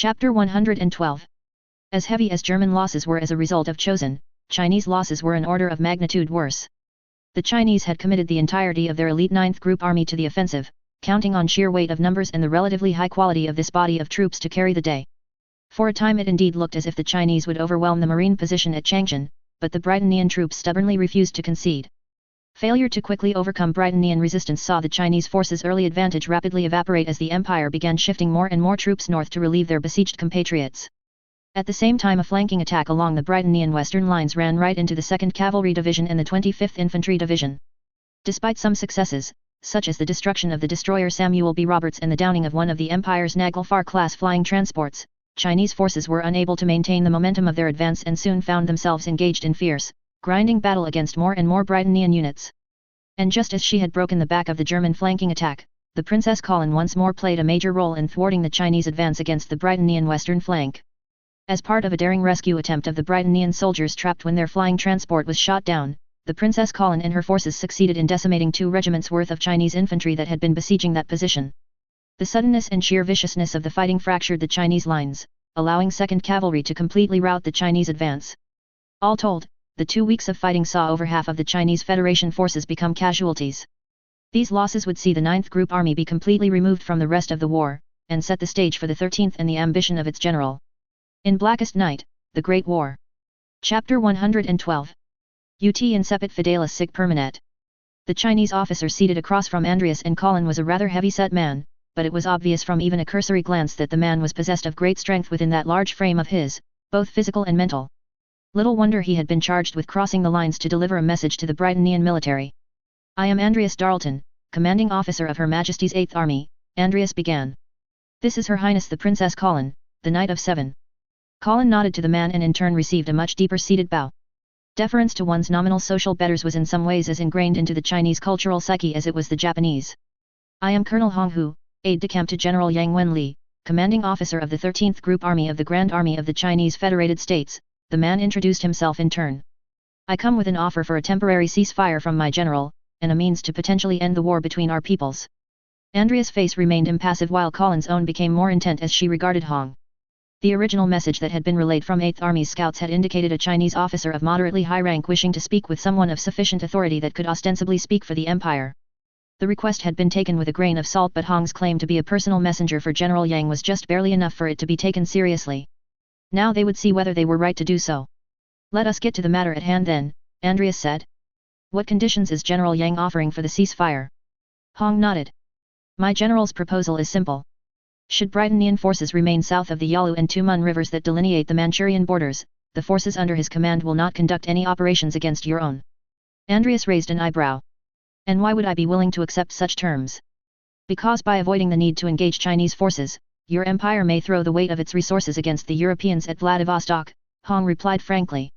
Chapter 112. As heavy as German losses were as a result of Chosen, Chinese losses were an order of magnitude worse. The Chinese had committed the entirety of their elite 9th Group Army to the offensive, counting on sheer weight of numbers and the relatively high quality of this body of troops to carry the day. For a time it indeed looked as if the Chinese would overwhelm the marine position at Changchun, but the Britannian troops stubbornly refused to concede. Failure to quickly overcome Britannian resistance saw the Chinese forces' early advantage rapidly evaporate as the Empire began shifting more and more troops north to relieve their besieged compatriots. At the same time a flanking attack along the Britannian western lines ran right into the 2nd Cavalry Division and the 25th Infantry Division. Despite some successes, such as the destruction of the destroyer Samuel B. Roberts and the downing of one of the Empire's Naglfar-class flying transports, Chinese forces were unable to maintain the momentum of their advance and soon found themselves engaged in fierce, grinding battle against more and more Britannian units. And just as she had broken the back of the German flanking attack, the Princess Colin once more played a major role in thwarting the Chinese advance against the Britannian western flank. As part of a daring rescue attempt of the Britannian soldiers trapped when their flying transport was shot down, the Princess Colin and her forces succeeded in decimating 2 regiments worth of Chinese infantry that had been besieging that position. The suddenness and sheer viciousness of the fighting fractured the Chinese lines, allowing 2nd Cavalry to completely rout the Chinese advance. All told, the 2 weeks of fighting saw over half of the Chinese Federation forces become casualties. These losses would see the 9th Group Army be completely removed from the rest of the war, and set the stage for the 13th and the ambition of its general. In Blackest Night, the Great War. Chapter 112. Ut incipit fidelis sic permanet. The Chinese officer seated across from Andreas and Colin was a rather heavy-set man, but it was obvious from even a cursory glance that the man was possessed of great strength within that large frame of his, both physical and mental. Little wonder he had been charged with crossing the lines to deliver a message to the Britannian military. "I am Andreas Darlton, commanding officer of Her Majesty's 8th Army," Andreas began. "This is Her Highness the Princess Colin, the Knight of 7. Colin nodded to the man and in turn received a much deeper seated bow. Deference to one's nominal social betters was in some ways as ingrained into the Chinese cultural psyche as it was the Japanese. "I am Colonel Hong Hu, aide-de-camp to General Yang Wenli, commanding officer of the 13th Group Army of the Grand Army of the Chinese Federated States," the man introduced himself in turn. "I come with an offer for a temporary ceasefire from my general, and a means to potentially end the war between our peoples." Andrea's face remained impassive while Colin's own became more intent as she regarded Hong. The original message that had been relayed from 8th Army's scouts had indicated a Chinese officer of moderately high rank wishing to speak with someone of sufficient authority that could ostensibly speak for the Empire. The request had been taken with a grain of salt, but Hong's claim to be a personal messenger for General Yang was just barely enough for it to be taken seriously. Now they would see whether they were right to do so. "Let us get to the matter at hand then," Andreas said. "What conditions is General Yang offering for the ceasefire?" Hong nodded. "My general's proposal is simple. Should Britannian forces remain south of the Yalu and Tumun rivers that delineate the Manchurian borders, the forces under his command will not conduct any operations against your own." Andreas raised an eyebrow. "And why would I be willing to accept such terms?" "Because by avoiding the need to engage Chinese forces, your empire may throw the weight of its resources against the Europeans at Vladivostok," Hong replied frankly.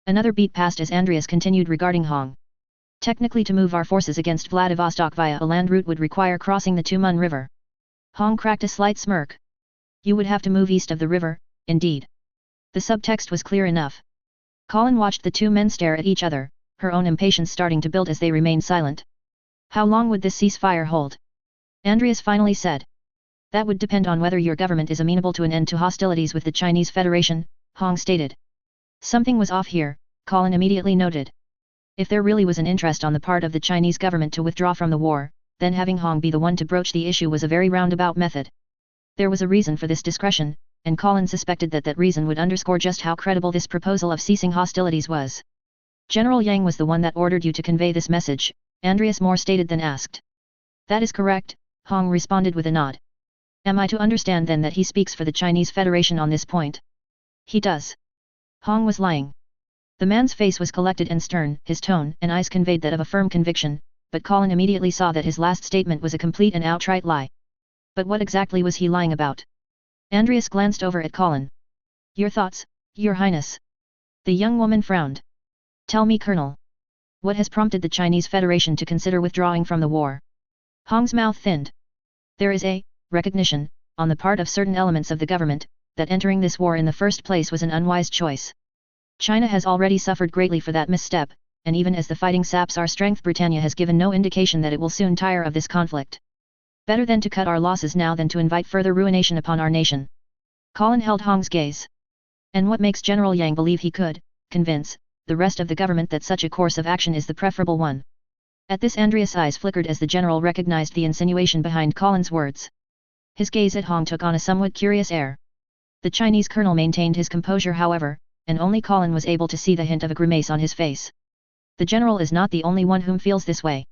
Another beat passed as Andreas continued regarding Hong. "Technically to move our forces against Vladivostok via a land route would require crossing the Tumun River." Hong cracked a slight smirk. "You would have to move east of the river, indeed." The subtext was clear enough. Colin watched the two men stare at each other, her own impatience starting to build as they remained silent. "How long would this ceasefire hold?" Andreas finally said. "That would depend on whether your government is amenable to an end to hostilities with the Chinese Federation," Hong stated. Something was off here, Colin immediately noted. If there really was an interest on the part of the Chinese government to withdraw from the war, then having Hong be the one to broach the issue was a very roundabout method. There was a reason for this discretion, and Colin suspected that that reason would underscore just how credible this proposal of ceasing hostilities was. "General Yang was the one that ordered you to convey this message," Andreas more stated than asked. "That is correct," Hong responded with a nod. "Am I to understand then that he speaks for the Chinese Federation on this point?" "He does." Hong was lying. The man's face was collected and stern, his tone and eyes conveyed that of a firm conviction, but Colin immediately saw that his last statement was a complete and outright lie. But what exactly was he lying about? Andreas glanced over at Colin. "Your thoughts, Your Highness." The young woman frowned. "Tell me, Colonel. What has prompted the Chinese Federation to consider withdrawing from the war?" Hong's mouth thinned. "There is a recognition, on the part of certain elements of the government, that entering this war in the first place was an unwise choice. China has already suffered greatly for that misstep, and even as the fighting saps our strength, Britannia has given no indication that it will soon tire of this conflict. Better then to cut our losses now than to invite further ruination upon our nation." Colin held Hong's gaze. And what makes General Yang believe he could convince the rest of the government that such a course of action is the preferable one? At this Andreas' eyes flickered as the general recognized the insinuation behind Colin's words. His gaze at Hong took on a somewhat curious air. The Chinese colonel maintained his composure however, and only Colin was able to see the hint of a grimace on his face. The general is not the only one whom feels this way.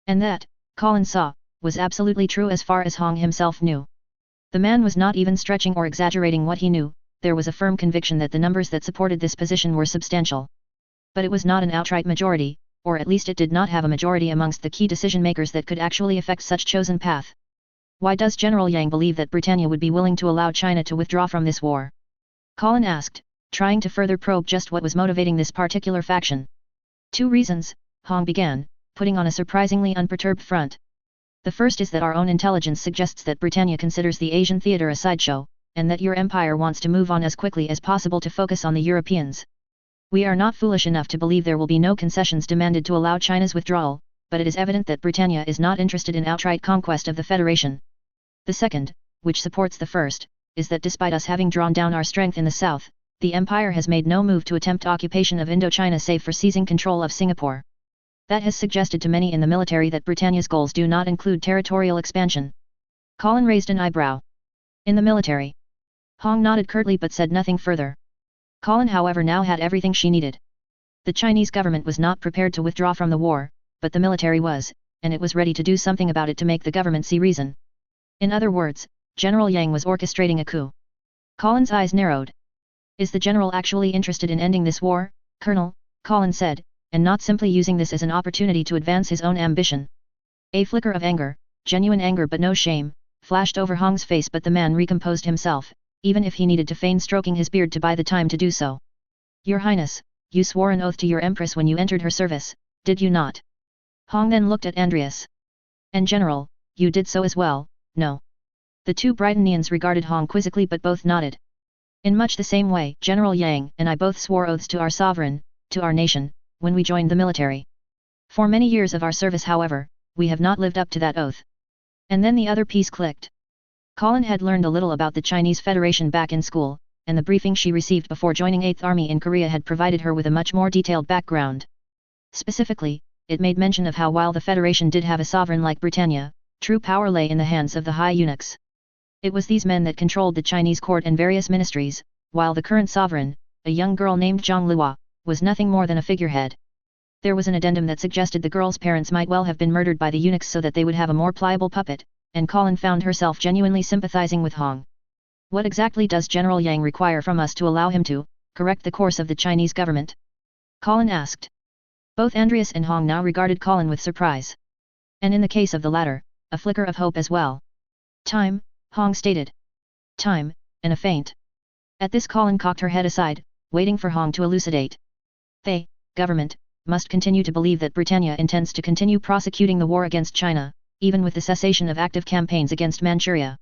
And that, Colin saw, was absolutely true as far as Hong himself knew. The man was not even stretching or exaggerating what he knew, there was a firm conviction that the numbers that supported this position were substantial. But it was not an outright majority, or at least it did not have a majority amongst the key decision-makers that could actually affect such chosen path. Why does General Yang believe that Britannia would be willing to allow China to withdraw from this war? Colin asked, trying to further probe just what was motivating this particular faction. 2 reasons, Hong began, putting on a surprisingly unperturbed front. The first is that our own intelligence suggests that Britannia considers the Asian theater a sideshow, and that your empire wants to move on as quickly as possible to focus on the Europeans. We are not foolish enough to believe there will be no concessions demanded to allow China's withdrawal, but it is evident that Britannia is not interested in outright conquest of the Federation. The second, which supports the first, is that despite us having drawn down our strength in the south, the empire has made no move to attempt occupation of Indochina save for seizing control of Singapore. That has suggested to many in the military that Britannia's goals do not include territorial expansion. Colin raised an eyebrow. In the military? Hong nodded curtly but said nothing further. Colin however now had everything she needed. The Chinese government was not prepared to withdraw from the war, but the military was, and it was ready to do something about it to make the government see reason. In other words, General Yang was orchestrating a coup. Colin's eyes narrowed. Is the general actually interested in ending this war, Colonel? Colin said, and not simply using this as an opportunity to advance his own ambition. A flicker of anger, genuine anger but no shame, flashed over Hong's face but the man recomposed himself, even if he needed to feign stroking his beard to buy the time to do so. Your Highness, you swore an oath to your Empress when you entered her service, did you not? Hong then looked at Andreas. And General, you did so as well, no? The 2 Britannians regarded Hong quizzically but both nodded. In much the same way, General Yang and I both swore oaths to our sovereign, to our nation, when we joined the military. For many years of our service however, we have not lived up to that oath. And then the other piece clicked. Colin had learned a little about the Chinese Federation back in school, and the briefing she received before joining 8th Army in Korea had provided her with a much more detailed background. Specifically, it made mention of how while the Federation did have a sovereign like Britannia, true power lay in the hands of the high eunuchs. It was these men that controlled the Chinese court and various ministries, while the current sovereign, a young girl named Zhang Luo, was nothing more than a figurehead. There was an addendum that suggested the girl's parents might well have been murdered by the eunuchs so that they would have a more pliable puppet, and Colin found herself genuinely sympathizing with Hong. What exactly does General Yang require from us to allow him to correct the course of the Chinese government? Colin asked. Both Andreas and Hong now regarded Colin with surprise. And in the case of the latter, a flicker of hope as well. Time, Hong stated. Time, and a feint. At this Colin cocked her head aside, waiting for Hong to elucidate. They, government, must continue to believe that Britannia intends to continue prosecuting the war against China, even with the cessation of active campaigns against Manchuria.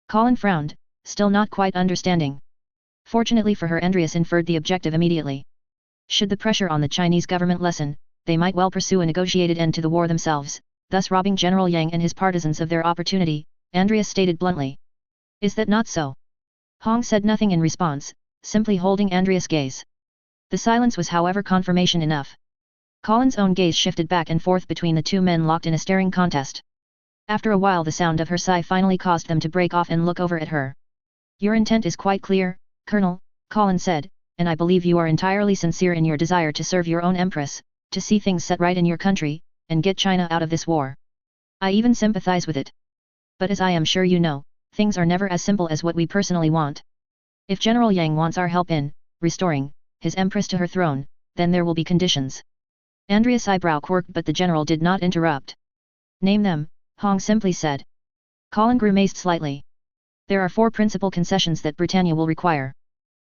Colin frowned, still not quite understanding. Fortunately for her, Andreas inferred the objective immediately. Should the pressure on the Chinese government lessen, they might well pursue a negotiated end to the war themselves, thus robbing General Yang and his partisans of their opportunity, Andreas stated bluntly. Is that not so? Hong said nothing in response, simply holding Andreas' gaze. The silence was however confirmation enough. Colin's own gaze shifted back and forth between the 2 men locked in a staring contest. After a while the sound of her sigh finally caused them to break off and look over at her. Your intent is quite clear, Colonel, Colin said, and I believe you are entirely sincere in your desire to serve your own Empress, to see things set right in your country, and get China out of this war. I even sympathize with it. But as I am sure you know, things are never as simple as what we personally want. If General Yang wants our help in restoring his Empress to her throne, then there will be conditions. Andreas' eyebrow quirked but the general did not interrupt. Name them, Hong simply said. Colin grimaced slightly. There are 4 principal concessions that Britannia will require.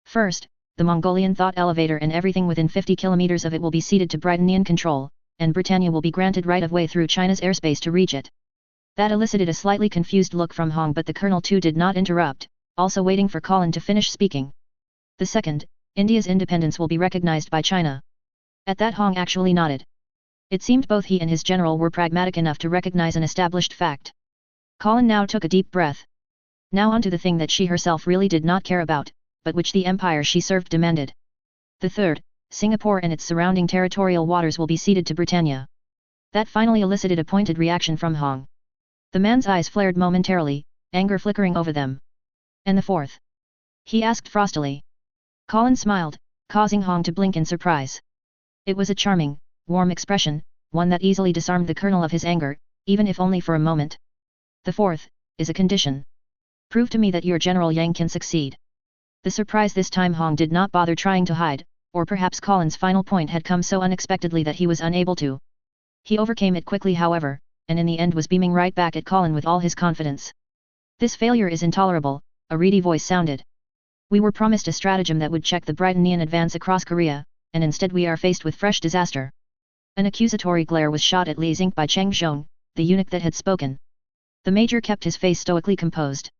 First, the Mongolian thought elevator and everything within 50 kilometers of it will be ceded to Britannian control, and Britannia will be granted right of way through China's airspace to reach it. That elicited a slightly confused look from Hong, but the colonel too did not interrupt, also waiting for Colin to finish speaking. The second, India's independence will be recognized by China. At that Hong actually nodded. It seemed both he and his general were pragmatic enough to recognize an established fact. Colin now took a deep breath. Now on to the thing that she herself really did not care about, but which the empire she served demanded. The third, Singapore and its surrounding territorial waters will be ceded to Britannia. That finally elicited a pointed reaction from Hong. The man's eyes flared momentarily, anger flickering over them. And the fourth? He asked frostily. Colin smiled, causing Hong to blink in surprise. It was a charming, warm expression, one that easily disarmed the kernel of his anger, even if only for a moment. The fourth, is a condition. Prove to me that your General Yang can succeed. The surprise this time Hong did not bother trying to hide, or perhaps Colin's final point had come so unexpectedly that he was unable to. He overcame it quickly however, and in the end was beaming right back at Colin with all his confidence. This failure is intolerable, a reedy voice sounded. We were promised a stratagem that would check the Britannian advance across Korea, and instead we are faced with fresh disaster. An accusatory glare was shot at Li Xing by Cheng Zhong, the eunuch that had spoken. The major kept his face stoically composed.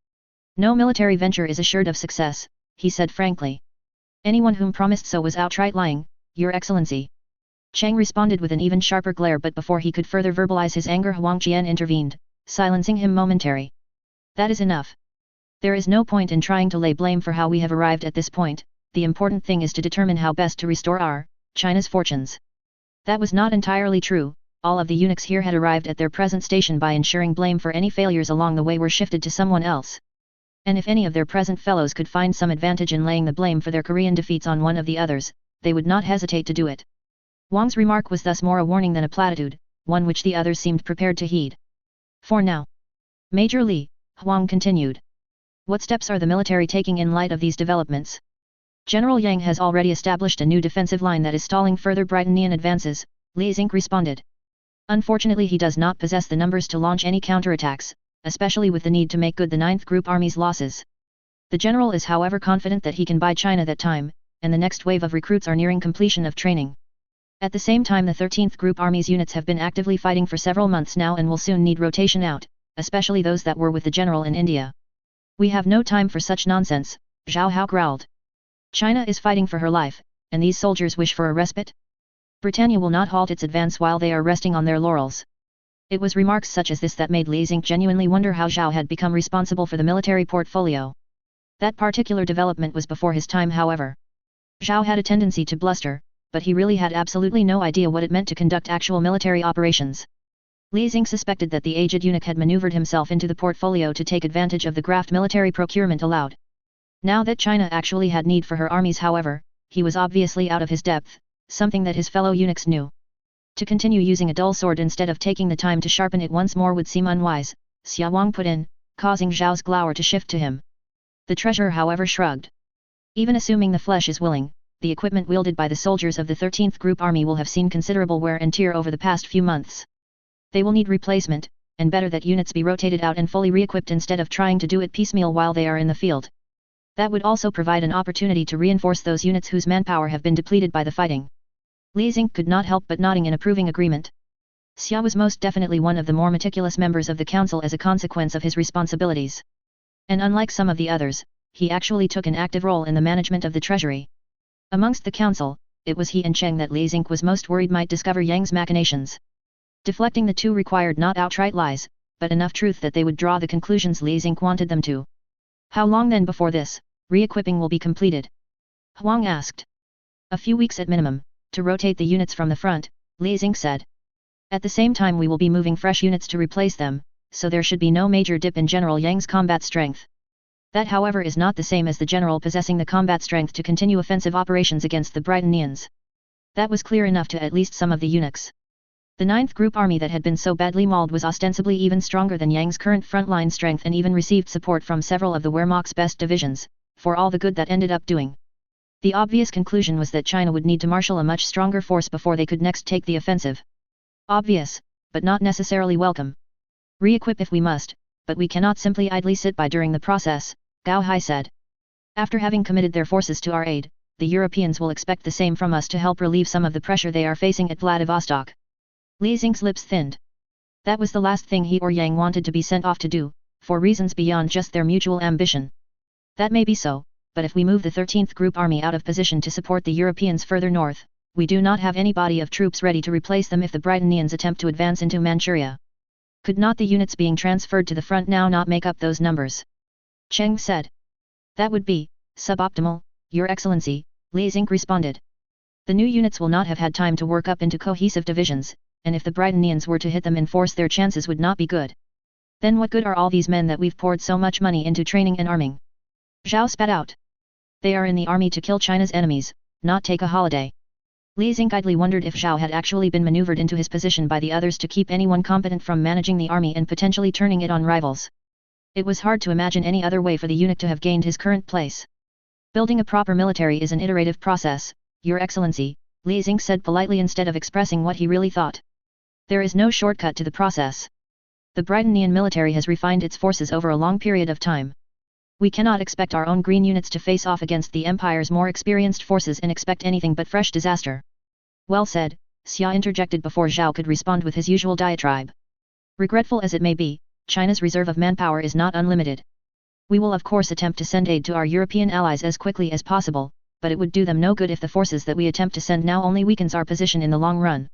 No military venture is assured of success, he said frankly. Anyone whom promised so was outright lying, Your Excellency. Cheng responded with an even sharper glare, but before he could further verbalize his anger Huang Qian intervened, silencing him momentarily. That is enough. There is no point in trying to lay blame for how we have arrived at this point, the important thing is to determine how best to restore our, China's fortunes. That was not entirely true, all of the eunuchs here had arrived at their present station by ensuring blame for any failures along the way were shifted to someone else. And if any of their present fellows could find some advantage in laying the blame for their Korean defeats on one of the others, they would not hesitate to do it. Wang's remark was thus more a warning than a platitude, one which the others seemed prepared to heed. For now. Major Li, Huang continued. What steps are the military taking in light of these developments? General Yang has already established a new defensive line that is stalling further Britannian advances, Li Xing responded. Unfortunately he does not possess the numbers to launch any counterattacks, especially with the need to make good the 9th Group Army's losses. The general is however confident that he can buy China that time, and the next wave of recruits are nearing completion of training. At the same time the 13th Group Army's units have been actively fighting for several months now and will soon need rotation out, especially those that were with the general in India. We have no time for such nonsense, Zhao Hao growled. China is fighting for her life, and these soldiers wish for a respite? Britannia will not halt its advance while they are resting on their laurels. It was remarks such as this that made Li Xing genuinely wonder how Zhao had become responsible for the military portfolio. That particular development was before his time however. Zhao had a tendency to bluster, but he really had absolutely no idea what it meant to conduct actual military operations. Li Xing suspected that the aged eunuch had maneuvered himself into the portfolio to take advantage of the graft military procurement allowed. Now that China actually had need for her armies however, he was obviously out of his depth, something that his fellow eunuchs knew. To continue using a dull sword instead of taking the time to sharpen it once more would seem unwise, Xia Wang put in, causing Zhao's glower to shift to him. The treasurer however shrugged. Even assuming the flesh is willing, the equipment wielded by the soldiers of the 13th Group Army will have seen considerable wear and tear over the past few months. They will need replacement, and better that units be rotated out and fully re-equipped instead of trying to do it piecemeal while they are in the field. That would also provide an opportunity to reinforce those units whose manpower have been depleted by the fighting. Li Xing could not help but nodding in approving agreement. Xia was most definitely one of the more meticulous members of the council as a consequence of his responsibilities. And unlike some of the others, he actually took an active role in the management of the treasury. Amongst the council, it was he and Cheng that Li Xing was most worried might discover Yang's machinations. Deflecting the two required not outright lies, but enough truth that they would draw the conclusions Li Xing wanted them to. How long then before this, re-equipping will be completed? Huang asked. A few weeks at minimum, to rotate the units from the front, Li Xing said. At the same time we will be moving fresh units to replace them, so there should be no major dip in General Yang's combat strength. That however is not the same as the general possessing the combat strength to continue offensive operations against the Britannians. That was clear enough to at least some of the eunuchs. The 9th Group Army that had been so badly mauled was ostensibly even stronger than Yang's current frontline strength and even received support from several of the Wehrmacht's best divisions, for all the good that ended up doing. The obvious conclusion was that China would need to marshal a much stronger force before they could next take the offensive. Obvious, but not necessarily welcome. Re-equip if we must, but we cannot simply idly sit by during the process, Gao Hai said. After having committed their forces to our aid, the Europeans will expect the same from us to help relieve some of the pressure they are facing at Vladivostok. Li Xing's lips thinned. That was the last thing he or Yang wanted to be sent off to do, for reasons beyond just their mutual ambition. That may be so, but if we move the 13th Group Army out of position to support the Europeans further north, we do not have any body of troops ready to replace them if the Britannians attempt to advance into Manchuria. Could not the units being transferred to the front now not make up those numbers? Cheng said. That would be suboptimal, Your Excellency, Li Xing responded. The new units will not have had time to work up into cohesive divisions, and if the Britonians were to hit them in force their chances would not be good. Then what good are all these men that we've poured so much money into training and arming? Zhao spat out. They are in the army to kill China's enemies, not take a holiday. Li Xing idly wondered if Zhao had actually been maneuvered into his position by the others to keep anyone competent from managing the army and potentially turning it on rivals. It was hard to imagine any other way for the eunuch to have gained his current place. Building a proper military is an iterative process, Your Excellency, Li Xing said politely instead of expressing what he really thought. There is no shortcut to the process. The Britonian military has refined its forces over a long period of time. We cannot expect our own green units to face off against the Empire's more experienced forces and expect anything but fresh disaster. Well said, Xia interjected before Zhao could respond with his usual diatribe. Regretful as it may be, China's reserve of manpower is not unlimited. We will of course attempt to send aid to our European allies as quickly as possible, but it would do them no good if the forces that we attempt to send now only weakens our position in the long run.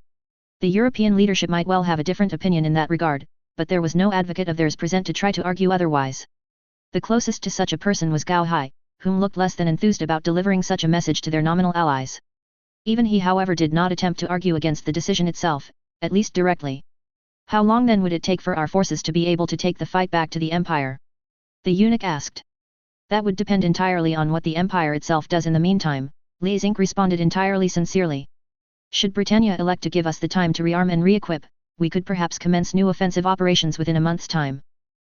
The European leadership might well have a different opinion in that regard, but there was no advocate of theirs present to try to argue otherwise. The closest to such a person was Gao Hai, whom looked less than enthused about delivering such a message to their nominal allies. Even he however did not attempt to argue against the decision itself, at least directly. How long then would it take for our forces to be able to take the fight back to the Empire? The eunuch asked. That would depend entirely on what the Empire itself does in the meantime, Li Xing responded entirely sincerely. Should Britannia elect to give us the time to rearm and re-equip, we could perhaps commence new offensive operations within a month's time.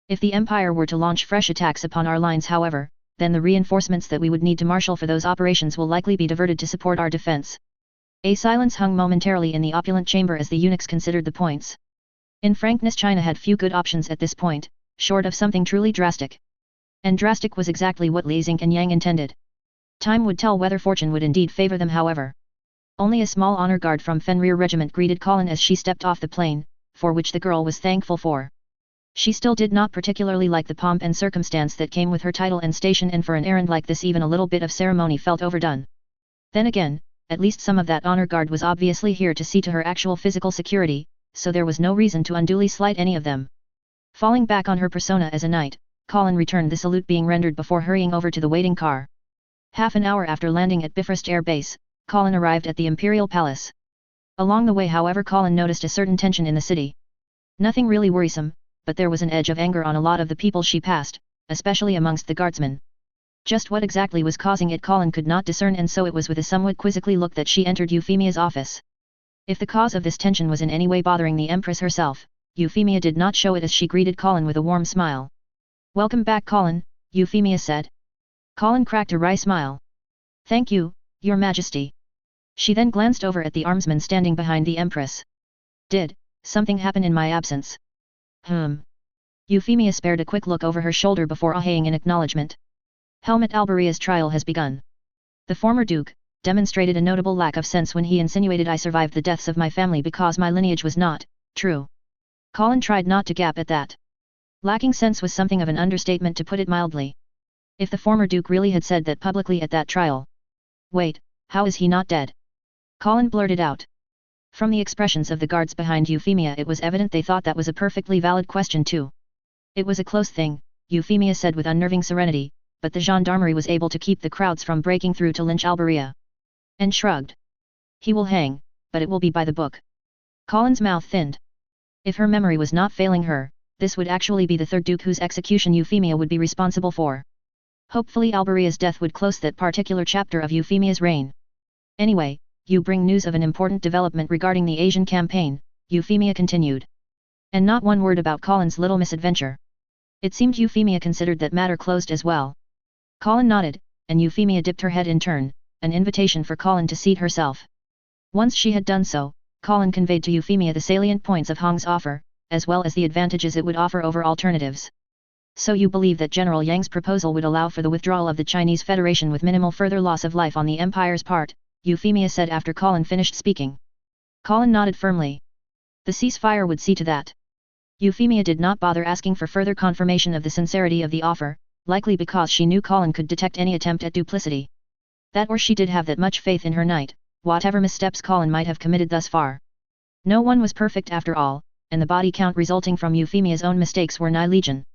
If the Empire were to launch fresh attacks upon our lines however, then the reinforcements that we would need to marshal for those operations will likely be diverted to support our defense. A silence hung momentarily in the opulent chamber as the eunuchs considered the points. In frankness, China had few good options at this point, short of something truly drastic. And drastic was exactly what Li Xing and Yang intended. Time would tell whether fortune would indeed favor them however. Only a small honor guard from Fenrir Regiment greeted Colin as she stepped off the plane, for which the girl was thankful for. She still did not particularly like the pomp and circumstance that came with her title and station, and for an errand like this even a little bit of ceremony felt overdone. Then again, at least some of that honor guard was obviously here to see to her actual physical security, so there was no reason to unduly slight any of them. Falling back on her persona as a knight, Colin returned the salute being rendered before hurrying over to the waiting car. Half an hour after landing at Bifrost Air Base, Colin arrived at the Imperial Palace. Along the way however Colin noticed a certain tension in the city. Nothing really worrisome, but there was an edge of anger on a lot of the people she passed, especially amongst the guardsmen. Just what exactly was causing it Colin could not discern, and so it was with a somewhat quizzically look that she entered Euphemia's office. If the cause of this tension was in any way bothering the Empress herself, Euphemia did not show it as she greeted Colin with a warm smile. "Welcome back, Colin," Euphemia said. Colin cracked a wry smile. "Thank you, Your Majesty." She then glanced over at the armsman standing behind the Empress. "Did something happen in my absence?" Euphemia spared a quick look over her shoulder before ahaying in acknowledgement. "Helmut Alberia's trial has begun. The former Duke demonstrated a notable lack of sense when he insinuated I survived the deaths of my family because my lineage was not true." Colin tried not to gap at that. Lacking sense was something of an understatement, to put it mildly. If the former Duke really had said that publicly at that trial. "Wait, how is he not dead?" Colin blurted out. From the expressions of the guards behind Euphemia it was evident they thought that was a perfectly valid question too. "It was a close thing," Euphemia said with unnerving serenity, "but the gendarmerie was able to keep the crowds from breaking through to lynch Alberia." And shrugged. "He will hang, but it will be by the book." Colin's mouth thinned. If her memory was not failing her, this would actually be the third Duke whose execution Euphemia would be responsible for. Hopefully Alberia's death would close that particular chapter of Euphemia's reign. "Anyway, you bring news of an important development regarding the Asian campaign," Euphemia continued. And not one word about Colin's little misadventure. It seemed Euphemia considered that matter closed as well. Colin nodded, and Euphemia dipped her head in turn, an invitation for Colin to seat herself. Once she had done so, Colin conveyed to Euphemia the salient points of Hong's offer, as well as the advantages it would offer over alternatives. "So you believe that General Yang's proposal would allow for the withdrawal of the Chinese Federation with minimal further loss of life on the Empire's part?" Euphemia said after Colin finished speaking. Colin nodded firmly. The ceasefire would see to that. Euphemia did not bother asking for further confirmation of the sincerity of the offer, likely because she knew Colin could detect any attempt at duplicity. That or she did have that much faith in her knight, whatever missteps Colin might have committed thus far. No one was perfect after all, and the body count resulting from Euphemia's own mistakes were nigh legion.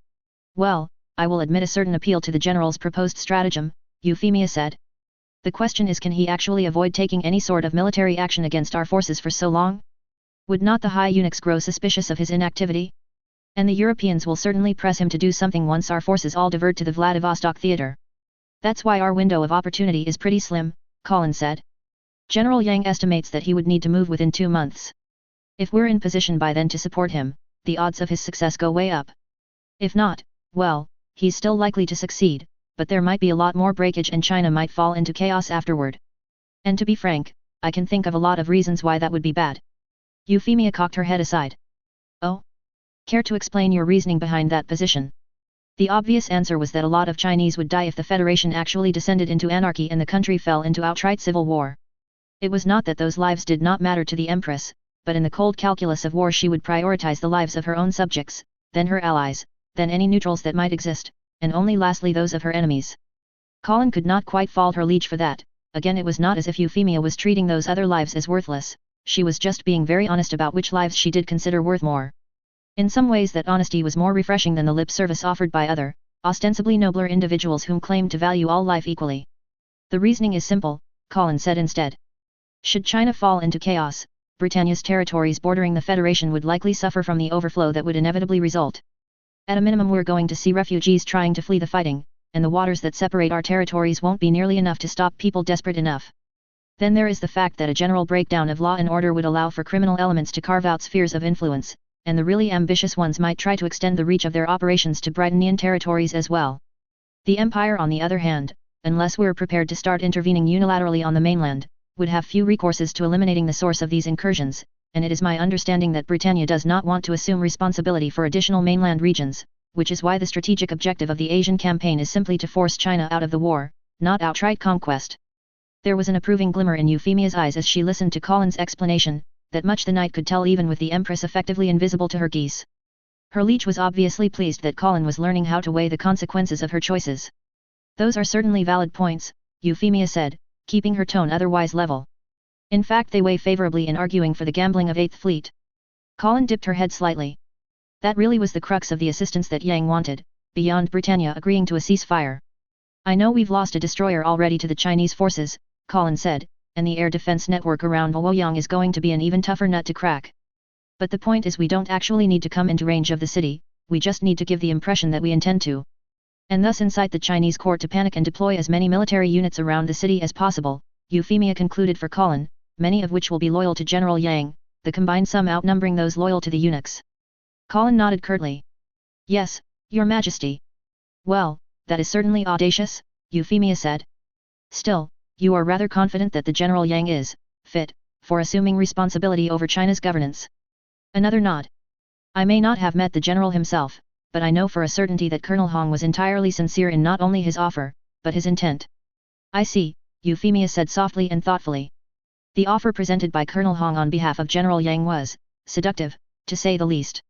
"Well, I will admit a certain appeal to the general's proposed stratagem, Euphemia said. The question is, can he actually avoid taking any sort of military action against our forces for so long? Would not the high eunuchs grow suspicious of his inactivity? And the Europeans will certainly press him to do something once our forces all divert to the Vladivostok theater. That's why our window of opportunity is pretty slim, Colin said. General Yang estimates that he would need to move within 2 months. If we're in position by then to support him, the odds of his success go way up. If not, well, he's still likely to succeed, but there might be a lot more breakage and China might fall into chaos afterward. And to be frank, I can think of a lot of reasons why that would be bad. Euphemia cocked her head aside. Oh? Care to explain your reasoning behind that position? The obvious answer was that a lot of Chinese would die if the Federation actually descended into anarchy and the country fell into outright civil war. It was not that those lives did not matter to the Empress, but in the cold calculus of war she would prioritize the lives of her own subjects, then her allies, then any neutrals that might exist, and only lastly those of her enemies. Colin could not quite fault her liege for that. Again, it was not as if Euphemia was treating those other lives as worthless, she was just being very honest about which lives she did consider worth more. In some ways that honesty was more refreshing than the lip service offered by other, ostensibly nobler individuals whom claimed to value all life equally. The reasoning is simple, Colin said instead. Should China fall into chaos, Britannia's territories bordering the Federation would likely suffer from the overflow that would inevitably result. At a minimum, we're going to see refugees trying to flee the fighting, and the waters that separate our territories won't be nearly enough to stop people desperate enough. Then there is the fact that a general breakdown of law and order would allow for criminal elements to carve out spheres of influence, and the really ambitious ones might try to extend the reach of their operations to Britannian territories as well. The Empire, on the other hand, unless we're prepared to start intervening unilaterally on the mainland, would have few recourses to eliminating the source of these incursions, and it is my understanding that Britannia does not want to assume responsibility for additional mainland regions, which is why the strategic objective of the Asian campaign is simply to force China out of the war, not outright conquest. There was an approving glimmer in Euphemia's eyes as she listened to Colin's explanation, that much the knight could tell even with the Empress effectively invisible to her Geass. Her liege was obviously pleased that Colin was learning how to weigh the consequences of her choices. Those are certainly valid points, Euphemia said, keeping her tone otherwise level. In fact, they weigh favorably in arguing for the gambling of 8th Fleet. Colin dipped her head slightly. That really was the crux of the assistance that Yang wanted, beyond Britannia agreeing to a ceasefire. I know we've lost a destroyer already to the Chinese forces, Colin said, and the air defense network around Luoyang is going to be an even tougher nut to crack. But the point is, we don't actually need to come into range of the city, we just need to give the impression that we intend to. And thus incite the Chinese court to panic and deploy as many military units around the city as possible, Euphemia concluded for Colin, many of which will be loyal to General Yang, the combined sum outnumbering those loyal to the eunuchs. Colin nodded curtly. Yes, Your Majesty. Well, that is certainly audacious, Euphemia said. Still, you are rather confident that the General Yang is fit for assuming responsibility over China's governance. Another nod. I may not have met the general himself, but I know for a certainty that Colonel Hong was entirely sincere in not only his offer, but his intent. I see, Euphemia said softly and thoughtfully. The offer presented by Colonel Hong on behalf of General Yang was seductive, to say the least.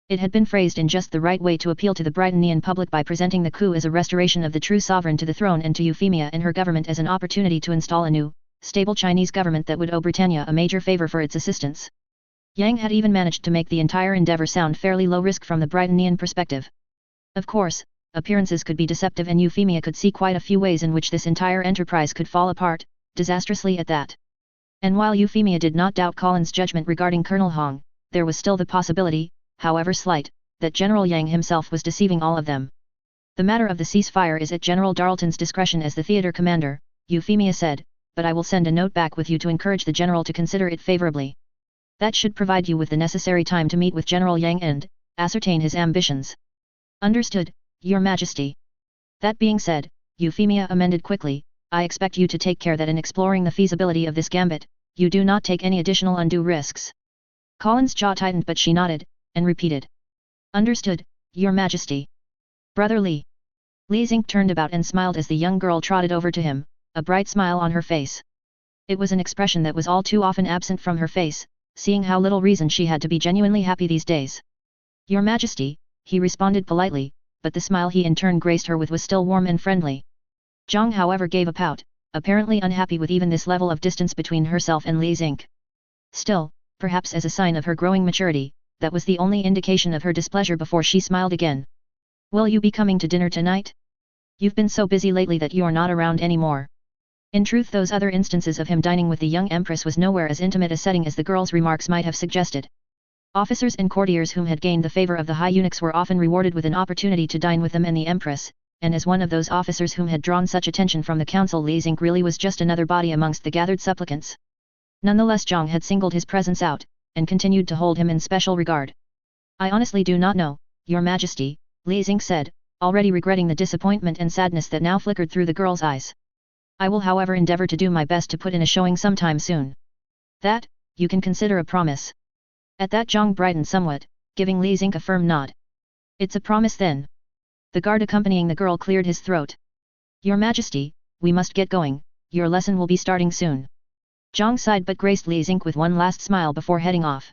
It had been phrased in just the right way to appeal to the Britannian public by presenting the coup as a restoration of the true sovereign to the throne, and to Euphemia and her government as an opportunity to install a new, stable Chinese government that would owe Britannia a major favor for its assistance. Yang had even managed to make the entire endeavor sound fairly low risk from the Britannian perspective. Of course, appearances could be deceptive, and Euphemia could see quite a few ways in which this entire enterprise could fall apart, disastrously at that. And while Euphemia did not doubt Colin's judgment regarding Colonel Hong, there was still the possibility, however slight, that General Yang himself was deceiving all of them. The matter of the ceasefire is at General Darlton's discretion as the theater commander, Euphemia said, but I will send a note back with you to encourage the general to consider it favorably. That should provide you with the necessary time to meet with General Yang and ascertain his ambitions. Understood, Your Majesty. That being said, Euphemia amended quickly, I expect you to take care that in exploring the feasibility of this gambit, you do not take any additional undue risks. Colin's jaw tightened, but she nodded, and repeated. Understood, Your Majesty. Brother Li. Li Xing turned about and smiled as the young girl trotted over to him, a bright smile on her face. It was an expression that was all too often absent from her face, seeing how little reason she had to be genuinely happy these days. Your Majesty, he responded politely, but the smile he in turn graced her with was still warm and friendly. Zhang, however, gave a pout, apparently unhappy with even this level of distance between herself and Li Xing. Still, perhaps as a sign of her growing maturity, that was the only indication of her displeasure before she smiled again. Will you be coming to dinner tonight? You've been so busy lately that you're not around anymore. In truth, those other instances of him dining with the young empress was nowhere as intimate a setting as the girl's remarks might have suggested. Officers and courtiers whom had gained the favor of the high eunuchs were often rewarded with an opportunity to dine with them and the empress, and as one of those officers whom had drawn such attention from the council, Li Xing really was just another body amongst the gathered supplicants. Nonetheless, Zhang had singled his presence out, and continued to hold him in special regard. I honestly do not know, Your Majesty, Li Xing said, already regretting the disappointment and sadness that now flickered through the girl's eyes. I will however endeavor to do my best to put in a showing sometime soon. That, you can consider a promise. At that, Zhang brightened somewhat, giving Li Xing a firm nod. It's a promise then. The guard accompanying the girl cleared his throat. Your Majesty, we must get going, your lesson will be starting soon. Zhang sighed but graced Li Xing with one last smile before heading off.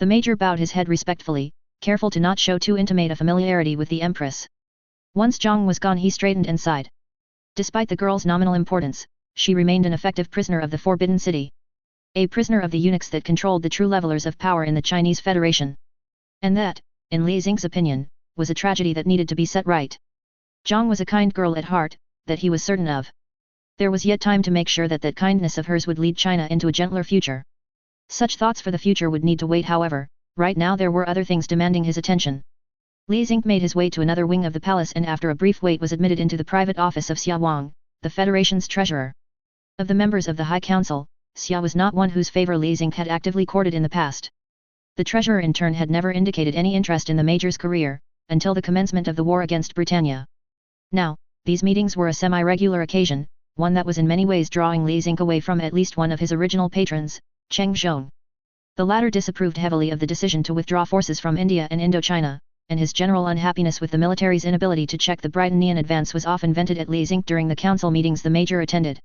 The major bowed his head respectfully, careful to not show too intimate a familiarity with the empress. Once Zhang was gone, he straightened and sighed. Despite the girl's nominal importance, she remained an effective prisoner of the Forbidden City. A prisoner of the eunuchs that controlled the true levelers of power in the Chinese Federation. And that, in Li Xing's opinion, was a tragedy that needed to be set right. Zhang was a kind girl at heart, that he was certain of. There was yet time to make sure that that kindness of hers would lead China into a gentler future. Such thoughts for the future would need to wait, however, right now there were other things demanding his attention. Li Xing made his way to another wing of the palace and after a brief wait was admitted into the private office of Xia Wang, the Federation's treasurer. Of the members of the High Council, Xia was not one whose favor Li Xing had actively courted in the past. The treasurer in turn had never indicated any interest in the major's career, until the commencement of the war against Britannia. Now, these meetings were a semi-regular occasion, one that was in many ways drawing Li Xing away from at least one of his original patrons, Cheng Zhong. The latter disapproved heavily of the decision to withdraw forces from India and Indochina, and his general unhappiness with the military's inability to check the Britannian advance was often vented at Li Xing during the council meetings the major attended.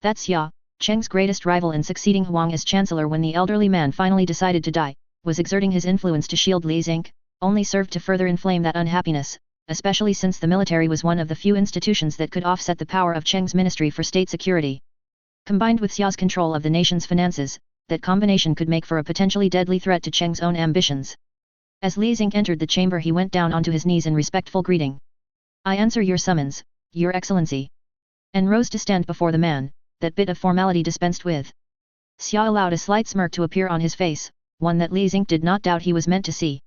That Xia, Cheng's greatest rival in succeeding Huang as chancellor when the elderly man finally decided to die, was exerting his influence to shield Li Xing, only served to further inflame that unhappiness, especially since the military was one of the few institutions that could offset the power of Cheng's Ministry for State Security. Combined with Xia's control of the nation's finances, that combination could make for a potentially deadly threat to Cheng's own ambitions. As Li Xing entered the chamber, he went down onto his knees in respectful greeting. I answer your summons, Your Excellency. And rose to stand before the man, that bit of formality dispensed with. Xia allowed a slight smirk to appear on his face, one that Li Xing did not doubt he was meant to see.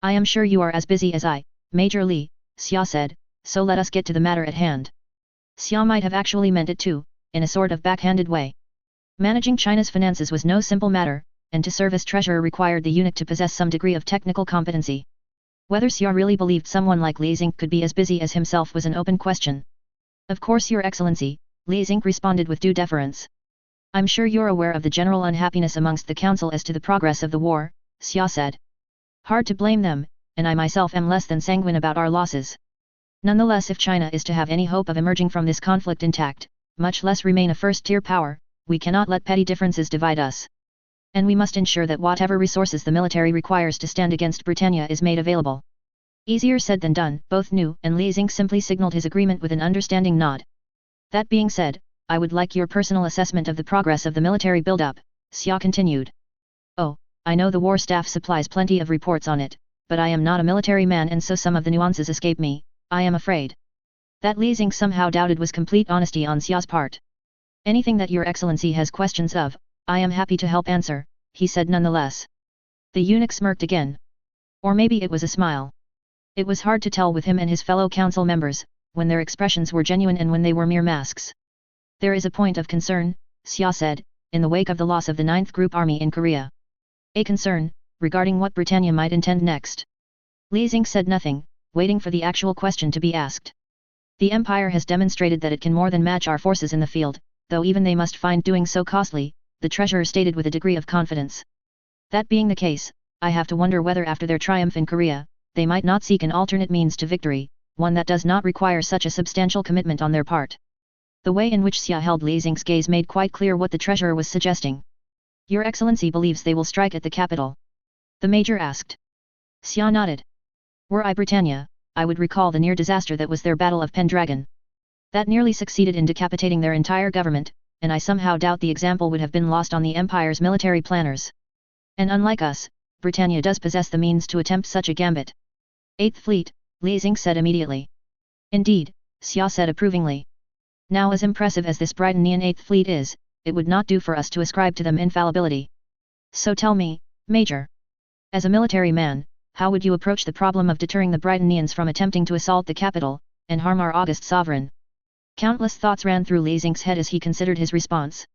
I am sure you are as busy as I, Major Li, Xia said, so let us get to the matter at hand. Xia might have actually meant it too, in a sort of backhanded way. Managing China's finances was no simple matter, and to serve as treasurer required the eunuch to possess some degree of technical competency. Whether Xia really believed someone like Li Xing could be as busy as himself was an open question. Of course, Your Excellency, Li Xing responded with due deference. I'm sure you're aware of the general unhappiness amongst the council as to the progress of the war, Xia said. Hard to blame them, and I myself am less than sanguine about our losses. Nonetheless, if China is to have any hope of emerging from this conflict intact, much less remain a first-tier power, we cannot let petty differences divide us. And we must ensure that whatever resources the military requires to stand against Britannia is made available. Easier said than done, both knew, and Li Xing simply signaled his agreement with an understanding nod. That being said, I would like your personal assessment of the progress of the military build-up, Xia continued. Oh, I know the war staff supplies plenty of reports on it, but I am not a military man and so some of the nuances escape me, I am afraid. That Li Xing somehow doubted was complete honesty on Xia's part. Anything that Your Excellency has questions of, I am happy to help answer, he said nonetheless. The eunuch smirked again. Or maybe it was a smile. It was hard to tell with him and his fellow council members, when their expressions were genuine and when they were mere masks. There is a point of concern, Xia said, in the wake of the loss of the 9th Group Army in Korea. A concern, regarding what Britannia might intend next. Li Xing said nothing, waiting for the actual question to be asked. The Empire has demonstrated that it can more than match our forces in the field, though even they must find doing so costly, the treasurer stated with a degree of confidence. That being the case, I have to wonder whether after their triumph in Korea, they might not seek an alternate means to victory, one that does not require such a substantial commitment on their part. The way in which Xia held Li Xing's gaze made quite clear what the treasurer was suggesting. Your Excellency believes they will strike at the capital? The major asked. Xia nodded. Were I Britannia, I would recall the near disaster that was their Battle of Pendragon. That nearly succeeded in decapitating their entire government, and I somehow doubt the example would have been lost on the Empire's military planners. And unlike us, Britannia does possess the means to attempt such a gambit. 8th Fleet, Li Xing said immediately. Indeed, Xia said approvingly. Now as impressive as this Britannian 8th Fleet is, it would not do for us to ascribe to them infallibility. So tell me, Major. As a military man, how would you approach the problem of deterring the Britannians from attempting to assault the capital, and harm our august sovereign? Countless thoughts ran through Li Xing's head as he considered his response.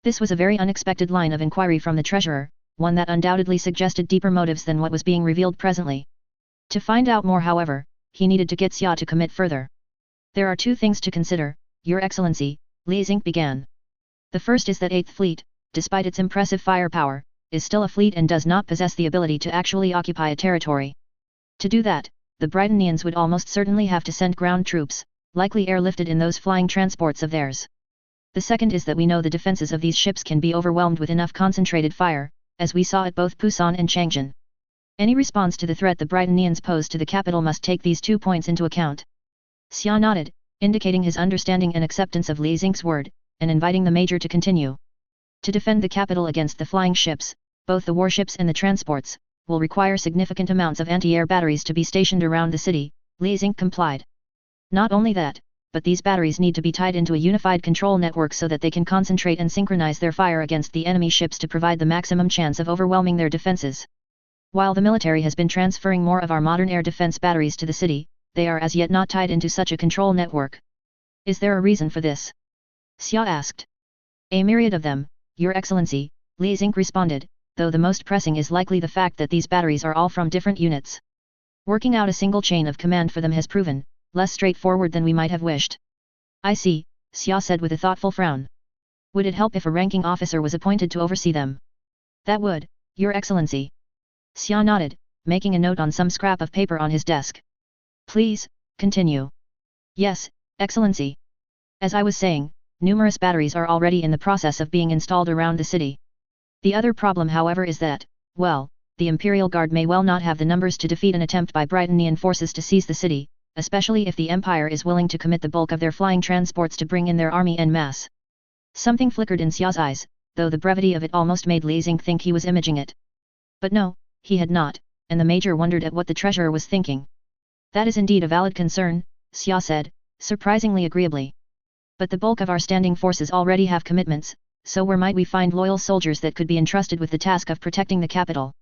This was a very unexpected line of inquiry from the treasurer, one that undoubtedly suggested deeper motives than what was being revealed presently. To find out more, however, he needed to get Xia to commit further. There are two things to consider, Your Excellency, Li Xing began. The first is that 8th Fleet, despite its impressive firepower, is still a fleet and does not possess the ability to actually occupy a territory. To do that, the Britannians would almost certainly have to send ground troops, likely airlifted in those flying transports of theirs. The second is that we know the defenses of these ships can be overwhelmed with enough concentrated fire, as we saw at both Pusan and Changchun. Any response to the threat the Britannians pose to the capital must take these 2 points into account. Xia nodded, indicating his understanding and acceptance of Li Xing's word, and inviting the Major to continue. To defend the capital against the flying ships, both the warships and the transports, will require significant amounts of anti-air batteries to be stationed around the city, Li Xing complied. Not only that, but these batteries need to be tied into a unified control network so that they can concentrate and synchronize their fire against the enemy ships to provide the maximum chance of overwhelming their defenses. While the military has been transferring more of our modern air defense batteries to the city, they are as yet not tied into such a control network. Is there a reason for this? Xia asked. A myriad of them, Your Excellency, Li Xing responded, though the most pressing is likely the fact that these batteries are all from different units. Working out a single chain of command for them has proven less straightforward than we might have wished. I see, Xia said with a thoughtful frown. Would it help if a ranking officer was appointed to oversee them? That would, Your Excellency. Xia nodded, making a note on some scrap of paper on his desk. Please, continue. Yes, Excellency. As I was saying, numerous batteries are already in the process of being installed around the city. The other problem, however, is that, well, the Imperial Guard may well not have the numbers to defeat an attempt by Britannian forces to seize the city, especially if the Empire is willing to commit the bulk of their flying transports to bring in their army en masse. Something flickered in Xia's eyes, though the brevity of it almost made Li Xing think he was imaging it. But no, he had not, and the Major wondered at what the treasurer was thinking. That is indeed a valid concern, Xia said, surprisingly agreeably. But the bulk of our standing forces already have commitments, so where might we find loyal soldiers that could be entrusted with the task of protecting the capital?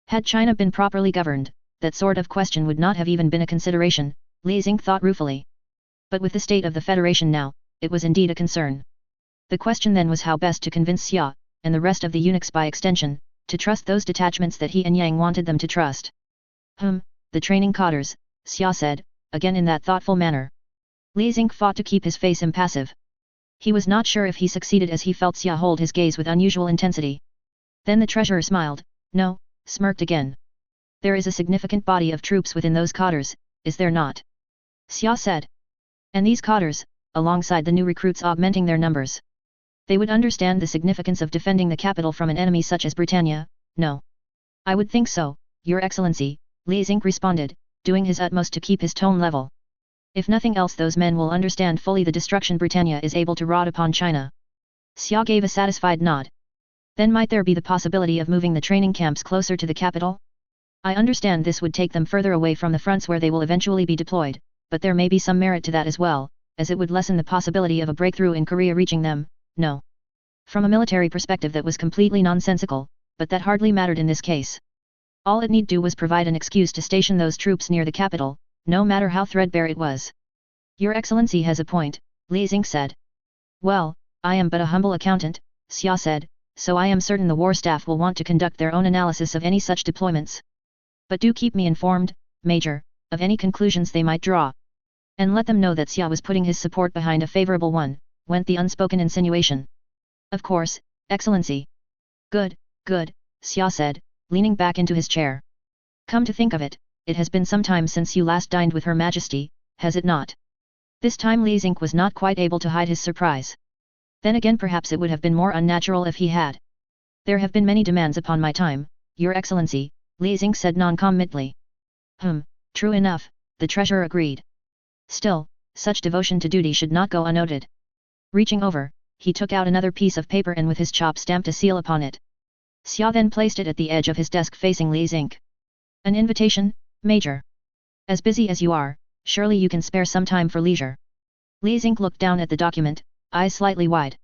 Had China been properly governed, that sort of question would not have even been a consideration, Li Xing thought ruefully. But with the state of the Federation now, it was indeed a concern. The question then was how best to convince Xia, and the rest of the eunuchs by extension, to trust those detachments that he and Yang wanted them to trust. The training cadres, Xia said, again in that thoughtful manner. Li Xing fought to keep his face impassive. He was not sure if he succeeded as he felt Xia hold his gaze with unusual intensity. Then the treasurer smiled, no, smirked again. There is a significant body of troops within those cadres, is there not? Xia said. And these cadres, alongside the new recruits augmenting their numbers. They would understand the significance of defending the capital from an enemy such as Britannia, no. I would think so, Your Excellency, Li Xing responded, doing his utmost to keep his tone level. If nothing else, those men will understand fully the destruction Britannia is able to wrought upon China. Xia gave a satisfied nod. Then might there be the possibility of moving the training camps closer to the capital? I understand this would take them further away from the fronts where they will eventually be deployed, but there may be some merit to that as well, as it would lessen the possibility of a breakthrough in Korea reaching them, no. From a military perspective that was completely nonsensical, but that hardly mattered in this case. All it need do was provide an excuse to station those troops near the capital, no matter how threadbare it was. Your Excellency has a point, Li Xing said. Well, I am but a humble accountant, Xia said, so I am certain the war staff will want to conduct their own analysis of any such deployments. But do keep me informed, Major, of any conclusions they might draw. And let them know that Xia was putting his support behind a favorable one, went the unspoken insinuation. Of course, Excellency. Good, good, Xia said, leaning back into his chair. Come to think of it, it has been some time since you last dined with Her Majesty, has it not? This time Li Xing was not quite able to hide his surprise. Then again, perhaps it would have been more unnatural if he had. There have been many demands upon my time, Your Excellency, Li Xing said noncommittally. True enough, the treasurer agreed. Still, such devotion to duty should not go unnoted. Reaching over, he took out another piece of paper and with his chop stamped a seal upon it. Xia then placed it at the edge of his desk facing Li Xing. An invitation, Major. As busy as you are, surely you can spare some time for leisure. Li Xing looked down at the document, eyes slightly wide.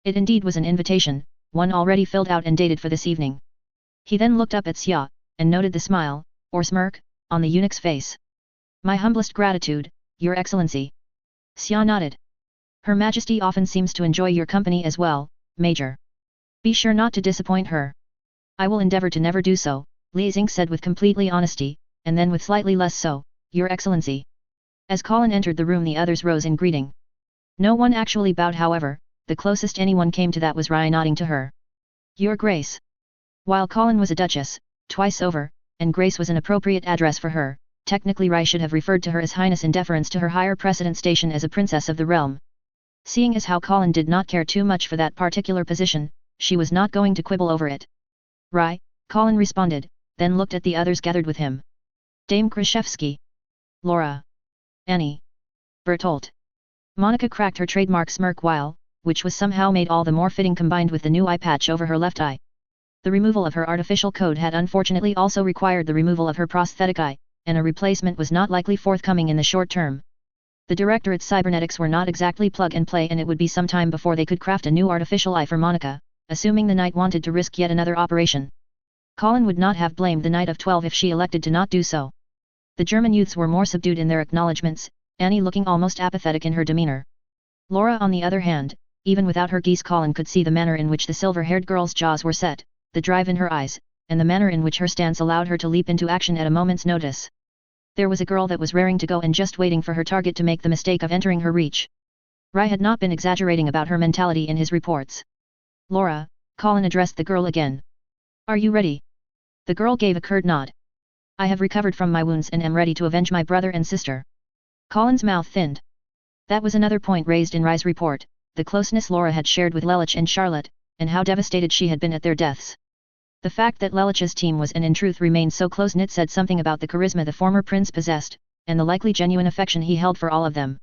It indeed was an invitation, one already filled out and dated for this evening. He then looked up at Xia, and noted the smile, or smirk, on the eunuch's face. My humblest gratitude, Your Excellency. Xia nodded. Her Majesty often seems to enjoy your company as well, Major. Be sure not to disappoint her. I will endeavor to never do so, Li Xing said with completely honesty, and then with slightly less so, Your Excellency. As Colin entered the room the others rose in greeting. No one actually bowed however, the closest anyone came to that was Rai nodding to her. Your Grace. While Colin was a duchess, twice over, and Grace was an appropriate address for her, technically Rai should have referred to her as Highness in deference to her higher precedent station as a princess of the realm. Seeing as how Colin did not care too much for that particular position, she was not going to quibble over it. Rai, Colin responded, then looked at the others gathered with him. Dame Krashevsky. Laura. Annie. Bertolt. Monica cracked her trademark smirk while, which was somehow made all the more fitting combined with the new eye patch over her left eye. The removal of her artificial code had unfortunately also required the removal of her prosthetic eye, and a replacement was not likely forthcoming in the short term. The Directorate's cybernetics were not exactly plug and play and it would be some time before they could craft a new artificial eye for Monica, assuming the Knight wanted to risk yet another operation. Colin would not have blamed the Knight of 12 if she elected to not do so. The German youths were more subdued in their acknowledgements, Annie looking almost apathetic in her demeanor. Laura on the other hand, even without her geese Colin could see the manner in which the silver-haired girl's jaws were set, the drive in her eyes, and the manner in which her stance allowed her to leap into action at a moment's notice. There was a girl that was raring to go and just waiting for her target to make the mistake of entering her reach. Rai had not been exaggerating about her mentality in his reports. Laura, Colin addressed the girl again. Are you ready? The girl gave a curt nod. I have recovered from my wounds and am ready to avenge my brother and sister. Colin's mouth thinned. That was another point raised in Rai's report, the closeness Laura had shared with Lelich and Charlotte, and how devastated she had been at their deaths. The fact that Lelich's team was and in truth remained so close-knit said something about the charisma the former prince possessed, and the likely genuine affection he held for all of them.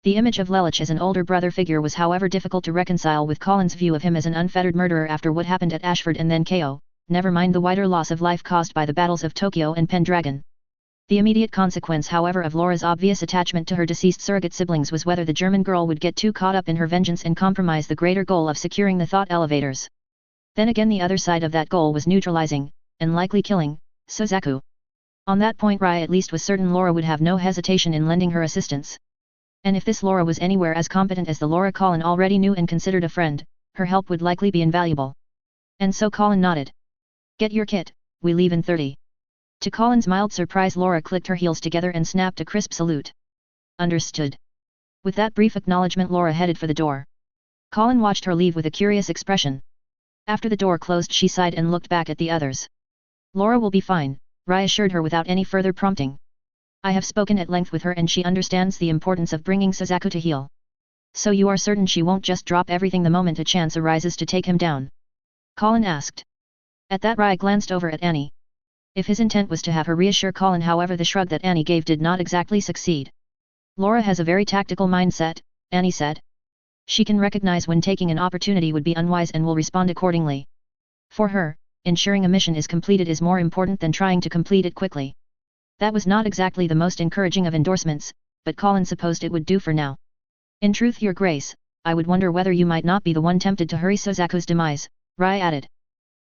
The image of Lelich as an older brother figure was however difficult to reconcile with Colin's view of him as an unfettered murderer after what happened at Ashford and then KO, never mind the wider loss of life caused by the battles of Tokyo and Pendragon. The immediate consequence however of Laura's obvious attachment to her deceased surrogate siblings was whether the German girl would get too caught up in her vengeance and compromise the greater goal of securing the thought elevators. Then again the other side of that goal was neutralizing, and likely killing, Suzaku. On that point Rai at least was certain Laura would have no hesitation in lending her assistance. And if this Laura was anywhere as competent as the Laura Colin already knew and considered a friend, her help would likely be invaluable. And so Colin nodded. Get your kit, we leave in 30. To Colin's mild surprise Laura clicked her heels together and snapped a crisp salute. Understood. With that brief acknowledgement Laura headed for the door. Colin watched her leave with a curious expression. After the door closed she sighed and looked back at the others. Laura will be fine, Rai assured her without any further prompting. I have spoken at length with her and she understands the importance of bringing Suzaku to heel. So you are certain she won't just drop everything the moment a chance arises to take him down? Colin asked. At that Rai glanced over at Annie. If his intent was to have her reassure Colin however the shrug that Annie gave did not exactly succeed. Laura has a very tactical mindset, Annie said. She can recognize when taking an opportunity would be unwise and will respond accordingly. For her, ensuring a mission is completed is more important than trying to complete it quickly. That was not exactly the most encouraging of endorsements, but Colin supposed it would do for now. In truth Your Grace, I would wonder whether you might not be the one tempted to hurry Suzaku's demise, Rai added.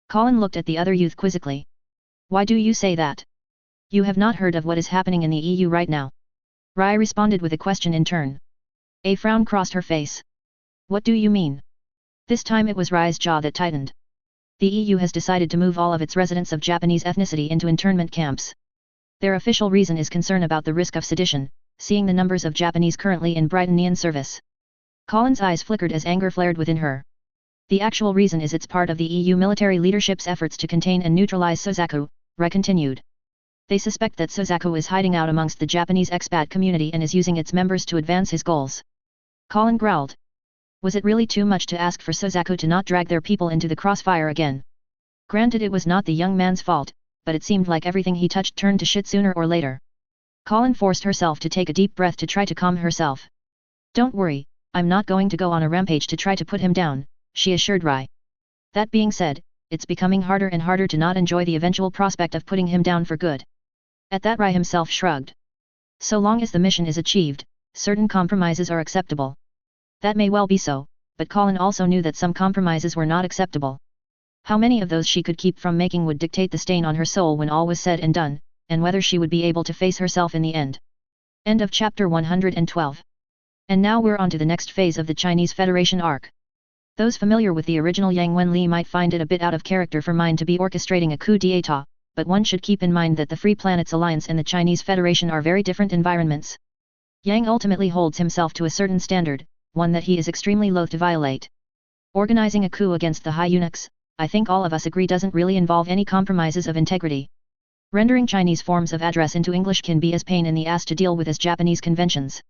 Colin looked at the other youth quizzically. Why do you say that? You have not heard of what is happening in the EU right now. Rai responded with a question in turn. A frown crossed her face. What do you mean? This time it was Rai's jaw that tightened. The EU has decided to move all of its residents of Japanese ethnicity into internment camps. Their official reason is concern about the risk of sedition, seeing the numbers of Japanese currently in Britannian service. Colin's eyes flickered as anger flared within her. The actual reason is it's part of the EU military leadership's efforts to contain and neutralize Suzaku, Rai continued. They suspect that Suzaku is hiding out amongst the Japanese expat community and is using its members to advance his goals. Colin growled. Was it really too much to ask for Suzaku to not drag their people into the crossfire again? Granted it was not the young man's fault, but it seemed like everything he touched turned to shit sooner or later. Colin forced herself to take a deep breath to try to calm herself. Don't worry, I'm not going to go on a rampage to try to put him down, she assured Rai. That being said, it's becoming harder and harder to not enjoy the eventual prospect of putting him down for good. At that Rai himself shrugged. So long as the mission is achieved, certain compromises are acceptable. That may well be so, but Colin also knew that some compromises were not acceptable. How many of those she could keep from making would dictate the stain on her soul when all was said and done, and whether she would be able to face herself in the end. End of chapter 112. And now we're on to the next phase of the Chinese Federation arc. Those familiar with the original Yang Wenli might find it a bit out of character for mine to be orchestrating a coup d'état, but one should keep in mind that the Free Planets Alliance and the Chinese Federation are very different environments. Yang ultimately holds himself to a certain standard, one that he is extremely loath to violate. Organizing a coup against the High Eunuchs, I think all of us agree, doesn't really involve any compromises of integrity. Rendering Chinese forms of address into English can be as pain in the ass to deal with as Japanese conventions.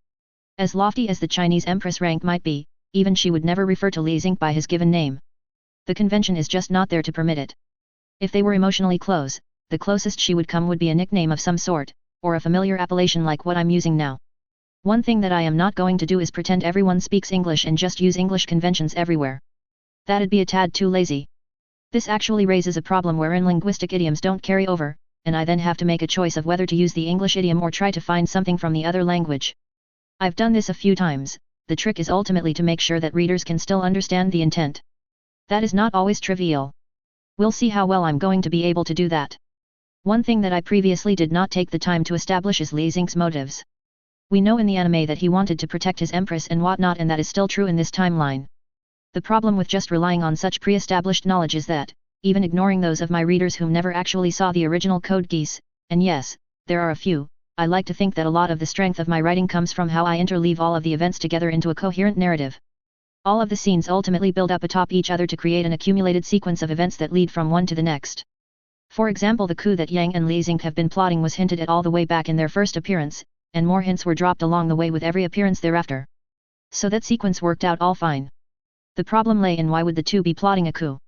As lofty as the Chinese Empress rank might be, even she would never refer to Li Xing by his given name. The convention is just not there to permit it. If they were emotionally close, the closest she would come would be a nickname of some sort, or a familiar appellation like what I'm using now. One thing that I am not going to do is pretend everyone speaks English and just use English conventions everywhere. That'd be a tad too lazy. This actually raises a problem wherein linguistic idioms don't carry over, and I then have to make a choice of whether to use the English idiom or try to find something from the other language. I've done this a few times. The trick is ultimately to make sure that readers can still understand the intent. That is not always trivial. We'll see how well I'm going to be able to do that. One thing that I previously did not take the time to establish is Li Xing's motives. We know in the anime that he wanted to protect his empress and whatnot, and that is still true in this timeline. The problem with just relying on such pre-established knowledge is that, even ignoring those of my readers whom never actually saw the original Code Geass, and yes, there are a few, I like to think that a lot of the strength of my writing comes from how I interleave all of the events together into a coherent narrative. All of the scenes ultimately build up atop each other to create an accumulated sequence of events that lead from one to the next. For example, the coup that Yang and Li Xing have been plotting was hinted at all the way back in their first appearance, and more hints were dropped along the way with every appearance thereafter. So that sequence worked out all fine. The problem lay in why would the two be plotting a coup?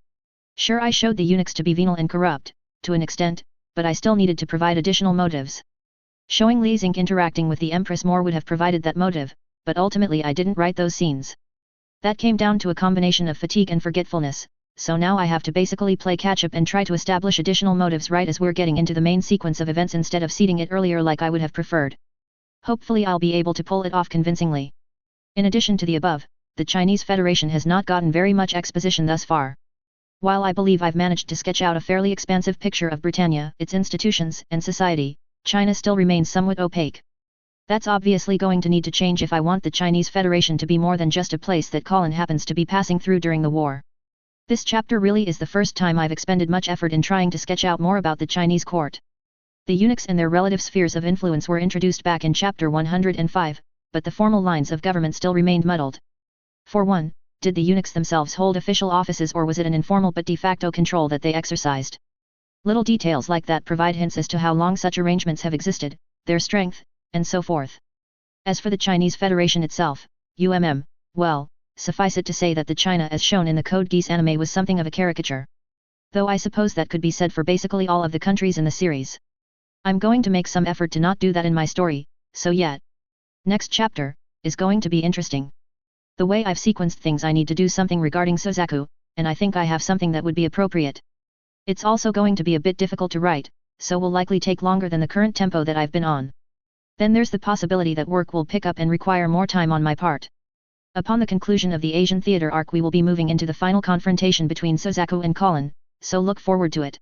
Sure, I showed the eunuchs to be venal and corrupt, to an extent, but I still needed to provide additional motives. Showing Li Xing interacting with the Empress more would have provided that motive, but ultimately I didn't write those scenes. That came down to a combination of fatigue and forgetfulness, so now I have to basically play catch-up and try to establish additional motives right as we're getting into the main sequence of events instead of seeding it earlier like I would have preferred. Hopefully I'll be able to pull it off convincingly. In addition to the above, the Chinese Federation has not gotten very much exposition thus far. While I believe I've managed to sketch out a fairly expansive picture of Britannia, its institutions, and society, China still remains somewhat opaque. That's obviously going to need to change if I want the Chinese Federation to be more than just a place that Colin happens to be passing through during the war. This chapter really is the first time I've expended much effort in trying to sketch out more about the Chinese court. The eunuchs and their relative spheres of influence were introduced back in chapter 105, but the formal lines of government still remained muddled. For one, did the eunuchs themselves hold official offices, or was it an informal but de facto control that they exercised? Little details like that provide hints as to how long such arrangements have existed, their strength, and so forth. As for the Chinese Federation itself, well, suffice it to say that the China as shown in the Code Geass anime was something of a caricature. Though I suppose that could be said for basically all of the countries in the series. I'm going to make some effort to not do that in my story, so yeah. Next chapter is going to be interesting. The way I've sequenced things, I need to do something regarding Sozaku, and I think I have something that would be appropriate. It's also going to be a bit difficult to write, so will likely take longer than the current tempo that I've been on. Then there's the possibility that work will pick up and require more time on my part. Upon the conclusion of the Asian theater arc, we will be moving into the final confrontation between Sozaku and Colin, so look forward to it.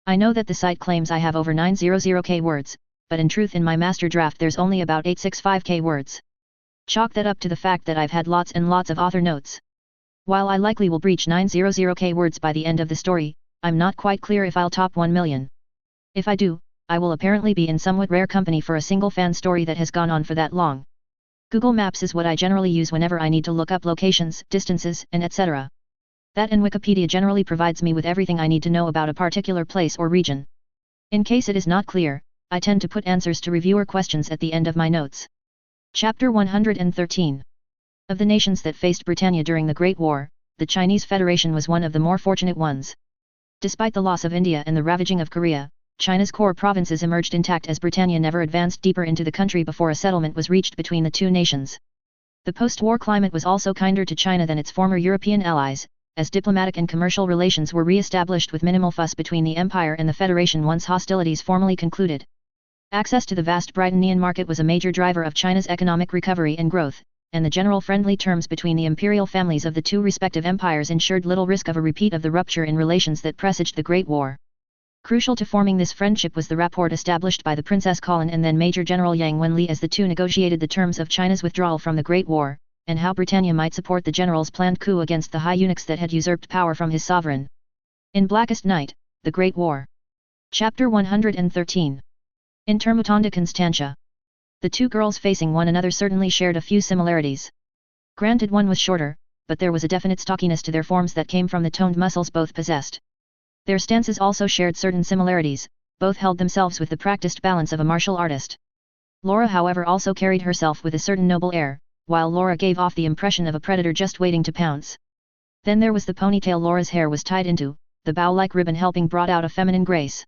I know that the site claims I have over 900k words, but in truth in my master draft there's only about 865k words. Chalk that up to the fact that I've had lots and lots of author notes. While I likely will breach 900k words by the end of the story, I'm not quite clear if I'll top 1 million. If I do, I will apparently be in somewhat rare company for a single fan story that has gone on for that long. Google Maps is what I generally use whenever I need to look up locations, distances, and etc. That and Wikipedia generally provides me with everything I need to know about a particular place or region. In case it is not clear, I tend to put answers to reviewer questions at the end of my notes. Chapter 113. Of the nations that faced Britannia during the Great War, the Chinese Federation was one of the more fortunate ones. Despite the loss of India and the ravaging of Korea, China's core provinces emerged intact as Britannia never advanced deeper into the country before a settlement was reached between the two nations. The post-war climate was also kinder to China than its former European allies, as diplomatic and commercial relations were re-established with minimal fuss between the Empire and the Federation once hostilities formally concluded. Access to the vast Britannian market was a major driver of China's economic recovery and growth, and the general friendly terms between the imperial families of the two respective empires ensured little risk of a repeat of the rupture in relations that presaged the Great War. Crucial to forming this friendship was the rapport established by the Princess Colin and then Major General Yang Wenli as the two negotiated the terms of China's withdrawal from the Great War, and how Britannia might support the general's planned coup against the high eunuchs that had usurped power from his sovereign. In Blackest Night, the Great War. Chapter 113. Intermutanda Constantia. The two girls facing one another certainly shared a few similarities. Granted, one was shorter, but there was a definite stockiness to their forms that came from the toned muscles both possessed. Their stances also shared certain similarities, both held themselves with the practiced balance of a martial artist. Laura, however, also carried herself with a certain noble air, while Laura gave off the impression of a predator just waiting to pounce. Then there was the ponytail Laura's hair was tied into, the bow-like ribbon helping brought out a feminine grace.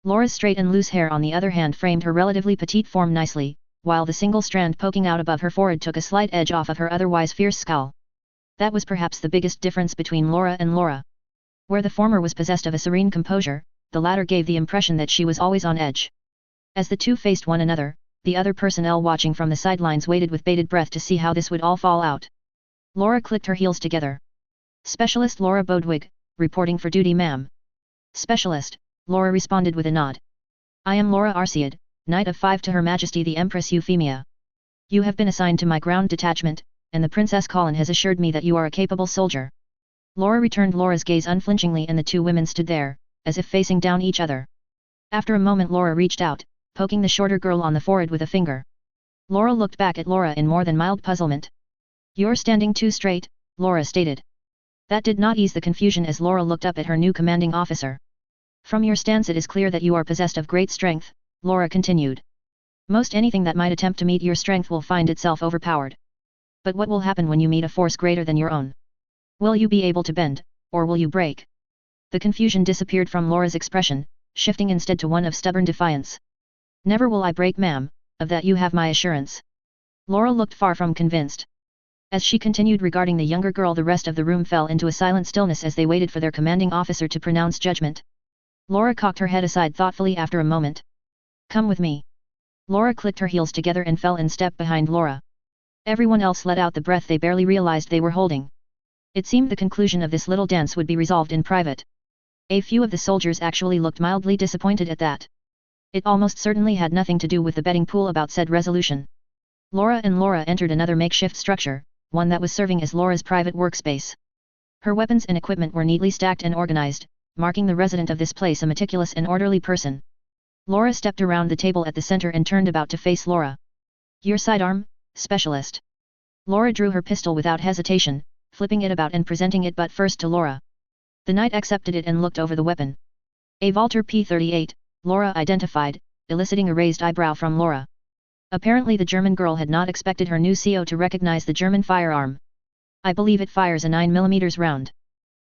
Laura's straight and loose hair on the other hand framed her relatively petite form nicely, while the single strand poking out above her forehead took a slight edge off of her otherwise fierce skull. That was perhaps the biggest difference between Laura and Laura. Where the former was possessed of a serene composure, the latter gave the impression that she was always on edge. As the two faced one another, the other personnel watching from the sidelines waited with bated breath to see how this would all fall out. Laura clicked her heels together. Specialist Laura Bodwig, reporting for duty, ma'am. Specialist, Laura responded with a nod. I am Laura Arcead, Knight of 5 to Her Majesty the Empress Euphemia. You have been assigned to my ground detachment, and the Princess Colin has assured me that you are a capable soldier. Laura returned Laura's gaze unflinchingly and the two women stood there, as if facing down each other. After a moment Laura reached out, poking the shorter girl on the forehead with a finger. Laura looked back at Laura in more than mild puzzlement. You're standing too straight, Laura stated. That did not ease the confusion as Laura looked up at her new commanding officer. From your stance it is clear that you are possessed of great strength, Laura continued. Most anything that might attempt to meet your strength will find itself overpowered. But what will happen when you meet a force greater than your own? Will you be able to bend, or will you break? The confusion disappeared from Laura's expression, shifting instead to one of stubborn defiance. Never will I break, ma'am, of that you have my assurance. Laura looked far from convinced. As she continued regarding the younger girl, the rest of the room fell into a silent stillness as they waited for their commanding officer to pronounce judgment. Laura cocked her head aside thoughtfully after a moment. Come with me. Laura clicked her heels together and fell in step behind Laura. Everyone else let out the breath they barely realized they were holding. It seemed the conclusion of this little dance would be resolved in private. A few of the soldiers actually looked mildly disappointed at that. It almost certainly had nothing to do with the betting pool about said resolution. Laura entered another makeshift structure, one that was serving as Laura's private workspace. Her weapons and equipment were neatly stacked and organized, marking the resident of this place a meticulous and orderly person. Laura stepped around the table at the center and turned about to face Laura. Your sidearm, specialist. Laura drew her pistol without hesitation, flipping it about and presenting it butt first to Laura. The knight accepted it and looked over the weapon. A Walter P38, Laura identified, eliciting a raised eyebrow from Laura. Apparently the German girl had not expected her new CO to recognize the German firearm. I believe it fires a 9mm round.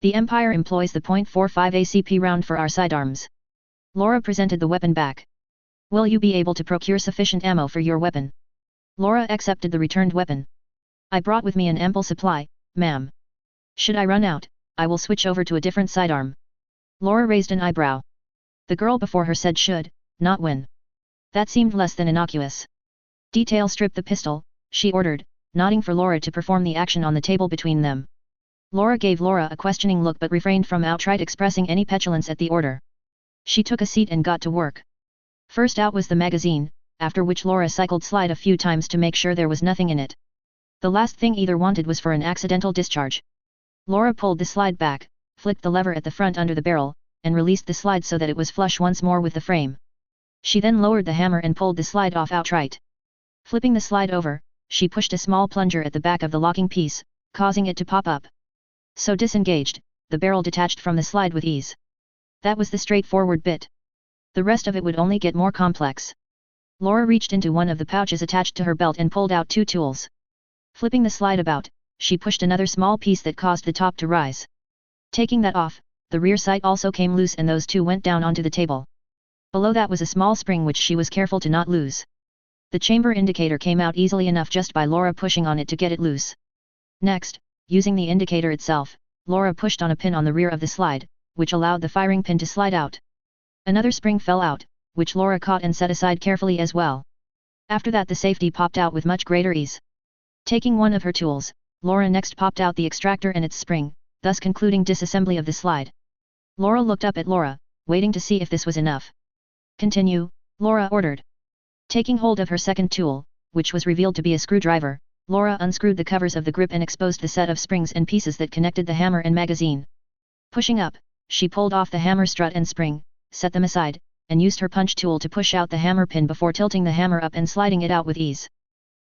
The Empire employs the .45 ACP round for our sidearms. Laura presented the weapon back. Will you be able to procure sufficient ammo for your weapon? Laura accepted the returned weapon. I brought with me an ample supply, ma'am. Should I run out, I will switch over to a different sidearm. Laura raised an eyebrow. The girl before her said should, not when. That seemed less than innocuous. Detail strip the pistol, she ordered, nodding for Laura to perform the action on the table between them. Laura gave Laura a questioning look but refrained from outright expressing any petulance at the order. She took a seat and got to work. First out was the magazine, after which Laura cycled slide a few times to make sure there was nothing in it. The last thing either wanted was for an accidental discharge. Laura pulled the slide back, flicked the lever at the front under the barrel, and released the slide so that it was flush once more with the frame. She then lowered the hammer and pulled the slide off outright. Flipping the slide over, she pushed a small plunger at the back of the locking piece, causing it to pop up. So disengaged, the barrel detached from the slide with ease. That was the straightforward bit. The rest of it would only get more complex. Laura reached into one of the pouches attached to her belt and pulled out 2 tools. Flipping the slide about, she pushed another small piece that caused the top to rise. Taking that off, the rear sight also came loose and those 2 went down onto the table. Below that was a small spring which she was careful to not lose. The chamber indicator came out easily enough just by Laura pushing on it to get it loose. Next, using the indicator itself, Laura pushed on a pin on the rear of the slide, which allowed the firing pin to slide out. Another spring fell out, which Laura caught and set aside carefully as well. After that the safety popped out with much greater ease. Taking one of her tools, Laura next popped out the extractor and its spring, thus concluding disassembly of the slide. Laura looked up at Laura, waiting to see if this was enough. Continue, Laura ordered. Taking hold of her second tool, which was revealed to be a screwdriver, Laura unscrewed the covers of the grip and exposed the set of springs and pieces that connected the hammer and magazine. Pushing up, she pulled off the hammer strut and spring, set them aside, and used her punch tool to push out the hammer pin before tilting the hammer up and sliding it out with ease.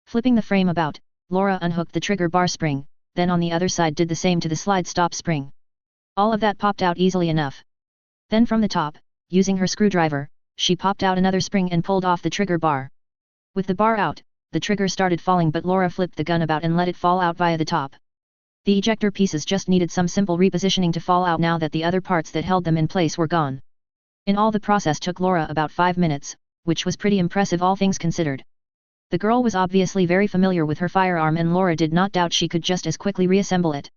Flipping the frame about, Laura unhooked the trigger bar spring, then on the other side did the same to the slide stop spring. All of that popped out easily enough. Then from the top, using her screwdriver, she popped out another spring and pulled off the trigger bar. With the bar out, the trigger started falling, but Laura flipped the gun about and let it fall out via the top. The ejector pieces just needed some simple repositioning to fall out now that the other parts that held them in place were gone. In all, the process took Laura about 5 minutes, which was pretty impressive all things considered. The girl was obviously very familiar with her firearm, and Laura did not doubt she could just as quickly reassemble it.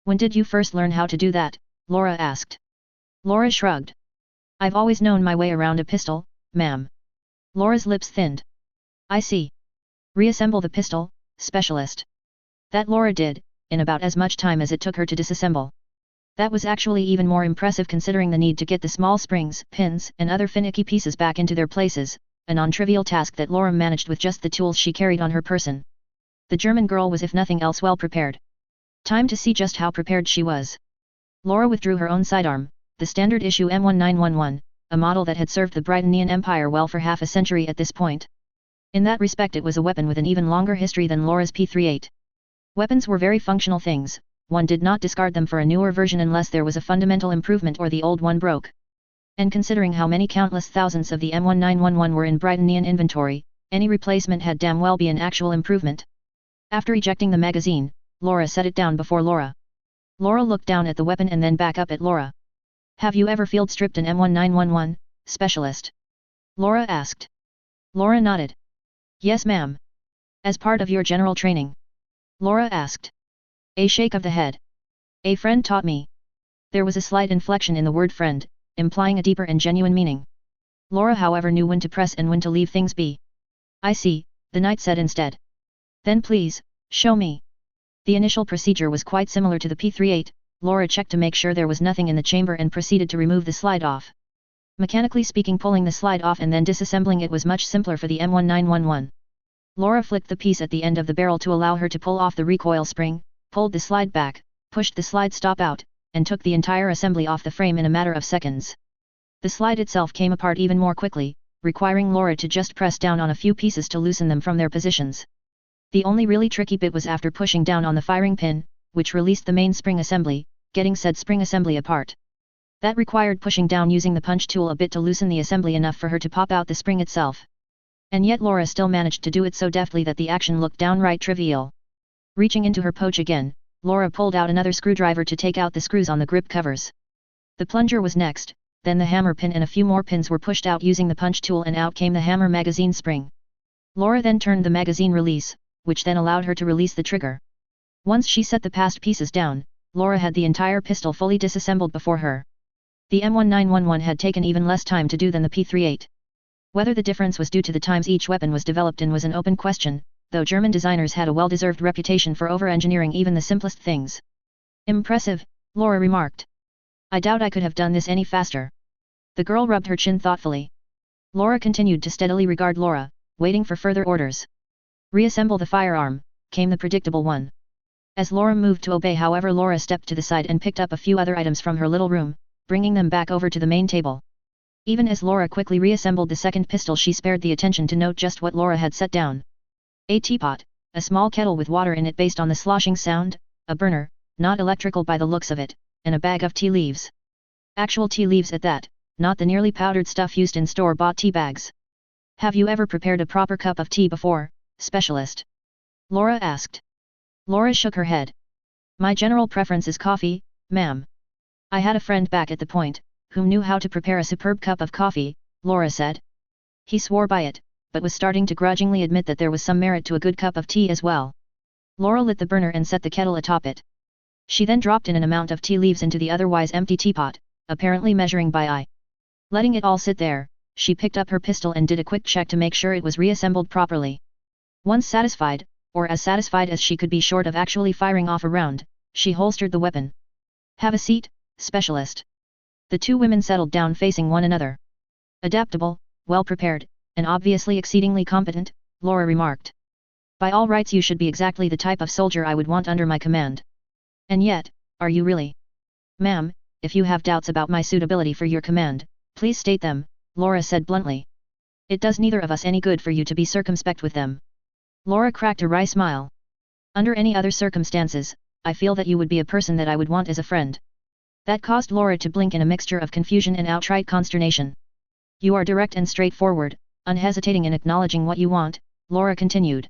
"When did you first learn how to do that?" Laura asked. Laura shrugged. "I've always known my way around a pistol, ma'am." Laura's lips thinned. "I see. Reassemble the pistol, specialist." That Laura did, in about as much time as it took her to disassemble. That was actually even more impressive considering the need to get the small springs, pins, and other finicky pieces back into their places, a non-trivial task that Laura managed with just the tools she carried on her person. The German girl was if nothing else well prepared. Time to see just how prepared she was. Laura withdrew her own sidearm, the standard issue M1911, a model that had served the Britannian Empire well for half a century at this point. In that respect it was a weapon with an even longer history than Laura's P38. Weapons were very functional things, one did not discard them for a newer version unless there was a fundamental improvement or the old one broke. And considering how many countless thousands of the M1911 were in Britannian inventory, any replacement had damn well be an actual improvement. After ejecting the magazine, Laura set it down before Laura. Laura looked down at the weapon and then back up at Laura. "Have you ever field stripped an M1911, specialist?" Laura asked. Laura nodded. "Yes, ma'am." "As part of your general training?" Laura asked. A shake of the head. "A friend taught me." There was a slight inflection in the word friend, implying a deeper and genuine meaning. Laura however knew when to press and when to leave things be. "I see," the knight said instead. "Then please, show me." The initial procedure was quite similar to the P38, Laura checked to make sure there was nothing in the chamber and proceeded to remove the slide off. Mechanically speaking, pulling the slide off and then disassembling it was much simpler for the M1911. Laura flicked the piece at the end of the barrel to allow her to pull off the recoil spring, pulled the slide back, pushed the slide stop out, and took the entire assembly off the frame in a matter of seconds. The slide itself came apart even more quickly, requiring Laura to just press down on a few pieces to loosen them from their positions. The only really tricky bit was after pushing down on the firing pin, which released the main spring assembly, getting said spring assembly apart. That required pushing down using the punch tool a bit to loosen the assembly enough for her to pop out the spring itself. And yet Laura still managed to do it so deftly that the action looked downright trivial. Reaching into her pouch again, Laura pulled out another screwdriver to take out the screws on the grip covers. The plunger was next, then the hammer pin and a few more pins were pushed out using the punch tool and out came the hammer magazine spring. Laura then turned the magazine release, which then allowed her to release the trigger. Once she set the past pieces down, Laura had the entire pistol fully disassembled before her. The M1911 had taken even less time to do than the P38. Whether the difference was due to the times each weapon was developed in was an open question, though German designers had a well-deserved reputation for over-engineering even the simplest things. "Impressive," Laura remarked. "I doubt I could have done this any faster." The girl rubbed her chin thoughtfully. Laura continued to steadily regard Laura, waiting for further orders. "Reassemble the firearm," came the predictable one. As Laura moved to obey, however, Laura stepped to the side and picked up a few other items from her little room, bringing them back over to the main table. Even as Laura quickly reassembled the second pistol, she spared the attention to note just what Laura had set down. A teapot, a small kettle with water in it based on the sloshing sound, a burner, not electrical by the looks of it, and a bag of tea leaves. Actual tea leaves at that, not the nearly powdered stuff used in store-bought tea bags. "Have you ever prepared a proper cup of tea before, specialist?" Laura asked. Laura shook her head. "My general preference is coffee, ma'am." "I had a friend back at the point, whom knew how to prepare a superb cup of coffee," Laura said. He swore by it, but was starting to grudgingly admit that there was some merit to a good cup of tea as well. Laura lit the burner and set the kettle atop it. She then dropped in an amount of tea leaves into the otherwise empty teapot, apparently measuring by eye. Letting it all sit there, she picked up her pistol and did a quick check to make sure it was reassembled properly. Once satisfied, or as satisfied as she could be short of actually firing off a round, she holstered the weapon. "Have a seat, specialist." The two women settled down facing one another. "Adaptable, well-prepared, and obviously exceedingly competent," Laura remarked. "By all rights you should be exactly the type of soldier I would want under my command. And yet, are you really?" "Ma'am, if you have doubts about my suitability for your command, please state them," Laura said bluntly. "It does neither of us any good for you to be circumspect with them." Laura cracked a wry smile. "Under any other circumstances, I feel that you would be a person that I would want as a friend." That caused Laura to blink in a mixture of confusion and outright consternation. "You are direct and straightforward, unhesitating in acknowledging what you want," Laura continued.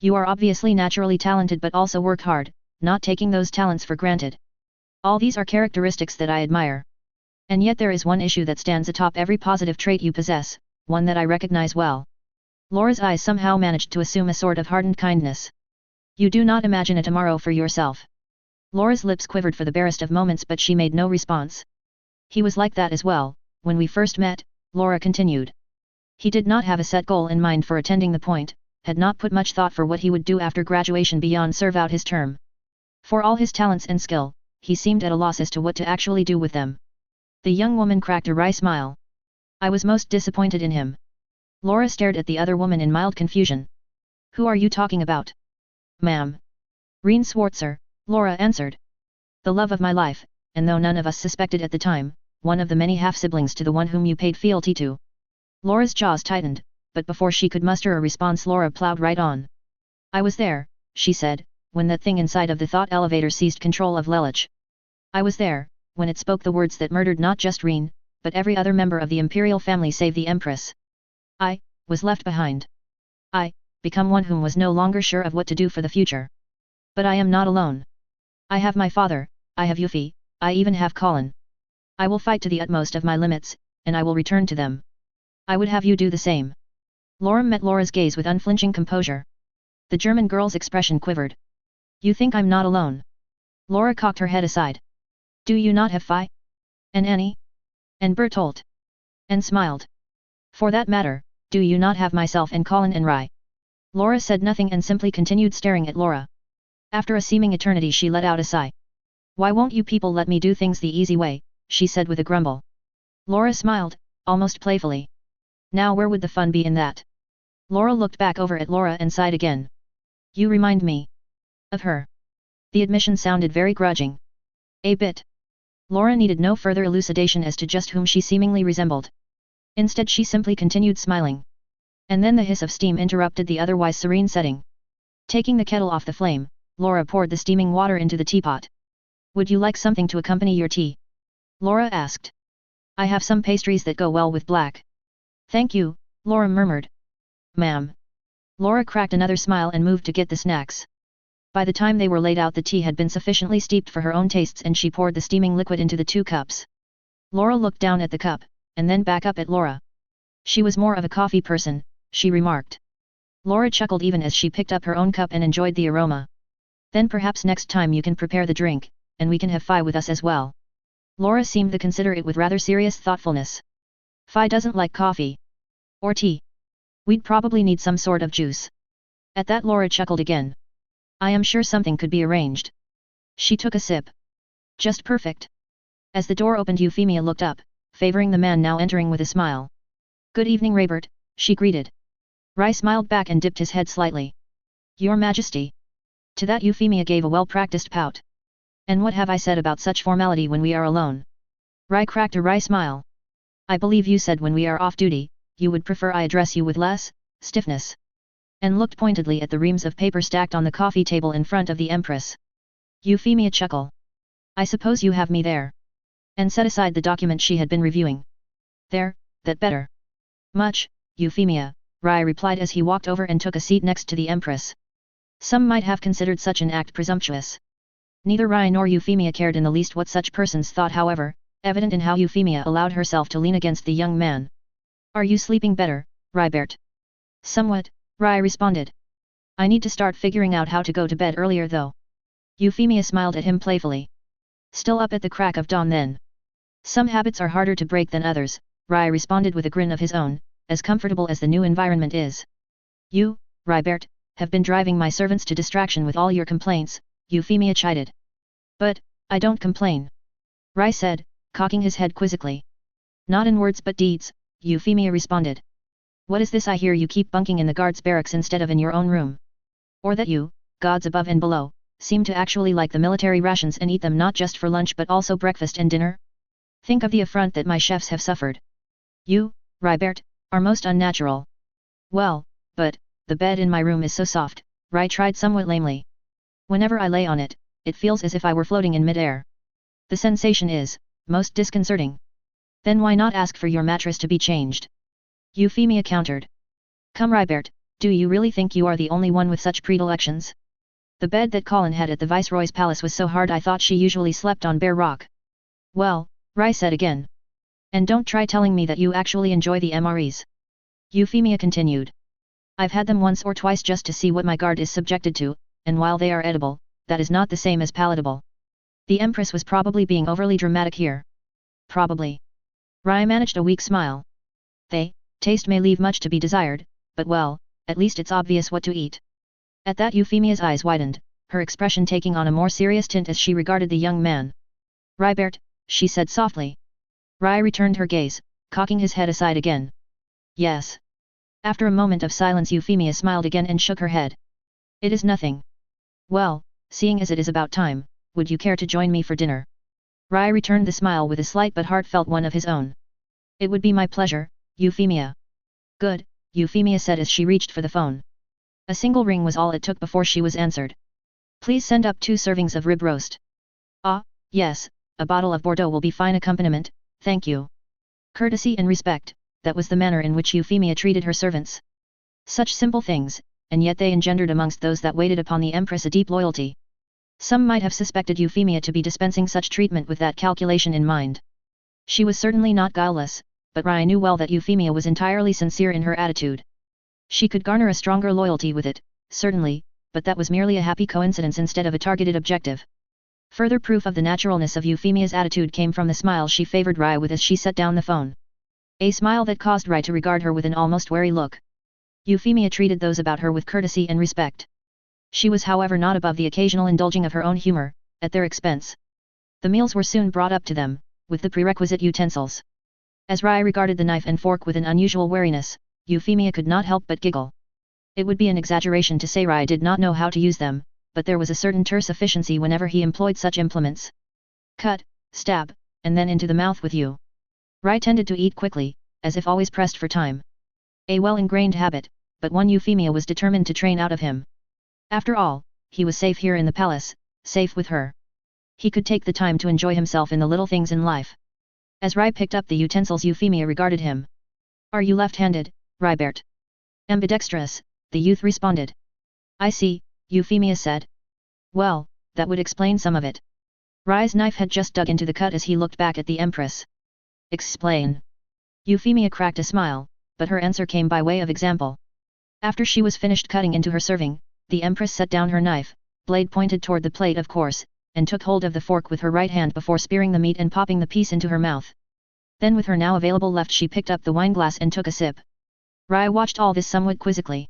"You are obviously naturally talented but also work hard, not taking those talents for granted. All these are characteristics that I admire. And yet there is one issue that stands atop every positive trait you possess, one that I recognize well." Laura's eyes somehow managed to assume a sort of hardened kindness. "You do not imagine a tomorrow for yourself." Laura's lips quivered for the barest of moments but she made no response. "He was like that as well, when we first met," Laura continued. "He did not have a set goal in mind for attending the point, had not put much thought for what he would do after graduation beyond serve out his term. For all his talents and skill, he seemed at a loss as to what to actually do with them." The young woman cracked a wry smile. "I was most disappointed in him." Laura stared at the other woman in mild confusion. "Who are you talking about?" "Ma'am. Reen Swartzer," Laura answered. "The love of my life, and though none of us suspected at the time, one of the many half-siblings to the one whom you paid fealty to." Laura's jaws tightened, but before she could muster a response Laura plowed right on. "I was there," she said, "when that thing inside of the thought elevator seized control of Lelich. I was there, when it spoke the words that murdered not just Reen, but every other member of the imperial family save the Empress. I was left behind. I become one whom was no longer sure of what to do for the future. But I am not alone. I have my father, I have Yuffie, I even have Colin. I will fight to the utmost of my limits, and I will return to them. I would have you do the same." Laura met Laura's gaze with unflinching composure. The German girl's expression quivered. "You think I'm not alone?" Laura cocked her head aside. "Do you not have Phi? And Annie? And Bertolt? And smiled. For that matter, do you not have myself and Colin and Rai?" Laura said nothing and simply continued staring at Laura. After a seeming eternity she let out a sigh. "Why won't you people let me do things the easy way?" she said with a grumble. Laura smiled, almost playfully. "Now where would the fun be in that?" Laura looked back over at Laura and sighed again. "You remind me of her." The admission sounded very grudging. "A bit." Laura needed no further elucidation as to just whom she seemingly resembled. Instead she simply continued smiling. And then the hiss of steam interrupted the otherwise serene setting. Taking the kettle off the flame, Laura poured the steaming water into the teapot. "Would you like something to accompany your tea?" Laura asked. "I have some pastries that go well with black." "Thank you," Laura murmured. "Ma'am." Laura cracked another smile and moved to get the snacks. By the time they were laid out the tea had been sufficiently steeped for her own tastes and she poured the steaming liquid into the 2 cups. Laura looked down at the cup, and then back up at Laura. She was more of a coffee person, she remarked. Laura chuckled even as she picked up her own cup and enjoyed the aroma. "Then perhaps next time you can prepare the drink, and we can have Phi with us as well." Laura seemed to consider it with rather serious thoughtfulness. "Phi doesn't like coffee. Or tea. We'd probably need some sort of juice." At that Laura chuckled again. "I am sure something could be arranged." She took a sip. "Just perfect." As the door opened Euphemia looked up, favoring the man now entering with a smile. "Good evening Raybert," she greeted. Rai smiled back and dipped his head slightly. "Your Majesty." To that Euphemia gave a well-practiced pout. "And what have I said about such formality when we are alone?" Rai cracked a wry smile. "I believe you said when we are off duty, you would prefer I address you with less stiffness." And looked pointedly at the reams of paper stacked on the coffee table in front of the Empress. Euphemia chuckled. "I suppose you have me there." And set aside the document she had been reviewing. "There, that better." "Much, Euphemia," Rai replied as he walked over and took a seat next to the Empress. Some might have considered such an act presumptuous. Neither Rai nor Euphemia cared in the least what such persons thought however, evident in how Euphemia allowed herself to lean against the young man. "Are you sleeping better, Raybert?" "Somewhat," Rai responded. "I need to start figuring out how to go to bed earlier though." Euphemia smiled at him playfully. "Still up at the crack of dawn then?" "Some habits are harder to break than others," Rai responded with a grin of his own, as comfortable as the new environment is. You, Rybert, have been driving my servants to distraction with all your complaints, Euphemia chided. But, I don't complain. Rai said, cocking his head quizzically. Not in words but deeds, Euphemia responded. What is this I hear you keep bunking in the guards' barracks instead of in your own room? Or that you, gods above and below, seem to actually like the military rations and eat them not just for lunch but also breakfast and dinner? Think of the affront that my chefs have suffered. You, Rybert, are most unnatural. Well, but, the bed in my room is so soft, Rai tried somewhat lamely. Whenever I lay on it, it feels as if I were floating in mid-air. The sensation is, most disconcerting. Then why not ask for your mattress to be changed? Euphemia countered. Come Rybert, do you really think you are the only one with such predilections? The bed that Colin had at the Viceroy's palace was so hard I thought she usually slept on bare rock. Well, Rai said again. And don't try telling me that you actually enjoy the MREs. Euphemia continued. I've had them once or twice just to see what my guard is subjected to, and while they are edible, that is not the same as palatable. The Empress was probably being overly dramatic here. Probably. Rai managed a weak smile. Taste may leave much to be desired, but well, at least it's obvious what to eat. At that Euphemia's eyes widened, her expression taking on a more serious tint as she regarded the young man. Rybert, she said softly. Rai returned her gaze, cocking his head aside again. Yes. After a moment of silence Euphemia smiled again and shook her head. It is nothing. Well, seeing as it is about time, would you care to join me for dinner? Rai returned the smile with a slight but heartfelt one of his own. It would be my pleasure, Euphemia. Good, Euphemia said as she reached for the phone. A single ring was all it took before she was answered. Please send up 2 servings of rib roast. Ah, yes, a bottle of Bordeaux will be fine accompaniment, thank you. Courtesy and respect, that was the manner in which Euphemia treated her servants. Such simple things, and yet they engendered amongst those that waited upon the Empress a deep loyalty. Some might have suspected Euphemia to be dispensing such treatment with that calculation in mind. She was certainly not guileless, but Rai knew well that Euphemia was entirely sincere in her attitude. She could garner a stronger loyalty with it, certainly, but that was merely a happy coincidence instead of a targeted objective. Further proof of the naturalness of Euphemia's attitude came from the smile she favored Rai with as she set down the phone. A smile that caused Rai to regard her with an almost wary look. Euphemia treated those about her with courtesy and respect. She was however not above the occasional indulging of her own humor, at their expense. The meals were soon brought up to them, with the prerequisite utensils. As Rai regarded the knife and fork with an unusual wariness, Euphemia could not help but giggle. It would be an exaggeration to say Rai did not know how to use them, but there was a certain terse efficiency whenever he employed such implements. Cut, stab, and then into the mouth with you. Rai tended to eat quickly, as if always pressed for time. A well-ingrained habit, but one Euphemia was determined to train out of him. After all, he was safe here in the palace, safe with her. He could take the time to enjoy himself in the little things in life. As Rai picked up the utensils Euphemia regarded him. Are you left-handed, Rybert? Ambidextrous, the youth responded. I see, Euphemia said. Well, that would explain some of it. Rai's knife had just dug into the cut as he looked back at the Empress. Explain. Euphemia cracked a smile, but her answer came by way of example. After she was finished cutting into her serving, the Empress set down her knife, blade pointed toward the plate of course, and took hold of the fork with her right hand before spearing the meat and popping the piece into her mouth. Then with her now available left she picked up the wineglass and took a sip. Rai watched all this somewhat quizzically.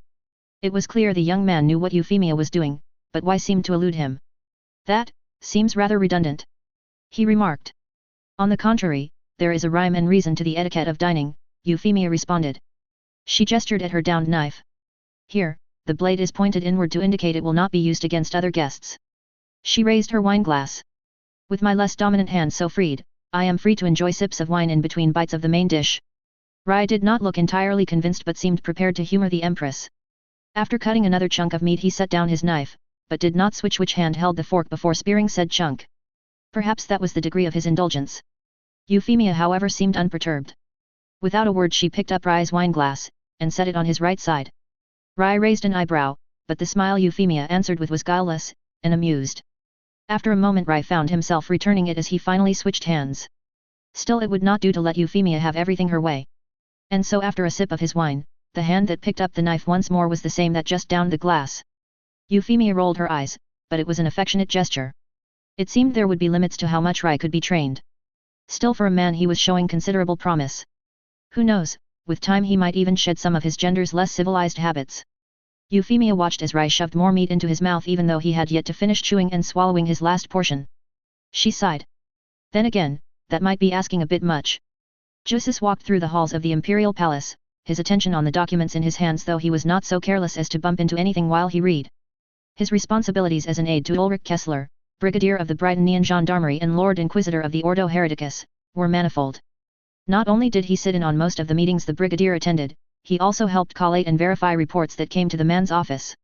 It was clear the young man knew what Euphemia was doing, but why seemed to elude him? That seems rather redundant. He remarked. On the contrary, there is a rhyme and reason to the etiquette of dining, Euphemia responded. She gestured at her downed knife. Here, the blade is pointed inward to indicate it will not be used against other guests. She raised her wineglass. With my less dominant hand so freed, I am free to enjoy sips of wine in between bites of the main dish. Rai did not look entirely convinced but seemed prepared to humor the Empress. After cutting another chunk of meat he set down his knife, but did not switch which hand held the fork before spearing said chunk. Perhaps that was the degree of his indulgence. Euphemia however seemed unperturbed. Without a word she picked up Rai's wineglass, and set it on his right side. Rai raised an eyebrow, but the smile Euphemia answered with was guileless, and amused. After a moment Rai found himself returning it as he finally switched hands. Still it would not do to let Euphemia have everything her way. And so after a sip of his wine, the hand that picked up the knife once more was the same that just downed the glass. Euphemia rolled her eyes, but it was an affectionate gesture. It seemed there would be limits to how much Rai could be trained. Still for a man he was showing considerable promise. Who knows, with time he might even shed some of his gender's less civilized habits. Euphemia watched as Rai shoved more meat into his mouth even though he had yet to finish chewing and swallowing his last portion. She sighed. Then again, that might be asking a bit much. Geass walked through the halls of the Imperial Palace, his attention on the documents in his hands, though he was not so careless as to bump into anything while he read. His responsibilities as an aide to Ulrich Kessler, Brigadier of the Britannian Gendarmerie and Lord Inquisitor of the Ordo Hereticus, were manifold. Not only did he sit in on most of the meetings the Brigadier attended, he also helped collate and verify reports that came to the man's office.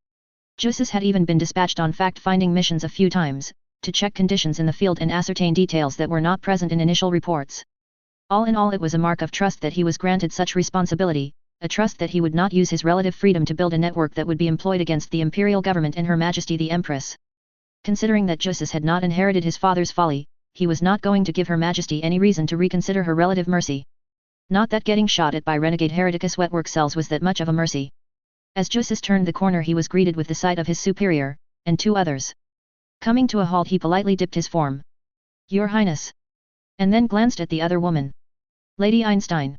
Geass had even been dispatched on fact-finding missions a few times, to check conditions in the field and ascertain details that were not present in initial reports. All in all, it was a mark of trust that he was granted such responsibility, a trust that he would not use his relative freedom to build a network that would be employed against the imperial government and Her Majesty the Empress. Considering that Geass had not inherited his father's folly, he was not going to give Her Majesty any reason to reconsider her relative mercy. Not that getting shot at by renegade Hereticus wetwork cells was that much of a mercy. As Geass turned the corner, he was greeted with the sight of his superior, and two others. Coming to a halt, he politely dipped his form. Your Highness. And then glanced at the other woman. Lady Einstein.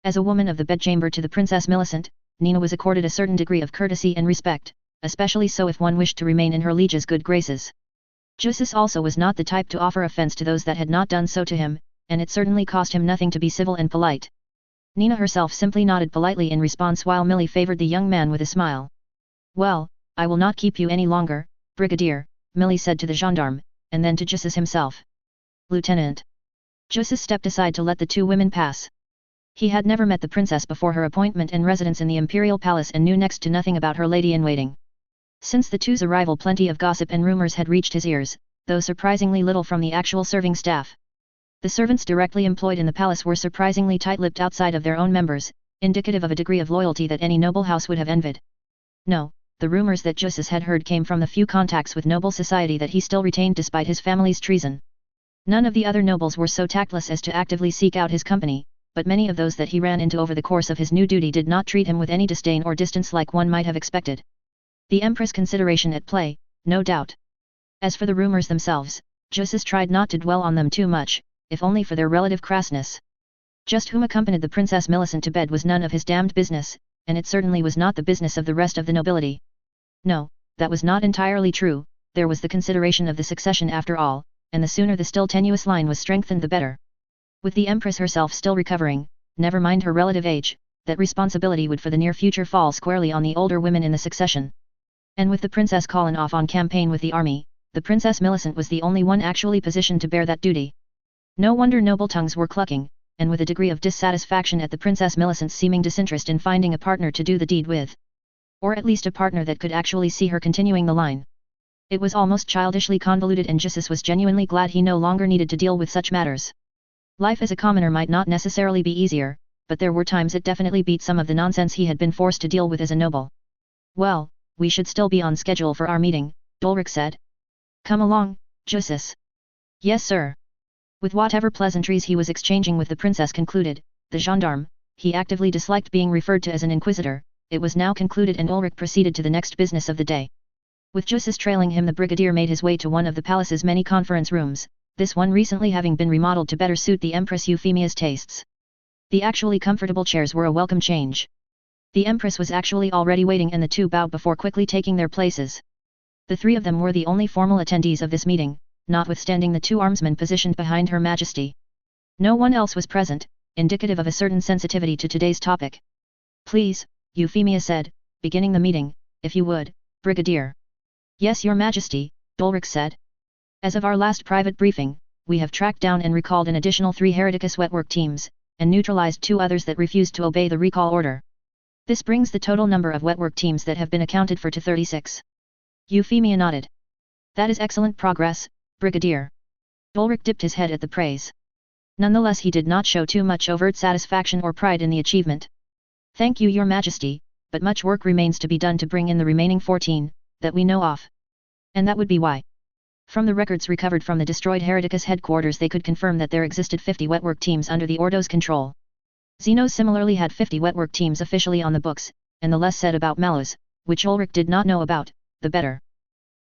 As a woman of the bedchamber to the Princess Millicent, Nina was accorded a certain degree of courtesy and respect, especially so if one wished to remain in her liege's good graces. Geass also was not the type to offer offense to those that had not done so to him, and it certainly cost him nothing to be civil and polite. Nina herself simply nodded politely in response while Millie favored the young man with a smile. Well, I will not keep you any longer, Brigadier, Millie said to the gendarme, and then to Geass himself. Lieutenant. Geass stepped aside to let the two women pass. He had never met the princess before her appointment and residence in the Imperial Palace and knew next to nothing about her lady-in-waiting. Since the two's arrival, plenty of gossip and rumors had reached his ears, though surprisingly little from the actual serving staff. The servants directly employed in the palace were surprisingly tight-lipped outside of their own members, indicative of a degree of loyalty that any noble house would have envied. No, the rumors that Geass had heard came from the few contacts with noble society that he still retained despite his family's treason. None of the other nobles were so tactless as to actively seek out his company, but many of those that he ran into over the course of his new duty did not treat him with any disdain or distance like one might have expected. The Empress consideration at play, no doubt. As for the rumors themselves, Geass tried not to dwell on them too much, if only for their relative crassness. Just whom accompanied the Princess Millicent to bed was none of his damned business, and it certainly was not the business of the rest of the nobility. No, that was not entirely true, there was the consideration of the succession after all, and the sooner the still tenuous line was strengthened the better. With the Empress herself still recovering, never mind her relative age, that responsibility would for the near future fall squarely on the older women in the succession. And with the Princess calling off on campaign with the army, the Princess Millicent was the only one actually positioned to bear that duty. No wonder noble tongues were clucking, and with a degree of dissatisfaction at the Princess Millicent's seeming disinterest in finding a partner to do the deed with. Or at least a partner that could actually see her continuing the line. It was almost childishly convoluted, and Geass was genuinely glad he no longer needed to deal with such matters. Life as a commoner might not necessarily be easier, but there were times it definitely beat some of the nonsense he had been forced to deal with as a noble. Well, we should still be on schedule for our meeting, Ulrich said. Come along, Geass. Yes sir. With whatever pleasantries he was exchanging with the princess concluded, the gendarme, he actively disliked being referred to as an inquisitor, it was now concluded, and Ulrich proceeded to the next business of the day. With Geass trailing him, the brigadier made his way to one of the palace's many conference rooms, this one recently having been remodeled to better suit the Empress Euphemia's tastes. The actually comfortable chairs were a welcome change. The Empress was actually already waiting, and the two bowed before quickly taking their places. The three of them were the only formal attendees of this meeting, notwithstanding the two armsmen positioned behind Her Majesty. No one else was present, indicative of a certain sensitivity to today's topic. Please, Euphemia said, beginning the meeting, if you would, Brigadier. Yes, Your Majesty, Ulrich said. As of our last private briefing, we have tracked down and recalled an additional 3 Hereticus wetwork teams, and neutralized 2 others that refused to obey the recall order. This brings the total number of wetwork teams that have been accounted for to 36. Euphemia nodded. That is excellent progress, Brigadier. Ulrich dipped his head at the praise. Nonetheless, he did not show too much overt satisfaction or pride in the achievement. Thank you, Your Majesty, but much work remains to be done to bring in the remaining 14, that we know of. And that would be why. From the records recovered from the destroyed Hereticus headquarters, they could confirm that there existed 50 wetwork teams under the Ordo's control. Xenos similarly had 50 wetwork teams officially on the books, and the less said about Malus, which Ulrich did not know about, the better.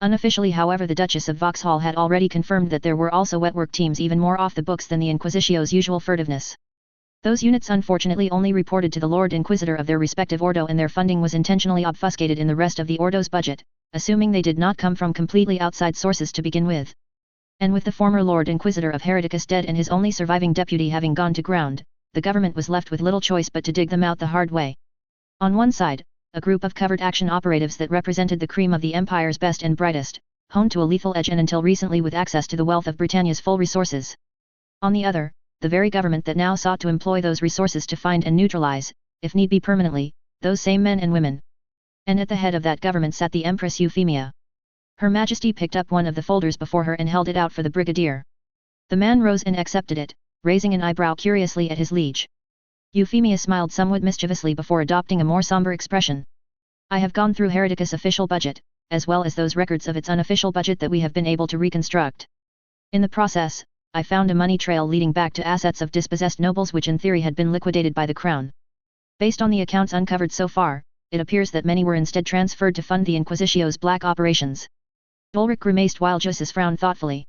Unofficially, however, the Duchess of Vauxhall had already confirmed that there were also wetwork teams even more off the books than the Inquisitio's usual furtiveness. Those units unfortunately only reported to the Lord Inquisitor of their respective Ordo, and their funding was intentionally obfuscated in the rest of the Ordo's budget, assuming they did not come from completely outside sources to begin with. And with the former Lord Inquisitor of Hereticus dead and his only surviving deputy having gone to ground, the government was left with little choice but to dig them out the hard way. On one side, a group of covert action operatives that represented the cream of the Empire's best and brightest, honed to a lethal edge and until recently with access to the wealth of Britannia's full resources. On the other, the very government that now sought to employ those resources to find and neutralize, if need be permanently, those same men and women. And at the head of that government sat the Empress Euphemia. Her Majesty picked up one of the folders before her and held it out for the brigadier. The man rose and accepted it, raising an eyebrow curiously at his liege. Euphemia smiled somewhat mischievously before adopting a more somber expression. I have gone through Hereticus' official budget, as well as those records of its unofficial budget that we have been able to reconstruct. In the process, I found a money trail leading back to assets of dispossessed nobles which in theory had been liquidated by the crown. Based on the accounts uncovered so far, it appears that many were instead transferred to fund the Inquisitio's black operations. Ulrich grimaced while Geass frowned thoughtfully.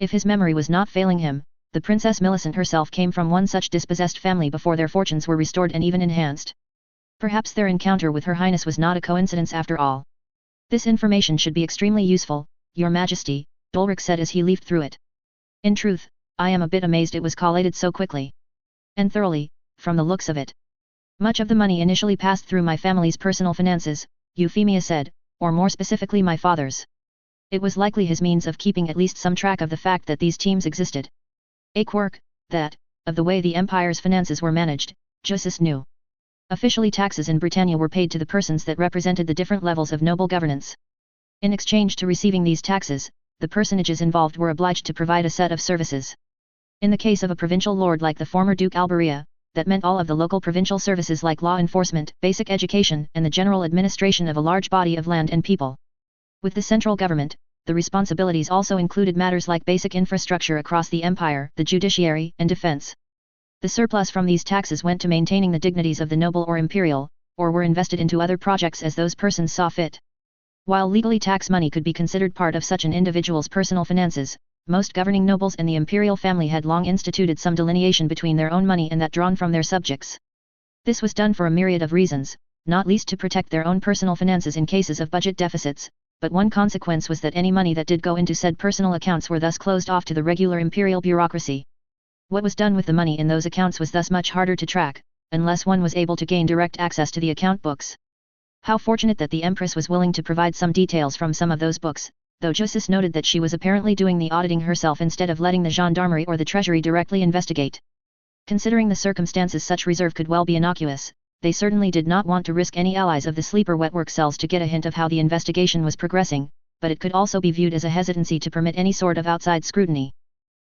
If his memory was not failing him, the Princess Millicent herself came from one such dispossessed family before their fortunes were restored and even enhanced. Perhaps their encounter with Her Highness was not a coincidence after all. This information should be extremely useful, Your Majesty, Ulrich said as he leafed through it. In truth, I am a bit amazed it was collated so quickly. And thoroughly, from the looks of it. Much of the money initially passed through my family's personal finances, Euphemia said, or more specifically my father's. It was likely his means of keeping at least some track of the fact that these teams existed. A quirk, that, of the way the Empire's finances were managed, Geass knew. Officially taxes in Britannia were paid to the persons that represented the different levels of noble governance. In exchange to receiving these taxes, the personages involved were obliged to provide a set of services. In the case of a provincial lord like the former Duke Alberia, that meant all of the local provincial services like law enforcement, basic education, and the general administration of a large body of land and people. With the central government, the responsibilities also included matters like basic infrastructure across the empire, the judiciary, and defense. The surplus from these taxes went to maintaining the dignities of the noble or imperial, or were invested into other projects as those persons saw fit. While legally tax money could be considered part of such an individual's personal finances, most governing nobles and the imperial family had long instituted some delineation between their own money and that drawn from their subjects. This was done for a myriad of reasons, not least to protect their own personal finances in cases of budget deficits, but one consequence was that any money that did go into said personal accounts were thus closed off to the regular imperial bureaucracy. What was done with the money in those accounts was thus much harder to track, unless one was able to gain direct access to the account books. How fortunate that the Empress was willing to provide some details from some of those books, though Geass noted that she was apparently doing the auditing herself instead of letting the gendarmerie or the treasury directly investigate. Considering the circumstances, such reserve could well be innocuous. They certainly did not want to risk any allies of the sleeper wetwork cells to get a hint of how the investigation was progressing, but it could also be viewed as a hesitancy to permit any sort of outside scrutiny.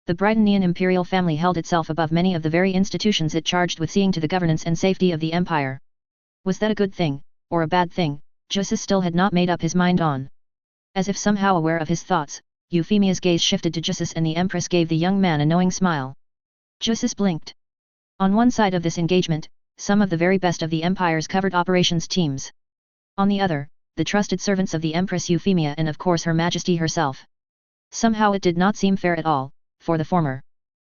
The Britannian imperial family held itself above many of the very institutions it charged with seeing to the governance and safety of the empire. Was that a good thing, or a bad thing? Geass still had not made up his mind on. As if somehow aware of his thoughts, Euphemia's gaze shifted to Geass and the Empress gave the young man a knowing smile. Geass blinked. On one side of this engagement, some of the very best of the Empire's covered operations teams. On the other, the trusted servants of the Empress Euphemia and of course Her Majesty herself. Somehow it did not seem fair at all, for the former.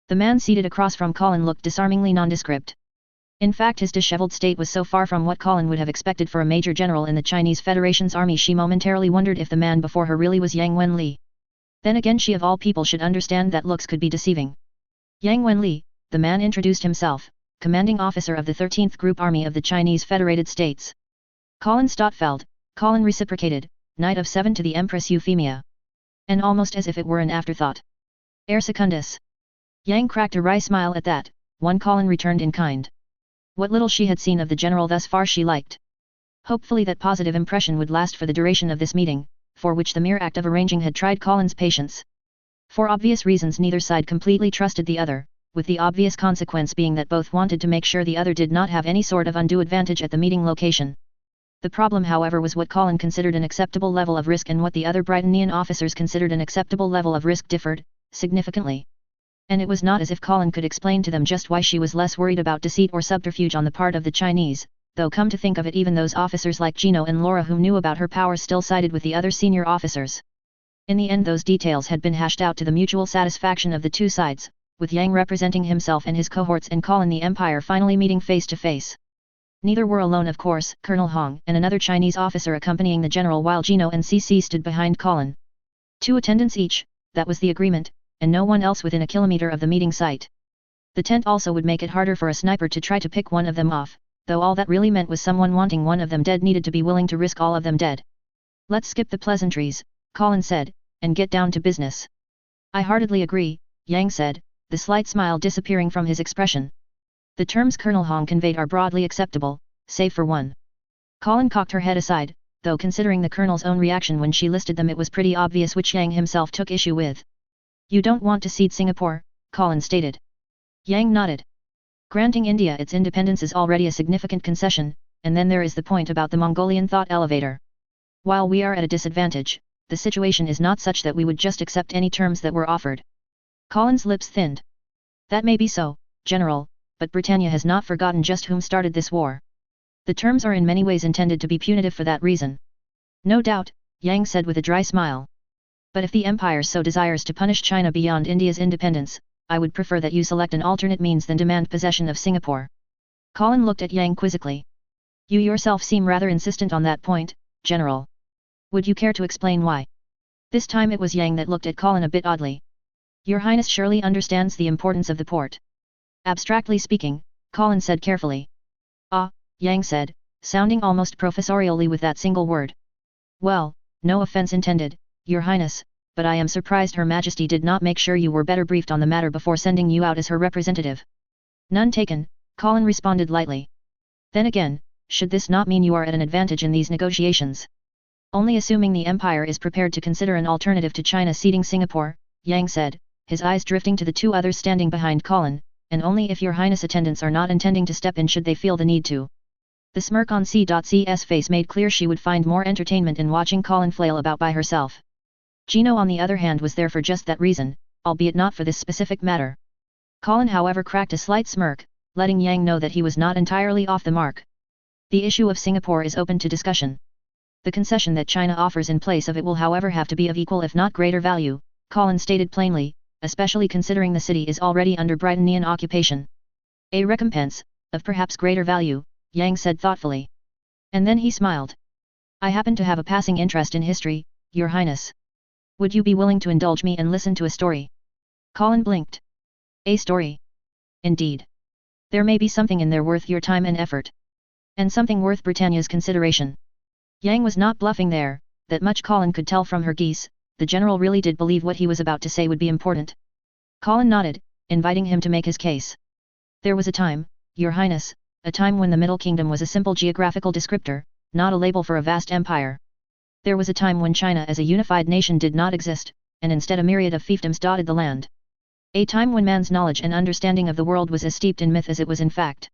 The man seated across from Colin looked disarmingly nondescript. In fact, his disheveled state was so far from what Colin would have expected for a major general in the Chinese Federation's army she momentarily wondered if the man before her really was Yang Wenli. Then again, she of all people should understand that looks could be deceiving. Yang Wenli, the man introduced himself, commanding officer of the 13th Group Army of the Chinese Federated States. Colin Stotfeld, Colin reciprocated, Knight of 7 to the Empress Euphemia. And almost as if it were an afterthought. Air secundus. Yang cracked a wry smile at that, one Colin returned in kind. What little she had seen of the general thus far she liked. Hopefully that positive impression would last for the duration of this meeting, for which the mere act of arranging had tried Colin's patience. For obvious reasons neither side completely trusted the other, with the obvious consequence being that both wanted to make sure the other did not have any sort of undue advantage at the meeting location. The problem, however, was what Colin considered an acceptable level of risk and what the other Britannian officers considered an acceptable level of risk differed, significantly. And it was not as if Colin could explain to them just why she was less worried about deceit or subterfuge on the part of the Chinese, though come to think of it, even those officers like Gino and Laura who knew about her power still sided with the other senior officers. In the end those details had been hashed out to the mutual satisfaction of the two sides, with Yang representing himself and his cohorts and Colin the Empire finally meeting face to face. Neither were alone, of course. Colonel Hong and another Chinese officer accompanying the general, while Gino and CC stood behind Colin. 2 attendants each, that was the agreement, and no one else within a kilometer of the meeting site. The tent also would make it harder for a sniper to try to pick one of them off, though all that really meant was someone wanting one of them dead needed to be willing to risk all of them dead. "Let's skip the pleasantries," Colin said, "and get down to business." "I heartedly agree," Yang said, the slight smile disappearing from his expression. "The terms Colonel Hong conveyed are broadly acceptable, save for one." Colin cocked her head aside, though considering the Colonel's own reaction when she listed them it was pretty obvious which Yang himself took issue with. "You don't want to cede Singapore," Colin stated. Yang nodded. "Granting India its independence is already a significant concession, and then there is the point about the Mongolian thought elevator. While we are at a disadvantage, the situation is not such that we would just accept any terms that were offered." Colin's lips thinned. "That may be so, General, but Britannia has not forgotten just whom started this war. The terms are in many ways intended to be punitive for that reason." "No doubt," Yang said with a dry smile. "But if the Empire so desires to punish China beyond India's independence, I would prefer that you select an alternate means than demand possession of Singapore." Colin looked at Yang quizzically. "You yourself seem rather insistent on that point, General. Would you care to explain why?" This time it was Yang that looked at Colin a bit oddly. "Your Highness surely understands the importance of the port." "Abstractly speaking," Colin said carefully. "Ah," Yang said, sounding almost professorially with that single word. "Well, no offense intended, Your Highness, but I am surprised Her Majesty did not make sure you were better briefed on the matter before sending you out as her representative." "None taken," Colin responded lightly. "Then again, should this not mean you are at an advantage in these negotiations?" "Only assuming the Empire is prepared to consider an alternative to China ceding Singapore," Yang said, his eyes drifting to the 2 others standing behind Colin, "and only if Your Highness attendants are not intending to step in should they feel the need to." The smirk on C.C's face made clear she would find more entertainment in watching Colin flail about by herself. Gino on the other hand was there for just that reason, albeit not for this specific matter. Colin however cracked a slight smirk, letting Yang know that he was not entirely off the mark. "The issue of Singapore is open to discussion. The concession that China offers in place of it will however have to be of equal if not greater value," Colin stated plainly, "especially considering the city is already under Britannian occupation." "A recompense, of perhaps greater value," Yang said thoughtfully. And then he smiled. "I happen to have a passing interest in history, Your Highness. Would you be willing to indulge me and listen to a story?" Colin blinked. "A story? Indeed. There may be something in there worth your time and effort. And something worth Britannia's consideration." Yang was not bluffing there, that much Colin could tell from her Geass. The general really did believe what he was about to say would be important. Colin nodded, inviting him to make his case. "There was a time, Your Highness, a time when the Middle Kingdom was a simple geographical descriptor, not a label for a vast empire. There was a time when China as a unified nation did not exist, and instead a myriad of fiefdoms dotted the land. A time when man's knowledge and understanding of the world was as steeped in myth as it was in fact."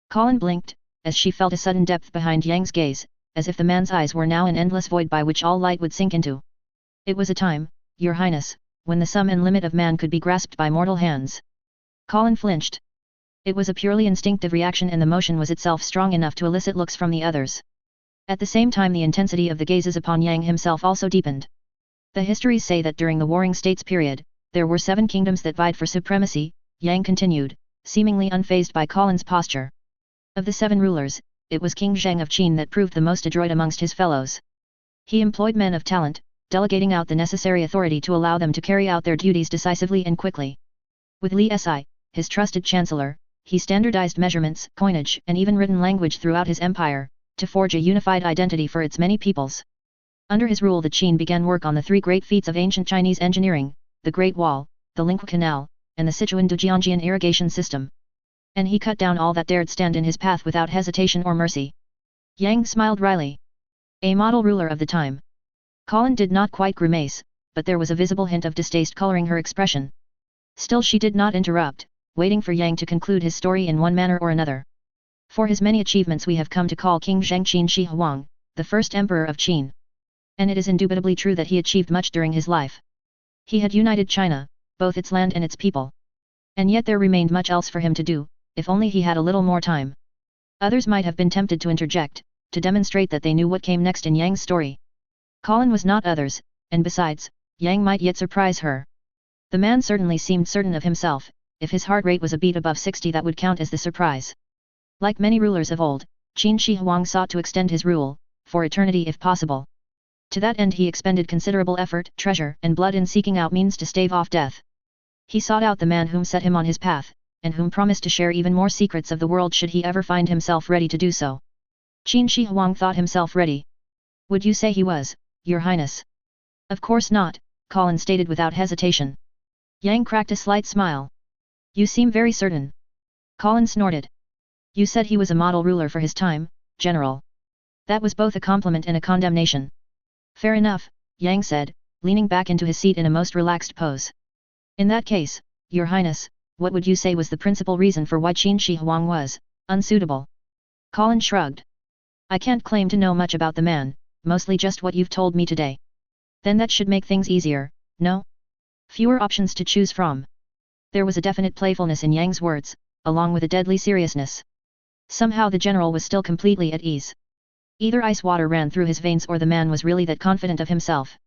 Colin blinked, as she felt a sudden depth behind Yang's gaze, as if the man's eyes were now an endless void by which all light would sink into. "It was a time, Your Highness, when the sum and limit of man could be grasped by mortal hands." Colin flinched. It was a purely instinctive reaction and the motion was itself strong enough to elicit looks from the others. At the same time the intensity of the gazes upon Yang himself also deepened. "The histories say that during the Warring States period, there were 7 kingdoms that vied for supremacy," Yang continued, seemingly unfazed by Colin's posture. "Of the 7 rulers, it was King Zheng of Qin that proved the most adroit amongst his fellows. He employed men of talent, delegating out the necessary authority to allow them to carry out their duties decisively and quickly. With Li Si, his trusted chancellor, he standardized measurements, coinage, and even written language throughout his empire, to forge a unified identity for its many peoples. Under his rule the Qin began work on the 3 great feats of ancient Chinese engineering, the Great Wall, the Lingua Canal, and the Sichuan-Dujiangjian irrigation system. And he cut down all that dared stand in his path without hesitation or mercy." Yang smiled wryly. "A model ruler of the time." Colin did not quite grimace, but there was a visible hint of distaste coloring her expression. Still she did not interrupt, waiting for Yang to conclude his story in one manner or another. "For his many achievements we have come to call King Zheng Qin Shi Huang, the first emperor of Qin. And it is indubitably true that he achieved much during his life. He had united China, both its land and its people. And yet there remained much else for him to do, if only he had a little more time." Others might have been tempted to interject, to demonstrate that they knew what came next in Yang's story. Colin was not others, and besides, Yang might yet surprise her. The man certainly seemed certain of himself, if his heart rate was a beat above 60 that would count as the surprise. Like many rulers of old, Qin Shi Huang sought to extend his rule, for eternity if possible. To that end he expended considerable effort, treasure, and blood in seeking out means to stave off death. He sought out the man whom set him on his path, and whom promised to share even more secrets of the world should he ever find himself ready to do so. Qin Shi Huang thought himself ready. Would you say he was, Your Highness? Of course not, Colin stated without hesitation. Yang cracked a slight smile. You seem very certain. Colin snorted. You said he was a model ruler for his time, General. That was both a compliment and a condemnation. Fair enough, Yang said, leaning back into his seat in a most relaxed pose. In that case, Your Highness, what would you say was the principal reason for why Qin Shi Huang was unsuitable? Colin shrugged. I can't claim to know much about the man, mostly just what you've told me today. Then that should make things easier, no? Fewer options to choose from. There was a definite playfulness in Yang's words, along with a deadly seriousness. Somehow the general was still completely at ease. Either ice water ran through his veins or the man was really that confident of himself.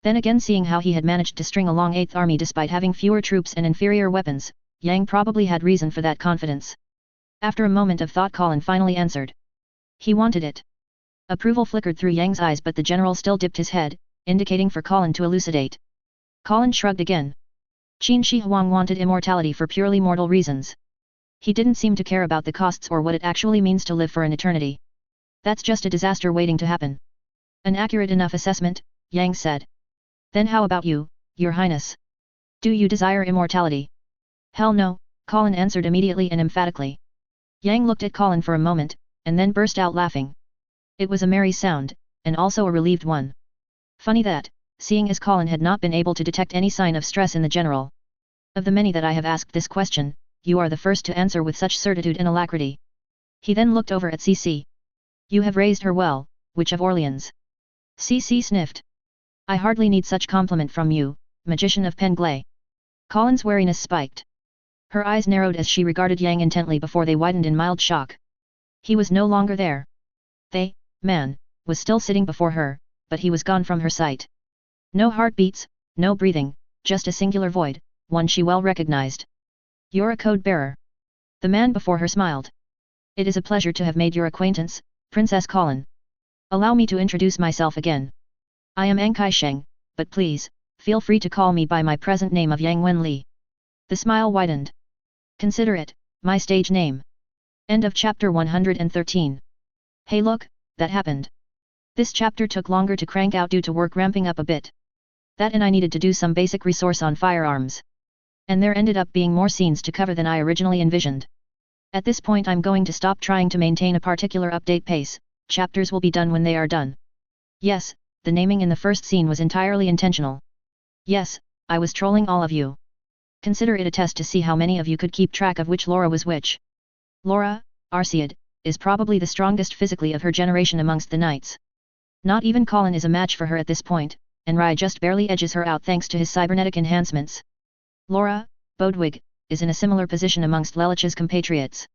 Then again, seeing how he had managed to string along 8th Army despite having fewer troops and inferior weapons, Yang probably had reason for that confidence. After a moment of thought, Colin finally answered. He wanted it. Approval flickered through Yang's eyes, but the general still dipped his head, indicating for Colin to elucidate. Colin shrugged again. Qin Shi Huang wanted immortality for purely mortal reasons. He didn't seem to care about the costs or what it actually means to live for an eternity. That's just a disaster waiting to happen. An accurate enough assessment, Yang said. Then how about you, Your Highness? Do you desire immortality? Hell no, Colin answered immediately and emphatically. Yang looked at Colin for a moment, and then burst out laughing. It was a merry sound, and also a relieved one. Funny that, seeing as Colin had not been able to detect any sign of stress in the general. Of the many that I have asked this question, you are the first to answer with such certitude and alacrity. He then looked over at CC. You have raised her well, Witch of Orleans. CC sniffed. I hardly need such compliment from you, Magician of Penglay. Colin's wariness spiked. Her eyes narrowed as she regarded Yang intently before they widened in mild shock. He was no longer there. Man, was still sitting before her, but he was gone from her sight. No heartbeats, no breathing, just a singular void, one she well recognized. You're a code bearer. The man before her smiled. It is a pleasure to have made your acquaintance, Princess Colin. Allow me to introduce myself again. I am Ankai Sheng, but please, feel free to call me by my present name of Yang Wenli. The smile widened. Consider it, my stage name. End of chapter 113. Hey look, that happened. This chapter took longer to crank out due to work ramping up a bit. That and I needed to do some basic resource on firearms. And there ended up being more scenes to cover than I originally envisioned. At this point I'm going to stop trying to maintain a particular update pace, chapters will be done when they are done. Yes, the naming in the first scene was entirely intentional. Yes, I was trolling all of you. Consider it a test to see how many of you could keep track of which Laura was which. Laura, Arcead, is probably the strongest physically of her generation amongst the knights. Not even Colin is a match for her at this point, and Rai just barely edges her out thanks to his cybernetic enhancements. Laura, Bodwig, is in a similar position amongst Lelich's compatriots.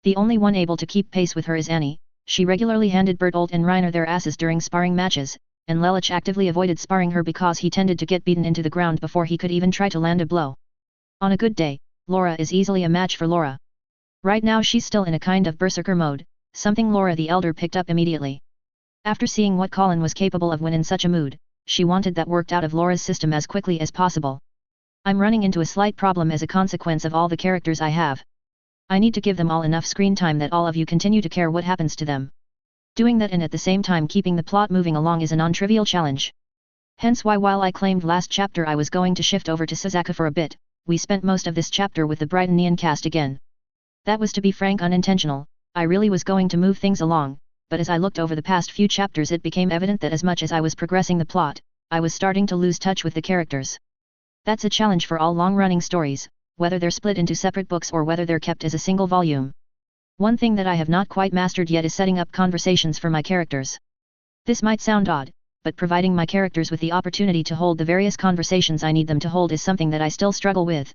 The only one able to keep pace with her is Annie. She regularly handed Bertolt and Reiner their asses during sparring matches, and Lelich actively avoided sparring her because he tended to get beaten into the ground before he could even try to land a blow. On a good day, Laura is easily a match for Laura. Right now she's still in a kind of berserker mode, something Laura the Elder picked up immediately. After seeing what Colin was capable of when in such a mood, she wanted that worked out of Laura's system as quickly as possible. I'm running into a slight problem as a consequence of all the characters I have. I need to give them all enough screen time that all of you continue to care what happens to them. Doing that and at the same time keeping the plot moving along is a non-trivial challenge. Hence why while I claimed last chapter I was going to shift over to Suzaka for a bit, we spent most of this chapter with the Brighton cast again. That was to be frank unintentional, I really was going to move things along, but as I looked over the past few chapters it became evident that as much as I was progressing the plot, I was starting to lose touch with the characters. That's a challenge for all long-running stories, whether they're split into separate books or whether they're kept as a single volume. One thing that I have not quite mastered yet is setting up conversations for my characters. This might sound odd, but providing my characters with the opportunity to hold the various conversations I need them to hold is something that I still struggle with.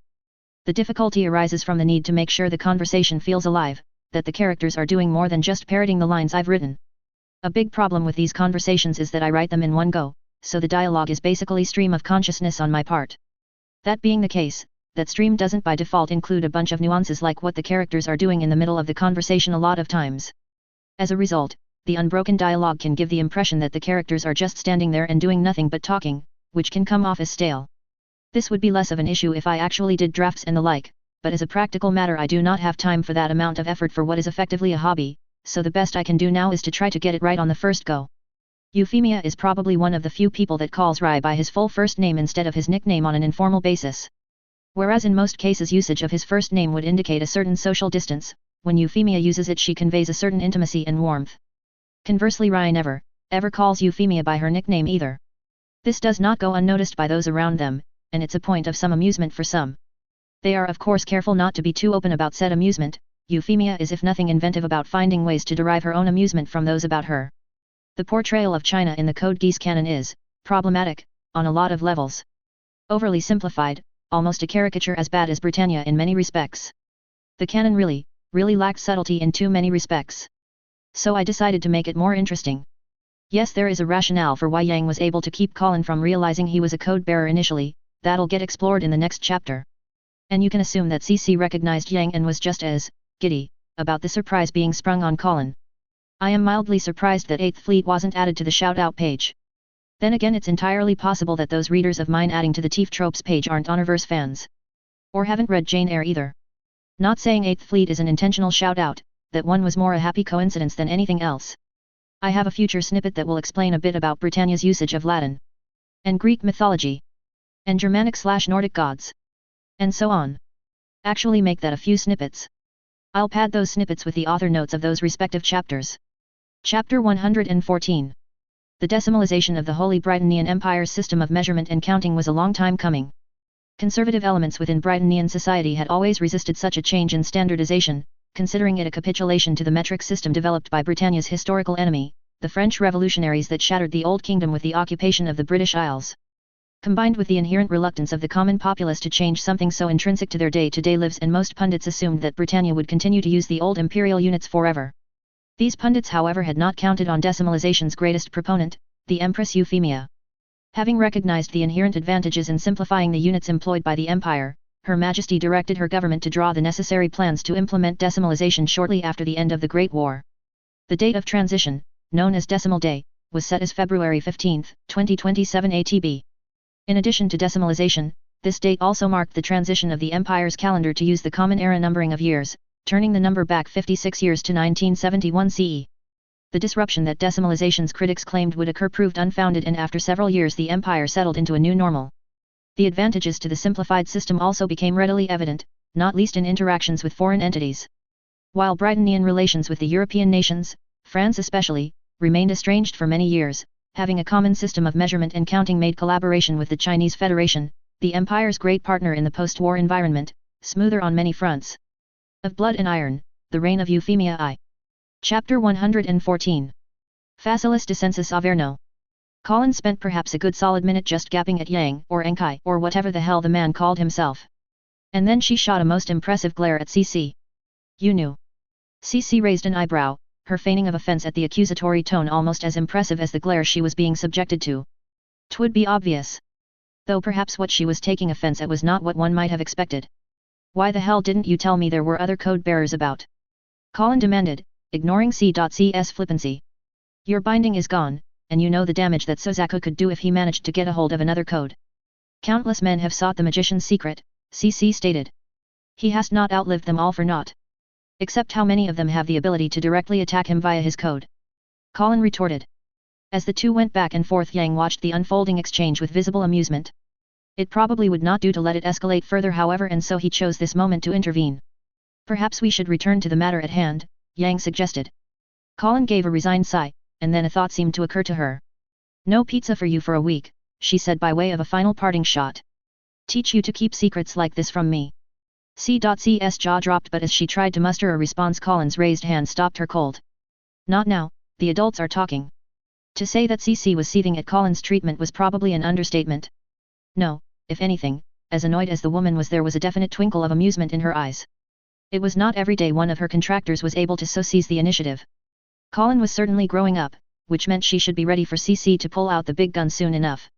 The difficulty arises from the need to make sure the conversation feels alive, that the characters are doing more than just parroting the lines I've written. A big problem with these conversations is that I write them in one go, so the dialogue is basically stream of consciousness on my part. That being the case, that stream doesn't by default include a bunch of nuances like what the characters are doing in the middle of the conversation a lot of times. As a result, the unbroken dialogue can give the impression that the characters are just standing there and doing nothing but talking, which can come off as stale. This would be less of an issue if I actually did drafts and the like, but as a practical matter I do not have time for that amount of effort for what is effectively a hobby, so the best I can do now is to try to get it right on the first go. Euphemia is probably one of the few people that calls Rai by his full first name instead of his nickname on an informal basis. Whereas in most cases usage of his first name would indicate a certain social distance, when Euphemia uses it she conveys a certain intimacy and warmth. Conversely Rai never, ever calls Euphemia by her nickname either. This does not go unnoticed by those around them, and it's a point of some amusement for some. They are of course careful not to be too open about said amusement. Euphemia is if nothing inventive about finding ways to derive her own amusement from those about her. The portrayal of China in the Code Geass canon is problematic, on a lot of levels. Overly simplified, almost a caricature as bad as Britannia in many respects. The canon really lacked subtlety in too many respects. So I decided to make it more interesting. Yes, there is a rationale for why Yang was able to keep Colin from realizing he was a code bearer initially, that'll get explored in the next chapter. And you can assume that CC recognized Yang and was just as giddy about the surprise being sprung on Colin. I am mildly surprised that 8th Fleet wasn't added to the shout-out page. Then again it's entirely possible that those readers of mine adding to the TIFF tropes page aren't Honorverse fans. Or haven't read Jane Eyre either. Not saying 8th Fleet is an intentional shout-out, that one was more a happy coincidence than anything else. I have a future snippet that will explain a bit about Britannia's usage of Latin and Greek mythology and Germanic/Nordic gods, and so on. Actually make that a few snippets. I'll pad those snippets with the author notes of those respective chapters. Chapter 114. The decimalization of the Holy Britannian Empire's system of measurement and counting was a long time coming. Conservative elements within Britannian society had always resisted such a change in standardization, considering it a capitulation to the metric system developed by Britannia's historical enemy, the French revolutionaries that shattered the Old Kingdom with the occupation of the British Isles. Combined with the inherent reluctance of the common populace to change something so intrinsic to their day-to-day lives, and most pundits assumed that Britannia would continue to use the old imperial units forever. These pundits however had not counted on decimalization's greatest proponent, the Empress Euphemia. Having recognized the inherent advantages in simplifying the units employed by the Empire, Her Majesty directed her government to draw the necessary plans to implement decimalization shortly after the end of the Great War. The date of transition, known as Decimal Day, was set as February 15, 2027 ATB. In addition to decimalization, this date also marked the transition of the Empire's calendar to use the Common Era numbering of years, turning the number back 56 years to 1971 CE. The disruption that decimalization's critics claimed would occur proved unfounded, and after several years the Empire settled into a new normal. The advantages to the simplified system also became readily evident, not least in interactions with foreign entities. While Britannian relations with the European nations, France especially, remained estranged for many years, having a common system of measurement and counting made collaboration with the Chinese Federation, the Empire's great partner in the post-war environment, smoother on many fronts. Of Blood and Iron, The Reign of Euphemia I. Chapter 114. Facilis descensus Averno. Colin spent perhaps a good solid minute just gapping at Yang, or Enkai, or whatever the hell the man called himself. And then she shot a most impressive glare at CC. You knew. CC raised an eyebrow, her feigning of offense at the accusatory tone almost as impressive as the glare she was being subjected to. 'Twould be obvious. Though perhaps what she was taking offense at was not what one might have expected. Why the hell didn't you tell me there were other code bearers about? Colin demanded, ignoring C.C's flippancy. Your binding is gone, and you know the damage that Suzaku could do if he managed to get a hold of another code. Countless men have sought the magician's secret, CC stated. He has not outlived them all for naught. Except how many of them have the ability to directly attack him via his code? Colin retorted. As the two went back and forth, Yang watched the unfolding exchange with visible amusement. It probably would not do to let it escalate further however, and so he chose this moment to intervene. Perhaps we should return to the matter at hand, Yang suggested. Colin gave a resigned sigh, and then a thought seemed to occur to her. No pizza for you for a week, she said by way of a final parting shot. Teach you to keep secrets like this from me. C.C's jaw dropped, but as she tried to muster a response Colin's raised hand stopped her cold. Not now, the adults are talking. To say that CC was seething at Colin's treatment was probably an understatement. No, if anything, as annoyed as the woman was, there was a definite twinkle of amusement in her eyes. It was not every day one of her contractors was able to so seize the initiative. Colin was certainly growing up, which meant she should be ready for CC to pull out the big gun soon enough.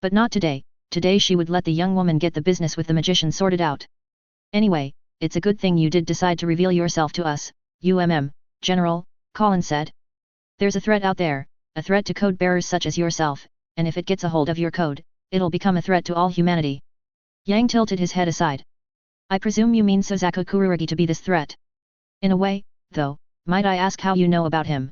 But not today, today she would let the young woman get the business with the magician sorted out. Anyway, it's a good thing you did decide to reveal yourself to us, General, Colin said. There's a threat out there, a threat to code bearers such as yourself, and if it gets a hold of your code, it'll become a threat to all humanity. Yang tilted his head aside. I presume you mean Suzaku Kururugi to be this threat. In a way, though, might I ask how you know about him?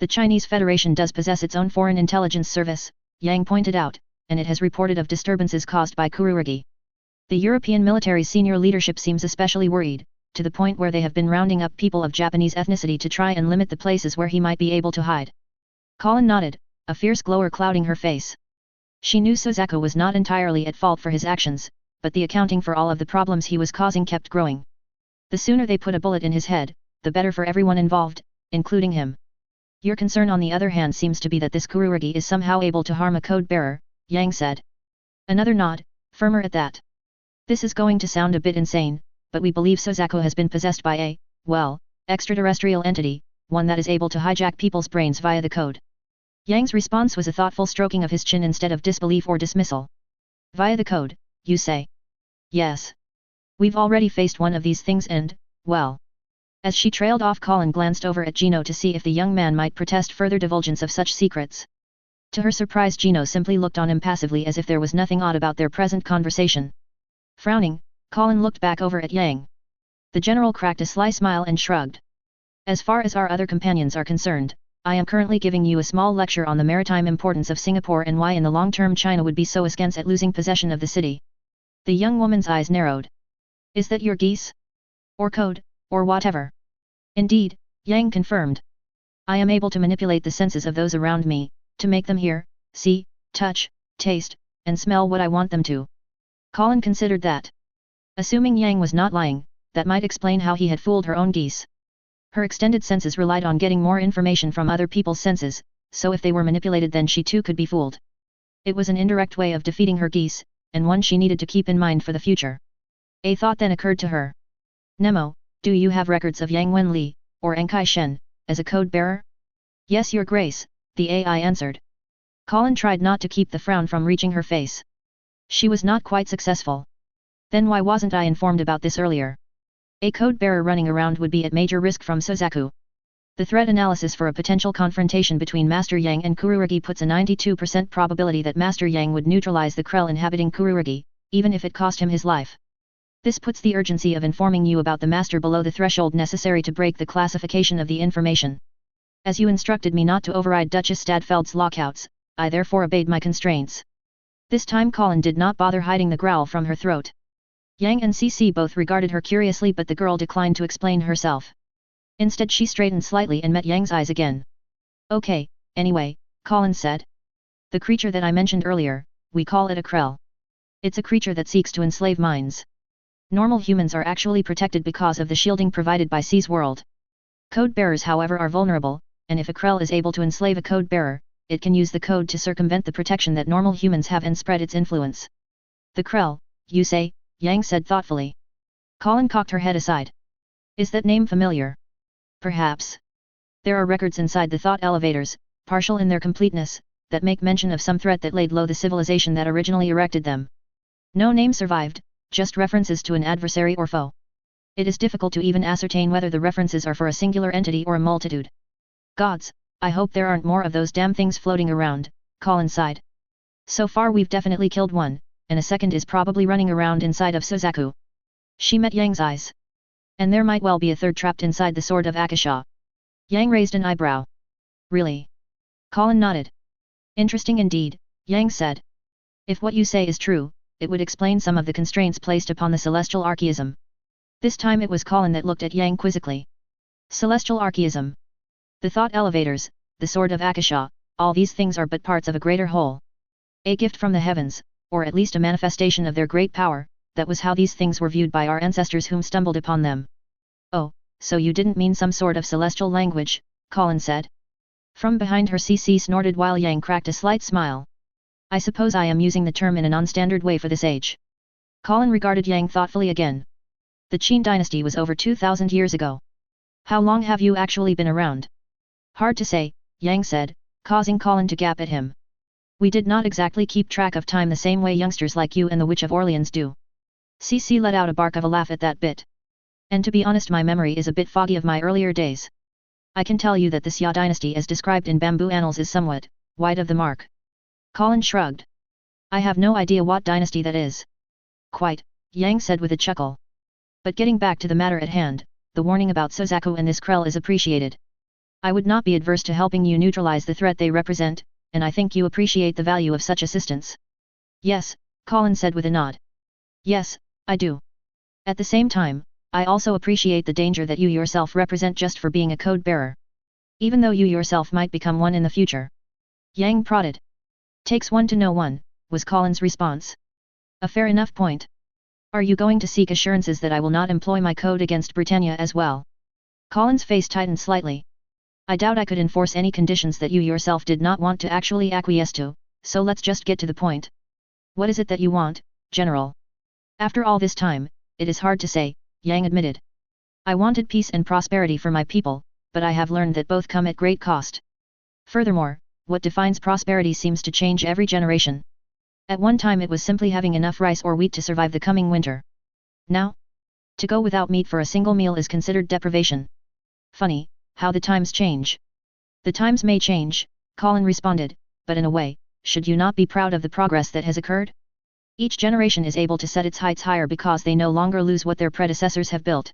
The Chinese Federation does possess its own foreign intelligence service, Yang pointed out, and it has reported of disturbances caused by Kururugi. The European military's senior leadership seems especially worried, to the point where they have been rounding up people of Japanese ethnicity to try and limit the places where he might be able to hide. Colin nodded, a fierce glower clouding her face. She knew Suzaku was not entirely at fault for his actions, but the accounting for all of the problems he was causing kept growing. The sooner they put a bullet in his head, the better for everyone involved, including him. Your concern on the other hand seems to be that this Kururugi is somehow able to harm a code bearer, Yang said. Another nod, firmer at that. This is going to sound a bit insane, but we believe Suzaku has been possessed by a, well, extraterrestrial entity, one that is able to hijack people's brains via the code. Yang's response was a thoughtful stroking of his chin instead of disbelief or dismissal. Via the code, you say? Yes. We've already faced one of these things and, well. As she trailed off, Colin glanced over at Gino to see if the young man might protest further divulgence of such secrets. To her surprise, Gino simply looked on impassively as if there was nothing odd about their present conversation. Frowning, Colin looked back over at Yang. The general cracked a sly smile and shrugged. As far as our other companions are concerned, I am currently giving you a small lecture on the maritime importance of Singapore and why in the long term China would be so askance at losing possession of the city. The young woman's eyes narrowed. Is that your Geass? Or code, or whatever? Indeed, Yang confirmed. I am able to manipulate the senses of those around me, to make them hear, see, touch, taste, and smell what I want them to. Colin considered that. Assuming Yang was not lying, that might explain how he had fooled her own Geass. Her extended senses relied on getting more information from other people's senses, so if they were manipulated then she too could be fooled. It was an indirect way of defeating her Geass, and one she needed to keep in mind for the future. A thought then occurred to her. Nemo, do you have records of Yang Wenli, or Enkai Shen, as a code bearer? Yes, Your Grace, the AI answered. Colin tried not to keep the frown from reaching her face. She was not quite successful. Then why wasn't I informed about this earlier? A code bearer running around would be at major risk from Suzaku. The threat analysis for a potential confrontation between Master Yang and Kururugi puts a 92% probability that Master Yang would neutralize the Krell inhabiting Kururugi, even if it cost him his life. This puts the urgency of informing you about the Master below the threshold necessary to break the classification of the information. As you instructed me not to override Duchess Stadfeld's lockouts, I therefore obeyed my constraints. This time Colin did not bother hiding the growl from her throat. Yang and CC both regarded her curiously, but the girl declined to explain herself. Instead she straightened slightly and met Yang's eyes again. Okay, anyway, Colin said. The creature that I mentioned earlier, we call it a Krell. It's a creature that seeks to enslave minds. Normal humans are actually protected because of the shielding provided by C's world. Code bearers however are vulnerable, and if a Krell is able to enslave a code bearer, it can use the code to circumvent the protection that normal humans have and spread its influence. The Krell, you say? Yang said thoughtfully. Colin cocked her head aside. Is that name familiar? Perhaps. There are records inside the thought elevators, partial in their completeness, that make mention of some threat that laid low the civilization that originally erected them. No name survived, just references to an adversary or foe. It is difficult to even ascertain whether the references are for a singular entity or a multitude. Gods, I hope there aren't more of those damn things floating around, Colin sighed. So far we've definitely killed one, and a second is probably running around inside of Suzaku. She met Yang's eyes. And there might well be a third trapped inside the Sword of Akasha. Yang raised an eyebrow. Really? Colin nodded. Interesting indeed, Yang said. If what you say is true, it would explain some of the constraints placed upon the celestial archaism. This time it was Colin that looked at Yang quizzically. Celestial archaism. The thought elevators, the Sword of Akasha, all these things are but parts of a greater whole. A gift from the heavens, or at least a manifestation of their great power, that was how these things were viewed by our ancestors whom stumbled upon them. Oh, so you didn't mean some sort of celestial language, Colin said. From behind her CC snorted while Yang cracked a slight smile. I suppose I am using the term in a non-standard way for this age. Colin regarded Yang thoughtfully again. The Qin dynasty was over 2,000 years ago. How long have you actually been around? Hard to say, Yang said, causing Colin to gap at him. We did not exactly keep track of time the same way youngsters like you and the Witch of Orleans do. CC let out a bark of a laugh at that bit. And to be honest, my memory is a bit foggy of my earlier days. I can tell you that this Ya dynasty as described in bamboo annals is somewhat wide of the mark. Colin shrugged. I have no idea what dynasty that is. Quite, Yang said with a chuckle. But getting back to the matter at hand, the warning about Sozaku and this Krell is appreciated. I would not be adverse to helping you neutralize the threat they represent, and I think you appreciate the value of such assistance. Yes, Colin said with a nod. Yes, I do. At the same time, I also appreciate the danger that you yourself represent just for being a code bearer. Even though you yourself might become one in the future. Yang prodded. Takes one to know one, was Colin's response. A fair enough point. Are you going to seek assurances that I will not employ my code against Britannia as well? Colin's face tightened slightly. I doubt I could enforce any conditions that you yourself did not want to actually acquiesce to, so let's just get to the point. What is it that you want, General? After all this time, it is hard to say, Yang admitted. I wanted peace and prosperity for my people, but I have learned that both come at great cost. Furthermore, what defines prosperity seems to change every generation. At one time it was simply having enough rice or wheat to survive the coming winter. Now? To go without meat for a single meal is considered deprivation. Funny, how the times change. The times may change, Colin responded, but in a way, should you not be proud of the progress that has occurred? Each generation is able to set its heights higher because they no longer lose what their predecessors have built.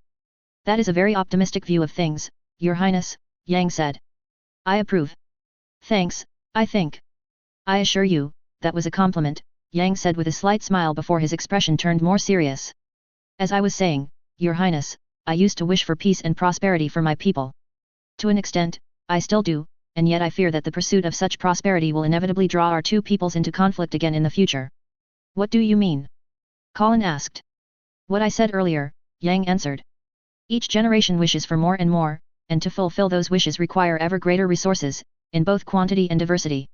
That is a very optimistic view of things, Your Highness, Yang said. I approve. Thanks, I think. I assure you, that was a compliment, Yang said with a slight smile before his expression turned more serious. As I was saying, Your Highness, I used to wish for peace and prosperity for my people. To an extent, I still do, and yet I fear that the pursuit of such prosperity will inevitably draw our two peoples into conflict again in the future. What do you mean? Colin asked. What I said earlier, Yang answered. Each generation wishes for more and more, and to fulfill those wishes require ever greater resources, in both quantity and diversity.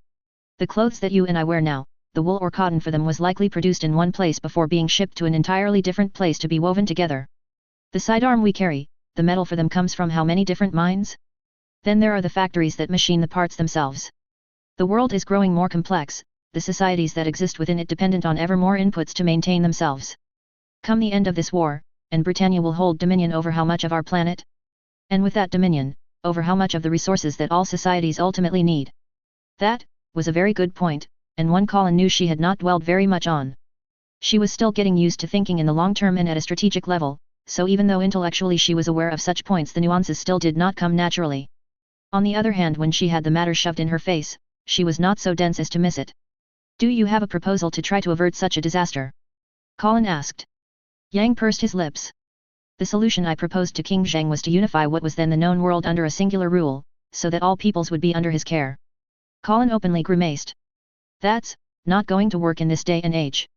The clothes that you and I wear now, the wool or cotton for them was likely produced in one place before being shipped to an entirely different place to be woven together. The sidearm we carry, the metal for them comes from how many different mines? Then there are the factories that machine the parts themselves. The world is growing more complex, the societies that exist within it dependent on ever more inputs to maintain themselves. Come the end of this war, and Britannia will hold dominion over how much of our planet? And with that dominion, over how much of the resources that all societies ultimately need. That was a very good point, and one Colin knew she had not dwelled very much on. She was still getting used to thinking in the long term and at a strategic level, so even though intellectually she was aware of such points, the nuances still did not come naturally. On the other hand, when she had the matter shoved in her face, she was not so dense as to miss it. Do you have a proposal to try to avert such a disaster? Colin asked. Yang pursed his lips. The solution I proposed to King Zheng was to unify what was then the known world under a singular rule, so that all peoples would be under his care. Colin openly grimaced. That's not going to work in this day and age.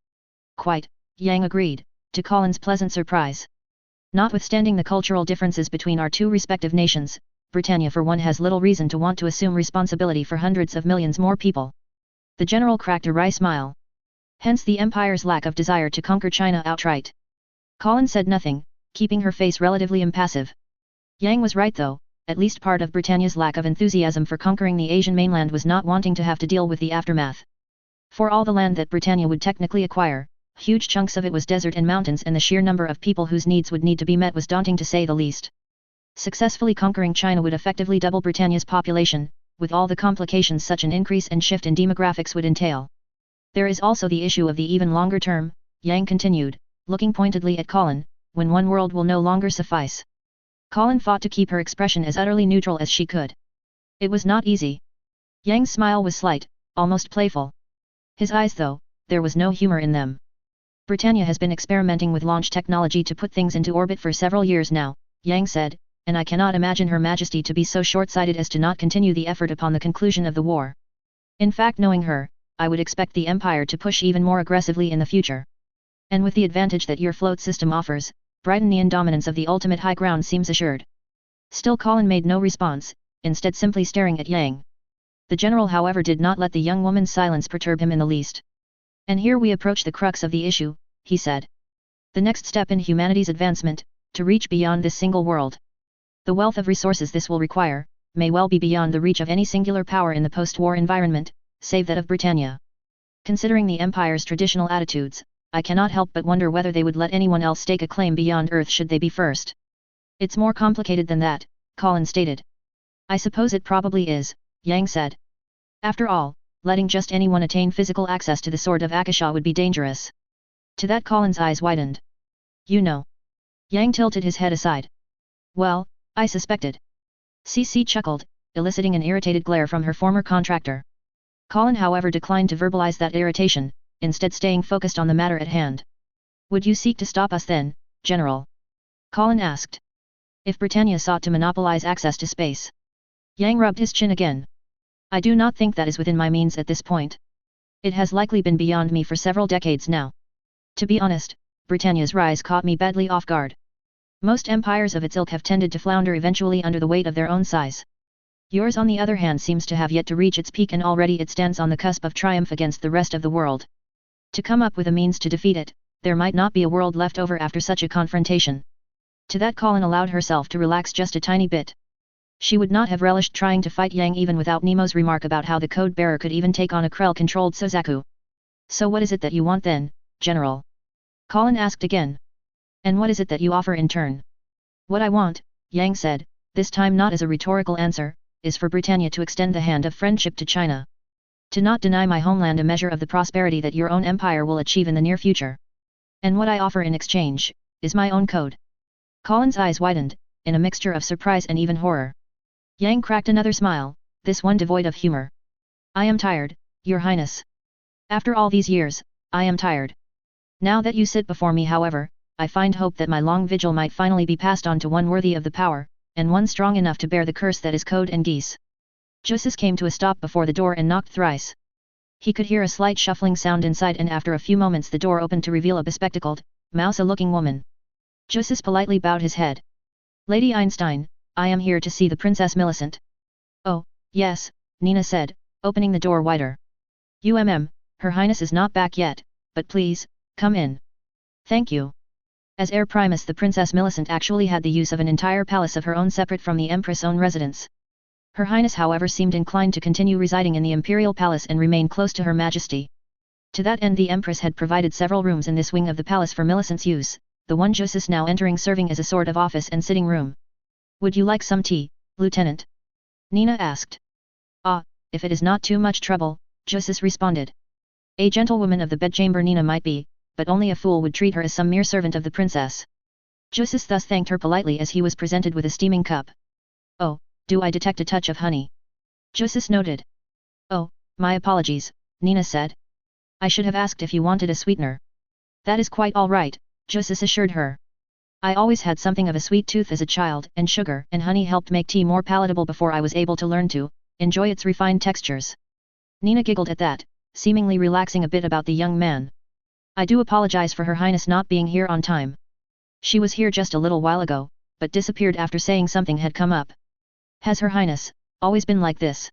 Quite, Yang agreed, to Colin's pleasant surprise. Notwithstanding the cultural differences between our two respective nations, Britannia for one has little reason to want to assume responsibility for hundreds of millions more people. The general cracked a wry smile. Hence the Empire's lack of desire to conquer China outright. Colin said nothing, keeping her face relatively impassive. Yang was right though, at least part of Britannia's lack of enthusiasm for conquering the Asian mainland was not wanting to have to deal with the aftermath. For all the land that Britannia would technically acquire, huge chunks of it was desert and mountains, and the sheer number of people whose needs would need to be met was daunting to say the least. Successfully conquering China would effectively double Britannia's population, with all the complications such an increase and shift in demographics would entail. There is also the issue of the even longer term, Yang continued, looking pointedly at Colin, when one world will no longer suffice. Colin fought to keep her expression as utterly neutral as she could. It was not easy. Yang's smile was slight, almost playful. His eyes though, there was no humor in them. Britannia has been experimenting with launch technology to put things into orbit for several years now, Yang said, and I cannot imagine Her Majesty to be so short-sighted as to not continue the effort upon the conclusion of the war. In fact, knowing her, I would expect the Empire to push even more aggressively in the future. And with the advantage that your float system offers, Britannian dominance of the ultimate high ground seems assured. Still Colin made no response, instead simply staring at Yang. The general however did not let the young woman's silence perturb him in the least. And here we approach the crux of the issue, he said. The next step in humanity's advancement, to reach beyond this single world. The wealth of resources this will require, may well be beyond the reach of any singular power in the post-war environment, save that of Britannia. Considering the Empire's traditional attitudes, I cannot help but wonder whether they would let anyone else stake a claim beyond Earth should they be first. It's more complicated than that, Colin stated. I suppose it probably is, Yang said. After all, letting just anyone attain physical access to the Sword of Akasha would be dangerous. To that Colin's eyes widened. You know. Yang tilted his head aside. Well, I suspected. CC chuckled, eliciting an irritated glare from her former contractor. Colin however declined to verbalize that irritation, instead staying focused on the matter at hand. Would you seek to stop us then, General? Colin asked. If Britannia sought to monopolize access to space. Yang rubbed his chin again. I do not think that is within my means at this point. It has likely been beyond me for several decades now. To be honest, Britannia's rise caught me badly off guard. Most empires of its ilk have tended to flounder eventually under the weight of their own size. Yours on the other hand seems to have yet to reach its peak and already it stands on the cusp of triumph against the rest of the world. To come up with a means to defeat it, there might not be a world left over after such a confrontation. To that Colin allowed herself to relax just a tiny bit. She would not have relished trying to fight Yang even without Nemo's remark about how the code bearer could even take on a Krell-controlled Sozaku. So what is it that you want then, General? Colin asked again. And what is it that you offer in turn? What I want, Yang said, this time not as a rhetorical answer, is for Britannia to extend the hand of friendship to China. To not deny my homeland a measure of the prosperity that your own empire will achieve in the near future. And what I offer in exchange, is my own code. Colin's eyes widened, in a mixture of surprise and even horror. Yang cracked another smile, this one devoid of humor. I am tired, Your Highness. After all these years, I am tired. Now that you sit before me however, I find hope that my long vigil might finally be passed on to one worthy of the power, and one strong enough to bear the curse that is code and Geass. Geass came to a stop before the door and knocked thrice. He could hear a slight shuffling sound inside and after a few moments the door opened to reveal a bespectacled, mouse-looking woman. Geass politely bowed his head. Lady Einstein, I am here to see the Princess Millicent. Oh, yes, Nina said, opening the door wider. Her Highness is not back yet, but please, come in. Thank you. As heir primus the Princess Millicent actually had the use of an entire palace of her own separate from the Empress' own residence. Her Highness however seemed inclined to continue residing in the Imperial Palace and remain close to Her Majesty. To that end the Empress had provided several rooms in this wing of the palace for Millicent's use, the one Geass now entering serving as a sort of office and sitting room. Would you like some tea, Lieutenant? Nina asked. Ah, if it is not too much trouble, Geass responded. A gentlewoman of the bedchamber Nina might be, but only a fool would treat her as some mere servant of the princess. Geass thus thanked her politely as he was presented with a steaming cup. Oh, do I detect a touch of honey? Geass noted. Oh, my apologies, Nina said. I should have asked if you wanted a sweetener. That is quite all right, Geass assured her. I always had something of a sweet tooth as a child, and sugar and honey helped make tea more palatable before I was able to learn to enjoy its refined textures. Nina giggled at that, seemingly relaxing a bit about the young man. I do apologize for Her Highness not being here on time. She was here just a little while ago, but disappeared after saying something had come up. Has Her Highness always been like this?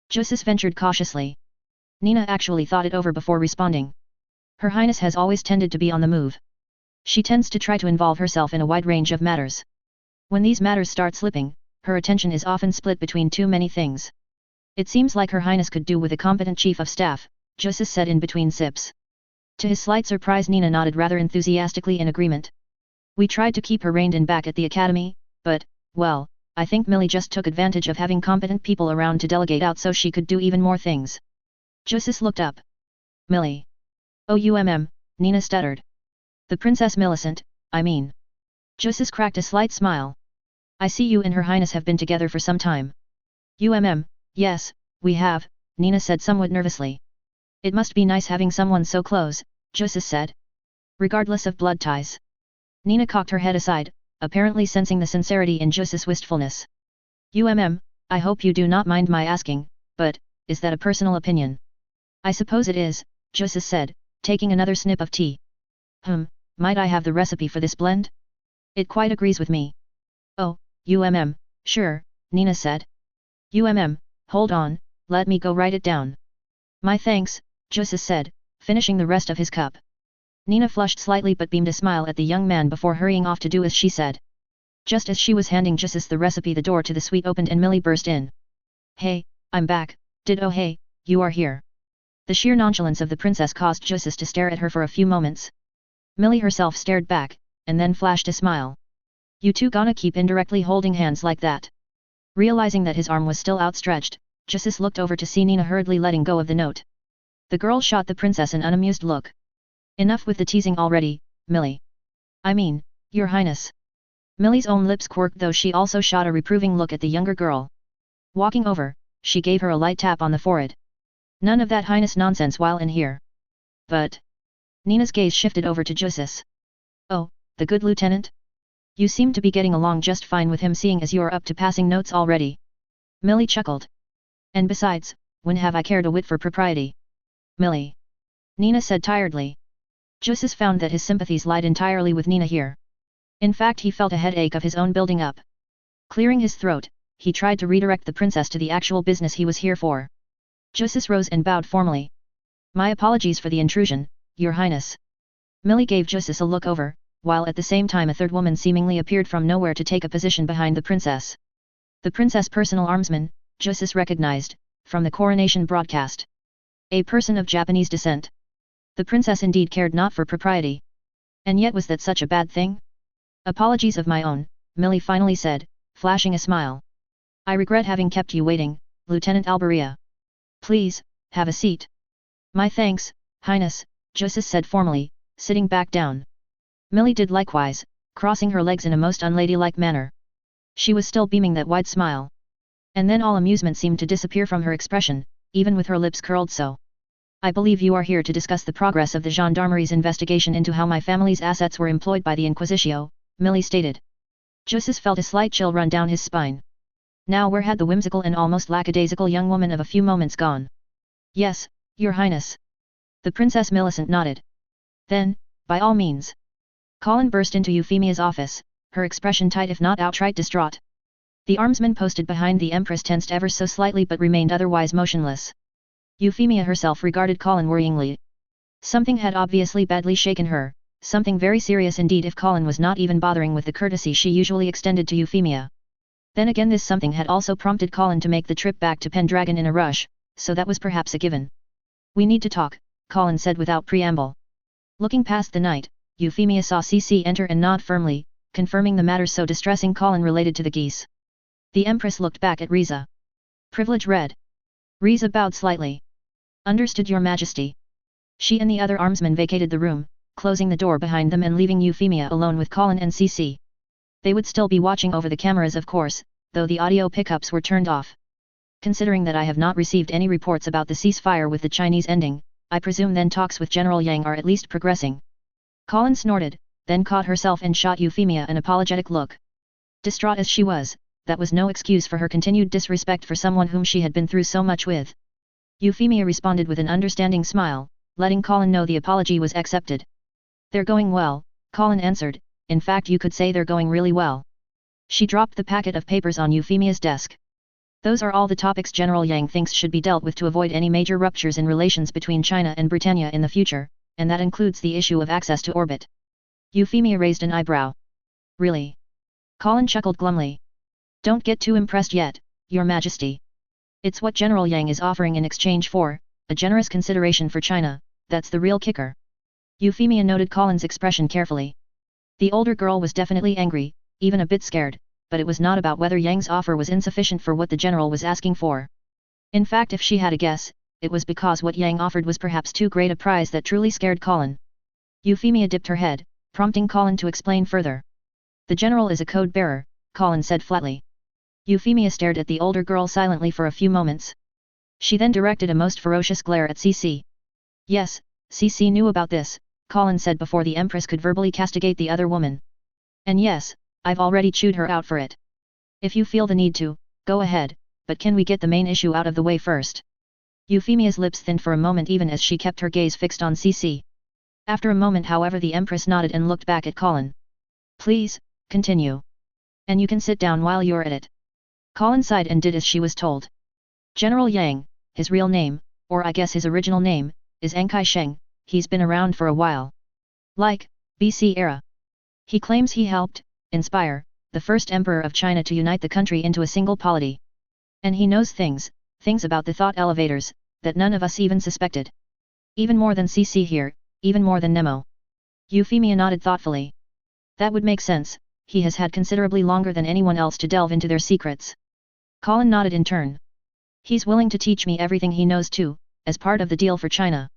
Geass ventured cautiously. Nina actually thought it over before responding. Her Highness has always tended to be on the move. She tends to try to involve herself in a wide range of matters. When these matters start slipping, her attention is often split between too many things. It seems like Her Highness could do with a competent chief of staff, Geass said in between sips. To his slight surprise Nina nodded rather enthusiastically in agreement. We tried to keep her reined in back at the academy, but, well, I think Millie just took advantage of having competent people around to delegate out so she could do even more things. Geass looked up. Millie. Oh Nina stuttered. The Princess Millicent, I mean. Geass cracked a slight smile. I see you and Her Highness have been together for some time. Yes, we have, Nina said somewhat nervously. It must be nice having someone so close, Geass said. Regardless of blood ties. Nina cocked her head aside, apparently sensing the sincerity in Geass's wistfulness. I hope you do not mind my asking, but, is that a personal opinion? I suppose it is, Geass said, taking another snip of tea. Might I have the recipe for this blend? It quite agrees with me. Oh, sure, Nina said. Hold on, let me go write it down. My thanks, Geass said, finishing the rest of his cup. Nina flushed slightly but beamed a smile at the young man before hurrying off to do as she said. Just as she was handing Geass the recipe the door to the suite opened and Millie burst in. Hey, I'm back, hey, you are here. The sheer nonchalance of the princess caused Geass to stare at her for a few moments. Millie herself stared back, and then flashed a smile. You two gonna keep indirectly holding hands like that? Realizing that his arm was still outstretched, Geass looked over to see Nina hurriedly letting go of the note. The girl shot the princess an unamused look. Enough with the teasing already, Millie. I mean, your highness. Millie's own lips quirked, though she also shot a reproving look at the younger girl. Walking over, she gave her a light tap on the forehead. None of that highness nonsense while in here. But... Nina's gaze shifted over to Geass. Oh, the good lieutenant? You seem to be getting along just fine with him, seeing as you're up to passing notes already. Millie chuckled. And besides, when have I cared a whit for propriety? Millie. Nina said tiredly. Geass found that his sympathies lied entirely with Nina here. In fact, he felt a headache of his own building up. Clearing his throat, he tried to redirect the princess to the actual business he was here for. Geass rose and bowed formally. My apologies for the intrusion, your highness. Millie gave Geass a look over, while at the same time a third woman seemingly appeared from nowhere to take a position behind the princess. The princess' personal armsman, Geass recognized, from the coronation broadcast. A person of Japanese descent. The princess indeed cared not for propriety. And yet was that such a bad thing? Apologies of my own, Millie finally said, flashing a smile. I regret having kept you waiting, Lieutenant Alberia. Please, have a seat. My thanks, highness, Geass said formally, sitting back down. Millie did likewise, crossing her legs in a most unladylike manner. She was still beaming that wide smile. And then all amusement seemed to disappear from her expression, even with her lips curled so. I believe you are here to discuss the progress of the gendarmerie's investigation into how my family's assets were employed by the Inquisitio, Millie stated. Geass felt a slight chill run down his spine. Now where had the whimsical and almost lackadaisical young woman of a few moments gone? Yes, your highness. The Princess Millicent nodded. Then, by all means. Colin burst into Euphemia's office, her expression tight if not outright distraught. The armsman posted behind the Empress tensed ever so slightly but remained otherwise motionless. Euphemia herself regarded Colin worryingly. Something had obviously badly shaken her, something very serious indeed if Colin was not even bothering with the courtesy she usually extended to Euphemia. Then again, this something had also prompted Colin to make the trip back to Pendragon in a rush, so that was perhaps a given. We need to talk, Colin said without preamble. Looking past the knight, Euphemia saw CC enter and nod firmly, confirming the matter so distressing Colin related to the Geass. The Empress looked back at Riza. Privilege read. Riza bowed slightly. Understood, your majesty. She and the other armsmen vacated the room, closing the door behind them and leaving Euphemia alone with Colin and CC. They would still be watching over the cameras, of course, though the audio pickups were turned off. Considering that I have not received any reports about the ceasefire with the Chinese ending, I presume then talks with General Yang are at least progressing. Colin snorted, then caught herself and shot Euphemia an apologetic look. Distraught as she was, that was no excuse for her continued disrespect for someone whom she had been through so much with. Euphemia responded with an understanding smile, letting Colin know the apology was accepted. They're going well, Colin answered, in fact you could say they're going really well. She dropped the packet of papers on Euphemia's desk. Those are all the topics General Yang thinks should be dealt with to avoid any major ruptures in relations between China and Britannia in the future, and that includes the issue of access to orbit. Euphemia raised an eyebrow. Really? Colin chuckled glumly. Don't get too impressed yet, your majesty. It's what General Yang is offering in exchange for, a generous consideration for China, that's the real kicker. Euphemia noted Colin's expression carefully. The older girl was definitely angry, even a bit scared, but it was not about whether Yang's offer was insufficient for what the general was asking for. In fact, if she had a guess, it was because what Yang offered was perhaps too great a prize that truly scared Colin. Euphemia dipped her head, prompting Colin to explain further. The general is a code bearer, Colin said flatly. Euphemia stared at the older girl silently for a few moments. She then directed a most ferocious glare at CC. Yes, CC knew about this, Colin said before the Empress could verbally castigate the other woman. And yes, I've already chewed her out for it. If you feel the need to, go ahead, but can we get the main issue out of the way first? Euphemia's lips thinned for a moment even as she kept her gaze fixed on CC. After a moment however the Empress nodded and looked back at Colin. Please, continue. And you can sit down while you're at it. Colin sighed and did as she was told. General Yang, his real name, or I guess his original name, is Enkai Sheng, he's been around for a while. Like, BC era. He claims he helped inspire the first emperor of China to unite the country into a single polity. And he knows things about the thought elevators, that none of us even suspected. Even more than CC here, even more than Nemo. Euphemia nodded thoughtfully. That would make sense, he has had considerably longer than anyone else to delve into their secrets. Colin nodded in turn. He's willing to teach me everything he knows too, as part of the deal for China.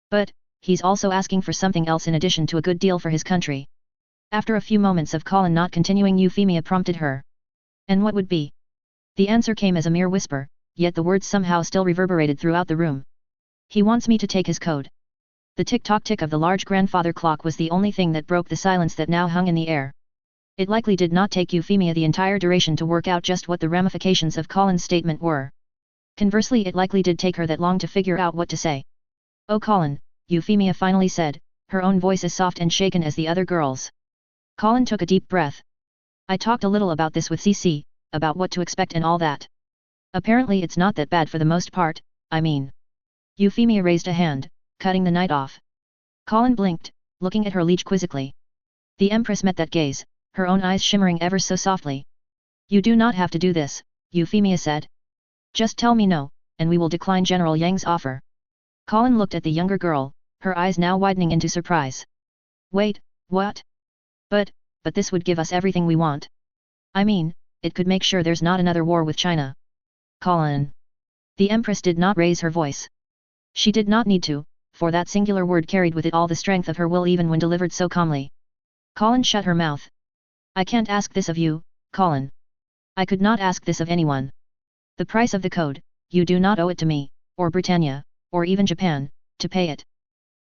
But, he's also asking for something else in addition to a good deal for his country. After a few moments of Colin not continuing, Euphemia prompted her. And what would be? The answer came as a mere whisper, yet the words somehow still reverberated throughout the room. He wants me to take his code. The tick-tock tick of the large grandfather clock was the only thing that broke the silence that now hung in the air. It likely did not take Euphemia the entire duration to work out just what the ramifications of Colin's statement were. Conversely, it likely did take her that long to figure out what to say. "Oh Colin," Euphemia finally said, her own voice as soft and shaken as the other girls. Colin took a deep breath. "I talked a little about this with CC, about what to expect and all that. Apparently it's not that bad for the most part, I mean." Euphemia raised a hand, cutting the night off. Colin blinked, looking at her liege quizzically. The Empress met that gaze, her own eyes shimmering ever so softly. "You do not have to do this," Euphemia said. "Just tell me no, and we will decline General Yang's offer." Colin looked at the younger girl, her eyes now widening into surprise. "Wait, what? But this would give us everything we want. I mean, it could make sure there's not another war with China." "Colin." The Empress did not raise her voice. She did not need to, for that singular word carried with it all the strength of her will even when delivered so calmly. Colin shut her mouth. "I can't ask this of you, Colin. I could not ask this of anyone. The price of the code, you do not owe it to me, or Britannia, or even Japan, to pay it."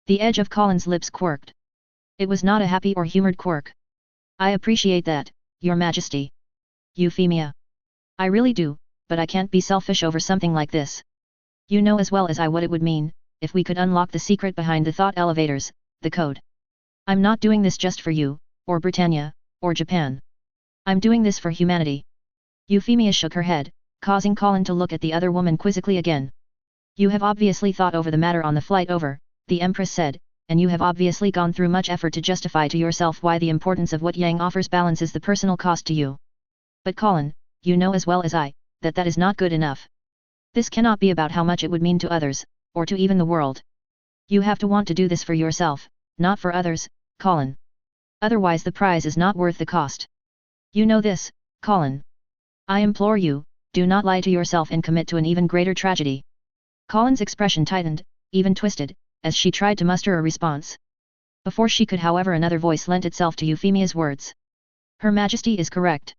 The edge of Colin's lips quirked. It was not a happy or humored quirk. "I appreciate that, Your Majesty. Euphemia. I really do, but I can't be selfish over something like this. You know as well as I what it would mean, if we could unlock the secret behind the thought elevators, the code. I'm not doing this just for you, or Britannia, or Japan. I'm doing this for humanity." Euphemia shook her head, causing Colin to look at the other woman quizzically again. "You have obviously thought over the matter on the flight over," the Empress said, "and you have obviously gone through much effort to justify to yourself why the importance of what Yang offers balances the personal cost to you. But Colin, you know as well as I, that is not good enough. This cannot be about how much it would mean to others, or to even the world. You have to want to do this for yourself, not for others, Colin. Otherwise the prize is not worth the cost. You know this, Colin. I implore you, do not lie to yourself and commit to an even greater tragedy." Colin's expression tightened, even twisted, as she tried to muster a response. Before she could, however, another voice lent itself to Euphemia's words. "Her Majesty is correct."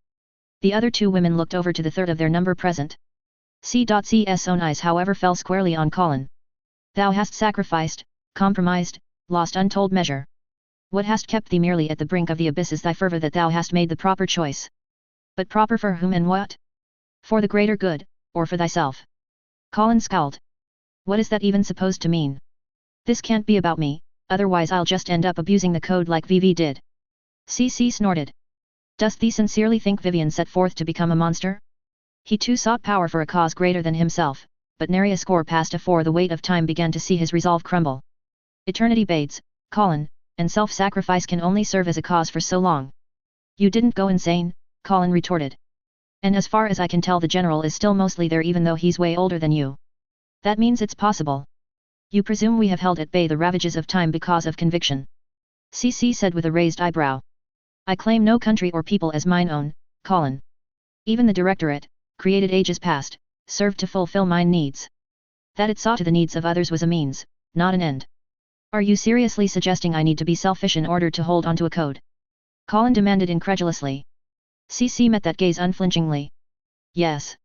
The other two women looked over to the third of their number present. C.C.'s own eyes, however, fell squarely on Colin. "Thou hast sacrificed, compromised, lost untold measure. What hast kept thee merely at the brink of the abyss is thy fervour that thou hast made the proper choice. But proper for whom and what? For the greater good, or for thyself?" Colin scowled. "What is that even supposed to mean? This can't be about me, otherwise I'll just end up abusing the code like Vivi did." CC snorted. "Dost thee sincerely think Vivian set forth to become a monster? He too sought power for a cause greater than himself, but nary a score passed afore the weight of time began to see his resolve crumble. Eternity bades, Colin, and self-sacrifice can only serve as a cause for so long." "You didn't go insane," Colin retorted. "And as far as I can tell, the general is still mostly there even though he's way older than you. That means it's possible. You presume we have held at bay the ravages of time because of conviction?" CC said with a raised eyebrow. "I claim no country or people as mine own, Colin. Even the Directorate, created ages past, served to fulfill mine needs. That it saw to the needs of others was a means, not an end. Are you seriously suggesting I need to be selfish in order to hold onto a code?" Colin demanded incredulously. CC met that gaze unflinchingly. "Yes.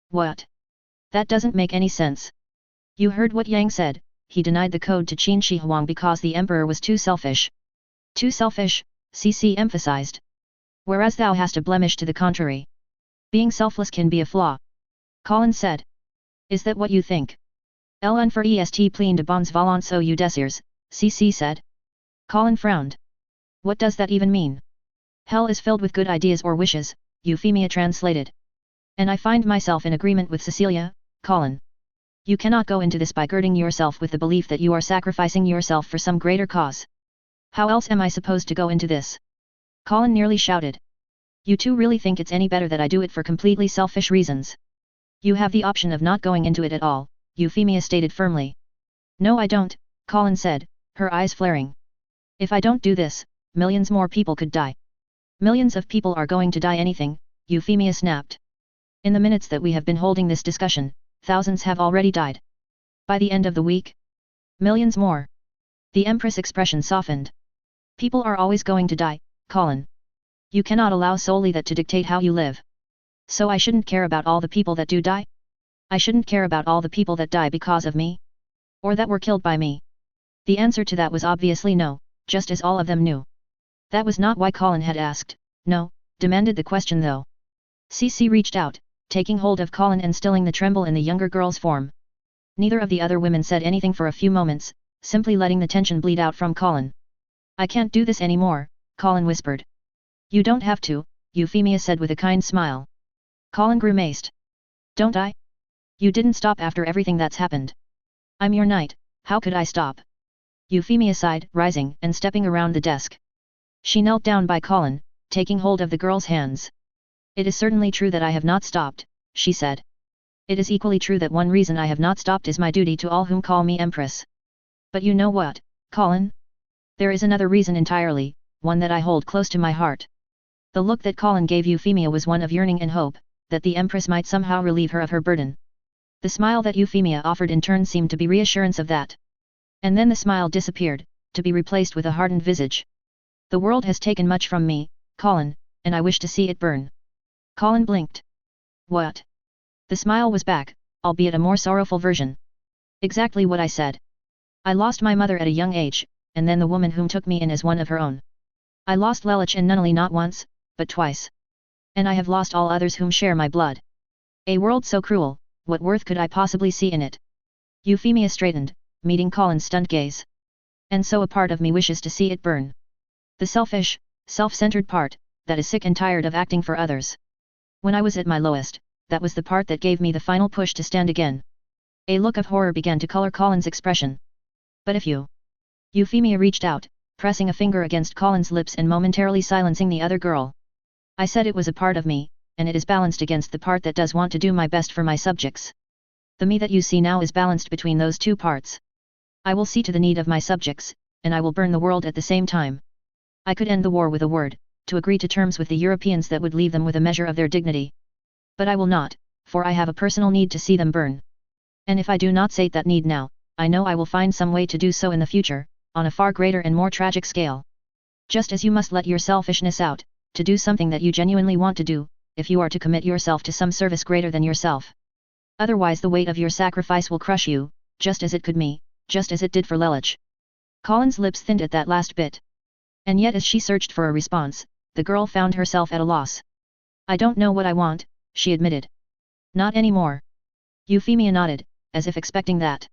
What? That doesn't make any sense. You heard what Yang said, he denied the code to Qin Shi Huang because the Emperor was too selfish." "Too selfish," CC emphasized. "Whereas thou hast a blemish to the contrary. Being selfless can be a flaw," Colin said. "Is that what you think?" "Un for est plein de bons volontés ou désirs," CC said. Colin frowned. "What does that even mean?" "Hell is filled with good ideas or wishes," Euphemia translated. "And I find myself in agreement with Cecilia, Colin. You cannot go into this by girding yourself with the belief that you are sacrificing yourself for some greater cause. How else am I supposed to go into this?" Colin nearly shouted. "You two really think it's any better that I do it for completely selfish reasons?" "You have the option of not going into it at all," Euphemia stated firmly. "No, I don't," Colin said, her eyes flaring. If I don't do this, millions more people could die. Millions of people are going to die anything, Euphemia snapped. In the minutes that we have been holding this discussion, thousands have already died. By the end of the week? Millions more. The Empress' expression softened. People are always going to die, Colin. You cannot allow solely that to dictate how you live. So I shouldn't care about all the people that do die? I shouldn't care about all the people that die because of me? Or that were killed by me? The answer to that was obviously no, just as all of them knew. That was not why Colin had asked, no, demanded the question though. Cece reached out, taking hold of Colin and stilling the tremble in the younger girl's form. Neither of the other women said anything for a few moments, simply letting the tension bleed out from Colin. I can't do this anymore, Colin whispered. You don't have to, Euphemia said with a kind smile. Colin grimaced. Don't I? You didn't stop after everything that's happened. I'm your knight, how could I stop? Euphemia sighed, rising and stepping around the desk. She knelt down by Colin, taking hold of the girl's hands. It is certainly true that I have not stopped, she said. It is equally true that one reason I have not stopped is my duty to all whom call me Empress. But you know what, Colin? There is another reason entirely, one that I hold close to my heart. The look that Colin gave Euphemia was one of yearning and hope, that the Empress might somehow relieve her of her burden. The smile that Euphemia offered in turn seemed to be reassurance of that. And then the smile disappeared, to be replaced with a hardened visage. The world has taken much from me, Colin, and I wish to see it burn. Colin blinked. What? The smile was back, albeit a more sorrowful version. Exactly what I said. I lost my mother at a young age, and then the woman whom took me in as one of her own. I lost Lelich and Nunnally not once, but twice. And I have lost all others whom share my blood. A world so cruel, what worth could I possibly see in it? Euphemia straightened, meeting Colin's stunned gaze. And so a part of me wishes to see it burn. The selfish, self-centered part, that is sick and tired of acting for others. When I was at my lowest, that was the part that gave me the final push to stand again. A look of horror began to color Colin's expression. But if you... Euphemia reached out, pressing a finger against Colin's lips and momentarily silencing the other girl. I said it was a part of me, and it is balanced against the part that does want to do my best for my subjects. The me that you see now is balanced between those two parts. I will see to the need of my subjects, and I will burn the world at the same time. I could end the war with a word, to agree to terms with the Europeans that would leave them with a measure of their dignity. But I will not, for I have a personal need to see them burn. And if I do not sate that need now, I know I will find some way to do so in the future, on a far greater and more tragic scale. Just as you must let your selfishness out, to do something that you genuinely want to do, if you are to commit yourself to some service greater than yourself. Otherwise the weight of your sacrifice will crush you, just as it could me, just as it did for Lelich. Colin's lips thinned at that last bit. And yet as she searched for a response, the girl found herself at a loss. I don't know what I want, she admitted. Not anymore. Euphemia nodded, as if expecting that.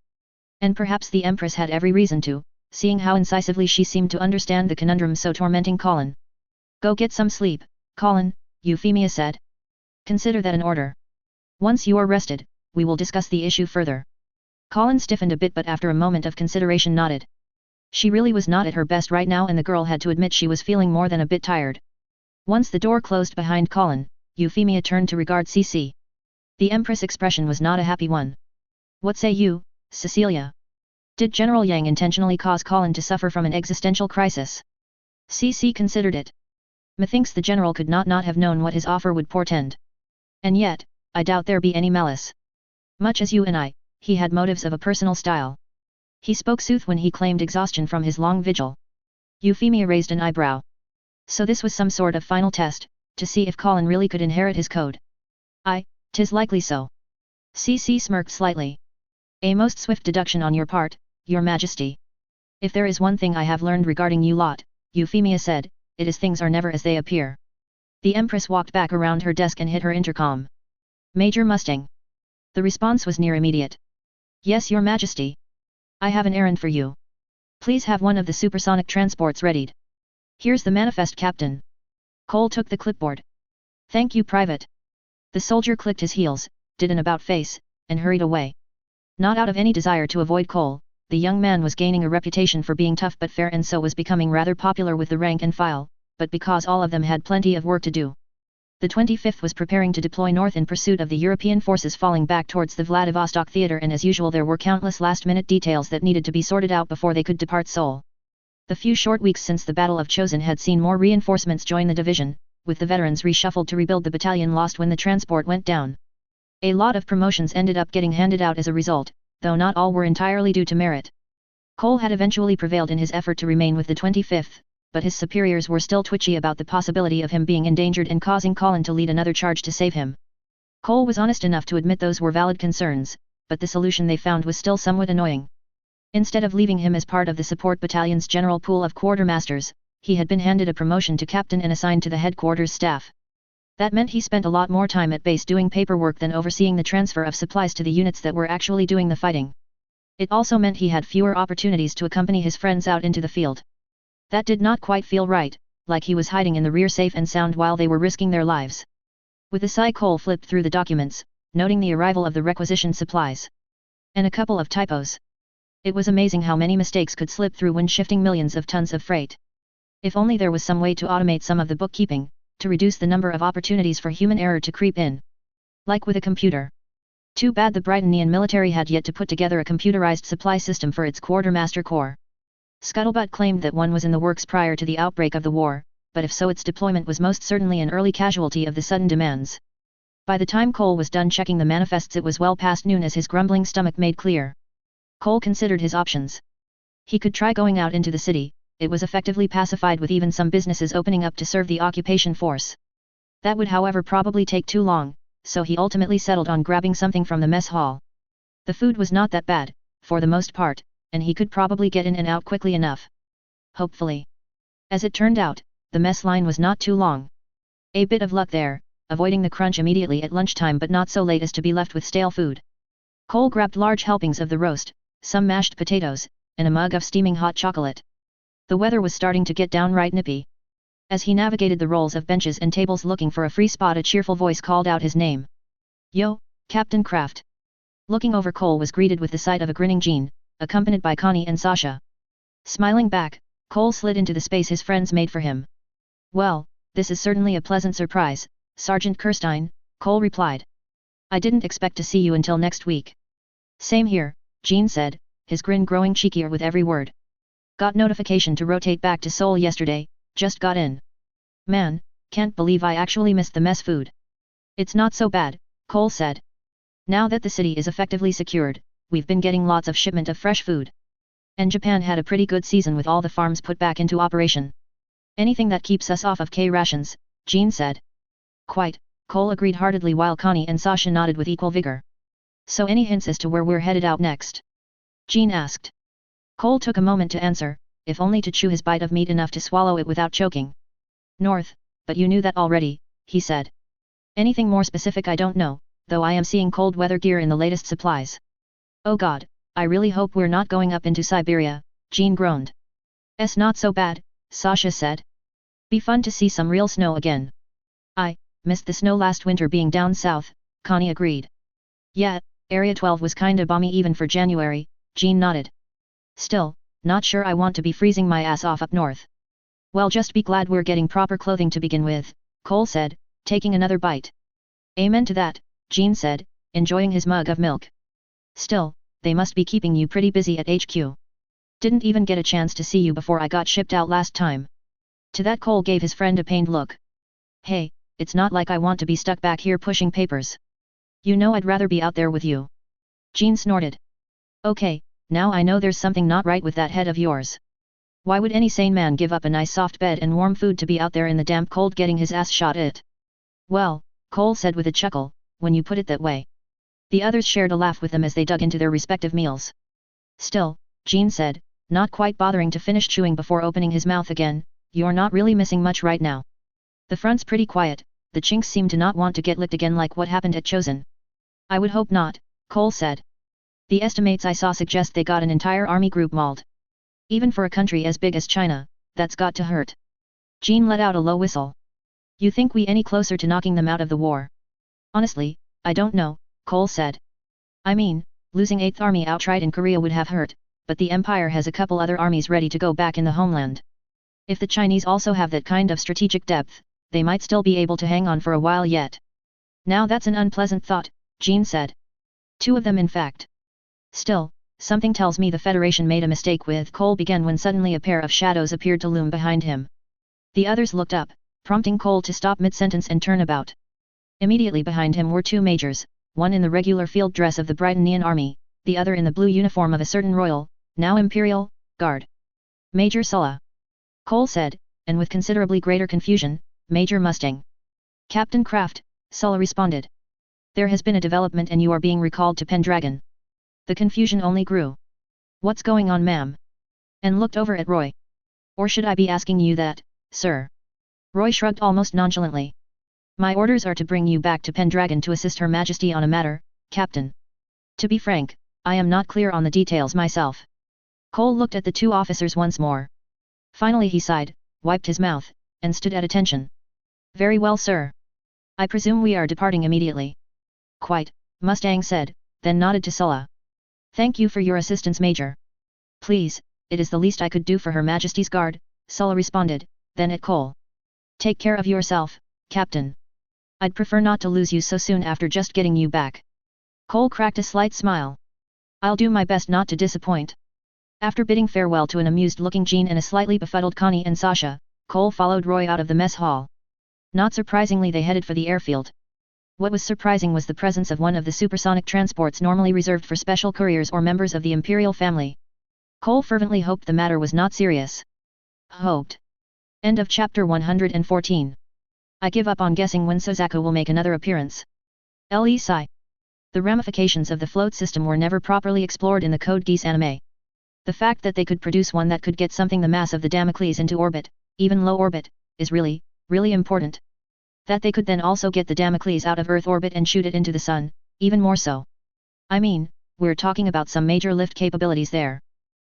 And perhaps the Empress had every reason to, seeing how incisively she seemed to understand the conundrum so tormenting Colin. Go get some sleep, Colin, Euphemia said. Consider that an order. Once you are rested, we will discuss the issue further. Colin stiffened a bit but after a moment of consideration nodded. She really was not at her best right now and the girl had to admit she was feeling more than a bit tired. Once the door closed behind Colin, Euphemia turned to regard Cece. The Empress' expression was not a happy one. What say you, Cecilia? Did General Yang intentionally cause Colin to suffer from an existential crisis? Cece considered it. Methinks the general could not have known what his offer would portend. And yet, I doubt there be any malice. Much as you and I, he had motives of a personal style. He spoke sooth when he claimed exhaustion from his long vigil. Euphemia raised an eyebrow. So this was some sort of final test, to see if Colin really could inherit his code. "'Tis likely so." Cece smirked slightly. "A most swift deduction on your part, your majesty. If there is one thing I have learned regarding you lot," Euphemia said, "it is things are never as they appear." The Empress walked back around her desk and hit her intercom. "Major Mustang." The response was near immediate. "Yes, your majesty. I have an errand for you. Please have one of the supersonic transports readied. Here's the manifest, Captain." Cole took the clipboard. "Thank you, Private." The soldier clicked his heels, did an about-face, and hurried away. Not out of any desire to avoid Cole, the young man was gaining a reputation for being tough but fair and so was becoming rather popular with the rank and file, but because all of them had plenty of work to do. The 25th was preparing to deploy north in pursuit of the European forces falling back towards the Vladivostok theater, and as usual there were countless last-minute details that needed to be sorted out before they could depart Seoul. The few short weeks since the Battle of Chosin had seen more reinforcements join the division, with the veterans reshuffled to rebuild the battalion lost when the transport went down. A lot of promotions ended up getting handed out as a result, though not all were entirely due to merit. Cole had eventually prevailed in his effort to remain with the 25th, but his superiors were still twitchy about the possibility of him being endangered and causing Colin to lead another charge to save him. Cole was honest enough to admit those were valid concerns, but the solution they found was still somewhat annoying. Instead of leaving him as part of the support battalion's general pool of quartermasters, he had been handed a promotion to captain and assigned to the headquarters staff. That meant he spent a lot more time at base doing paperwork than overseeing the transfer of supplies to the units that were actually doing the fighting. It also meant he had fewer opportunities to accompany his friends out into the field. That did not quite feel right, like he was hiding in the rear safe and sound while they were risking their lives. With a sigh, Cole flipped through the documents, noting the arrival of the requisitioned supplies. And a couple of typos. It was amazing how many mistakes could slip through when shifting millions of tons of freight. If only there was some way to automate some of the bookkeeping, to reduce the number of opportunities for human error to creep in. Like with a computer. Too bad the Britannian military had yet to put together a computerized supply system for its quartermaster corps. Scuttlebutt claimed that one was in the works prior to the outbreak of the war, but if so, its deployment was most certainly an early casualty of the sudden demands. By the time Cole was done checking the manifests, it was well past noon, as his grumbling stomach made clear. Cole considered his options. He could try going out into the city. It was effectively pacified, with even some businesses opening up to serve the occupation force. That would, however, probably take too long, so he ultimately settled on grabbing something from the mess hall. The food was not that bad, for the most part, and he could probably get in and out quickly enough. Hopefully. As it turned out, the mess line was not too long. A bit of luck there, avoiding the crunch immediately at lunchtime, but not so late as to be left with stale food. Cole grabbed large helpings of the roast, some mashed potatoes, and a mug of steaming hot chocolate. The weather was starting to get downright nippy. As he navigated the rows of benches and tables looking for a free spot, a cheerful voice called out his name. "Yo, Captain Kraft." Looking over, Cole was greeted with the sight of a grinning Jean, accompanied by Connie and Sasha. Smiling back, Cole slid into the space his friends made for him. "Well, this is certainly a pleasant surprise, Sergeant Kirstein," Cole replied. "I didn't expect to see you until next week." "Same here," Jean said, his grin growing cheekier with every word. "Got notification to rotate back to Seoul yesterday, just got in. Man, can't believe I actually missed the mess food." "It's not so bad," Cole said. "Now that the city is effectively secured, we've been getting lots of shipment of fresh food. And Japan had a pretty good season with all the farms put back into operation. Anything that keeps us off of K-rations," Jean said. "Quite," Cole agreed heartedly, while Connie and Sasha nodded with equal vigor. "So any hints as to where we're headed out next?" Jean asked. Cole took a moment to answer, if only to chew his bite of meat enough to swallow it without choking. "North, but you knew that already," he said. "Anything more specific I don't know, though I am seeing cold weather gear in the latest supplies." "Oh God, I really hope we're not going up into Siberia," Jean groaned. "It's not so bad," Sasha said. "Be fun to see some real snow again." "I missed the snow last winter being down south," Connie agreed. "Yeah, Area 12 was kinda balmy even for January," Jean nodded. "Still, not sure I want to be freezing my ass off up north." "Well, just be glad we're getting proper clothing to begin with," Cole said, taking another bite. "Amen to that," Jean said, enjoying his mug of milk. "Still, they must be keeping you pretty busy at HQ. Didn't even get a chance to see you before I got shipped out last time." To that, Cole gave his friend a pained look. "Hey, it's not like I want to be stuck back here pushing papers. You know I'd rather be out there with you." Jean snorted. "Okay, now I know there's something not right with that head of yours. Why would any sane man give up a nice soft bed and warm food to be out there in the damp cold getting his ass shot at?" "Well," Cole said with a chuckle, "when you put it that way." The others shared a laugh with them as they dug into their respective meals. "Still," Jean said, not quite bothering to finish chewing before opening his mouth again, "you're not really missing much right now. The front's pretty quiet, the chinks seem to not want to get licked again like what happened at Chosin." "I would hope not," Cole said. "The estimates I saw suggest they got an entire army group mauled. Even for a country as big as China, that's got to hurt." Jean let out a low whistle. "You think we any closer to knocking them out of the war?" "Honestly, I don't know," Cole said. "I mean, losing 8th Army outright in Korea would have hurt, but the Empire has a couple other armies ready to go back in the homeland. If the Chinese also have that kind of strategic depth, they might still be able to hang on for a while yet. Now that's an unpleasant thought, Jean said. 2 of them in fact. Still, something tells me the Federation made a mistake with Cole began when suddenly a pair of shadows appeared to loom behind him. The others looked up, prompting Cole to stop mid-sentence and turn about. Immediately behind him were 2 majors, one in the regular field dress of the Britannian army, the other in the blue uniform of a certain royal, now imperial, guard. Major Sulla. Cole said, and with considerably greater confusion, Major Mustang. Captain Kraft, Sulla responded. There has been a development and you are being recalled to Pendragon. The confusion only grew. What's going on, ma'am? And looked over at Roy. Or should I be asking you that, sir? Roy shrugged almost nonchalantly. My orders are to bring you back to Pendragon to assist Her Majesty on a matter, Captain. To be frank, I am not clear on the details myself. Cole looked at the 2 officers once more. Finally he sighed, wiped his mouth, and stood at attention. Very well, sir. I presume we are departing immediately. Quite, Mustang said, then nodded to Sulla. Thank you for your assistance, Major. Please, it is the least I could do for Her Majesty's guard, Sulla responded, then at Cole. Take care of yourself, Captain. I'd prefer not to lose you so soon after just getting you back. Cole cracked a slight smile. I'll do my best not to disappoint. After bidding farewell to an amused-looking Jean and a slightly befuddled Connie and Sasha, Cole followed Roy out of the mess hall. Not surprisingly they headed for the airfield. What was surprising was the presence of one of the supersonic transports normally reserved for special couriers or members of the imperial family. Cole fervently hoped the matter was not serious. Hoped. End of chapter 114. I give up on guessing when Suzaku will make another appearance. L.E. Sigh. The ramifications of the float system were never properly explored in the Code Geass anime. The fact that they could produce one that could get something the mass of the Damocles into orbit, even low orbit, is really important. That they could then also get the Damocles out of Earth orbit and shoot it into the Sun, even more so. I mean, we're talking about some major lift capabilities there.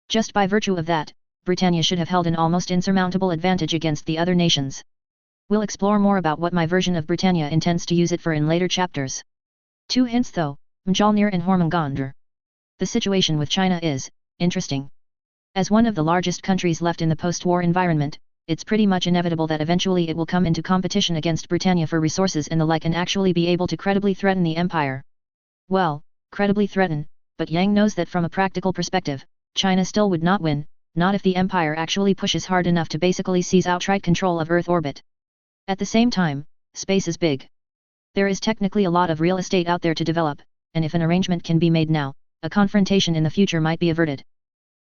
Just by virtue of that, Britannia should have held an almost insurmountable advantage against the other nations. We'll explore more about what my version of Britannia intends to use it for in later chapters. 2 hints though, Mjolnir and Hormungandr. The situation with China is interesting. As one of the largest countries left in the post-war environment, it's pretty much inevitable that eventually it will come into competition against Britannia for resources and the like and actually be able to credibly threaten the empire. Well, credibly threaten, but Yang knows that from a practical perspective, China still would not win, not if the empire actually pushes hard enough to basically seize outright control of Earth orbit. At the same time, space is big. There is technically a lot of real estate out there to develop, and if an arrangement can be made now, a confrontation in the future might be averted.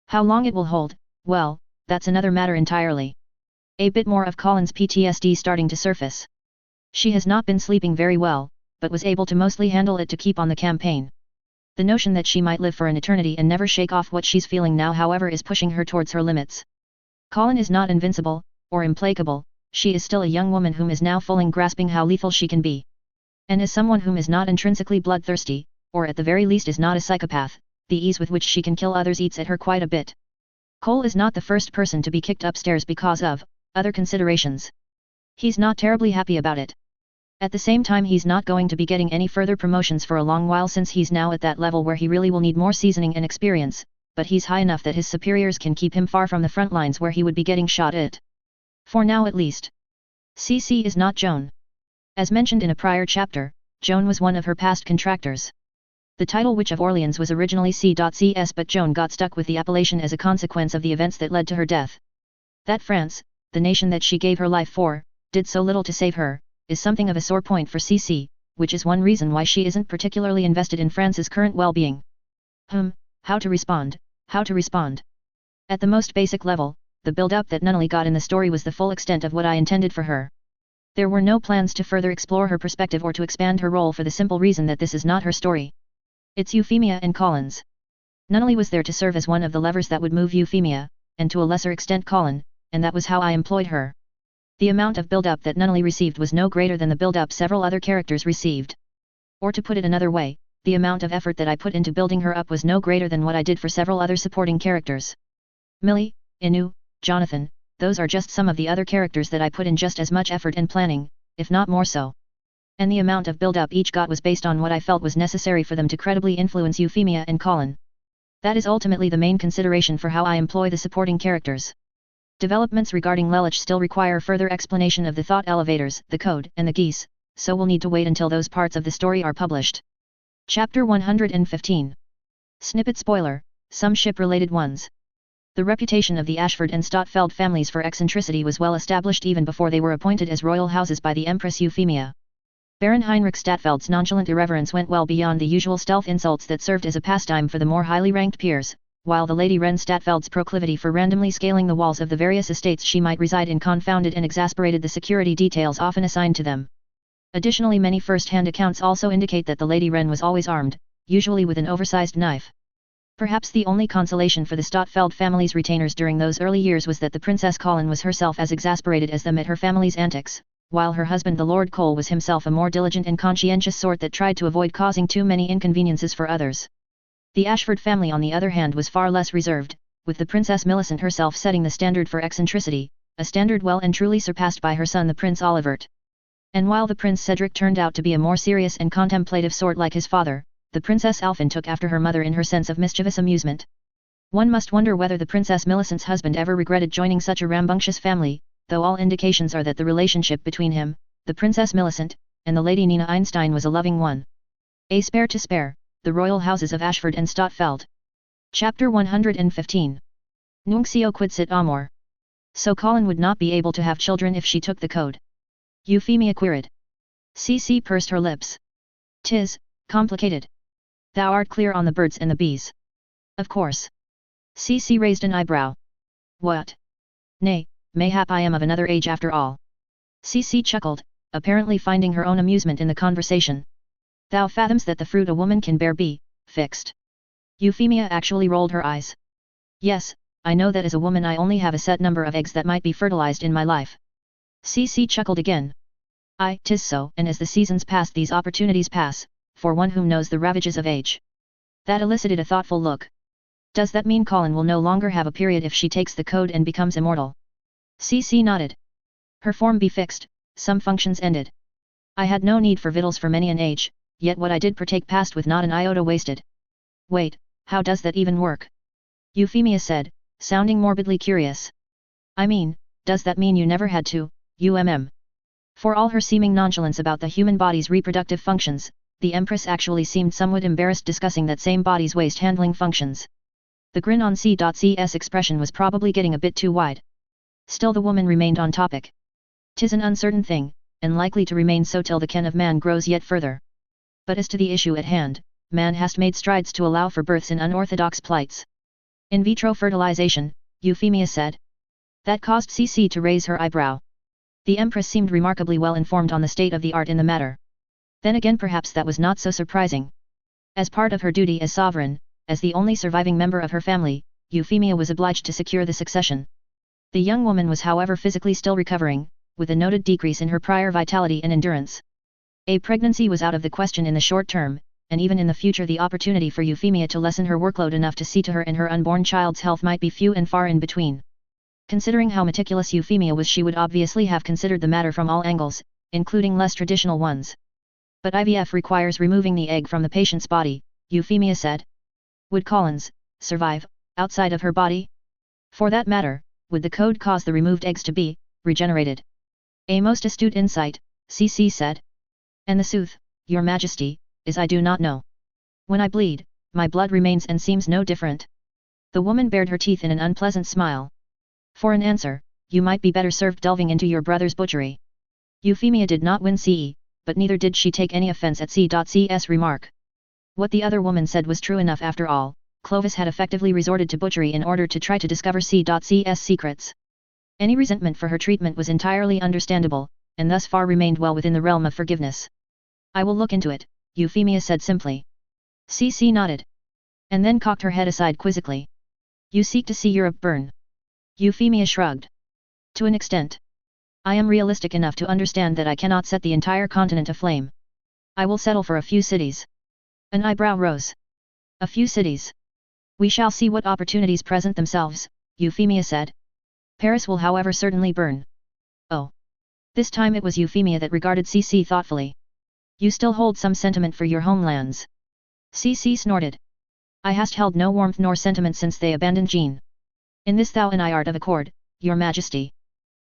How long it will hold, well, that's another matter entirely. A bit more of Colin's PTSD starting to surface. She has not been sleeping very well, but was able to mostly handle it to keep on the campaign. The notion that she might live for an eternity and never shake off what she's feeling now, however, is pushing her towards her limits. Colin is not invincible, or implacable, she is still a young woman whom is now fully grasping how lethal she can be. And as someone whom is not intrinsically bloodthirsty, or at the very least is not a psychopath, the ease with which she can kill others eats at her quite a bit. Cole is not the first person to be kicked upstairs because of other considerations. He's not terribly happy about it. At the same time, he's not going to be getting any further promotions for a long while since he's now at that level where he really will need more seasoning and experience, but he's high enough that his superiors can keep him far from the front lines where he would be getting shot at. For now at least. CC is not Joan. As mentioned in a prior chapter, Joan was one of her past contractors. The title Witch of Orleans was originally C.CS, but Joan got stuck with the appellation as a consequence of the events that led to her death. That France, the nation that she gave her life for, did so little to save her, is something of a sore point for CC, which is one reason why she isn't particularly invested in France's current well-being. How to respond? At the most basic level, the build-up that Nunnally got in the story was the full extent of what I intended for her. There were no plans to further explore her perspective or to expand her role for the simple reason that this is not her story. It's Euphemia and Collins. Nunnally was there to serve as one of the levers that would move Euphemia, and to a lesser extent Colin, and that was how I employed her. The amount of build-up that Nunnally received was no greater than the build-up several other characters received. Or to put it another way, the amount of effort that I put into building her up was no greater than what I did for several other supporting characters. Millie, Inu, Jonathan, those are just some of the other characters that I put in just as much effort and planning, if not more so. And the amount of build-up each got was based on what I felt was necessary for them to credibly influence Euphemia and Colin. That is ultimately the main consideration for how I employ the supporting characters. Developments regarding Lelich still require further explanation of the thought elevators, the code, and the Geass, so we'll need to wait until those parts of the story are published. Chapter 115. Snippet spoiler, some ship-related ones. The reputation of the Ashford and Stotfeld families for eccentricity was well established even before they were appointed as royal houses by the Empress Euphemia. Baron Heinrich Statfeld's nonchalant irreverence went well beyond the usual stealth insults that served as a pastime for the more highly ranked peers, while the Lady Wren Statfeld's proclivity for randomly scaling the walls of the various estates she might reside in confounded and exasperated the security details often assigned to them. Additionally, many first-hand accounts also indicate that the Lady Wren was always armed, usually with an oversized knife. Perhaps the only consolation for the Stotfeld family's retainers during those early years was that the Princess Colin was herself as exasperated as them at her family's antics, while her husband the Lord Cole was himself a more diligent and conscientious sort that tried to avoid causing too many inconveniences for others. The Ashford family on the other hand was far less reserved, with the Princess Millicent herself setting the standard for eccentricity, a standard well and truly surpassed by her son the Prince Olivert. And while the Prince Cedric turned out to be a more serious and contemplative sort like his father, the Princess Alphine took after her mother in her sense of mischievous amusement. One must wonder whether the Princess Millicent's husband ever regretted joining such a rambunctious family, though all indications are that the relationship between him, the Princess Millicent, and the Lady Nina Einstein was a loving one. A spare to spare, the royal houses of Ashford and Stotfeld. Chapter 115. Nuncio quidsit amor. So Colin would not be able to have children if she took the code? Euphemia queried. Cece pursed her lips. 'Tis complicated. Thou art clear on the birds and the bees. Of course. Cece raised an eyebrow. What? Nay, mayhap I am of another age after all. Cece chuckled, apparently finding her own amusement in the conversation. Thou fathoms that the fruit a woman can bear be fixed. Euphemia actually rolled her eyes. Yes, I know that as a woman I only have a set number of eggs that might be fertilized in my life. Cece chuckled again. Aye, 'tis so, and as the seasons pass these opportunities pass, for one whom knows the ravages of age. That elicited a thoughtful look. Does that mean Colin will no longer have a period if she takes the code and becomes immortal? Cece nodded. Her form be fixed, some functions ended. I had no need for victuals for many an age, yet what I did partake passed with not an iota wasted. Wait, how does that even work? Euphemia said, sounding morbidly curious. I mean, does that mean you never had to, For all her seeming nonchalance about the human body's reproductive functions, the Empress actually seemed somewhat embarrassed discussing that same body's waste handling functions. The grin on C.C's expression was probably getting a bit too wide. Still the woman remained on topic. 'Tis an uncertain thing, and likely to remain so till the ken of man grows yet further. But as to the issue at hand, man hast made strides to allow for births in unorthodox plights. In vitro fertilization, Euphemia said. That caused Cece to raise her eyebrow. The Empress seemed remarkably well informed on the state of the art in the matter. Then again perhaps that was not so surprising. As part of her duty as sovereign, as the only surviving member of her family, Euphemia was obliged to secure the succession. The young woman was however physically still recovering, with a noted decrease in her prior vitality and endurance. A pregnancy was out of the question in the short term, and even in the future the opportunity for Euphemia to lessen her workload enough to see to her and her unborn child's health might be few and far in between. Considering how meticulous Euphemia was, she would obviously have considered the matter from all angles, including less traditional ones. But IVF requires removing the egg from the patient's body, Euphemia said. Would Colin's survive outside of her body? For that matter, would the code cause the removed eggs to be regenerated? A most astute insight, Cece said. And the sooth, your majesty, is I do not know. When I bleed, my blood remains and seems no different. The woman bared her teeth in an unpleasant smile. For an answer, you might be better served delving into your brother's butchery. Euphemia did not win CE, but neither did she take any offense at C.C's remark. What the other woman said was true enough after all. Clovis had effectively resorted to butchery in order to try to discover C.C's secrets. Any resentment for her treatment was entirely understandable, and thus far remained well within the realm of forgiveness. I will look into it, Euphemia said simply. Cece nodded. And then cocked her head aside quizzically. You seek to see Europe burn? Euphemia shrugged. To an extent. I am realistic enough to understand that I cannot set the entire continent aflame. I will settle for a few cities. An eyebrow rose. A few cities. We shall see what opportunities present themselves, Euphemia said. Paris will however certainly burn. Oh. This time it was Euphemia that regarded Cece thoughtfully. You still hold some sentiment for your homelands. Cece snorted. I hast held no warmth nor sentiment since they abandoned Jean. In this thou and I art of accord, Your Majesty.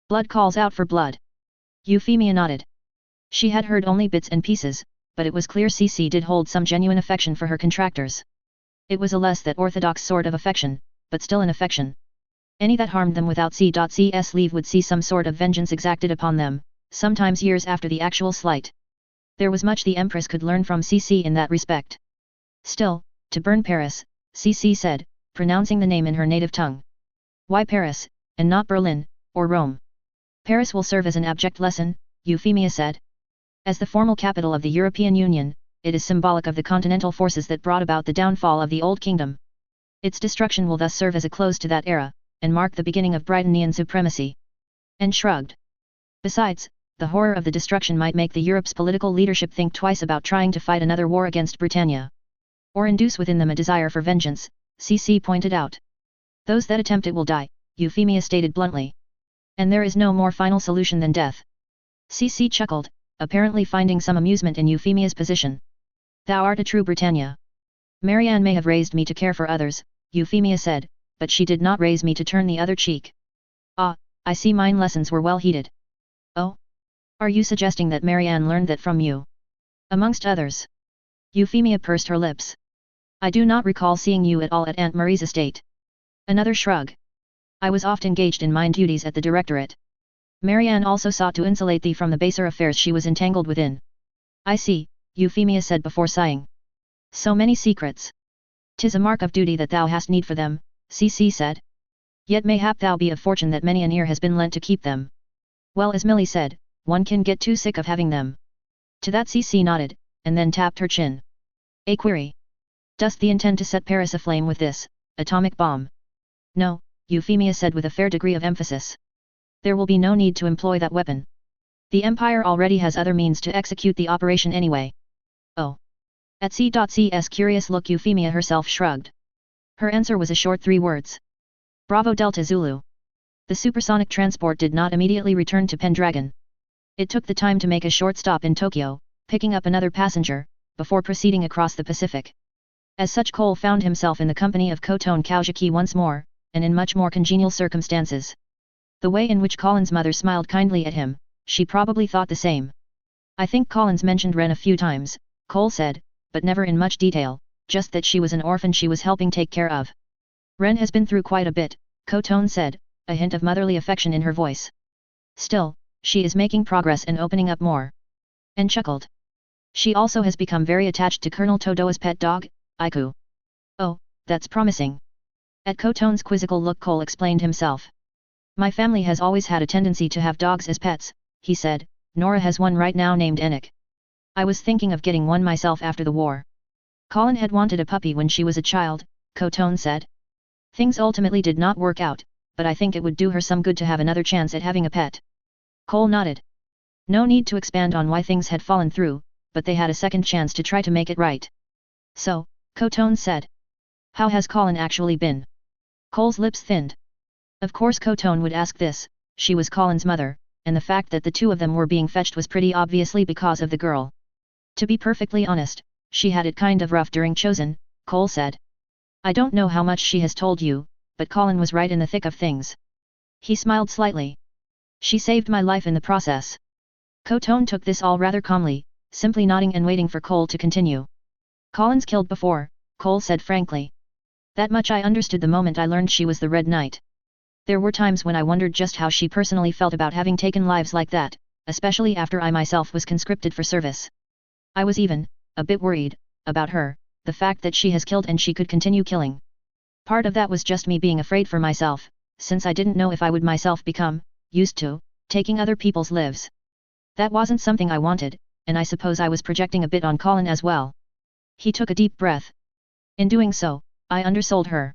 Blood calls out for blood. Euphemia nodded. She had heard only bits and pieces, but it was clear CC did hold some genuine affection for her contractors. It was a less that orthodox sort of affection, but still an affection. Any that harmed them without C.C's leave would see some sort of vengeance exacted upon them, sometimes years after the actual slight. There was much the Empress could learn from CC in that respect. Still, to burn Paris, CC said, pronouncing the name in her native tongue. Why Paris, and not Berlin, or Rome? Paris will serve as an abject lesson, Euphemia said. As the formal capital of the European Union, it is symbolic of the continental forces that brought about the downfall of the Old Kingdom. Its destruction will thus serve as a close to that era, and mark the beginning of Britannian supremacy. And shrugged. Besides, the horror of the destruction might make the Europe's political leadership think twice about trying to fight another war against Britannia. Or induce within them a desire for vengeance, CC pointed out. Those that attempt it will die, Euphemia stated bluntly. And there is no more final solution than death. CC chuckled, apparently finding some amusement in Euphemia's position. Thou art a true Britannia. Marianne may have raised me to care for others, Euphemia said, but she did not raise me to turn the other cheek. Ah, I see mine lessons were well heeded. Oh? Are you suggesting that Marianne learned that from you? Amongst others. Euphemia pursed her lips. I do not recall seeing you at all at Aunt Marie's estate. Another shrug. I was oft engaged in mine duties at the Directorate. Marianne also sought to insulate thee from the baser affairs she was entangled within. I see, Euphemia said before sighing. So many secrets. 'Tis a mark of duty that thou hast need for them, CC said. Yet mayhap thou be of fortune that many an ear has been lent to keep them. Well, as Millie said, one can get too sick of having them. To that CC nodded, and then tapped her chin. A query. Dost thee intend to set Paris aflame with this atomic bomb? No, Euphemia said with a fair degree of emphasis. There will be no need to employ that weapon. The Empire already has other means to execute the operation anyway. Oh. At C.C's curious look, Euphemia herself shrugged. Her answer was a short 3 words. Bravo Delta Zulu. The supersonic transport did not immediately return to Pendragon. It took the time to make a short stop in Tokyo, picking up another passenger, before proceeding across the Pacific. As such, Cole found himself in the company of Koton Kaujiki once more, and in much more congenial circumstances. The way in which Colin's mother smiled kindly at him, she probably thought the same. I think Collins mentioned Ren a few times, Cole said, but never in much detail, just that she was an orphan she was helping take care of. Ren has been through quite a bit, Koton said, a hint of motherly affection in her voice. Still, she is making progress and opening up more. And chuckled. She also has become very attached to Colonel Todoa's pet dog, Aiku. Oh, that's promising. At Koton's quizzical look, Cole explained himself. My family has always had a tendency to have dogs as pets, he said. Nora has one right now named Enoch. I was thinking of getting one myself after the war. Colin had wanted a puppy when she was a child, Koton said. Things ultimately did not work out, but I think it would do her some good to have another chance at having a pet. Cole nodded. No need to expand on why things had fallen through, but they had a second chance to try to make it right. So, Koton said. How has Colin actually been? Cole's lips thinned. Of course Koton would ask this, she was Colin's mother, and the fact that the two of them were being fetched was pretty obviously because of the girl. To be perfectly honest, she had it kind of rough during Chosen, Cole said. I don't know how much she has told you, but Colin was right in the thick of things. He smiled slightly. She saved my life in the process. Koton took this all rather calmly, simply nodding and waiting for Cole to continue. Colin's killed before, Cole said frankly. That much I understood the moment I learned she was the Red Knight. There were times when I wondered just how she personally felt about having taken lives like that, especially after I myself was conscripted for service. I was even a bit worried about her, the fact that she has killed and she could continue killing. Part of that was just me being afraid for myself, since I didn't know if I would myself become used to taking other people's lives. That wasn't something I wanted, and I suppose I was projecting a bit on Colin as well. He took a deep breath. In doing so, I undersold her.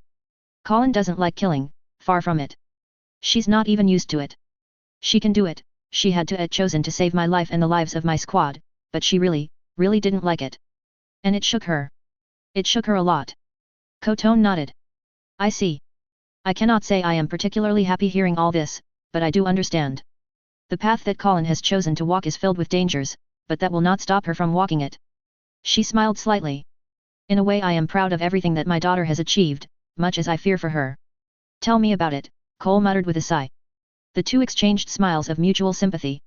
Colin doesn't like killing, far from it. She's not even used to it. She can do it, she had to at Chosen to save my life and the lives of my squad, but she really didn't like it. And it shook her. It shook her a lot. Koton nodded. I see. I cannot say I am particularly happy hearing all this, but I do understand. The path that Colin has chosen to walk is filled with dangers, but that will not stop her from walking it. She smiled slightly. In a way I am proud of everything that my daughter has achieved, much as I fear for her. Tell me about it, Cole muttered with a sigh. The two exchanged smiles of mutual sympathy.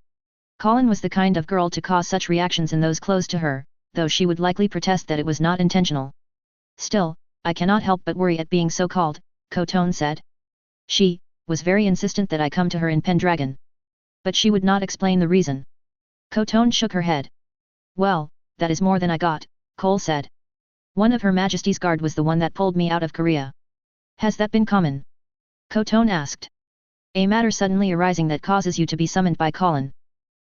Colin was the kind of girl to cause such reactions in those close to her, though she would likely protest that it was not intentional. Still, I cannot help but worry at being so called, Koton said. She was very insistent that I come to her in Pendragon. But she would not explain the reason. Koton shook her head. Well, that is more than I got, Cole said. One of Her Majesty's Guard was the one that pulled me out of Korea. Has that been common? Koton asked. A matter suddenly arising that causes you to be summoned by Colin.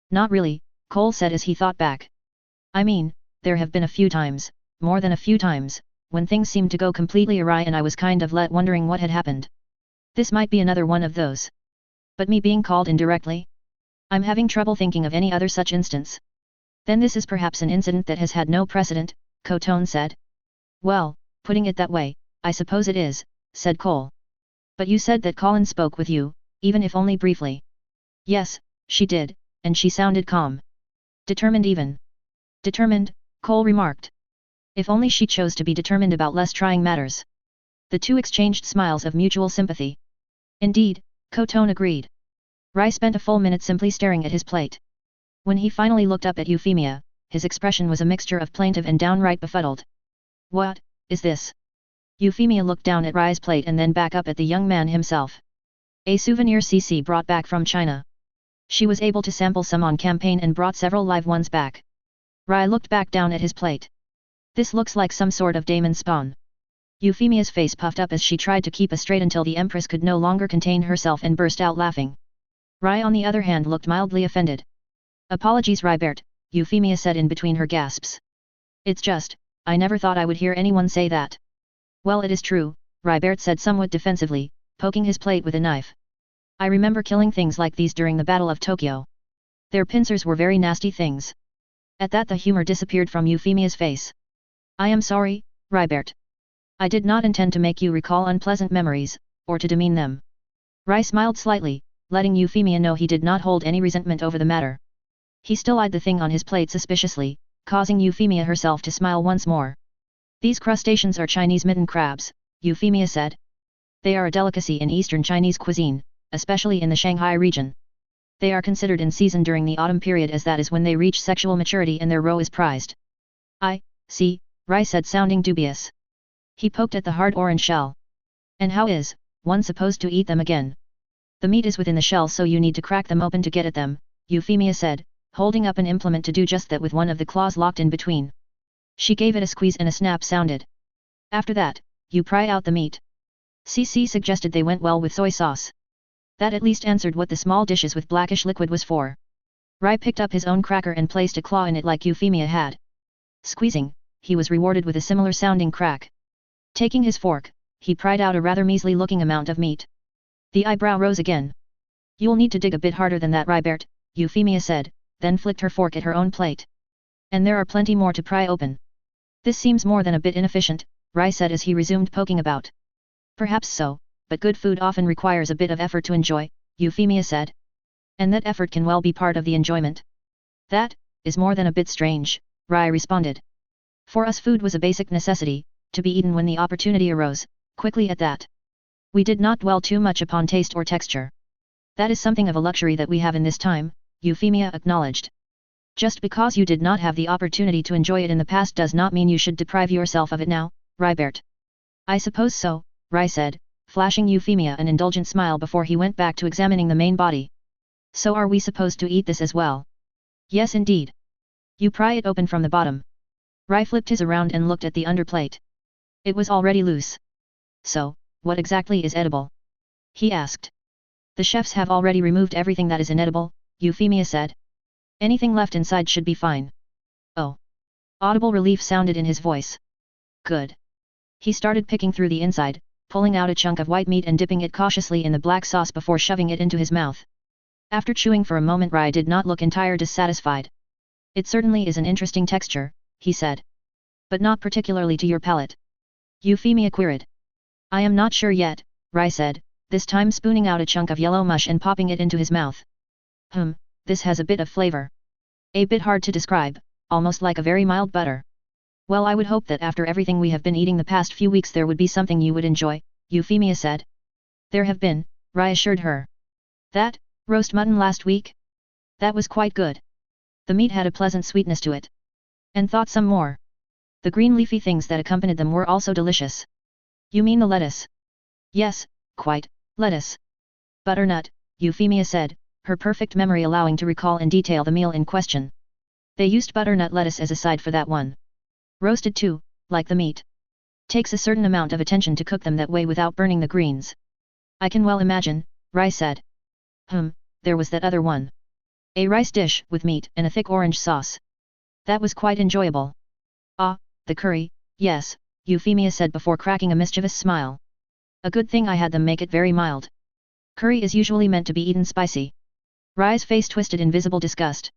Not really, Cole said as he thought back. I mean, there have been a few times, more than a few times, when things seemed to go completely awry and I was kind of let wondering what had happened. This might be another one of those. But me being called indirectly? I'm having trouble thinking of any other such instance. Then this is perhaps an incident that has had no precedent, Koton said. Well, putting it that way, I suppose it is, said Cole. But you said that Colin spoke with you, even if only briefly. Yes, she did, and she sounded calm. Determined even. Determined, Cole remarked. If only she chose to be determined about less trying matters. The two exchanged smiles of mutual sympathy. Indeed, Koton agreed. Rai spent a full minute simply staring at his plate. When he finally looked up at Euphemia, his expression was a mixture of plaintive and downright befuddled. What is this? Euphemia looked down at Rai's plate and then back up at the young man himself. A souvenir CC brought back from China. She was able to sample some on campaign and brought several live ones back. Rai looked back down at his plate. This looks like some sort of demon spawn. Euphemia's face puffed up as she tried to keep a straight until the Empress could no longer contain herself and burst out laughing. Rai on the other hand looked mildly offended. Apologies Rybert, Euphemia said in between her gasps. It's just, I never thought I would hear anyone say that. Well it is true, Rybert said somewhat defensively, poking his plate with a knife. I remember killing things like these during the Battle of Tokyo. Their pincers were very nasty things. At that the humor disappeared from Euphemia's face. I am sorry, Rybert. I did not intend to make you recall unpleasant memories, or to demean them. Rai smiled slightly, letting Euphemia know he did not hold any resentment over the matter. He still eyed the thing on his plate suspiciously, causing Euphemia herself to smile once more. These crustaceans are Chinese mitten crabs, Euphemia said. They are a delicacy in Eastern Chinese cuisine, especially in the Shanghai region. They are considered in season during the autumn period as that is when they reach sexual maturity and their roe is prized. I see, Rai said sounding dubious. He poked at the hard orange shell. And how is one supposed to eat them again? The meat is within the shell so you need to crack them open to get at them, Euphemia said, holding up an implement to do just that with one of the claws locked in between. She gave it a squeeze and a snap sounded. After that, you pry out the meat. CC suggested they went well with soy sauce. That at least answered what the small dishes with blackish liquid was for. Rai picked up his own cracker and placed a claw in it like Euphemia had. Squeezing, he was rewarded with a similar sounding crack. Taking his fork, he pried out a rather measly looking amount of meat. The eyebrow rose again. You'll need to dig a bit harder than that Rybert, Euphemia said, then flicked her fork at her own plate. And there are plenty more to pry open. This seems more than a bit inefficient, Rai said as he resumed poking about. Perhaps so, but good food often requires a bit of effort to enjoy, Euphemia said. And that effort can well be part of the enjoyment. That is more than a bit strange, Rai responded. For us food was a basic necessity, to be eaten when the opportunity arose, quickly at that. We did not dwell too much upon taste or texture. That is something of a luxury that we have in this time, Euphemia acknowledged. Just because you did not have the opportunity to enjoy it in the past does not mean you should deprive yourself of it now, Rybert. I suppose so, Rai said, flashing Euphemia an indulgent smile before he went back to examining the main body. So are we supposed to eat this as well? Yes indeed. You pry it open from the bottom. Rai flipped his around and looked at the underplate. It was already loose. So, what exactly is edible? He asked. The chefs have already removed everything that is inedible, Euphemia said. Anything left inside should be fine. Oh. Audible relief sounded in his voice. Good. He started picking through the inside, pulling out a chunk of white meat and dipping it cautiously in the black sauce before shoving it into his mouth. After chewing for a moment Rai did not look entirely dissatisfied. It certainly is an interesting texture, he said. But not particularly to your palate. Euphemia queried. I am not sure yet, Rai said, this time spooning out a chunk of yellow mush and popping it into his mouth. This has a bit of flavor. A bit hard to describe, almost like a very mild butter. Well, I would hope that after everything we have been eating the past few weeks there would be something you would enjoy, Euphemia said. There have been, Rai assured her. That Roast mutton last week? That was quite good. The meat had a pleasant sweetness to it. And thought some more. The green leafy things that accompanied them were also delicious. You mean the lettuce? Yes, quite, lettuce. Butternut, Euphemia said, her perfect memory allowing to recall in detail the meal in question. They used butternut lettuce as a side for that one. Roasted too, like the meat. Takes a certain amount of attention to cook them that way without burning the greens. I can well imagine, Rai said. There was that other one. A rice dish with meat and a thick orange sauce. That was quite enjoyable. Ah, the curry, yes, Euphemia said before cracking a mischievous smile. A good thing I had them make it very mild. Curry is usually meant to be eaten spicy. Rai's face twisted in visible disgust.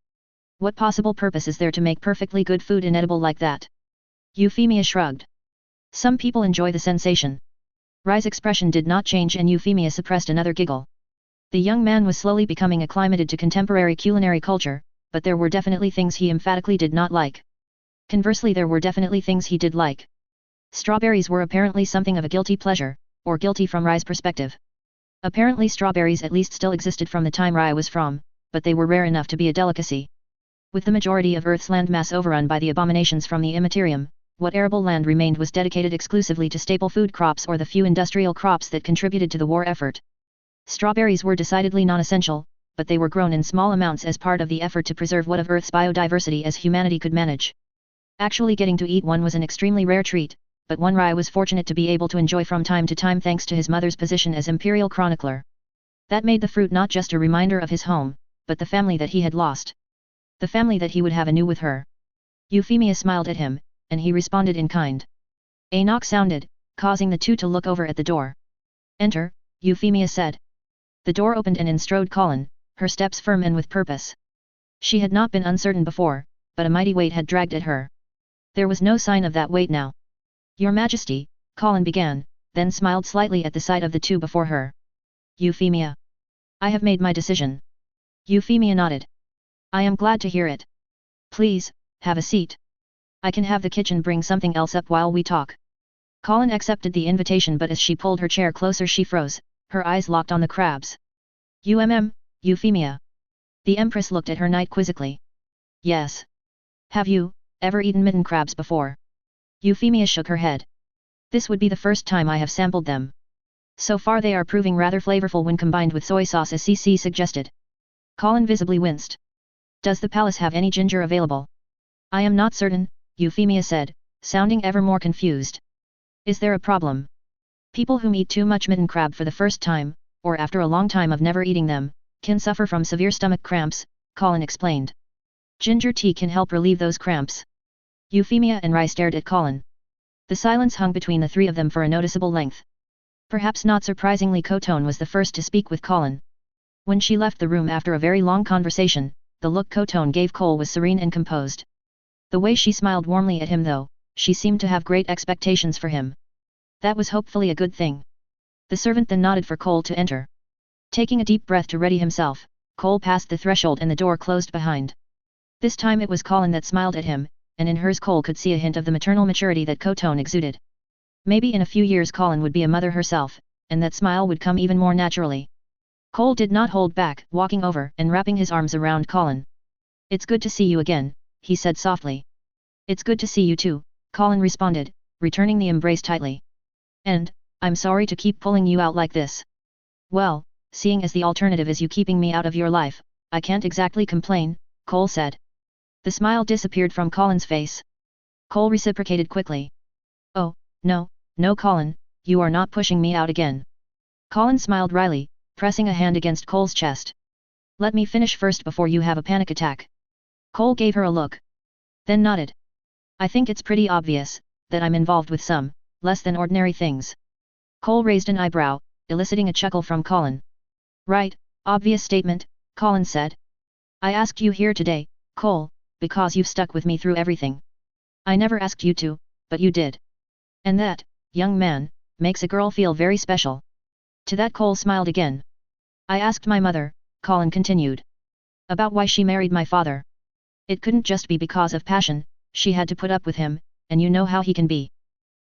What possible purpose is there to make perfectly good food inedible like that? Euphemia shrugged. Some people enjoy the sensation. Rai's expression did not change and Euphemia suppressed another giggle. The young man was slowly becoming acclimated to contemporary culinary culture, but there were definitely things he emphatically did not like. Conversely, there were definitely things he did like. Strawberries were apparently something of a guilty pleasure, or guilty from Rai's perspective. Apparently strawberries at least still existed from the time Rai was from, but they were rare enough to be a delicacy. With the majority of Earth's landmass overrun by the abominations from the immaterium, what arable land remained was dedicated exclusively to staple food crops or the few industrial crops that contributed to the war effort. Strawberries were decidedly non-essential, but they were grown in small amounts as part of the effort to preserve what of Earth's biodiversity as humanity could manage. Actually getting to eat one was an extremely rare treat, but one Rai was fortunate to be able to enjoy from time to time thanks to his mother's position as imperial chronicler. That made the fruit not just a reminder of his home, but the family that he had lost. The family that he would have anew with her. Euphemia smiled at him, and he responded in kind. A knock sounded, causing the two to look over at the door. Enter, Euphemia said. The door opened and in strode Colin, her steps firm and with purpose. She had not been uncertain before, but a mighty weight had dragged at her. There was no sign of that weight now. Your Majesty, Colin began, then smiled slightly at the sight of the two before her. Euphemia. I have made my decision. Euphemia nodded. I am glad to hear it. Please, have a seat. I can have the kitchen bring something else up while we talk. Colin accepted the invitation, but as she pulled her chair closer she froze, her eyes locked on the crabs. Euphemia. The Empress looked at her knight quizzically. Yes. Have you ever eaten mitten crabs before? Euphemia shook her head. This would be the first time I have sampled them. So far they are proving rather flavorful when combined with soy sauce, as CC suggested. Colin visibly winced. Does the palace have any ginger available? I am not certain, Euphemia said, sounding ever more confused. Is there a problem? People who eat too much mitten crab for the first time, or after a long time of never eating them, can suffer from severe stomach cramps, Colin explained. Ginger tea can help relieve those cramps. Euphemia and Rai stared at Colin. The silence hung between the three of them for a noticeable length. Perhaps not surprisingly, Koton was the first to speak with Colin. When she left the room after a very long conversation, the look Koton gave Cole was serene and composed. The way she smiled warmly at him though, she seemed to have great expectations for him. That was hopefully a good thing. The servant then nodded for Cole to enter. Taking a deep breath to ready himself, Cole passed the threshold and the door closed behind. This time it was Colin that smiled at him, and in hers Cole could see a hint of the maternal maturity that Koton exuded. Maybe in a few years Colin would be a mother herself, and that smile would come even more naturally. Cole did not hold back, walking over and wrapping his arms around Colin. It's good to see you again, he said softly. It's good to see you too, Colin responded, returning the embrace tightly. And, I'm sorry to keep pulling you out like this. Well, seeing as the alternative is you keeping me out of your life, I can't exactly complain, Cole said. The smile disappeared from Colin's face. Cole reciprocated quickly. Oh, no Colin, you are not pushing me out again. Colin smiled wryly, pressing a hand against Cole's chest. Let me finish first before you have a panic attack. Cole gave her a look. Then nodded. I think it's pretty obvious, that I'm involved with some, less than ordinary things. Cole raised an eyebrow, eliciting a chuckle from Colin. Right, obvious statement, Colin said. I asked you here today, Cole, because you've stuck with me through everything. I never asked you to, but you did. And that, young man, makes a girl feel very special. To that Cole smiled again. I asked my mother, Colin continued. About why she married my father. It couldn't just be because of passion, she had to put up with him, and you know how he can be.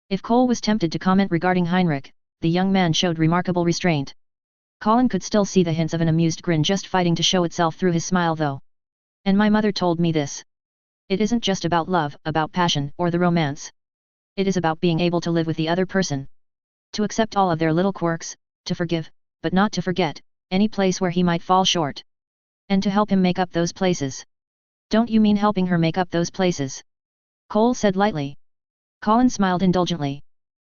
If Cole was tempted to comment regarding Heinrich, the young man showed remarkable restraint. Colin could still see the hints of an amused grin just fighting to show itself through his smile though. And my mother told me this. It isn't just about love, about passion, or the romance. It is about being able to live with the other person. To accept all of their little quirks, to forgive, but not to forget, any place where he might fall short. And to help him make up those places. Don't you mean helping her make up those places? Cole said lightly. Colin smiled indulgently.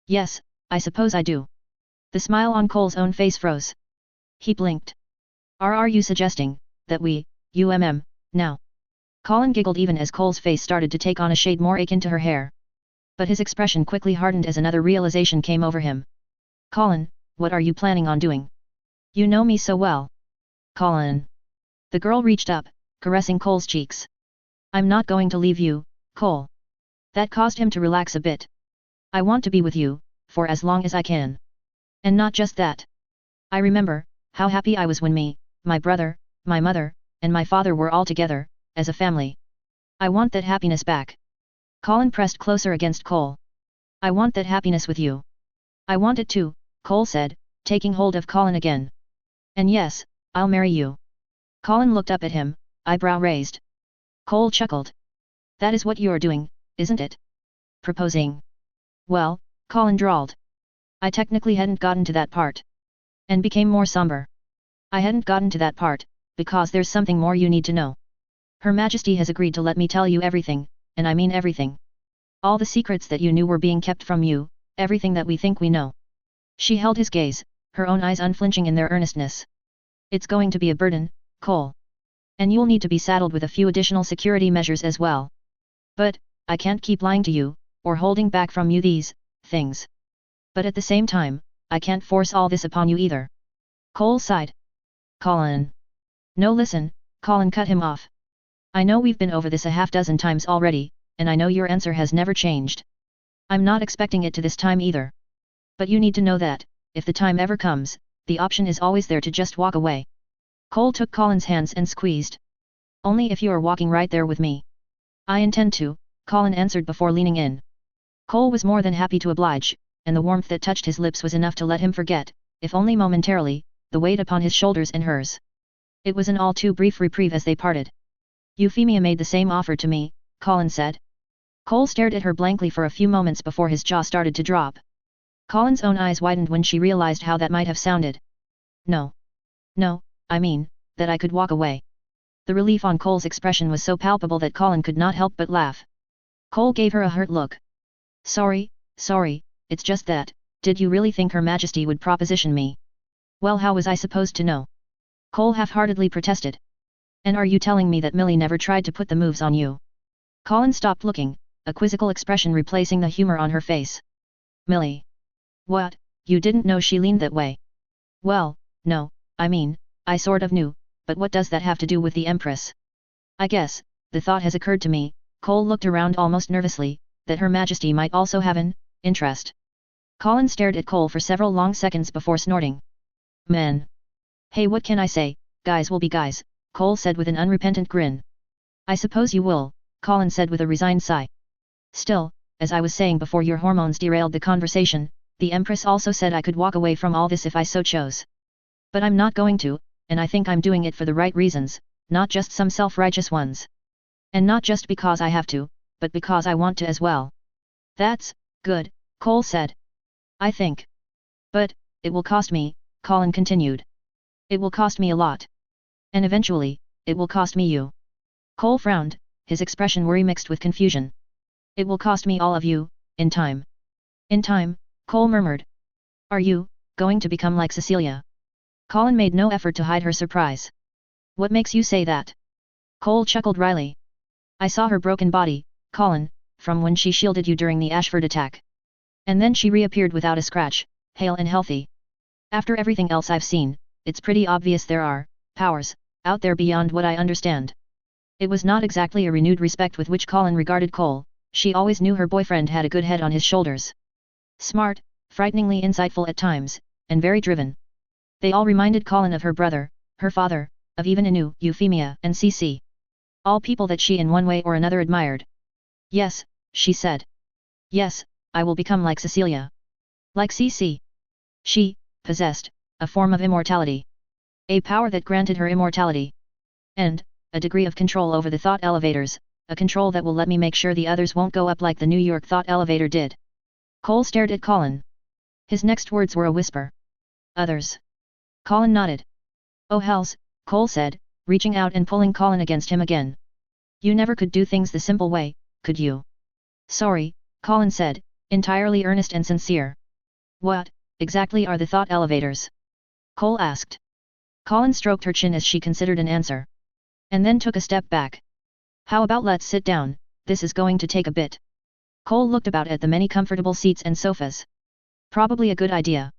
Yes, I suppose I do. The smile on Cole's own face froze. He blinked. Are you suggesting, that we, now? Colin giggled even as Cole's face started to take on a shade more akin to her hair. But his expression quickly hardened as another realization came over him. Colin, what are you planning on doing? You know me so well. Colin. The girl reached up, caressing Cole's cheeks. I'm not going to leave you, Cole. That caused him to relax a bit. I want to be with you, for as long as I can. And not just that. I remember, how happy I was when me, my brother, my mother, and my father were all together, as a family. I want that happiness back. Colin pressed closer against Cole. I want that happiness with you. I want it too, Cole said, taking hold of Colin again. And yes, I'll marry you. Colin looked up at him, eyebrow raised. Cole chuckled. That is what you're doing, isn't it? Proposing. Well, Colin drawled. I technically hadn't gotten to that part. And became more somber. I hadn't gotten to that part, because there's something more you need to know. Her Majesty has agreed to let me tell you everything, and I mean everything. All the secrets that you knew were being kept from you, everything that we think we know. She held his gaze, her own eyes unflinching in their earnestness. It's going to be a burden, Cole. And you'll need to be saddled with a few additional security measures as well. But, I can't keep lying to you, or holding back from you these things. But at the same time, I can't force all this upon you either. Cole sighed. Colin. No, listen, Colin cut him off. I know we've been over this a half-dozen times already, and I know your answer has never changed. I'm not expecting it to this time either. But you need to know that, if the time ever comes, the option is always there to just walk away. Cole took Colin's hands and squeezed. Only if you are walking right there with me. I intend to, Colin answered before leaning in. Cole was more than happy to oblige, and the warmth that touched his lips was enough to let him forget, if only momentarily, the weight upon his shoulders and hers. It was an all too brief reprieve as they parted. Euphemia made the same offer to me, Colin said. Cole stared at her blankly for a few moments before his jaw started to drop. Colin's own eyes widened when she realized how that might have sounded. No. No, I mean, that I could walk away. The relief on Cole's expression was so palpable that Colin could not help but laugh. Cole gave her a hurt look. Sorry, it's just that, did you really think Her Majesty would proposition me? Well, how was I supposed to know? Cole half-heartedly protested. And are you telling me that Millie never tried to put the moves on you? Colin stopped looking, a quizzical expression replacing the humor on her face. Millie? What, you didn't know she leaned that way? Well, no, I mean, I sort of knew, but what does that have to do with the Empress? I guess, the thought has occurred to me, Cole looked around almost nervously, that Her Majesty might also have an interest. Colin stared at Cole for several long seconds before snorting. Men. Hey, what can I say, guys will be guys, Cole said with an unrepentant grin. I suppose you will, Colin said with a resigned sigh. Still, as I was saying before your hormones derailed the conversation, the Empress also said I could walk away from all this if I so chose. But I'm not going to, and I think I'm doing it for the right reasons, not just some self-righteous ones. And not just because I have to, but because I want to as well. That's good, Cole said. I think. But, it will cost me, Colin continued. It will cost me a lot. And eventually, it will cost me you. Cole frowned, his expression worry mixed with confusion. It will cost me all of you, in time. In time, Cole murmured. Are you going to become like Cecilia? Colin made no effort to hide her surprise. What makes you say that? Cole chuckled wryly. I saw her broken body, Colin, from when she shielded you during the Ashford attack. And then she reappeared without a scratch, hale and healthy. After everything else I've seen, it's pretty obvious there are powers out there beyond what I understand. It was not exactly a renewed respect with which Colin regarded Cole. She always knew her boyfriend had a good head on his shoulders. Smart, frighteningly insightful at times, and very driven. They all reminded Colin of her brother, her father, of even Anu, Euphemia, and Cece. All people that she in one way or another admired. Yes, she said. Yes, I will become like Cecilia. Like Cece. She, possessed, a form of immortality. A power that granted her immortality. And, a degree of control over the thought elevators, a control that will let me make sure the others won't go up like the New York thought elevator did. Cole stared at Colin. His next words were a whisper. Others. Colin nodded. Oh hells, Cole said, reaching out and pulling Colin against him again. You never could do things the simple way, could you? Sorry, Colin said, entirely earnest and sincere. What, exactly are the thought elevators? Cole asked. Colin stroked her chin as she considered an answer. And then took a step back. How about let's sit down, this is going to take a bit. Cole looked about at the many comfortable seats and sofas. Probably a good idea.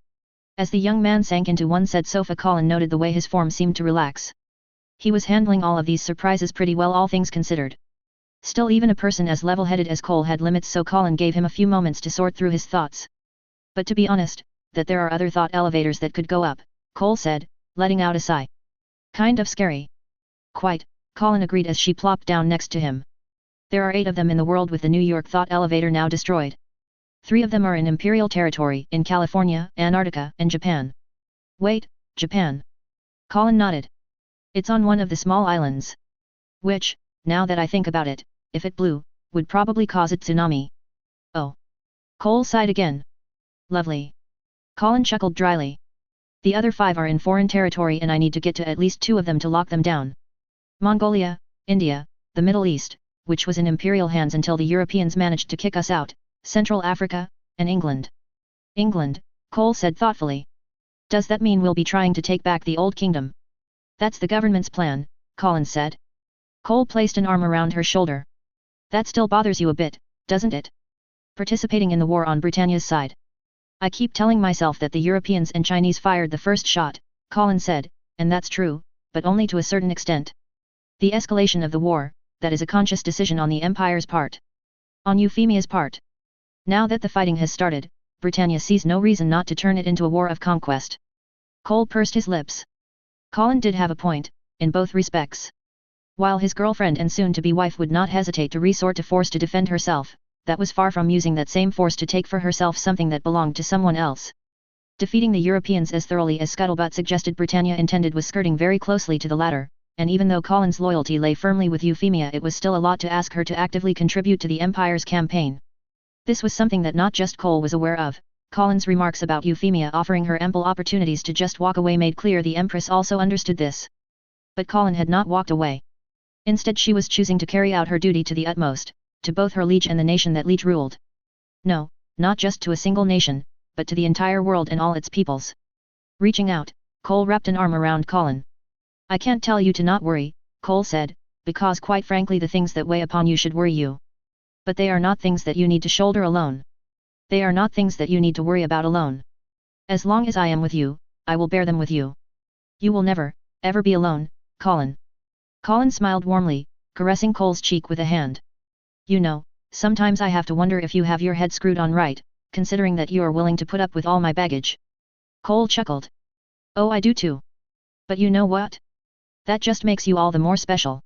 As the young man sank into one said sofa, Colin noted the way his form seemed to relax. He was handling all of these surprises pretty well, all things considered. Still, even a person as level-headed as Cole had limits, so Colin gave him a few moments to sort through his thoughts. But to be honest, that there are other thought elevators that could go up, Cole said, letting out a sigh. Kind of scary. Quite, Colin agreed as she plopped down next to him. There are 8 of them in the world, with the New York thought elevator now destroyed. 3 of them are in Imperial territory, in California, Antarctica, and Japan. Wait, Japan? Colin nodded. It's on one of the small islands. Which, now that I think about it, if it blew, would probably cause a tsunami. Oh. Cole sighed again. Lovely. Colin chuckled dryly. The other 5 are in foreign territory, and I need to get to at least 2 of them to lock them down. Mongolia, India, the Middle East, which was in Imperial hands until the Europeans managed to kick us out, Central Africa, and England. England, Cole said thoughtfully. Does that mean we'll be trying to take back the old kingdom? That's the government's plan, Colin said. Cole placed an arm around her shoulder. That still bothers you a bit, doesn't it? Participating in the war on Britannia's side. I keep telling myself that the Europeans and Chinese fired the first shot, Colin said, and that's true, but only to a certain extent. The escalation of the war, that is a conscious decision on the Empire's part. On Euphemia's part. Now that the fighting has started, Britannia sees no reason not to turn it into a war of conquest. Cole pursed his lips. Colin did have a point, in both respects. While his girlfriend and soon-to-be wife would not hesitate to resort to force to defend herself, that was far from using that same force to take for herself something that belonged to someone else. Defeating the Europeans as thoroughly as Scuttlebutt suggested Britannia intended was skirting very closely to the latter, and even though Colin's loyalty lay firmly with Euphemia, it was still a lot to ask her to actively contribute to the Empire's campaign. This was something that not just Cole was aware of. Colin's remarks about Euphemia offering her ample opportunities to just walk away made clear the Empress also understood this. But Colin had not walked away. Instead, she was choosing to carry out her duty to the utmost, to both her liege and the nation that liege ruled. No, not just to a single nation, but to the entire world and all its peoples. Reaching out, Cole wrapped an arm around Colin. I can't tell you to not worry, Cole said, because quite frankly the things that weigh upon you should worry you. But they are not things that you need to shoulder alone. They are not things that you need to worry about alone. As long as I am with you, I will bear them with you. You will never, ever be alone, Colin. Colin smiled warmly, caressing Cole's cheek with a hand. You know, sometimes I have to wonder if you have your head screwed on right, considering that you are willing to put up with all my baggage. Cole chuckled. Oh, I do too. But you know what? That just makes you all the more special.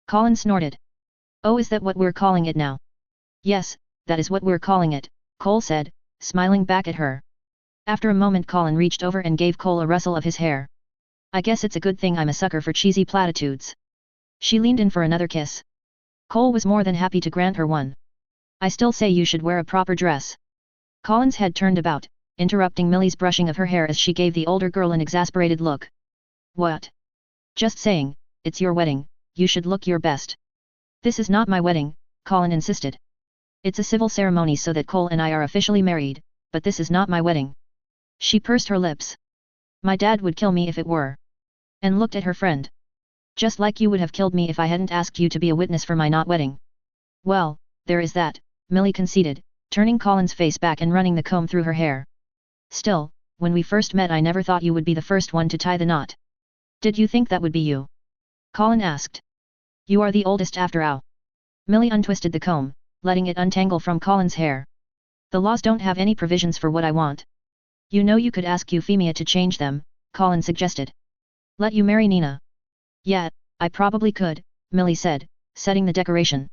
Colin snorted. Oh, is that what we're calling it now? Yes, that is what we're calling it, Cole said, smiling back at her. After a moment, Colin reached over and gave Cole a rustle of his hair. I guess it's a good thing I'm a sucker for cheesy platitudes. She leaned in for another kiss. Cole was more than happy to grant her one. I still say you should wear a proper dress. Colin's head turned about, interrupting Millie's brushing of her hair as she gave the older girl an exasperated look. What? Just saying, it's your wedding, you should look your best. This is not my wedding, Colin insisted. It's a civil ceremony so that Cole and I are officially married, but this is not my wedding. She pursed her lips. My dad would kill me if it were. And looked at her friend. Just like you would have killed me if I hadn't asked you to be a witness for my not wedding. Well, there is that, Millie conceded, turning Colin's face back and running the comb through her hair. Still, when we first met I never thought you would be the first one to tie the knot. Did you think that would be you? Colin asked. You are the oldest after all. Millie untwisted the comb, letting it untangle from Colin's hair. The laws don't have any provisions for what I want. You know you could ask Euphemia to change them, Colin suggested. Let you marry Nina. Yeah, I probably could, Millie said, setting the decoration.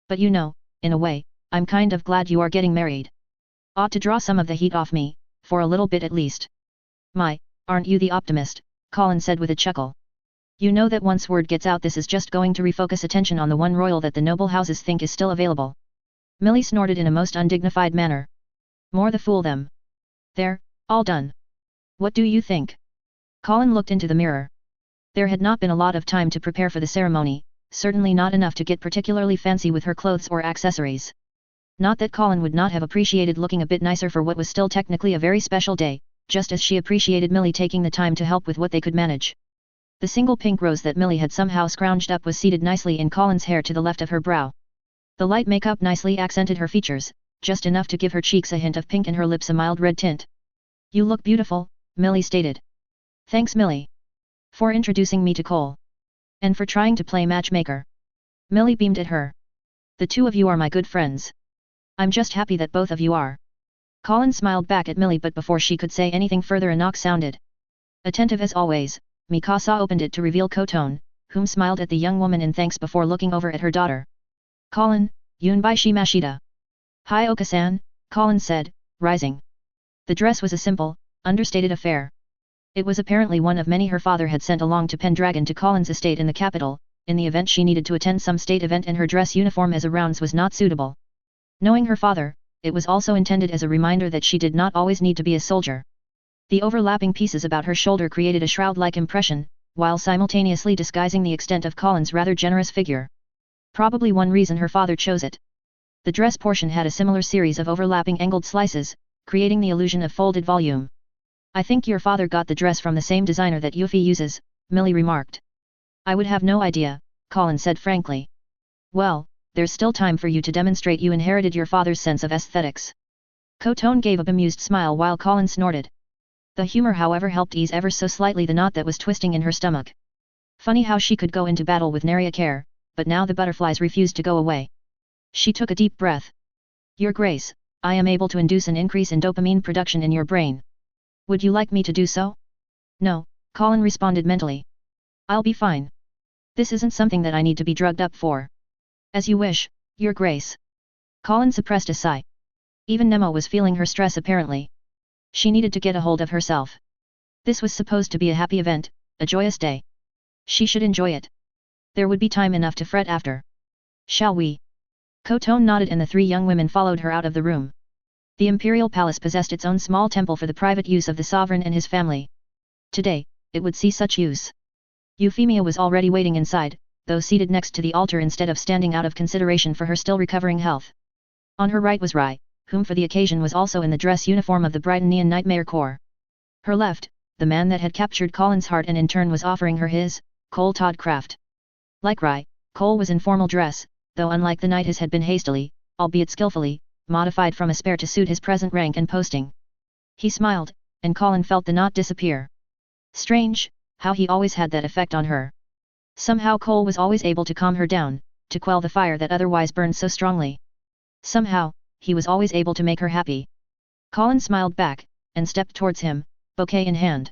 But you know, in a way, I'm kind of glad you are getting married. Ought to draw some of the heat off me, for a little bit at least. My, Aren't you the optimist? Colin said with a chuckle. You know that once word gets out this is just going to refocus attention on the one royal that the noble houses think is still available. Millie snorted in a most undignified manner. More the fool them. There, all done. What do you think? Colin looked into the mirror. There had not been a lot of time to prepare for the ceremony, certainly not enough to get particularly fancy with her clothes or accessories. Not that Colin would not have appreciated looking a bit nicer for what was still technically a very special day, just as she appreciated Millie taking the time to help with what they could manage. The single pink rose that Millie had somehow scrounged up was seated nicely in Colin's hair to the left of her brow. The light makeup nicely accented her features, just enough to give her cheeks a hint of pink and her lips a mild red tint. You look beautiful, Millie stated. Thanks Millie. For introducing me to Cole. And for trying to play matchmaker. Millie beamed at her. The two of you are my good friends. I'm just happy that both of you are. Colin smiled back at Millie, but before she could say anything further a knock sounded. Attentive as always, Mikasa opened it to reveal Koton, whom smiled at the young woman in thanks before looking over at her daughter. Colin, Yunbai Shimashita. Hi Oka-san, Colin said, rising. The dress was a simple, understated affair. It was apparently one of many her father had sent along to Pendragon to Colin's estate in the capital, in the event she needed to attend some state event and her dress uniform as a rounds was not suitable. Knowing her father, it was also intended as a reminder that she did not always need to be a soldier. The overlapping pieces about her shoulder created a shroud-like impression, while simultaneously disguising the extent of Colin's rather generous figure. Probably one reason her father chose it. The dress portion had a similar series of overlapping angled slices, creating the illusion of folded volume. I think your father got the dress from the same designer that Yuffie uses, Millie remarked. I would have no idea, Colin said frankly. Well, there's still time for you to demonstrate you inherited your father's sense of aesthetics. Koton gave a bemused smile while Colin snorted. The humor however helped ease ever so slightly the knot that was twisting in her stomach. Funny how she could go into battle with nary a care, but now the butterflies refused to go away. She took a deep breath. Your Grace, I am able to induce an increase in dopamine production in your brain. Would you like me to do so? No, Colin responded mentally. I'll be fine. This isn't something that I need to be drugged up for. As you wish, Your Grace. Colin suppressed a sigh. Even Nemo was feeling her stress apparently. She needed to get a hold of herself. This was supposed to be a happy event, a joyous day. She should enjoy it. There would be time enough to fret after. Shall we? Koton nodded and the three young women followed her out of the room. The imperial palace possessed its own small temple for the private use of the sovereign and his family. Today, it would see such use. Euphemia was already waiting inside, though seated next to the altar instead of standing out of consideration for her still recovering health. On her right was Rai, whom for the occasion was also in the dress uniform of the Brighton Nightmare Corps. Her left, the man that had captured Colin's heart and in turn was offering her his, Cole Toddcraft. Like Rai, Cole was in formal dress, though unlike the knight his had been hastily, albeit skillfully, modified from a spare to suit his present rank and posting. He smiled, and Colin felt the knot disappear. Strange, how he always had that effect on her. Somehow Cole was always able to calm her down, to quell the fire that otherwise burned so strongly. Somehow, he was always able to make her happy. Colin smiled back, and stepped towards him, bouquet in hand.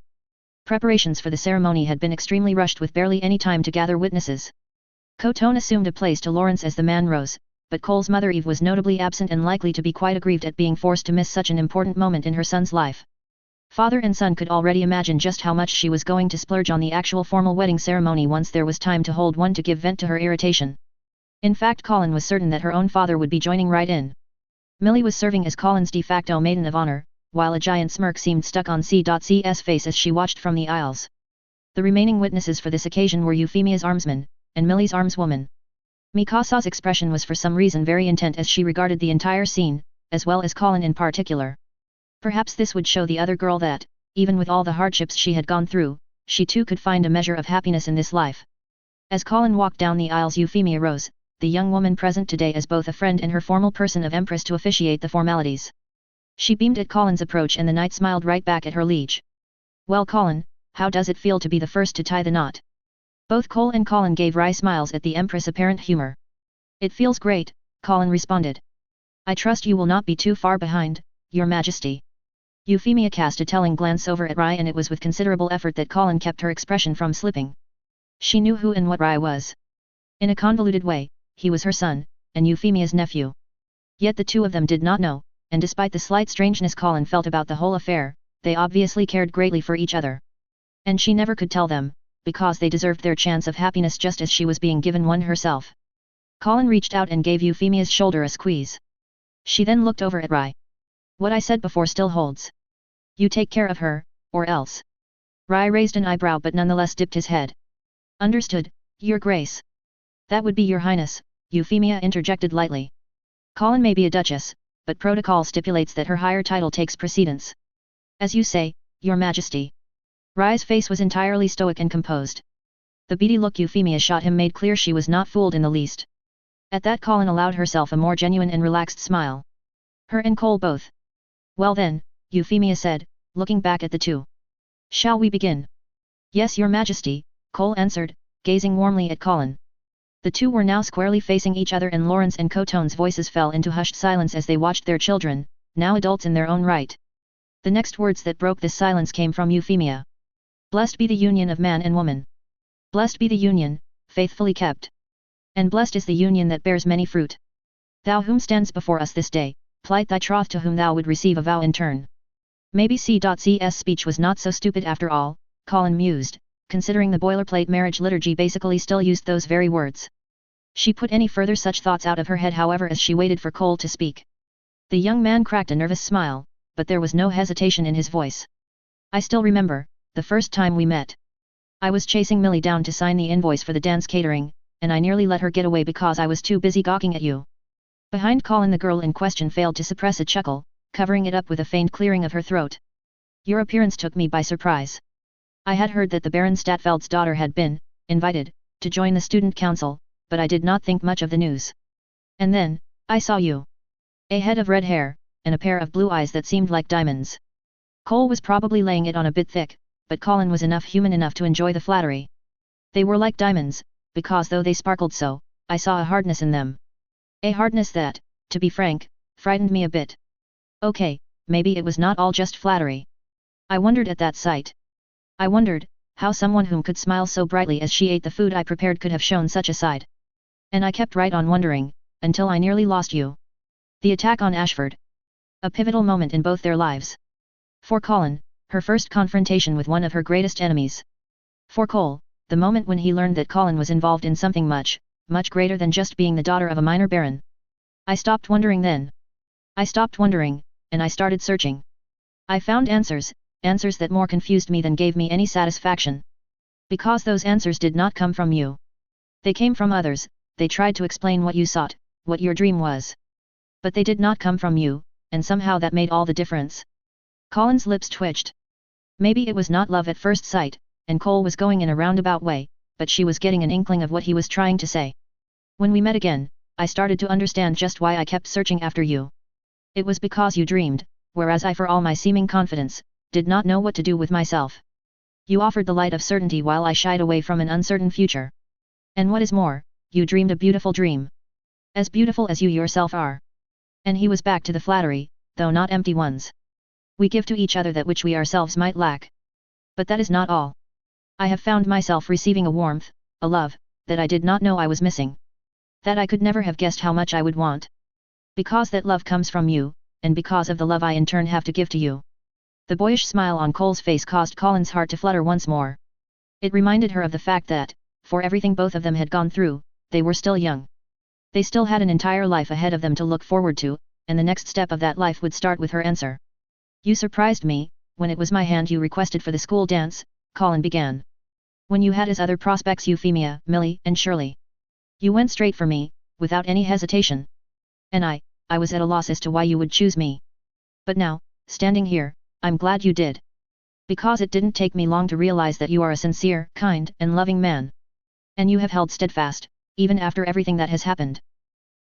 Preparations for the ceremony had been extremely rushed with barely any time to gather witnesses. Koton assumed a place to Lawrence as the man rose, but Cole's mother Eve was notably absent and likely to be quite aggrieved at being forced to miss such an important moment in her son's life. Father and son could already imagine just how much she was going to splurge on the actual formal wedding ceremony once there was time to hold one to give vent to her irritation. In fact, Colin was certain that her own father would be joining right in. Millie was serving as Colin's de facto maiden of honor, while a giant smirk seemed stuck on C.C's face as she watched from the aisles. The remaining witnesses for this occasion were Euphemia's armsman, and Millie's armswoman. Mikasa's expression was for some reason very intent as she regarded the entire scene, as well as Colin in particular. Perhaps this would show the other girl that, even with all the hardships she had gone through, she too could find a measure of happiness in this life. As Colin walked down the aisles, Euphemia rose, the young woman present today as both a friend and her formal person of Empress, to officiate the formalities. She beamed at Colin's approach and the knight smiled right back at her liege. Well Colin, how does it feel to be the first to tie the knot? Both Cole and Colin gave wry smiles at the Empress' apparent humor. It feels great, Colin responded. I trust you will not be too far behind, Your Majesty. Euphemia cast a telling glance over at Rai and it was with considerable effort that Colin kept her expression from slipping. She knew who and what Rai was. In a convoluted way, he was her son, and Euphemia's nephew. Yet the two of them did not know, and despite the slight strangeness Colin felt about the whole affair, they obviously cared greatly for each other. And she never could tell them, because they deserved their chance of happiness just as she was being given one herself. Colin reached out and gave Euphemia's shoulder a squeeze. She then looked over at Rai. What I said before still holds. You take care of her, or else. Rai raised an eyebrow but nonetheless dipped his head. Understood, Your Grace. That would be Your Highness, Euphemia interjected lightly. Colin may be a duchess, but protocol stipulates that her higher title takes precedence. As you say, Your Majesty. Rai's face was entirely stoic and composed. The beady look Euphemia shot him made clear she was not fooled in the least. At that Colin allowed herself a more genuine and relaxed smile. Her and Cole both. Well then, Euphemia said, looking back at the two. Shall we begin? Yes, Your Majesty, Cole answered, gazing warmly at Colin. The two were now squarely facing each other and Lawrence and Coton's voices fell into hushed silence as they watched their children, now adults in their own right. The next words that broke this silence came from Euphemia. Blessed be the union of man and woman. Blessed be the union, faithfully kept. And blessed is the union that bears many fruit. Thou whom stands before us this day, plight thy troth to whom thou would receive a vow in turn. Maybe C.C's speech was not so stupid after all, Colin mused, considering the boilerplate marriage liturgy basically still used those very words. She put any further such thoughts out of her head however as she waited for Cole to speak. The young man cracked a nervous smile, but there was no hesitation in his voice. I still remember, the first time we met. I was chasing Millie down to sign the invoice for the dance catering, and I nearly let her get away because I was too busy gawking at you. Behind Colin the girl in question failed to suppress a chuckle, covering it up with a faint clearing of her throat. Your appearance took me by surprise. I had heard that the Baron Statfeld's daughter had been invited to join the student council, but I did not think much of the news. And then, I saw you. A head of red hair, and a pair of blue eyes that seemed like diamonds. Cole was probably laying it on a bit thick, but Colin was human enough to enjoy the flattery. They were like diamonds, because though they sparkled so, I saw a hardness in them. A hardness that, to be frank, frightened me a bit. Okay, maybe it was not all just flattery. I wondered at that sight. I wondered, how someone whom could smile so brightly as she ate the food I prepared could have shown such a side. And I kept right on wondering, until I nearly lost you. The attack on Ashford. A pivotal moment in both their lives. For Colin, her first confrontation with one of her greatest enemies. For Cole, the moment when he learned that Colin was involved in something much, much greater than just being the daughter of a minor baron. I stopped wondering then. I stopped wondering, and I started searching. I found answers that more confused me than gave me any satisfaction. Because those answers did not come from you. They came from others, they tried to explain what you sought, what your dream was. But they did not come from you, and somehow that made all the difference. Colin's lips twitched. Maybe it was not love at first sight, and Cole was going in a roundabout way, but she was getting an inkling of what he was trying to say. When we met again, I started to understand just why I kept searching after you. It was because you dreamed, whereas I, for all my seeming confidence, did not know what to do with myself. You offered the light of certainty while I shied away from an uncertain future. And what is more, you dreamed a beautiful dream. As beautiful as you yourself are. And he was back to the flattery, though not empty ones. We give to each other that which we ourselves might lack. But that is not all. I have found myself receiving a warmth, a love, that I did not know I was missing. That I could never have guessed how much I would want. Because that love comes from you, and because of the love I in turn have to give to you. The boyish smile on Cole's face caused Colin's heart to flutter once more. It reminded her of the fact that, for everything both of them had gone through, they were still young. They still had an entire life ahead of them to look forward to, and the next step of that life would start with her answer. You surprised me, when it was my hand you requested for the school dance, Colin began. When you had as other prospects Euphemia, Millie, and Shirley. You went straight for me, without any hesitation. And I was at a loss as to why you would choose me. But now, standing here, I'm glad you did. Because it didn't take me long to realize that you are a sincere, kind, and loving man. And you have held steadfast, even after everything that has happened.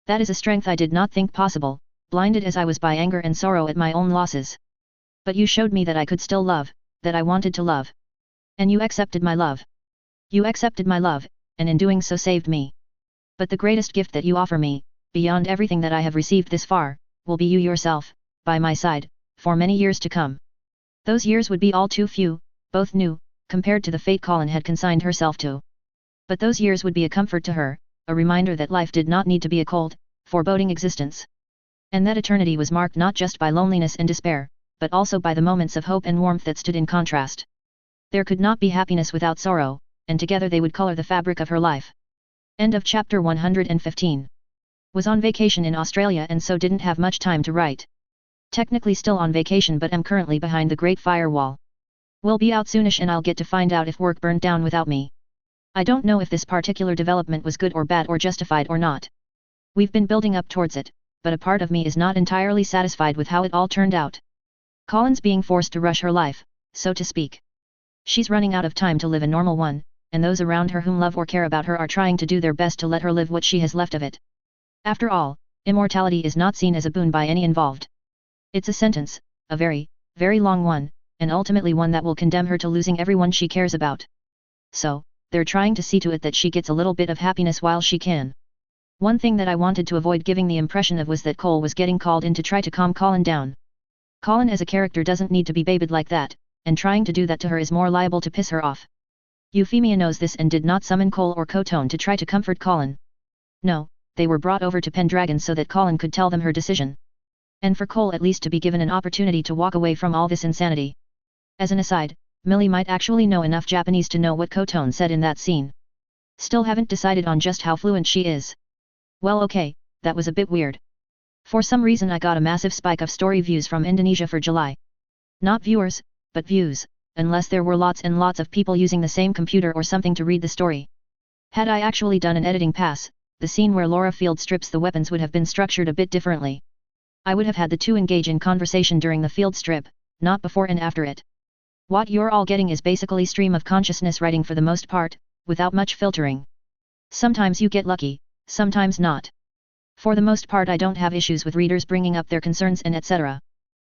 That is a strength I did not think possible, blinded as I was by anger and sorrow at my own losses. But you showed me that I could still love, that I wanted to love. And you accepted my love. You accepted my love, and in doing so saved me. But the greatest gift that you offer me, beyond everything that I have received this far, will be you yourself, by my side, for many years to come. Those years would be all too few, both new, compared to the fate Colin had consigned herself to. But those years would be a comfort to her, a reminder that life did not need to be a cold, foreboding existence. And that eternity was marked not just by loneliness and despair, but also by the moments of hope and warmth that stood in contrast. There could not be happiness without sorrow, and together they would color the fabric of her life. End of chapter 115. Was on vacation in Australia and so didn't have much time to write. Technically still on vacation but am currently behind the Great Firewall. Will be out soonish and I'll get to find out if work burned down without me. I don't know if this particular development was good or bad or justified or not. We've been building up towards it, but a part of me is not entirely satisfied with how it all turned out. Colin's being forced to rush her life, so to speak. She's running out of time to live a normal one, and those around her whom love or care about her are trying to do their best to let her live what she has left of it. After all, immortality is not seen as a boon by any involved. It's a sentence, a very, very long one, and ultimately one that will condemn her to losing everyone she cares about. So, they're trying to see to it that she gets a little bit of happiness while she can. One thing that I wanted to avoid giving the impression of was that Cole was getting called in to try to calm Colin down. Colin as a character doesn't need to be babied like that, and trying to do that to her is more liable to piss her off. Euphemia knows this and did not summon Cole or Cotone to try to comfort Colin. No, they were brought over to Pendragon so that Colin could tell them her decision. And for Cole at least to be given an opportunity to walk away from all this insanity. As an aside, Millie might actually know enough Japanese to know what Cotone said in that scene. Still haven't decided on just how fluent she is. Well okay, that was a bit weird. For some reason I got a massive spike of story views from Indonesia for July. Not viewers, but views, unless there were lots and lots of people using the same computer or something to read the story. Had I actually done an editing pass, the scene where Laura Field strips the weapons would have been structured a bit differently. I would have had the two engage in conversation during the field strip, not before and after it. What you're all getting is basically stream of consciousness writing for the most part, without much filtering. Sometimes you get lucky, sometimes not. For the most part I don't have issues with readers bringing up their concerns and etc.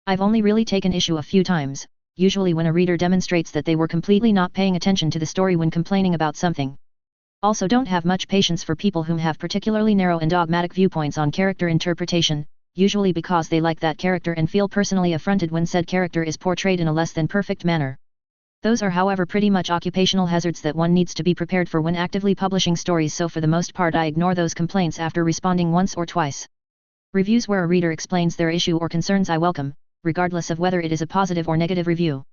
I've only really taken issue a few times, usually when a reader demonstrates that they were completely not paying attention to the story when complaining about something. Also don't have much patience for people whom have particularly narrow and dogmatic viewpoints on character interpretation, usually because they like that character and feel personally affronted when said character is portrayed in a less than perfect manner. Those are however pretty much occupational hazards that one needs to be prepared for when actively publishing stories, so for the most part I ignore those complaints after responding once or twice. Reviews where a reader explains their issue or concerns I welcome, regardless of whether it is a positive or negative review.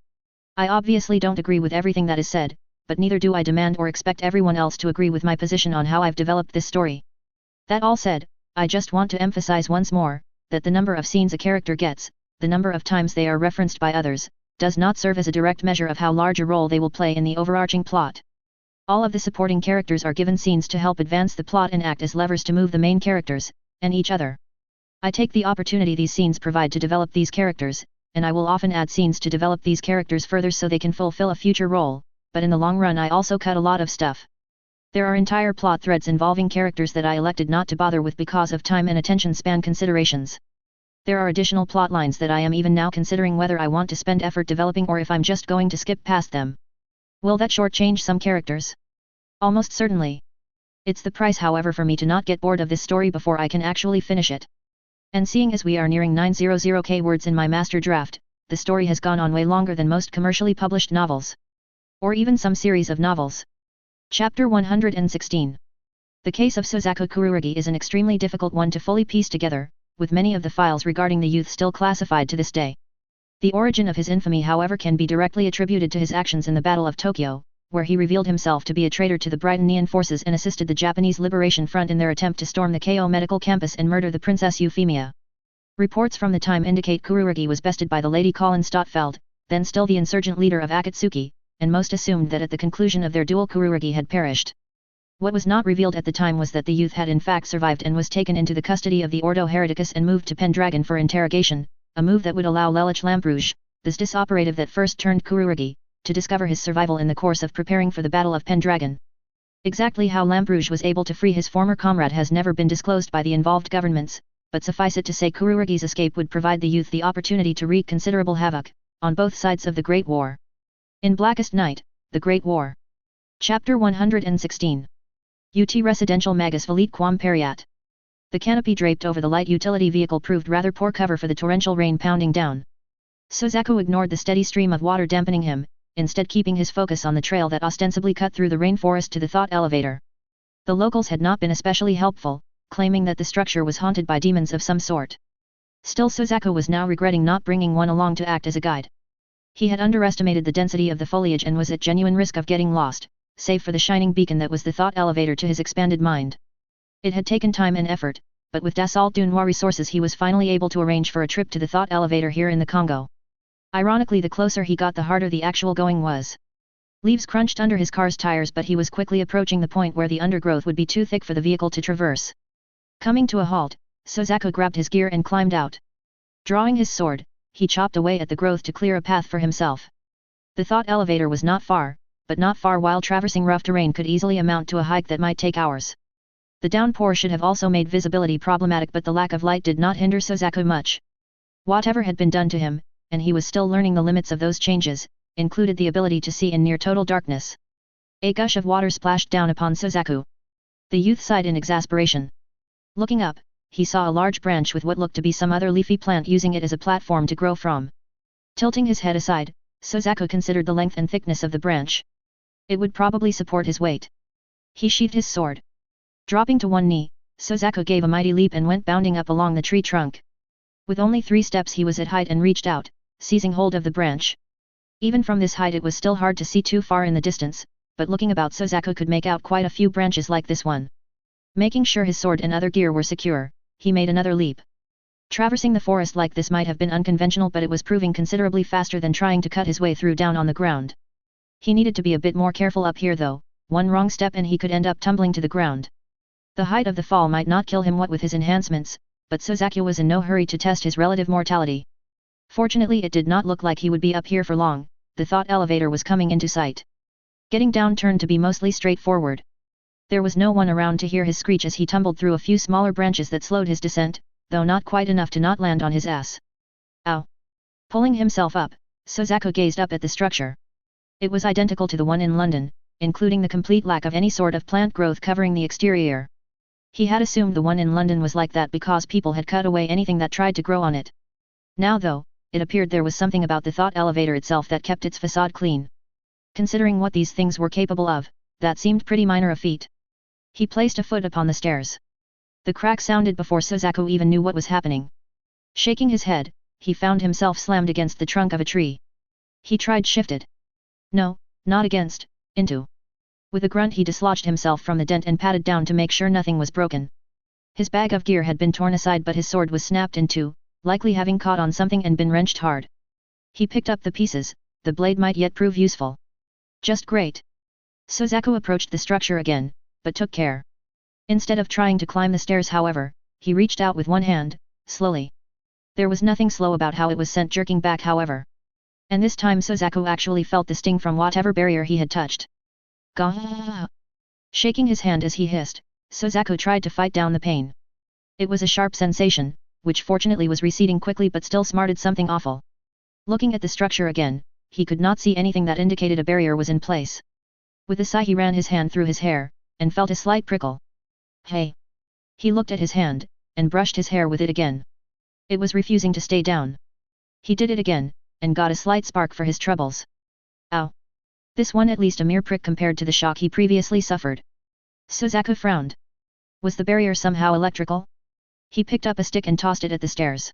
I obviously don't agree with everything that is said, but neither do I demand or expect everyone else to agree with my position on how I've developed this story. That all said, I just want to emphasize once more, that the number of scenes a character gets, the number of times they are referenced by others, does not serve as a direct measure of how large a role they will play in the overarching plot. All of the supporting characters are given scenes to help advance the plot and act as levers to move the main characters, and each other. I take the opportunity these scenes provide to develop these characters, and I will often add scenes to develop these characters further so they can fulfill a future role, but in the long run I also cut a lot of stuff. There are entire plot threads involving characters that I elected not to bother with because of time and attention span considerations. There are additional plot lines that I am even now considering whether I want to spend effort developing or if I'm just going to skip past them. Will that shortchange some characters? Almost certainly. It's the price however for me to not get bored of this story before I can actually finish it. And seeing as we are nearing 900k words in my master draft, the story has gone on way longer than most commercially published novels. Or even some series of novels. Chapter 116. The case of Suzaku Kururugi is an extremely difficult one to fully piece together, with many of the files regarding the youth still classified to this day. The origin of his infamy however can be directly attributed to his actions in the Battle of Tokyo, where he revealed himself to be a traitor to the Britannian forces and assisted the Japanese Liberation Front in their attempt to storm the Keio Medical Campus and murder the Princess Euphemia. Reports from the time indicate Kururugi was bested by the Lady Colin Stotfeld, then still the insurgent leader of Akatsuki, and most assumed that at the conclusion of their duel Kururugi had perished. What was not revealed at the time was that the youth had in fact survived and was taken into the custody of the Ordo Hereticus and moved to Pendragon for interrogation, a move that would allow Lelich Lamperouge, the SDIS operative that first turned Kururugi, to discover his survival in the course of preparing for the Battle of Pendragon. Exactly how Lamperouge was able to free his former comrade has never been disclosed by the involved governments, but suffice it to say Kururugi's escape would provide the youth the opportunity to wreak considerable havoc, on both sides of the Great War. In Blackest Night, The Great War. Chapter 116. UT Residential Magus Valite Quam Periat. The canopy draped over the light utility vehicle proved rather poor cover for the torrential rain pounding down. Suzaku ignored the steady stream of water dampening him, instead keeping his focus on the trail that ostensibly cut through the rainforest to the thought elevator. The locals had not been especially helpful, claiming that the structure was haunted by demons of some sort. Still Suzaku was now regretting not bringing one along to act as a guide. He had underestimated the density of the foliage and was at genuine risk of getting lost, save for the shining beacon that was the thought elevator to his expanded mind. It had taken time and effort, but with Dassault Dunois resources he was finally able to arrange for a trip to the thought elevator here in the Congo. Ironically, the closer he got the harder the actual going was. Leaves crunched under his car's tires, but he was quickly approaching the point where the undergrowth would be too thick for the vehicle to traverse. Coming to a halt, Suzaku grabbed his gear and climbed out. Drawing his sword, he chopped away at the growth to clear a path for himself. The thought elevator was not far, but not far while traversing rough terrain could easily amount to a hike that might take hours. The downpour should have also made visibility problematic, but the lack of light did not hinder Suzaku much. Whatever had been done to him, and he was still learning the limits of those changes, included the ability to see in near total darkness. A gush of water splashed down upon Suzaku. The youth sighed in exasperation. Looking up, he saw a large branch with what looked to be some other leafy plant using it as a platform to grow from. Tilting his head aside, Suzaku considered the length and thickness of the branch. It would probably support his weight. He sheathed his sword. Dropping to one knee, Suzaku gave a mighty leap and went bounding up along the tree trunk. With only 3 steps he was at height and reached out, seizing hold of the branch. Even from this height it was still hard to see too far in the distance, but looking about Suzaku could make out quite a few branches like this one. Making sure his sword and other gear were secure, he made another leap. Traversing the forest like this might have been unconventional, but it was proving considerably faster than trying to cut his way through down on the ground. He needed to be a bit more careful up here though, one wrong step and he could end up tumbling to the ground. The height of the fall might not kill him what with his enhancements, but Suzaku was in no hurry to test his relative mortality. Fortunately it did not look like he would be up here for long, the thought elevator was coming into sight. Getting down turned to be mostly straightforward. There was no one around to hear his screech as he tumbled through a few smaller branches that slowed his descent, though not quite enough to not land on his ass. Ow! Pulling himself up, Suzaku gazed up at the structure. It was identical to the one in London, including the complete lack of any sort of plant growth covering the exterior. He had assumed the one in London was like that because people had cut away anything that tried to grow on it. Now though, it appeared there was something about the thought elevator itself that kept its facade clean. Considering what these things were capable of, that seemed pretty minor a feat. He placed a foot upon the stairs. The crack sounded before Suzaku even knew what was happening. Shaking his head, he found himself slammed against the trunk of a tree. He tried shifted. No, not against, into. With a grunt he dislodged himself from the dent and patted down to make sure nothing was broken. His bag of gear had been torn aside but his sword was snapped in two, likely having caught on something and been wrenched hard. He picked up the pieces, the blade might yet prove useful. Just great. Suzaku approached the structure again, but took care. Instead of trying to climb the stairs however, he reached out with one hand, slowly. There was nothing slow about how it was sent jerking back however. And this time Suzaku actually felt the sting from whatever barrier he had touched. Gah! Shaking his hand as he hissed, Suzaku tried to fight down the pain. It was a sharp sensation, which fortunately was receding quickly but still smarted something awful. Looking at the structure again, he could not see anything that indicated a barrier was in place. With a sigh he ran his hand through his hair, and felt a slight prickle. Hey! He looked at his hand, and brushed his hair with it again. It was refusing to stay down. He did it again, and got a slight spark for his troubles. Ow! This one at least a mere prick compared to the shock he previously suffered. Suzaku frowned. Was the barrier somehow electrical? He picked up a stick and tossed it at the stairs.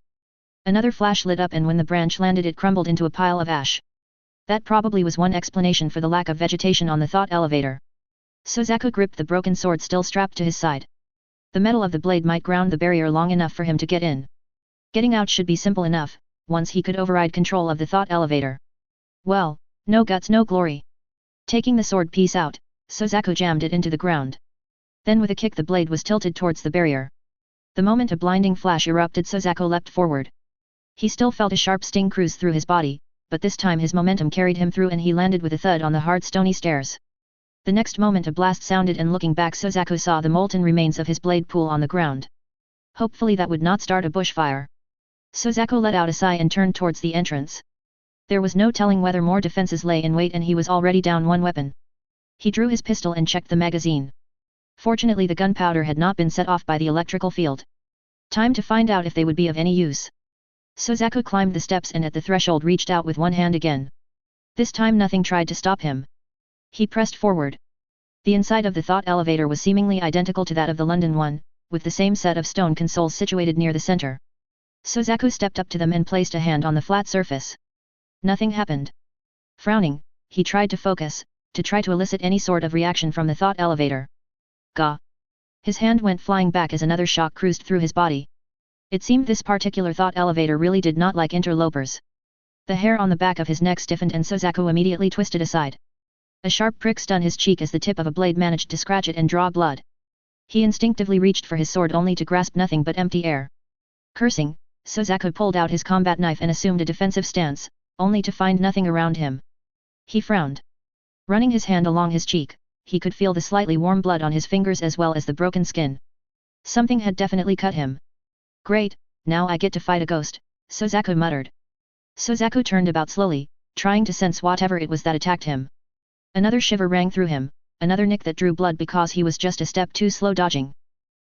Another flash lit up and when the branch landed it crumbled into a pile of ash. That probably was one explanation for the lack of vegetation on the thought elevator. Suzaku gripped the broken sword still strapped to his side. The metal of the blade might ground the barrier long enough for him to get in. Getting out should be simple enough, once he could override control of the thought elevator. Well, no guts no glory. Taking the sword piece out, Suzaku jammed it into the ground. Then with a kick the blade was tilted towards the barrier. The moment a blinding flash erupted Suzaku leapt forward. He still felt a sharp sting cruise through his body, but this time his momentum carried him through and he landed with a thud on the hard stony stairs. The next moment a blast sounded and looking back Suzaku saw the molten remains of his blade pool on the ground. Hopefully that would not start a bushfire. Suzaku let out a sigh and turned towards the entrance. There was no telling whether more defenses lay in wait and he was already down one weapon. He drew his pistol and checked the magazine. Fortunately the gunpowder had not been set off by the electrical field. Time to find out if they would be of any use. Suzaku climbed the steps and at the threshold reached out with one hand again. This time nothing tried to stop him. He pressed forward. The inside of the thought elevator was seemingly identical to that of the London one, with the same set of stone consoles situated near the center. Sozaku stepped up to them and placed a hand on the flat surface. Nothing happened. Frowning, he tried to focus, to try to elicit any sort of reaction from the thought elevator. Gah! His hand went flying back as another shock cruised through his body. It seemed this particular thought elevator really did not like interlopers. The hair on the back of his neck stiffened and Sozaku immediately twisted aside. A sharp prick stung his cheek as the tip of a blade managed to scratch it and draw blood. He instinctively reached for his sword only to grasp nothing but empty air. Cursing, Sozaku pulled out his combat knife and assumed a defensive stance, only to find nothing around him. He frowned. Running his hand along his cheek, he could feel the slightly warm blood on his fingers as well as the broken skin. Something had definitely cut him. Great, now I get to fight a ghost, Sozaku muttered. Sozaku turned about slowly, trying to sense whatever it was that attacked him. Another shiver rang through him, another nick that drew blood because he was just a step too slow dodging.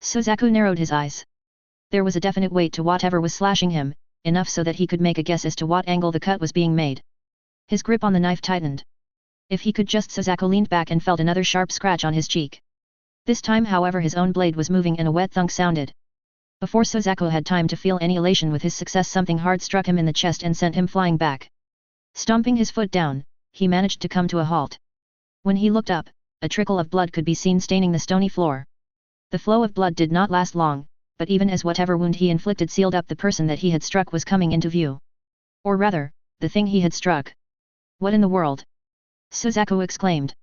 Sozaku narrowed his eyes. There was a definite weight to whatever was slashing him, enough so that he could make a guess as to what angle the cut was being made. His grip on the knife tightened. If he could just Sozaku leaned back and felt another sharp scratch on his cheek. This time however his own blade was moving and a wet thunk sounded. Before Sozaku had time to feel any elation with his success something hard struck him in the chest and sent him flying back. Stomping his foot down, he managed to come to a halt. When he looked up, a trickle of blood could be seen staining the stony floor. The flow of blood did not last long, but even as whatever wound he inflicted sealed up the person that he had struck was coming into view. Or rather, the thing he had struck. What in the world? Sozaku exclaimed.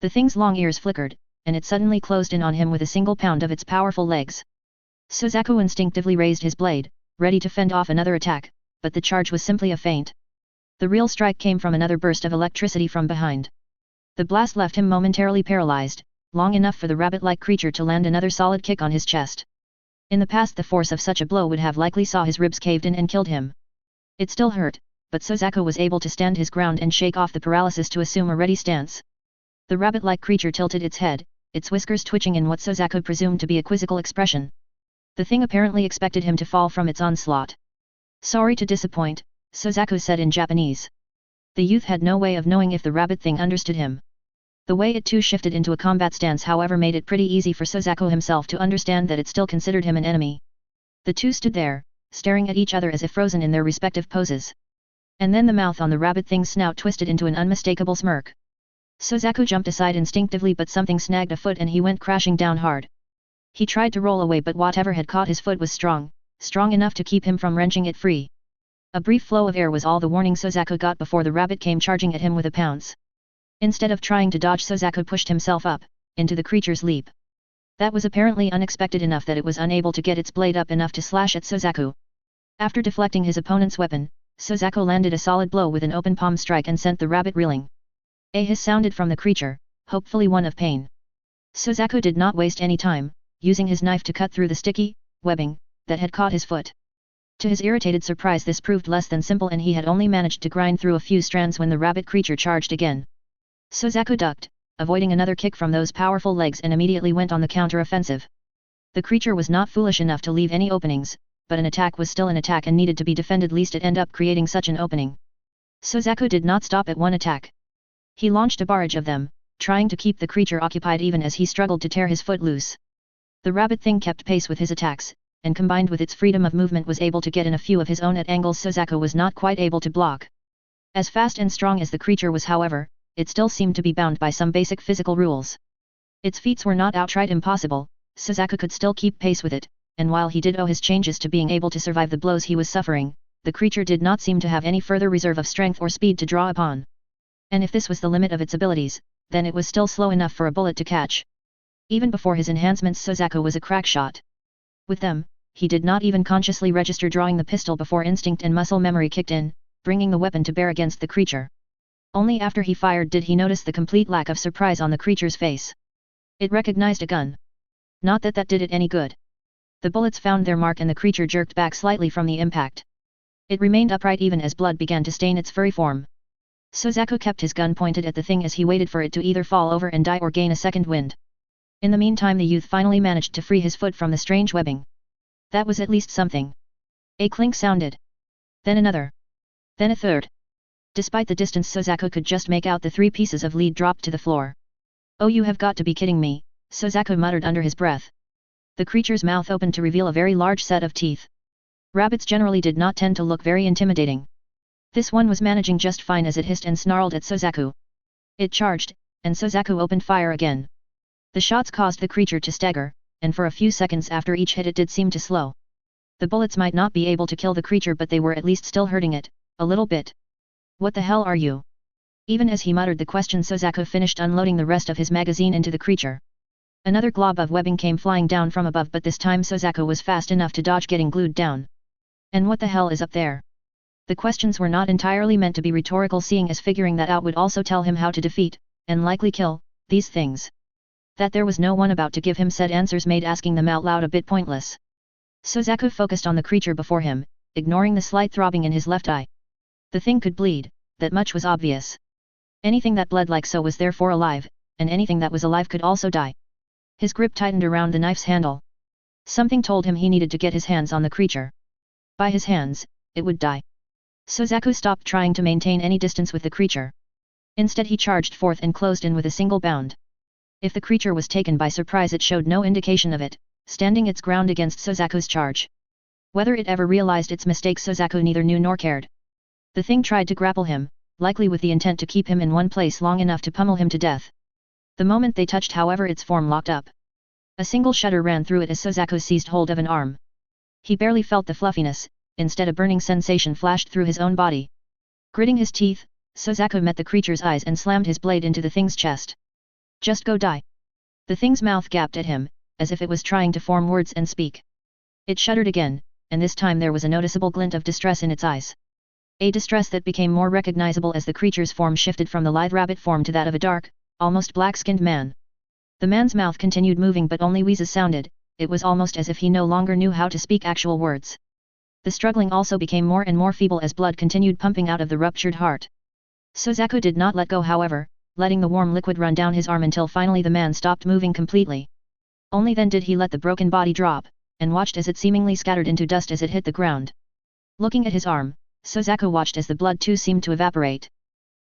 The thing's long ears flickered, and it suddenly closed in on him with a single pound of its powerful legs. Sozaku instinctively raised his blade, ready to fend off another attack, but the charge was simply a feint. The real strike came from another burst of electricity from behind. The blast left him momentarily paralyzed, long enough for the rabbit-like creature to land another solid kick on his chest. In the past the force of such a blow would have likely saw his ribs caved in and killed him. It still hurt, but Sozaku was able to stand his ground and shake off the paralysis to assume a ready stance. The rabbit-like creature tilted its head, its whiskers twitching in what Sozaku presumed to be a quizzical expression. The thing apparently expected him to fall from its onslaught. Sorry to disappoint, Sozaku said in Japanese. The youth had no way of knowing if the rabbit thing understood him. The way it too shifted into a combat stance however made it pretty easy for Sozaku himself to understand that it still considered him an enemy. The two stood there, staring at each other as if frozen in their respective poses. And then the mouth on the rabbit thing's snout twisted into an unmistakable smirk. Sozaku jumped aside instinctively but something snagged a foot and he went crashing down hard. He tried to roll away but whatever had caught his foot was strong enough to keep him from wrenching it free. A brief flow of air was all the warning Sozaku got before the rabbit came charging at him with a pounce. Instead of trying to dodge, Sozaku pushed himself up, into the creature's leap. That was apparently unexpected enough that it was unable to get its blade up enough to slash at Sozaku. After deflecting his opponent's weapon, Sozaku landed a solid blow with an open palm strike and sent the rabbit reeling. A hiss sounded from the creature, hopefully one of pain. Sozaku did not waste any time, using his knife to cut through the sticky webbing that had caught his foot. To his irritated surprise this proved less than simple and he had only managed to grind through a few strands when the rabbit creature charged again. Sozaku ducked, avoiding another kick from those powerful legs and immediately went on the counter-offensive. The creature was not foolish enough to leave any openings, but an attack was still an attack and needed to be defended lest it end up creating such an opening. Sozaku did not stop at one attack. He launched a barrage of them, trying to keep the creature occupied even as he struggled to tear his foot loose. The rabbit thing kept pace with his attacks, and combined with its freedom of movement was able to get in a few of his own at angles Sozaku was not quite able to block. As fast and strong as the creature was however, it still seemed to be bound by some basic physical rules. Its feats were not outright impossible, Sozaku could still keep pace with it, and while he did owe his changes to being able to survive the blows he was suffering, the creature did not seem to have any further reserve of strength or speed to draw upon. And if this was the limit of its abilities, then it was still slow enough for a bullet to catch. Even before his enhancements Sozaku was a crack shot. With them, he did not even consciously register drawing the pistol before instinct and muscle memory kicked in, bringing the weapon to bear against the creature. Only after he fired did he notice the complete lack of surprise on the creature's face. It recognized a gun. Not that that did it any good. The bullets found their mark and the creature jerked back slightly from the impact. It remained upright even as blood began to stain its furry form. Sozaku kept his gun pointed at the thing as he waited for it to either fall over and die or gain a second wind. In the meantime the youth finally managed to free his foot from the strange webbing. That was at least something. A clink sounded. Then another. Then a third. Despite the distance Sozaku could just make out the 3 pieces of lead dropped to the floor. Oh, you have got to be kidding me, Sozaku muttered under his breath. The creature's mouth opened to reveal a very large set of teeth. Rabbits generally did not tend to look very intimidating. This one was managing just fine as it hissed and snarled at Sozaku. It charged, and Sozaku opened fire again. The shots caused the creature to stagger, and for a few seconds after each hit it did seem to slow. The bullets might not be able to kill the creature, but they were at least still hurting it, a little bit. What the hell are you? Even as he muttered the question, Sozaku finished unloading the rest of his magazine into the creature. Another glob of webbing came flying down from above, but this time Sozaku was fast enough to dodge getting glued down. And what the hell is up there? The questions were not entirely meant to be rhetorical, seeing as figuring that out would also tell him how to defeat, and likely kill, these things. That there was no one about to give him said answers made asking them out loud a bit pointless. Sozaku focused on the creature before him, ignoring the slight throbbing in his left eye. The thing could bleed, that much was obvious. Anything that bled like so was therefore alive, and anything that was alive could also die. His grip tightened around the knife's handle. Something told him he needed to get his hands on the creature. By his hands, it would die. Sozaku stopped trying to maintain any distance with the creature. Instead he charged forth and closed in with a single bound. If the creature was taken by surprise, it showed no indication of it, standing its ground against Sozaku's charge. Whether it ever realized its mistake, Sozaku neither knew nor cared. The thing tried to grapple him, likely with the intent to keep him in one place long enough to pummel him to death. The moment they touched, however, its form locked up. A single shudder ran through it as Sozaku seized hold of an arm. He barely felt the fluffiness. Instead, a burning sensation flashed through his own body. Gritting his teeth, Sozaku met the creature's eyes and slammed his blade into the thing's chest. Just go die. The thing's mouth gaped at him, as if it was trying to form words and speak. It shuddered again, and this time there was a noticeable glint of distress in its eyes. A distress that became more recognizable as the creature's form shifted from the lithe rabbit form to that of a dark, almost black-skinned man. The man's mouth continued moving, but only wheezes sounded. It was almost as if he no longer knew how to speak actual words. The struggling also became more and more feeble as blood continued pumping out of the ruptured heart. Sozaku did not let go, however, letting the warm liquid run down his arm until finally the man stopped moving completely. Only then did he let the broken body drop, and watched as it seemingly scattered into dust as it hit the ground. Looking at his arm, Sozaku watched as the blood too seemed to evaporate.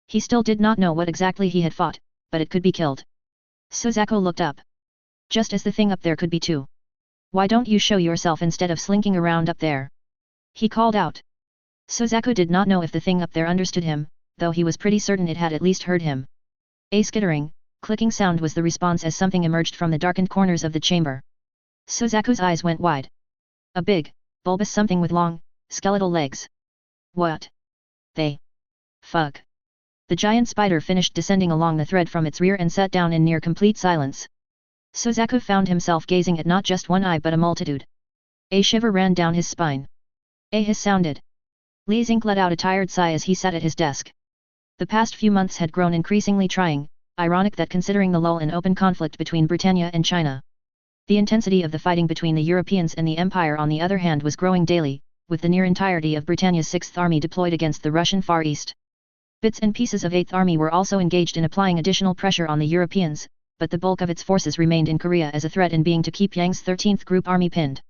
He still did not know what exactly he had fought, but it could be killed. Sozaku looked up. Just as the thing up there could be too. Why don't you show yourself instead of slinking around up there? He called out. Sozaku did not know if the thing up there understood him, though he was pretty certain it had at least heard him. A skittering, clicking sound was the response as something emerged from the darkened corners of the chamber. Sozaku's eyes went wide. A big, bulbous something with long, skeletal legs. What? Fuck. The giant spider finished descending along the thread from its rear and sat down in near complete silence. Sozaku found himself gazing at not just one eye but a multitude. A shiver ran down his spine. A hiss sounded. Li Xing let out a tired sigh as he sat at his desk. The past few months had grown increasingly trying, ironic that considering the lull in open conflict between Britannia and China. The intensity of the fighting between the Europeans and the Empire on the other hand was growing daily, with the near entirety of Britannia's 6th Army deployed against the Russian Far East. Bits and pieces of 8th Army were also engaged in applying additional pressure on the Europeans, but the bulk of its forces remained in Korea as a threat in being to keep Yang's 13th Group Army pinned.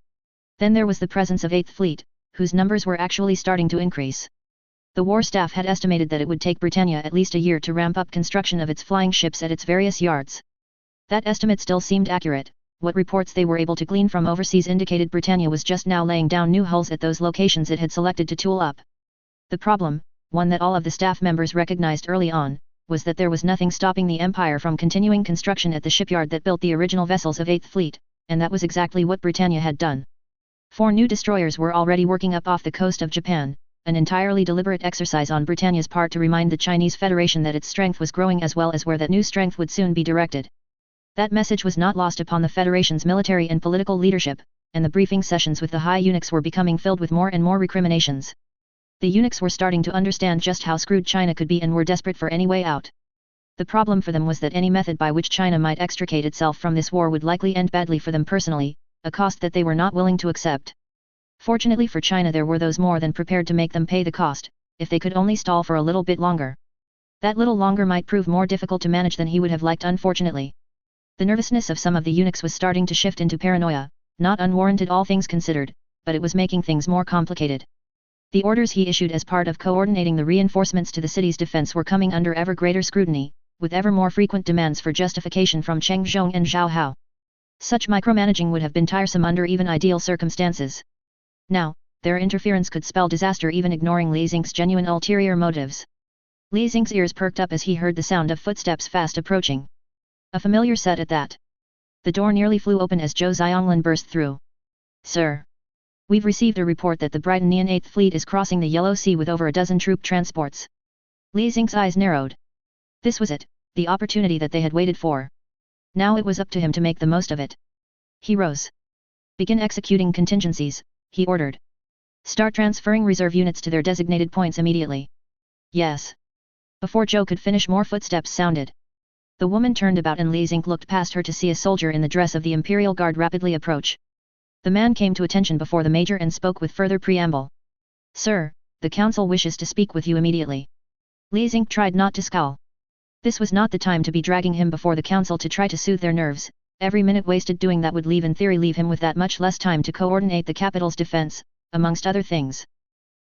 Then there was the presence of 8th Fleet, whose numbers were actually starting to increase. The war staff had estimated that it would take Britannia at least a year to ramp up construction of its flying ships at its various yards. That estimate still seemed accurate. What reports they were able to glean from overseas indicated Britannia was just now laying down new hulls at those locations it had selected to tool up. The problem, one that all of the staff members recognized early on, was that there was nothing stopping the Empire from continuing construction at the shipyard that built the original vessels of 8th Fleet, and that was exactly what Britannia had done. 4 new destroyers were already working up off the coast of Japan, an entirely deliberate exercise on Britannia's part to remind the Chinese Federation that its strength was growing as well as where that new strength would soon be directed. That message was not lost upon the Federation's military and political leadership, and the briefing sessions with the high eunuchs were becoming filled with more and more recriminations. The eunuchs were starting to understand just how screwed China could be and were desperate for any way out. The problem for them was that any method by which China might extricate itself from this war would likely end badly for them personally, a cost that they were not willing to accept. Fortunately for China, there were those more than prepared to make them pay the cost, if they could only stall for a little bit longer. That little longer might prove more difficult to manage than he would have liked, unfortunately. The nervousness of some of the eunuchs was starting to shift into paranoia, not unwarranted all things considered, but it was making things more complicated. The orders he issued as part of coordinating the reinforcements to the city's defense were coming under ever greater scrutiny, with ever more frequent demands for justification from Cheng Zhong and Zhao Hao. Such micromanaging would have been tiresome under even ideal circumstances. Now, their interference could spell disaster even ignoring Li Xing's genuine ulterior motives. Li Xing's ears perked up as he heard the sound of footsteps fast approaching. A familiar set at that. The door nearly flew open as Zhou Xianglin burst through. Sir! We've received a report that the Britannian 8th Fleet is crossing the Yellow Sea with over a dozen troop transports. Li Xing's eyes narrowed. This was it, the opportunity that they had waited for. Now it was up to him to make the most of it. He rose. Begin executing contingencies, he ordered. Start transferring reserve units to their designated points immediately. Yes. Before Zhou could finish, more footsteps sounded. The woman turned about and Li Xing looked past her to see a soldier in the dress of the Imperial Guard rapidly approach. The man came to attention before the major and spoke with further preamble. Sir, the council wishes to speak with you immediately. Li Xing tried not to scowl. This was not the time to be dragging him before the council to try to soothe their nerves. Every minute wasted doing that would in theory leave him with that much less time to coordinate the capital's defense, amongst other things.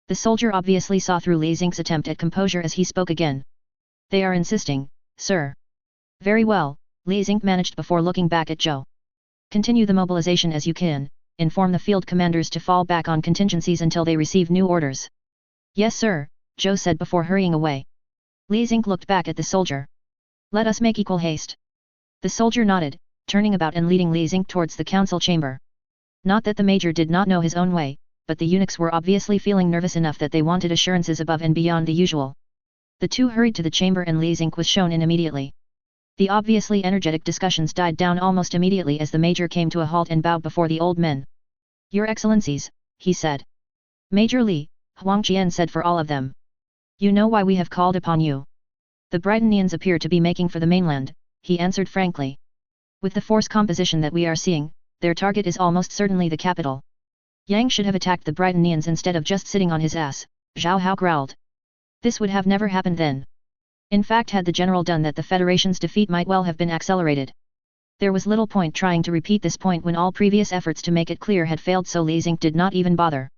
The soldier obviously saw through Li Xing's attempt at composure as he spoke again. They are insisting, sir. Very well, Li Xing managed before looking back at Zhou. Continue the mobilization as you can, inform the field commanders to fall back on contingencies until they receive new orders. Yes sir, Zhou said before hurrying away. Li Xing looked back at the soldier. Let us make equal haste. The soldier nodded, turning about and leading Li Xing towards the council chamber. Not that the major did not know his own way, but the eunuchs were obviously feeling nervous enough that they wanted assurances above and beyond the usual. The two hurried to the chamber and Li Xing was shown in immediately. The obviously energetic discussions died down almost immediately as the major came to a halt and bowed before the old men. Your Excellencies, he said. Major Li, Huang Qian said for all of them. You know why we have called upon you. The Britannians appear to be making for the mainland, he answered frankly. With the force composition that we are seeing, their target is almost certainly the capital. Yang should have attacked the Britannians instead of just sitting on his ass, Zhao Hao growled. This would have never happened then. In fact, had the general done that, the Federation's defeat might well have been accelerated. There was little point trying to repeat this point when all previous efforts to make it clear had failed, so Li Xing did not even bother.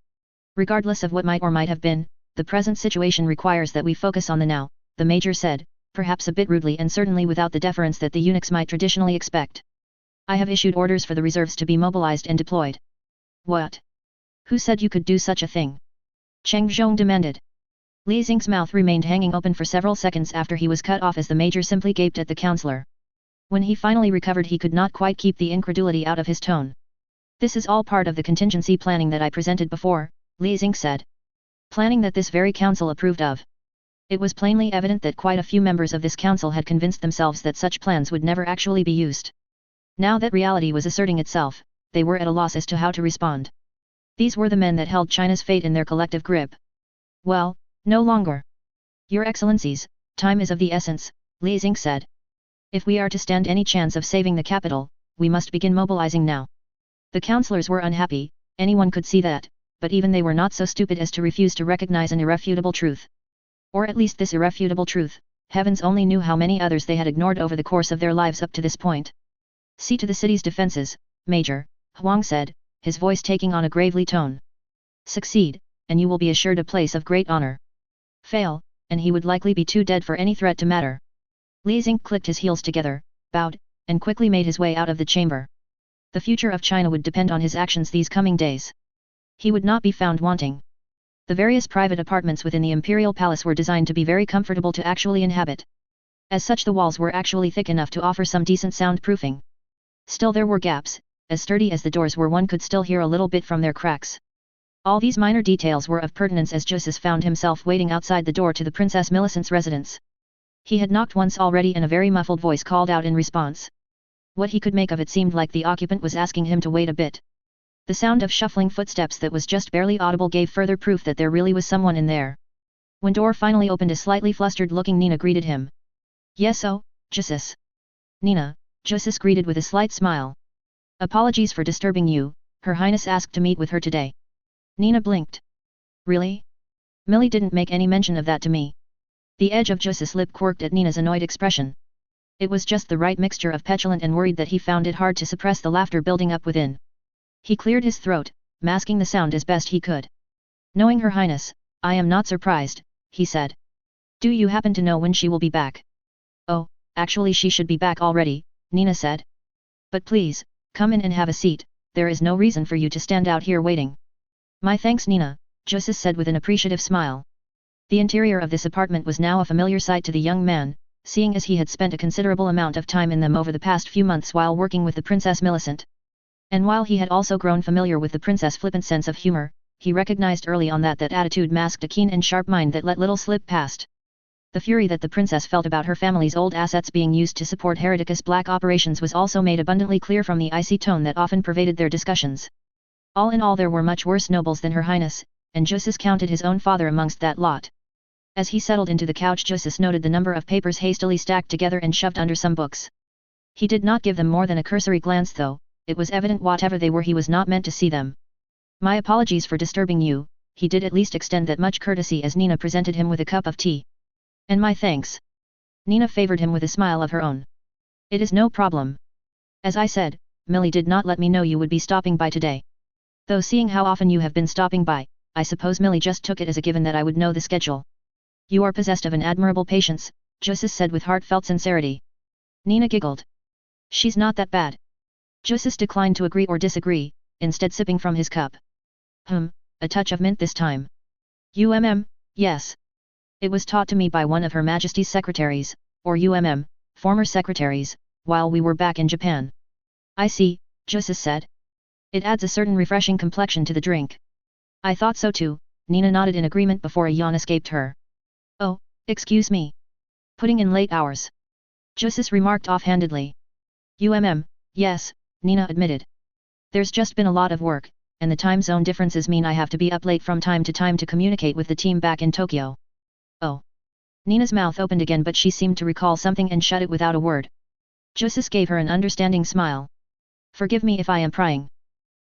Regardless of what might or might have been, the present situation requires that we focus on the now, the major said, perhaps a bit rudely and certainly without the deference that the eunuchs might traditionally expect. I have issued orders for the reserves to be mobilized and deployed. What? Who said you could do such a thing? Cheng Zhong demanded. Li Xing's mouth remained hanging open for several seconds after he was cut off as the major simply gaped at the counselor. When he finally recovered, he could not quite keep the incredulity out of his tone. This is all part of the contingency planning that I presented before, Li Xing said. Planning that this very council approved of. It was plainly evident that quite a few members of this council had convinced themselves that such plans would never actually be used. Now that reality was asserting itself, they were at a loss as to how to respond. These were the men that held China's fate in their collective grip. Well, no longer. Your Excellencies, time is of the essence, Li Xing said. If we are to stand any chance of saving the capital, we must begin mobilizing now. The councillors were unhappy, anyone could see that, but even they were not so stupid as to refuse to recognize an irrefutable truth. Or at least this irrefutable truth, heavens only knew how many others they had ignored over the course of their lives up to this point. See to the city's defenses, Major, Huang said, his voice taking on a gravely tone. Succeed, and you will be assured a place of great honor. Fail, and he would likely be too dead for any threat to matter. Li Xing clicked his heels together, bowed, and quickly made his way out of the chamber. The future of China would depend on his actions these coming days. He would not be found wanting. The various private apartments within the imperial palace were designed to be very comfortable to actually inhabit. As such, the walls were actually thick enough to offer some decent soundproofing. Still there were gaps, as sturdy as the doors where one could still hear a little bit from their cracks. All these minor details were of pertinence as Geass found himself waiting outside the door to the Princess Millicent's residence. He had knocked once already and a very muffled voice called out in response. What he could make of it seemed like the occupant was asking him to wait a bit. The sound of shuffling footsteps that was just barely audible gave further proof that there really was someone in there. When door finally opened, a slightly flustered-looking Nina greeted him. Yes, oh, Geass. Nina, Geass greeted with a slight smile. Apologies for disturbing you, Her Highness asked to meet with her today. Nina blinked. Really? Millie didn't make any mention of that to me. The edge of Geass's lip quirked at Nina's annoyed expression. It was just the right mixture of petulant and worried that he found it hard to suppress the laughter building up within. He cleared his throat, masking the sound as best he could. Knowing Her Highness, I am not surprised, he said. Do you happen to know when she will be back? Oh, actually she should be back already, Nina said. But please, come in and have a seat, there is no reason for you to stand out here waiting. My thanks Nina, Geass said with an appreciative smile. The interior of this apartment was now a familiar sight to the young man, seeing as he had spent a considerable amount of time in them over the past few months while working with the Princess Millicent. And while he had also grown familiar with the princess' flippant sense of humor, he recognized early on that attitude masked a keen and sharp mind that let little slip past. The fury that the princess felt about her family's old assets being used to support Hereticus Black operations was also made abundantly clear from the icy tone that often pervaded their discussions. All in all, there were much worse nobles than Her Highness, and Geass counted his own father amongst that lot. As he settled into the couch, Geass noted the number of papers hastily stacked together and shoved under some books. He did not give them more than a cursory glance though, it was evident whatever they were he was not meant to see them. My apologies for disturbing you, he did at least extend that much courtesy as Nina presented him with a cup of tea. And my thanks. Nina favored him with a smile of her own. It is no problem. As I said, Millie did not let me know you would be stopping by today. Though seeing how often you have been stopping by, I suppose Millie just took it as a given that I would know the schedule. You are possessed of an admirable patience, Geass said with heartfelt sincerity. Nina giggled. She's not that bad. Geass declined to agree or disagree, instead sipping from his cup. A touch of mint this time. Yes. It was taught to me by one of Her Majesty's secretaries, or former secretaries, while we were back in Japan. I see, Geass said. It adds a certain refreshing complexion to the drink. I thought so too, Nina nodded in agreement before a yawn escaped her. Oh, excuse me. Putting in late hours. Geass remarked offhandedly. Yes, Nina admitted. There's just been a lot of work, and the time zone differences mean I have to be up late from time to time to communicate with the team back in Tokyo. Oh. Nina's mouth opened again, but she seemed to recall something and shut it without a word. Geass gave her an understanding smile. Forgive me if I am prying.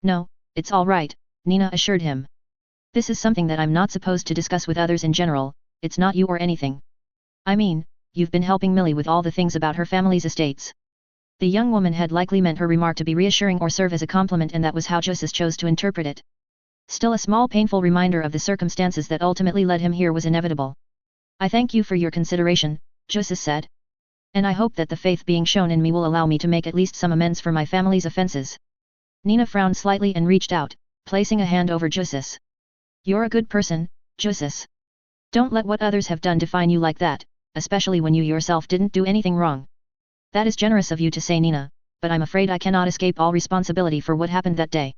No, it's all right, Nina assured him. This is something that I'm not supposed to discuss with others in general, it's not you or anything. I mean, you've been helping Millie with all the things about her family's estates. The young woman had likely meant her remark to be reassuring or serve as a compliment, and that was how Geass chose to interpret it. Still, a small painful reminder of the circumstances that ultimately led him here was inevitable. I thank you for your consideration, Geass said. And I hope that the faith being shown in me will allow me to make at least some amends for my family's offenses. Nina frowned slightly and reached out, placing a hand over Geass. You're a good person, Geass. Don't let what others have done define you like that, especially when you yourself didn't do anything wrong. That is generous of you to say, Nina, but I'm afraid I cannot escape all responsibility for what happened that day.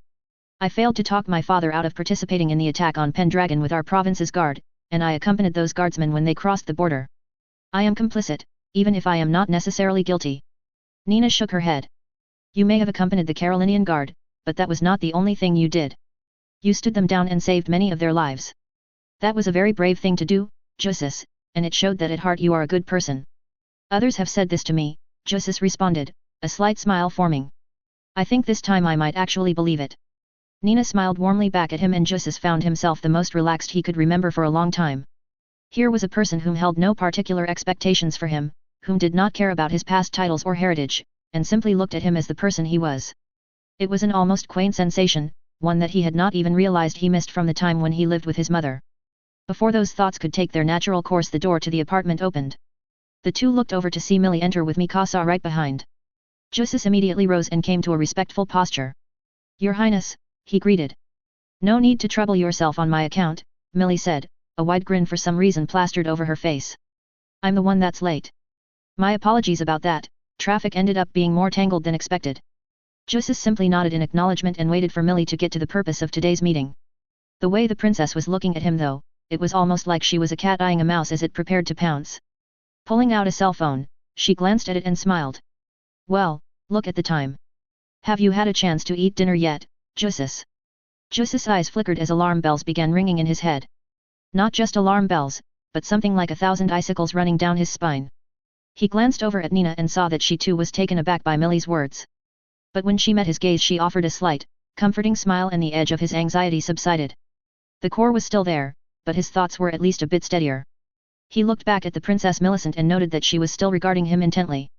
I failed to talk my father out of participating in the attack on Pendragon with our province's guard, and I accompanied those guardsmen when they crossed the border. I am complicit, even if I am not necessarily guilty. Nina shook her head. You may have accompanied the Carolinian guard, but that was not the only thing you did. You stood them down and saved many of their lives. That was a very brave thing to do, Geass, and it showed that at heart you are a good person. Others have said this to me, Geass responded, a slight smile forming. I think this time I might actually believe it. Nina smiled warmly back at him, and Geass found himself the most relaxed he could remember for a long time. Here was a person whom held no particular expectations for him, whom did not care about his past titles or heritage, and simply looked at him as the person he was. It was an almost quaint sensation, one that he had not even realized he missed from the time when he lived with his mother. Before those thoughts could take their natural course, the door to the apartment opened. The two looked over to see Millie enter with Mikasa right behind. Geass immediately rose and came to a respectful posture. Your Highness, he greeted. No need to trouble yourself on my account, Millie said, a wide grin for some reason plastered over her face. I'm the one that's late. My apologies about that, traffic ended up being more tangled than expected. Geass simply nodded in acknowledgement and waited for Millie to get to the purpose of today's meeting. The way the princess was looking at him though, it was almost like she was a cat eyeing a mouse as it prepared to pounce. Pulling out a cell phone, she glanced at it and smiled. Well, look at the time. Have you had a chance to eat dinner yet, Geass? Geass's eyes flickered as alarm bells began ringing in his head. Not just alarm bells, but something like 1,000 icicles running down his spine. He glanced over at Nina and saw that she too was taken aback by Millie's words. But when she met his gaze, she offered a slight, comforting smile, and the edge of his anxiety subsided. The core was still there, but his thoughts were at least a bit steadier. He looked back at the Princess Millicent and noted that she was still regarding him intently.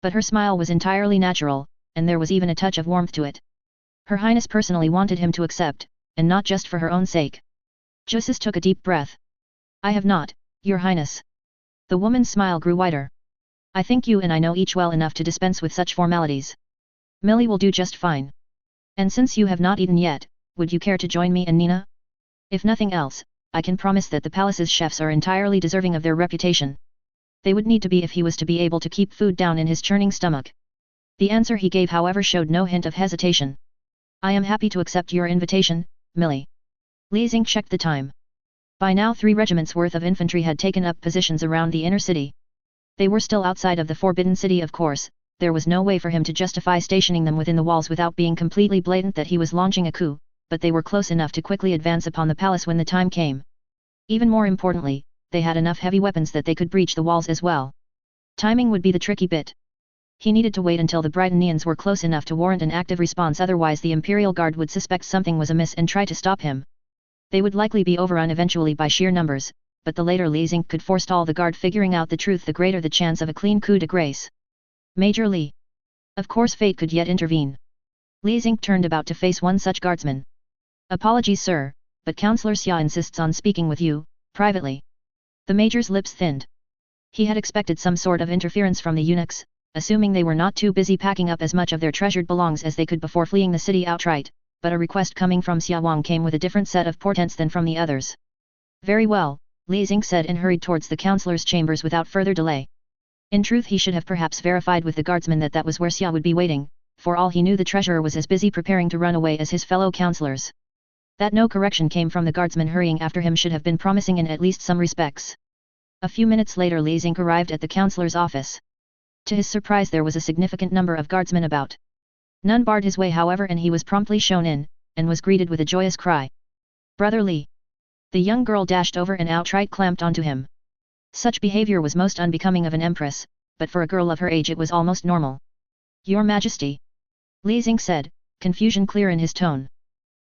But her smile was entirely natural, and there was even a touch of warmth to it. Her Highness personally wanted him to accept, and not just for her own sake. Geass took a deep breath. I have not, Your Highness. The woman's smile grew wider. I think you and I know each well enough to dispense with such formalities. Millie will do just fine. And since you have not eaten yet, would you care to join me and Nina? If nothing else, I can promise that the palace's chefs are entirely deserving of their reputation. They would need to be if he was to be able to keep food down in his churning stomach. The answer he gave however showed no hint of hesitation. I am happy to accept your invitation, Millie. Li Xing checked the time. By now 3 regiments worth of infantry had taken up positions around the inner city. They were still outside of the Forbidden City of course, there was no way for him to justify stationing them within the walls without being completely blatant that he was launching a coup, but they were close enough to quickly advance upon the palace when the time came. Even more importantly, they had enough heavy weapons that they could breach the walls as well. Timing would be the tricky bit. He needed to wait until the Britannians were close enough to warrant an active response, otherwise the Imperial Guard would suspect something was amiss and try to stop him. They would likely be overrun eventually by sheer numbers, but the later Li Xing could forestall the guard figuring out the truth, the greater the chance of a clean coup de grace. Major Li. Of course fate could yet intervene. Li Xing turned about to face one such guardsman. Apologies sir, but Councillor Xia insists on speaking with you, privately. The major's lips thinned. He had expected some sort of interference from the eunuchs, assuming they were not too busy packing up as much of their treasured belongings as they could before fleeing the city outright, but a request coming from Xia Wang came with a different set of portents than from the others. Very well, Li Xing said and hurried towards the councillor's chambers without further delay. In truth he should have perhaps verified with the guardsman that that was where Xia would be waiting, for all he knew the treasurer was as busy preparing to run away as his fellow councillors. That no correction came from the guardsman hurrying after him should have been promising in at least some respects. A few minutes later Li Xing arrived at the councillor's office. To his surprise there was a significant number of guardsmen about. None barred his way however, and he was promptly shown in, and was greeted with a joyous cry. Brother Li! The young girl dashed over and outright clamped onto him. Such behavior was most unbecoming of an empress, but for a girl of her age it was almost normal. Your Majesty! Li Xing said, confusion clear in his tone.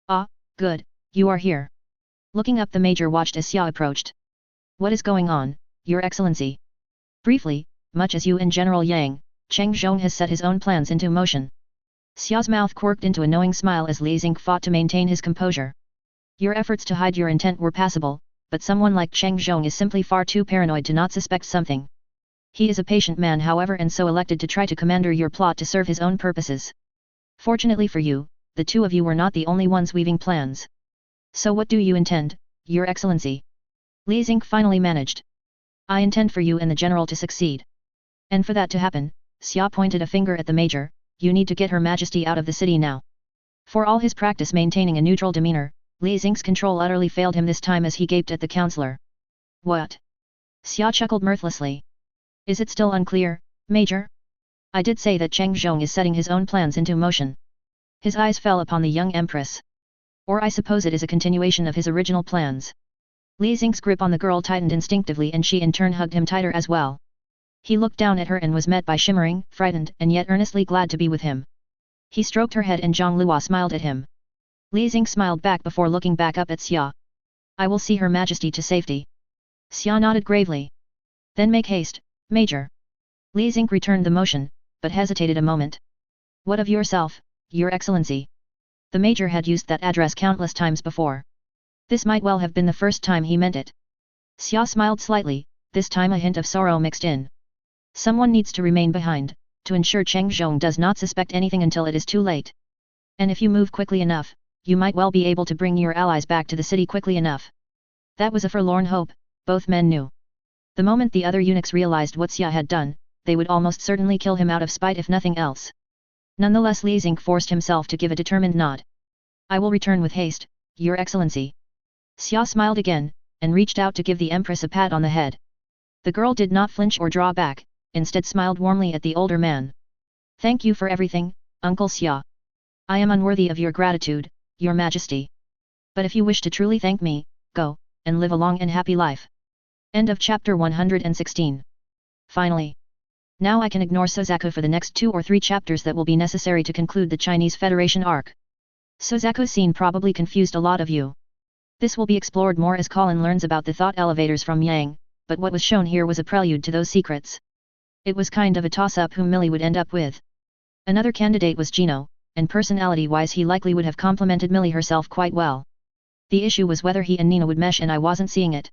Ah, good, you are here. Looking up the major watched as Xia approached. What is going on, Your Excellency? Briefly, much as you and General Yang, Cheng Zhong has set his own plans into motion. Xia's mouth quirked into a knowing smile as Li Xing fought to maintain his composure. Your efforts to hide your intent were passable, but someone like Cheng Zhong is simply far too paranoid to not suspect something. He is a patient man however, and so elected to try to commander your plot to serve his own purposes. Fortunately for you, the two of you were not the only ones weaving plans. So what do you intend, Your Excellency? Li Xing finally managed. I intend for you and the general to succeed. And for that to happen, Xia pointed a finger at the major, you need to get Her Majesty out of the city now. For all his practice maintaining a neutral demeanor, Li Xing's control utterly failed him this time as he gaped at the councillor. What? Xia chuckled mirthlessly. Is it still unclear, Major? I did say that Cheng Zhong is setting his own plans into motion. His eyes fell upon the young empress. Or I suppose it is a continuation of his original plans. Li Xing's grip on the girl tightened instinctively and she in turn hugged him tighter as well. He looked down at her and was met by shimmering, frightened and yet earnestly glad to be with him. He stroked her head and Zhang Luo smiled at him. Li Xing smiled back before looking back up at Xia. I will see Her Majesty to safety. Xia nodded gravely. Then make haste, Major. Li Xing returned the motion, but hesitated a moment. What of yourself, Your Excellency? The Major had used that address countless times before. This might well have been the first time he meant it. Xia smiled slightly, this time a hint of sorrow mixed in. Someone needs to remain behind, to ensure Cheng Zhong does not suspect anything until it is too late. And if you move quickly enough, you might well be able to bring your allies back to the city quickly enough. That was a forlorn hope, both men knew. The moment the other eunuchs realized what Xia had done, they would almost certainly kill him out of spite if nothing else. Nonetheless Li Xing forced himself to give a determined nod. I will return with haste, Your Excellency. Xia smiled again, and reached out to give the Empress a pat on the head. The girl did not flinch or draw back, instead smiled warmly at the older man. Thank you for everything, Uncle Xia. I am unworthy of your gratitude, Your Majesty. But if you wish to truly thank me, go, and live a long and happy life. End of chapter 116. Finally. Now I can ignore Sozaku for the next 2 or 3 chapters that will be necessary to conclude the Chinese Federation arc. Sozaku's scene probably confused a lot of you. This will be explored more as Colin learns about the thought elevators from Yang, but what was shown here was a prelude to those secrets. It was kind of a toss-up whom Millie would end up with. Another candidate was Gino, and personality-wise he likely would have complemented Millie herself quite well. The issue was whether he and Nina would mesh, and I wasn't seeing it.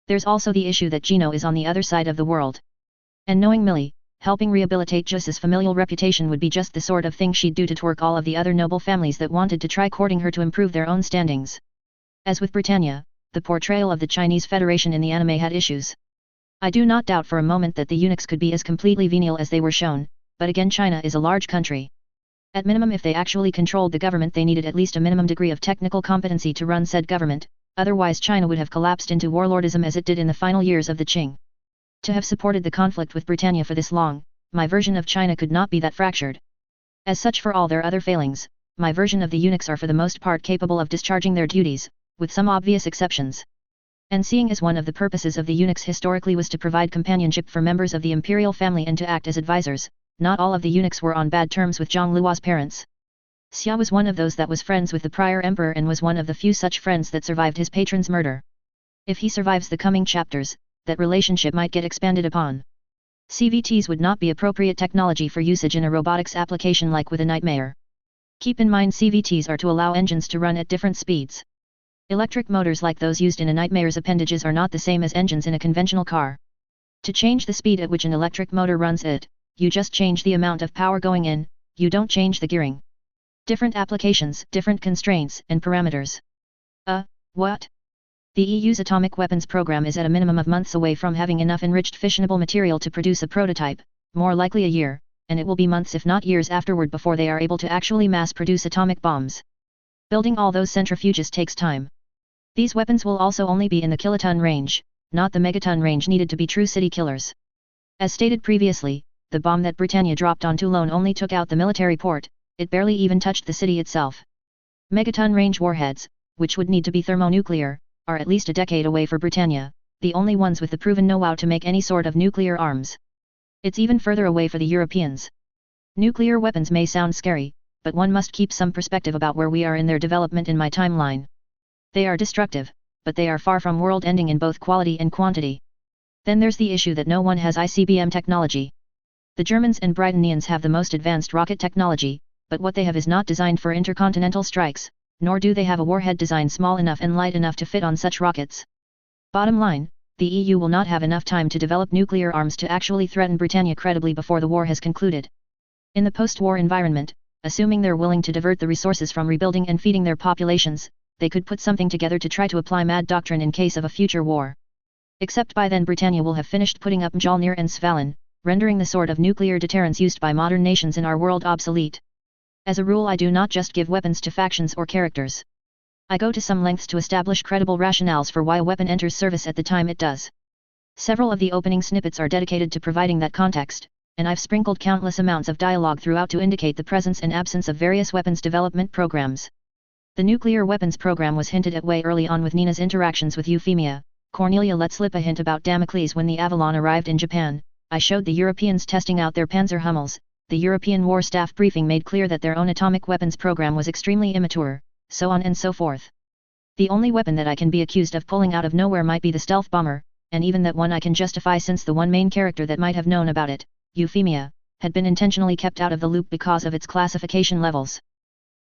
There's also the issue that Gino is on the other side of the world. And knowing Millie, helping rehabilitate Geass's familial reputation would be just the sort of thing she'd do to twerk all of the other noble families that wanted to try courting her to improve their own standings. As with Britannia, the portrayal of the Chinese Federation in the anime had issues. I do not doubt for a moment that the eunuchs could be as completely venial as they were shown, but again China is a large country. At minimum, if they actually controlled the government, they needed at least a minimum degree of technical competency to run said government, otherwise China would have collapsed into warlordism as it did in the final years of the Qing. To have supported the conflict with Britannia for this long, my version of China could not be that fractured. As such, for all their other failings, my version of the eunuchs are for the most part capable of discharging their duties, with some obvious exceptions. And seeing as one of the purposes of the eunuchs historically was to provide companionship for members of the imperial family and to act as advisors, not all of the eunuchs were on bad terms with Zhang Luo's parents. Xia was one of those that was friends with the prior emperor and was one of the few such friends that survived his patron's murder. If he survives the coming chapters, that relationship might get expanded upon. CVTs would not be appropriate technology for usage in a robotics application like with a nightmare. Keep in mind, CVTs are to allow engines to run at different speeds. Electric motors like those used in a nightmare's appendages are not the same as engines in a conventional car. To change the speed at which an electric motor runs you just change the amount of power going in, you don't change the gearing. Different applications, different constraints and parameters. What? The EU's atomic weapons program is at a minimum of months away from having enough enriched fissionable material to produce a prototype, more likely a year, and it will be months if not years afterward before they are able to actually mass-produce atomic bombs. Building all those centrifuges takes time. These weapons will also only be in the kiloton range, not the megaton range needed to be true city killers. As stated previously, the bomb that Britannia dropped on Toulon only took out the military port, it barely even touched the city itself. Megaton range warheads, which would need to be thermonuclear, are at least a decade away for Britannia, the only ones with the proven know-how to make any sort of nuclear arms. It's even further away for the Europeans. Nuclear weapons may sound scary, but one must keep some perspective about where we are in their development in my timeline. They are destructive, but they are far from world-ending in both quality and quantity. Then there's the issue that no one has ICBM technology. The Germans and Britannians have the most advanced rocket technology, but what they have is not designed for intercontinental strikes, nor do they have a warhead design small enough and light enough to fit on such rockets. Bottom line, the EU will not have enough time to develop nuclear arms to actually threaten Britannia credibly before the war has concluded. In the post-war environment, assuming they're willing to divert the resources from rebuilding and feeding their populations, they could put something together to try to apply Mad Doctrine in case of a future war. Except by then Britannia will have finished putting up Mjolnir and Svalin, rendering the sort of nuclear deterrence used by modern nations in our world obsolete. As a rule, I do not just give weapons to factions or characters. I go to some lengths to establish credible rationales for why a weapon enters service at the time it does. Several of the opening snippets are dedicated to providing that context, and I've sprinkled countless amounts of dialogue throughout to indicate the presence and absence of various weapons development programs. The nuclear weapons program was hinted at way early on with Nina's interactions with Euphemia. Cornelia let slip a hint about Damocles when the Avalon arrived in Japan. I showed the Europeans testing out their Panzer Hummels. The European War Staff briefing made clear that their own atomic weapons program was extremely immature, so on and so forth. The only weapon that I can be accused of pulling out of nowhere might be the stealth bomber, and even that one I can justify since the one main character that might have known about it, Euphemia, had been intentionally kept out of the loop because of its classification levels.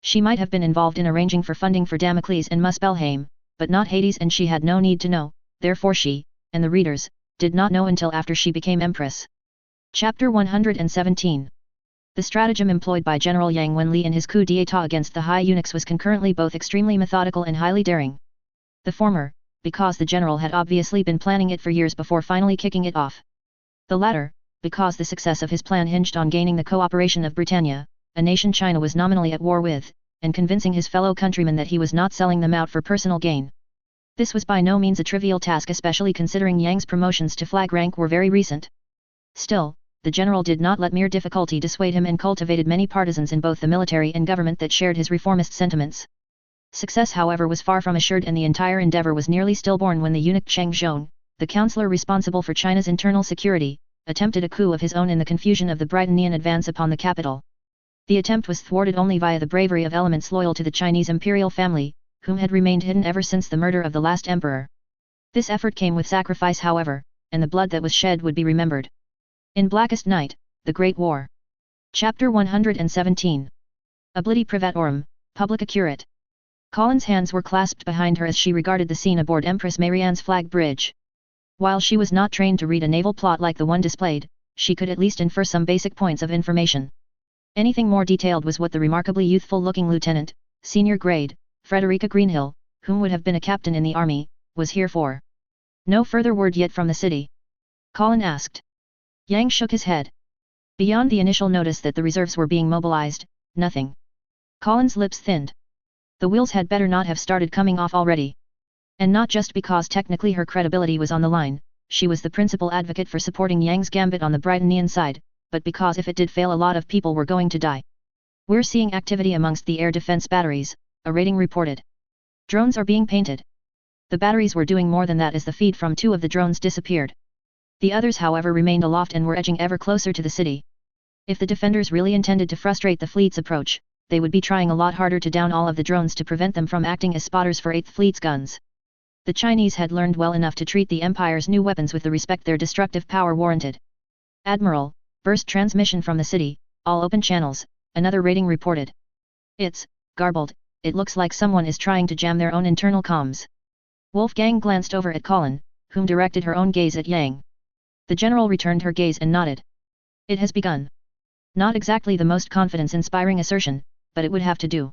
She might have been involved in arranging for funding for Damocles and Muspelheim, but not Hades, and she had no need to know, therefore she, and the readers, did not know until after she became Empress. Chapter 117. The stratagem employed by General Yang Wenli in his coup d'état against the High Eunuchs was concurrently both extremely methodical and highly daring. The former, because the general had obviously been planning it for years before finally kicking it off. The latter, because the success of his plan hinged on gaining the cooperation of Britannia, a nation China was nominally at war with, and convincing his fellow countrymen that he was not selling them out for personal gain. This was by no means a trivial task, especially considering Yang's promotions to flag rank were very recent. Still, the general did not let mere difficulty dissuade him and cultivated many partisans in both the military and government that shared his reformist sentiments. Success, however, was far from assured, and the entire endeavor was nearly stillborn when the eunuch Cheng Zhong, the counselor responsible for China's internal security, attempted a coup of his own in the confusion of the Britannian advance upon the capital. The attempt was thwarted only via the bravery of elements loyal to the Chinese imperial family, whom had remained hidden ever since the murder of the last emperor. This effort came with sacrifice, however, and the blood that was shed would be remembered. In Blackest Night, the Great War. Chapter 117. Obliti Privatorum, Publica Curate. Colin's hands were clasped behind her as she regarded the scene aboard Empress Marianne's flag bridge. While she was not trained to read a naval plot like the one displayed, she could at least infer some basic points of information. Anything more detailed was what the remarkably youthful-looking lieutenant, senior grade, Frederica Greenhill, whom would have been a captain in the army, was here for. No further word yet from the city? Colin asked. Yang shook his head. Beyond the initial notice that the reserves were being mobilized, nothing. Colin's lips thinned. The wheels had better not have started coming off already. And not just because technically her credibility was on the line, she was the principal advocate for supporting Yang's gambit on the Britannian side, but because if it did fail a lot of people were going to die. We're seeing activity amongst the air defense batteries, a rating reported. Drones are being painted. The batteries were doing more than that as the feed from 2 of the drones disappeared. The others however remained aloft and were edging ever closer to the city. If the defenders really intended to frustrate the fleet's approach, they would be trying a lot harder to down all of the drones to prevent them from acting as spotters for 8th Fleet's guns. The Chinese had learned well enough to treat the Empire's new weapons with the respect their destructive power warranted. Admiral, burst transmission from the city, all open channels, another rating reported. It's garbled, it looks like someone is trying to jam their own internal comms. Wolfgang glanced over at Colin, whom directed her own gaze at Yang. The general returned her gaze and nodded. It has begun. Not exactly the most confidence-inspiring assertion, but it would have to do.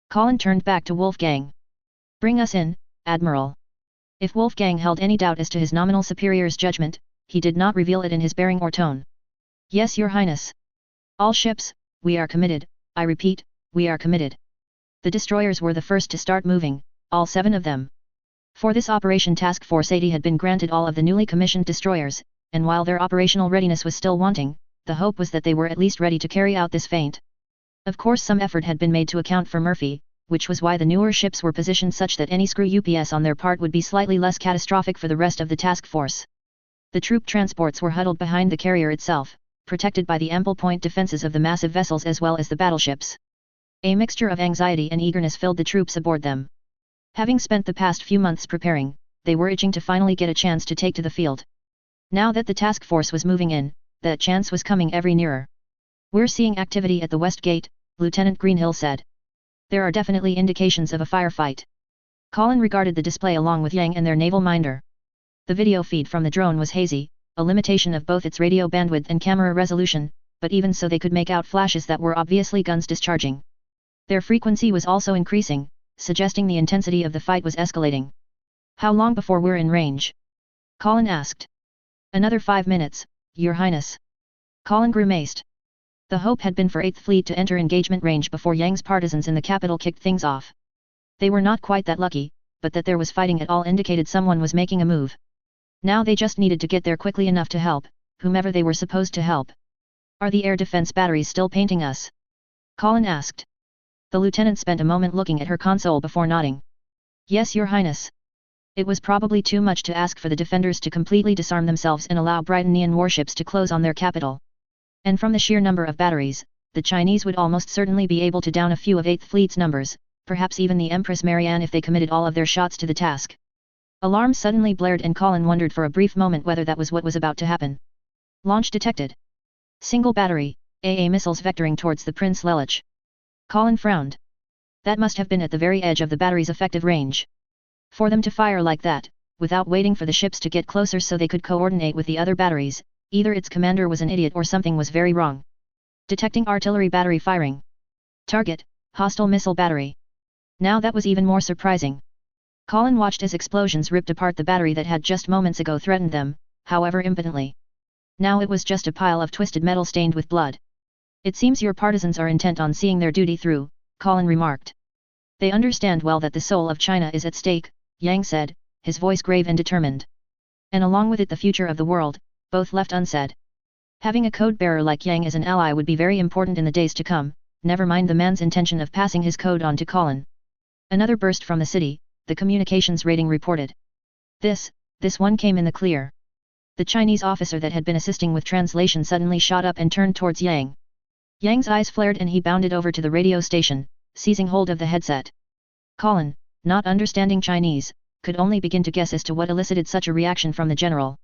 Colin turned back to Wolfgang. Bring us in, Admiral. If Wolfgang held any doubt as to his nominal superior's judgment, he did not reveal it in his bearing or tone. Yes, Your Highness. All ships, we are committed, I repeat, we are committed. The destroyers were the first to start moving, all 7 of them. For this operation Task Force 80 had been granted all of the newly commissioned destroyers, and while their operational readiness was still wanting, the hope was that they were at least ready to carry out this feint. Of course some effort had been made to account for Murphy, which was why the newer ships were positioned such that any screw-ups on their part would be slightly less catastrophic for the rest of the task force. The troop transports were huddled behind the carrier itself, protected by the ample point defenses of the massive vessels as well as the battleships. A mixture of anxiety and eagerness filled the troops aboard them. Having spent the past few months preparing, they were itching to finally get a chance to take to the field. Now that the task force was moving in, that chance was coming every nearer. We're seeing activity at the West Gate, Lieutenant Greenhill said. There are definitely indications of a firefight. Colin regarded the display along with Yang and their naval minder. The video feed from the drone was hazy, a limitation of both its radio bandwidth and camera resolution, but even so they could make out flashes that were obviously guns discharging. Their frequency was also increasing, suggesting the intensity of the fight was escalating. How long before we're in range? Colin asked. Another 5 minutes, Your Highness. Colin grimaced. The hope had been for 8th Fleet to enter engagement range before Yang's partisans in the capital kicked things off. They were not quite that lucky, but that there was fighting at all indicated someone was making a move. Now they just needed to get there quickly enough to help, whomever they were supposed to help. Are the air defense batteries still painting us? Colin asked. The lieutenant spent a moment looking at her console before nodding. Yes, Your Highness. It was probably too much to ask for the defenders to completely disarm themselves and allow Britannian warships to close on their capital. And from the sheer number of batteries, the Chinese would almost certainly be able to down a few of 8th Fleet's numbers, perhaps even the Empress Marianne if they committed all of their shots to the task. Alarms suddenly blared and Colin wondered for a brief moment whether that was what was about to happen. Launch detected. Single battery, AA missiles vectoring towards the Prince Lelich. Colin frowned. That must have been at the very edge of the battery's effective range. For them to fire like that, without waiting for the ships to get closer so they could coordinate with the other batteries, either its commander was an idiot or something was very wrong. Detecting artillery battery firing. Target, hostile missile battery. Now that was even more surprising. Colin watched as explosions ripped apart the battery that had just moments ago threatened them, however impotently. Now it was just a pile of twisted metal stained with blood. It seems your partisans are intent on seeing their duty through, Colin remarked. They understand well that the soul of China is at stake, Yang said, his voice grave and determined. And along with it the future of the world, both left unsaid. Having a code-bearer like Yang as an ally would be very important in the days to come, never mind the man's intention of passing his code on to Colin. Another burst from the city, the communications rating reported. This one came in the clear. The Chinese officer that had been assisting with translation suddenly shot up and turned towards Yang. Yang's eyes flared and he bounded over to the radio station, seizing hold of the headset. Colin, not understanding Chinese, could only begin to guess as to what elicited such a reaction from the general.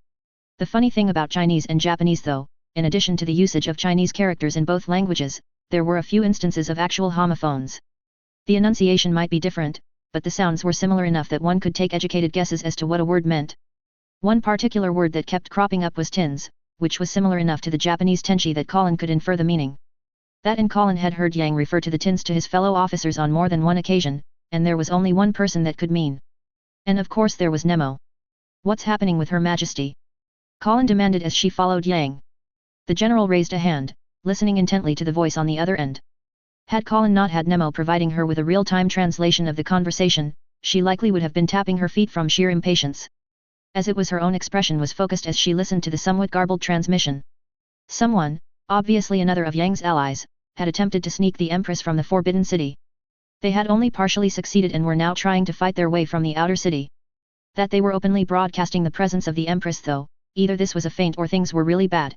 The funny thing about Chinese and Japanese though, in addition to the usage of Chinese characters in both languages, there were a few instances of actual homophones. The enunciation might be different, but the sounds were similar enough that one could take educated guesses as to what a word meant. One particular word that kept cropping up was tins, which was similar enough to the Japanese tenshi that Colin could infer the meaning. That and Colin had heard Yang refer to the tins to his fellow officers on more than one occasion, and there was only one person that could mean. And of course there was Nemo. What's happening with Her Majesty? Colin demanded as she followed Yang. The general raised a hand, listening intently to the voice on the other end. Had Colin not had Nemo providing her with a real-time translation of the conversation, she likely would have been tapping her feet from sheer impatience. As it was, her own expression was focused as she listened to the somewhat garbled transmission. Someone, obviously another of Yang's allies, had attempted to sneak the Empress from the Forbidden City. They had only partially succeeded and were now trying to fight their way from the outer city. That they were openly broadcasting the presence of the Empress though, either this was a feint or things were really bad.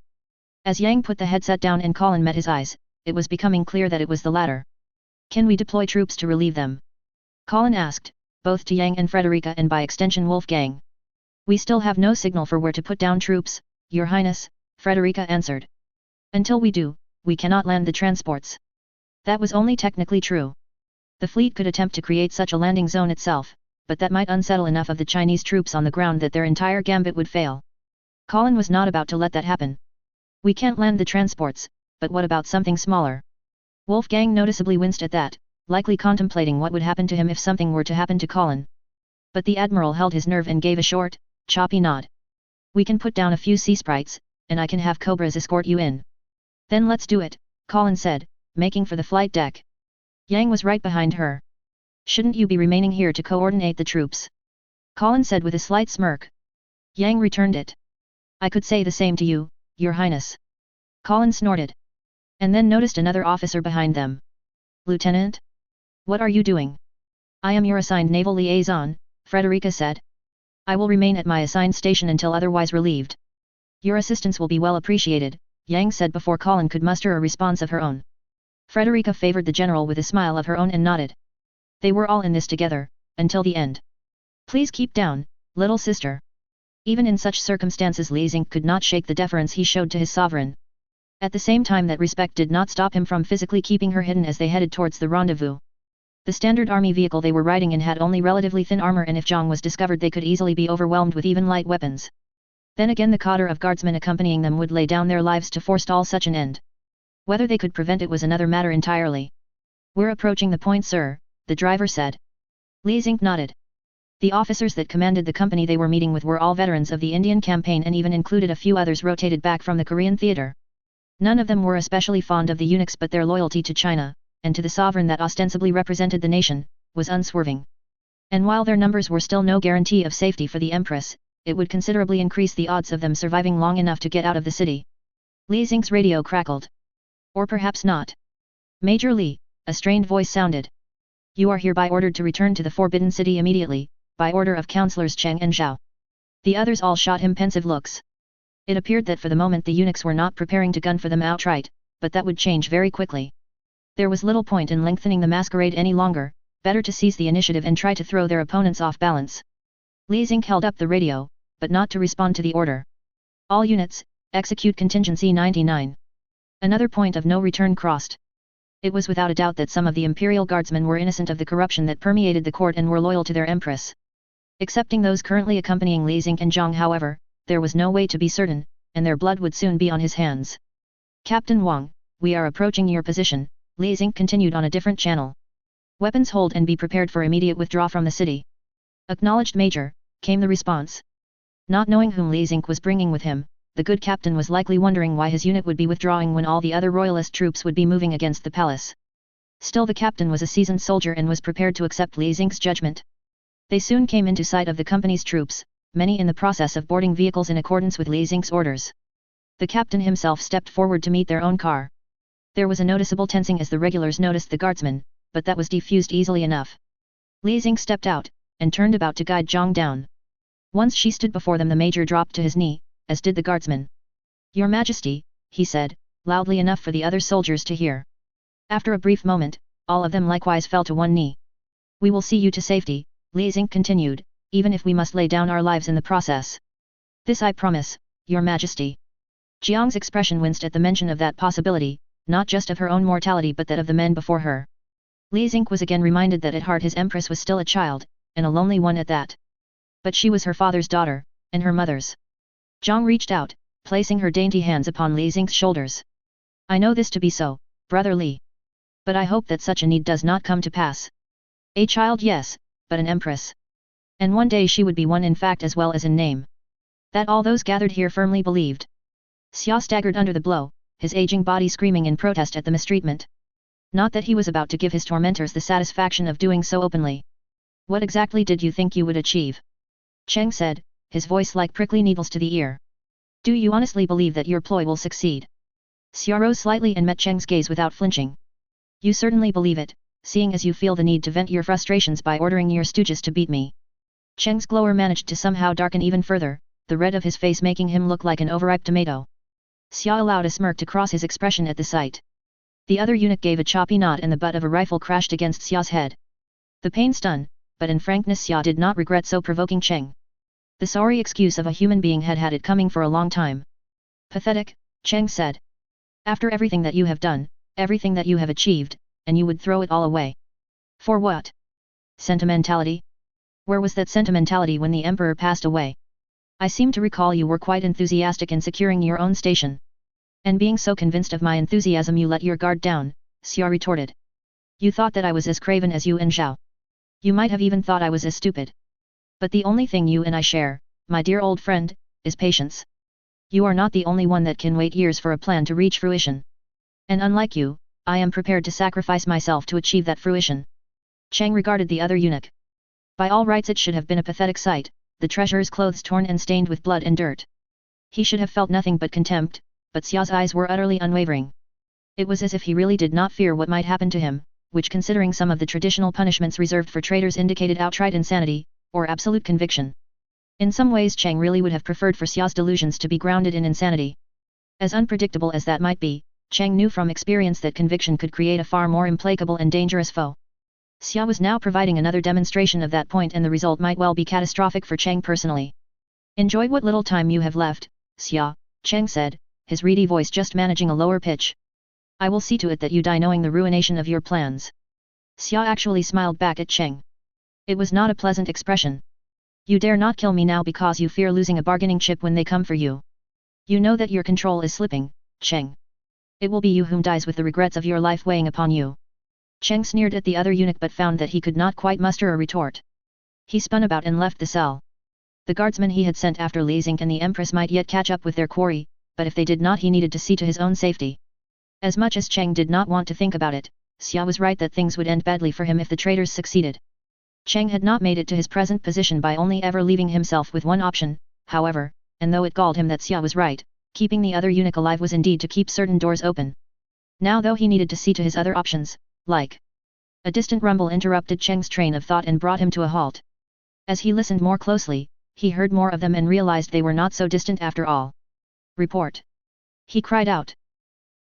As Yang put the headset down and Colin met his eyes, it was becoming clear that it was the latter. Can we deploy troops to relieve them? Colin asked, both to Yang and Frederica and by extension Wolfgang. We still have no signal for where to put down troops, Your Highness, Frederica answered. Until we do, we cannot land the transports. That was only technically true. The fleet could attempt to create such a landing zone itself, but that might unsettle enough of the Chinese troops on the ground that their entire gambit would fail. Colin was not about to let that happen. We can't land the transports, but what about something smaller? Wolfgang noticeably winced at that, likely contemplating what would happen to him if something were to happen to Colin. But the Admiral held his nerve and gave a short, choppy nod. We can put down a few sea sprites, and I can have Cobras escort you in. Then let's do it, Colin said, making for the flight deck. Yang was right behind her. Shouldn't you be remaining here to coordinate the troops? Colin said with a slight smirk. Yang returned it. I could say the same to you, Your Highness. Colin snorted. And then noticed another officer behind them. Lieutenant? What are you doing? I am your assigned naval liaison, Frederica said. I will remain at my assigned station until otherwise relieved. Your assistance will be well appreciated, Yang said before Colin could muster a response of her own. Frederica favored the general with a smile of her own and nodded. They were all in this together, until the end. Please keep down, little sister. Even in such circumstances Li Xing could not shake the deference he showed to his sovereign. At the same time that respect did not stop him from physically keeping her hidden as they headed towards the rendezvous. The standard army vehicle they were riding in had only relatively thin armor, and if Zhang was discovered they could easily be overwhelmed with even light weapons. Then again the cadre of guardsmen accompanying them would lay down their lives to forestall such an end. Whether they could prevent it was another matter entirely. We're approaching the point, sir, the driver said. Li Xing nodded. The officers that commanded the company they were meeting with were all veterans of the Indian campaign and even included a few others rotated back from the Korean theater. None of them were especially fond of the eunuchs, but their loyalty to China, and to the sovereign that ostensibly represented the nation, was unswerving. And while their numbers were still no guarantee of safety for the Empress, it would considerably increase the odds of them surviving long enough to get out of the city. Li Xing's radio crackled. Or perhaps not. Major Li, a strained voice sounded. You are hereby ordered to return to the Forbidden City immediately, by order of Councillors Cheng and Zhao. The others all shot him pensive looks. It appeared that for the moment the eunuchs were not preparing to gun for them outright, but that would change very quickly. There was little point in lengthening the masquerade any longer, better to seize the initiative and try to throw their opponents off balance. Li Xing held up the radio, but not to respond to the order. All units, execute contingency 99. Another point of no return crossed. It was without a doubt that some of the Imperial Guardsmen were innocent of the corruption that permeated the court and were loyal to their Empress. Excepting those currently accompanying Li Xing and Zhang, however, there was no way to be certain, and their blood would soon be on his hands. Captain Wang, we are approaching your position, Li Xing continued on a different channel. Weapons hold and be prepared for immediate withdrawal from the city. Acknowledged, Major, came the response. Not knowing whom Li Xing was bringing with him, the good captain was likely wondering why his unit would be withdrawing when all the other royalist troops would be moving against the palace. Still, the captain was a seasoned soldier and was prepared to accept Li Xing's judgment. They soon came into sight of the company's troops, many in the process of boarding vehicles in accordance with Li Xing's orders. The captain himself stepped forward to meet their own car. There was a noticeable tensing as the regulars noticed the guardsmen, but that was diffused easily enough. Li Xing stepped out, and turned about to guide Zhang down. Once she stood before them, the major dropped to his knee, as did the guardsman. Your Majesty, he said, loudly enough for the other soldiers to hear. After a brief moment, all of them likewise fell to one knee. We will see you to safety, Li Xing continued, even if we must lay down our lives in the process. This I promise, Your Majesty. Jiang's expression winced at the mention of that possibility, not just of her own mortality but that of the men before her. Li Xing was again reminded that at heart his Empress was still a child, and a lonely one at that. But she was her father's daughter, and her mother's. Zhang reached out, placing her dainty hands upon Li Xing's shoulders. I know this to be so, brother Li. But I hope that such a need does not come to pass. A child, yes, but an empress. And one day she would be one in fact as well as in name. That all those gathered here firmly believed. Xia staggered under the blow, his aging body screaming in protest at the mistreatment. Not that he was about to give his tormentors the satisfaction of doing so openly. What exactly did you think you would achieve? Cheng said, his voice like prickly needles to the ear. Do you honestly believe that your ploy will succeed? Xia rose slightly and met Cheng's gaze without flinching. You certainly believe it, seeing as you feel the need to vent your frustrations by ordering your stooges to beat me. Cheng's glower managed to somehow darken even further, the red of his face making him look like an overripe tomato. Xia allowed a smirk to cross his expression at the sight. The other eunuch gave a choppy nod and the butt of a rifle crashed against Xia's head. The pain stunned, but in frankness Xia did not regret so provoking Cheng. The sorry excuse of a human being had had it coming for a long time. Pathetic, Cheng said. After everything that you have done, everything that you have achieved, and you would throw it all away. For what? Sentimentality? Where was that sentimentality when the emperor passed away? I seem to recall you were quite enthusiastic in securing your own station. And being so convinced of my enthusiasm you let your guard down, Xia retorted. You thought that I was as craven as you and Zhao. You might have even thought I was as stupid. But the only thing you and I share, my dear old friend, is patience. You are not the only one that can wait years for a plan to reach fruition. And unlike you, I am prepared to sacrifice myself to achieve that fruition. Cheng regarded the other eunuch. By all rights it should have been a pathetic sight, the treasurer's clothes torn and stained with blood and dirt. He should have felt nothing but contempt, but Xia's eyes were utterly unwavering. It was as if he really did not fear what might happen to him, which considering some of the traditional punishments reserved for traitors indicated outright insanity, or absolute conviction. In some ways Cheng really would have preferred for Xia's delusions to be grounded in insanity. As unpredictable as that might be, Cheng knew from experience that conviction could create a far more implacable and dangerous foe. Xia was now providing another demonstration of that point and the result might well be catastrophic for Cheng personally. Enjoy what little time you have left, Xia, Cheng said, his reedy voice just managing a lower pitch. I will see to it that you die knowing the ruination of your plans. Xia actually smiled back at Cheng. It was not a pleasant expression. You dare not kill me now because you fear losing a bargaining chip when they come for you. You know that your control is slipping, Cheng. It will be you whom dies with the regrets of your life weighing upon you. Cheng sneered at the other eunuch but found that he could not quite muster a retort. He spun about and left the cell. The guardsmen he had sent after Li Xing and the Empress might yet catch up with their quarry, but if they did not he needed to see to his own safety. As much as Cheng did not want to think about it, Xia was right that things would end badly for him if the traitors succeeded. Cheng had not made it to his present position by only ever leaving himself with one option, however, and though it galled him that Xia was right, keeping the other eunuch alive was indeed to keep certain doors open. Now though he needed to see to his other options, like... A distant rumble interrupted Cheng's train of thought and brought him to a halt. As he listened more closely, he heard more of them and realized they were not so distant after all. Report! He cried out.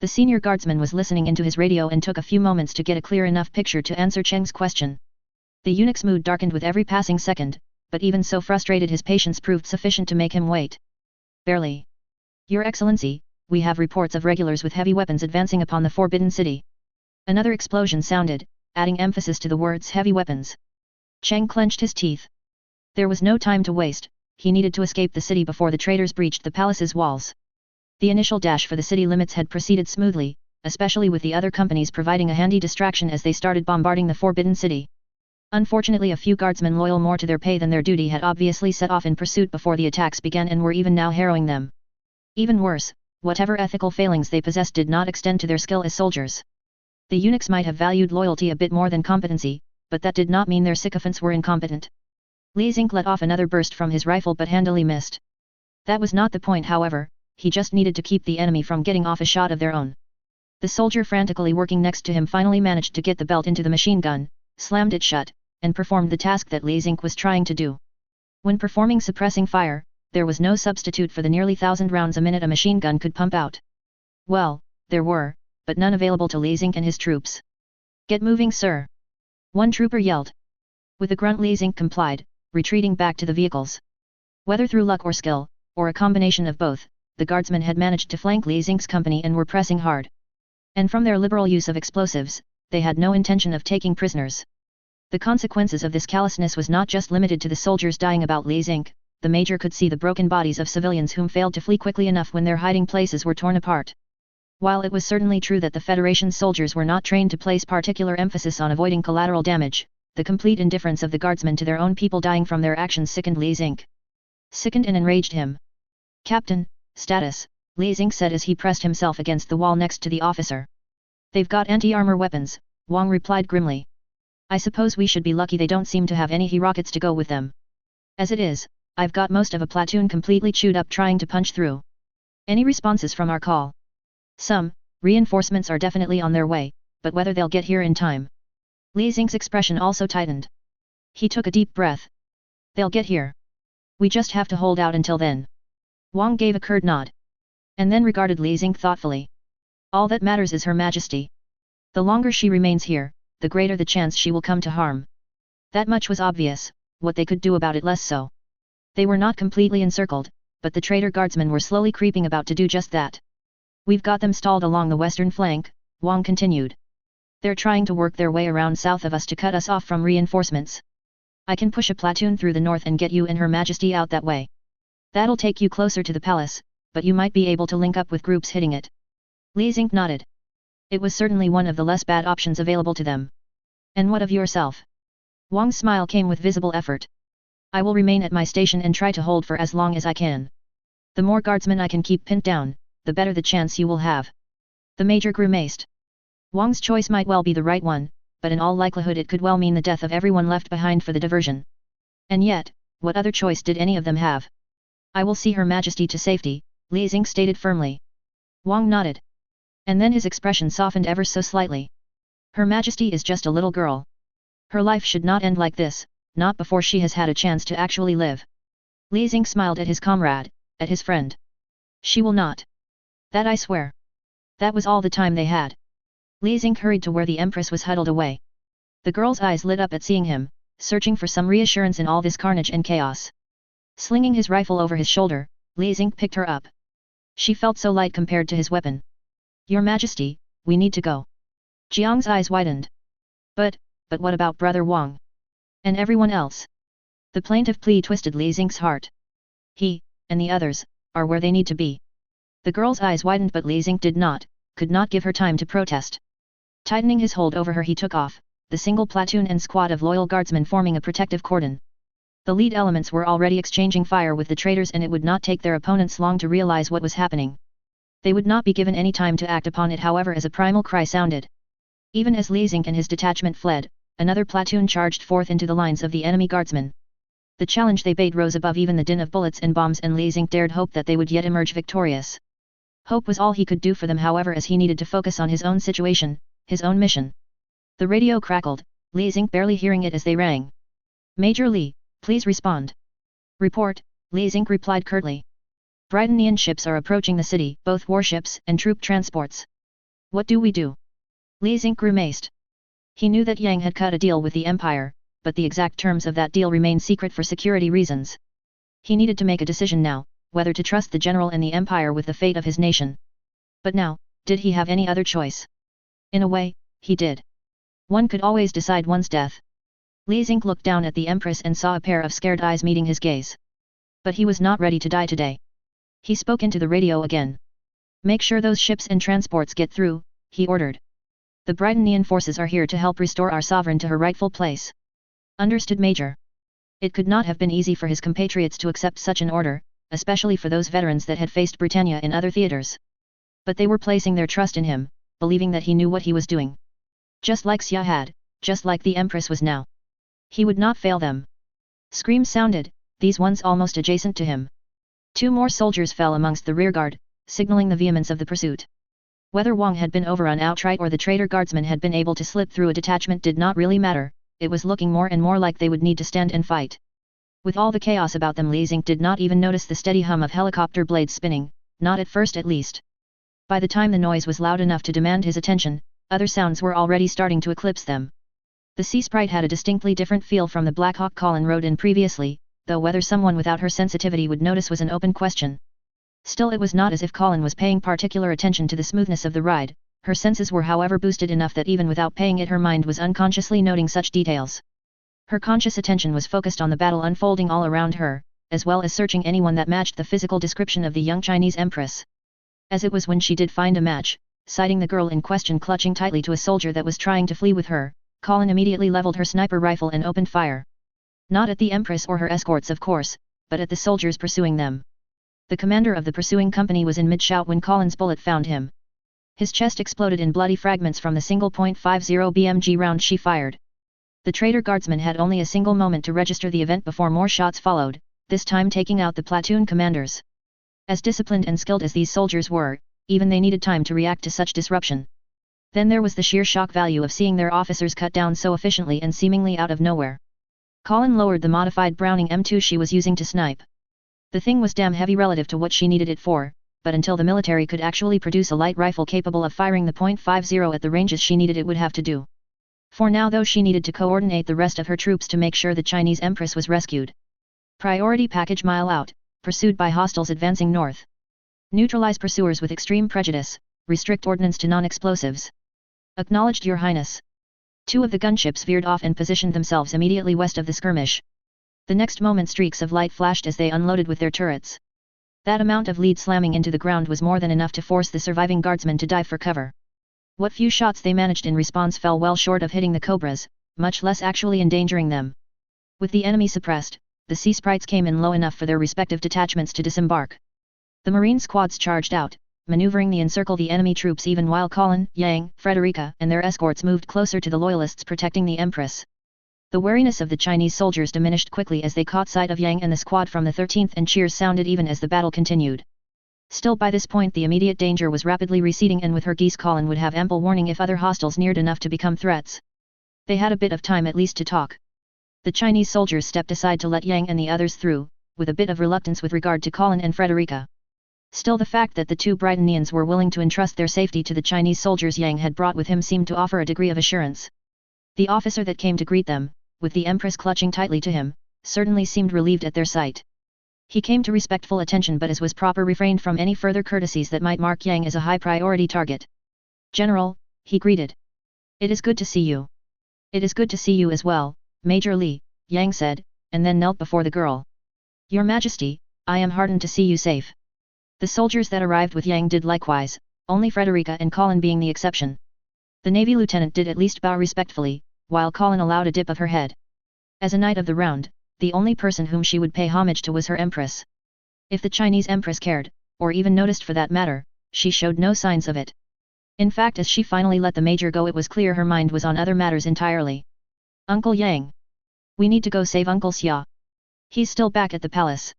The senior guardsman was listening into his radio and took a few moments to get a clear enough picture to answer Cheng's question. The eunuch's mood darkened with every passing second, but even so frustrated his patience proved sufficient to make him wait. Barely. Your Excellency, we have reports of regulars with heavy weapons advancing upon the Forbidden City. Another explosion sounded, adding emphasis to the words heavy weapons. Cheng clenched his teeth. There was no time to waste, he needed to escape the city before the traitors breached the palace's walls. The initial dash for the city limits had proceeded smoothly, especially with the other companies providing a handy distraction as they started bombarding the Forbidden City. Unfortunately a few guardsmen loyal more to their pay than their duty had obviously set off in pursuit before the attacks began and were even now harrowing them. Even worse, whatever ethical failings they possessed did not extend to their skill as soldiers. The eunuchs might have valued loyalty a bit more than competency, but that did not mean their sycophants were incompetent. Li Xing let off another burst from his rifle but handily missed. That was not the point however, he just needed to keep the enemy from getting off a shot of their own. The soldier frantically working next to him finally managed to get the belt into the machine gun, slammed it shut, and performed the task that Li Xing was trying to do. When performing suppressing fire, there was no substitute for the nearly 1,000 rounds a minute a machine gun could pump out. Well, there were, but none available to Li Xing and his troops. Get moving, sir! One trooper yelled. With a grunt Li Xing complied, retreating back to the vehicles. Whether through luck or skill, or a combination of both, the guardsmen had managed to flank Li Xing's company and were pressing hard. And from their liberal use of explosives, they had no intention of taking prisoners. The consequences of this callousness was not just limited to the soldiers dying about Li Xing, the Major could see the broken bodies of civilians whom failed to flee quickly enough when their hiding places were torn apart. While it was certainly true that the Federation soldiers were not trained to place particular emphasis on avoiding collateral damage, the complete indifference of the guardsmen to their own people dying from their actions sickened Li Xing. Sickened and enraged him. "Captain, status," Li Xing said as he pressed himself against the wall next to the officer. "They've got anti-armor weapons," Wang replied grimly. "I suppose we should be lucky they don't seem to have any rockets to go with them. As it is, I've got most of a platoon completely chewed up trying to punch through. Any responses from our call?" "Some, reinforcements are definitely on their way, but whether they'll get here in time." Li Xing's expression also tightened. He took a deep breath. "They'll get here. We just have to hold out until then." Wang gave a curt nod. And then regarded Li Xing thoughtfully. "All that matters is Her Majesty. The longer she remains here, the greater the chance she will come to harm." That much was obvious, what they could do about it less so. They were not completely encircled, but the traitor guardsmen were slowly creeping about to do just that. "We've got them stalled along the western flank," Wang continued. "They're trying to work their way around south of us to cut us off from reinforcements. I can push a platoon through the north and get you and Her Majesty out that way. That'll take you closer to the palace, but you might be able to link up with groups hitting it." Li Xing nodded. It was certainly one of the less bad options available to them. "And what of yourself?" Wang's smile came with visible effort. "I will remain at my station and try to hold for as long as I can. The more guardsmen I can keep pinned down, the better the chance you will have." The Major grimaced. Wang's choice might well be the right one, but in all likelihood it could well mean the death of everyone left behind for the diversion. And yet, what other choice did any of them have? "I will see Her Majesty to safety," Li Xing stated firmly. Wang nodded. And then his expression softened ever so slightly. "Her Majesty is just a little girl. Her life should not end like this, not before she has had a chance to actually live." Li Xing smiled at his comrade, at his friend. "She will not. That I swear." That was all the time they had. Li Xing hurried to where the Empress was huddled away. The girl's eyes lit up at seeing him, searching for some reassurance in all this carnage and chaos. Slinging his rifle over his shoulder, Li Xing picked her up. She felt so light compared to his weapon. "Your Majesty, we need to go." Jiang's eyes widened. But what about Brother Wang? And everyone else?" The plaintive plea twisted Li Xing's heart. "He, and the others, are where they need to be." The girl's eyes widened but Li Xing could not give her time to protest. Tightening his hold over her he took off, the single platoon and squad of loyal guardsmen forming a protective cordon. The lead elements were already exchanging fire with the traitors and it would not take their opponents long to realize what was happening. They would not be given any time to act upon it however as a primal cry sounded. Even as Li Xing and his detachment fled, another platoon charged forth into the lines of the enemy guardsmen. The challenge they bade rose above even the din of bullets and bombs and Li Xing dared hope that they would yet emerge victorious. Hope was all he could do for them however as he needed to focus on his own situation, his own mission. The radio crackled, Li Xing barely hearing it as they rang. "Major Li, please respond." "Report," Li Xing replied curtly. "Britannian ships are approaching the city, both warships and troop transports." "What do we do?" Li Xing grimaced. He knew that Yang had cut a deal with the Empire, but the exact terms of that deal remained secret for security reasons. He needed to make a decision now, whether to trust the general and the Empire with the fate of his nation. But now, did he have any other choice? In a way, he did. One could always decide one's death. Li Xing looked down at the Empress and saw a pair of scared eyes meeting his gaze. But he was not ready to die today. He spoke into the radio again. "Make sure those ships and transports get through," he ordered. "The Britannian forces are here to help restore our sovereign to her rightful place." "Understood, Major." It could not have been easy for his compatriots to accept such an order, especially for those veterans that had faced Britannia in other theaters. But they were placing their trust in him, believing that he knew what he was doing. Just like Xia had, just like the Empress was now. He would not fail them. Screams sounded, these ones almost adjacent to him. 2 more soldiers fell amongst the rearguard, signaling the vehemence of the pursuit. Whether Wang had been overrun outright or the traitor guardsmen had been able to slip through a detachment did not really matter, it was looking more and more like they would need to stand and fight. With all the chaos about them Li Xing did not even notice the steady hum of helicopter blades spinning, not at first at least. By the time the noise was loud enough to demand his attention, other sounds were already starting to eclipse them. The Sea Sprite had a distinctly different feel from the Black Hawk Colin rode in previously, though whether someone without her sensitivity would notice was an open question. Still it was not as if Colin was paying particular attention to the smoothness of the ride, her senses were however boosted enough that even without paying it her mind was unconsciously noting such details. Her conscious attention was focused on the battle unfolding all around her, as well as searching anyone that matched the physical description of the young Chinese empress. As it was when she did find a match, sighting the girl in question clutching tightly to a soldier that was trying to flee with her, Colin immediately leveled her sniper rifle and opened fire. Not at the empress or her escorts of course, but at the soldiers pursuing them. The commander of the pursuing company was in mid-shout when Colin's bullet found him. His chest exploded in bloody fragments from the single .50 BMG round she fired. The traitor guardsman had only a single moment to register the event before more shots followed, this time taking out the platoon commanders. As disciplined and skilled as these soldiers were, even they needed time to react to such disruption. Then there was the sheer shock value of seeing their officers cut down so efficiently and seemingly out of nowhere. Colin lowered the modified Browning M2 she was using to snipe. The thing was damn heavy relative to what she needed it for, but until the military could actually produce a light rifle capable of firing the .50 at the ranges she needed it would have to do. For now though she needed to coordinate the rest of her troops to make sure the Chinese Empress was rescued. Priority package mile out, pursued by hostiles advancing north. Neutralize pursuers with extreme prejudice, restrict ordnance to non-explosives. Acknowledged Your Highness. 2 of the gunships veered off and positioned themselves immediately west of the skirmish. The next moment streaks of light flashed as they unloaded with their turrets. That amount of lead slamming into the ground was more than enough to force the surviving guardsmen to dive for cover. What few shots they managed in response fell well short of hitting the Cobras, much less actually endangering them. With the enemy suppressed, the Sea Sprites came in low enough for their respective detachments to disembark. The Marine squads charged out, maneuvering to encircle the enemy troops even while Colin, Yang, Frederica and their escorts moved closer to the loyalists protecting the Empress. The wariness of the Chinese soldiers diminished quickly as they caught sight of Yang and the squad from the 13th and cheers sounded even as the battle continued. Still by this point the immediate danger was rapidly receding and with her Geass Colin would have ample warning if other hostiles neared enough to become threats. They had a bit of time at least to talk. The Chinese soldiers stepped aside to let Yang and the others through, with a bit of reluctance with regard to Colin and Frederica. Still the fact that the 2 Britannians were willing to entrust their safety to the Chinese soldiers Yang had brought with him seemed to offer a degree of assurance. The officer that came to greet them, with the Empress clutching tightly to him, certainly seemed relieved at their sight. He came to respectful attention but as was proper refrained from any further courtesies that might mark Yang as a high priority target. General, he greeted. It is good to see you. It is good to see you as well, Major Li, Yang said, and then knelt before the girl. Your Majesty, I am heartened to see you safe. The soldiers that arrived with Yang did likewise, only Frederica and Colin being the exception. The Navy lieutenant did at least bow respectfully, while Colin allowed a dip of her head. As a knight of the round, the only person whom she would pay homage to was her Empress. If the Chinese Empress cared, or even noticed for that matter, she showed no signs of it. In fact as she finally let the Major go it was clear her mind was on other matters entirely. Uncle Yang. We need to go save Uncle Xia. He's still back at the palace.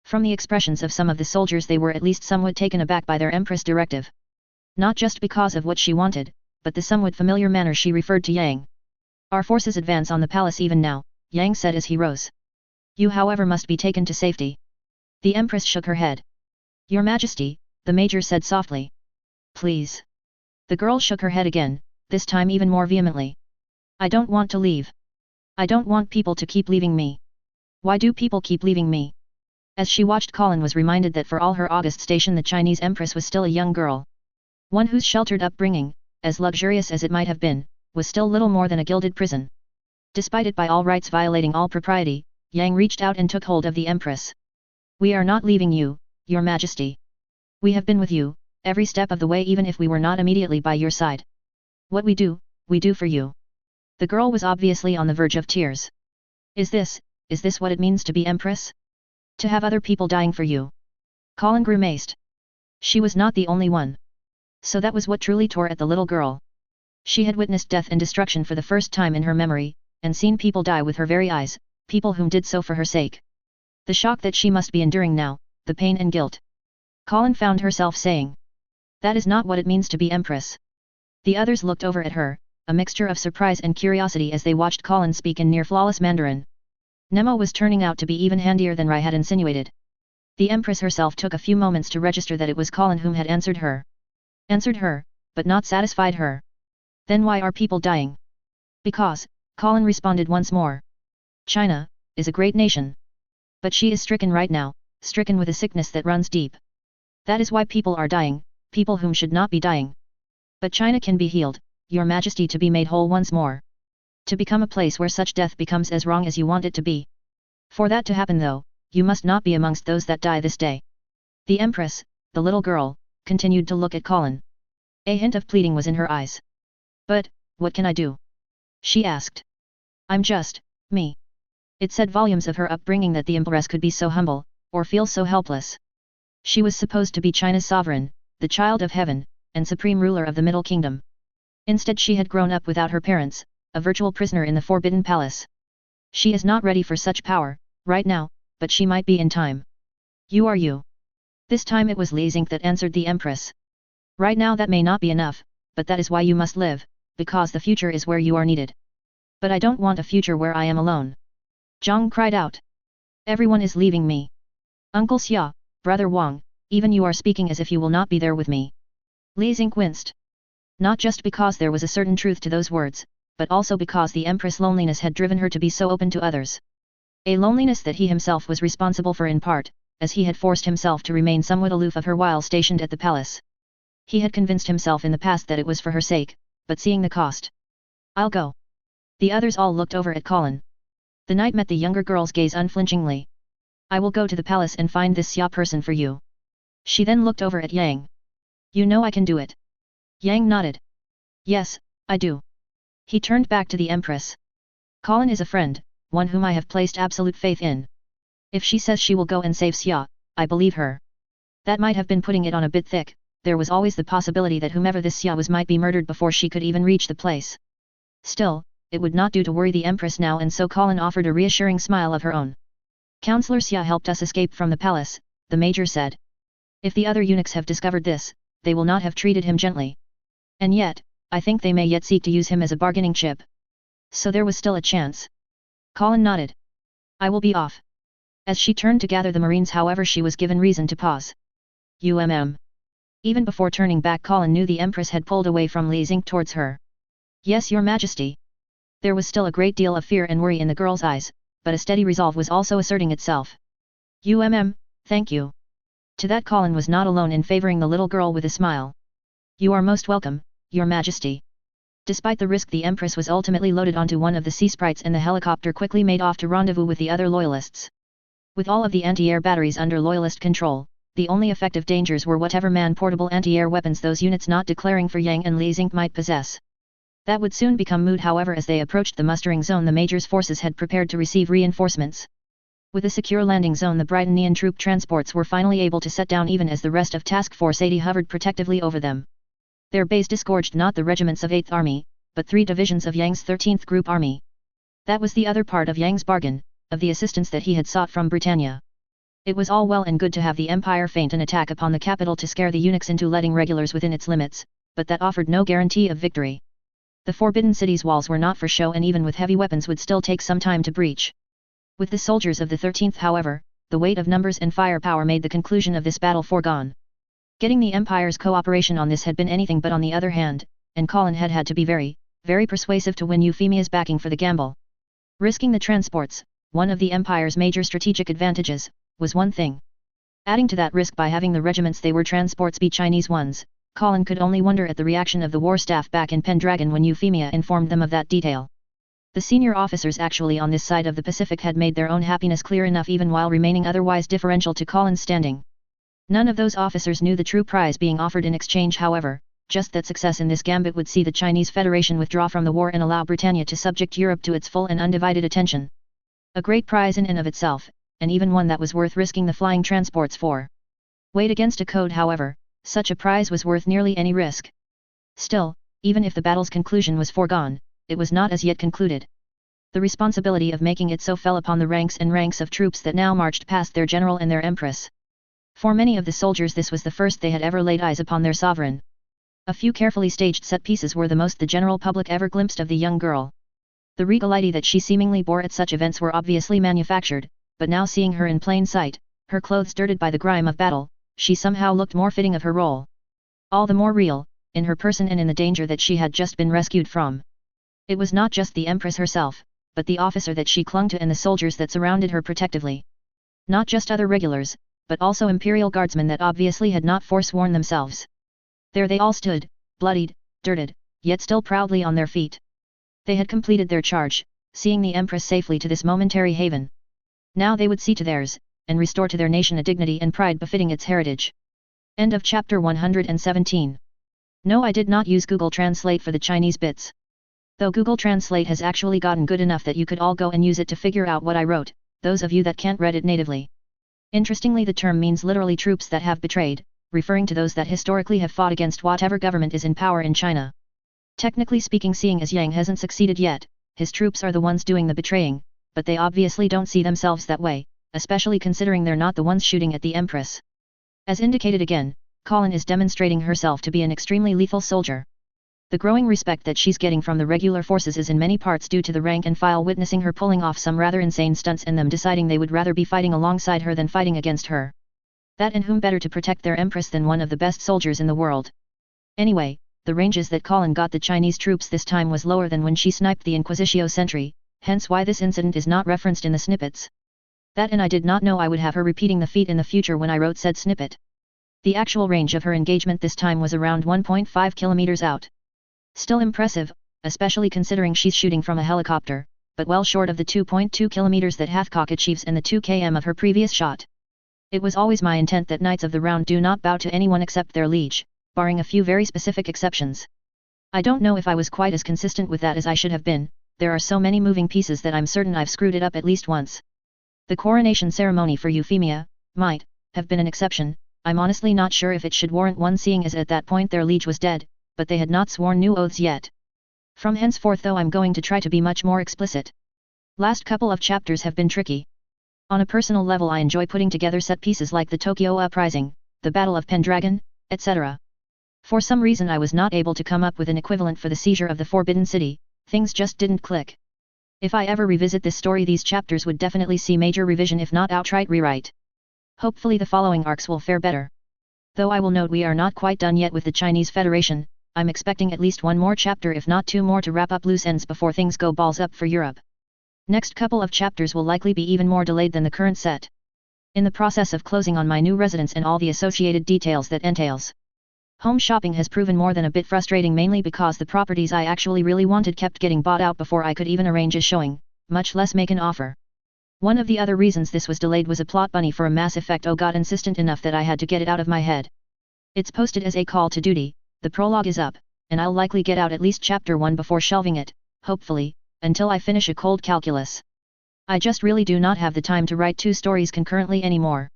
From the expressions of some of the soldiers they were at least somewhat taken aback by their Empress' directive. Not just because of what she wanted, but the somewhat familiar manner she referred to Yang. Our forces advance on the palace even now, Yang said as he rose. You however must be taken to safety. The Empress shook her head. Your Majesty, the Major said softly. Please. The girl shook her head again, this time even more vehemently. I don't want to leave. I don't want people to keep leaving me. Why do people keep leaving me? As she watched Colin was reminded that for all her august station the Chinese Empress was still a young girl. One whose sheltered upbringing, as luxurious as it might have been, was still little more than a gilded prison. Despite it by all rights violating all propriety, Yang reached out and took hold of the Empress. We are not leaving you, Your Majesty. We have been with you, every step of the way even if we were not immediately by your side. What we do for you. The girl was obviously on the verge of tears. Is this what it means to be Empress? To have other people dying for you? Colin grimaced. She was not the only one. So that was what truly tore at the little girl. She had witnessed death and destruction for the first time in her memory, and seen people die with her very eyes, people whom did so for her sake. The shock that she must be enduring now, the pain and guilt. Colin found herself saying. That is not what it means to be Empress. The others looked over at her, a mixture of surprise and curiosity as they watched Colin speak in near-flawless Mandarin. Nemo was turning out to be even handier than Rai had insinuated. The Empress herself took a few moments to register that it was Colin whom had answered her. Answered her, but not satisfied her. Then why are people dying? Because, Colin responded once more. China is a great nation. But she is stricken right now, stricken with a sickness that runs deep. That is why people are dying, people whom should not be dying. But China can be healed, Your Majesty, to be made whole once more. To become a place where such death becomes as wrong as you want it to be. For that to happen though, you must not be amongst those that die this day. The Empress, the little girl, continued to look at Colin. A hint of pleading was in her eyes. But, what can I do? She asked. I'm just, me. It said volumes of her upbringing that the Empress could be so humble, or feel so helpless. She was supposed to be China's sovereign, the child of heaven, and supreme ruler of the Middle Kingdom. Instead she had grown up without her parents, a virtual prisoner in the Forbidden Palace. She is not ready for such power, right now, but she might be in time. You are you. This time it was Li Xing that answered the Empress. Right now that may not be enough, but that is why you must live, because the future is where you are needed. But I don't want a future where I am alone. Zhang cried out. Everyone is leaving me. Uncle Xia, Brother Wang, even you are speaking as if you will not be there with me. Li Xing winced. Not just because there was a certain truth to those words, but also because the Empress' loneliness had driven her to be so open to others. A loneliness that he himself was responsible for in part, as he had forced himself to remain somewhat aloof of her while stationed at the palace. He had convinced himself in the past that it was for her sake, but seeing the cost. I'll go. The others all looked over at Colin. The knight met the younger girl's gaze unflinchingly. I will go to the palace and find this Xia person for you. She then looked over at Yang. You know I can do it. Yang nodded. Yes, I do. He turned back to the Empress. Colin is a friend, one whom I have placed absolute faith in. If she says she will go and save Xia, I believe her. That might have been putting it on a bit thick, there was always the possibility that whomever this Xia was might be murdered before she could even reach the place. Still, it would not do to worry the Empress now, and so Colin offered a reassuring smile of her own. Counselor Xia helped us escape from the palace, the major said. If the other eunuchs have discovered this, they will not have treated him gently. And yet, I think they may yet seek to use him as a bargaining chip. So there was still a chance. Colin nodded. I will be off. As she turned to gather the Marines, however, she was given reason to pause. Even before turning back, Colin knew the Empress had pulled away from Li Xing towards her. Yes, Your Majesty. There was still a great deal of fear and worry in the girl's eyes, but a steady resolve was also asserting itself. Thank you. To that Colin was not alone in favoring the little girl with a smile. You are most welcome, Your Majesty. Despite the risk, the Empress was ultimately loaded onto one of the sea sprites and the helicopter quickly made off to rendezvous with the other loyalists. With all of the anti-air batteries under loyalist control, the only effective dangers were whatever man-portable anti-air weapons those units not declaring for Yang and Li Xing might possess. That would soon become moot, however, as they approached the mustering zone. The major's forces had prepared to receive reinforcements. With a secure landing zone, the Britannian troop transports were finally able to set down even as the rest of Task Force 80 hovered protectively over them. Their base disgorged not the regiments of 8th Army, but 3 divisions of Yang's 13th Group Army. That was the other part of Yang's bargain, of the assistance that he had sought from Britannia. It was all well and good to have the Empire feint an attack upon the capital to scare the eunuchs into letting regulars within its limits, but that offered no guarantee of victory. The Forbidden City's walls were not for show, and even with heavy weapons would still take some time to breach. With the soldiers of the 13th, however, the weight of numbers and firepower made the conclusion of this battle foregone. Getting the Empire's cooperation on this had been anything but on the other hand, and Colin had had to be very, very persuasive to win Euphemia's backing for the gamble. Risking the transports, one of the Empire's major strategic advantages, was one thing. Adding to that risk by having the regiments they were transports be Chinese ones, Colin could only wonder at the reaction of the war staff back in Pendragon when Euphemia informed them of that detail. The senior officers actually on this side of the Pacific had made their own happiness clear enough, even while remaining otherwise differential to Colin's standing. None of those officers knew the true prize being offered in exchange, however, just that success in this gambit would see the Chinese Federation withdraw from the war and allow Britannia to subject Europe to its full and undivided attention. A great prize in and of itself, and even one that was worth risking the flying transports for. Weighed against a code, however, such a prize was worth nearly any risk. Still, even if the battle's conclusion was foregone, it was not as yet concluded. The responsibility of making it so fell upon the ranks and ranks of troops that now marched past their general and their empress. For many of the soldiers this was the first they had ever laid eyes upon their sovereign. A few carefully staged set pieces were the most the general public ever glimpsed of the young girl. The regality that she seemingly bore at such events were obviously manufactured, but now seeing her in plain sight, her clothes dirted by the grime of battle, she somehow looked more fitting of her role. All the more real, in her person and in the danger that she had just been rescued from. It was not just the Empress herself, but the officer that she clung to and the soldiers that surrounded her protectively. Not just other regulars, but also Imperial Guardsmen that obviously had not forsworn themselves. There they all stood, bloodied, dirted, yet still proudly on their feet. They had completed their charge, seeing the Empress safely to this momentary haven. Now they would see to theirs, and restore to their nation a dignity and pride befitting its heritage. End of chapter 117. No, I did not use Google Translate for the Chinese bits. Though Google Translate has actually gotten good enough that you could all go and use it to figure out what I wrote, those of you that can't read it natively. Interestingly, the term means literally troops that have betrayed, referring to those that historically have fought against whatever government is in power in China. Technically speaking, seeing as Yang hasn't succeeded yet, his troops are the ones doing the betraying, but they obviously don't see themselves that way, especially considering they're not the ones shooting at the Empress. As indicated again, Colin is demonstrating herself to be an extremely lethal soldier. The growing respect that she's getting from the regular forces is in many parts due to the rank and file witnessing her pulling off some rather insane stunts and them deciding they would rather be fighting alongside her than fighting against her. That, and whom better to protect their Empress than one of the best soldiers in the world. Anyway, the ranges that Colin got the Chinese troops this time was lower than when she sniped the Inquisitio sentry, hence why this incident is not referenced in the snippets. That, and I did not know I would have her repeating the feat in the future when I wrote said snippet. The actual range of her engagement this time was around 1.5 kilometers out. Still impressive, especially considering she's shooting from a helicopter, but well short of the 2.2 kilometers that Hathcock achieves and the 2 km of her previous shot. It was always my intent that Knights of the Round do not bow to anyone except their liege, barring a few very specific exceptions. I don't know if I was quite as consistent with that as I should have been. There are so many moving pieces that I'm certain I've screwed it up at least once. The coronation ceremony for Euphemia might have been an exception. I'm honestly not sure if it should warrant one, seeing as at that point their liege was dead, but they had not sworn new oaths yet. From henceforth though I'm going to try to be much more explicit. Last couple of chapters have been tricky. On a personal level I enjoy putting together set pieces like the Tokyo Uprising, the Battle of Pendragon, etc. For some reason I was not able to come up with an equivalent for the seizure of the Forbidden City, things just didn't click. If I ever revisit this story, these chapters would definitely see major revision if not outright rewrite. Hopefully the following arcs will fare better. Though I will note we are not quite done yet with the Chinese Federation. I'm expecting at least one more chapter if not two more to wrap up loose ends before things go balls up for Europe. Next couple of chapters will likely be even more delayed than the current set. In the process of closing on my new residence and all the associated details that entails. Home shopping has proven more than a bit frustrating, mainly because the properties I actually really wanted kept getting bought out before I could even arrange a showing, much less make an offer. One of the other reasons this was delayed was a plot bunny for a Mass Effect got insistent enough that I had to get it out of my head. It's posted as a call to duty. The prologue is up, and I'll likely get out at least chapter 1 before shelving it, hopefully, until I finish a cold calculus. I just really do not have the time to write 2 stories concurrently anymore.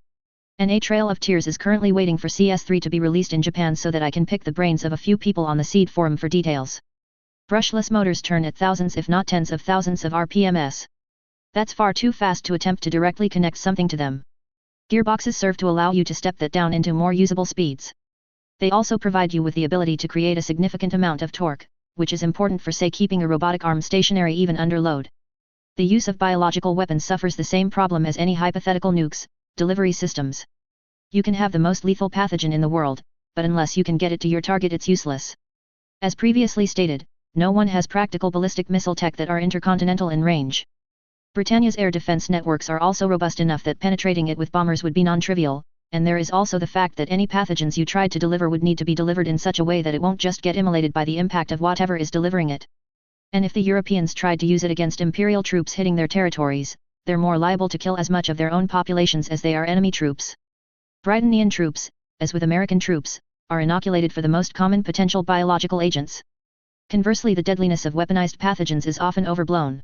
A Trail of Tears is currently waiting for CS3 to be released in Japan so that I can pick the brains of a few people on the Seed forum for details. Brushless motors turn at thousands if not tens of thousands of RPMs. That's far too fast to attempt to directly connect something to them. Gearboxes serve to allow you to step that down into more usable speeds. They also provide you with the ability to create a significant amount of torque, which is important for say keeping a robotic arm stationary even under load. The use of biological weapons suffers the same problem as any hypothetical nukes, delivery systems. You can have the most lethal pathogen in the world, but unless you can get it to your target it's useless. As previously stated, no one has practical ballistic missile tech that are intercontinental in range. Britannia's air defense networks are also robust enough that penetrating it with bombers would be non-trivial. And there is also the fact that any pathogens you tried to deliver would need to be delivered in such a way that it won't just get immolated by the impact of whatever is delivering it. And if the Europeans tried to use it against Imperial troops hitting their territories, they're more liable to kill as much of their own populations as they are enemy troops. Britannian troops, as with American troops, are inoculated for the most common potential biological agents. Conversely, the deadliness of weaponized pathogens is often overblown.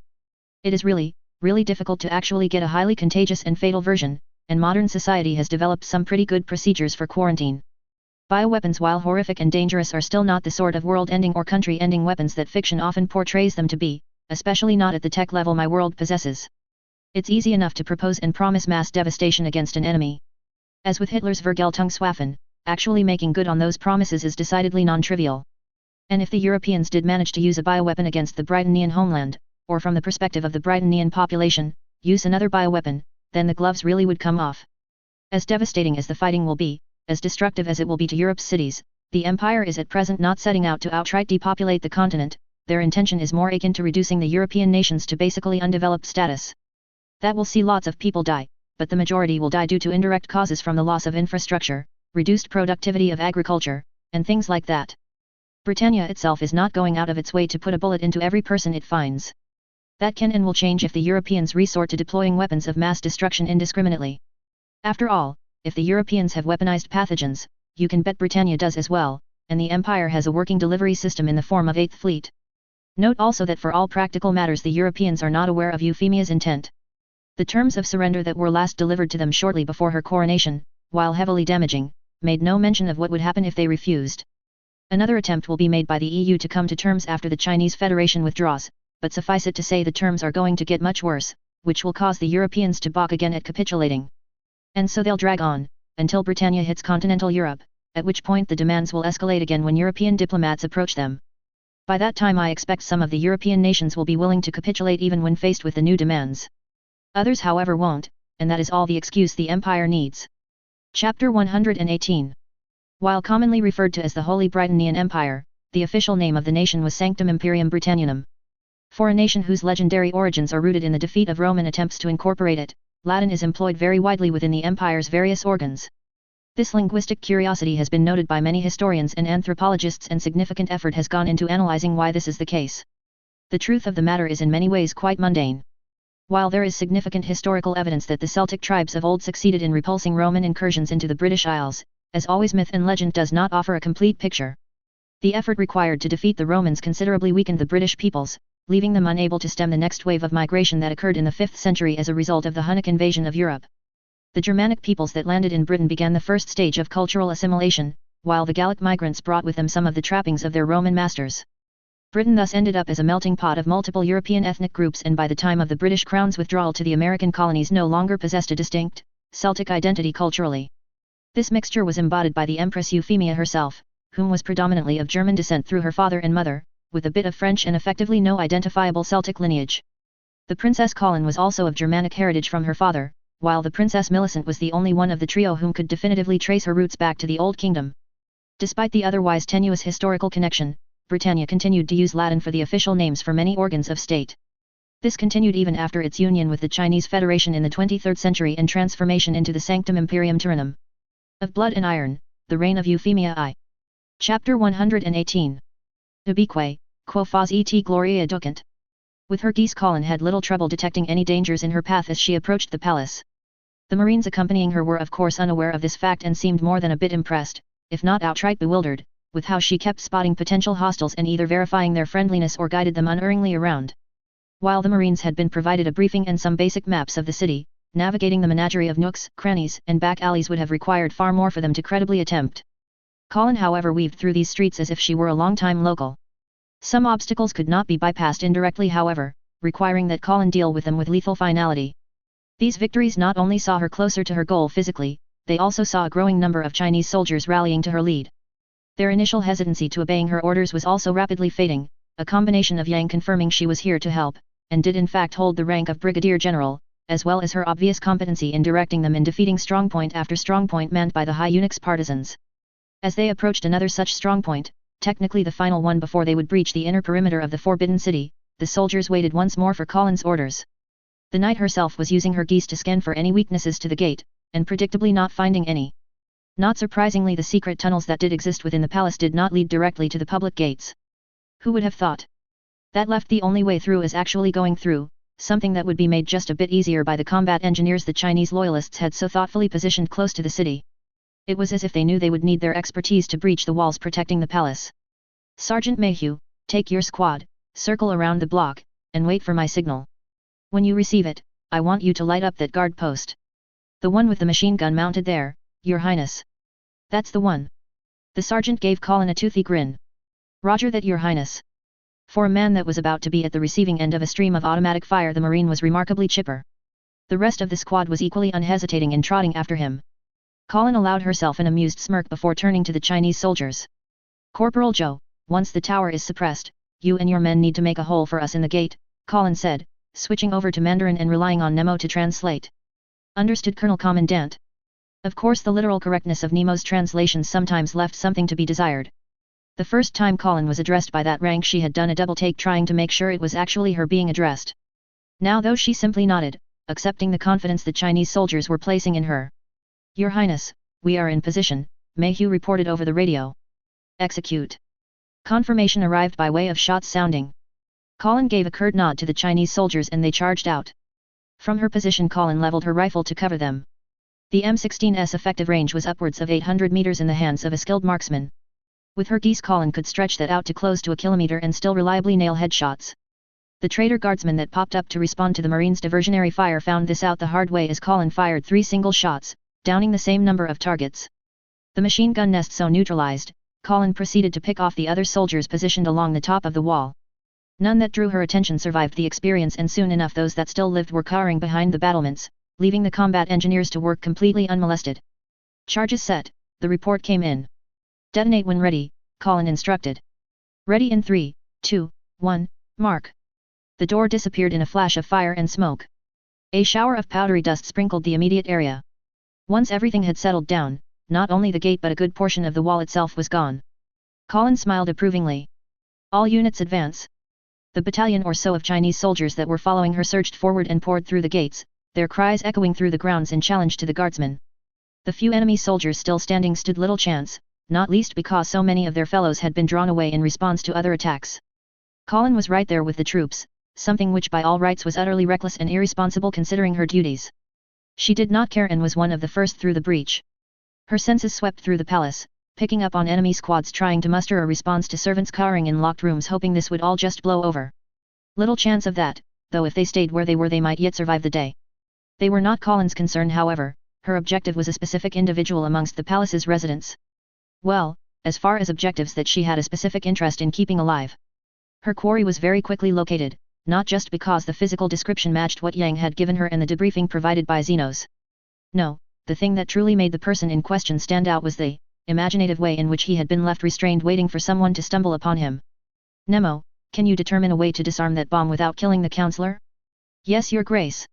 It is really difficult to actually get a highly contagious and fatal version, and modern society has developed some pretty good procedures for quarantine. Bioweapons, while horrific and dangerous, are still not the sort of world-ending or country-ending weapons that fiction often portrays them to be, especially not at the tech level my world possesses. It's easy enough to propose and promise mass devastation against an enemy. As with Hitler's Vergeltungswaffen, actually making good on those promises is decidedly non-trivial. And if the Europeans did manage to use a bioweapon against the Britannian homeland, or from the perspective of the Britannian population, use another bioweapon, then the gloves really would come off. As devastating as the fighting will be, as destructive as it will be to Europe's cities, the Empire is at present not setting out to outright depopulate the continent. Their intention is more akin to reducing the European nations to basically undeveloped status. That will see lots of people die, but the majority will die due to indirect causes from the loss of infrastructure, reduced productivity of agriculture, and things like that. Britannia itself is not going out of its way to put a bullet into every person it finds. That can and will change if the Europeans resort to deploying weapons of mass destruction indiscriminately. After all, if the Europeans have weaponized pathogens, you can bet Britannia does as well, and the Empire has a working delivery system in the form of 8th Fleet. Note also that for all practical matters the Europeans are not aware of Euphemia's intent. The terms of surrender that were last delivered to them shortly before her coronation, while heavily damaging, made no mention of what would happen if they refused. Another attempt will be made by the EU to come to terms after the Chinese Federation withdraws, but suffice it to say the terms are going to get much worse, which will cause the Europeans to balk again at capitulating. And so they'll drag on, until Britannia hits continental Europe, at which point the demands will escalate again when European diplomats approach them. By that time I expect some of the European nations will be willing to capitulate even when faced with the new demands. Others however won't, and that is all the excuse the Empire needs. Chapter 118. While commonly referred to as the Holy Britannian Empire, the official name of the nation was Sanctum Imperium Britannianum. For a nation whose legendary origins are rooted in the defeat of Roman attempts to incorporate it, Latin is employed very widely within the empire's various organs. This linguistic curiosity has been noted by many historians and anthropologists, and significant effort has gone into analyzing why this is the case. The truth of the matter is in many ways quite mundane. While there is significant historical evidence that the Celtic tribes of old succeeded in repulsing Roman incursions into the British Isles, as always myth and legend does not offer a complete picture. The effort required to defeat the Romans considerably weakened the British peoples, leaving them unable to stem the next wave of migration that occurred in the 5th century as a result of the Hunnic invasion of Europe. The Germanic peoples that landed in Britain began the first stage of cultural assimilation, while the Gallic migrants brought with them some of the trappings of their Roman masters. Britain thus ended up as a melting pot of multiple European ethnic groups, and by the time of the British Crown's withdrawal to the American colonies no longer possessed a distinct, Celtic identity culturally. This mixture was embodied by the Empress Euphemia herself, whom was predominantly of German descent through her father and mother, with a bit of French and effectively no identifiable Celtic lineage. The Princess Colin was also of Germanic heritage from her father, while the Princess Millicent was the only one of the trio whom could definitively trace her roots back to the Old Kingdom. Despite the otherwise tenuous historical connection, Britannia continued to use Latin for the official names for many organs of state. This continued even after its union with the Chinese Federation in the 23rd century and transformation into the Sanctum Imperium Tyrannum. Of Blood and Iron, the Reign of Euphemia I. Chapter 118. Ubique, quo fas et gloria ducant. With her Geass, Colin had little trouble detecting any dangers in her path as she approached the palace. The Marines accompanying her were of course unaware of this fact and seemed more than a bit impressed, if not outright bewildered, with how she kept spotting potential hostiles and either verifying their friendliness or guided them unerringly around. While the Marines had been provided a briefing and some basic maps of the city, navigating the menagerie of nooks, crannies, and back alleys would have required far more for them to credibly attempt. Colin however weaved through these streets as if she were a long-time local. Some obstacles could not be bypassed indirectly however, requiring that Colin deal with them with lethal finality. These victories not only saw her closer to her goal physically, they also saw a growing number of Chinese soldiers rallying to her lead. Their initial hesitancy to obeying her orders was also rapidly fading, a combination of Yang confirming she was here to help, and did in fact hold the rank of Brigadier General, as well as her obvious competency in directing them in defeating strongpoint after strongpoint manned by the High Eunuch's partisans. As they approached another such strongpoint, technically the final one before they would breach the inner perimeter of the Forbidden City, the soldiers waited once more for Colin's orders. The knight herself was using her Geass to scan for any weaknesses to the gate, and predictably not finding any. Not surprisingly, the secret tunnels that did exist within the palace did not lead directly to the public gates. Who would have thought? That left the only way through as actually going through, something that would be made just a bit easier by the combat engineers the Chinese loyalists had so thoughtfully positioned close to the city. It was as if they knew they would need their expertise to breach the walls protecting the palace. Sergeant Mayhew, take your squad, circle around the block, and wait for my signal. When you receive it, I want you to light up that guard post. The one with the machine gun mounted there, Your Highness. That's the one. The sergeant gave Colin a toothy grin. Roger that, Your Highness. For a man that was about to be at the receiving end of a stream of automatic fire, the Marine was remarkably chipper. The rest of the squad was equally unhesitating in trotting after him. Colin allowed herself an amused smirk before turning to the Chinese soldiers. Corporal Joe, once the tower is suppressed, you and your men need to make a hole for us in the gate, Colin said, switching over to Mandarin and relying on Nemo to translate. Understood, Colonel Commandant. Of course, the literal correctness of Nemo's translations sometimes left something to be desired. The first time Colin was addressed by that rank, she had done a double take trying to make sure it was actually her being addressed. Now though, she simply nodded, accepting the confidence the Chinese soldiers were placing in her. Your Highness, we are in position, Mayhew reported over the radio. Execute. Confirmation arrived by way of shots sounding. Colin gave a curt nod to the Chinese soldiers and they charged out. From her position, Colin leveled her rifle to cover them. The M16's effective range was upwards of 800 meters in the hands of a skilled marksman. With her Geass, Colin could stretch that out to close to a kilometer and still reliably nail headshots. The traitor guardsman that popped up to respond to the Marines' diversionary fire found this out the hard way as Colin fired 3 single shots, downing the same number of targets. The machine gun nest so neutralized, Colin proceeded to pick off the other soldiers positioned along the top of the wall. None that drew her attention survived the experience, and soon enough those that still lived were cowering behind the battlements, leaving the combat engineers to work completely unmolested. Charges set, the report came in. Detonate when ready, Colin instructed. Ready in 3, 2, 1, mark. The door disappeared in a flash of fire and smoke. A shower of powdery dust sprinkled the immediate area. Once everything had settled down, not only the gate but a good portion of the wall itself was gone. Colin smiled approvingly. All units advance. The battalion or so of Chinese soldiers that were following her surged forward and poured through the gates, their cries echoing through the grounds in challenge to the guardsmen. The few enemy soldiers still standing stood little chance, not least because so many of their fellows had been drawn away in response to other attacks. Colin was right there with the troops, something which by all rights was utterly reckless and irresponsible considering her duties. She did not care and was one of the first through the breach. Her senses swept through the palace, picking up on enemy squads trying to muster a response to servants cowering in locked rooms hoping this would all just blow over. Little chance of that, though if they stayed where they were they might yet survive the day. They were not Colin's concern, however. Her objective was a specific individual amongst the palace's residents. Well, as far as objectives that she had a specific interest in keeping alive. Her quarry was very quickly located, not just because the physical description matched what Yang had given her and the debriefing provided by Xenos. No, the thing that truly made the person in question stand out was the imaginative way in which he had been left restrained waiting for someone to stumble upon him. Nemo, can you determine a way to disarm that bomb without killing the counselor? Yes, Your Grace.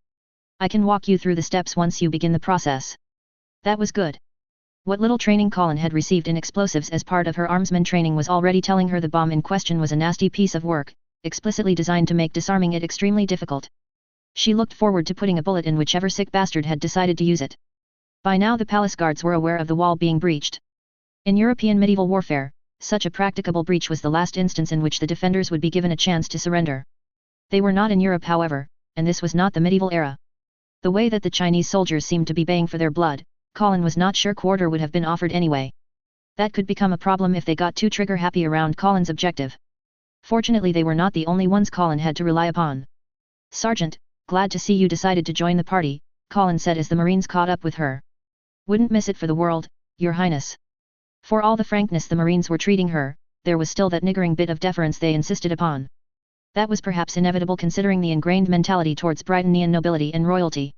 I can walk you through the steps once you begin the process. That was good. What little training Colin had received in explosives as part of her armsman training was already telling her the bomb in question was a nasty piece of work, explicitly designed to make disarming it extremely difficult. She looked forward to putting a bullet in whichever sick bastard had decided to use it. By now the palace guards were aware of the wall being breached. In European medieval warfare, such a practicable breach was the last instance in which the defenders would be given a chance to surrender. They were not in Europe, however, and this was not the medieval era. The way that the Chinese soldiers seemed to be baying for their blood, Colin was not sure quarter would have been offered anyway. That could become a problem if they got too trigger-happy around Colin's objective. Fortunately they were not the only ones Colin had to rely upon. Sergeant, glad to see you decided to join the party, Colin said as the Marines caught up with her. Wouldn't miss it for the world, Your Highness. For all the frankness the Marines were treating her, there was still that niggering bit of deference they insisted upon. That was perhaps inevitable considering the ingrained mentality towards Britannian nobility and royalty.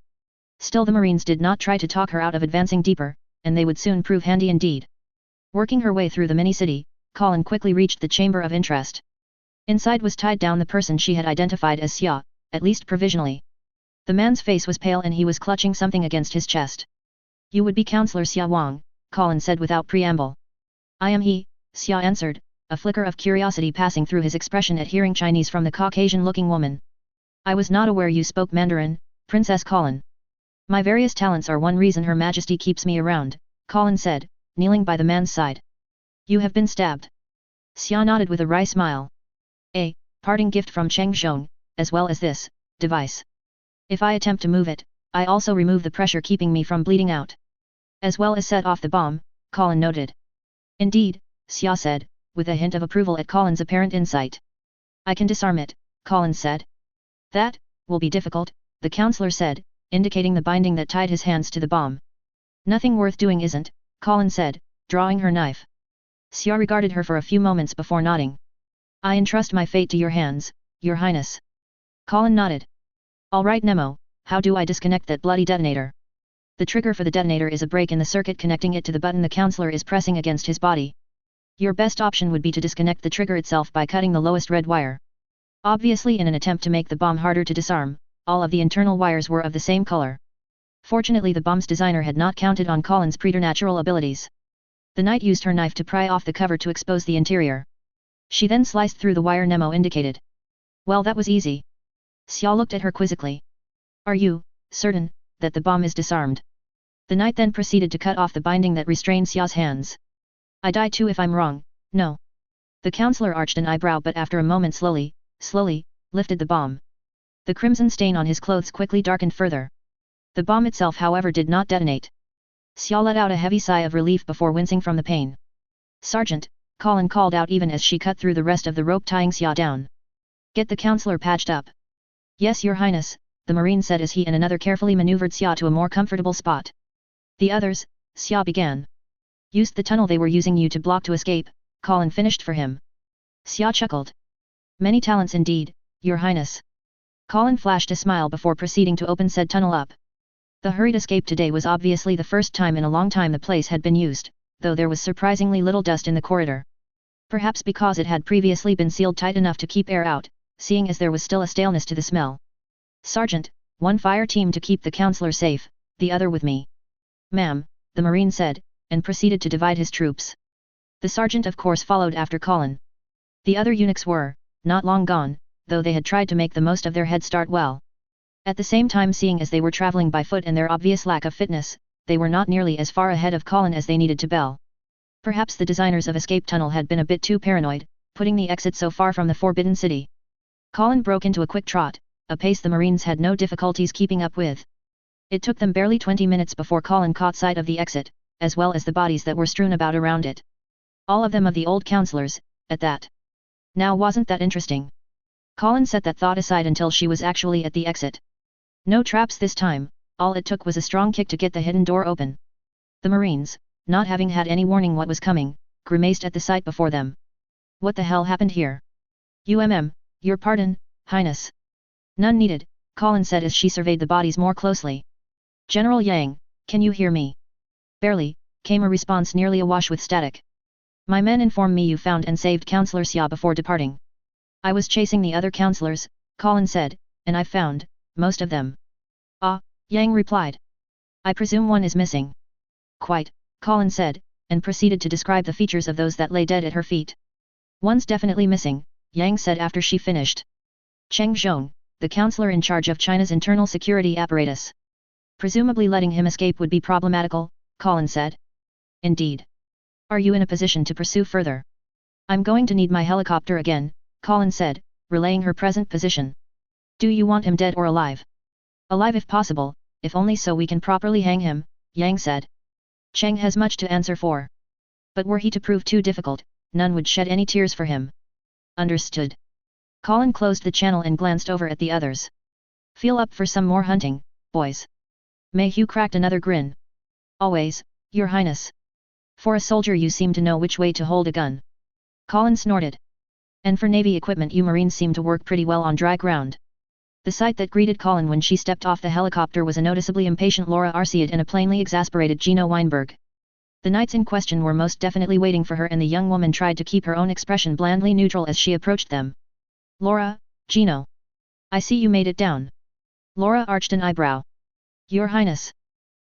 Still the Marines did not try to talk her out of advancing deeper, and they would soon prove handy indeed. Working her way through the mini-city, Colin quickly reached the chamber of interest. Inside was tied down the person she had identified as Xia, at least provisionally. The man's face was pale and he was clutching something against his chest. You would be Counselor Xia Wang, Colin said without preamble. I am he, Xia answered, a flicker of curiosity passing through his expression at hearing Chinese from the Caucasian-looking woman. I was not aware you spoke Mandarin, Princess Colin. My various talents are one reason Her Majesty keeps me around, Colin said, kneeling by the man's side. You have been stabbed. Xia nodded with a wry smile. A parting gift from Cheng Zhong, as well as this device. If I attempt to move it, I also remove the pressure keeping me from bleeding out. As well as set off the bomb, Colin noted. Indeed, Xia said, with a hint of approval at Colin's apparent insight. I can disarm it, Colin said. That will be difficult, the counselor said, indicating the binding that tied his hands to the bomb. Nothing worth doing isn't, Colin said, drawing her knife. Xia regarded her for a few moments before nodding. I entrust my fate to your hands, Your Highness. Colin nodded. All right Nemo, how do I disconnect that bloody detonator? The trigger for the detonator is a break in the circuit connecting it to the button the counselor is pressing against his body. Your best option would be to disconnect the trigger itself by cutting the lowest red wire. Obviously in an attempt to make the bomb harder to disarm, all of the internal wires were of the same color. Fortunately the bomb's designer had not counted on Colin's preternatural abilities. The knight used her knife to pry off the cover to expose the interior. She then sliced through the wire Nemo indicated. Well, that was easy. Xia looked at her quizzically. Are you certain that the bomb is disarmed? The knight then proceeded to cut off the binding that restrained Xia's hands. I die too if I'm wrong, no. The counselor arched an eyebrow but after a moment slowly, lifted the bomb. The crimson stain on his clothes quickly darkened further. The bomb itself however did not detonate. Xia let out a heavy sigh of relief before wincing from the pain. Sergeant, Colin called out even as she cut through the rest of the rope tying Xia down. Get the counselor patched up. Yes, Your Highness, the Marine said as he and another carefully maneuvered Xia to a more comfortable spot. The others, Xia began. Used the tunnel they were using you to block to escape, Colin finished for him. Xia chuckled. Many talents indeed, Your Highness. Colin flashed a smile before proceeding to open said tunnel up. The hurried escape today was obviously the first time in a long time the place had been used, though there was surprisingly little dust in the corridor. Perhaps because it had previously been sealed tight enough to keep air out, seeing as there was still a staleness to the smell. Sergeant, one fire team to keep the counselor safe, the other with me. Ma'am, the Marine said, and proceeded to divide his troops. The sergeant of course followed after Colin. The other eunuchs were, not long gone, though they had tried to make the most of their head start well. At the same time, seeing as they were travelling by foot and their obvious lack of fitness, they were not nearly as far ahead of Colin as they needed to be. Perhaps the designers of Escape Tunnel had been a bit too paranoid, putting the exit so far from the Forbidden City. Colin broke into a quick trot, a pace the Marines had no difficulties keeping up with. It took them barely 20 minutes before Colin caught sight of the exit, as well as the bodies that were strewn about around it. All of them of the old counselors, at that. Now wasn't that interesting? Colin set that thought aside until she was actually at the exit. No traps this time, all it took was a strong kick to get the hidden door open. The Marines, not having had any warning what was coming, grimaced at the sight before them. What the hell happened here? Your pardon, Highness. None needed, Colin said as she surveyed the bodies more closely. General Yang, can you hear me? Barely, came a response nearly awash with static. My men inform me you found and saved Counselor Xia before departing. I was chasing the other counselors, Colin said, and I found most of them. Ah, Yang replied. I presume one is missing. Quite, Colin said, and proceeded to describe the features of those that lay dead at her feet. One's definitely missing, Yang said after she finished. Cheng Zhong, the counselor in charge of China's internal security apparatus. Presumably letting him escape would be problematical, Colin said. Indeed. Are you in a position to pursue further? I'm going to need my helicopter again, Colin said, relaying her present position. Do you want him dead or alive? Alive if possible, if only so we can properly hang him, Yang said. Cheng has much to answer for. But were he to prove too difficult, none would shed any tears for him. Understood. Colin closed the channel and glanced over at the others. Feel up for some more hunting, boys? Mayhew cracked another grin. Always, Your Highness. For a soldier you seem to know which way to hold a gun. Colin snorted. And for Navy equipment you Marines seem to work pretty well on dry ground. The sight that greeted Colin when she stepped off the helicopter was a noticeably impatient Laura Arcead and a plainly exasperated Gino Weinberg. The knights in question were most definitely waiting for her, and the young woman tried to keep her own expression blandly neutral as she approached them. Laura, Gino. I see you made it down. Laura arched an eyebrow. Your Highness.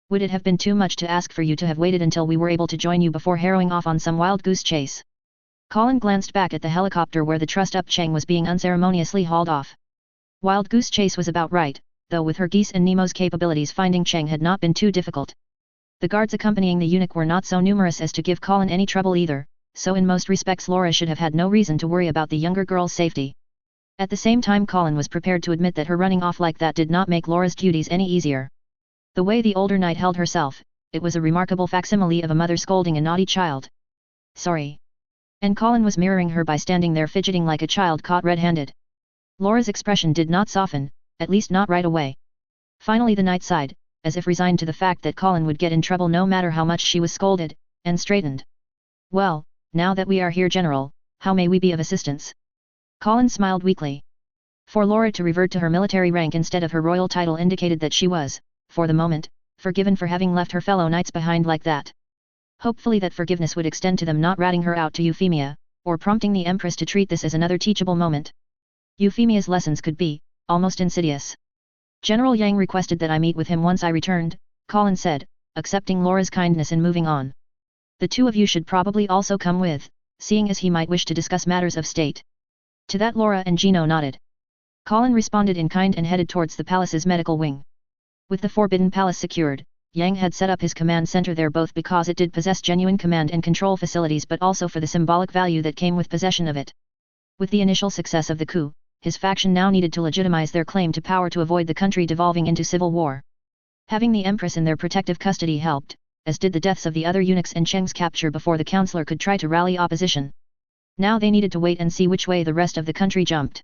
Would it have been too much to ask for you to have waited until we were able to join you before harrowing off on some wild goose chase? Colin glanced back at the helicopter where the trussed-up Cheng was being unceremoniously hauled off. Wild goose chase was about right, though with her Geass and Nemo's capabilities finding Cheng had not been too difficult. The guards accompanying the eunuch were not so numerous as to give Colin any trouble either, so in most respects Laura should have had no reason to worry about the younger girl's safety. At the same time Colin was prepared to admit that her running off like that did not make Laura's duties any easier. The way the older knight held herself, it was a remarkable facsimile of a mother scolding a naughty child. Sorry. And Colin was mirroring her by standing there fidgeting like a child caught red-handed. Laura's expression did not soften, at least not right away. Finally the knight sighed, as if resigned to the fact that Colin would get in trouble no matter how much she was scolded, and straightened. Well, now that we are here, General, how may we be of assistance? Colin smiled weakly. For Laura to revert to her military rank instead of her royal title indicated that she was, for the moment, forgiven for having left her fellow knights behind like that. Hopefully that forgiveness would extend to them not ratting her out to Euphemia, or prompting the Empress to treat this as another teachable moment. Euphemia's lessons could be, almost insidious. General Yang requested that I meet with him once I returned, Colin said, accepting Laura's kindness and moving on. The two of you should probably also come with, seeing as he might wish to discuss matters of state. To that Laura and Gino nodded. Colin responded in kind and headed towards the palace's medical wing. With the Forbidden Palace secured, Yang had set up his command center there both because it did possess genuine command and control facilities but also for the symbolic value that came with possession of it. With the initial success of the coup, his faction now needed to legitimize their claim to power to avoid the country devolving into civil war. Having the Empress in their protective custody helped, as did the deaths of the other eunuchs and Cheng's capture before the councillor could try to rally opposition. Now they needed to wait and see which way the rest of the country jumped.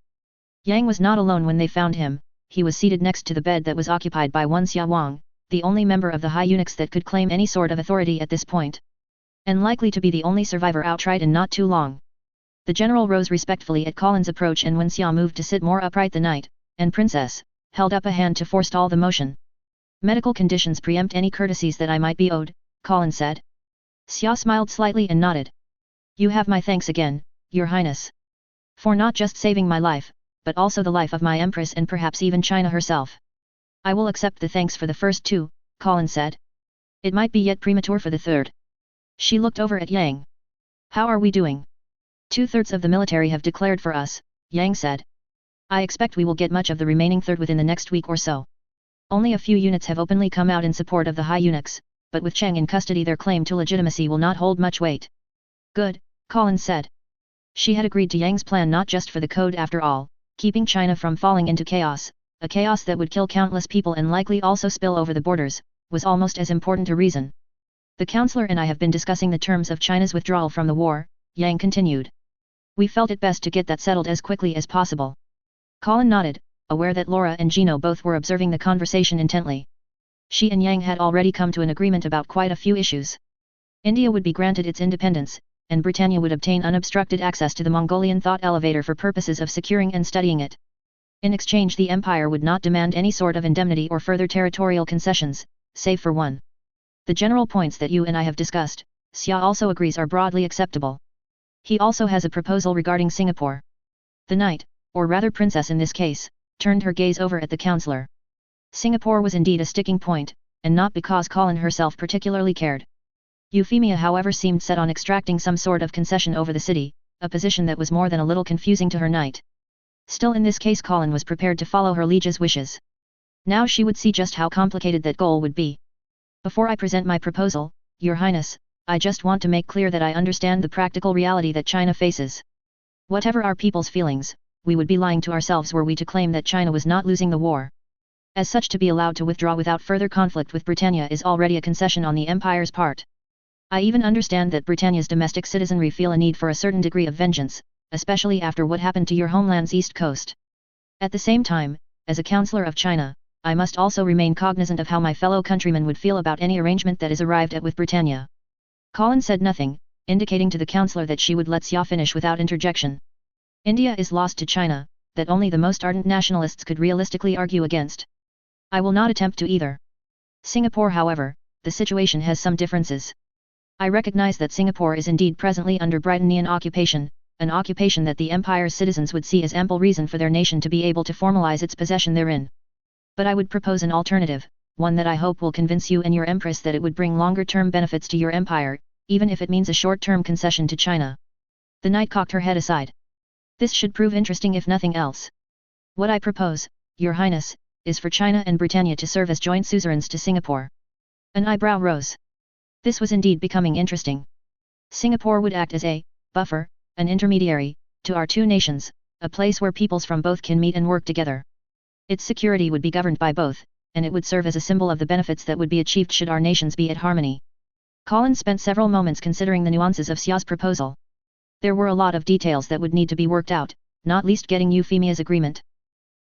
Yang was not alone when they found him. He was seated next to the bed that was occupied by one Xia Wang, the only member of the high eunuchs that could claim any sort of authority at this point. And likely to be the only survivor outright in not too long. The general rose respectfully at Colin's approach, and when Xia moved to sit more upright, the knight and princess held up a hand to forestall the motion. Medical conditions preempt any courtesies that I might be owed, Colin said. Xia smiled slightly and nodded. You have my thanks again, Your Highness. For not just saving my life, but also the life of my empress and perhaps even China herself. I will accept the thanks for the first two, Colin said. It might be yet premature for the third. She looked over at Yang. How are we doing? 2/3 of the military have declared for us, Yang said. I expect we will get much of the remaining third within the next week or so. Only a few units have openly come out in support of the high eunuchs, but with Cheng in custody their claim to legitimacy will not hold much weight. Good, Colin said. She had agreed to Yang's plan not just for the code after all, keeping China from falling into chaos, a chaos that would kill countless people and likely also spill over the borders, was almost as important a reason. The councillor and I have been discussing the terms of China's withdrawal from the war, Yang continued. We felt it best to get that settled as quickly as possible. Colin nodded, aware that Laura and Gino both were observing the conversation intently. She and Yang had already come to an agreement about quite a few issues. India would be granted its independence, and Britannia would obtain unobstructed access to the Mongolian thought elevator for purposes of securing and studying it. In exchange, the empire would not demand any sort of indemnity or further territorial concessions, save for one. The general points that you and I have discussed, Xia also agrees are broadly acceptable. He also has a proposal regarding Singapore. The knight, or rather princess in this case, turned her gaze over at the councillor. Singapore was indeed a sticking point, and not because Colin herself particularly cared. Euphemia however seemed set on extracting some sort of concession over the city, a position that was more than a little confusing to her knight. Still, in this case Colin was prepared to follow her liege's wishes. Now she would see just how complicated that goal would be. Before I present my proposal, Your Highness, I just want to make clear that I understand the practical reality that China faces. Whatever our people's feelings, we would be lying to ourselves were we to claim that China was not losing the war. As such, to be allowed to withdraw without further conflict with Britannia is already a concession on the empire's part. I even understand that Britannia's domestic citizenry feel a need for a certain degree of vengeance, especially after what happened to your homeland's east coast. At the same time, as a councillor of China, I must also remain cognizant of how my fellow countrymen would feel about any arrangement that is arrived at with Britannia. Colin said nothing, indicating to the councillor that she would let Xia finish without interjection. India is lost to China, that only the most ardent nationalists could realistically argue against. I will not attempt to either. Singapore, however, the situation has some differences. I recognize that Singapore is indeed presently under Britannian occupation, an occupation that the empire's citizens would see as ample reason for their nation to be able to formalize its possession therein. But I would propose an alternative, one that I hope will convince you and your empress that it would bring longer-term benefits to your empire, even if it means a short-term concession to China. The knight cocked her head aside. This should prove interesting if nothing else. What I propose, Your Highness, is for China and Britannia to serve as joint suzerains to Singapore. An eyebrow rose. This was indeed becoming interesting. Singapore would act as a buffer, an intermediary, to our two nations, a place where peoples from both can meet and work together. Its security would be governed by both, and it would serve as a symbol of the benefits that would be achieved should our nations be at harmony. Colin spent several moments considering the nuances of Xia's proposal. There were a lot of details that would need to be worked out, not least getting Euphemia's agreement.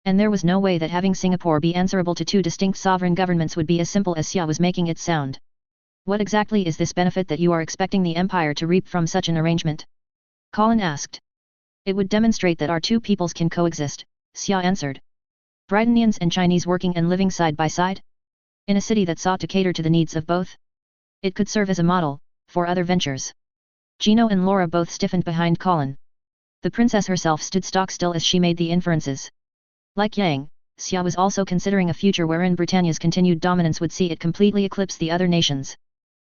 And there was no way that having Singapore be answerable to two distinct sovereign governments would be as simple as Xia was making it sound. What exactly is this benefit that you are expecting the empire to reap from such an arrangement? Colin asked. It would demonstrate that our two peoples can coexist, Xia answered. Britannians and Chinese working and living side by side? In a city that sought to cater to the needs of both? It could serve as a model for other ventures. Gino and Laura both stiffened behind Colin. The princess herself stood stock still as she made the inferences. Like Yang, Xia was also considering a future wherein Britannia's continued dominance would see it completely eclipse the other nations.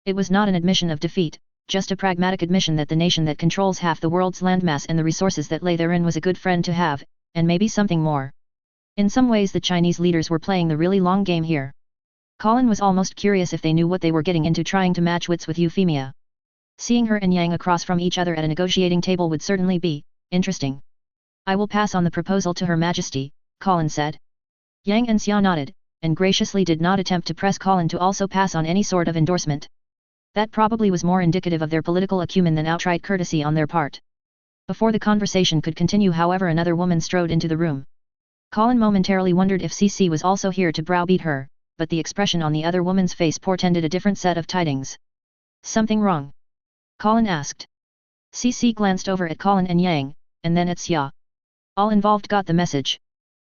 It was not an admission of defeat, just a pragmatic admission that the nation that controls half the world's landmass and the resources that lay therein was a good friend to have, and maybe something more. In some ways the Chinese leaders were playing the really long game here. Colin was almost curious if they knew what they were getting into trying to match wits with Euphemia. Seeing her and Yang across from each other at a negotiating table would certainly be interesting. I will pass on the proposal to Her Majesty, Colin said. Yang and Xia nodded, and graciously did not attempt to press Colin to also pass on any sort of endorsement. That probably was more indicative of their political acumen than outright courtesy on their part. Before the conversation could continue, however, another woman strode into the room. Colin momentarily wondered if CC was also here to browbeat her, but the expression on the other woman's face portended a different set of tidings. Something wrong? Colin asked. CC glanced over at Colin and Yang, and then at Xia. All involved got the message.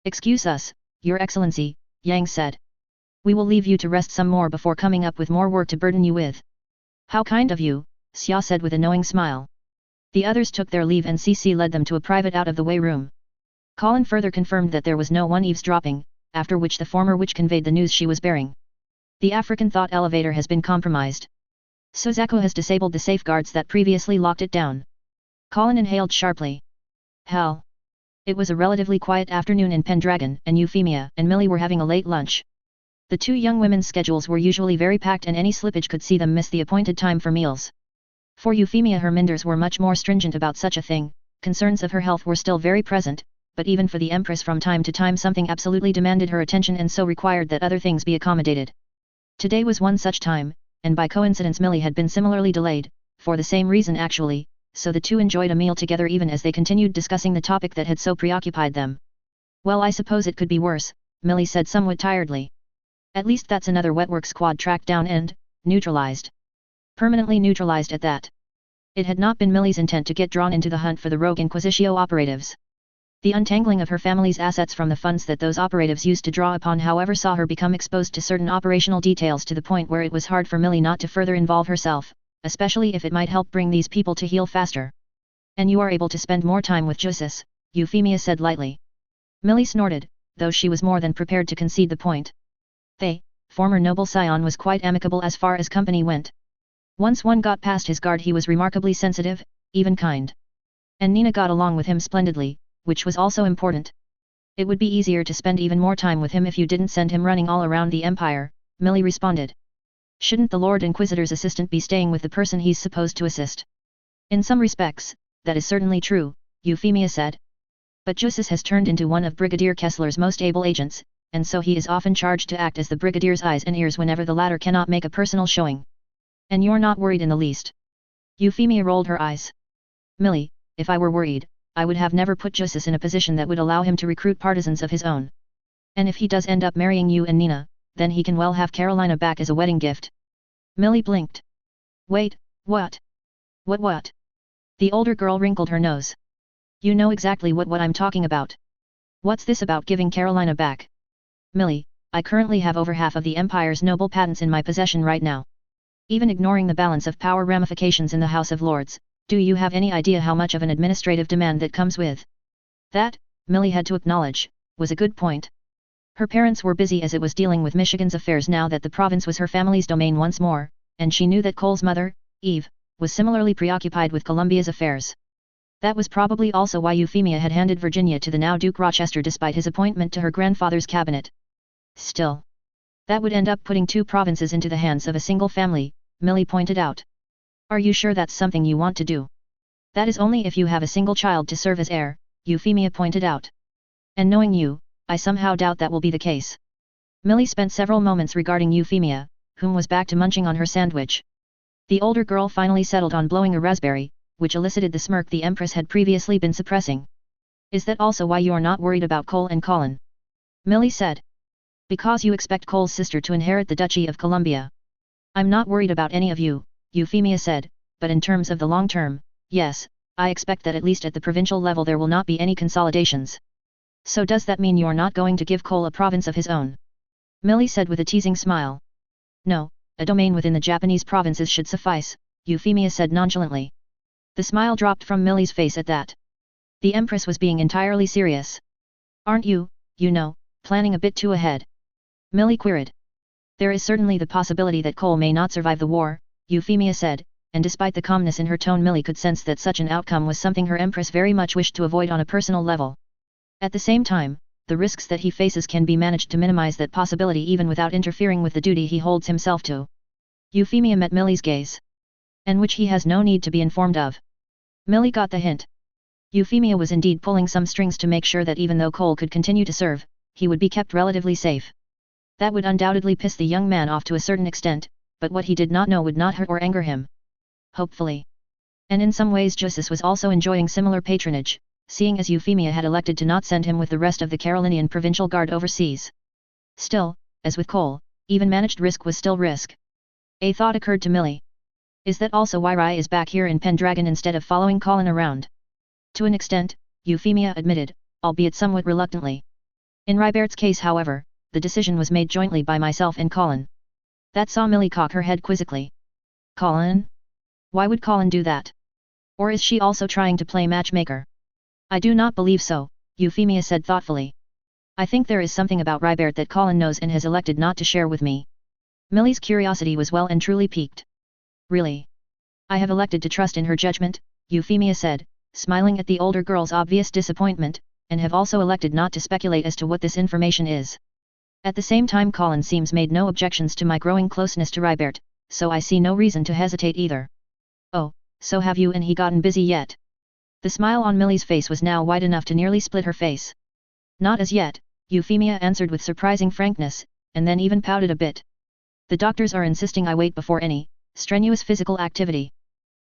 Excuse us, Your Excellency, Yang said. We will leave you to rest some more before coming up with more work to burden you with. How kind of you, Xia said with a knowing smile. The others took their leave and CC led them to a private out-of-the-way room. Colin further confirmed that there was no one eavesdropping, after which the former witch conveyed the news she was bearing. The African thought elevator has been compromised. Suzaku has disabled the safeguards that previously locked it down. Colin inhaled sharply. Hell. It was a relatively quiet afternoon in Pendragon, and Euphemia and Millie were having a late lunch. The two young women's schedules were usually very packed and any slippage could see them miss the appointed time for meals. For Euphemia, her minders were much more stringent about such a thing. Concerns of her health were still very present, but even for the Empress from time to time something absolutely demanded her attention and so required that other things be accommodated. Today was one such time, and by coincidence Millie had been similarly delayed, for the same reason actually, so the two enjoyed a meal together even as they continued discussing the topic that had so preoccupied them. Well, I suppose it could be worse, Millie said somewhat tiredly. At least that's another Wetwork squad tracked down and neutralized. Permanently neutralized at that. It had not been Millie's intent to get drawn into the hunt for the rogue Inquisitio operatives. The untangling of her family's assets from the funds that those operatives used to draw upon, however, saw her become exposed to certain operational details to the point where it was hard for Millie not to further involve herself, especially if it might help bring these people to heel faster. And you are able to spend more time with Geass, Euphemia said lightly. Millie snorted, though she was more than prepared to concede the point. They, former noble scion, was quite amicable as far as company went. Once one got past his guard he was remarkably sensitive, even kind. And Nina got along with him splendidly, which was also important. It would be easier to spend even more time with him if you didn't send him running all around the Empire, Millie responded. Shouldn't the Lord Inquisitor's assistant be staying with the person he's supposed to assist? In some respects, that is certainly true, Euphemia said. But Geass has turned into one of Brigadier Kessler's most able agents, and so he is often charged to act as the Brigadier's eyes and ears whenever the latter cannot make a personal showing. And you're not worried in the least? Euphemia rolled her eyes. Millie, if I were worried, I would have never put Geass in a position that would allow him to recruit partisans of his own. And if he does end up marrying you and Nina, then he can well have Carolina back as a wedding gift. Millie blinked. Wait, what? What? The older girl wrinkled her nose. You know exactly what I'm talking about. What's this about giving Carolina back? Millie, I currently have over half of the Empire's noble patents in my possession right now. Even ignoring the balance of power ramifications in the House of Lords, do you have any idea how much of an administrative demand that comes with? That, Millie had to acknowledge, was a good point. Her parents were busy as it was dealing with Michigan's affairs now that the province was her family's domain once more, and she knew that Cole's mother, Eve, was similarly preoccupied with Columbia's affairs. That was probably also why Euphemia had handed Virginia to the now Duke Rochester despite his appointment to her grandfather's cabinet. Still, that would end up putting two provinces into the hands of a single family, Millie pointed out. Are you sure that's something you want to do? That is only if you have a single child to serve as heir, Euphemia pointed out. And knowing you, I somehow doubt that will be the case. Millie spent several moments regarding Euphemia, whom was back to munching on her sandwich. The older girl finally settled on blowing a raspberry, which elicited the smirk the Empress had previously been suppressing. Is that also why you're not worried about Cole and Colin? Millie said. Because you expect Cole's sister to inherit the Duchy of Columbia. I'm not worried about any of you, Euphemia said, but in terms of the long term, yes, I expect that at least at the provincial level there will not be any consolidations. So does that mean you're not going to give Cole a province of his own? Millie said with a teasing smile. No, a domain within the Japanese provinces should suffice, Euphemia said nonchalantly. The smile dropped from Millie's face at that. The Empress was being entirely serious. Aren't you, planning a bit too ahead? Millie queried. There is certainly the possibility that Cole may not survive the war, Euphemia said, and despite the calmness in her tone Millie could sense that such an outcome was something her Empress very much wished to avoid on a personal level. At the same time, the risks that he faces can be managed to minimize that possibility even without interfering with the duty he holds himself to. Euphemia met Millie's gaze. And which he has no need to be informed of. Millie got the hint. Euphemia was indeed pulling some strings to make sure that even though Cole could continue to serve, he would be kept relatively safe. That would undoubtedly piss the young man off to a certain extent, but what he did not know would not hurt or anger him. Hopefully. And in some ways Geass was also enjoying similar patronage, seeing as Euphemia had elected to not send him with the rest of the Carolinian Provincial Guard overseas. Still, as with Cole, even managed risk was still risk. A thought occurred to Millie. Is that also why Rai is back here in Pendragon instead of following Colin around? To an extent, Euphemia admitted, albeit somewhat reluctantly. In Rybert's case however, the decision was made jointly by myself and Colin. That saw Millie cock her head quizzically. Colin? Why would Colin do that? Or is she also trying to play matchmaker? I do not believe so, Euphemia said thoughtfully. I think there is something about Rybert that Colin knows and has elected not to share with me. Millie's curiosity was well and truly piqued. Really? I have elected to trust in her judgment, Euphemia said, smiling at the older girl's obvious disappointment, and have also elected not to speculate as to what this information is. At the same time Colin seems made no objections to my growing closeness to Rybert, so I see no reason to hesitate either. Oh, so have you and he gotten busy yet? The smile on Millie's face was now wide enough to nearly split her face. Not as yet, Euphemia answered with surprising frankness, and then even pouted a bit. The doctors are insisting I wait before any strenuous physical activity.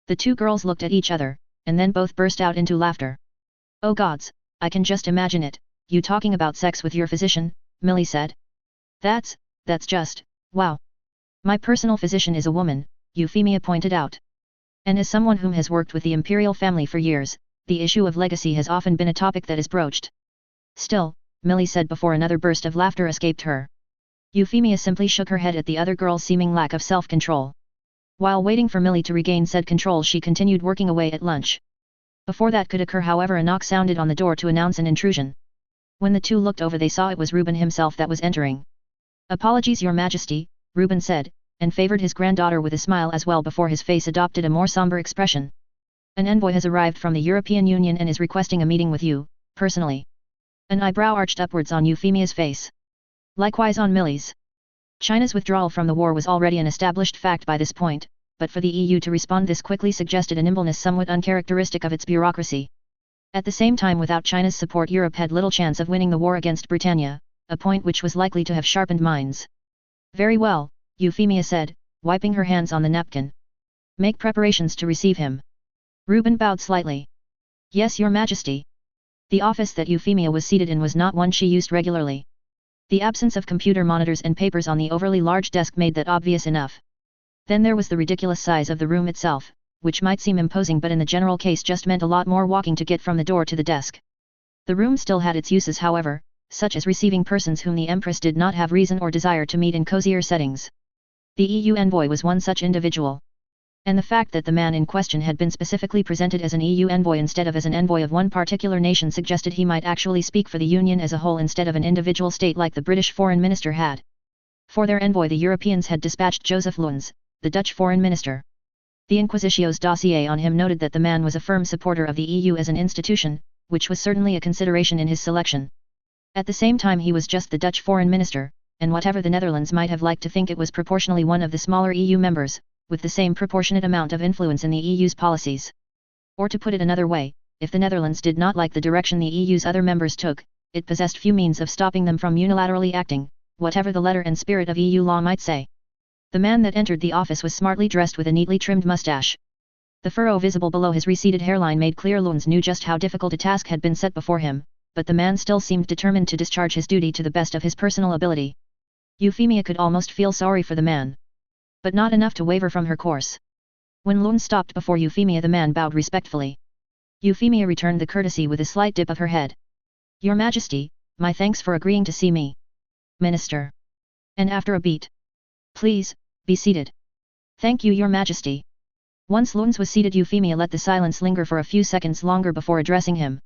The two girls looked at each other, and then both burst out into laughter. Oh gods, I can just imagine it, you talking about sex with your physician, Millie said. That's just, wow. My personal physician is a woman, Euphemia pointed out. And as someone whom has worked with the imperial family for years, the issue of legacy has often been a topic that is broached. Still, Millie said before another burst of laughter escaped her. Euphemia simply shook her head at the other girl's seeming lack of self-control. While waiting for Millie to regain said control she continued working away at lunch. Before that could occur however a knock sounded on the door to announce an intrusion. When the two looked over they saw it was Reuben himself that was entering. Apologies Your Majesty, Reuben said, and favored his granddaughter with a smile as well before his face adopted a more somber expression. An envoy has arrived from the European Union and is requesting a meeting with you, personally. An eyebrow arched upwards on Euphemia's face. Likewise on Millie's. China's withdrawal from the war was already an established fact by this point, but for the EU to respond this quickly suggested a nimbleness somewhat uncharacteristic of its bureaucracy. At the same time without China's support Europe had little chance of winning the war against Britannia, a point which was likely to have sharpened minds. Very well, Euphemia said, wiping her hands on the napkin. Make preparations to receive him. Reuben bowed slightly. Yes Your Majesty. The office that Euphemia was seated in was not one she used regularly. The absence of computer monitors and papers on the overly large desk made that obvious enough. Then there was the ridiculous size of the room itself, which might seem imposing but in the general case just meant a lot more walking to get from the door to the desk. The room still had its uses however, such as receiving persons whom the Empress did not have reason or desire to meet in cozier settings. The EU envoy was one such individual. And the fact that the man in question had been specifically presented as an EU envoy instead of as an envoy of one particular nation suggested he might actually speak for the Union as a whole instead of an individual state like the British Foreign Minister had. For their envoy the Europeans had dispatched Joseph Luns, the Dutch Foreign Minister. The Inquisitio's dossier on him noted that the man was a firm supporter of the EU as an institution, which was certainly a consideration in his selection. At the same time he was just the Dutch Foreign Minister, and whatever the Netherlands might have liked to think it was proportionally one of the smaller EU members, with the same proportionate amount of influence in the EU's policies. Or to put it another way, if the Netherlands did not like the direction the EU's other members took, it possessed few means of stopping them from unilaterally acting, whatever the letter and spirit of EU law might say. The man that entered the office was smartly dressed with a neatly trimmed mustache. The furrow visible below his receded hairline made clear Luns knew just how difficult a task had been set before him, but the man still seemed determined to discharge his duty to the best of his personal ability. Euphemia could almost feel sorry for the man. But not enough to waver from her course. When Luns stopped before Euphemia the man bowed respectfully. Euphemia returned the courtesy with a slight dip of her head. Your Majesty, my thanks for agreeing to see me. Minister. And after a beat. Please, be seated. Thank you Your Majesty. Once Luns was seated Euphemia let the silence linger for a few seconds longer before addressing him.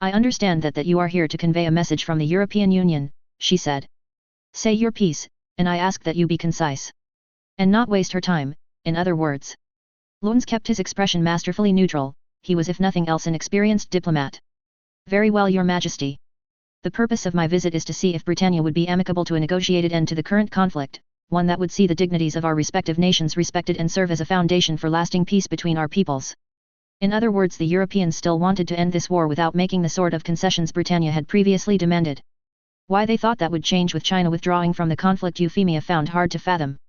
I understand that you are here to convey a message from the European Union, she said. Say your piece, and I ask that you be concise. And not waste her time, in other words. Luns kept his expression masterfully neutral, he was if nothing else an experienced diplomat. Very well Your Majesty. The purpose of my visit is to see if Britannia would be amicable to a negotiated end to the current conflict, one that would see the dignities of our respective nations respected and serve as a foundation for lasting peace between our peoples. In other words the Europeans still wanted to end this war without making the sort of concessions Britannia had previously demanded. Why they thought that would change with China withdrawing from the conflict Euphemia found hard to fathom.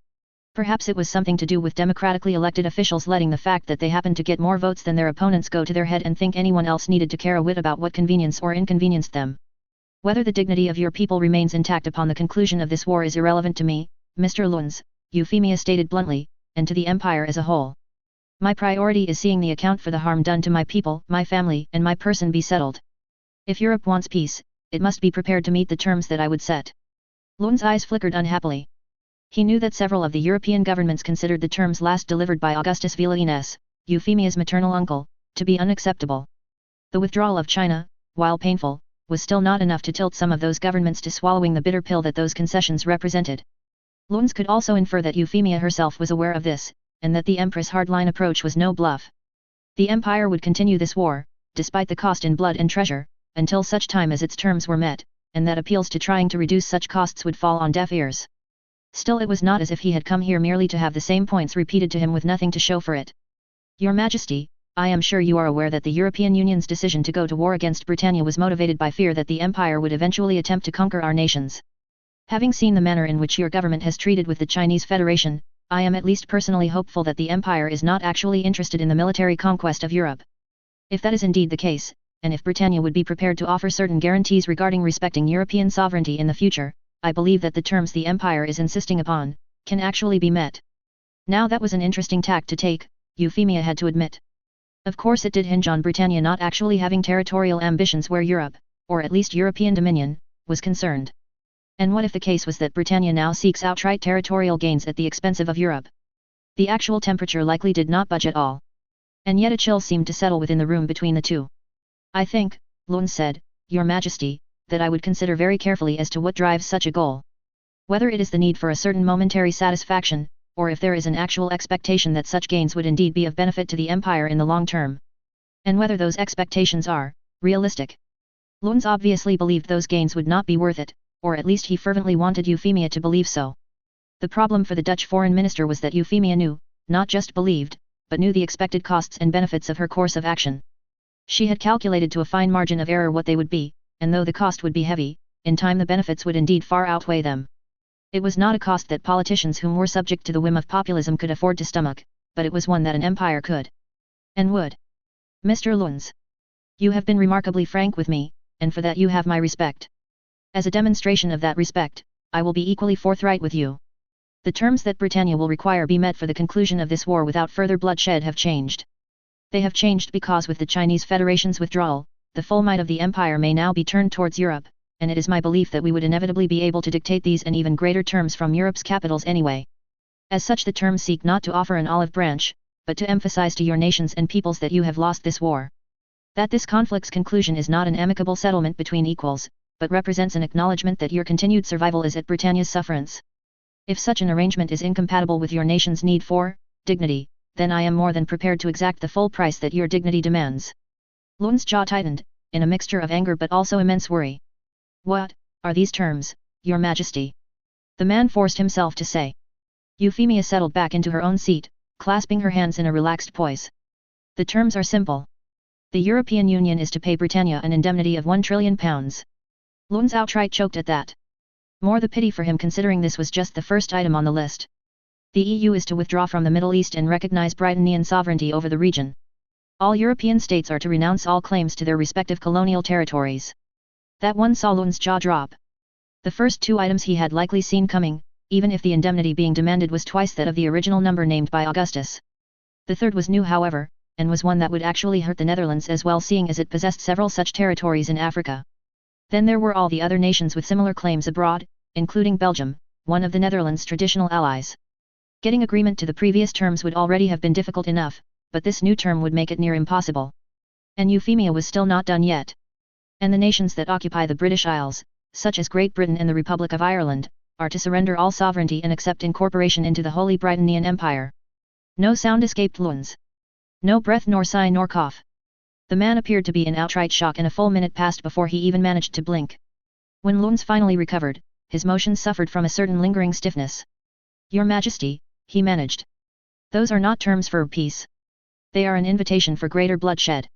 Perhaps it was something to do with democratically elected officials letting the fact that they happened to get more votes than their opponents go to their head and think anyone else needed to care a whit about what convenience or inconvenienced them. Whether the dignity of your people remains intact upon the conclusion of this war is irrelevant to me, Mr. Luns, Euphemia stated bluntly, and to the empire as a whole. My priority is seeing the account for the harm done to my people, my family, and my person be settled. If Europe wants peace, it must be prepared to meet the terms that I would set. Luns' eyes flickered unhappily. He knew that several of the European governments considered the terms last delivered by Augustus Villeneuve, Euphemia's maternal uncle, to be unacceptable. The withdrawal of China, while painful, was still not enough to tilt some of those governments to swallowing the bitter pill that those concessions represented. Luns could also infer that Euphemia herself was aware of this, and that the Empress' hardline approach was no bluff. The empire would continue this war, despite the cost in blood and treasure, until such time as its terms were met, and that appeals to trying to reduce such costs would fall on deaf ears. Still, it was not as if he had come here merely to have the same points repeated to him with nothing to show for it. Your Majesty, I am sure you are aware that the European Union's decision to go to war against Britannia was motivated by fear that the Empire would eventually attempt to conquer our nations. Having seen the manner in which your government has treated with the Chinese Federation, I am at least personally hopeful that the Empire is not actually interested in the military conquest of Europe. If that is indeed the case, and if Britannia would be prepared to offer certain guarantees regarding respecting European sovereignty in the future, I believe that the terms the Empire is insisting upon, can actually be met. Now that was an interesting tack to take, Euphemia had to admit. Of course it did hinge on Britannia not actually having territorial ambitions where Europe, or at least European dominion, was concerned. And what if the case was that Britannia now seeks outright territorial gains at the expense of Europe? The actual temperature likely did not budge at all. And yet a chill seemed to settle within the room between the two. I think, Luns said, Your Majesty, that I would consider very carefully as to what drives such a goal. Whether it is the need for a certain momentary satisfaction, or if there is an actual expectation that such gains would indeed be of benefit to the Empire in the long term. And whether those expectations are realistic. Luns obviously believed those gains would not be worth it, or at least he fervently wanted Euphemia to believe so. The problem for the Dutch foreign minister was that Euphemia knew, not just believed, but knew the expected costs and benefits of her course of action. She had calculated to a fine margin of error what they would be, and though the cost would be heavy, in time the benefits would indeed far outweigh them. It was not a cost that politicians whom were subject to the whim of populism could afford to stomach, but it was one that an empire could. And would. Mr. Luns. You have been remarkably frank with me, and for that you have my respect. As a demonstration of that respect, I will be equally forthright with you. The terms that Britannia will require be met for the conclusion of this war without further bloodshed have changed. They have changed because with the Chinese Federation's withdrawal, the full might of the empire may now be turned towards Europe, and it is my belief that we would inevitably be able to dictate these and even greater terms from Europe's capitals anyway. As such, the terms seek not to offer an olive branch, but to emphasize to your nations and peoples that you have lost this war. That this conflict's conclusion is not an amicable settlement between equals, but represents an acknowledgement that your continued survival is at Britannia's sufferance. If such an arrangement is incompatible with your nation's need for dignity, then I am more than prepared to exact the full price that your dignity demands. Luns' jaw tightened, in a mixture of anger but also immense worry. What are these terms, Your Majesty? The man forced himself to say. Euphemia settled back into her own seat, clasping her hands in a relaxed poise. The terms are simple. The European Union is to pay Britannia an indemnity of £1 trillion. Luns outright choked at that. More the pity for him considering this was just the first item on the list. The EU is to withdraw from the Middle East and recognize Britannian sovereignty over the region. All European states are to renounce all claims to their respective colonial territories. That one saw Luns' jaw drop. The first two items he had likely seen coming, even if the indemnity being demanded was twice that of the original number named by Augustus. The third was new however, and was one that would actually hurt the Netherlands as well seeing as it possessed several such territories in Africa. Then there were all the other nations with similar claims abroad, including Belgium, one of the Netherlands' traditional allies. Getting agreement to the previous terms would already have been difficult enough, but this new term would make it near impossible. And Euphemia was still not done yet. And the nations that occupy the British Isles, such as Great Britain and the Republic of Ireland, are to surrender all sovereignty and accept incorporation into the Holy Britannian Empire. No sound escaped Luns. No breath nor sigh nor cough. The man appeared to be in outright shock and a full minute passed before he even managed to blink. When Luns finally recovered, his motions suffered from a certain lingering stiffness. Your Majesty, he managed. Those are not terms for peace. They are an invitation for greater bloodshed.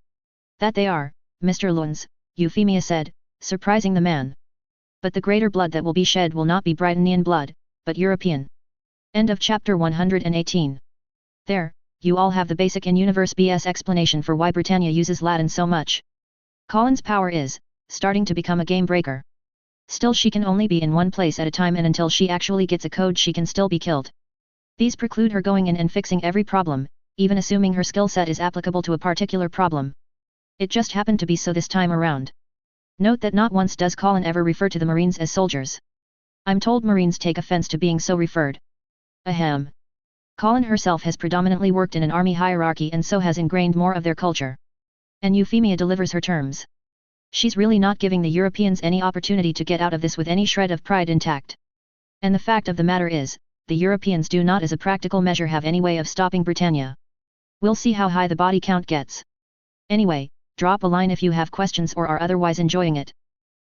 That they are, Mr. Luns, Euphemia said, surprising the man. But the greater blood that will be shed will not be Britannian blood, but European. End of chapter 118. There, you all have the basic in-universe BS explanation for why Britannia uses Latin so much. Colin's power is starting to become a game breaker. Still, she can only be in one place at a time, and until she actually gets a code she can still be killed. These preclude her going in and fixing every problem, even assuming her skill set is applicable to a particular problem. It just happened to be so this time around. Note that not once does Colin ever refer to the Marines as soldiers. I'm told Marines take offense to being so referred. Ahem. Colin herself has predominantly worked in an army hierarchy and so has ingrained more of their culture. And Euphemia delivers her terms. She's really not giving the Europeans any opportunity to get out of this with any shred of pride intact. And the fact of the matter is, the Europeans do not as a practical measure have any way of stopping Britannia. We'll see how high the body count gets. Anyway, drop a line if you have questions or are otherwise enjoying it.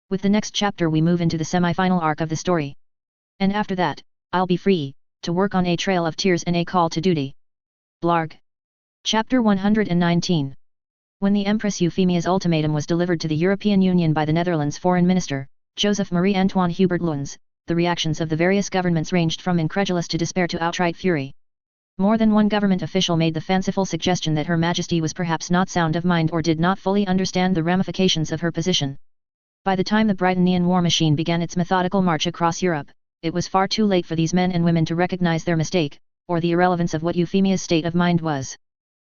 With the next chapter we move into the semi-final arc of the story. And after that, I'll be free to work on A Trail of Tears and A Call to Duty. Blarg. Chapter 119. When the Empress Euphemia's ultimatum was delivered to the European Union by the Netherlands Foreign Minister, Joseph Marie-Antoine Hubert Luynes, the reactions of the various governments ranged from incredulous to despair to outright fury. More than one government official made the fanciful suggestion that Her Majesty was perhaps not sound of mind or did not fully understand the ramifications of her position. By the time the Britannian war machine began its methodical march across Europe, it was far too late for these men and women to recognize their mistake, or the irrelevance of what Euphemia's state of mind was.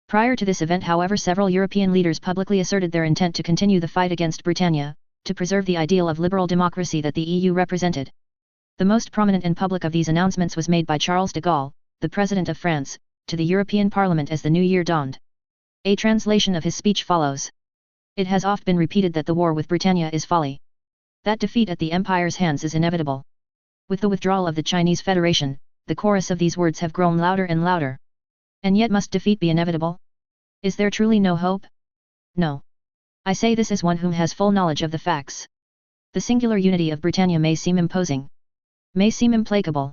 Prior to this event, however, several European leaders publicly asserted their intent to continue the fight against Britannia, to preserve the ideal of liberal democracy that the EU represented. The most prominent and public of these announcements was made by Charles de Gaulle, the President of France, to the European Parliament as the new year dawned. A translation of his speech follows. It has oft been repeated that the war with Britannia is folly. That defeat at the Empire's hands is inevitable. With the withdrawal of the Chinese Federation, the chorus of these words have grown louder and louder. And yet must defeat be inevitable? Is there truly no hope? No. I say this as one whom has full knowledge of the facts. The singular unity of Britannia may seem imposing. May seem implacable.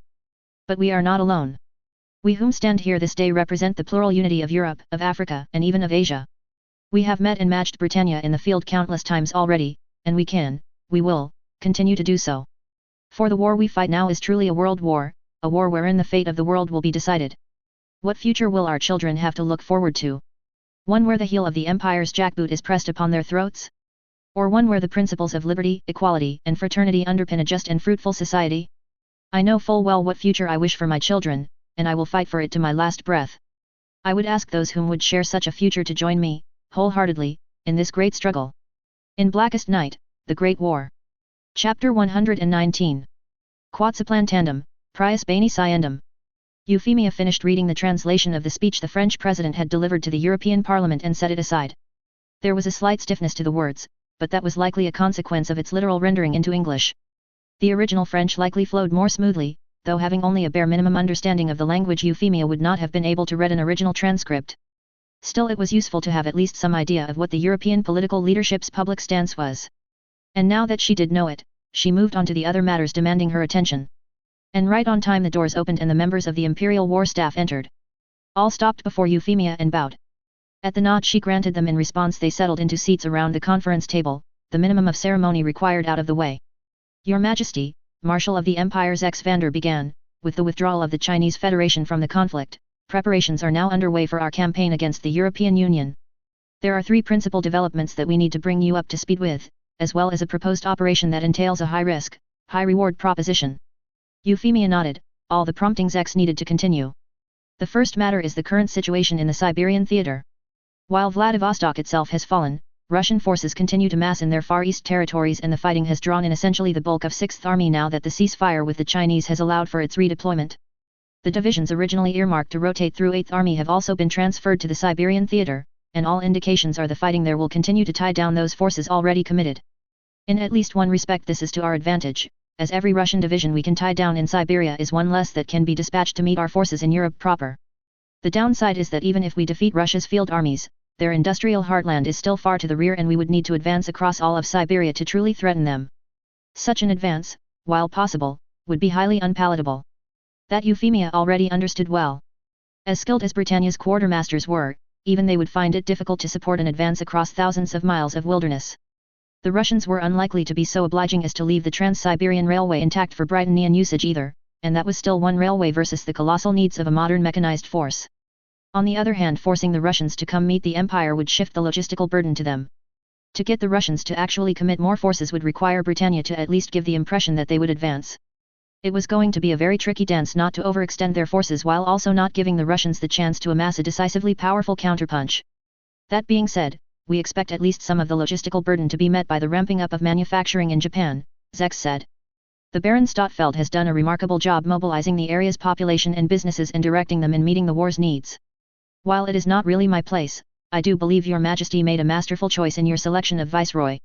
But we are not alone. We whom stand here this day represent the plural unity of Europe, of Africa, and even of Asia. We have met and matched Britannia in the field countless times already, and we will, continue to do so. For the war we fight now is truly a world war, a war wherein the fate of the world will be decided. What future will our children have to look forward to? One where the heel of the Empire's jackboot is pressed upon their throats? Or one where the principles of liberty, equality, and fraternity underpin a just and fruitful society? I know full well what future I wish for my children, and I will fight for it to my last breath. I would ask those whom would share such a future to join me, wholeheartedly, in this great struggle. In Blackest Night, the Great War. Chapter 119. Quetzalplan tandem, prius bene sciendum. Euphemia finished reading the translation of the speech the French president had delivered to the European Parliament and set it aside. There was a slight stiffness to the words, but that was likely a consequence of its literal rendering into English. The original French likely flowed more smoothly, though having only a bare minimum understanding of the language Euphemia would not have been able to read an original transcript. Still, it was useful to have at least some idea of what the European political leadership's public stance was. And now that she did know it, she moved on to the other matters demanding her attention. And right on time the doors opened and the members of the Imperial War Staff entered. All stopped before Euphemia and bowed. At the nod she granted them in response they settled into seats around the conference table, the minimum of ceremony required out of the way. Your Majesty, Marshal of the Empire's Ex-Vander began, with the withdrawal of the Chinese Federation from the conflict, preparations are now underway for our campaign against the European Union. There are three principal developments that we need to bring you up to speed with, as well as a proposed operation that entails a high-risk, high-reward proposition. Euphemia nodded, all the promptings X needed to continue. The first matter is the current situation in the Siberian theater. While Vladivostok itself has fallen, Russian forces continue to mass in their Far East territories and the fighting has drawn in essentially the bulk of 6th Army now that the ceasefire with the Chinese has allowed for its redeployment. The divisions originally earmarked to rotate through 8th Army have also been transferred to the Siberian theater, and all indications are the fighting there will continue to tie down those forces already committed. In at least one respect this is to our advantage, as every Russian division we can tie down in Siberia is one less that can be dispatched to meet our forces in Europe proper. The downside is that even if we defeat Russia's field armies, their industrial heartland is still far to the rear and we would need to advance across all of Siberia to truly threaten them. Such an advance, while possible, would be highly unpalatable. That Euphemia already understood well. As skilled as Britannia's quartermasters were, even they would find it difficult to support an advance across thousands of miles of wilderness. The Russians were unlikely to be so obliging as to leave the Trans-Siberian Railway intact for Britannian usage either, and that was still one railway versus the colossal needs of a modern mechanized force. On the other hand, forcing the Russians to come meet the Empire would shift the logistical burden to them. To get the Russians to actually commit more forces would require Britannia to at least give the impression that they would advance. It was going to be a very tricky dance not to overextend their forces while also not giving the Russians the chance to amass a decisively powerful counterpunch. That being said, we expect at least some of the logistical burden to be met by the ramping up of manufacturing in Japan, Geass said. The Baron Stotfeld has done a remarkable job mobilizing the area's population and businesses and directing them in meeting the war's needs. While it is not really my place, I do believe your Majesty made a masterful choice in your selection of Viceroy.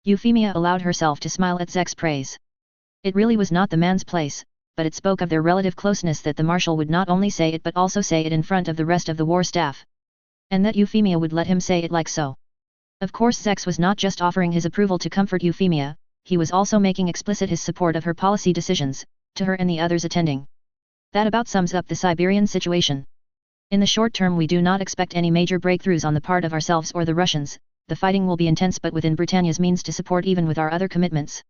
Euphemia allowed herself to smile at Geass' praise. It really was not the man's place, but it spoke of their relative closeness that the Marshal would not only say it but also say it in front of the rest of the war staff. And that Euphemia would let him say it like so. Of course Geass was not just offering his approval to comfort Euphemia, he was also making explicit his support of her policy decisions, to her and the others attending. That about sums up the Siberian situation. In the short term we do not expect any major breakthroughs on the part of ourselves or the Russians, the fighting will be intense but within Britannia's means to support even with our other commitments.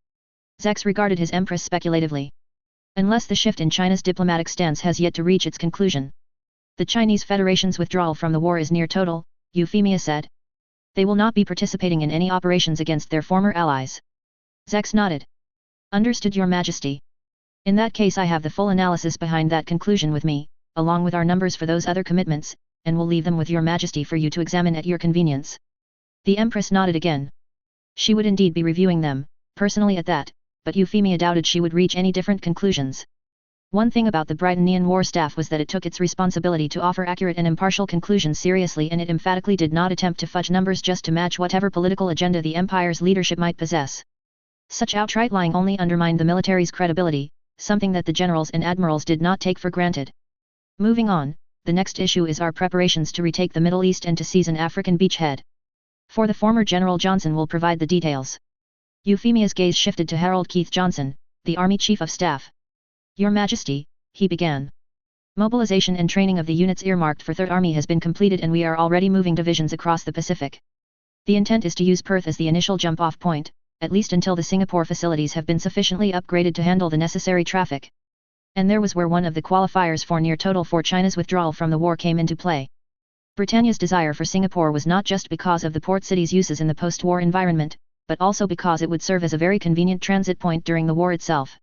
Geass regarded his Empress speculatively. Unless the shift in China's diplomatic stance has yet to reach its conclusion. The Chinese Federation's withdrawal from the war is near total, Euphemia said. They will not be participating in any operations against their former allies. Geass nodded. Understood, Your Majesty. In that case I have the full analysis behind that conclusion with me, along with our numbers for those other commitments, and will leave them with Your Majesty for you to examine at your convenience. The Empress nodded again. She would indeed be reviewing them, personally at that, but Euphemia doubted she would reach any different conclusions. One thing about the Britannian war staff was that it took its responsibility to offer accurate and impartial conclusions seriously, and it emphatically did not attempt to fudge numbers just to match whatever political agenda the Empire's leadership might possess. Such outright lying only undermined the military's credibility, something that the generals and admirals did not take for granted. Moving on, the next issue is our preparations to retake the Middle East and to seize an African beachhead. For the former, General Johnson will provide the details. Euphemia's gaze shifted to Harold Keith Johnson, the Army Chief of Staff. Your Majesty, he began. Mobilization and training of the units earmarked for Third Army has been completed and we are already moving divisions across the Pacific. The intent is to use Perth as the initial jump-off point, at least until the Singapore facilities have been sufficiently upgraded to handle the necessary traffic. And there was where one of the qualifiers for near total for China's withdrawal from the war came into play. Britannia's desire for Singapore was not just because of the port city's uses in the post-war environment, but also because it would serve as a very convenient transit point during the war itself.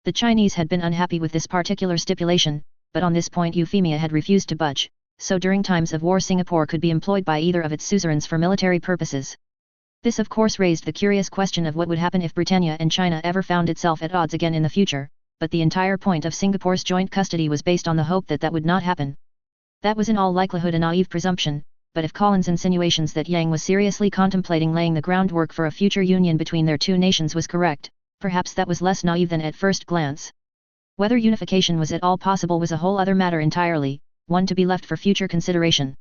The Chinese had been unhappy with this particular stipulation, but on this point Euphemia had refused to budge, so during times of war Singapore could be employed by either of its suzerains for military purposes. This of course raised the curious question of what would happen if Britannia and China ever found itself at odds again in the future, but the entire point of Singapore's joint custody was based on the hope that that would not happen. That was in all likelihood a naive presumption, but if Collins' insinuations that Yang was seriously contemplating laying the groundwork for a future union between their two nations was correct, perhaps that was less naive than at first glance. Whether unification was at all possible was a whole other matter entirely, one to be left for future consideration.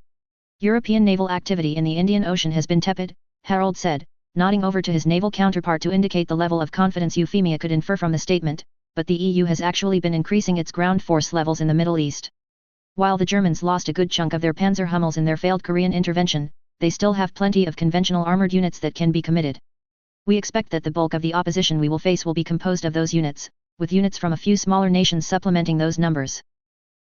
European naval activity in the Indian Ocean has been tepid, Harold said, nodding over to his naval counterpart to indicate the level of confidence Euphemia could infer from the statement, but the EU has actually been increasing its ground force levels in the Middle East. While the Germans lost a good chunk of their Panzer Hummels in their failed Korean intervention, they still have plenty of conventional armored units that can be committed. We expect that the bulk of the opposition we will face will be composed of those units, with units from a few smaller nations supplementing those numbers.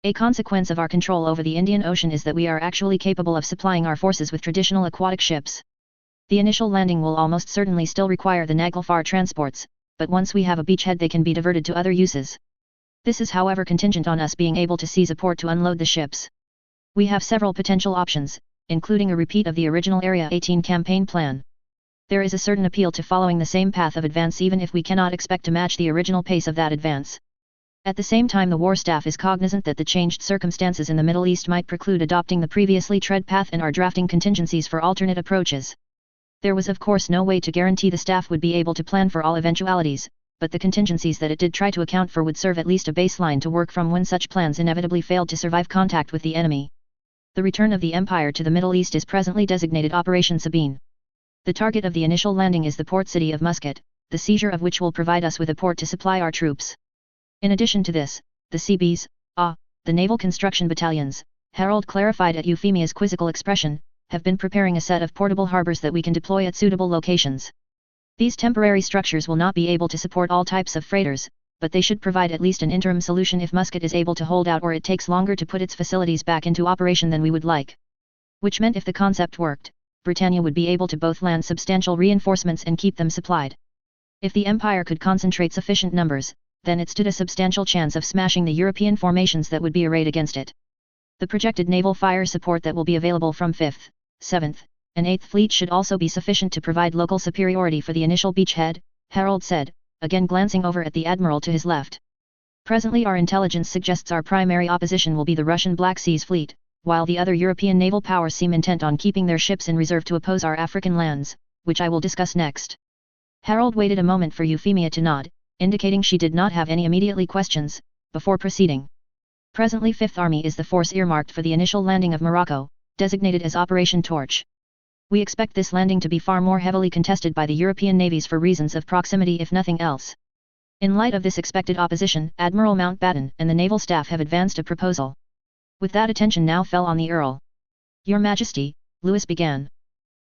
A consequence of our control over the Indian Ocean is that we are actually capable of supplying our forces with traditional aquatic ships. The initial landing will almost certainly still require the Naglfar transports, but once we have a beachhead they can be diverted to other uses. This is however contingent on us being able to seize a port to unload the ships. We have several potential options, including a repeat of the original Area 18 campaign plan. There is a certain appeal to following the same path of advance even if we cannot expect to match the original pace of that advance. At the same time the war staff is cognizant that the changed circumstances in the Middle East might preclude adopting the previously tread path and are drafting contingencies for alternate approaches. There was of course no way to guarantee the staff would be able to plan for all eventualities, but the contingencies that it did try to account for would serve at least a baseline to work from when such plans inevitably failed to survive contact with the enemy. The return of the Empire to the Middle East is presently designated Operation Sabine. The target of the initial landing is the port city of Muscat, the seizure of which will provide us with a port to supply our troops. In addition to this, the CBs, the Naval Construction Battalions, Harold clarified at Euphemia's quizzical expression, have been preparing a set of portable harbors that we can deploy at suitable locations. These temporary structures will not be able to support all types of freighters, but they should provide at least an interim solution if Muscat is able to hold out or it takes longer to put its facilities back into operation than we would like. Which meant if the concept worked, Britannia would be able to both land substantial reinforcements and keep them supplied. If the Empire could concentrate sufficient numbers, then it stood a substantial chance of smashing the European formations that would be arrayed against it. The projected naval fire support that will be available from 5th, 7th, and 8th Fleet should also be sufficient to provide local superiority for the initial beachhead, Harold said, again glancing over at the Admiral to his left. Presently our intelligence suggests our primary opposition will be the Russian Black Seas Fleet, while the other European naval powers seem intent on keeping their ships in reserve to oppose our African lands, which I will discuss next. Harold waited a moment for Euphemia to nod, indicating she did not have any immediately questions, before proceeding. Presently Fifth Army is the force earmarked for the initial landing of Morocco, designated as Operation Torch. We expect this landing to be far more heavily contested by the European navies for reasons of proximity if nothing else. In light of this expected opposition, Admiral Mountbatten and the naval staff have advanced a proposal. With that attention now fell on the Earl. Your Majesty, Louis began.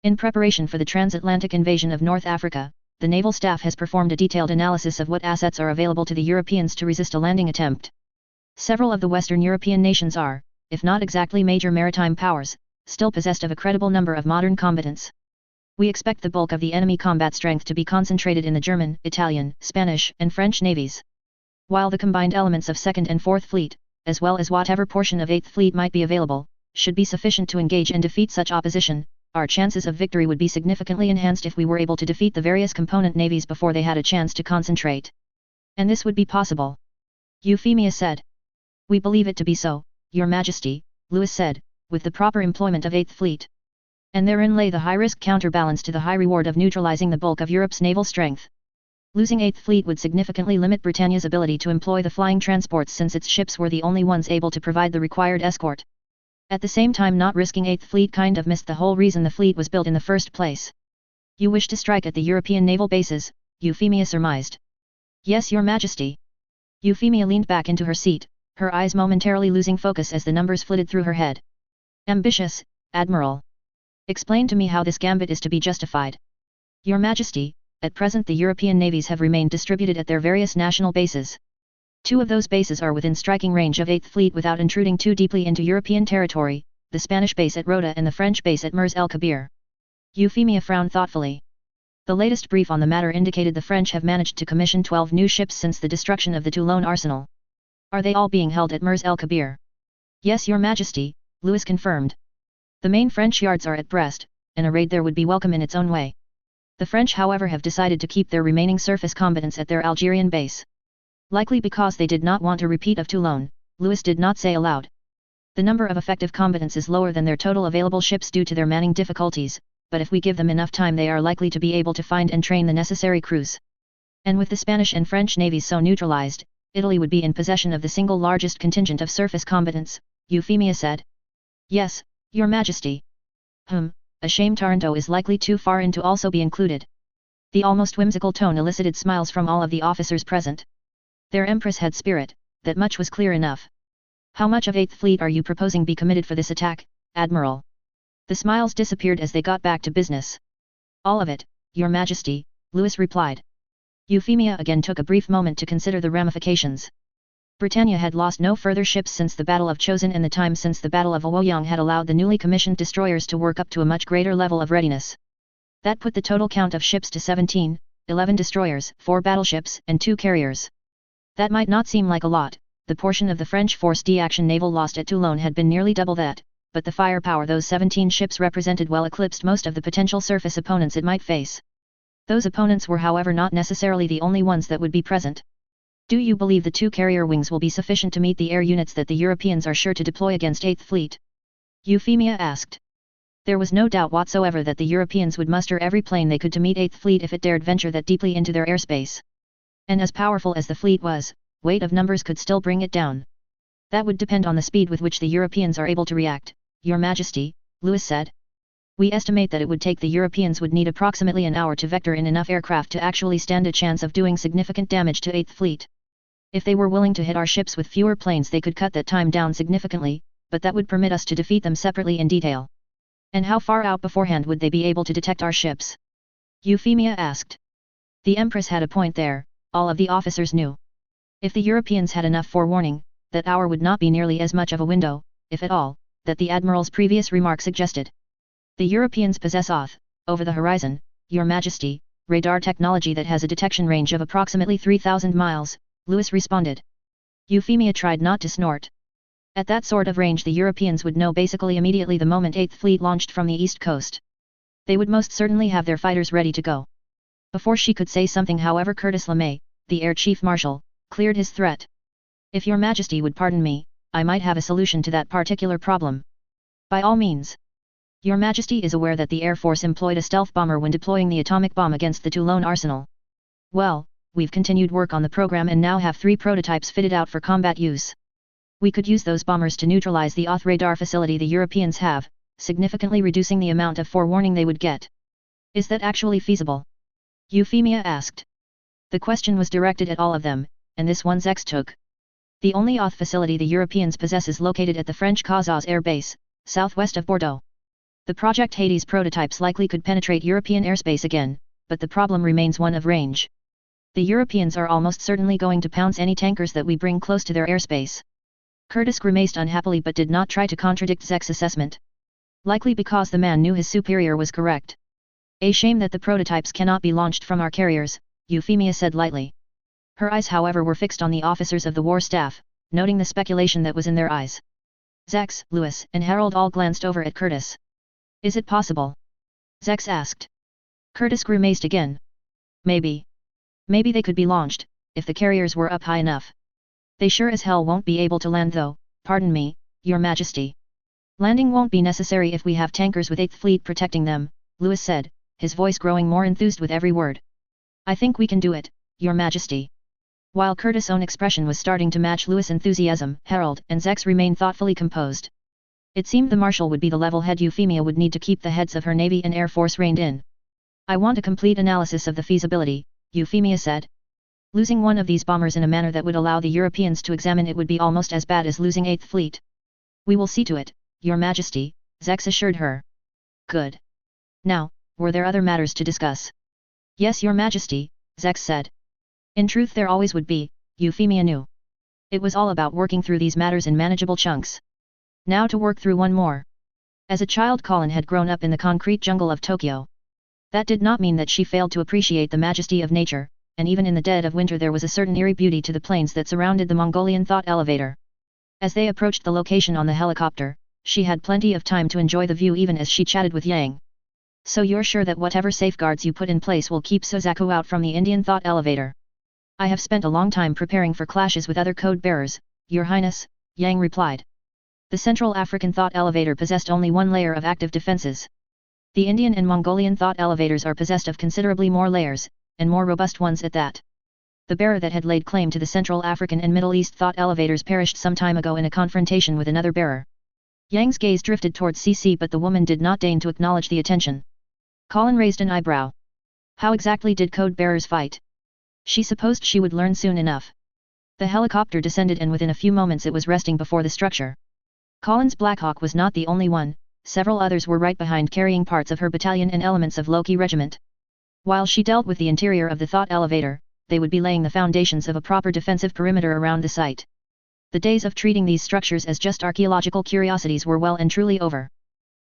In preparation for the transatlantic invasion of North Africa, the naval staff has performed a detailed analysis of what assets are available to the Europeans to resist a landing attempt. Several of the Western European nations are, if not exactly major maritime powers, still possessed of a credible number of modern combatants. We expect the bulk of the enemy combat strength to be concentrated in the German, Italian, Spanish, and French navies. While the combined elements of 2nd and 4th Fleet, as well as whatever portion of 8th Fleet might be available, should be sufficient to engage and defeat such opposition, our chances of victory would be significantly enhanced if we were able to defeat the various component navies before they had a chance to concentrate. And this would be possible. Euphemia said. We believe it to be so, Your Majesty, Louis said, with the proper employment of 8th Fleet. And therein lay the high-risk counterbalance to the high reward of neutralizing the bulk of Europe's naval strength. Losing 8th Fleet would significantly limit Britannia's ability to employ the flying transports since its ships were the only ones able to provide the required escort. At the same time, not risking 8th Fleet kind of missed the whole reason the fleet was built in the first place. You wish to strike at the European naval bases, Euphemia surmised. Yes, Your Majesty. Euphemia leaned back into her seat, her eyes momentarily losing focus as the numbers flitted through her head. Ambitious, Admiral. Explain to me how this gambit is to be justified. Your Majesty, at present the European navies have remained distributed at their various national bases. 2 of those bases are within striking range of 8th Fleet without intruding too deeply into European territory, the Spanish base at Rota and the French base at Mers el Kabir. Euphemia frowned thoughtfully. The latest brief on the matter indicated the French have managed to commission 12 new ships since the destruction of the Toulon arsenal. Are they all being held at Mers el Kabir? Yes, Your Majesty, Louis confirmed. The main French yards are at Brest, and a raid there would be welcome in its own way. The French however have decided to keep their remaining surface combatants at their Algerian base. Likely because they did not want a repeat of Toulon, Louis did not say aloud. The number of effective combatants is lower than their total available ships due to their manning difficulties, but if we give them enough time they are likely to be able to find and train the necessary crews. And with the Spanish and French navies so neutralized, Italy would be in possession of the single largest contingent of surface combatants, Euphemia said. Yes, Your Majesty. A shame Taranto is likely too far in to also be included. The almost whimsical tone elicited smiles from all of the officers present. Their Empress had spirit, that much was clear enough. How much of 8th Fleet are you proposing be committed for this attack, Admiral? The smiles disappeared as they got back to business. All of it, Your Majesty, Louis replied. Euphemia again took a brief moment to consider the ramifications. Britannia had lost no further ships since the Battle of Chosin, and the time since the Battle of Owoyong had allowed the newly commissioned destroyers to work up to a much greater level of readiness. That put the total count of ships to 17, 11 destroyers, 4 battleships, and 2 carriers. That might not seem like a lot, the portion of the French force d'action naval lost at Toulon had been nearly double that, but the firepower those 17 ships represented well eclipsed most of the potential surface opponents it might face. Those opponents were however not necessarily the only ones that would be present. Do you believe the 2 carrier wings will be sufficient to meet the air units that the Europeans are sure to deploy against 8th Fleet? Euphemia asked. There was no doubt whatsoever that the Europeans would muster every plane they could to meet 8th Fleet if it dared venture that deeply into their airspace. And as powerful as the fleet was, weight of numbers could still bring it down. That would depend on the speed with which the Europeans are able to react, Your Majesty, Louis said. We estimate that it would take the Europeans would need approximately an hour to vector in enough aircraft to actually stand a chance of doing significant damage to 8th Fleet. If they were willing to hit our ships with fewer planes they could cut that time down significantly, but that would permit us to defeat them separately in detail. And how far out beforehand would they be able to detect our ships? Euphemia asked. The Empress had a point there, all of the officers knew. If the Europeans had enough forewarning, that hour would not be nearly as much of a window, if at all, that the Admiral's previous remark suggested. The Europeans possess over the horizon, Your Majesty, radar technology that has a detection range of approximately 3,000 miles, Louis responded. Euphemia tried not to snort. At that sort of range the Europeans would know basically immediately the moment 8th Fleet launched from the east coast. They would most certainly have their fighters ready to go. Before she could say something, however, Curtis LeMay, the Air Chief Marshal, cleared his threat. If Your Majesty would pardon me, I might have a solution to that particular problem. By all means. Your Majesty is aware that the Air Force employed a stealth bomber when deploying the atomic bomb against the Toulon arsenal. Well, we've continued work on the program and now have 3 prototypes fitted out for combat use. We could use those bombers to neutralize the OTH radar facility the Europeans have, significantly reducing the amount of forewarning they would get. Is that actually feasible? Euphemia asked. The question was directed at all of them, and this one Geass took. The only OTH facility the Europeans possess is located at the French Cazaux Air Base, southwest of Bordeaux. The Project Hades prototypes likely could penetrate European airspace again, but the problem remains one of range. The Europeans are almost certainly going to pounce any tankers that we bring close to their airspace. Curtis grimaced unhappily but did not try to contradict Geass' assessment. Likely because the man knew his superior was correct. A shame that the prototypes cannot be launched from our carriers, Euphemia said lightly. Her eyes however were fixed on the officers of the war staff, noting the speculation that was in their eyes. Geass, Louis, and Harold all glanced over at Curtis. Is it possible? Geass asked. Curtis grimaced again. Maybe. Maybe they could be launched, if the carriers were up high enough. They sure as hell won't be able to land though, pardon me, Your Majesty. Landing won't be necessary if we have tankers with 8th Fleet protecting them, Louis said, his voice growing more enthused with every word. I think we can do it, Your Majesty. While Curtis' own expression was starting to match Louis' enthusiasm, Harold and Geass remained thoughtfully composed. It seemed the Marshal would be the level head Euphemia would need to keep the heads of her Navy and Air Force reined in. I want a complete analysis of the feasibility, Euphemia said. Losing one of these bombers in a manner that would allow the Europeans to examine it would be almost as bad as losing 8th Fleet. We will see to it, Your Majesty, Geass assured her. Good. Now, were there other matters to discuss? Yes, Your Majesty, Geass said. In truth there always would be, Euphemia knew. It was all about working through these matters in manageable chunks. Now to work through one more. As a child Colin had grown up in the concrete jungle of Tokyo. That did not mean that she failed to appreciate the majesty of nature, and even in the dead of winter there was a certain eerie beauty to the plains that surrounded the Mongolian thought elevator. As they approached the location on the helicopter, she had plenty of time to enjoy the view even as she chatted with Yang. So you're sure that whatever safeguards you put in place will keep Suzaku out from the Indian thought elevator? I have spent a long time preparing for clashes with other code bearers, Your Highness, Yang replied. The Central African thought elevator possessed only one layer of active defenses. The Indian and Mongolian thought elevators are possessed of considerably more layers, and more robust ones at that. The bearer that had laid claim to the Central African and Middle East thought elevators perished some time ago in a confrontation with another bearer. Yang's gaze drifted towards CC but the woman did not deign to acknowledge the attention. Colin raised an eyebrow. How exactly did code bearers fight? She supposed she would learn soon enough. The helicopter descended and within a few moments it was resting before the structure. Colin's Blackhawk was not the only one, several others were right behind carrying parts of her battalion and elements of Loki Regiment. While she dealt with the interior of the thought elevator, they would be laying the foundations of a proper defensive perimeter around the site. The days of treating these structures as just archaeological curiosities were well and truly over.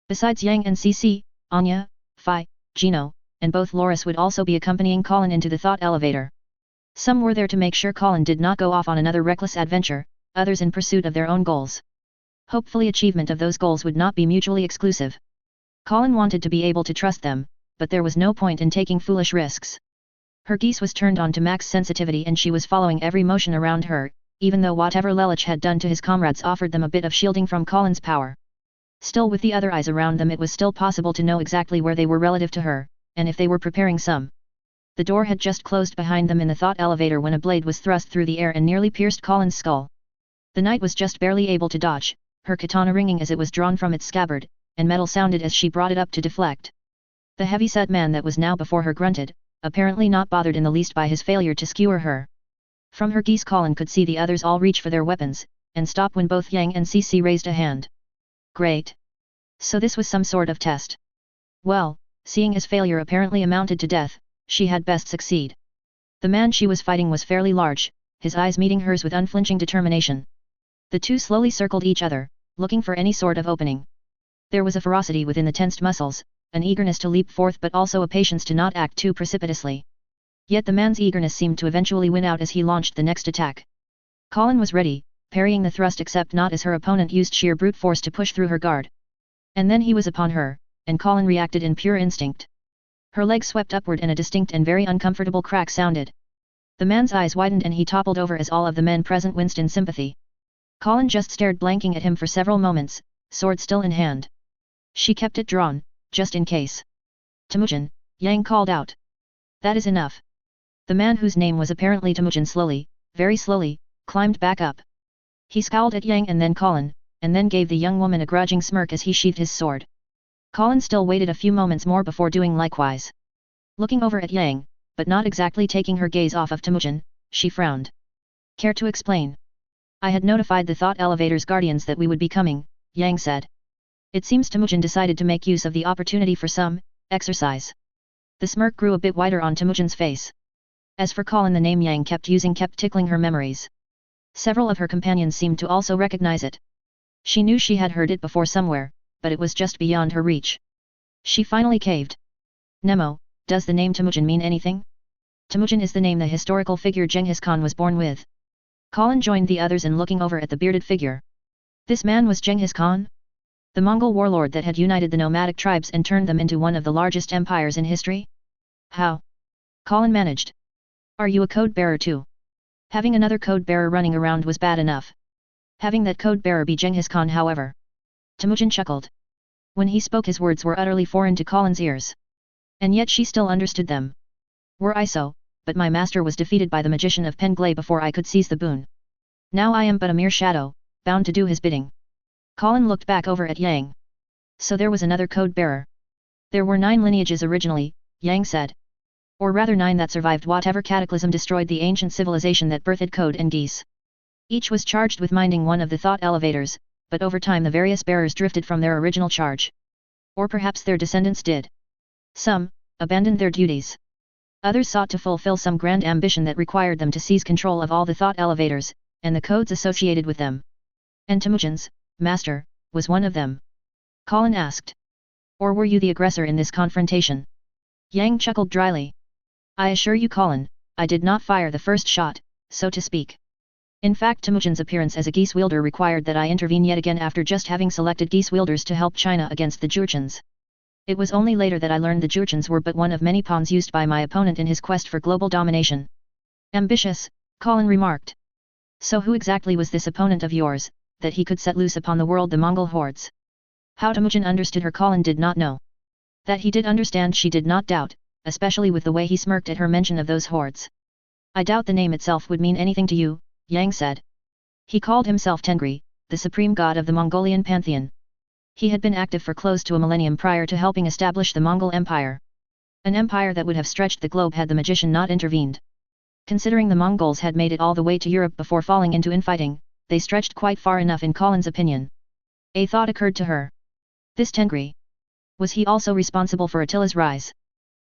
Besides Yang and CC, Anya, Phi, Gino, and both Loris would also be accompanying Colin into the thought elevator. Some were there to make sure Colin did not go off on another reckless adventure, others in pursuit of their own goals. Hopefully achievement of those goals would not be mutually exclusive. Colin wanted to be able to trust them, but there was no point in taking foolish risks. Her Geass was turned on to max sensitivity and she was following every motion around her, even though whatever Lelich had done to his comrades offered them a bit of shielding from Colin's power. Still with the other eyes around them it was still possible to know exactly where they were relative to her, and if they were preparing some. The door had just closed behind them in the thought elevator when a blade was thrust through the air and nearly pierced Colin's skull. The knight was just barely able to dodge, her katana ringing as it was drawn from its scabbard, and metal sounded as she brought it up to deflect. The heavy-set man that was now before her grunted, apparently not bothered in the least by his failure to skewer her. From her Geass Colin could see the others all reach for their weapons, and stop when both Yang and CC raised a hand. Great. So this was some sort of test. Well, seeing as failure apparently amounted to death, she had best succeed. The man she was fighting was fairly large, his eyes meeting hers with unflinching determination. The two slowly circled each other, looking for any sort of opening. There was a ferocity within the tensed muscles, an eagerness to leap forth but also a patience to not act too precipitously. Yet the man's eagerness seemed to eventually win out as he launched the next attack. Colin was ready, parrying the thrust except not as her opponent used sheer brute force to push through her guard. And then he was upon her, and Colin reacted in pure instinct. Her leg swept upward and a distinct and very uncomfortable crack sounded. The man's eyes widened and he toppled over as all of the men present winced in sympathy. Colin just stared blanking at him for several moments, sword still in hand. She kept it drawn, just in case. Temujin, Yang called out. That is enough. The man whose name was apparently Temujin slowly, very slowly, climbed back up. He scowled at Yang and then Colin, and then gave the young woman a grudging smirk as he sheathed his sword. Colin still waited a few moments more before doing likewise. Looking over at Yang, but not exactly taking her gaze off of Temujin, she frowned. Care to explain? I had notified the thought elevator's guardians that we would be coming, Yang said. It seems Temujin decided to make use of the opportunity for some exercise. The smirk grew a bit wider on Temujin's face. As for Colin, the name Yang kept using kept tickling her memories. Several of her companions seemed to also recognize it. She knew she had heard it before somewhere, but it was just beyond her reach. She finally caved. Nemo, does the name Temujin mean anything? Temujin is the name the historical figure Genghis Khan was born with. Colin joined the others in looking over at the bearded figure. This man was Genghis Khan? The Mongol warlord that had united the nomadic tribes and turned them into one of the largest empires in history? How? Colin managed. Are you a code bearer too? Having another code bearer running around was bad enough. Having that code bearer be Genghis Khan, however. Temujin chuckled. When he spoke, his words were utterly foreign to Colin's ears. And yet she still understood them. Were I so, but my master was defeated by the magician of Penglai before I could seize the boon. Now I am but a mere shadow, bound to do his bidding. Colin looked back over at Yang. So there was another code bearer. There were 9 lineages originally, Yang said. Or rather 9 that survived whatever cataclysm destroyed the ancient civilization that birthed Code and Geass. Each was charged with minding one of the thought elevators, but over time the various bearers drifted from their original charge. Or perhaps their descendants did. Some abandoned their duties. Others sought to fulfill some grand ambition that required them to seize control of all the thought elevators, and the codes associated with them. And Temujin's master was one of them. Colin asked. Or were you the aggressor in this confrontation? Yang chuckled dryly. I assure you, Colin, I did not fire the first shot, so to speak. In fact, Temujin's appearance as a Geass wielder required that I intervene yet again after just having selected Geass wielders to help China against the Jurchens. It was only later that I learned the Jurchens were but one of many pawns used by my opponent in his quest for global domination. Ambitious, Colin remarked. So who exactly was this opponent of yours, that he could set loose upon the world the Mongol hordes? How Temujin understood her Colin did not know. That he did understand she did not doubt, especially with the way he smirked at her mention of those hordes. I doubt the name itself would mean anything to you, Yang said. He called himself Tengri, the supreme god of the Mongolian pantheon. He had been active for close to a millennium prior to helping establish the Mongol Empire. An empire that would have stretched the globe had the magician not intervened. Considering the Mongols had made it all the way to Europe before falling into infighting, they stretched quite far enough in Colin's opinion. A thought occurred to her. This Tengri. Was he also responsible for Attila's rise?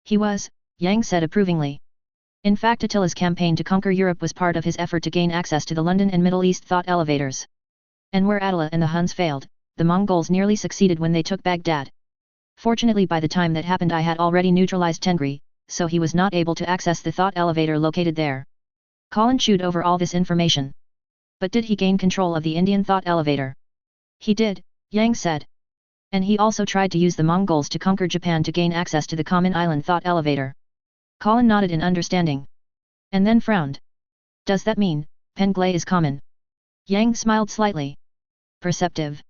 He was, Yang said approvingly. In fact, Attila's campaign to conquer Europe was part of his effort to gain access to the London and Middle East thought elevators. And where Attila and the Huns failed, the Mongols nearly succeeded when they took Baghdad. Fortunately, by the time that happened I had already neutralized Tengri, so he was not able to access the thought elevator located there. Colin chewed over all this information. But did he gain control of the Indian thought elevator? He did, Yang said. And he also tried to use the Mongols to conquer Japan to gain access to the common island thought elevator. Colin nodded in understanding. And then frowned. Does that mean, Penglai is common? Yang smiled slightly. Perceptive.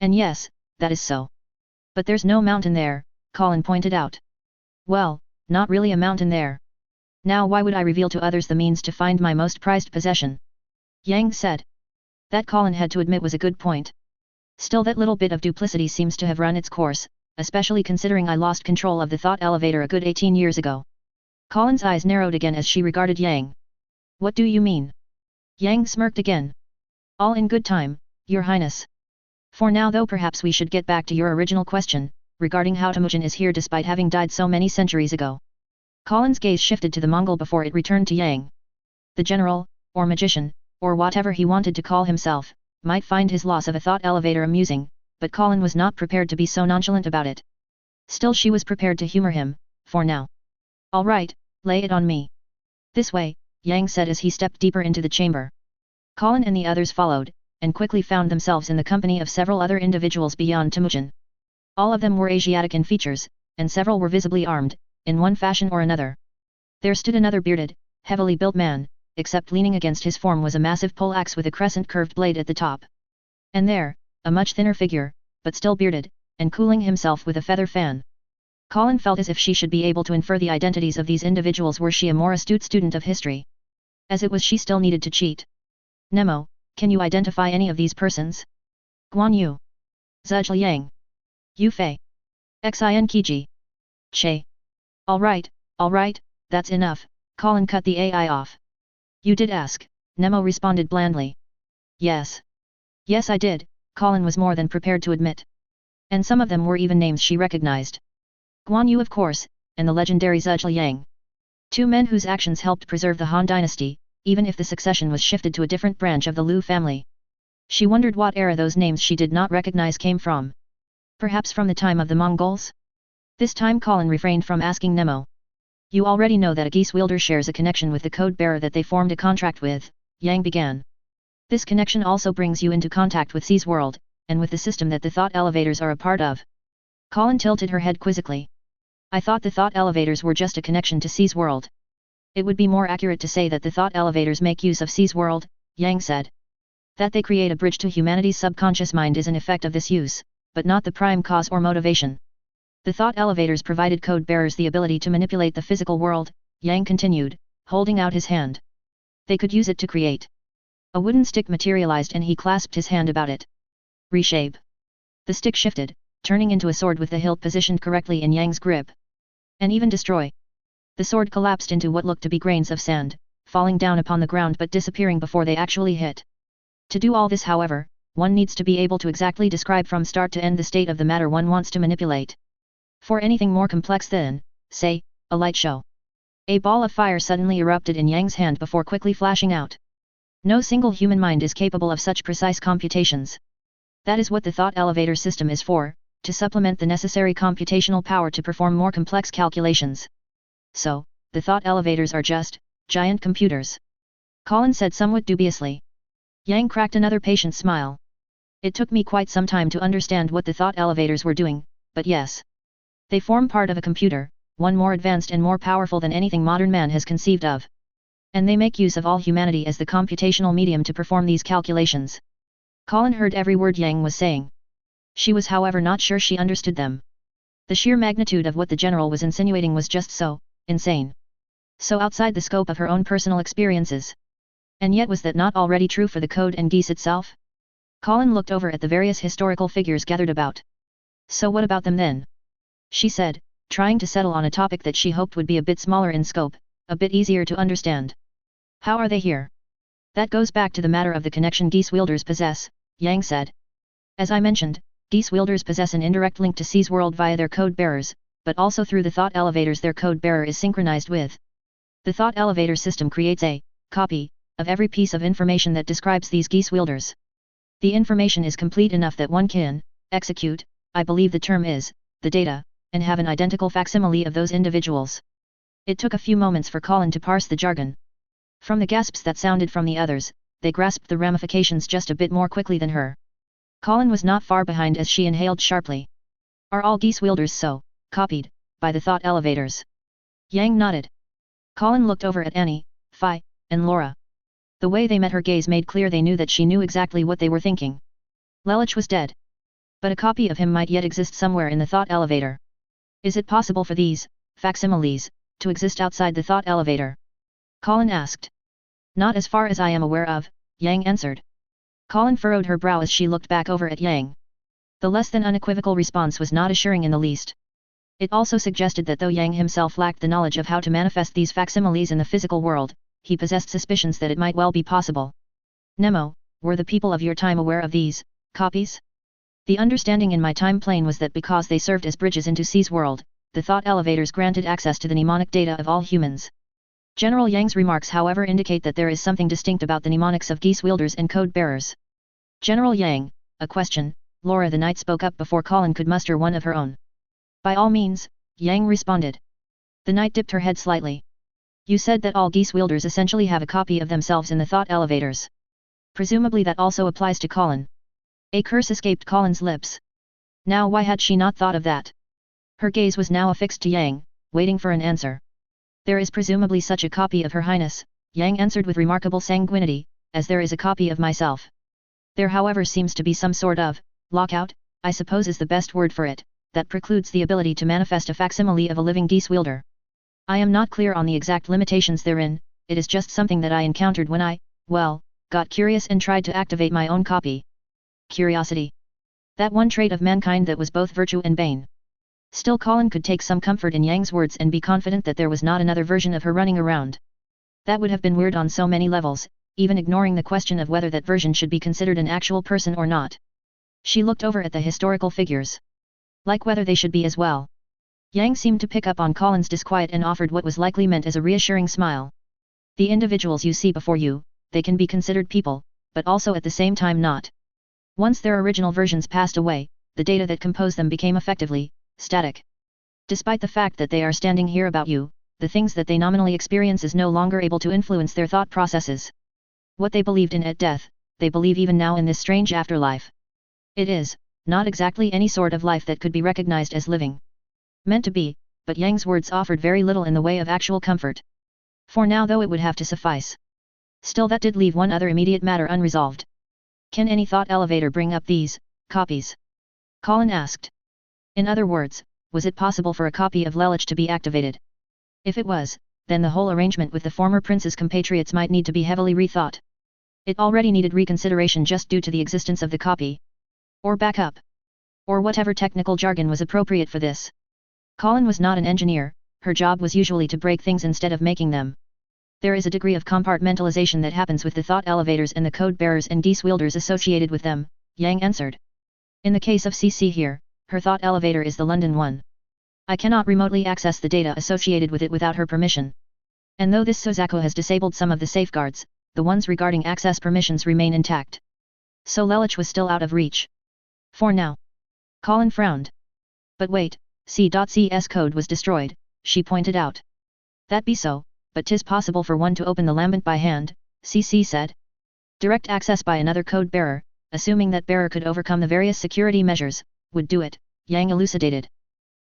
And yes, that is so. But there's no mountain there, Colin pointed out. Well, not really a mountain there. Now why would I reveal to others the means to find my most prized possession? Yang said. That Colin had to admit was a good point. Still, that little bit of duplicity seems to have run its course, especially considering I lost control of the thought elevator a good 18 years ago. Colin's eyes narrowed again as she regarded Yang. What do you mean? Yang smirked again. All in good time, Your Highness. For now though, perhaps we should get back to your original question, regarding how Temujin is here despite having died so many centuries ago. Colin's gaze shifted to the Mongol before it returned to Yang. The general, or magician, or whatever he wanted to call himself, might find his loss of a thought elevator amusing, but Colin was not prepared to be so nonchalant about it. Still, she was prepared to humor him, for now. "All right, lay it on me." "This way," Yang said as he stepped deeper into the chamber. Colin and the others followed, and quickly found themselves in the company of several other individuals beyond Temujin. All of them were Asiatic in features, and several were visibly armed, in one fashion or another. There stood another bearded, heavily built man, except leaning against his form was a massive poleaxe with a crescent-curved blade at the top. And there, a much thinner figure, but still bearded, and cooling himself with a feather fan. Colin felt as if she should be able to infer the identities of these individuals were she a more astute student of history. As it was, she still needed to cheat. "Nemo, can you identify any of these persons?" "Guan Yu. Zhuzhi Yang. Yu Fei. Xin Qiji. Che." All right, that's enough," Colin cut the AI off. "You did ask," Nemo responded blandly. Yes, I did," Colin was more than prepared to admit. And some of them were even names she recognized. Guan Yu, of course, and the legendary Zhuzhi Yang. Two men whose actions helped preserve the Han dynasty, even if the succession was shifted to a different branch of the Liu family. She wondered what era those names she did not recognize came from. Perhaps from the time of the Mongols? This time Colin refrained from asking Nemo. "You already know that a Geass wielder shares a connection with the code bearer that they formed a contract with," Yang began. "This connection also brings you into contact with C's world, and with the system that the thought elevators are a part of." Colin tilted her head quizzically. "I thought the thought elevators were just a connection to C's world." "It would be more accurate to say that the thought elevators make use of C's world," Yang said. "That they create a bridge to humanity's subconscious mind is an effect of this use, but not the prime cause or motivation. The thought elevators provided code bearers the ability to manipulate the physical world," Yang continued, holding out his hand. "They could use it to create." A wooden stick materialized and he clasped his hand about it. "Reshape." The stick shifted, turning into a sword with the hilt positioned correctly in Yang's grip. "And even destroy." The sword collapsed into what looked to be grains of sand, falling down upon the ground but disappearing before they actually hit. To do all this, however, one needs to be able to exactly describe from start to end the state of the matter one wants to manipulate. For anything more complex than, say, a light show. A ball of fire suddenly erupted in Yang's hand before quickly flashing out. No single human mind is capable of such precise computations. That is what the thought elevator system is for, to supplement the necessary computational power to perform more complex calculations. "So, the thought elevators are just giant computers?" Colin said somewhat dubiously. Yang cracked another patient smile. "It took me quite some time to understand what the thought elevators were doing, but yes. They form part of a computer, one more advanced and more powerful than anything modern man has conceived of. And they make use of all humanity as the computational medium to perform these calculations." Colin heard every word Yang was saying. She was, however, not sure she understood them. The sheer magnitude of what the general was insinuating was just so insane. So outside the scope of her own personal experiences. And yet, was that not already true for the code and Geass itself? Colin looked over at the various historical figures gathered about. "So what about them then?" she said, trying to settle on a topic that she hoped would be a bit smaller in scope, a bit easier to understand. "How are they here?" "That goes back to the matter of the connection Geass wielders possess," Yang said. "As I mentioned, Geass wielders possess an indirect link to C's world via their code bearers, but also through the thought elevators their code bearer is synchronized with. The thought elevator system creates a copy of every piece of information that describes these Geass wielders. The information is complete enough that one can execute, I believe the term is, the data, and have an identical facsimile of those individuals." It took a few moments for Colin to parse the jargon. From the gasps that sounded from the others, they grasped the ramifications just a bit more quickly than her. Colin was not far behind as she inhaled sharply. "Are all Geass wielders so copied by the thought elevators?" Yang nodded. Colin looked over at Annie, Phi, and Laura. The way they met her gaze made clear they knew that she knew exactly what they were thinking. Lelich was dead. But a copy of him might yet exist somewhere in the thought elevator. Is it possible for these facsimiles to exist outside the thought elevator? Colin asked. Not as far as I am aware of, Yang answered. Colin furrowed her brow as she looked back over at Yang. The less than unequivocal response was not assuring in the least. It also suggested that though Yang himself lacked the knowledge of how to manifest these facsimiles in the physical world, he possessed suspicions that it might well be possible. Nemo, were the people of your time aware of these copies? The understanding in my time plane was that because they served as bridges into C's world, the thought elevators granted access to the mnemonic data of all humans. General Yang's remarks however indicate that there is something distinct about the mnemonics of Geass wielders and code bearers. General Yang, a question, Laura the knight spoke up before Colin could muster one of her own. By all means, Yang responded. The knight dipped her head slightly. You said that all Geass wielders essentially have a copy of themselves in the thought elevators. Presumably that also applies to Colin. A curse escaped Colin's lips. Now why had she not thought of that? Her gaze was now affixed to Yang, waiting for an answer. There is presumably such a copy of Her Highness, Yang answered with remarkable sanguinity, as there is a copy of myself. There however seems to be some sort of lockout, I suppose is the best word for it, that precludes the ability to manifest a facsimile of a living Geass wielder. I am not clear on the exact limitations therein, it is just something that I encountered when I, got curious and tried to activate my own copy. Curiosity. That one trait of mankind that was both virtue and bane. Still Colin could take some comfort in Yang's words and be confident that there was not another version of her running around. That would have been weird on so many levels, even ignoring the question of whether that version should be considered an actual person or not. She looked over at the historical figures. Like whether they should be as well. Yang seemed to pick up on Colin's disquiet and offered what was likely meant as a reassuring smile. The individuals you see before you, they can be considered people, but also at the same time not. Once their original versions passed away, the data that compose them became effectively static. Despite the fact that they are standing here about you, the things that they nominally experience is no longer able to influence their thought processes. What they believed in at death, they believe even now in this strange afterlife. It is, not exactly any sort of life that could be recognized as living. Meant to be, but Yang's words offered very little in the way of actual comfort. For now though it would have to suffice. Still that did leave one other immediate matter unresolved. Can any thought elevator bring up these copies? Colin asked. In other words, was it possible for a copy of Lelich to be activated? If it was, then the whole arrangement with the former prince's compatriots might need to be heavily rethought. It already needed reconsideration just due to the existence of the copy. Or backup. Or whatever technical jargon was appropriate for this. Colin was not an engineer, her job was usually to break things instead of making them. There is a degree of compartmentalization that happens with the thought elevators and the code bearers and Geass wielders associated with them, Yang answered. In the case of CC here, her thought elevator is the London one. I cannot remotely access the data associated with it without her permission. And though this Sozako has disabled some of the safeguards, the ones regarding access permissions remain intact. So Lelich was still out of reach. For now. Colin frowned. But wait, C.CS code was destroyed, she pointed out. That be so, but 'tis possible for one to open the lambent by hand, CC said. Direct access by another code bearer, assuming that bearer could overcome the various security measures, would do it, Yang elucidated.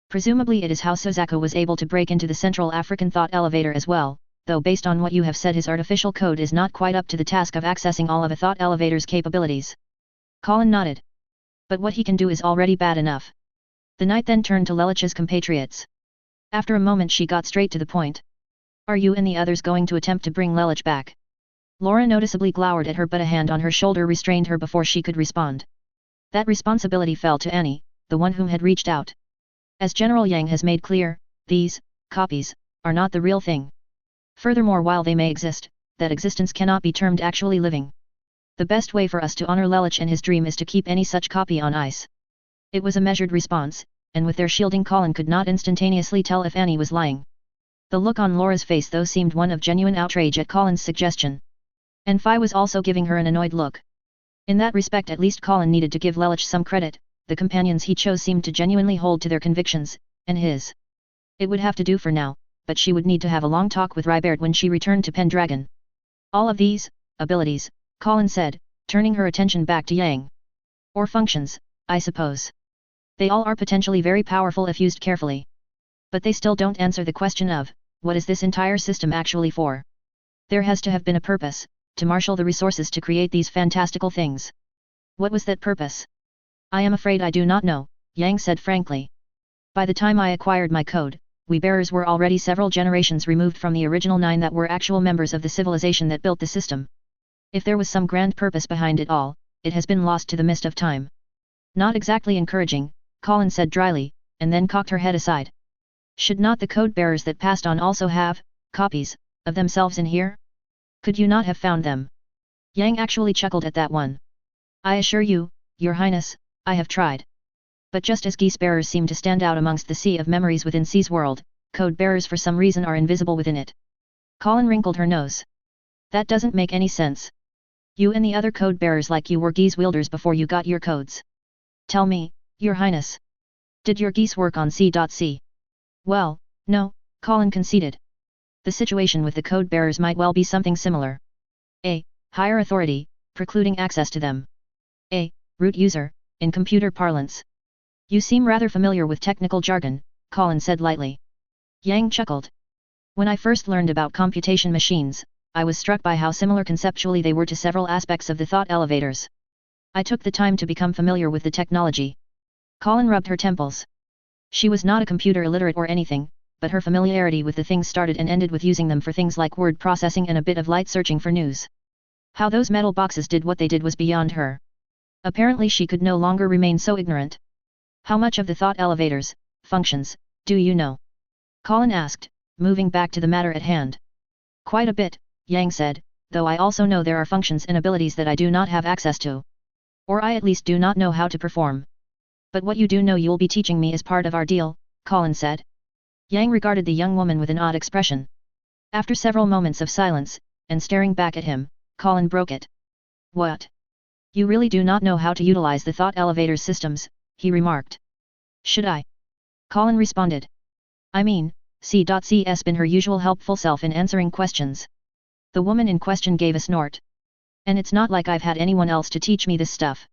Presumably it is how Sozako was able to break into the Central African thought elevator as well, though based on what you have said his artificial code is not quite up to the task of accessing all of a thought elevator's capabilities. Colin nodded. But what he can do is already bad enough. The knight then turned to Lelich's compatriots. After a moment she got straight to the point. Are you and the others going to attempt to bring Lelich back? Laura noticeably glowered at her but a hand on her shoulder restrained her before she could respond. That responsibility fell to Annie, the one whom had reached out. As General Yang has made clear, these copies are not the real thing. Furthermore, while they may exist, that existence cannot be termed actually living. The best way for us to honor Lelich and his dream is to keep any such copy on ice. It was a measured response, and with their shielding Colin could not instantaneously tell if Annie was lying. The look on Laura's face though seemed one of genuine outrage at Colin's suggestion. And Phi was also giving her an annoyed look. In that respect at least Colin needed to give Lelich some credit, the companions he chose seemed to genuinely hold to their convictions, and his. It would have to do for now, but she would need to have a long talk with Rybert when she returned to Pendragon. All of these abilities, Colin said, turning her attention back to Yang. Or functions, I suppose. They all are potentially very powerful if used carefully. But they still don't answer the question of, what is this entire system actually for? There has to have been a purpose, to marshal the resources to create these fantastical things. What was that purpose? I am afraid I do not know, Yang said frankly. By the time I acquired my code, we bearers were already several generations removed from the original 9 that were actual members of the civilization that built the system. If there was some grand purpose behind it all, it has been lost to the mist of time. Not exactly encouraging, Colin said dryly, and then cocked her head aside. Should not the code bearers that passed on also have copies of themselves in here? Could you not have found them? Yang actually chuckled at that one. I assure you, Your Highness, I have tried. But just as Geass bearers seem to stand out amongst the sea of memories within C's world, code bearers for some reason are invisible within it. Colin wrinkled her nose. That doesn't make any sense. You and the other code bearers like you were Geass wielders before you got your codes. Tell me, Your Highness. Did your Geass work on C.C? Well, no, Colin conceded. The situation with the code bearers might well be something similar. A higher authority, precluding access to them. A root user, in computer parlance. You seem rather familiar with technical jargon, Colin said lightly. Yang chuckled. When I first learned about computation machines, I was struck by how similar conceptually they were to several aspects of the thought elevators. I took the time to become familiar with the technology. Colin rubbed her temples. She was not a computer illiterate or anything, but her familiarity with the things started and ended with using them for things like word processing and a bit of light searching for news. How those metal boxes did what they did was beyond her. Apparently she could no longer remain so ignorant. How much of the thought elevators, functions, do you know? Colin asked, moving back to the matter at hand. Quite a bit, Yang said, though I also know there are functions and abilities that I do not have access to. Or I at least do not know how to perform. But what you do know you'll be teaching me is part of our deal, Colin said. Yang regarded the young woman with an odd expression. After several moments of silence, and staring back at him, Colin broke it. What? You really do not know how to utilize the thought elevator's systems, he remarked. Should I? Colin responded. I mean, C.C's been her usual helpful self in answering questions. The woman in question gave a snort. And it's not like I've had anyone else to teach me this stuff.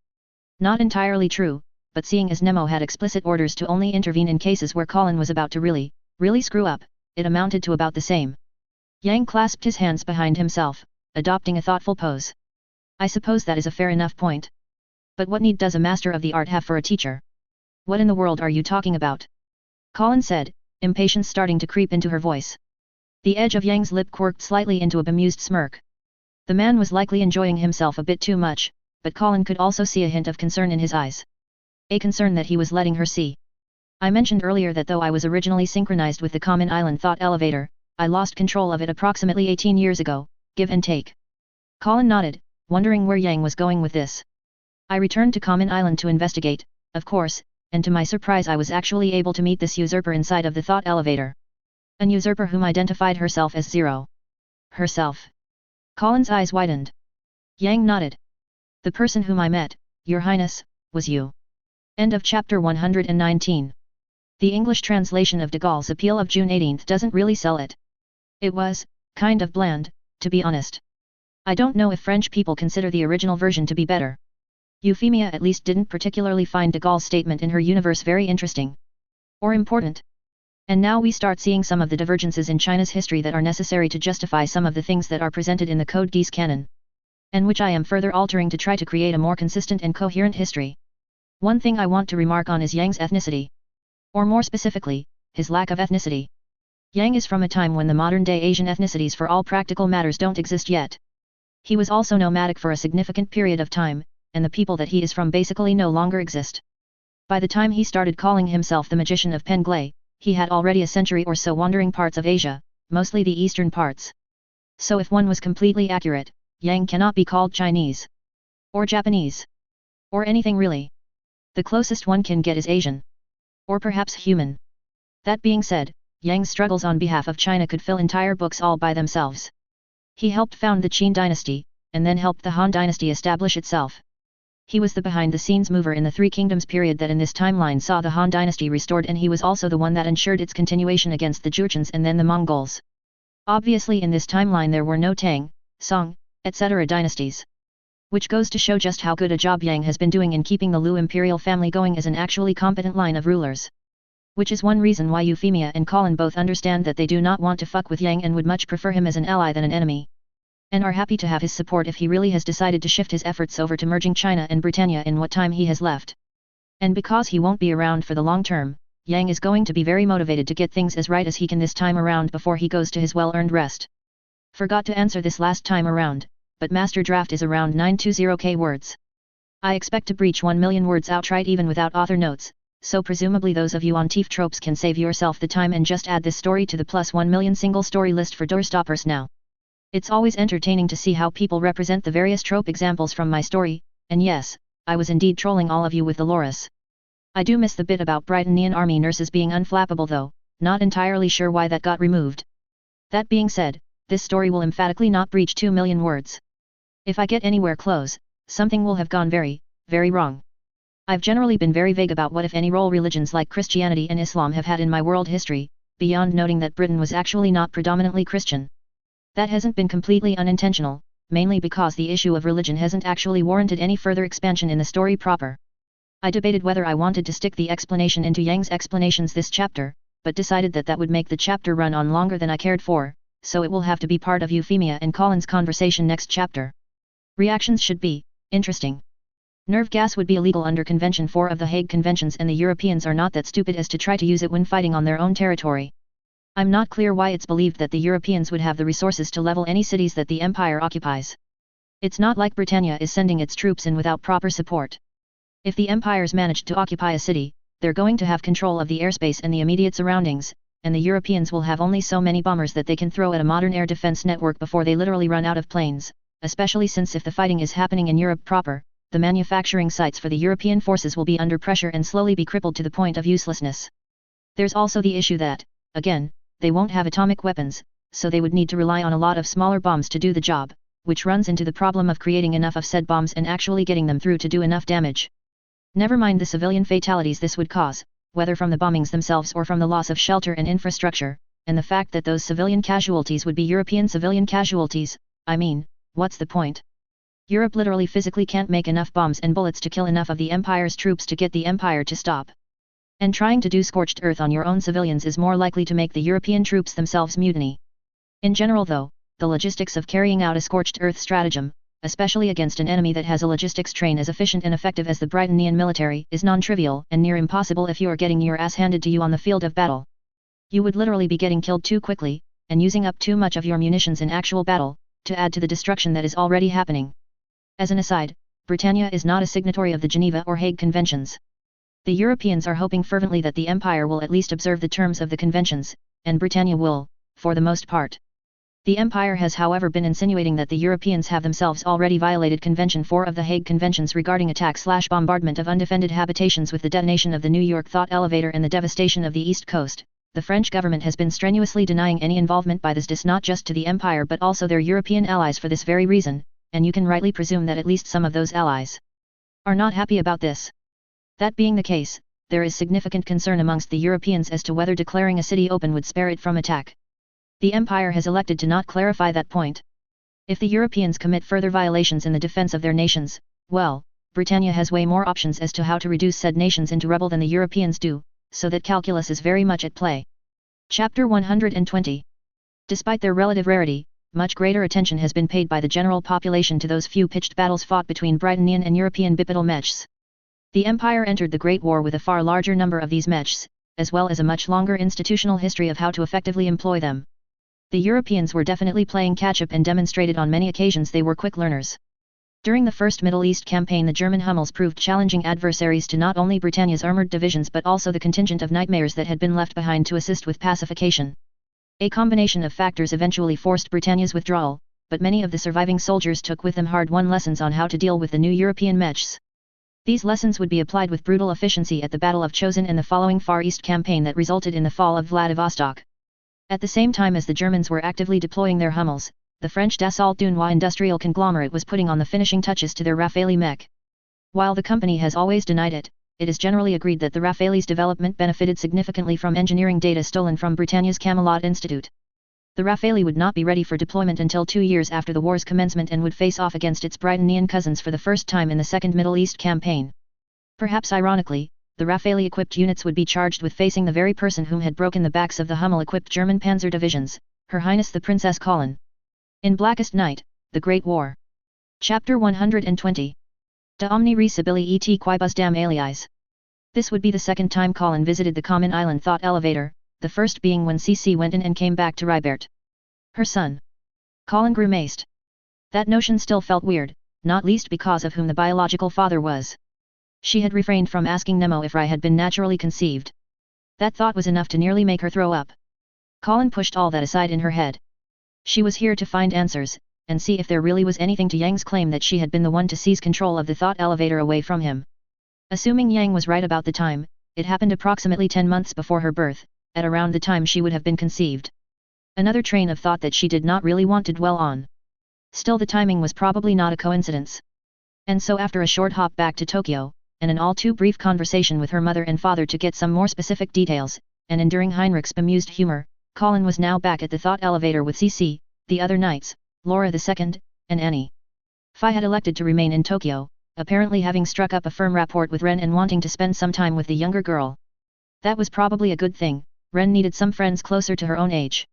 Not entirely true, but seeing as Nemo had explicit orders to only intervene in cases where Colin was about to really screw up, it amounted to about the same. Yang clasped his hands behind himself, adopting a thoughtful pose. I suppose that is a fair enough point. But what need does a master of the art have for a teacher? What in the world are you talking about? Colin said, impatience starting to creep into her voice. The edge of Yang's lip quirked slightly into a bemused smirk. The man was likely enjoying himself a bit too much, but Colin could also see a hint of concern in his eyes. A concern that he was letting her see. I mentioned earlier that though I was originally synchronized with the Common Island thought elevator, I lost control of it approximately 18 years ago, give and take. Colin nodded, wondering where Yang was going with this. I returned to Common Island to investigate, of course, and to my surprise I was actually able to meet this usurper inside of the thought elevator. An usurper whom identified herself as Zero. Herself. Colin's eyes widened. Yang nodded. The person whom I met, Your Highness, was you. End of chapter 119. The English translation of de Gaulle's appeal of June 18 doesn't really sell it. It was, kind of bland, to be honest. I don't know if French people consider the original version to be better. Euphemia at least didn't particularly find de Gaulle's statement in her universe very interesting. Or important. And now we start seeing some of the divergences in China's history that are necessary to justify some of the things that are presented in the Code Geass canon. And which I am further altering to try to create a more consistent and coherent history. One thing I want to remark on is Yang's ethnicity. Or more specifically, his lack of ethnicity. Yang is from a time when the modern-day Asian ethnicities for all practical matters don't exist yet. He was also nomadic for a significant period of time, and the people that he is from basically no longer exist. By the time he started calling himself the magician of Penglai, he had already a century or so wandering parts of Asia, mostly the eastern parts. So if one was completely accurate, Yang cannot be called Chinese. Or Japanese. Or anything really. The closest one can get is Asian. Or perhaps human. That being said, Yang's struggles on behalf of China could fill entire books all by themselves. He helped found the Qin dynasty, and then helped the Han dynasty establish itself. He was the behind-the-scenes mover in the Three Kingdoms period that in this timeline saw the Han dynasty restored, and he was also the one that ensured its continuation against the Jurchens and then the Mongols. Obviously in this timeline there were no Tang, Song, etc. dynasties. Which goes to show just how good a job Yang has been doing in keeping the Liu imperial family going as an actually competent line of rulers. Which is one reason why Euphemia and Colin both understand that they do not want to fuck with Yang and would much prefer him as an ally than an enemy. And are happy to have his support if he really has decided to shift his efforts over to merging China and Britannia in what time he has left. And because he won't be around for the long term, Yang is going to be very motivated to get things as right as he can this time around before he goes to his well-earned rest. Forgot to answer this last time around, but master draft is around 920k words. I expect to breach 1 million words outright even without author notes, so presumably those of you on TIFF Tropes can save yourself the time and just add this story to the plus 1 million single story list for doorstoppers now. It's always entertaining to see how people represent the various trope examples from my story, and yes, I was indeed trolling all of you with the Loris. I do miss the bit about Britannian army nurses being unflappable though, not entirely sure why that got removed. That being said, This story will emphatically not breach 2 million words. If I get anywhere close, something will have gone very, very wrong. I've generally been very vague about what if any role religions like Christianity and Islam have had in my world history, beyond noting that Britain was actually not predominantly Christian. That hasn't been completely unintentional, mainly because the issue of religion hasn't actually warranted any further expansion in the story proper. I debated whether I wanted to stick the explanation into Yang's explanations this chapter, but decided that would make the chapter run on longer than I cared for, so it will have to be part of Euphemia and Colin's conversation next chapter. Reactions should be interesting. Nerve gas would be illegal under Convention 4 of the Hague Conventions, and the Europeans are not that stupid as to try to use it when fighting on their own territory. I'm not clear why it's believed that the Europeans would have the resources to level any cities that the Empire occupies. It's not like Britannia is sending its troops in without proper support. If the Empires managed to occupy a city, they're going to have control of the airspace and the immediate surroundings, and the Europeans will have only so many bombers that they can throw at a modern air defense network before they literally run out of planes, especially since if the fighting is happening in Europe proper, the manufacturing sites for the European forces will be under pressure and slowly be crippled to the point of uselessness. There's also the issue that, again, they won't have atomic weapons, so they would need to rely on a lot of smaller bombs to do the job, which runs into the problem of creating enough of said bombs and actually getting them through to do enough damage. Never mind the civilian fatalities this would cause, whether from the bombings themselves or from the loss of shelter and infrastructure, and the fact that those civilian casualties would be European civilian casualties. I mean, what's the point? Europe literally physically can't make enough bombs and bullets to kill enough of the Empire's troops to get the Empire to stop. And trying to do scorched earth on your own civilians is more likely to make the European troops themselves mutiny. In general though, the logistics of carrying out a scorched earth stratagem, especially against an enemy that has a logistics train as efficient and effective as the Britannian military, is non-trivial and near impossible if you are getting your ass handed to you on the field of battle. You would literally be getting killed too quickly, and using up too much of your munitions in actual battle, to add to the destruction that is already happening. As an aside, Britannia is not a signatory of the Geneva or Hague Conventions. The Europeans are hoping fervently that the Empire will at least observe the terms of the conventions, and Britannia will, for the most part. The Empire has however been insinuating that the Europeans have themselves already violated Convention 4 of the Hague Conventions regarding attack/bombardment of undefended habitations with the detonation of the New York Thought Elevator and the devastation of the East Coast. The French government has been strenuously denying any involvement by this DIS not just to the Empire but also their European allies for this very reason, and you can rightly presume that at least some of those allies are not happy about this. That being the case, there is significant concern amongst the Europeans as to whether declaring a city open would spare it from attack. The Empire has elected to not clarify that point. If the Europeans commit further violations in the defense of their nations, well, Britannia has way more options as to how to reduce said nations into rebel than the Europeans do, so that calculus is very much at play. Chapter 120. Despite their relative rarity, much greater attention has been paid by the general population to those few pitched battles fought between Britannian and European bipedal mechs. The Empire entered the Great War with a far larger number of these mechs, as well as a much longer institutional history of how to effectively employ them. The Europeans were definitely playing catch-up and demonstrated on many occasions they were quick learners. During the First Middle East campaign, the German Hummels proved challenging adversaries to not only Britannia's armoured divisions but also the contingent of nightmares that had been left behind to assist with pacification. A combination of factors eventually forced Britannia's withdrawal, but many of the surviving soldiers took with them hard-won lessons on how to deal with the new European mechs. These lessons would be applied with brutal efficiency at the Battle of Chosin and the following Far East campaign that resulted in the fall of Vladivostok. At the same time as the Germans were actively deploying their Hummels, the French Dassault Dunois industrial conglomerate was putting on the finishing touches to their Rafale mech. While the company has always denied it, it is generally agreed that the Rafale's development benefited significantly from engineering data stolen from Britannia's Camelot Institute. The Rafale would not be ready for deployment until 2 years after the war's commencement and would face off against its Britannian cousins for the first time in the Second Middle East campaign. Perhaps ironically, the Rafale-equipped units would be charged with facing the very person whom had broken the backs of the Hummel-equipped German panzer divisions, Her Highness the Princess Colin. In Blackest Night, The Great War. Chapter 120. De omni re Sibili et quibus dam aliis. This would be the second time Colin visited the common island thought elevator, the first being when Cece went in and came back to Rybert. Her son. Colin grimaced. That notion still felt weird, not least because of whom the biological father was. She had refrained from asking Nemo if Ry had been naturally conceived. That thought was enough to nearly make her throw up. Colin pushed all that aside in her head. She was here to find answers, and see if there really was anything to Yang's claim that she had been the one to seize control of the thought elevator away from him. Assuming Yang was right about the time, it happened approximately 10 months before her birth, at around the time she would have been conceived. Another train of thought that she did not really want to dwell on. Still, the timing was probably not a coincidence. And so after a short hop back to Tokyo, and an all too brief conversation with her mother and father to get some more specific details, and enduring Heinrich's bemused humor, Colin was now back at the thought elevator with CC, the other knights, Laura II, and Annie. Phi had elected to remain in Tokyo, apparently having struck up a firm rapport with Ren and wanting to spend some time with the younger girl. That was probably a good thing. Ren needed some friends closer to her own age.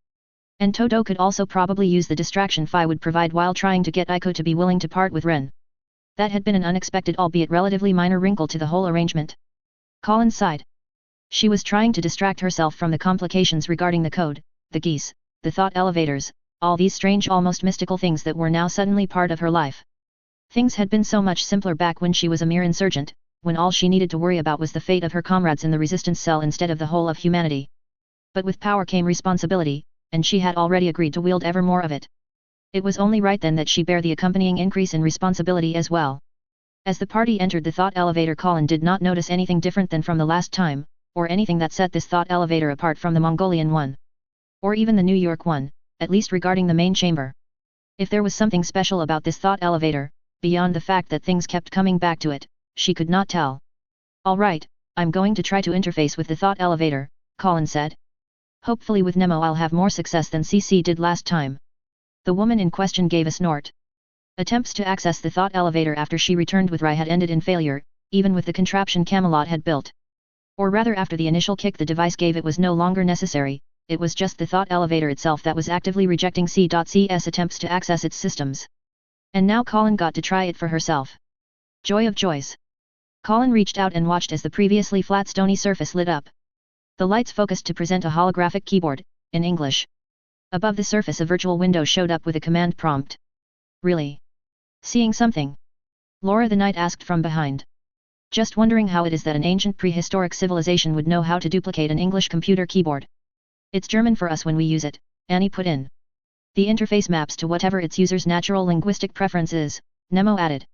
And Todo could also probably use the distraction Phi would provide while trying to get Aiko to be willing to part with Ren. That had been an unexpected albeit relatively minor wrinkle to the whole arrangement. Colin sighed. She was trying to distract herself from the complications regarding the code, the Geass, the thought elevators, all these strange almost mystical things that were now suddenly part of her life. Things had been so much simpler back when she was a mere insurgent, when all she needed to worry about was the fate of her comrades in the resistance cell instead of the whole of humanity. But with power came responsibility, and she had already agreed to wield ever more of it. It was only right then that she bear the accompanying increase in responsibility as well. As the party entered the thought elevator, Colin did not notice anything different than from the last time, or anything that set this thought elevator apart from the Mongolian one. Or even the New York one, at least regarding the main chamber. If there was something special about this thought elevator, beyond the fact that things kept coming back to it, she could not tell. "Alright, I'm going to try to interface with the thought elevator," Colin said. "Hopefully with Nemo I'll have more success than CC did last time." The woman in question gave a snort. Attempts to access the thought elevator after she returned with Rai had ended in failure, even with the contraption Camelot had built. Or rather, after the initial kick the device gave, it was no longer necessary, it was just the thought elevator itself that was actively rejecting C.C's attempts to access its systems. And now Colin got to try it for herself. Joy of joys. Colin reached out and watched as the previously flat stony surface lit up. The lights focused to present a holographic keyboard, in English. Above the surface a virtual window showed up with a command prompt. "Really? Seeing something?" Laura the Knight asked from behind. "Just wondering how it is that an ancient prehistoric civilization would know how to duplicate an English computer keyboard. It's German for us when we use it," Annie put in. "The interface maps to whatever its user's natural linguistic preference is," Nemo added.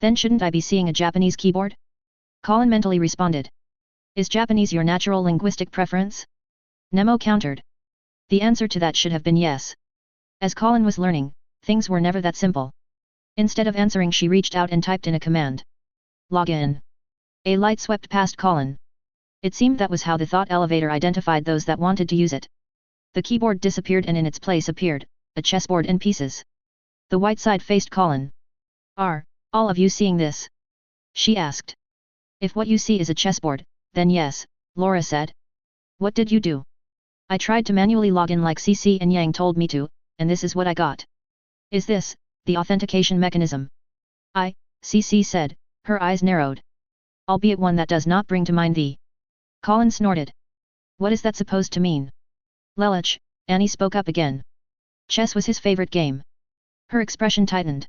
"Then shouldn't I be seeing a Japanese keyboard?" Colin mentally responded. "Is Japanese your natural linguistic preference?" Nemo countered. The answer to that should have been yes. As Colin was learning, things were never that simple. Instead of answering, she reached out and typed in a command. "Log in." A light swept past Colin. It seemed that was how the thought elevator identified those that wanted to use it. The keyboard disappeared and in its place appeared a chessboard in pieces. The white side faced Colin. "Are all of you seeing this?" she asked. "If what you see is a chessboard, then yes," Laura said. "What did you do?" "I tried to manually log in like CC and Yang told me to, and this is what I got." "Is this the authentication mechanism?" CC said, her eyes narrowed. "Albeit one that does not bring to mind the..." Colin snorted. "What is that supposed to mean?" "Lelich," Annie spoke up again. Chess was his favorite game. Her expression tightened.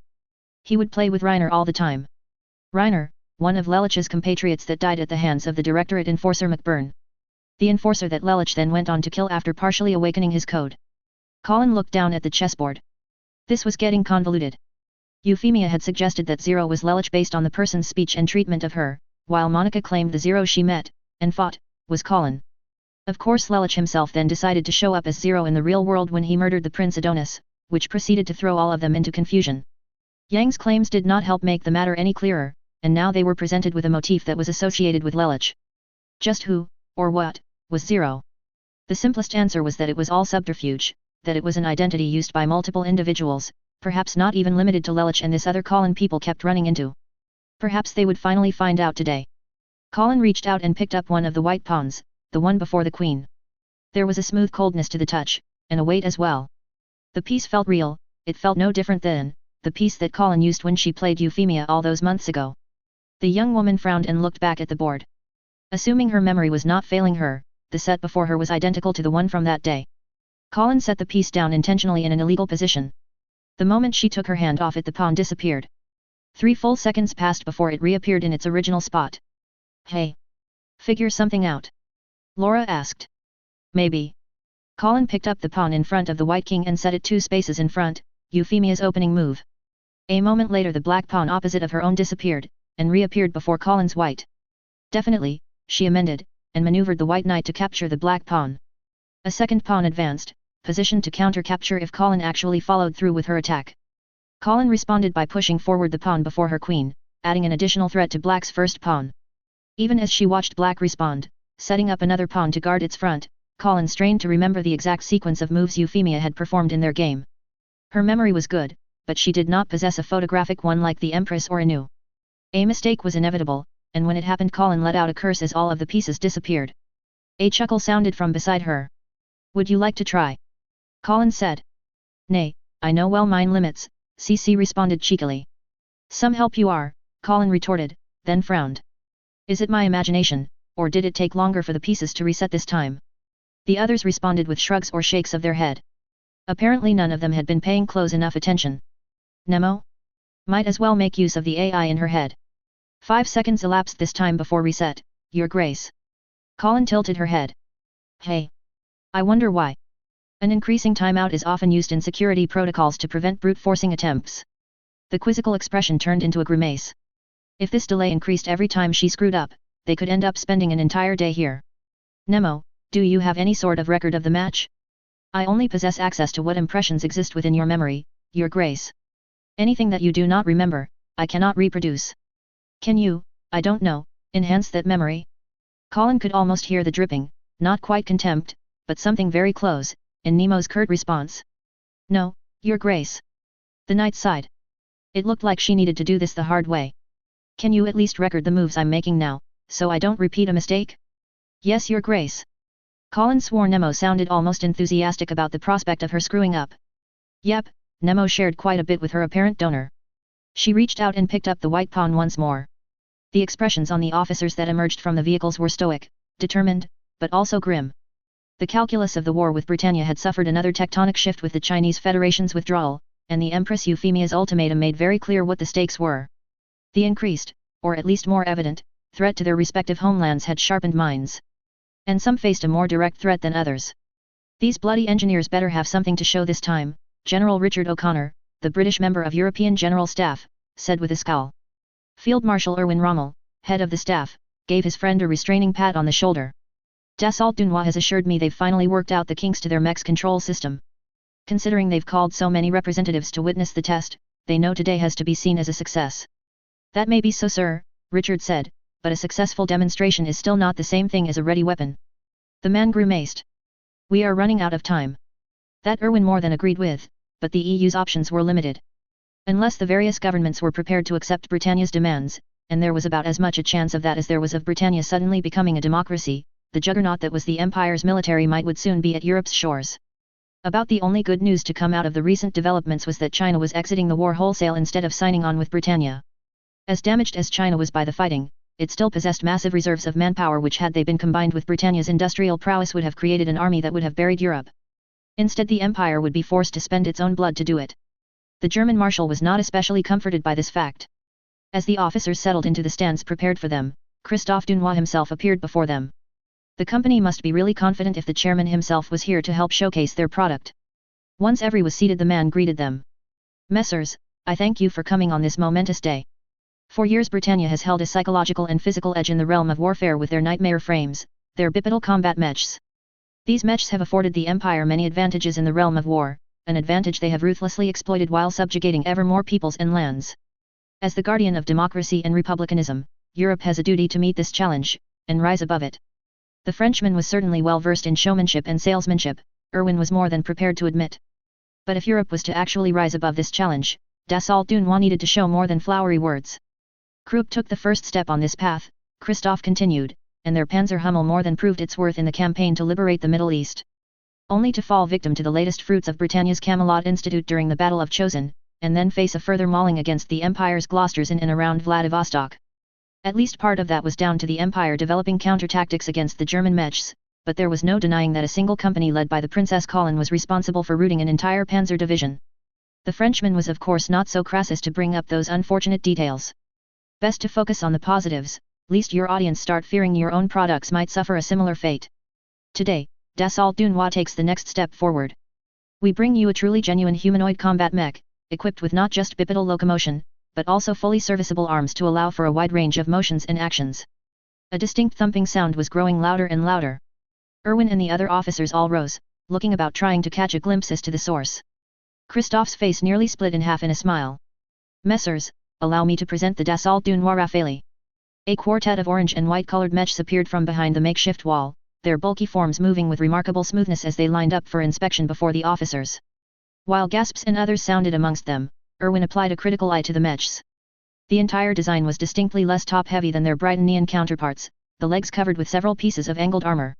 He would play with Reiner all the time. Reiner, one of Lelich's compatriots that died at the hands of the Directorate Enforcer McBurn. The enforcer that Lelich then went on to kill after partially awakening his code. Colin looked down at the chessboard. This was getting convoluted. Euphemia had suggested that Zero was Lelich based on the person's speech and treatment of her, while Monica claimed the Zero she met, and fought, was Colin. Of course Lelich himself then decided to show up as Zero in the real world when he murdered the Prince Adonis, which proceeded to throw all of them into confusion. Yang's claims did not help make the matter any clearer, and now they were presented with a motif that was associated with Lelich. Just who, or what, was Zero? The simplest answer was that it was all subterfuge, that it was an identity used by multiple individuals, perhaps not even limited to Lelich and this other Colin people kept running into. Perhaps they would finally find out today. Colin reached out and picked up one of the white pawns, the one before the queen. There was a smooth coldness to the touch, and a weight as well. The piece felt real, it felt no different than the piece that Colin used when she played Euphemia all those months ago. The young woman frowned and looked back at the board. Assuming her memory was not failing her, the set before her was identical to the one from that day. Colin set the piece down intentionally in an illegal position. The moment she took her hand off it, the pawn disappeared. 3 full seconds passed before it reappeared in its original spot. "Hey! Figure something out?" Laura asked. "Maybe." Colin picked up the pawn in front of the white king and set it 2 spaces in front, Euphemia's opening move. A moment later the black pawn opposite of her own disappeared, and reappeared before Colin's white. "Definitely," she amended, and maneuvered the white knight to capture the black pawn. A second pawn advanced, positioned to counter-capture if Colin actually followed through with her attack. Colin responded by pushing forward the pawn before her queen, adding an additional threat to Black's first pawn. Even as she watched Black respond, setting up another pawn to guard its front, Colin strained to remember the exact sequence of moves Euphemia had performed in their game. Her memory was good, but she did not possess a photographic one like the Empress or Anu. A mistake was inevitable, and when it happened Colin let out a curse as all of the pieces disappeared. A chuckle sounded from beside her. "Would you like to try?" Colin said. "Nay, I know well mine limits," CC responded cheekily. "Some help you are," Colin retorted, then frowned. "Is it my imagination, or did it take longer for the pieces to reset this time?" The others responded with shrugs or shakes of their head. Apparently none of them had been paying close enough attention. Nemo? Might as well make use of the AI in her head. 5 seconds elapsed this time before reset, Your Grace. Colin tilted her head. "Hey. I wonder why. An increasing timeout is often used in security protocols to prevent brute-forcing attempts." The quizzical expression turned into a grimace. If this delay increased every time she screwed up, they could end up spending an entire day here. "Nemo, do you have any sort of record of the match?" "I only possess access to what impressions exist within your memory, Your Grace. Anything that you do not remember, I cannot reproduce." "Can you, I don't know, enhance that memory?" Colin could almost hear the dripping, not quite contempt, but something very close, in Nemo's curt response. "No, Your Grace." The knight sighed. It looked like she needed to do this the hard way. "Can you at least record the moves I'm making now, so I don't repeat a mistake?" "Yes, Your Grace." Colin swore Nemo sounded almost enthusiastic about the prospect of her screwing up. Yep, Nemo shared quite a bit with her apparent donor. She reached out and picked up the white pawn once more. The expressions on the officers that emerged from the vehicles were stoic, determined, but also grim. The calculus of the war with Britannia had suffered another tectonic shift with the Chinese Federation's withdrawal, and the Empress Euphemia's ultimatum made very clear what the stakes were. The increased, or at least more evident, threat to their respective homelands had sharpened minds. And some faced a more direct threat than others. "These bloody engineers better have something to show this time," General Richard O'Connor, the British member of European General Staff, said with a scowl. Field Marshal Erwin Rommel, head of the staff, gave his friend a restraining pat on the shoulder. "Dassault Dunois has assured me they've finally worked out the kinks to their mech's control system. Considering they've called so many representatives to witness the test, they know today has to be seen as a success." "That may be so, sir," Richard said, "but a successful demonstration is still not the same thing as a ready weapon." The man grimaced. "We are running out of time." That Erwin more than agreed with, but the EU's options were limited. Unless the various governments were prepared to accept Britannia's demands, and there was about as much a chance of that as there was of Britannia suddenly becoming a democracy, the juggernaut that was the Empire's military might would soon be at Europe's shores. About the only good news to come out of the recent developments was that China was exiting the war wholesale instead of signing on with Britannia. As damaged as China was by the fighting, it still possessed massive reserves of manpower which had they been combined with Britannia's industrial prowess would have created an army that would have buried Europe. Instead the Empire would be forced to spend its own blood to do it. The German Marshal was not especially comforted by this fact. As the officers settled into the stands prepared for them, Christophe Dunois himself appeared before them. The company must be really confident if the chairman himself was here to help showcase their product. Once every was seated the man greeted them. "Messrs, I thank you for coming on this momentous day. For years Britannia has held a psychological and physical edge in the realm of warfare with their nightmare frames, their bipedal combat mechs. These mechs have afforded the Empire many advantages in the realm of war, an advantage they have ruthlessly exploited while subjugating ever more peoples and lands. As the guardian of democracy and republicanism, Europe has a duty to meet this challenge, and rise above it." The Frenchman was certainly well versed in showmanship and salesmanship, Erwin was more than prepared to admit. But if Europe was to actually rise above this challenge, Dassault Dunois needed to show more than flowery words. Krupp took the first step on this path, Christophe continued, and their Panzerhummel more than proved its worth in the campaign to liberate the Middle East. Only to fall victim to the latest fruits of Britannia's Camelot Institute during the Battle of Chosin, and then face a further mauling against the Empire's Gloucesters in and around Vladivostok. At least part of that was down to the Empire developing counter-tactics against the German mechs, but there was no denying that a single company led by the Princess Colin was responsible for routing an entire panzer division. The Frenchman was of course not so crass as to bring up those unfortunate details. Best to focus on the positives, lest your audience start fearing your own products might suffer a similar fate. Today, Dassault Dunois takes the next step forward. We bring you a truly genuine humanoid combat mech, equipped with not just bipedal locomotion, but also fully serviceable arms to allow for a wide range of motions and actions. A distinct thumping sound was growing louder and louder. Erwin and the other officers all rose, looking about trying to catch a glimpse as to the source. Christophe's face nearly split in half in a smile. Messieurs, allow me to present the Dassault du Noir Rafale. A quartet of orange and white-colored mechs appeared from behind the makeshift wall, their bulky forms moving with remarkable smoothness as they lined up for inspection before the officers. While gasps and others sounded amongst them, Irwin applied a critical eye to the mechs. The entire design was distinctly less top-heavy than their Britannian counterparts, the legs covered with several pieces of angled armor.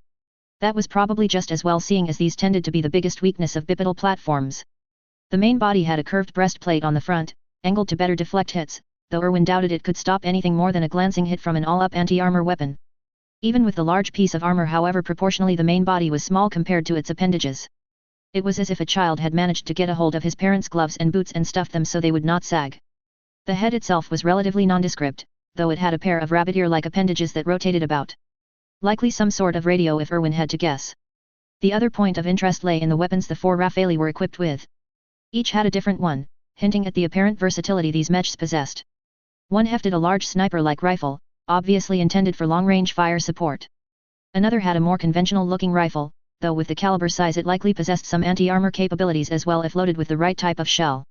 That was probably just as well, seeing as these tended to be the biggest weakness of bipedal platforms. The main body had a curved breastplate on the front, angled to better deflect hits, though Irwin doubted it could stop anything more than a glancing hit from an all-up anti-armor weapon. Even with the large piece of armor, however, proportionally the main body was small compared to its appendages. It was as if a child had managed to get a hold of his parents' gloves and boots and stuffed them so they would not sag. The head itself was relatively nondescript, though it had a pair of rabbit ear-like appendages that rotated about. Likely some sort of radio if Irwin had to guess. The other point of interest lay in the weapons the four Rafale were equipped with. Each had a different one, hinting at the apparent versatility these mechs possessed. One hefted a large sniper-like rifle, obviously intended for long-range fire support. Another had a more conventional-looking rifle, though with the caliber size it likely possessed some anti-armor capabilities as well if loaded with the right type of shell.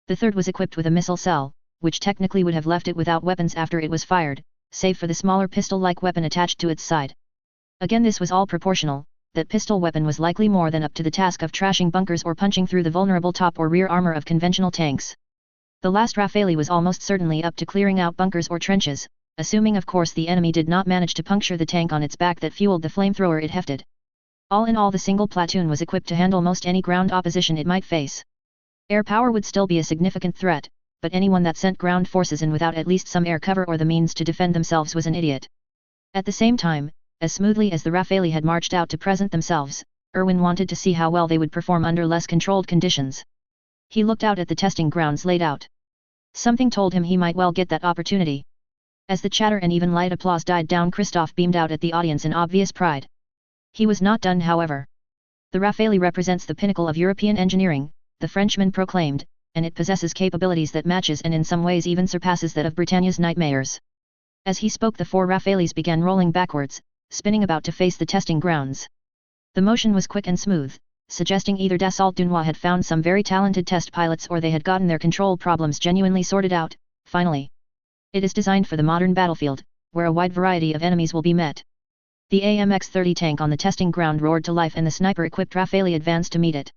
The third was equipped with a missile cell, which technically would have left it without weapons after it was fired, save for the smaller pistol-like weapon attached to its side. Again, this was all proportional. That pistol weapon was likely more than up to the task of trashing bunkers or punching through the vulnerable top or rear armor of conventional tanks. The last Rafale was almost certainly up to clearing out bunkers or trenches, assuming of course the enemy did not manage to puncture the tank on its back that fueled the flamethrower it hefted. All in all, the single platoon was equipped to handle most any ground opposition it might face. Air power would still be a significant threat, but anyone that sent ground forces in without at least some air cover or the means to defend themselves was an idiot. At the same time, as smoothly as the Rafale had marched out to present themselves, Irwin wanted to see how well they would perform under less controlled conditions. He looked out at the testing grounds laid out. Something told him he might well get that opportunity. As the chatter and even light applause died down, Christophe beamed out at the audience in obvious pride. He was not done, however. The Rafale represents the pinnacle of European engineering, the Frenchman proclaimed, and it possesses capabilities that matches and in some ways even surpasses that of Britannia's nightmares. As he spoke, the four Rafales began rolling backwards, spinning about to face the testing grounds. The motion was quick and smooth, suggesting either Dassault du Noir had found some very talented test pilots or they had gotten their control problems genuinely sorted out. Finally, it is designed for the modern battlefield, where a wide variety of enemies will be met. The AMX-30 tank on the testing ground roared to life and the sniper-equipped Rafale advanced to meet it.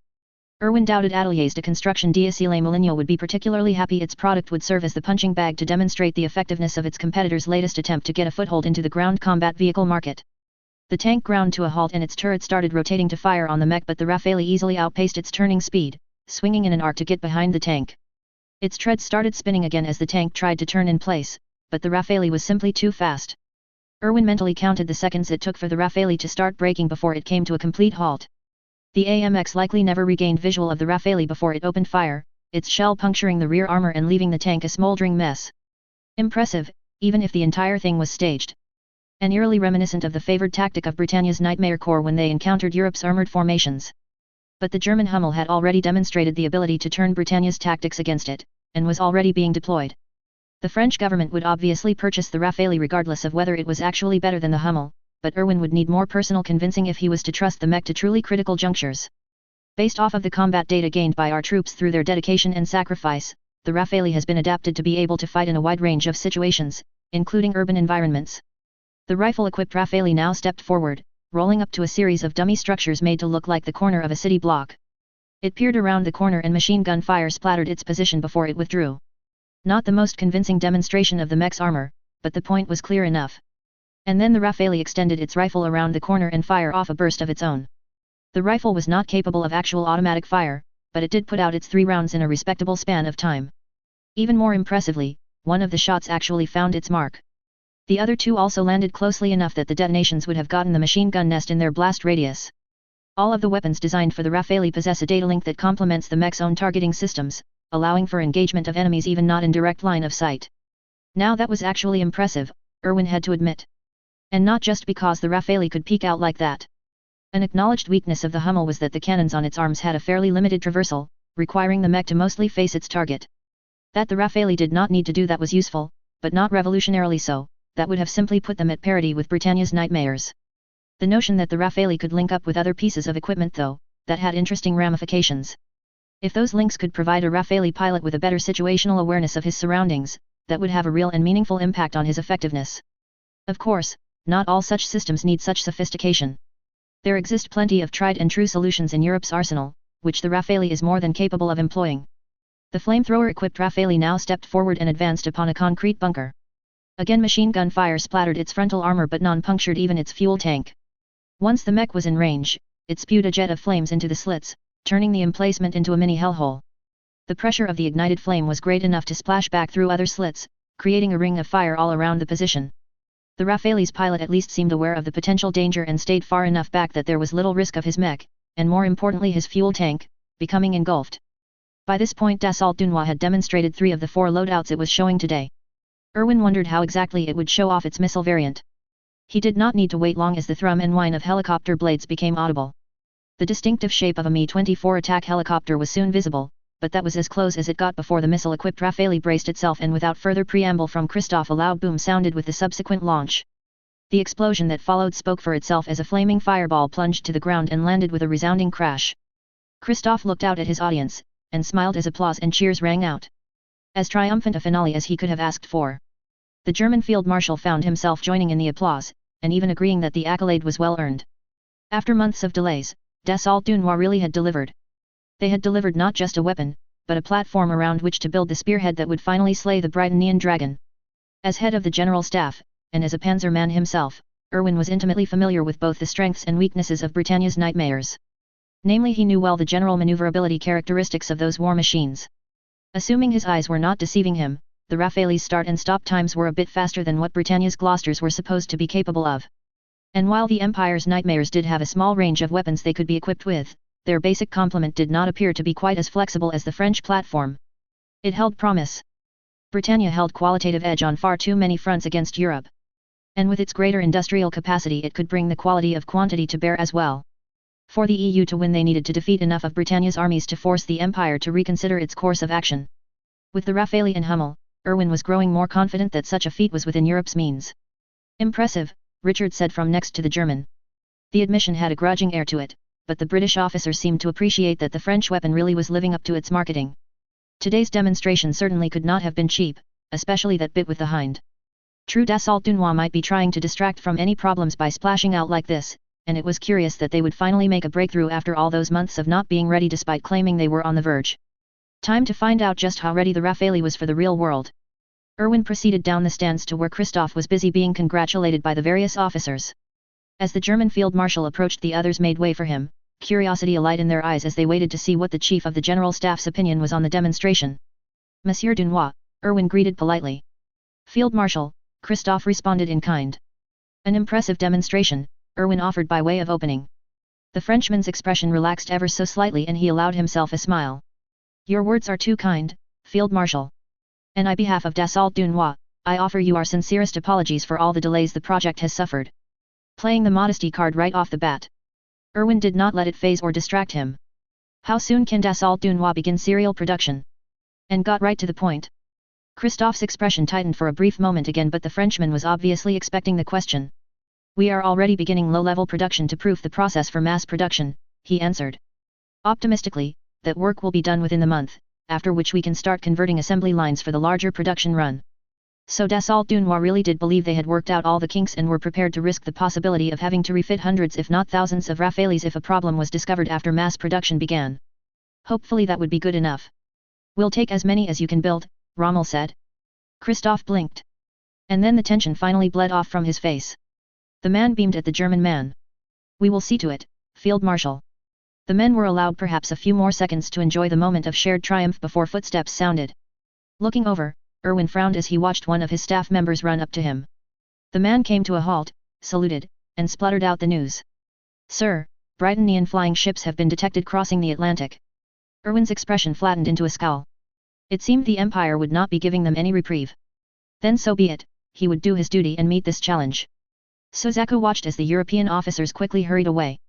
Irwin doubted Atelier's de Construction d'Issile Moligno would be particularly happy. Its product would serve as the punching bag to demonstrate the effectiveness of its competitor's latest attempt to get a foothold into the ground combat vehicle market. The tank ground to a halt and its turret started rotating to fire on the mech, but the Rafale easily outpaced its turning speed, swinging in an arc to get behind the tank. Its treads started spinning again as the tank tried to turn in place, but the Rafale was simply too fast. Irwin mentally counted the seconds it took for the Rafale to start braking before it came to a complete halt. The AMX likely never regained visual of the Rafale before it opened fire, its shell puncturing the rear armor and leaving the tank a smoldering mess. Impressive, even if the entire thing was staged. And eerily reminiscent of the favored tactic of Britannia's Nightmare Corps when they encountered Europe's armored formations. But the German Hummel had already demonstrated the ability to turn Britannia's tactics against it, and was already being deployed. The French government would obviously purchase the Rafale regardless of whether it was actually better than the Hummel, but Irwin would need more personal convincing if he was to trust the mech to truly critical junctures. Based off of the combat data gained by our troops through their dedication and sacrifice, the Rafale has been adapted to be able to fight in a wide range of situations, including urban environments. The rifle-equipped Rafale now stepped forward, rolling up to a series of dummy structures made to look like the corner of a city block. It peered around the corner and machine gun fire splattered its position before it withdrew. Not the most convincing demonstration of the mech's armor, but the point was clear enough. And then the Rafale extended its rifle around the corner and fired off a burst of its own. The rifle was not capable of actual automatic fire, but it did put out its 3 rounds in a respectable span of time. Even more impressively, one of the shots actually found its mark. The other 2 also landed closely enough that the detonations would have gotten the machine gun nest in their blast radius. All of the weapons designed for the Rafale possess a data link that complements the mech's own targeting systems, allowing for engagement of enemies even not in direct line of sight. Now that was actually impressive, Irwin had to admit. And not just because the Rafale could peek out like that. An acknowledged weakness of the Hummel was that the cannons on its arms had a fairly limited traversal, requiring the mech to mostly face its target. That the Rafale did not need to do that was useful, but not revolutionarily so. That would have simply put them at parity with Britannia's nightmares. The notion that the Rafale could link up with other pieces of equipment though, that had interesting ramifications. If those links could provide a Rafale pilot with a better situational awareness of his surroundings, that would have a real and meaningful impact on his effectiveness. Of course, not all such systems need such sophistication. There exist plenty of tried and true solutions in Europe's arsenal, which the Rafale is more than capable of employing. The flamethrower-equipped Rafale now stepped forward and advanced upon a concrete bunker. Again machine gun fire splattered its frontal armor but non-punctured even its fuel tank. Once the mech was in range, it spewed a jet of flames into the slits, turning the emplacement into a mini hellhole. The pressure of the ignited flame was great enough to splash back through other slits, creating a ring of fire all around the position. The Rafale's pilot at least seemed aware of the potential danger and stayed far enough back that there was little risk of his mech, and more importantly his fuel tank, becoming engulfed. By this point Dassault Dunois had demonstrated 3 of the 4 loadouts it was showing today. Irwin wondered how exactly it would show off its missile variant. He did not need to wait long as the thrum and whine of helicopter blades became audible. The distinctive shape of a Mi-24 attack helicopter was soon visible, but that was as close as it got before the missile-equipped Rafale braced itself and without further preamble from Christophe a loud boom sounded with the subsequent launch. The explosion that followed spoke for itself as a flaming fireball plunged to the ground and landed with a resounding crash. Christophe looked out at his audience, and smiled as applause and cheers rang out. As triumphant a finale as he could have asked for. The German field marshal found himself joining in the applause, and even agreeing that the accolade was well earned. After months of delays, Dassault Dunois really had delivered. They had delivered not just a weapon, but a platform around which to build the spearhead that would finally slay the Britannian dragon. As head of the General Staff, and as a panzerman himself, Irwin was intimately familiar with both the strengths and weaknesses of Britannia's nightmares. Namely, he knew well the general maneuverability characteristics of those war machines. Assuming his eyes were not deceiving him, the Rafale's start and stop times were a bit faster than what Britannia's Gloucesters were supposed to be capable of. And while the Empire's nightmares did have a small range of weapons they could be equipped with, their basic complement did not appear to be quite as flexible as the French platform. It held promise. Britannia held qualitative edge on far too many fronts against Europe. And with its greater industrial capacity it could bring the quality of quantity to bear as well. For the EU to win they needed to defeat enough of Britannia's armies to force the Empire to reconsider its course of action. With the Rafale in Hummel, Irwin was growing more confident that such a feat was within Europe's means. Impressive, Richard said from next to the German. The admission had a grudging air to it, but the British officer seemed to appreciate that the French weapon really was living up to its marketing. Today's demonstration certainly could not have been cheap, especially that bit with the hind. True, Dassault Dunois might be trying to distract from any problems by splashing out like this, and it was curious that they would finally make a breakthrough after all those months of not being ready despite claiming they were on the verge. Time to find out just how ready the Rafale was for the real world. Irwin proceeded down the stands to where Christophe was busy being congratulated by the various officers. As the German field marshal approached, the others made way for him, curiosity alight in their eyes as they waited to see what the chief of the General Staff's opinion was on the demonstration. Monsieur Dunois, Irwin greeted politely. Field Marshal, Christophe responded in kind. An impressive demonstration, Irwin offered by way of opening. The Frenchman's expression relaxed ever so slightly and he allowed himself a smile. Your words are too kind, Field Marshal. And on behalf of Dassault Dunois, I offer you our sincerest apologies for all the delays the project has suffered. Playing the modesty card right off the bat. Irwin did not let it faze or distract him. How soon can Dassault Dunois begin serial production? And got right to the point. Christophe's expression tightened for a brief moment again, but the Frenchman was obviously expecting the question. We are already beginning low-level production to proof the process for mass production, he answered. Optimistically, that work will be done within the month, after which we can start converting assembly lines for the larger production run. So Dassault Dunois really did believe they had worked out all the kinks and were prepared to risk the possibility of having to refit hundreds if not thousands of Rafales if a problem was discovered after mass production began. Hopefully that would be good enough. We'll take as many as you can build, Rommel said. Christophe blinked. And then the tension finally bled off from his face. The man beamed at the German man. We will see to it, Field Marshal. The men were allowed perhaps a few more seconds to enjoy the moment of shared triumph before footsteps sounded. Looking over, Irwin frowned as he watched one of his staff members run up to him. The man came to a halt, saluted, and spluttered out the news. Sir, Britannian flying ships have been detected crossing the Atlantic. Irwin's expression flattened into a scowl. It seemed the Empire would not be giving them any reprieve. Then so be it, he would do his duty and meet this challenge. Suzaku watched as the European officers quickly hurried away.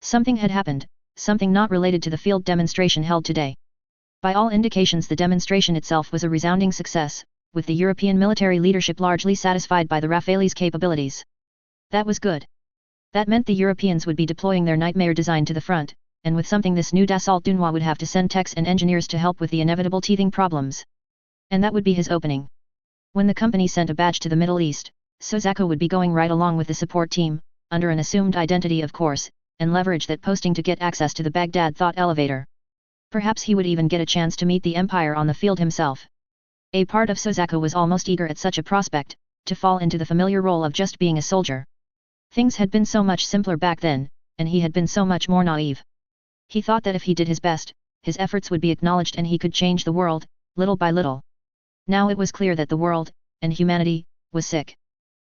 Something had happened, something not related to the field demonstration held today. By all indications the demonstration itself was a resounding success, with the European military leadership largely satisfied by the Rafale's capabilities. That was good. That meant the Europeans would be deploying their nightmare design to the front, and with something this new Dassault Dunois would have to send techs and engineers to help with the inevitable teething problems. And that would be his opening. When the company sent a badge to the Middle East, Sozako would be going right along with the support team, under an assumed identity of course, and leverage that posting to get access to the Baghdad thought elevator. Perhaps he would even get a chance to meet the Empire on the field himself. A part of Sozako was almost eager at such a prospect, to fall into the familiar role of just being a soldier. Things had been so much simpler back then, and he had been so much more naive. He thought that if he did his best, his efforts would be acknowledged and he could change the world, little by little. Now it was clear that the world, and humanity, was sick.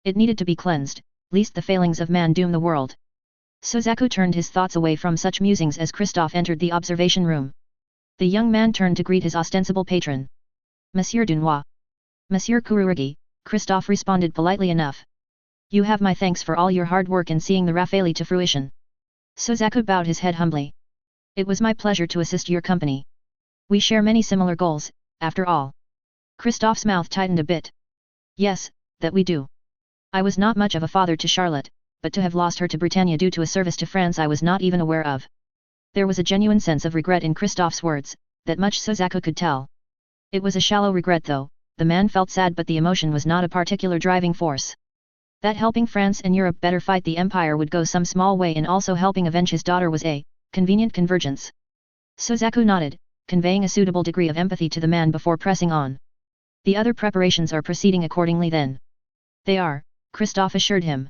It needed to be cleansed, lest the failings of man doom the world. Sozako turned his thoughts away from such musings as Christophe entered the observation room. The young man turned to greet his ostensible patron. Monsieur Dunois. Monsieur Kurugi, Christophe responded politely enough. You have my thanks for all your hard work in seeing the Rafale to fruition. Sozako bowed his head humbly. It was my pleasure to assist your company. We share many similar goals, after all. Christophe's mouth tightened a bit. Yes, that we do. I was not much of a father to Charlotte, but to have lost her to Britannia due to a service to France I was not even aware of. There was a genuine sense of regret in Christophe's words, that much Sozako could tell. It was a shallow regret though, the man felt sad but the emotion was not a particular driving force. That helping France and Europe better fight the Empire would go some small way in also helping avenge his daughter was a convenient convergence. Sozako nodded, conveying a suitable degree of empathy to the man before pressing on. The other preparations are proceeding accordingly then. They are, Christophe assured him.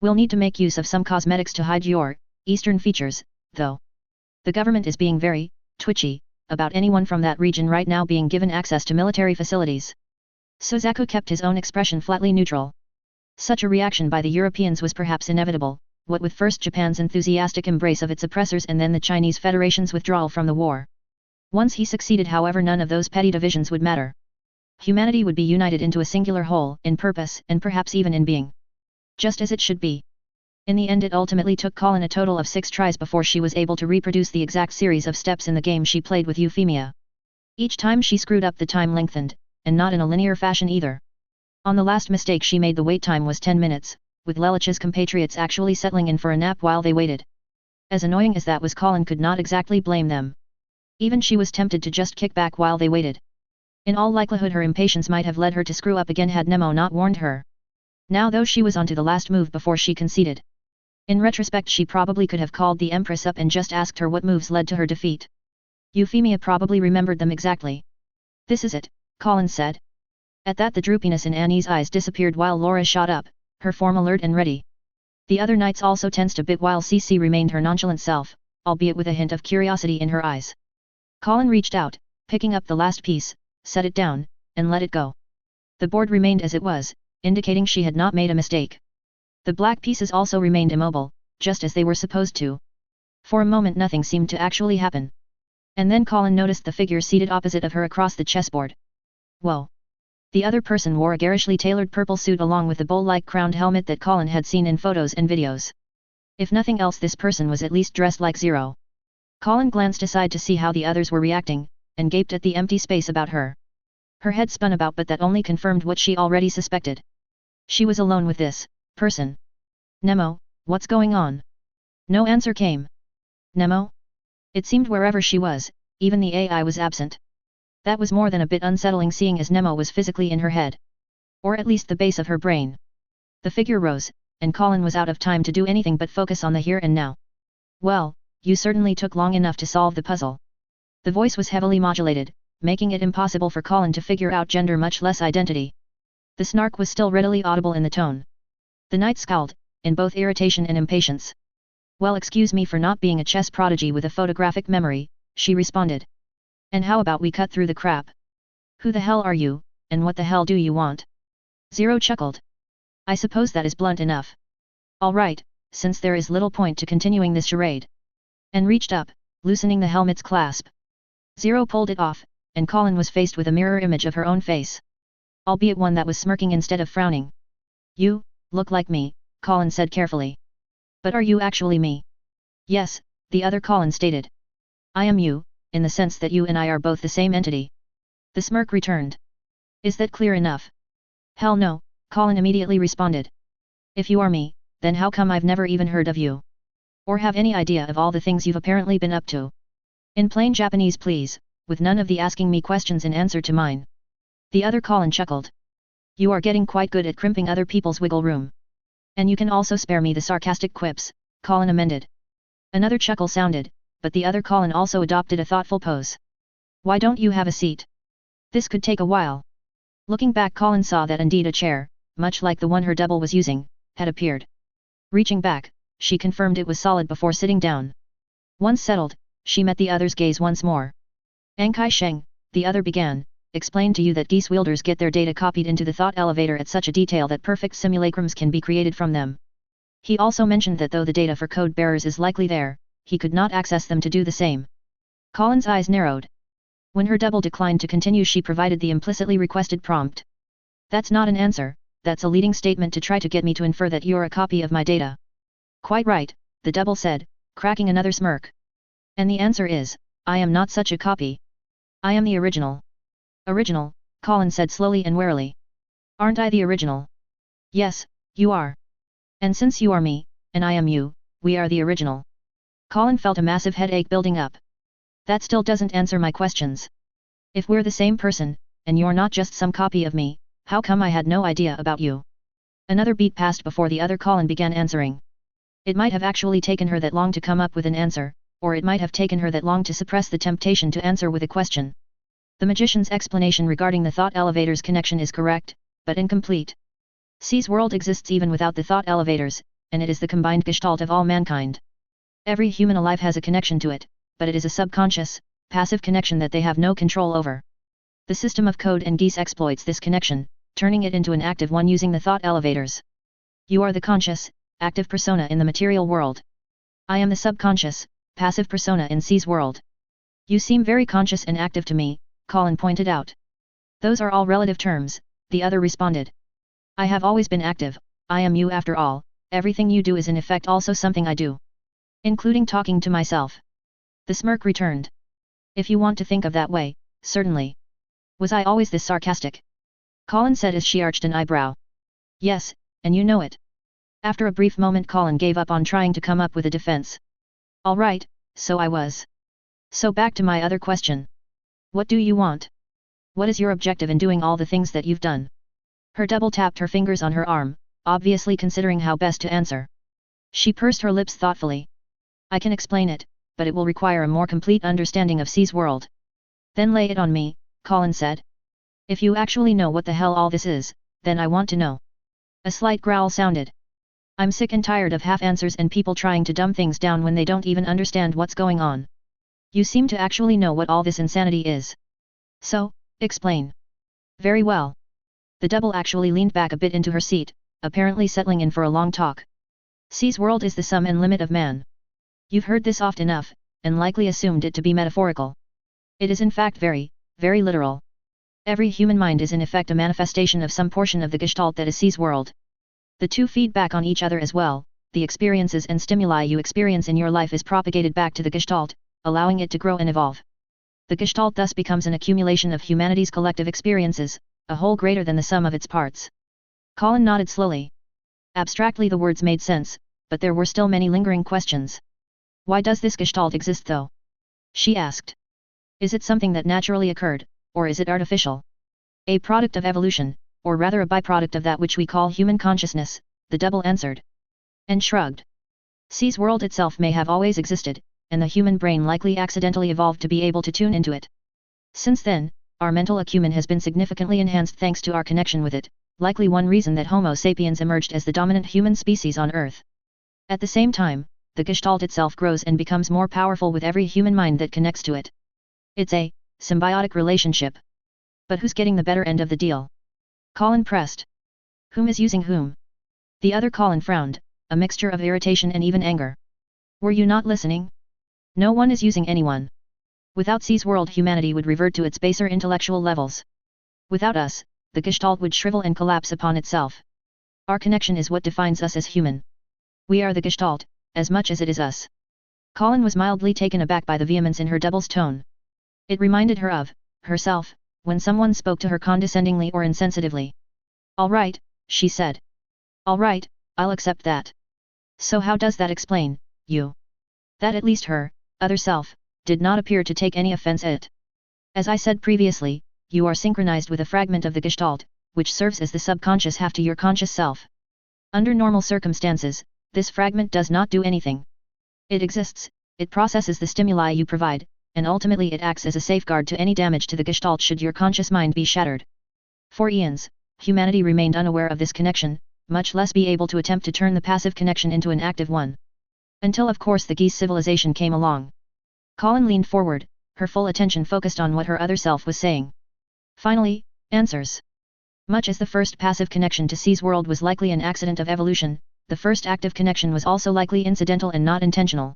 We'll need to make use of some cosmetics to hide your eastern features, though. The government is being very twitchy about anyone from that region right now being given access to military facilities. Sozako kept his own expression flatly neutral. Such a reaction by the Europeans was perhaps inevitable, what with first Japan's enthusiastic embrace of its oppressors and then the Chinese Federation's withdrawal from the war. Once he succeeded however none of those petty divisions would matter. Humanity would be united into a singular whole, in purpose and perhaps even in being. Just as it should be. In the end it ultimately took Colin a total of 6 tries before she was able to reproduce the exact series of steps in the game she played with Euphemia. Each time she screwed up the time lengthened, and not in a linear fashion either. On the last mistake she made the wait time was 10 minutes, with Lelich's compatriots actually settling in for a nap while they waited. As annoying as that was Colin could not exactly blame them. Even she was tempted to just kick back while they waited. In all likelihood her impatience might have led her to screw up again had Nemo not warned her. Now though she was on to the last move before she conceded. In retrospect she probably could have called the Empress up and just asked her what moves led to her defeat. Euphemia probably remembered them exactly. This is it, Colin said. At that the droopiness in Annie's eyes disappeared while Laura shot up, her form alert and ready. The other knights also tensed a bit while Cece remained her nonchalant self, albeit with a hint of curiosity in her eyes. Colin reached out, picking up the last piece, set it down, and let it go. The board remained as it was, indicating she had not made a mistake. The black pieces also remained immobile, just as they were supposed to. For a moment nothing seemed to actually happen. And then Colin noticed the figure seated opposite of her across the chessboard. Whoa! The other person wore a garishly tailored purple suit along with the bowl-like crowned helmet that Colin had seen in photos and videos. If nothing else this person was at least dressed like Zero. Colin glanced aside to see how the others were reacting, and gaped at the empty space about her. Her head spun about but that only confirmed what she already suspected. She was alone with this person. Nemo, what's going on? No answer came. Nemo? It seemed wherever she was, even the AI was absent. That was more than a bit unsettling seeing as Nemo was physically in her head. Or at least the base of her brain. The figure rose, and Colin was out of time to do anything but focus on the here and now. Well, you certainly took long enough to solve the puzzle. The voice was heavily modulated, making it impossible for Colin to figure out gender much less identity. The snark was still readily audible in the tone. The knight scowled, in both irritation and impatience. Well, excuse me for not being a chess prodigy with a photographic memory, she responded. And how about we cut through the crap? Who the hell are you, and what the hell do you want? Zero chuckled. I suppose that is blunt enough. All right, since there is little point to continuing this charade. And reached up, loosening the helmet's clasp. Zero pulled it off, and Colin was faced with a mirror image of her own face. Albeit one that was smirking instead of frowning. You look like me, Colin said carefully. But are you actually me? Yes, the other Colin stated. I am you, in the sense that you and I are both the same entity. The smirk returned. Is that clear enough? Hell no, Colin immediately responded. If you are me, then how come I've never even heard of you? Or have any idea of all the things you've apparently been up to? In plain Japanese please, with none of the asking me questions in answer to mine. The other Colin chuckled. You are getting quite good at crimping other people's wiggle room. And you can also spare me the sarcastic quips, Colin amended. Another chuckle sounded, but the other Colin also adopted a thoughtful pose. Why don't you have a seat? This could take a while. Looking back, Colin saw that indeed a chair, much like the one her double was using, had appeared. Reaching back, she confirmed it was solid before sitting down. Once settled, she met the other's gaze once more. Ankai Sheng, the other began, explained to you that Geass wielders get their data copied into the thought elevator at such a detail that perfect simulacrums can be created from them. He also mentioned that though the data for code bearers is likely there, he could not access them to do the same. Colin's eyes narrowed. When her double declined to continue, she provided the implicitly requested prompt. That's not an answer, that's a leading statement to try to get me to infer that you're a copy of my data. Quite right, the double said, cracking another smirk. And the answer is, I am not such a copy. I am the original. Original, Colin said slowly and warily. Aren't I the original? Yes, you are. And since you are me, and I am you, we are the original. Colin felt a massive headache building up. That still doesn't answer my questions. If we're the same person, and you're not just some copy of me, how come I had no idea about you? Another beat passed before the other Colin began answering. It might have actually taken her that long to come up with an answer, or it might have taken her that long to suppress the temptation to answer with a question. The magician's explanation regarding the thought elevator's connection is correct, but incomplete. C's world exists even without the thought elevators, and it is the combined gestalt of all mankind. Every human alive has a connection to it, but it is a subconscious, passive connection that they have no control over. The system of code and Geass exploits this connection, turning it into an active one using the thought elevators. You are the conscious, active persona in the material world. I am the subconscious, passive persona in C's world. You seem very conscious and active to me, Colin pointed out. Those are all relative terms, the other responded. I have always been active, I am you after all, everything you do is in effect also something I do. Including talking to myself. The smirk returned. If you want to think of that way, certainly. Was I always this sarcastic? Colin said as she arched an eyebrow. Yes, and you know it. After a brief moment Colin gave up on trying to come up with a defense. All right, so I was. So back to my other question. What do you want? What is your objective in doing all the things that you've done? Her double tapped her fingers on her arm, obviously considering how best to answer. She pursed her lips thoughtfully. I can explain it, but it will require a more complete understanding of C's world. Then lay it on me, Colin said. If you actually know what the hell all this is, then I want to know. A slight growl sounded. I'm sick and tired of half answers and people trying to dumb things down when they don't even understand what's going on. You seem to actually know what all this insanity is. So, explain. Very well. The double actually leaned back a bit into her seat, apparently settling in for a long talk. C's world is the sum and limit of man. You've heard this oft enough, and likely assumed it to be metaphorical. It is in fact very, very literal. Every human mind is in effect a manifestation of some portion of the gestalt that is C's world. The two feed back on each other as well, the experiences and stimuli you experience in your life is propagated back to the gestalt, allowing it to grow and evolve. The gestalt thus becomes an accumulation of humanity's collective experiences, a whole greater than the sum of its parts. Colin nodded slowly. Abstractly the words made sense, but there were still many lingering questions. Why does this gestalt exist though? She asked. Is it something that naturally occurred, or is it artificial? A product of evolution, or rather a byproduct of that which we call human consciousness, the double answered. And shrugged. C's world itself may have always existed, and the human brain likely accidentally evolved to be able to tune into it. Since then, our mental acumen has been significantly enhanced thanks to our connection with it, likely one reason that Homo sapiens emerged as the dominant human species on Earth. At the same time, the gestalt itself grows and becomes more powerful with every human mind that connects to it. It's a symbiotic relationship. But who's getting the better end of the deal? Colin pressed. Whom is using whom? The other Colin frowned, a mixture of irritation and even anger. Were you not listening? No one is using anyone. Without C's world humanity would revert to its baser intellectual levels. Without us, the gestalt would shrivel and collapse upon itself. Our connection is what defines us as human. We are the gestalt, as much as it is us. Colin was mildly taken aback by the vehemence in her double's tone. It reminded her of herself, when someone spoke to her condescendingly or insensitively. All right, she said. All right, I'll accept that. So how does that explain you. That at least her, other self, did not appear to take any offense at it. As I said previously, you are synchronized with a fragment of the Gestalt, which serves as the subconscious half to your conscious self. Under normal circumstances, this fragment does not do anything. It exists, it processes the stimuli you provide, and ultimately it acts as a safeguard to any damage to the Gestalt should your conscious mind be shattered. For eons, humanity remained unaware of this connection, much less be able to attempt to turn the passive connection into an active one. Until of course the Geass civilization came along. Colin leaned forward, her full attention focused on what her other self was saying. Finally, answers. Much as the first passive connection to C's world was likely an accident of evolution, the first active connection was also likely incidental and not intentional.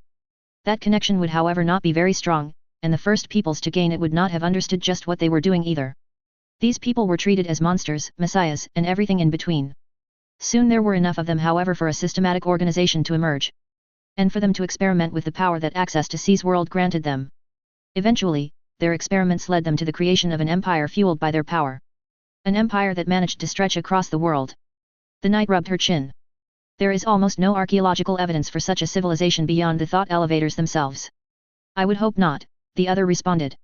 That connection would however not be very strong, and the first peoples to gain it would not have understood just what they were doing either. These people were treated as monsters, messiahs, and everything in between. Soon there were enough of them however for a systematic organization to emerge. And for them to experiment with the power that access to C's world granted them. Eventually, their experiments led them to the creation of an empire fueled by their power. An empire that managed to stretch across the world. The knight rubbed her chin. There is almost no archaeological evidence for such a civilization beyond the thought elevators themselves. I would hope not, the other responded.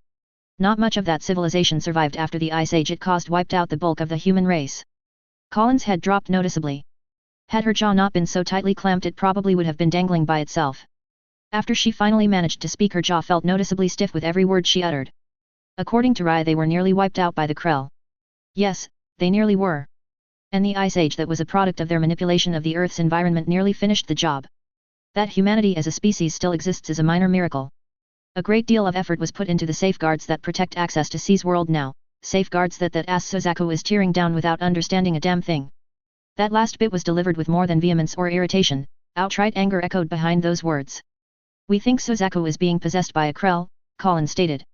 Not much of that civilization survived after the ice age it caused wiped out the bulk of the human race. Colin's head dropped noticeably. Had her jaw not been so tightly clamped it probably would have been dangling by itself. After she finally managed to speak her jaw felt noticeably stiff with every word she uttered. According to Rai they were nearly wiped out by the Krell. Yes, they nearly were. And the ice age that was a product of their manipulation of the Earth's environment nearly finished the job. That humanity as a species still exists is a minor miracle. A great deal of effort was put into the safeguards that protect access to C's world now, safeguards that ass Suzaku is tearing down without understanding a damn thing. That last bit was delivered with more than vehemence or irritation, outright anger echoed behind those words. We think Suzaku is being possessed by a Krell, Colin stated.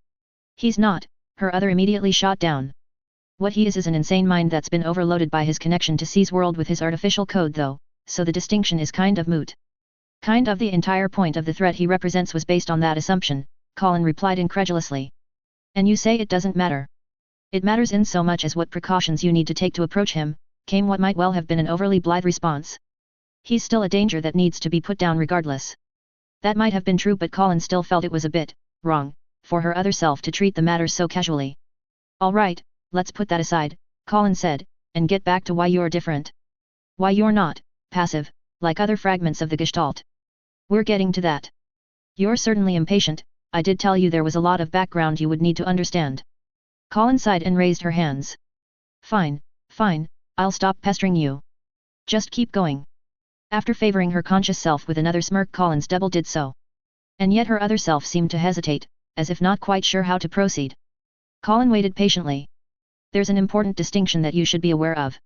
He's not, her other immediately shot down. What he is an insane mind that's been overloaded by his connection to C's world with his artificial code though, so the distinction is kind of moot. Kind of the entire point of the threat he represents was based on that assumption, Colin replied incredulously. And you say it doesn't matter. It matters in so much as what precautions you need to take to approach him, came what might well have been an overly blithe response. He's still a danger that needs to be put down regardless. That might have been true but Colin still felt it was a bit wrong for her other self to treat the matter so casually. All right, let's put that aside, Colin said, and get back to why you're different. Why you're not passive, like other fragments of the Gestalt. We're getting to that. You're certainly impatient, I did tell you there was a lot of background you would need to understand. Colin sighed and raised her hands. Fine, fine, I'll stop pestering you. Just keep going. After favoring her conscious self with another smirk Colin's double did so. And yet her other self seemed to hesitate, as if not quite sure how to proceed. Colin waited patiently. There's an important distinction that you should be aware of.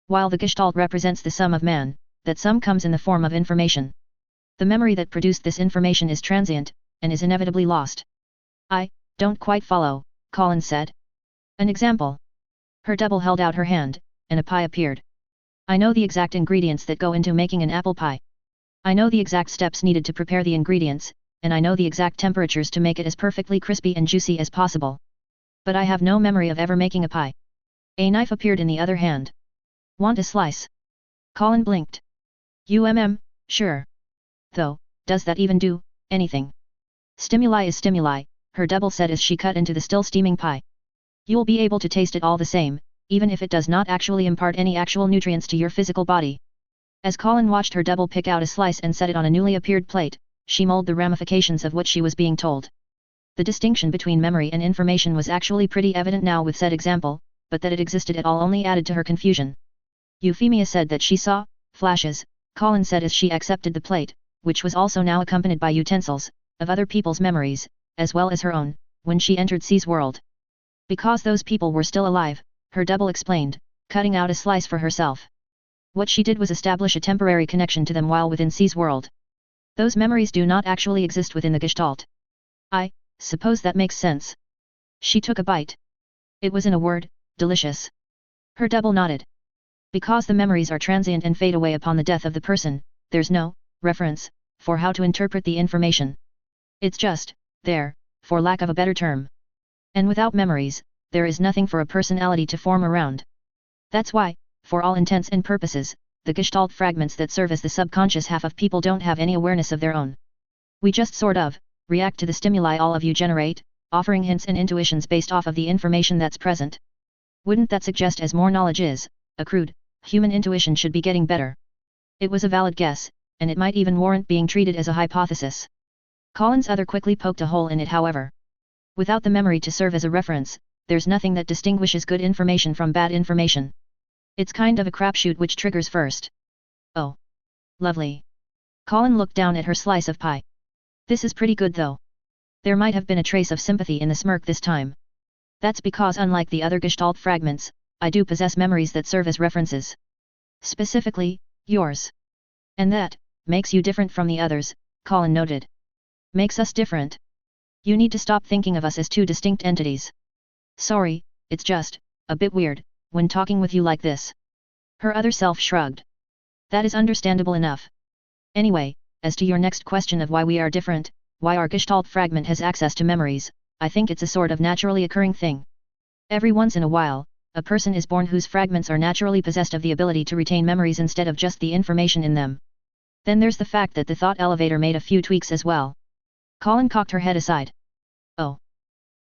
While the Gestalt represents the sum of man, that sum comes in the form of information. The memory that produced this information is transient, and is inevitably lost. I don't quite follow, Colin said. An example. Her double held out her hand, and a pie appeared. I know the exact ingredients that go into making an apple pie. I know the exact steps needed to prepare the ingredients, and I know the exact temperatures to make it as perfectly crispy and juicy as possible. But I have no memory of ever making a pie. A knife appeared in the other hand. Want a slice? Colin blinked. Sure. Though, does that even do anything? Stimuli is stimuli, her double said as she cut into the still steaming pie. You'll be able to taste it all the same, even if it does not actually impart any actual nutrients to your physical body. As Colin watched her double pick out a slice and set it on a newly appeared plate, she mulled the ramifications of what she was being told. The distinction between memory and information was actually pretty evident now with said example, but that it existed at all only added to her confusion. Euphemia said that she saw flashes, Colin said as she accepted the plate, which was also now accompanied by utensils, of other people's memories, as well as her own, when she entered C's world. Because those people were still alive, her double explained, cutting out a slice for herself. What she did was establish a temporary connection to them while within C's world. Those memories do not actually exist within the Gestalt. I suppose that makes sense. She took a bite. It was in a word, delicious. Her double nodded. Because the memories are transient and fade away upon the death of the person, there's no reference for how to interpret the information. It's just there, for lack of a better term. And without memories, there is nothing for a personality to form around. That's why, for all intents and purposes, the Gestalt fragments that serve as the subconscious half of people don't have any awareness of their own We just sort of react to the stimuli all of you generate, offering hints and intuitions based off of the information that's present. Wouldn't that suggest as more knowledge is accrued, human intuition should be getting better? It was a valid guess, and it might even warrant being treated as a hypothesis. Colin's other quickly poked a hole in it however. Without the memory to serve as a reference, there's nothing that distinguishes good information from bad information. It's kind of a crapshoot which triggers first. Oh. Lovely. Colin looked down at her slice of pie. This is pretty good though. There might have been a trace of sympathy in the smirk this time. That's because unlike the other Gestalt fragments, I do possess memories that serve as references. Specifically, yours. And that makes you different from the others, Colin noted. Makes us different. You need to stop thinking of us as two distinct entities. Sorry, it's just a bit weird when talking with you like this. Her other self shrugged. That is understandable enough. Anyway, as to your next question of why we are different, why our Gestalt fragment has access to memories, I think it's a sort of naturally occurring thing. Every once in a while, a person is born whose fragments are naturally possessed of the ability to retain memories instead of just the information in them. Then there's the fact that the thought elevator made a few tweaks as well. Colin cocked her head aside. Oh.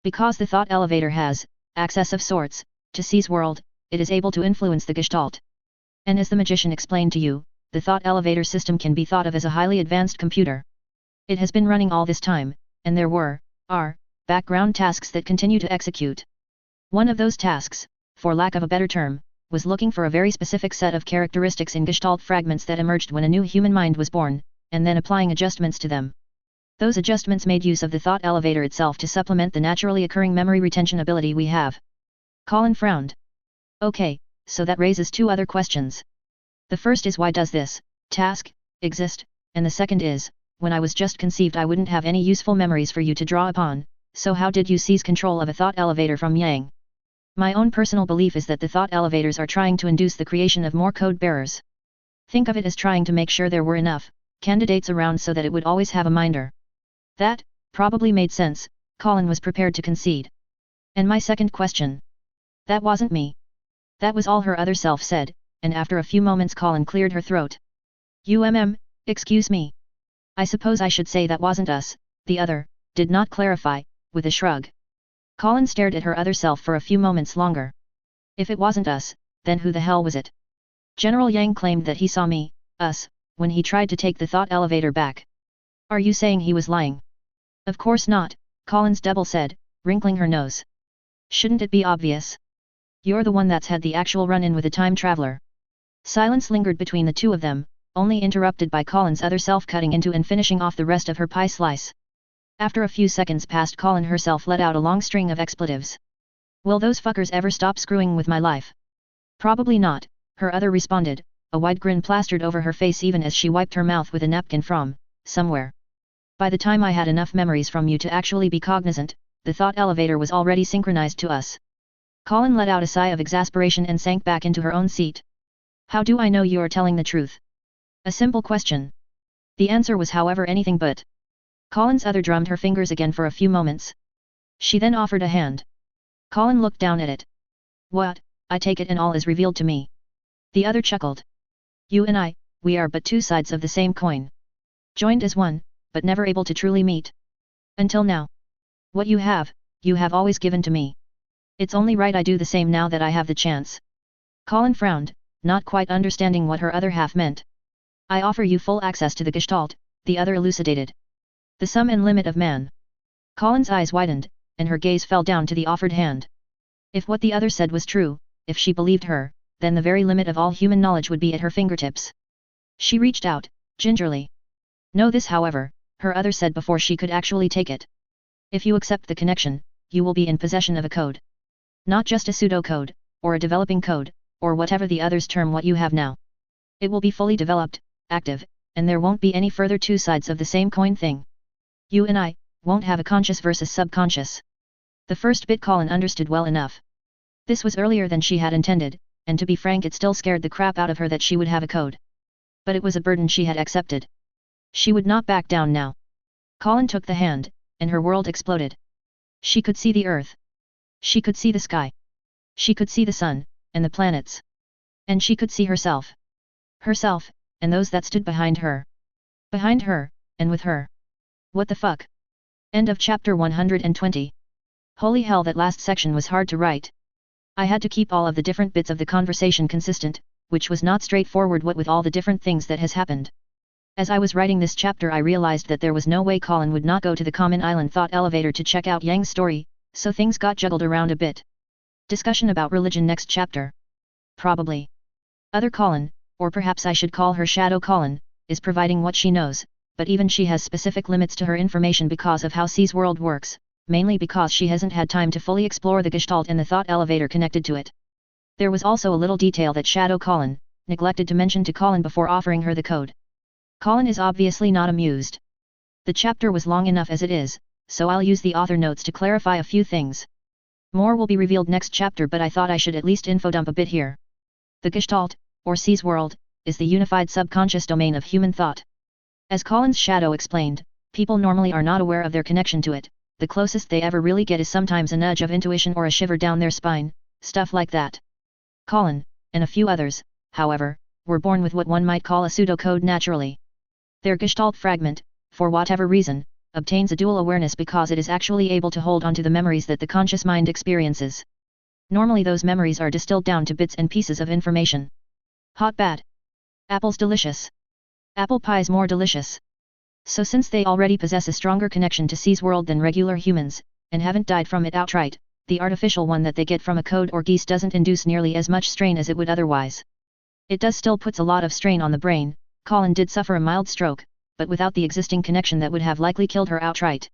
Because the thought elevator has access of sorts to C's world, it is able to influence the Gestalt. And as the magician explained to you, the thought elevator system can be thought of as a highly advanced computer. It has been running all this time, and there are background tasks that continue to execute. One of those tasks, for lack of a better term, was looking for a very specific set of characteristics in Gestalt fragments that emerged when a new human mind was born, and then applying adjustments to them. Those adjustments made use of the thought elevator itself to supplement the naturally occurring memory retention ability we have. Colin frowned. Okay, so that raises two other questions. The first is why does this task exist, and the second is, when I was just conceived I wouldn't have any useful memories for you to draw upon, so how did you seize control of a thought elevator from Yang? My own personal belief is that the thought elevators are trying to induce the creation of more code bearers. Think of it as trying to make sure there were enough candidates around so that it would always have a minder. That probably made sense, Colin was prepared to concede. And my second question? That wasn't me. That was all her other self said, and after a few moments Colin cleared her throat. Excuse me. I suppose I should say that wasn't us, the other did not clarify, with a shrug. Colin stared at her other self for a few moments longer. If it wasn't us, then who the hell was it? General Yang claimed that he saw us, when he tried to take the thought elevator back. Are you saying he was lying? Of course not, Colin's double said, wrinkling her nose. Shouldn't it be obvious? You're the one that's had the actual run-in with a time traveler. Silence lingered between the two of them, only interrupted by Colin's other self cutting into and finishing off the rest of her pie slice. After a few seconds passed, Colin herself let out a long string of expletives. Will those fuckers ever stop screwing with my life? Probably not, her other responded, a wide grin plastered over her face even as she wiped her mouth with a napkin from somewhere. By the time I had enough memories from you to actually be cognizant, the thought elevator was already synchronized to us. Colin let out a sigh of exasperation and sank back into her own seat. How do I know you are telling the truth? A simple question. The answer was however anything but. Colin's other drummed her fingers again for a few moments. She then offered a hand. Colin looked down at it. What, I take it and all is revealed to me. The other chuckled. You and I, we are but two sides of the same coin. Joined as one, but never able to truly meet. Until now. What you have always given to me. It's only right I do the same now that I have the chance. Colin frowned, not quite understanding what her other half meant. I offer you full access to the Gestalt, the other elucidated. The sum and limit of man. Colin's eyes widened, and her gaze fell down to the offered hand. If what the other said was true, if she believed her, then the very limit of all human knowledge would be at her fingertips. She reached out, gingerly. Know this however, her other said before she could actually take it. If you accept the connection, you will be in possession of a code. Not just a pseudocode, or a developing code, or whatever the others term what you have now. It will be fully developed, active, and there won't be any further two sides of the same coin thing. You and I won't have a conscious versus subconscious. The first bit Colin understood well enough. This was earlier than she had intended, and to be frank it still scared the crap out of her that she would have a code. But it was a burden she had accepted. She would not back down now. Colin took the hand, and her world exploded. She could see the earth. She could see the sky. She could see the sun, and the planets. And she could see herself. Herself, and those that stood behind her. Behind her, and with her. What the fuck? End of chapter 120. Holy hell, that last section was hard to write. I had to keep all of the different bits of the conversation consistent, which was not straightforward what with all the different things that has happened. As I was writing this chapter I realized that there was no way Colin would not go to the Common Island thought elevator to check out Yang's story, so things got juggled around a bit. Discussion about religion next chapter. Probably. Other Colin, or perhaps I should call her Shadow Colin, is providing what she knows, but even she has specific limits to her information because of how C's world works, mainly because she hasn't had time to fully explore the Gestalt and the thought elevator connected to it. There was also a little detail that Shadow Colin neglected to mention to Colin before offering her the code. Colin is obviously not amused. The chapter was long enough as it is, so I'll use the author notes to clarify a few things. More will be revealed next chapter, but I thought I should at least infodump a bit here. The Gestalt, or C's world, is the unified subconscious domain of human thought. As Colin's shadow explained, people normally are not aware of their connection to it. The closest they ever really get is sometimes a nudge of intuition or a shiver down their spine, stuff like that. Colin, and a few others, however, were born with what one might call a pseudocode naturally. Their Gestalt fragment, for whatever reason, obtains a dual awareness because it is actually able to hold onto the memories that the conscious mind experiences. Normally those memories are distilled down to bits and pieces of information. Hot bad. Apples delicious. Apple pie's more delicious. So since they already possess a stronger connection to C's world than regular humans, and haven't died from it outright, the artificial one that they get from a code or Geass doesn't induce nearly as much strain as it would otherwise. It does still puts a lot of strain on the brain. Colin did suffer a mild stroke, but without the existing connection that would have likely killed her outright.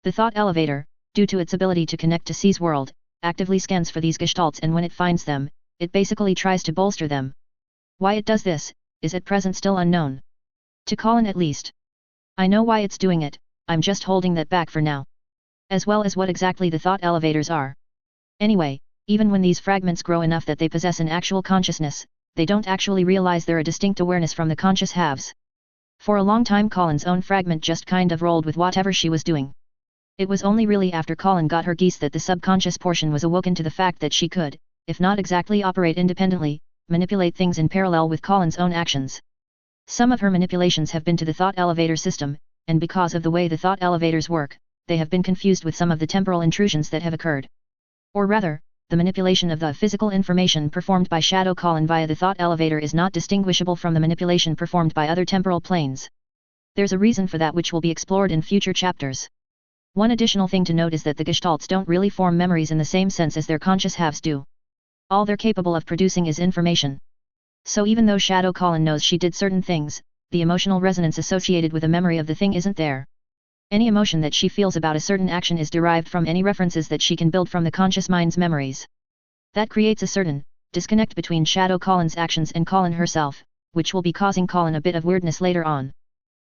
The thought elevator, due to its ability to connect to C's world, actively scans for these gestalts, and when it finds them, it basically tries to bolster them. Why it does this, is at present still unknown. To Colin at least. I know why it's doing it, I'm just holding that back for now. As well as what exactly the thought elevators are. Anyway, even when these fragments grow enough that they possess an actual consciousness, they don't actually realize they're a distinct awareness from the conscious halves. For a long time Colin's own fragment just kind of rolled with whatever she was doing. It was only really after Colin got her Geass that the subconscious portion was awoken to the fact that she could, if not exactly operate independently, manipulate things in parallel with Colin's own actions. Some of her manipulations have been to the thought elevator system, and because of the way the thought elevators work, they have been confused with some of the temporal intrusions that have occurred. Or rather, the manipulation of the physical information performed by Shadow Colin via the thought elevator is not distinguishable from the manipulation performed by other temporal planes. There's a reason for that which will be explored in future chapters. One additional thing to note is that the gestalts don't really form memories in the same sense as their conscious halves do. All they're capable of producing is information. So even though Shadow Colin knows she did certain things, the emotional resonance associated with a memory of the thing isn't there. Any emotion that she feels about a certain action is derived from any references that she can build from the conscious mind's memories. That creates a certain disconnect between Shadow Colin's actions and Colin herself, which will be causing Colin a bit of weirdness later on.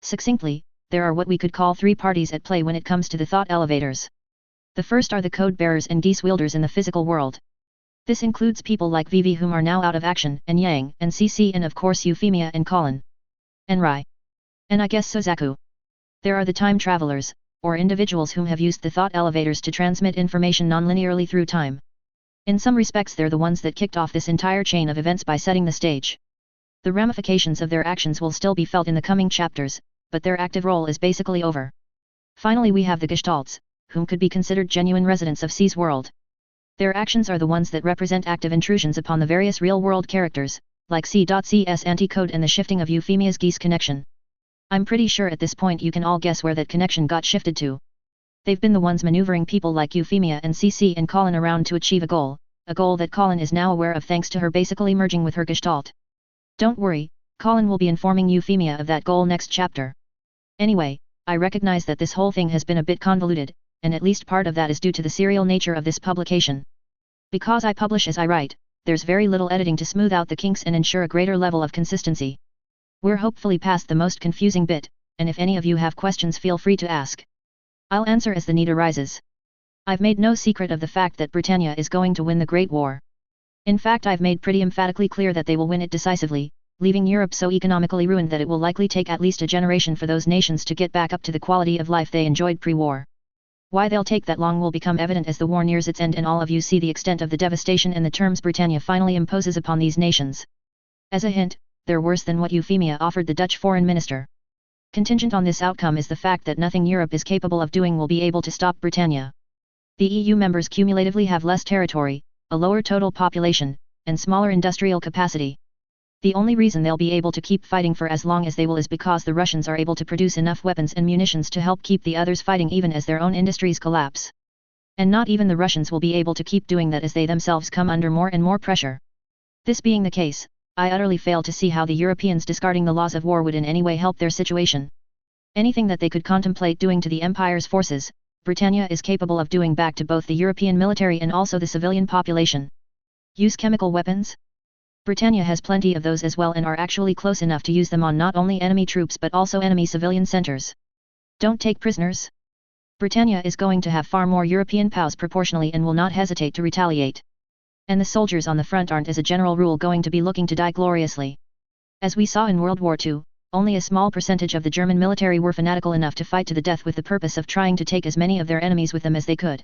Succinctly, there are what we could call three parties at play when it comes to the thought elevators. The first are the code bearers and Geass wielders in the physical world. This includes people like Vivi, whom are now out of action, and Yang, and CC, and of course Euphemia and Colin. And Rai. And I guess Sozaku. There are the time travelers, or individuals whom have used the thought elevators to transmit information non-linearly through time. In some respects they're the ones that kicked off this entire chain of events by setting the stage. The ramifications of their actions will still be felt in the coming chapters, but their active role is basically over. Finally we have the Gestalts, whom could be considered genuine residents of C's world. Their actions are the ones that represent active intrusions upon the various real-world characters, like C.C's anti-code and the shifting of Euphemia's Geass connection. I'm pretty sure at this point you can all guess where that connection got shifted to. They've been the ones maneuvering people like Euphemia and CC and Colin around to achieve a goal that Colin is now aware of thanks to her basically merging with her Gestalt. Don't worry, Colin will be informing Euphemia of that goal next chapter. Anyway, I recognize that this whole thing has been a bit convoluted, and at least part of that is due to the serial nature of this publication. Because I publish as I write, there's very little editing to smooth out the kinks and ensure a greater level of consistency. We're hopefully past the most confusing bit, and if any of you have questions feel free to ask. I'll answer as the need arises. I've made no secret of the fact that Britannia is going to win the Great War. In fact, I've made pretty emphatically clear that they will win it decisively, leaving Europe so economically ruined that it will likely take at least a generation for those nations to get back up to the quality of life they enjoyed pre-war. Why they'll take that long will become evident as the war nears its end and all of you see the extent of the devastation and the terms Britannia finally imposes upon these nations. As a hint, they're worse than what Euphemia offered the Dutch foreign minister. Contingent on this outcome is the fact that nothing Europe is capable of doing will be able to stop Britannia. The EU members cumulatively have less territory, a lower total population, and smaller industrial capacity. The only reason they'll be able to keep fighting for as long as they will is because the Russians are able to produce enough weapons and munitions to help keep the others fighting even as their own industries collapse. And not even the Russians will be able to keep doing that as they themselves come under more and more pressure. This being the case, I utterly fail to see how the Europeans discarding the laws of war would in any way help their situation. Anything that they could contemplate doing to the Empire's forces, Britannia is capable of doing back to both the European military and also the civilian population. Use chemical weapons? Britannia has plenty of those as well and are actually close enough to use them on not only enemy troops but also enemy civilian centers. Don't take prisoners? Britannia is going to have far more European POWs proportionally and will not hesitate to retaliate. And the soldiers on the front aren't as a general rule going to be looking to die gloriously. As we saw in World War II, only a small percentage of the German military were fanatical enough to fight to the death with the purpose of trying to take as many of their enemies with them as they could.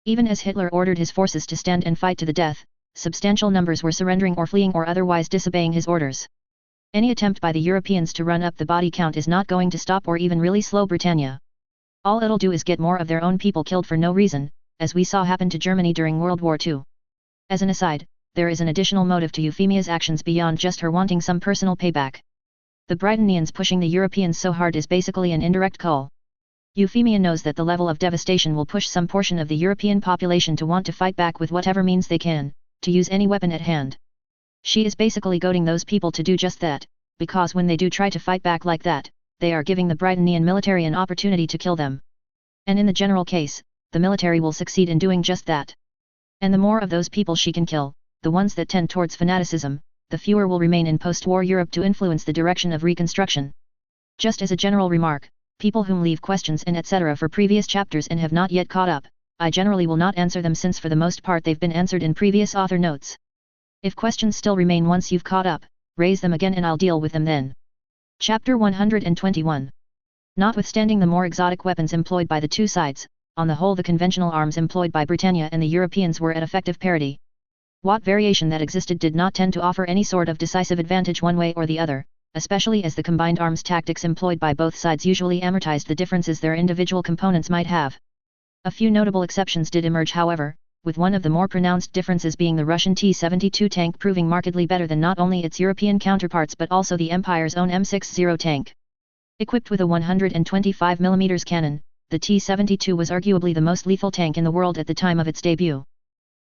Even as Hitler ordered his forces to stand and fight to the death, substantial numbers were surrendering or fleeing or otherwise disobeying his orders. Any attempt by the Europeans to run up the body count is not going to stop or even really slow Britannia. All it'll do is get more of their own people killed for no reason, as we saw happen to Germany during World War II. As an aside, there is an additional motive to Euphemia's actions beyond just her wanting some personal payback. The Britannians pushing the Europeans so hard is basically an indirect call. Euphemia knows that the level of devastation will push some portion of the European population to want to fight back with whatever means they can, to use any weapon at hand. She is basically goading those people to do just that, because when they do try to fight back like that, they are giving the Britannian military an opportunity to kill them. And in the general case, the military will succeed in doing just that. And the more of those people she can kill, the ones that tend towards fanaticism, the fewer will remain in post-war Europe to influence the direction of reconstruction. Just as a general remark, people whom leave questions and etc. for previous chapters and have not yet caught up, I generally will not answer them since for the most part they've been answered in previous author notes. If questions still remain once you've caught up, raise them again and I'll deal with them then. Chapter 121. Notwithstanding the more exotic weapons employed by the two sides, on the whole the conventional arms employed by Britannia and the Europeans were at effective parity. What variation that existed did not tend to offer any sort of decisive advantage one way or the other, especially as the combined arms tactics employed by both sides usually amortized the differences their individual components might have. A few notable exceptions did emerge however, with one of the more pronounced differences being the Russian T-72 tank proving markedly better than not only its European counterparts but also the Empire's own M60 tank. Equipped with a 125mm cannon, the T-72 was arguably the most lethal tank in the world at the time of its debut.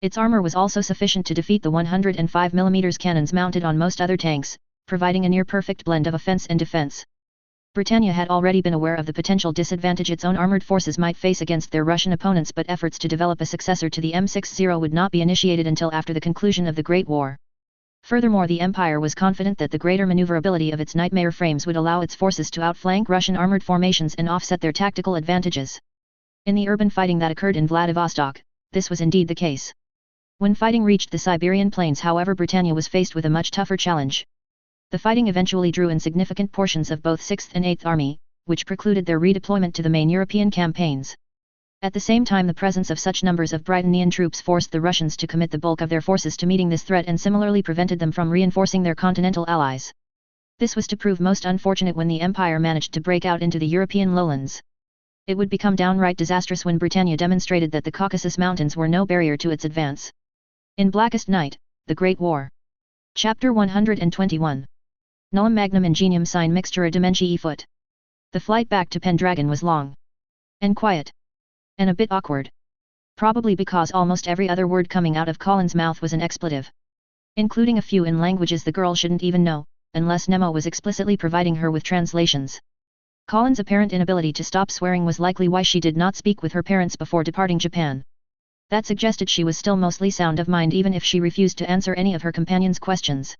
Its armor was also sufficient to defeat the 105mm cannons mounted on most other tanks, providing a near-perfect blend of offense and defense. Britannia had already been aware of the potential disadvantage its own armored forces might face against their Russian opponents, but efforts to develop a successor to the M60 would not be initiated until after the conclusion of the Great War. Furthermore, the Empire was confident that the greater maneuverability of its nightmare frames would allow its forces to outflank Russian armored formations and offset their tactical advantages. In the urban fighting that occurred in Vladivostok, this was indeed the case. When fighting reached the Siberian plains, however, Britannia was faced with a much tougher challenge. The fighting eventually drew in significant portions of both 6th and 8th Army, which precluded their redeployment to the main European campaigns. At the same time, the presence of such numbers of Britannian troops forced the Russians to commit the bulk of their forces to meeting this threat and similarly prevented them from reinforcing their continental allies. This was to prove most unfortunate when the Empire managed to break out into the European lowlands. It would become downright disastrous when Britannia demonstrated that the Caucasus Mountains were no barrier to its advance. In Blackest Night, the Great War. Chapter 121. Nullum magnum ingenium sine mixtura dimentii foot. The flight back to Pendragon was long. And quiet. And a bit awkward. Probably because almost every other word coming out of Colin's mouth was an expletive. Including a few in languages the girl shouldn't even know, unless Nemo was explicitly providing her with translations. Colin's apparent inability to stop swearing was likely why she did not speak with her parents before departing Japan. That suggested she was still mostly sound of mind even if she refused to answer any of her companions' questions.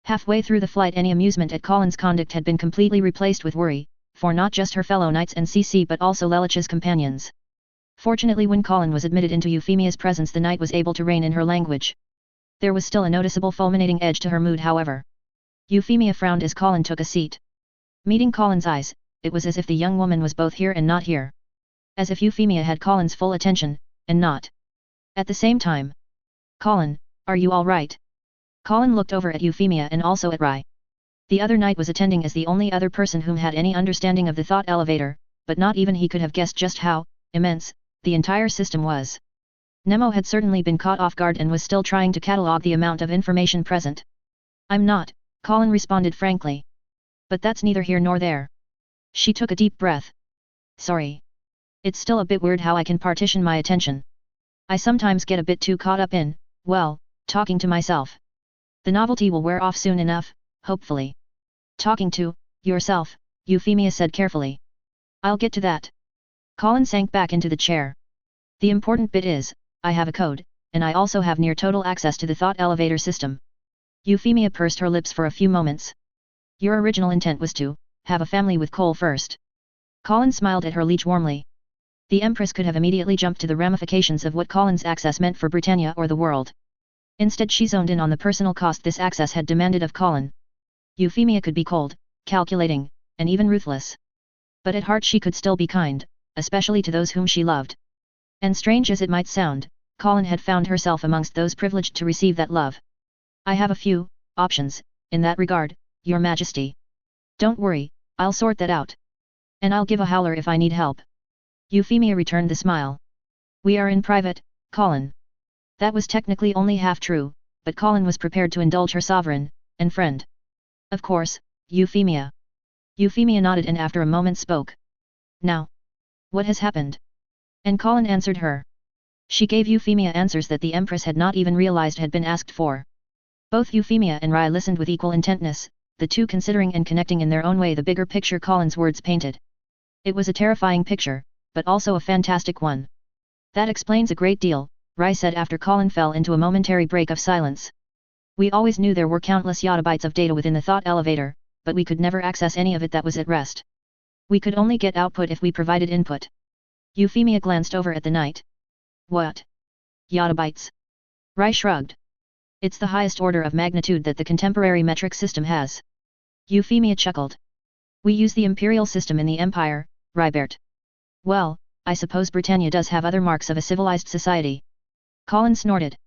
Halfway through the flight, any amusement at Colin's conduct had been completely replaced with worry, for not just her fellow knights and CC but also Lelich's companions. Fortunately, when Colin was admitted into Euphemia's presence, the knight was able to rein in her language. There was still a noticeable fulminating edge to her mood, however. Euphemia frowned as Colin took a seat. Meeting Colin's eyes, it was as if the young woman was both here and not here. As if Euphemia had Colin's full attention, and not. At the same time. Colin, are you all right? Colin looked over at Euphemia and also at Rai. The other knight was attending as the only other person whom had any understanding of the thought elevator, but not even he could have guessed just how immense the entire system was. Nemo had certainly been caught off guard and was still trying to catalog the amount of information present. I'm not, Colin responded frankly. But that's neither here nor there. She took a deep breath. Sorry. It's still a bit weird how I can partition my attention. I sometimes get a bit too caught up in, well, talking to myself. The novelty will wear off soon enough, hopefully. Talking to yourself, Euphemia said carefully. I'll get to that. Colin sank back into the chair. The important bit is, I have a code, and I also have near total access to the thought elevator system. Euphemia pursed her lips for a few moments. Your original intent was to have a family with Cole first. Colin smiled at her liege warmly. The Empress could have immediately jumped to the ramifications of what Colin's access meant for Britannia or the world. Instead she zoned in on the personal cost this access had demanded of Colin. Euphemia could be cold, calculating, and even ruthless. But at heart she could still be kind, especially to those whom she loved. And strange as it might sound, Colin had found herself amongst those privileged to receive that love. I have a few options in that regard, Your Majesty. Don't worry, I'll sort that out. And I'll give a howler if I need help. Euphemia returned the smile. We are in private, Colin. That was technically only half true, but Colin was prepared to indulge her sovereign and friend. Of course, Euphemia. Euphemia nodded and after a moment spoke. Now. What has happened? And Colin answered her. She gave Euphemia answers that the Empress had not even realized had been asked for. Both Euphemia and Rai listened with equal intentness, the two considering and connecting in their own way the bigger picture Colin's words painted. It was a terrifying picture, but also a fantastic one. That explains a great deal, Rai said after Colin fell into a momentary break of silence. We always knew there were countless yottabytes of data within the thought elevator, but we could never access any of it that was at rest. We could only get output if we provided input. Euphemia glanced over at the knight. What? Yottabytes? Rai shrugged. It's the highest order of magnitude that the contemporary metric system has. Euphemia chuckled. We use the imperial system in the Empire, Raibert. Well, I suppose Britannia does have other marks of a civilized society. Colin snorted.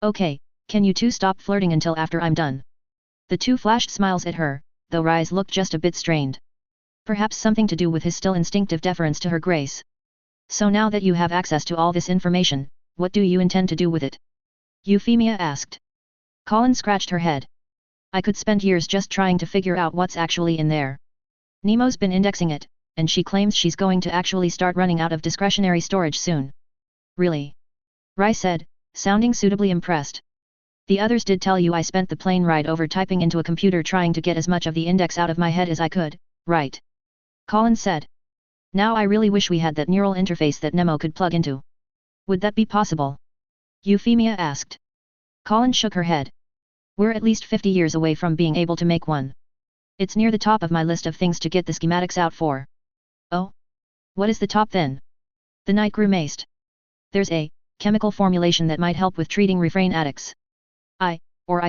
Okay, can you two stop flirting until after I'm done? The two flashed smiles at her, though Rai's looked just a bit strained. Perhaps something to do with his still instinctive deference to her grace. So now that you have access to all this information, what do you intend to do with it? Euphemia asked. Colin scratched her head. I could spend years just trying to figure out what's actually in there. Nemo's been indexing it, and she claims she's going to actually start running out of discretionary storage soon. Really? Rai said, sounding suitably impressed. The others did tell you I spent the plane ride over typing into a computer trying to get as much of the index out of my head as I could, right? Colin said. Now I really wish we had that neural interface that Nemo could plug into. Would that be possible? Euphemia asked. Colin shook her head. We're at least 50 years away from being able to make one. It's near the top of my list of things to get the schematics out for. Oh? What is the top then? The knight grimaced. There's a chemical formulation that might help with treating refrain addicts. I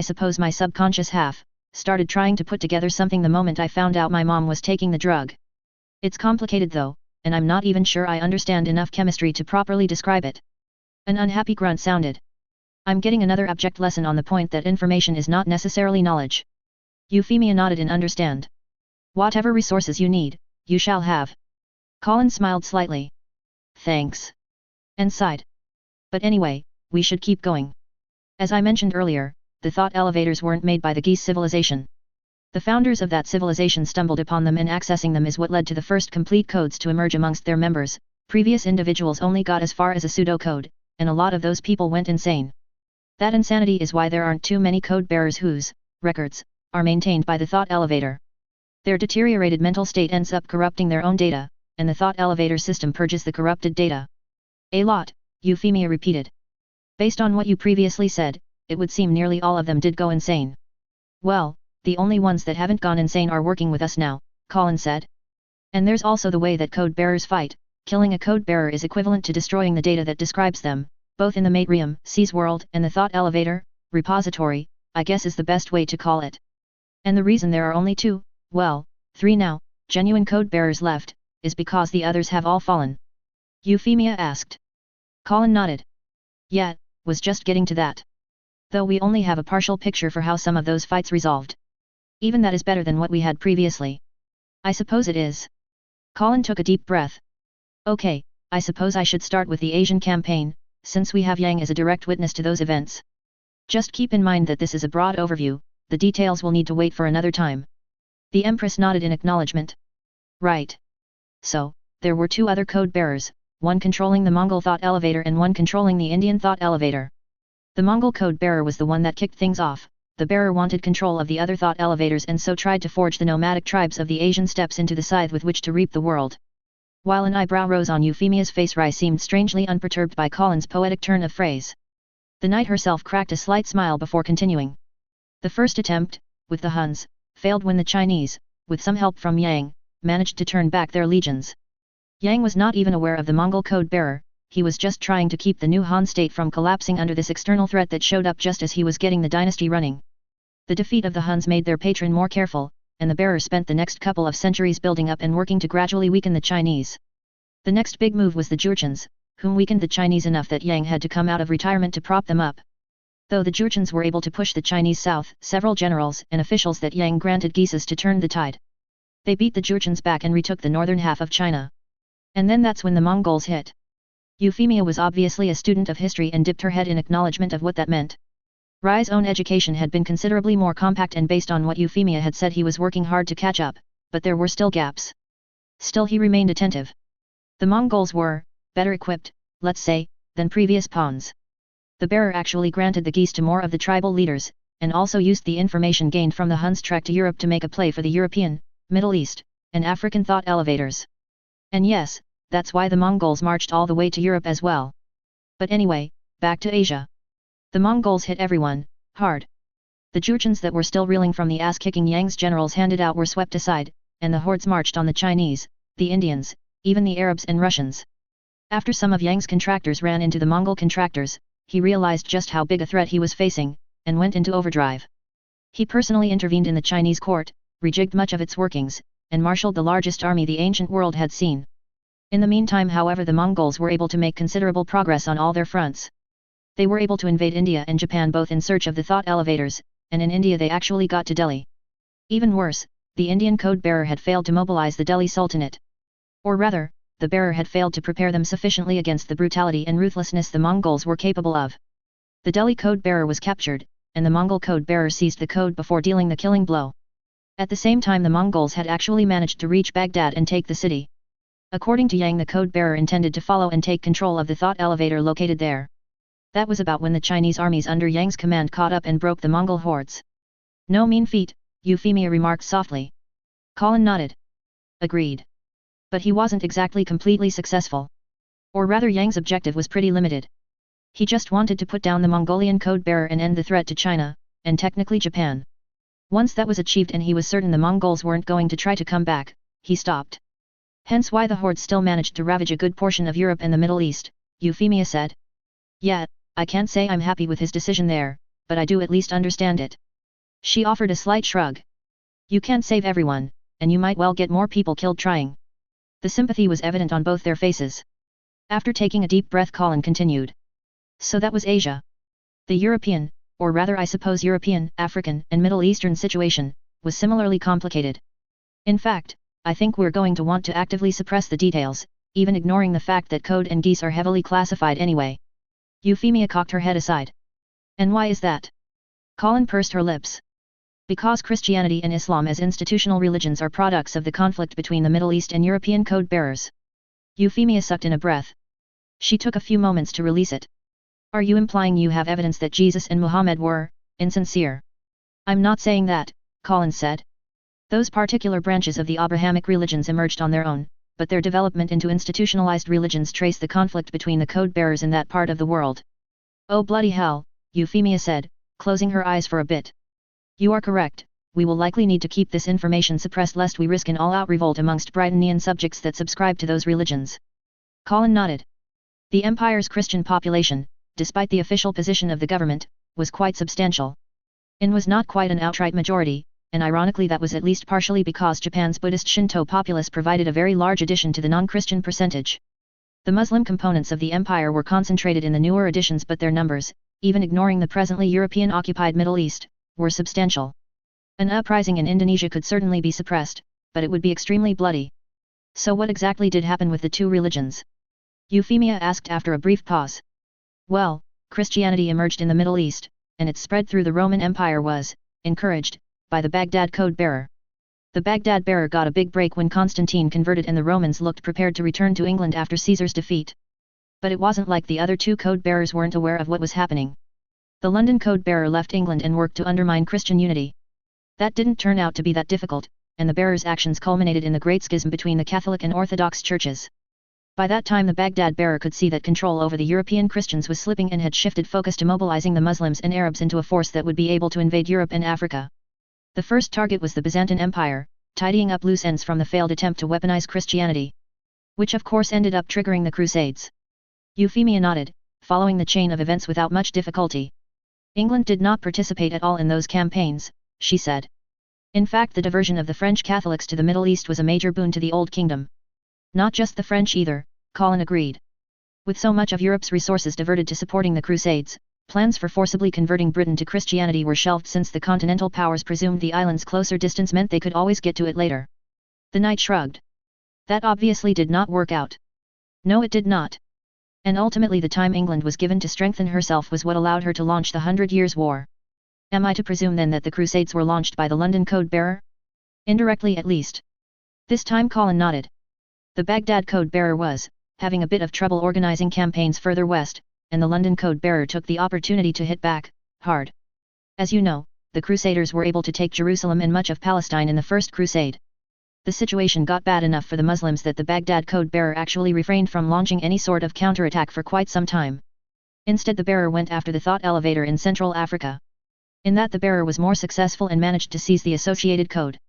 suppose my subconscious half, started trying to put together something the moment I found out my mom was taking the drug. It's complicated though, and I'm not even sure I understand enough chemistry to properly describe it. An unhappy grunt sounded. I'm getting another abject lesson on the point that information is not necessarily knowledge. Euphemia nodded in understand. Whatever resources you need, you shall have. Colin smiled slightly. Thanks. And sighed. But anyway, we should keep going. As I mentioned earlier, the thought elevators weren't made by the Geass civilization. The founders of that civilization stumbled upon them and accessing them is what led to the first complete codes to emerge amongst their members. Previous individuals only got as far as a pseudocode, and a lot of those people went insane. That insanity is why there aren't too many code bearers whose records are maintained by the thought elevator. Their deteriorated mental state ends up corrupting their own data, and the thought elevator system purges the corrupted data. A lot, Euphemia repeated. Based on what you previously said, it would seem nearly all of them did go insane. Well, the only ones that haven't gone insane are working with us now, Colin said. And there's also the way that code bearers fight. Killing a code bearer is equivalent to destroying the data that describes them, both in the Matrium, C's world, and the thought elevator, repository, I guess is the best way to call it. And the reason there are only 3 now, genuine code bearers left, is because the others have all fallen. Euphemia asked. Colin nodded. Yeah, was just getting to that. Though we only have a partial picture for how some of those fights resolved. Even that is better than what we had previously. I suppose it is. Colin took a deep breath. Okay, I suppose I should start with the Asian campaign, since we have Yang as a direct witness to those events. Just keep in mind that this is a broad overview, the details will need to wait for another time. The Empress nodded in acknowledgement. Right. So, there were two other code bearers, one controlling the Mongol thought elevator and one controlling the Indian thought elevator. The Mongol code bearer was the one that kicked things off. The bearer wanted control of the other thought elevators and so tried to forge the nomadic tribes of the Asian steppes into the scythe with which to reap the world. While an eyebrow rose on Euphemia's face, Rai seemed strangely unperturbed by Colin's poetic turn of phrase. The knight herself cracked a slight smile before continuing. The first attempt, with the Huns, failed when the Chinese, with some help from Yang, managed to turn back their legions. Yang was not even aware of the Mongol code bearer, he was just trying to keep the new Han state from collapsing under this external threat that showed up just as he was getting the dynasty running. The defeat of the Huns made their patron more careful, and the bearer spent the next couple of centuries building up and working to gradually weaken the Chinese. The next big move was the Jurchens, whom weakened the Chinese enough that Yang had to come out of retirement to prop them up. Though the Jurchens were able to push the Chinese south, several generals and officials that Yang granted Geass to turn the tide. They beat the Jurchens back and retook the northern half of China. And then that's when the Mongols hit. Euphemia was obviously a student of history and dipped her head in acknowledgement of what that meant. Rai's own education had been considerably more compact and based on what Euphemia had said he was working hard to catch up, but there were still gaps. Still he remained attentive. The Mongols were, better equipped, let's say, than previous pawns. The bearer actually granted the Geass to more of the tribal leaders, and also used the information gained from the Huns' trek to Europe to make a play for the European, Middle East, and African thought elevators. And yes, that's why the Mongols marched all the way to Europe as well. But anyway, back to Asia. The Mongols hit everyone, hard. The Jurchens that were still reeling from the ass-kicking Yang's generals handed out were swept aside, and the hordes marched on the Chinese, the Indians, even the Arabs and Russians. After some of Yang's contractors ran into the Mongol contractors, he realized just how big a threat he was facing, and went into overdrive. He personally intervened in the Chinese court, rejigged much of its workings, and marshaled the largest army the ancient world had seen. In the meantime, however, the Mongols were able to make considerable progress on all their fronts. They were able to invade India and Japan both in search of the thought elevators, and in India they actually got to Delhi. Even worse, the Indian code bearer had failed to mobilize the Delhi Sultanate. Or rather, the bearer had failed to prepare them sufficiently against the brutality and ruthlessness the Mongols were capable of. The Delhi code bearer was captured, and the Mongol code bearer seized the code before dealing the killing blow. At the same time, the Mongols had actually managed to reach Baghdad and take the city. According to Yang, the code bearer intended to follow and take control of the thought elevator located there. That was about when the Chinese armies under Yang's command caught up and broke the Mongol hordes. No mean feat, Euphemia remarked softly. Colin nodded. Agreed. But he wasn't exactly completely successful. Or rather, Yang's objective was pretty limited. He just wanted to put down the Mongolian code bearer and end the threat to China, and technically Japan. Once that was achieved and he was certain the Mongols weren't going to try to come back, he stopped. Hence why the horde still managed to ravage a good portion of Europe and the Middle East, Euphemia said. Yeah, I can't say I'm happy with his decision there, but I do at least understand it. She offered a slight shrug. You can't save everyone, and you might well get more people killed trying. The sympathy was evident on both their faces. After taking a deep breath, Colin continued. So that was Asia. The European, or rather I suppose European, African, and Middle Eastern situation, was similarly complicated. In fact, I think we're going to want to actively suppress the details, even ignoring the fact that code and Geass are heavily classified anyway. Euphemia cocked her head aside. And why is that? Colin pursed her lips. Because Christianity and Islam as institutional religions are products of the conflict between the Middle East and European code bearers. Euphemia sucked in a breath. She took a few moments to release it. Are you implying you have evidence that Jesus and Muhammad were insincere? I'm not saying that, Colin said. Those particular branches of the Abrahamic religions emerged on their own, but their development into institutionalized religions trace the conflict between the code bearers in that part of the world. Oh bloody hell, Euphemia said, closing her eyes for a bit. You are correct, we will likely need to keep this information suppressed lest we risk an all-out revolt amongst Britannian subjects that subscribe to those religions. Colin nodded. The Empire's Christian population, despite the official position of the government, was quite substantial. It was not quite an outright majority, and ironically that was at least partially because Japan's Buddhist Shinto populace provided a very large addition to the non-Christian percentage. The Muslim components of the empire were concentrated in the newer additions, but their numbers, even ignoring the presently European-occupied Middle East, were substantial. An uprising in Indonesia could certainly be suppressed, but it would be extremely bloody. So what exactly did happen with the two religions? Euphemia asked after a brief pause. Well, Christianity emerged in the Middle East, and its spread through the Roman Empire was, encouraged, by the Baghdad code-bearer. The Baghdad bearer got a big break when Constantine converted and the Romans looked prepared to return to England after Caesar's defeat. But it wasn't like the other two code-bearers weren't aware of what was happening. The London code-bearer left England and worked to undermine Christian unity. That didn't turn out to be that difficult, and the bearer's actions culminated in the Great Schism between the Catholic and Orthodox churches. By that time the Baghdad bearer could see that control over the European Christians was slipping and had shifted focus to mobilizing the Muslims and Arabs into a force that would be able to invade Europe and Africa. The first target was the Byzantine Empire, tidying up loose ends from the failed attempt to weaponize Christianity. Which of course ended up triggering the Crusades. Euphemia nodded, following the chain of events without much difficulty. England did not participate at all in those campaigns, she said. In fact, the diversion of the French Catholics to the Middle East was a major boon to the Old Kingdom. Not just the French either, Colin agreed. With so much of Europe's resources diverted to supporting the Crusades, plans for forcibly converting Britain to Christianity were shelved since the continental powers presumed the island's closer distance meant they could always get to it later. The knight shrugged. That obviously did not work out. No, it did not. And ultimately the time England was given to strengthen herself was what allowed her to launch the 100 Years' War. Am I to presume then that the Crusades were launched by the London code-bearer? Indirectly at least. This time Colin nodded. The Baghdad code-bearer was, having a bit of trouble organizing campaigns further west, and the London code-bearer took the opportunity to hit back, hard. As you know, the Crusaders were able to take Jerusalem and much of Palestine in the First Crusade. The situation got bad enough for the Muslims that the Baghdad code-bearer actually refrained from launching any sort of counterattack for quite some time. Instead the bearer went after the thought elevator in Central Africa. In that the bearer was more successful and managed to seize the associated code.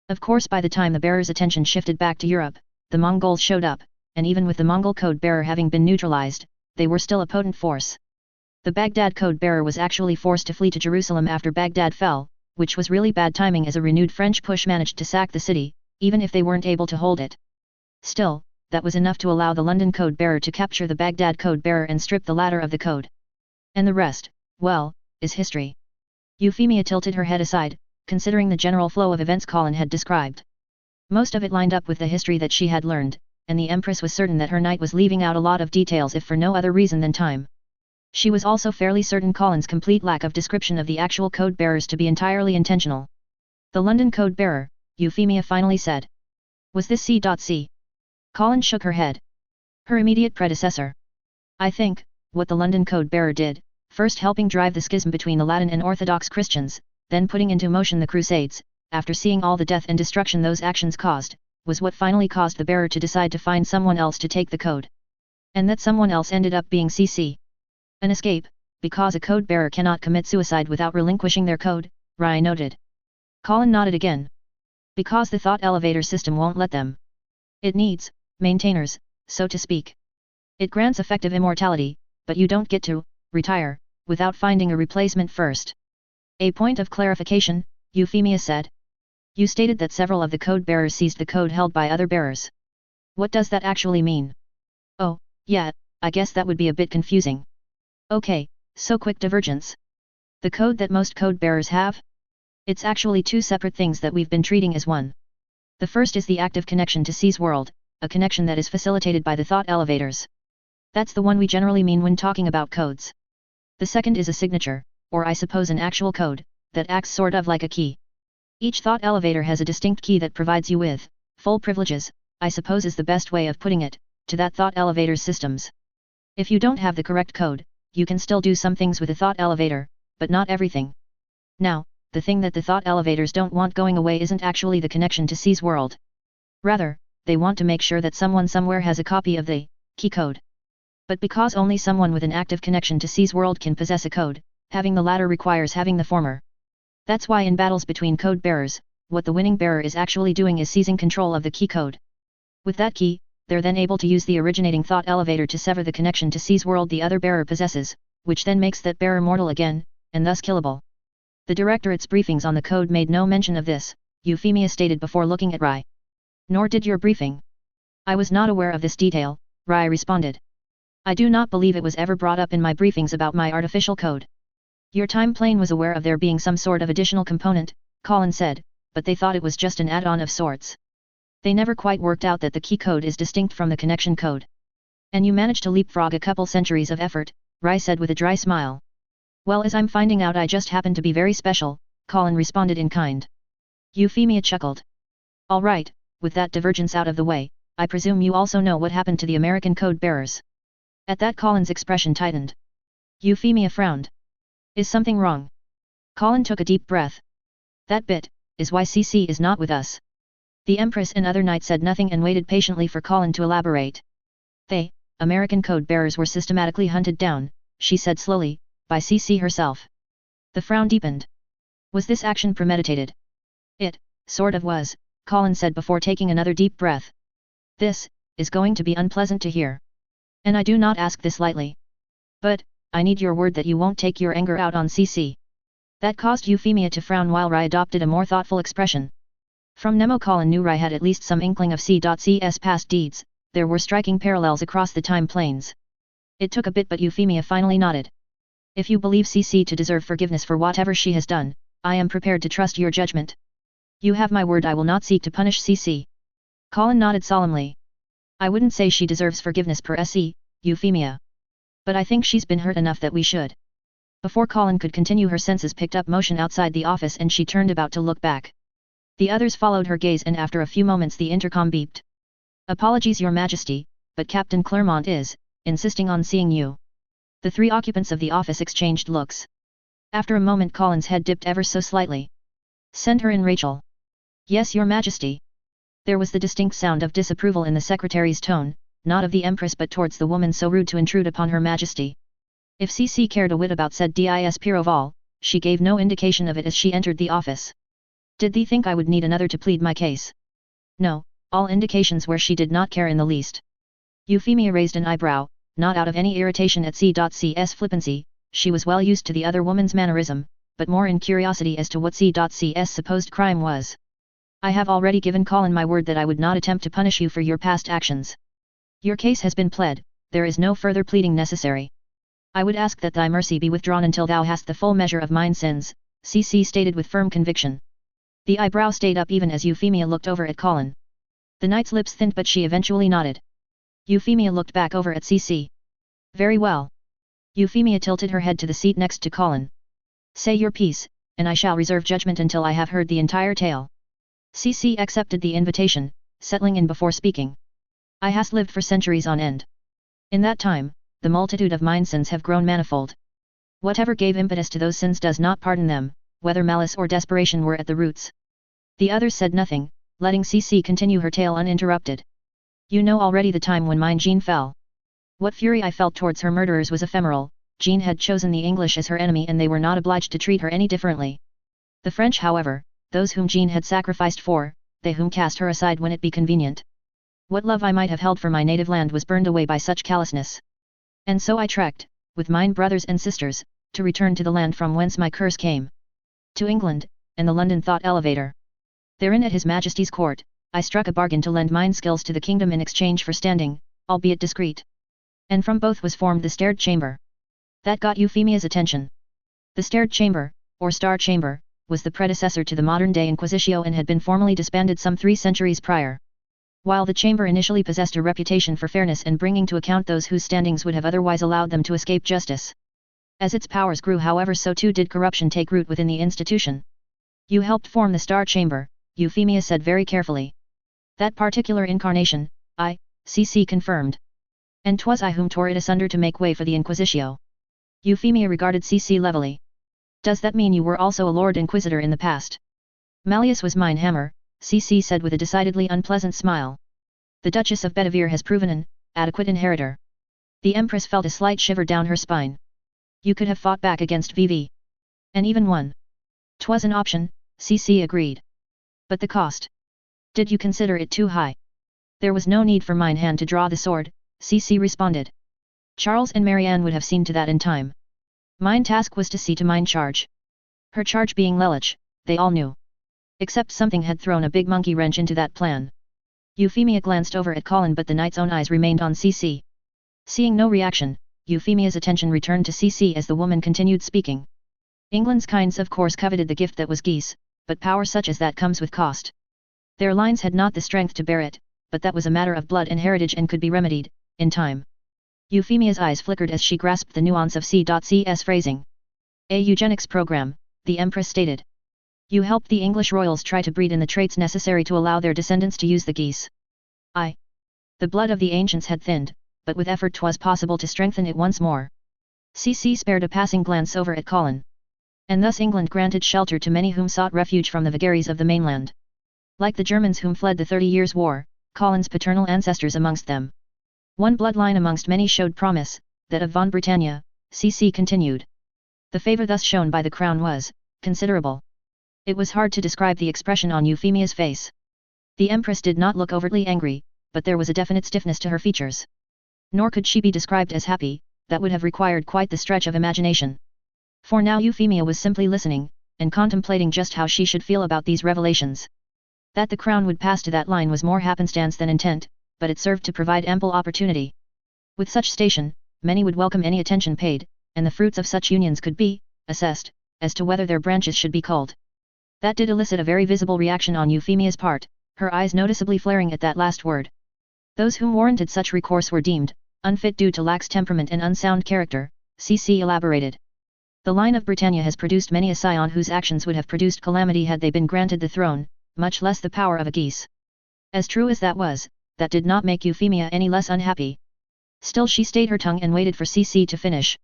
Of course by the time the bearer's attention shifted back to Europe, the Mongols showed up, and even with the Mongol code-bearer having been neutralized, they were still a potent force. The Baghdad code-bearer was actually forced to flee to Jerusalem after Baghdad fell, which was really bad timing as a renewed French push managed to sack the city, even if they weren't able to hold it. Still, that was enough to allow the London code-bearer to capture the Baghdad code-bearer and strip the latter of the code. And the rest, well, is history. Euphemia tilted her head aside, considering the general flow of events Colin had described. Most of it lined up with the history that she had learned, and the Empress was certain that her knight was leaving out a lot of details if for no other reason than time. She was also fairly certain Colin's complete lack of description of the actual code-bearers to be entirely intentional. The London code-bearer, Euphemia finally said. Was this C.C.? Colin shook her head. Her immediate predecessor. I think, what the London code-bearer did, first helping drive the schism between the Latin and Orthodox Christians, then putting into motion the Crusades, after seeing all the death and destruction those actions caused, was what finally caused the bearer to decide to find someone else to take the code. And that someone else ended up being C.C. An escape, because a code-bearer cannot commit suicide without relinquishing their code, Rai noted. Colin nodded again. Because the thought elevator system won't let them. It needs maintainers, so to speak. It grants effective immortality, but you don't get to retire without finding a replacement first. A point of clarification, Euphemia said. You stated that several of the code bearers seized the code held by other bearers. What does that actually mean? Oh, yeah, I guess that would be a bit confusing. Okay, so quick divergence. The code that most code bearers have? It's actually two separate things that we've been treating as one. The first is the active connection to C's world, a connection that is facilitated by the thought elevators. That's the one we generally mean when talking about codes. The second is a signature, or I suppose an actual code, that acts sort of like a key. Each thought elevator has a distinct key that provides you with full privileges, I suppose is the best way of putting it, to that thought elevator's systems. If you don't have the correct code, you can still do some things with a thought elevator, but not everything. Now, the thing that the thought elevators don't want going away isn't actually the connection to C's world. Rather, they want to make sure that someone somewhere has a copy of the key code. But because only someone with an active connection to C's world can possess a code, having the latter requires having the former. That's why in battles between code bearers, what the winning bearer is actually doing is seizing control of the key code. With that key, they're then able to use the originating thought elevator to sever the connection to C's world the other bearer possesses, which then makes that bearer mortal again, and thus killable. The Directorate's briefings on the code made no mention of this, Euphemia stated before looking at Rai. Nor did your briefing. I was not aware of this detail, Rai responded. I do not believe it was ever brought up in my briefings about my artificial code. Your time plane was aware of there being some sort of additional component, Colin said, but they thought it was just an add-on of sorts. They never quite worked out that the key code is distinct from the connection code. And you managed to leapfrog a couple centuries of effort, Rai said with a dry smile. Well, as I'm finding out, I just happen to be very special, Colin responded in kind. Euphemia chuckled. All right, with that divergence out of the way, I presume you also know what happened to the American code bearers. At that, Colin's expression tightened. Euphemia frowned. Is something wrong? Colin took a deep breath. That bit is why CC is not with us. The Empress and other knights said nothing and waited patiently for Colin to elaborate. They, American code bearers, were systematically hunted down, she said slowly, by CC herself. The frown deepened. Was this action premeditated? It, sort of was, Colin said before taking another deep breath. This is going to be unpleasant to hear. And I do not ask this lightly. But, I need your word that you won't take your anger out on CC. That caused Euphemia to frown while Rai adopted a more thoughtful expression. From Nemo, Colin knew Rai had at least some inkling of C.C's past deeds. There were striking parallels across the time planes. It took a bit, but Euphemia finally nodded. If you believe CC to deserve forgiveness for whatever she has done, I am prepared to trust your judgment. You have my word I will not seek to punish CC. Colin nodded solemnly. I wouldn't say she deserves forgiveness per se, Euphemia. But I think she's been hurt enough that we should. Before Colin could continue, her senses picked up motion outside the office and she turned about to look back. The others followed her gaze and after a few moments the intercom beeped. Apologies, Your Majesty, but Captain Claremont is insisting on seeing you. The three occupants of the office exchanged looks. After a moment Colin's head dipped ever so slightly. Send her in, Rachel. Yes, Your Majesty. There was the distinct sound of disapproval in the secretary's tone, not of the Empress but towards the woman so rude to intrude upon Her Majesty. If CC cared a whit about said Dis Piroval, she gave no indication of it as she entered the office. Did thee think I would need another to plead my case? No, all indications were she did not care in the least. Euphemia raised an eyebrow, not out of any irritation at C.C's flippancy, she was well used to the other woman's mannerism, but more in curiosity as to what C.C's supposed crime was. I have already given Colin my word that I would not attempt to punish you for your past actions. Your case has been pled, there is no further pleading necessary. I would ask that thy mercy be withdrawn until thou hast the full measure of mine sins, CC stated with firm conviction. The eyebrow stayed up even as Euphemia looked over at Colin. The knight's lips thinned but she eventually nodded. Euphemia looked back over at CC. Very well. Euphemia tilted her head to the seat next to Colin. Say your piece, and I shall reserve judgment until I have heard the entire tale. CC accepted the invitation, settling in before speaking. I has lived for centuries on end. In that time, the multitude of mine sins have grown manifold. Whatever gave impetus to those sins does not pardon them, whether malice or desperation were at the roots. The others said nothing, letting CC continue her tale uninterrupted. You know already the time when mine Jean fell. What fury I felt towards her murderers was ephemeral. Jean had chosen the English as her enemy and they were not obliged to treat her any differently. The French, however, those whom Jean had sacrificed for, they whom cast her aside when it be convenient. What love I might have held for my native land was burned away by such callousness. And so I trekked, with mine brothers and sisters, to return to the land from whence my curse came. To England, and the London Thought Elevator. Therein at His Majesty's court, I struck a bargain to lend mine skills to the kingdom in exchange for standing, albeit discreet. And from both was formed the Stared Chamber. That got Euphemia's attention. The Stared Chamber, or Star Chamber, was the predecessor to the modern-day Inquisitio and had been formally disbanded some 3 centuries prior. While the chamber initially possessed a reputation for fairness and bringing to account those whose standings would have otherwise allowed them to escape justice. As its powers grew, however, so too did corruption take root within the institution. You helped form the Star Chamber, Euphemia said very carefully. That particular incarnation, I, CC confirmed. And 'twas I whom tore it asunder to make way for the Inquisitio. Euphemia regarded CC levelly. Does that mean you were also a Lord Inquisitor in the past? Malleus was mine hammer, CC said with a decidedly unpleasant smile. The Duchess of Bedivere has proven an adequate inheritor. The Empress felt a slight shiver down her spine. You could have fought back against VV. And even won. 'Twas an option, CC agreed. But the cost? Did you consider it too high? There was no need for mine hand to draw the sword, CC responded. Charles and Marianne would have seen to that in time. Mine task was to see to mine charge. Her charge being Lelich, they all knew. Except something had thrown a big monkey wrench into that plan. Euphemia glanced over at Colin but the knight's own eyes remained on CC. Seeing no reaction, Euphemia's attention returned to CC as the woman continued speaking. England's kinds of course coveted the gift that was Geass, but power such as that comes with cost. Their lines had not the strength to bear it, but that was a matter of blood and heritage and could be remedied, in time. Euphemia's eyes flickered as she grasped the nuance of C.C's phrasing. A eugenics program, the Empress stated. You helped the English royals try to breed in the traits necessary to allow their descendants to use the geese. The blood of the ancients had thinned, but with effort 'twas possible to strengthen it once more. C.C. spared a passing glance over at Colin. And thus England granted shelter to many whom sought refuge from the vagaries of the mainland. Like the Germans whom fled the 30 Years' War, Colin's paternal ancestors amongst them. One bloodline amongst many showed promise, that of von Britannia, C.C. continued. The favour thus shown by the crown was considerable. It was hard to describe the expression on Euphemia's face. The Empress did not look overtly angry, but there was a definite stiffness to her features. Nor could she be described as happy, that would have required quite the stretch of imagination. For now Euphemia was simply listening, and contemplating just how she should feel about these revelations. That the crown would pass to that line was more happenstance than intent, but it served to provide ample opportunity. With such station, many would welcome any attention paid, and the fruits of such unions could be assessed, as to whether their branches should be culled. That did elicit a very visible reaction on Euphemia's part, her eyes noticeably flaring at that last word. Those whom warranted such recourse were deemed unfit due to lax temperament and unsound character, C.C. elaborated. The line of Britannia has produced many a scion whose actions would have produced calamity had they been granted the throne, much less the power of a Geass. As true as that was, that did not make Euphemia any less unhappy. Still she stayed her tongue and waited for C.C. to finish.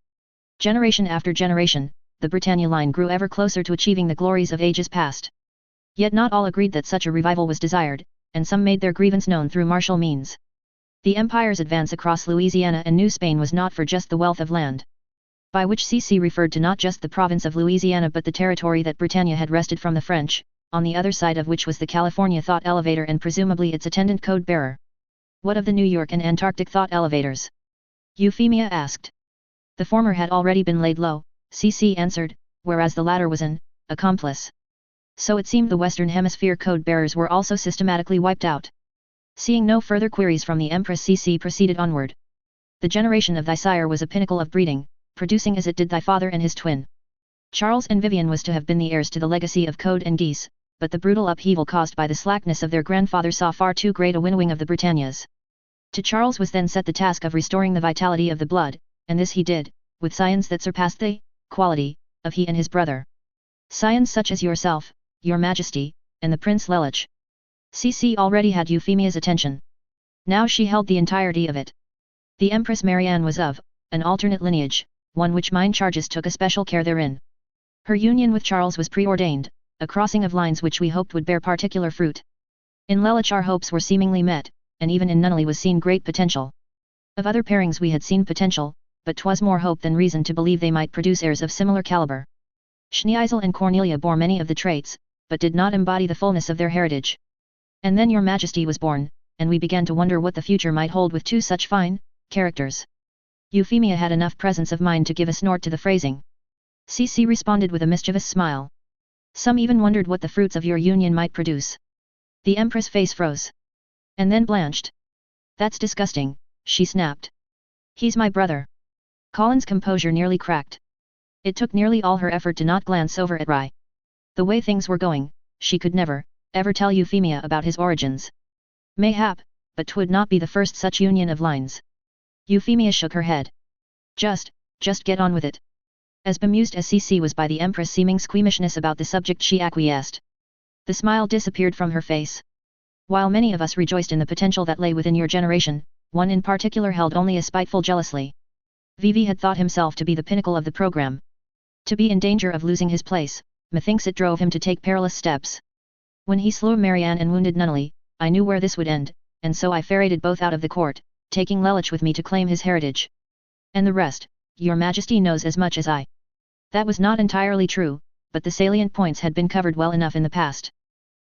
Generation after generation, the Britannia line grew ever closer to achieving the glories of ages past. Yet not all agreed that such a revival was desired, and some made their grievance known through martial means. The empire's advance across Louisiana and New Spain was not for just the wealth of land. By which C.C. referred to not just the province of Louisiana but the territory that Britannia had wrested from the French, on the other side of which was the California thought elevator and presumably its attendant code-bearer. What of the New York and Antarctic thought elevators? Euphemia asked. The former had already been laid low, C.C. answered, whereas the latter was an accomplice. So it seemed the Western Hemisphere code-bearers were also systematically wiped out. Seeing no further queries from the Empress, C.C. proceeded onward. The generation of thy sire was a pinnacle of breeding, producing as it did thy father and his twin. Charles and Vivian was to have been the heirs to the legacy of Code and Geass, but the brutal upheaval caused by the slackness of their grandfather saw far too great a winnowing of the Britannias. To Charles was then set the task of restoring the vitality of the blood, and this he did, with scions that surpassed the quality of he and his brother. Scions such as yourself, your Majesty, and the Prince Lelich. C.C. already had Euphemia's attention. Now she held the entirety of it. The Empress Marianne was of an alternate lineage, one which mine charges took especial care therein. Her union with Charles was preordained, a crossing of lines which we hoped would bear particular fruit. In Lelich our hopes were seemingly met, and even in Nunnally was seen great potential. Of other pairings we had seen potential, but 'twas more hope than reason to believe they might produce heirs of similar caliber. Schneisel and Cornelia bore many of the traits, but did not embody the fullness of their heritage. And then your Majesty was born, and we began to wonder what the future might hold with two such fine characters. Euphemia had enough presence of mind to give a snort to the phrasing. C.C. responded with a mischievous smile. Some even wondered what the fruits of your union might produce. The Empress' face froze. And then blanched. That's disgusting, she snapped. He's my brother. Colin's composure nearly cracked. It took nearly all her effort to not glance over at Rye. The way things were going, she could never, ever tell Euphemia about his origins. Mayhap, but 'twould not be the first such union of lines. Euphemia shook her head. Just get on with it. As bemused as C.C. was by the Empress' seeming squeamishness about the subject, she acquiesced. The smile disappeared from her face. While many of us rejoiced in the potential that lay within your generation, one in particular held only a spiteful jealously. Vivi had thought himself to be the pinnacle of the program. To be in danger of losing his place, methinks it drove him to take perilous steps. When he slew Marianne and wounded Nunnally, I knew where this would end, and so I ferreted both out of the court, taking Lelich with me to claim his heritage. And the rest, your Majesty knows as much as I. That was not entirely true, but the salient points had been covered well enough in the past.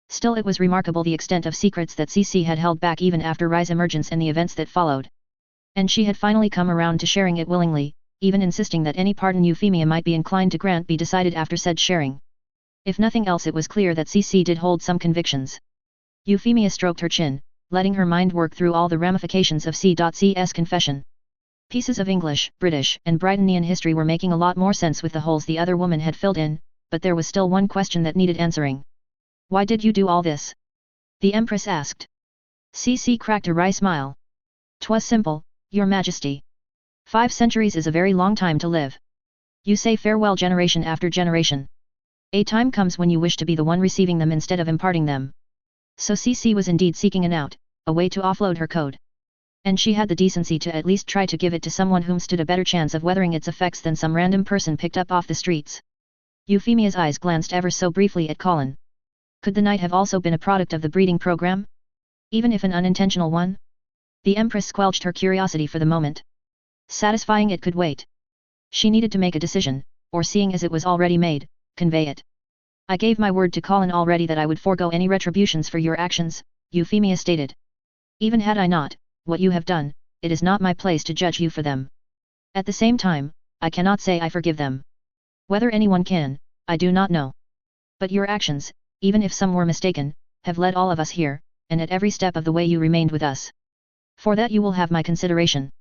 Still it was remarkable the extent of secrets that C.C. had held back even after Rye's emergence and the events that followed. And she had finally come around to sharing it willingly, even insisting that any pardon Euphemia might be inclined to grant be decided after said sharing. If nothing else, it was clear that C.C. did hold some convictions. Euphemia stroked her chin, letting her mind work through all the ramifications of C.C's confession. Pieces of English, British, and Britonian history were making a lot more sense with the holes the other woman had filled in, but there was still one question that needed answering. Why did you do all this? The Empress asked. CC cracked a wry smile. 'Twas simple, your majesty. 5 centuries is a very long time to live. You say farewell generation after generation. A time comes when you wish to be the one receiving them instead of imparting them. So CC was indeed seeking an out, a way to offload her code. And she had the decency to at least try to give it to someone whom stood a better chance of weathering its effects than some random person picked up off the streets. Euphemia's eyes glanced ever so briefly at Colin. Could the knight have also been a product of the breeding program? Even if an unintentional one? The Empress squelched her curiosity for the moment. Satisfying it could wait. She needed to make a decision, or seeing as it was already made, convey it. I gave my word to Colin already that I would forego any retributions for your actions, Euphemia stated. Even had I not, what you have done, it is not my place to judge you for them. At the same time, I cannot say I forgive them. Whether anyone can, I do not know. But your actions, even if some were mistaken, have led all of us here, and at every step of the way you remained with us. For that you will have my consideration.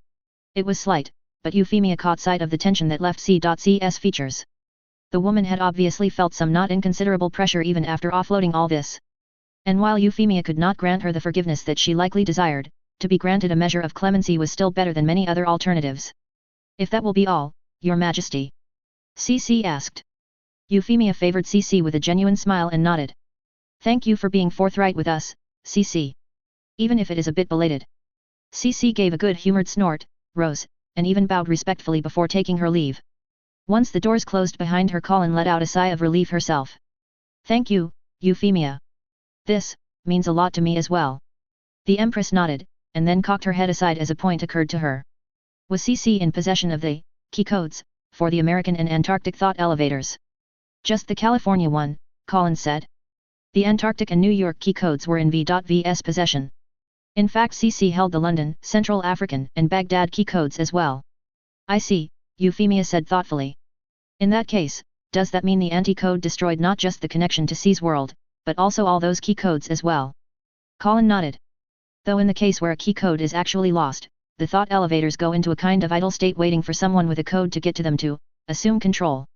It was slight, but Euphemia caught sight of the tension that left C.C's features. The woman had obviously felt some not inconsiderable pressure even after offloading all this. And while Euphemia could not grant her the forgiveness that she likely desired, to be granted a measure of clemency was still better than many other alternatives. If that will be all, your majesty? CC asked. Euphemia favored CC with a genuine smile and nodded. Thank you for being forthright with us, CC. Even if it is a bit belated. CC gave a good-humored snort, rose, and even bowed respectfully before taking her leave. Once the doors closed behind her, Colin let out a sigh of relief herself. Thank you, Euphemia. This means a lot to me as well. The Empress nodded, and then cocked her head aside as a point occurred to her. Was CC in possession of the key codes for the American and Antarctic thought elevators? Just the California one, Colin said. The Antarctic and New York key codes were in V.V's possession. In fact, CC held the London, Central African, and Baghdad key codes as well. I see, Euphemia said thoughtfully. In that case, does that mean the anti-code destroyed not just the connection to C's world, but also all those key codes as well? Colin nodded. Though in the case where a key code is actually lost, the thought elevators go into a kind of idle state waiting for someone with a code to get to them to assume control.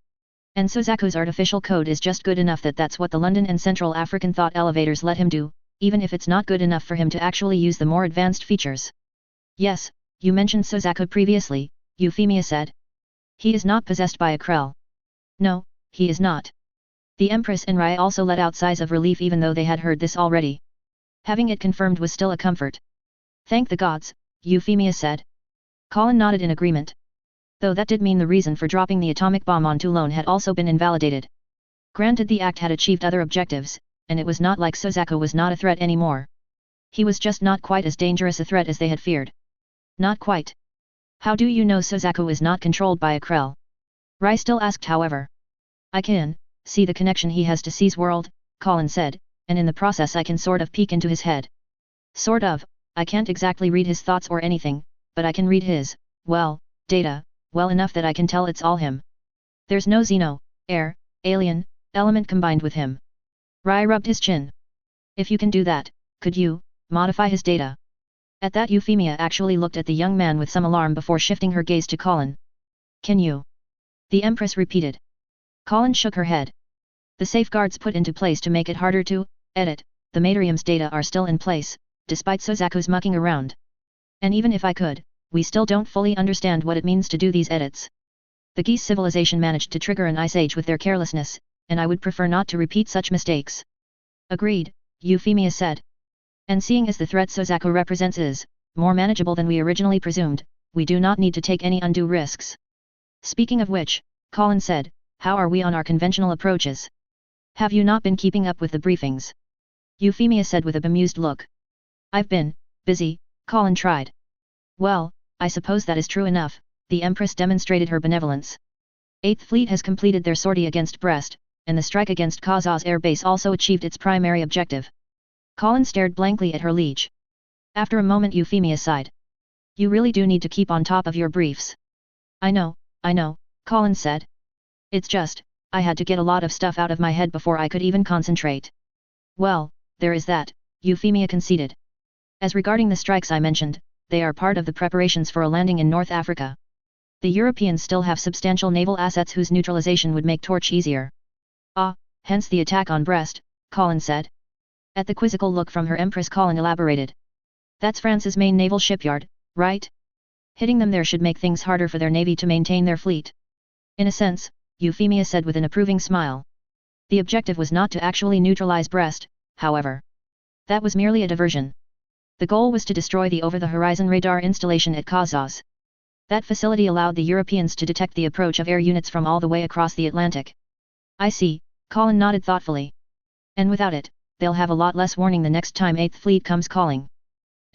And Sozaku's artificial code is just good enough that that's what the London and Central African thought elevators let him do, even if it's not good enough for him to actually use the more advanced features. Yes, you mentioned Sozaku previously, Euphemia said. He is not possessed by a Krell. No, he is not. The Empress and Rai also let out sighs of relief even though they had heard this already. Having it confirmed was still a comfort. Thank the gods, Euphemia said. Colin nodded in agreement. Though that did mean the reason for dropping the atomic bomb on Toulon had also been invalidated. Granted, the act had achieved other objectives, and it was not like Sozaku was not a threat anymore. He was just not quite as dangerous a threat as they had feared. Not quite. How do you know Sozaku is not controlled by a Krell? Rai still asked however. I can see the connection he has to C's world, Colin said, and in the process I can sort of peek into his head. Sort of, I can't exactly read his thoughts or anything, but I can read his, well, data, well enough that I can tell it's all him. There's no xeno, air, alien, element combined with him. Rai rubbed his chin. If you can do that, could you modify his data? At that Euphemia actually looked at the young man with some alarm before shifting her gaze to Colin. Can you? The Empress repeated. Colin shook her head. The safeguards put into place to make it harder to edit the Matrium's data are still in place, despite Sozaku's mucking around. And even if I could, we still don't fully understand what it means to do these edits. The Geass civilization managed to trigger an ice age with their carelessness, and I would prefer not to repeat such mistakes. Agreed, Euphemia said. And seeing as the threat Sozaku represents is more manageable than we originally presumed, we do not need to take any undue risks. Speaking of which, Colin said, how are we on our conventional approaches? Have you not been keeping up with the briefings? Euphemia said with a bemused look. I've been busy, Colin tried. Well, I suppose that is true enough, the Empress demonstrated her benevolence. 8th Fleet has completed their sortie against Brest, and the strike against Kazaz Air Base also achieved its primary objective. Colin stared blankly at her liege. After a moment Euphemia sighed. You really do need to keep on top of your briefs. I know, Colin said. It's just, I had to get a lot of stuff out of my head before I could even concentrate. Well, there is that, Euphemia conceded. As regarding the strikes I mentioned, they are part of the preparations for a landing in North Africa. The Europeans still have substantial naval assets whose neutralization would make Torch easier. Ah, hence the attack on Brest, Colin said. At the quizzical look from her Empress, Colin elaborated. That's France's main naval shipyard, right? Hitting them there should make things harder for their navy to maintain their fleet. In a sense, Euphemia said with an approving smile. The objective was not to actually neutralize Brest, however. That was merely a diversion. The goal was to destroy the over-the-horizon radar installation at Geass. That facility allowed the Europeans to detect the approach of air units from all the way across the Atlantic. I see, Colin nodded thoughtfully. And without it, they'll have a lot less warning the next time 8th Fleet comes calling.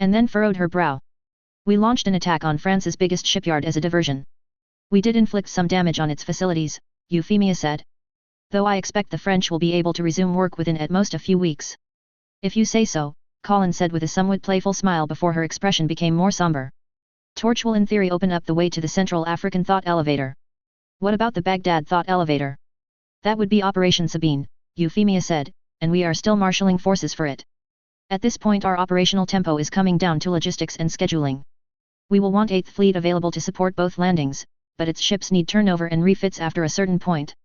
And then furrowed her brow. We launched an attack on France's biggest shipyard as a diversion. We did inflict some damage on its facilities, Euphemia said. Though I expect the French will be able to resume work within at most a few weeks. If you say so, Colin said with a somewhat playful smile before her expression became more somber. Torch will in theory open up the way to the Central African Thought Elevator. What about the Baghdad Thought Elevator? That would be Operation Sabine, Euphemia said, and we are still marshalling forces for it. At this point our operational tempo is coming down to logistics and scheduling. We will want 8th Fleet available to support both landings, but its ships need turnover and refits after a certain point.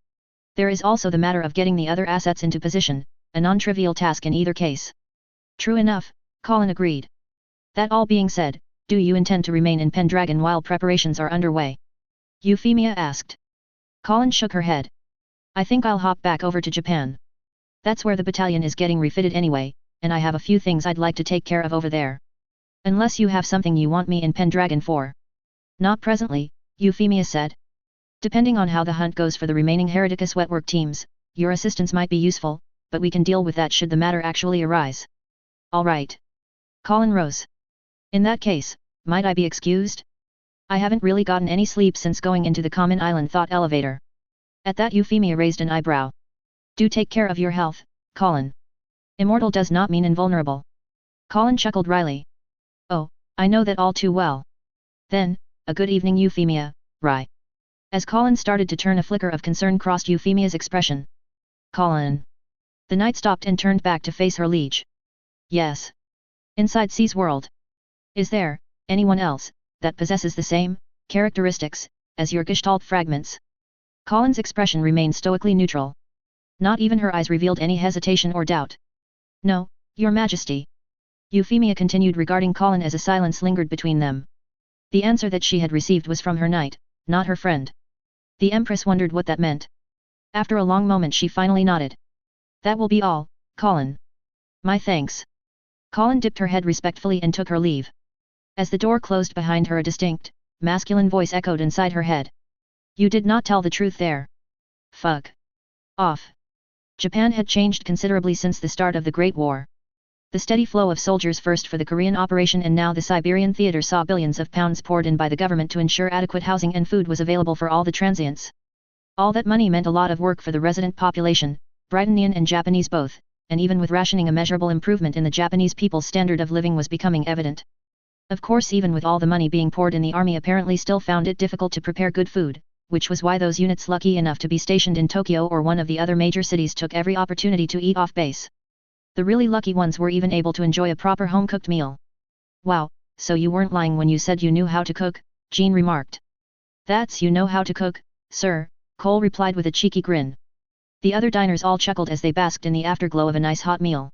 There is also the matter of getting the other assets into position, a non-trivial task in either case. True enough, Colin agreed. That all being said, do you intend to remain in Pendragon while preparations are underway? Euphemia asked. Colin shook her head. I think I'll hop back over to Japan. That's where the battalion is getting refitted anyway, and I have a few things I'd like to take care of over there. Unless you have something you want me in Pendragon for. Not presently, Euphemia said. Depending on how the hunt goes for the remaining Hereticus wetwork teams, your assistance might be useful, but we can deal with that should the matter actually arise. All right. Colin rose. In that case, might I be excused? I haven't really gotten any sleep since going into the common island thought elevator. At that Euphemia raised an eyebrow. Do take care of your health, Colin. Immortal does not mean invulnerable. Colin chuckled wryly. Oh, I know that all too well. Then, a good evening Euphemia, Rye. As Colin started to turn, a flicker of concern crossed Euphemia's expression. Colin. The knight stopped and turned back to face her liege. Yes. Inside C's world. Is there anyone else that possesses the same characteristics as your Gestalt fragments? Colin's expression remained stoically neutral. Not even her eyes revealed any hesitation or doubt. No, your majesty. Euphemia continued, regarding Colin as a silence lingered between them. The answer that she had received was from her knight, not her friend. The Empress wondered what that meant. After a long moment she finally nodded. That will be all, Colin. My thanks. Colin dipped her head respectfully and took her leave. As the door closed behind her, a distinct, masculine voice echoed inside her head. You did not tell the truth there. Fuck off. Japan had changed considerably since the start of the Great War. The steady flow of soldiers first for the Korean operation and now the Siberian theater saw billions of pounds poured in by the government to ensure adequate housing and food was available for all the transients. All that money meant a lot of work for the resident population, Britannian and Japanese both, and even with rationing a measurable improvement in the Japanese people's standard of living was becoming evident. Of course, even with all the money being poured in, the army apparently still found it difficult to prepare good food, which was why those units lucky enough to be stationed in Tokyo or one of the other major cities took every opportunity to eat off base. The really lucky ones were even able to enjoy a proper home-cooked meal. Wow, so you weren't lying when you said you knew how to cook, Jean remarked. That's you know how to cook, sir, Cole replied with a cheeky grin. The other diners all chuckled as they basked in the afterglow of a nice hot meal.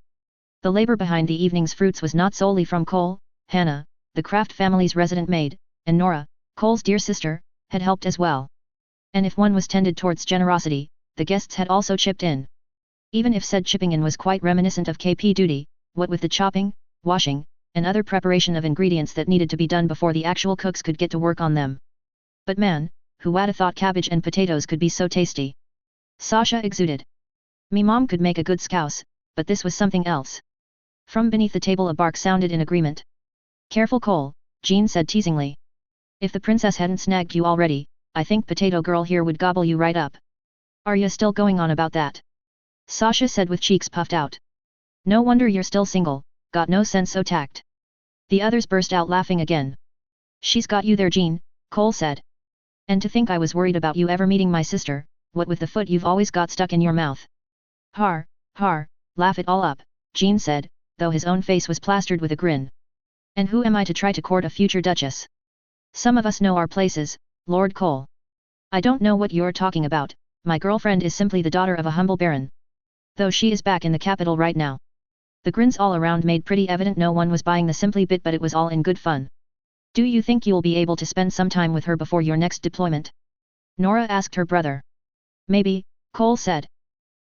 The labor behind the evening's fruits was not solely from Cole. Hannah, the Kraft family's resident maid, and Nora, Cole's dear sister, had helped as well. And if one was tended towards generosity, the guests had also chipped in. Even if said chipping in was quite reminiscent of KP duty, what with the chopping, washing, and other preparation of ingredients that needed to be done before the actual cooks could get to work on them. But man, who would've thought cabbage and potatoes could be so tasty? Sasha exuded. Me mom could make a good scouse, but this was something else. From beneath the table a bark sounded in agreement. Careful Cole, Jean said teasingly. If the princess hadn't snagged you already, I think Potato Girl here would gobble you right up. Are you still going on about that? Sasha said with cheeks puffed out. No wonder you're still single, got no sense o' tact. The others burst out laughing again. She's got you there, Jean, Cole said. And to think I was worried about you ever meeting my sister, what with the foot you've always got stuck in your mouth. Har, laugh it all up, Jean said, though his own face was plastered with a grin. And who am I to try to court a future duchess? Some of us know our places, Lord Cole. I don't know what you're talking about, my girlfriend is simply the daughter of a humble baron. Though she is back in the capital right now. The grins all around made pretty evident no one was buying the simply bit, but it was all in good fun. Do you think you'll be able to spend some time with her before your next deployment? Nora asked her brother. Maybe, Cole said.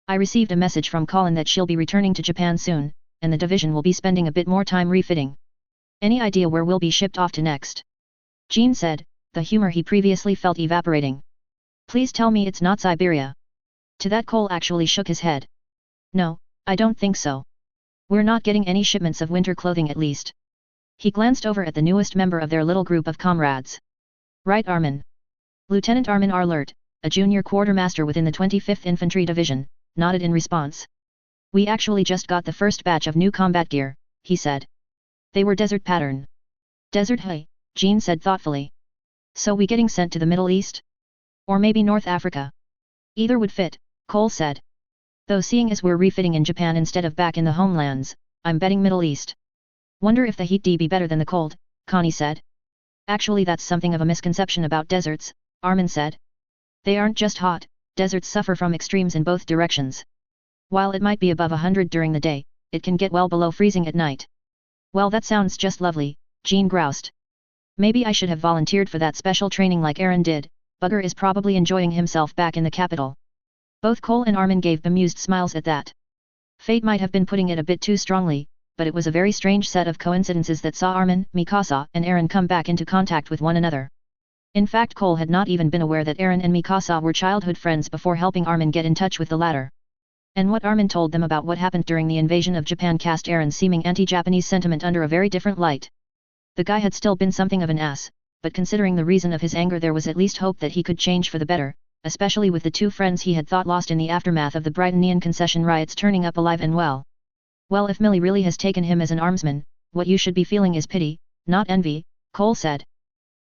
I received a message from Colin that she'll be returning to Japan soon, and the division will be spending a bit more time refitting. Any idea where we'll be shipped off to next? Jean said, the humor he previously felt evaporating. Please tell me it's not Siberia. To that Cole actually shook his head. No, I don't think so. We're not getting any shipments of winter clothing at least. He glanced over at the newest member of their little group of comrades. Right, Armin. Lieutenant Armin Arlert, a junior quartermaster within the 25th Infantry Division, nodded in response. We actually just got the first batch of new combat gear, he said. They were desert pattern. Desert, hey, Jean said thoughtfully. So we getting sent to the Middle East? Or maybe North Africa? Either would fit, Cole said. Though seeing as we're refitting in Japan instead of back in the homelands, I'm betting Middle East. Wonder if the heat be better than the cold, Connie said. Actually that's something of a misconception about deserts, Armin said. They aren't just hot, deserts suffer from extremes in both directions. While it might be above 100 during the day, it can get well below freezing at night. Well, that sounds just lovely, Jean groused. Maybe I should have volunteered for that special training like Aaron did. Bugger is probably enjoying himself back in the capital. Both Cole and Armin gave bemused smiles at that. Fate might have been putting it a bit too strongly, but it was a very strange set of coincidences that saw Armin, Mikasa, and Aaron come back into contact with one another. In fact, Cole had not even been aware that Aaron and Mikasa were childhood friends before helping Armin get in touch with the latter. And what Armin told them about what happened during the invasion of Japan cast Aaron's seeming anti-Japanese sentiment under a very different light. The guy had still been something of an ass, but considering the reason of his anger there was at least hope that he could change for the better, especially with the two friends he had thought lost in the aftermath of the Brightonian concession riots turning up alive and well. Well, if Millie really has taken him as an armsman, what you should be feeling is pity, not envy, Cole said.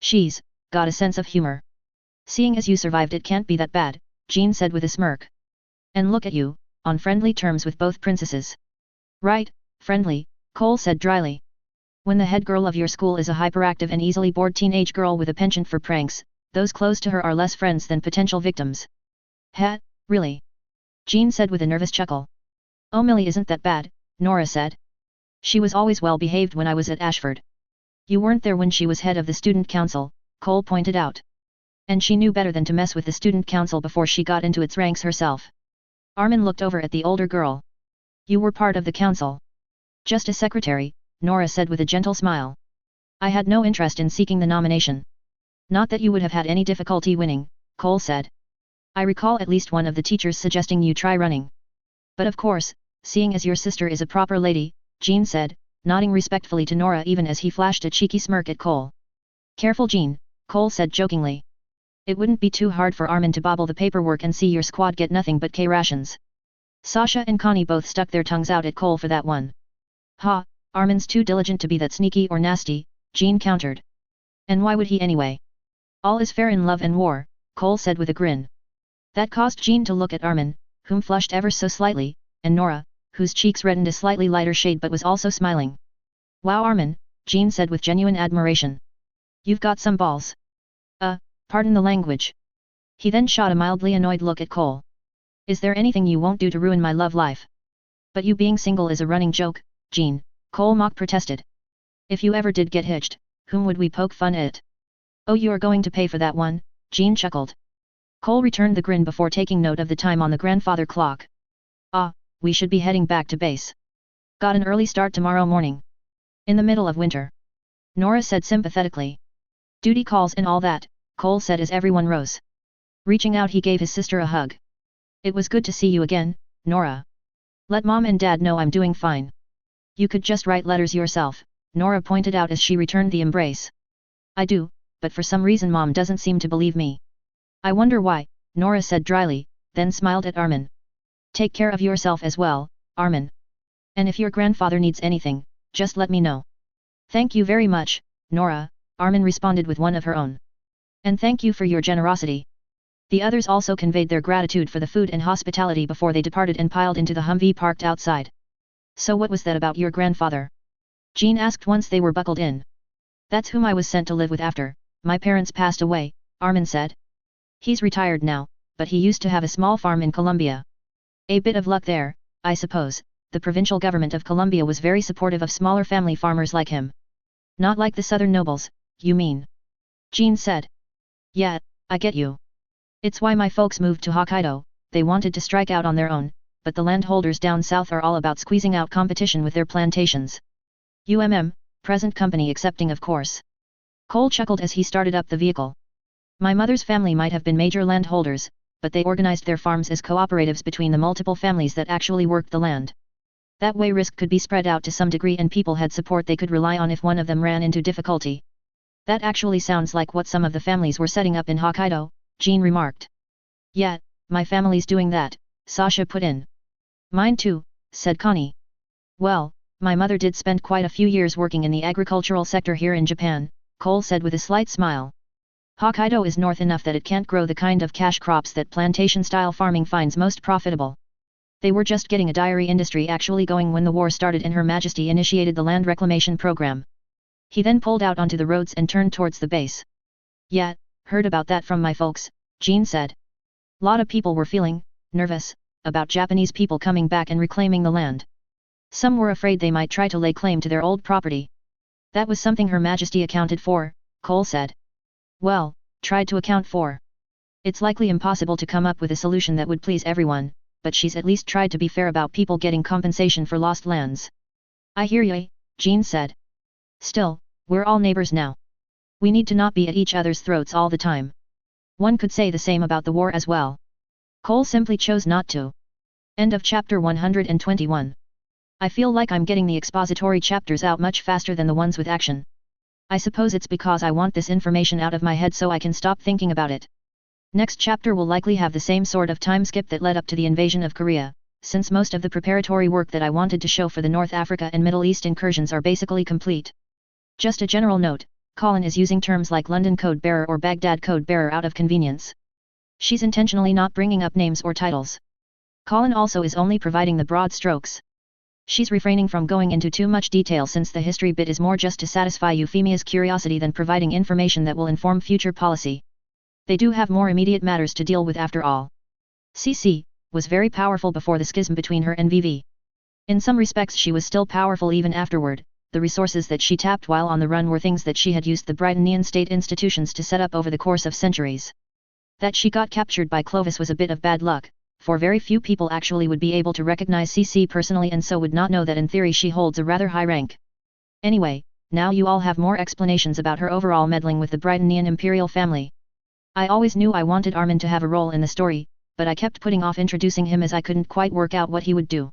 She's got a sense of humor. Seeing as you survived it can't be that bad, Jean said with a smirk. And look at you, on friendly terms with both princesses. Right, friendly, Cole said dryly. When the head girl of your school is a hyperactive and easily bored teenage girl with a penchant for pranks, those close to her are less friends than potential victims. Heh, really? Jean said with a nervous chuckle. Oh, Millie isn't that bad, Nora said. She was always well behaved when I was at Ashford. You weren't there when she was head of the student council, Cole pointed out. And she knew better than to mess with the student council before she got into its ranks herself. Armin looked over at the older girl. You were part of the council. Just a secretary, Nora said with a gentle smile. I had no interest in seeking the nomination. Not that you would have had any difficulty winning, Cole said. I recall at least one of the teachers suggesting you try running. But of course, seeing as your sister is a proper lady, Jean said, nodding respectfully to Nora even as he flashed a cheeky smirk at Cole. Careful, Jean, Cole said jokingly. It wouldn't be too hard for Armin to bobble the paperwork and see your squad get nothing but K rations. Sasha and Connie both stuck their tongues out at Cole for that one. Ha, Armin's too diligent to be that sneaky or nasty, Jean countered. And why would he anyway? All is fair in love and war, Cole said with a grin. That caused Jean to look at Armin, whom flushed ever so slightly, and Nora, whose cheeks reddened a slightly lighter shade but was also smiling. Wow, Armin, Jean said with genuine admiration. You've got some balls. Pardon the language. He then shot a mildly annoyed look at Cole. Is there anything you won't do to ruin my love life? But you being single is a running joke, Jean, Cole mock protested. If you ever did get hitched, whom would we poke fun at? Oh, you are going to pay for that one, Jean chuckled. Cole returned the grin before taking note of the time on the grandfather clock. Ah, we should be heading back to base. Got an early start tomorrow morning. In the middle of winter. Nora said sympathetically. Duty calls and all that, Cole said as everyone rose. Reaching out he gave his sister a hug. It was good to see you again, Nora. Let Mom and Dad know I'm doing fine. You could just write letters yourself, Nora pointed out as she returned the embrace. I do, but for some reason Mom doesn't seem to believe me. I wonder why, Nora said dryly, then smiled at Armin. Take care of yourself as well, Armin. And if your grandfather needs anything, just let me know. Thank you very much, Nora, Armin responded with one of her own. And thank you for your generosity. The others also conveyed their gratitude for the food and hospitality before they departed and piled into the Humvee parked outside. So what was that about your grandfather? Jean asked once they were buckled in. That's whom I was sent to live with after my parents passed away, Armin said. He's retired now, but he used to have a small farm in Colombia. A bit of luck there, I suppose, the provincial government of Colombia was very supportive of smaller family farmers like him. Not like the southern nobles, you mean? Jean said. Yeah, I get you. It's why my folks moved to Hokkaido. They wanted to strike out on their own, but the landholders down south are all about squeezing out competition with their plantations. Present company accepting of course. Cole chuckled as he started up the vehicle. My mother's family might have been major landholders, but they organized their farms as cooperatives between the multiple families that actually worked the land. That way risk could be spread out to some degree and people had support they could rely on if one of them ran into difficulty. That actually sounds like what some of the families were setting up in Hokkaido, Jean remarked. Yeah, my family's doing that, Sasha put in. Mine too, said Connie. Well, my mother did spend quite a few years working in the agricultural sector here in Japan, Cole said with a slight smile. Hokkaido is north enough that it can't grow the kind of cash crops that plantation-style farming finds most profitable. They were just getting a dairy industry actually going when the war started and Her Majesty initiated the land reclamation program. He then pulled out onto the roads and turned towards the base. Yeah, heard about that from my folks, Jean said. Lot of people were feeling nervous about Japanese people coming back and reclaiming the land. Some were afraid they might try to lay claim to their old property. That was something Her Majesty accounted for, Cole said. Well, tried to account for. It's likely impossible to come up with a solution that would please everyone, but she's at least tried to be fair about people getting compensation for lost lands. I hear ya, Jean said. Still, we're all neighbors now. We need to not be at each other's throats all the time. One could say the same about the war as well. Cole simply chose not to. End of chapter 121. I feel like I'm getting the expository chapters out much faster than the ones with action. I suppose it's because I want this information out of my head so I can stop thinking about it. Next chapter will likely have the same sort of time skip that led up to the invasion of Korea, since most of the preparatory work that I wanted to show for the North Africa and Middle East incursions are basically complete. Just a general note, Colin is using terms like London Code Bearer or Baghdad Code Bearer out of convenience. She's intentionally not bringing up names or titles. Colin also is only providing the broad strokes. She's refraining from going into too much detail since the history bit is more just to satisfy Euphemia's curiosity than providing information that will inform future policy. They do have more immediate matters to deal with after all. CC was very powerful before the schism between her and VV. In some respects she was still powerful even afterward. The resources that she tapped while on the run were things that she had used the Britannian state institutions to set up over the course of centuries. That she got captured by Clovis was a bit of bad luck, for very few people actually would be able to recognize CC personally and so would not know that in theory she holds a rather high rank. Anyway, now you all have more explanations about her overall meddling with the Britannian imperial family. I always knew I wanted Armin to have a role in the story, but I kept putting off introducing him as I couldn't quite work out what he would do.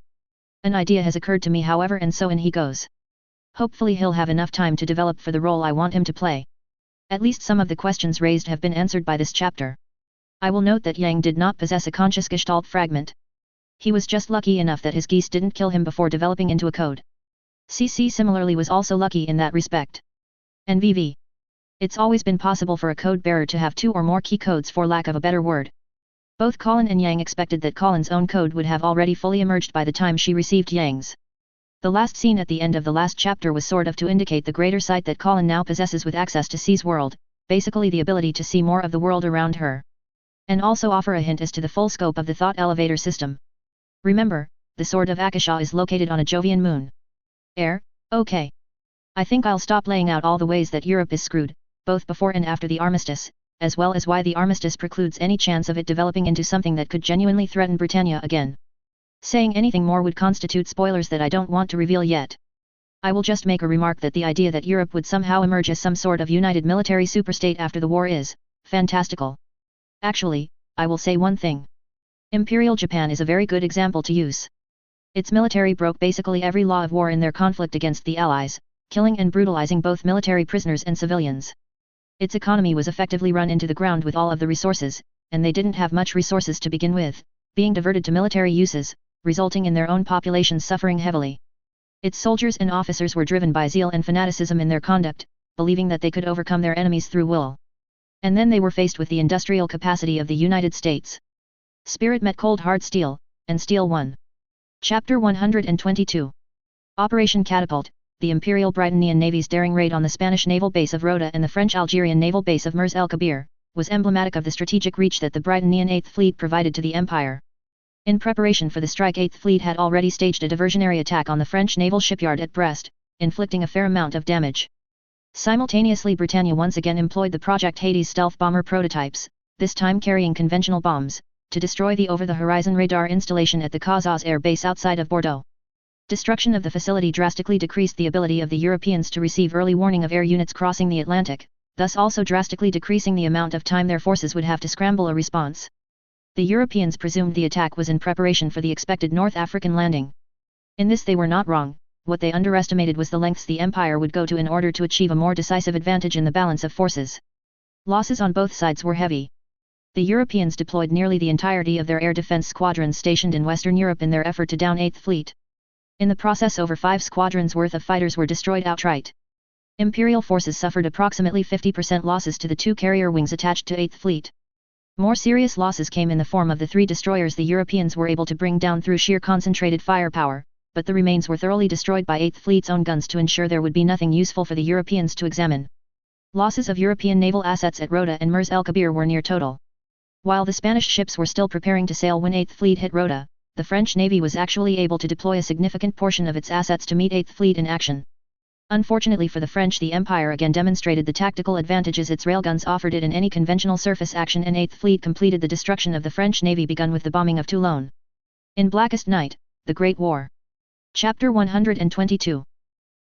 An idea has occurred to me however and so in he goes. Hopefully he'll have enough time to develop for the role I want him to play. At least some of the questions raised have been answered by this chapter. I will note that Yang did not possess a conscious Gestalt fragment. He was just lucky enough that his Geass didn't kill him before developing into a code. CC similarly was also lucky in that respect. And VV. It's always been possible for a code bearer to have two or more key codes for lack of a better word. Both Colin and Yang expected that Colin's own code would have already fully emerged by the time she received Yang's. The last scene at the end of the last chapter was sort of to indicate the greater sight that Colin now possesses with access to C's world, basically the ability to see more of the world around her. And also offer a hint as to the full scope of the thought elevator system. Remember, the Sword of Akasha is located on a Jovian moon. Okay. I think I'll stop laying out all the ways that Europe is screwed, both before and after the armistice, as well as why the armistice precludes any chance of it developing into something that could genuinely threaten Britannia again. Saying anything more would constitute spoilers that I don't want to reveal yet. I will just make a remark that the idea that Europe would somehow emerge as some sort of united military superstate after the war is fantastical. Actually, I will say one thing. Imperial Japan is a very good example to use. Its military broke basically every law of war in their conflict against the Allies, killing and brutalizing both military prisoners and civilians. Its economy was effectively run into the ground with all of the resources, and they didn't have much resources to begin with, being diverted to military uses, resulting in their own populations suffering heavily. Its soldiers and officers were driven by zeal and fanaticism in their conduct, believing that they could overcome their enemies through will. And then they were faced with the industrial capacity of the United States. Spirit met cold hard steel, and steel won. Chapter 122. Operation Catapult, the Imperial Britannian Navy's daring raid on the Spanish naval base of Rota and the French-Algerian naval base of Mers el Kabir, was emblematic of the strategic reach that the Britannian Eighth Fleet provided to the Empire. In preparation for the strike, 8th Fleet had already staged a diversionary attack on the French naval shipyard at Brest, inflicting a fair amount of damage. Simultaneously, Britannia once again employed the Project Hades stealth bomber prototypes, this time carrying conventional bombs, to destroy the over-the-horizon radar installation at the Geass air base outside of Bordeaux. Destruction of the facility drastically decreased the ability of the Europeans to receive early warning of air units crossing the Atlantic, thus also drastically decreasing the amount of time their forces would have to scramble a response. The Europeans presumed the attack was in preparation for the expected North African landing. In this they were not wrong. What they underestimated was the lengths the Empire would go to in order to achieve a more decisive advantage in the balance of forces. Losses on both sides were heavy. The Europeans deployed nearly the entirety of their air defense squadrons stationed in Western Europe in their effort to down 8th Fleet. In the process, over 5 squadrons worth of fighters were destroyed outright. Imperial forces suffered approximately 50% losses to the 2 carrier wings attached to 8th Fleet. More serious losses came in the form of the 3 destroyers the Europeans were able to bring down through sheer concentrated firepower, but the remains were thoroughly destroyed by 8th Fleet's own guns to ensure there would be nothing useful for the Europeans to examine. Losses of European naval assets at Rota and Mers el Kabir were near total. While the Spanish ships were still preparing to sail when 8th Fleet hit Rota, the French Navy was actually able to deploy a significant portion of its assets to meet 8th Fleet in action. Unfortunately for the French, the Empire again demonstrated the tactical advantages its railguns offered it in any conventional surface action, and 8th Fleet completed the destruction of the French Navy begun with the bombing of Toulon. In Blackest Night, the Great War. Chapter 122.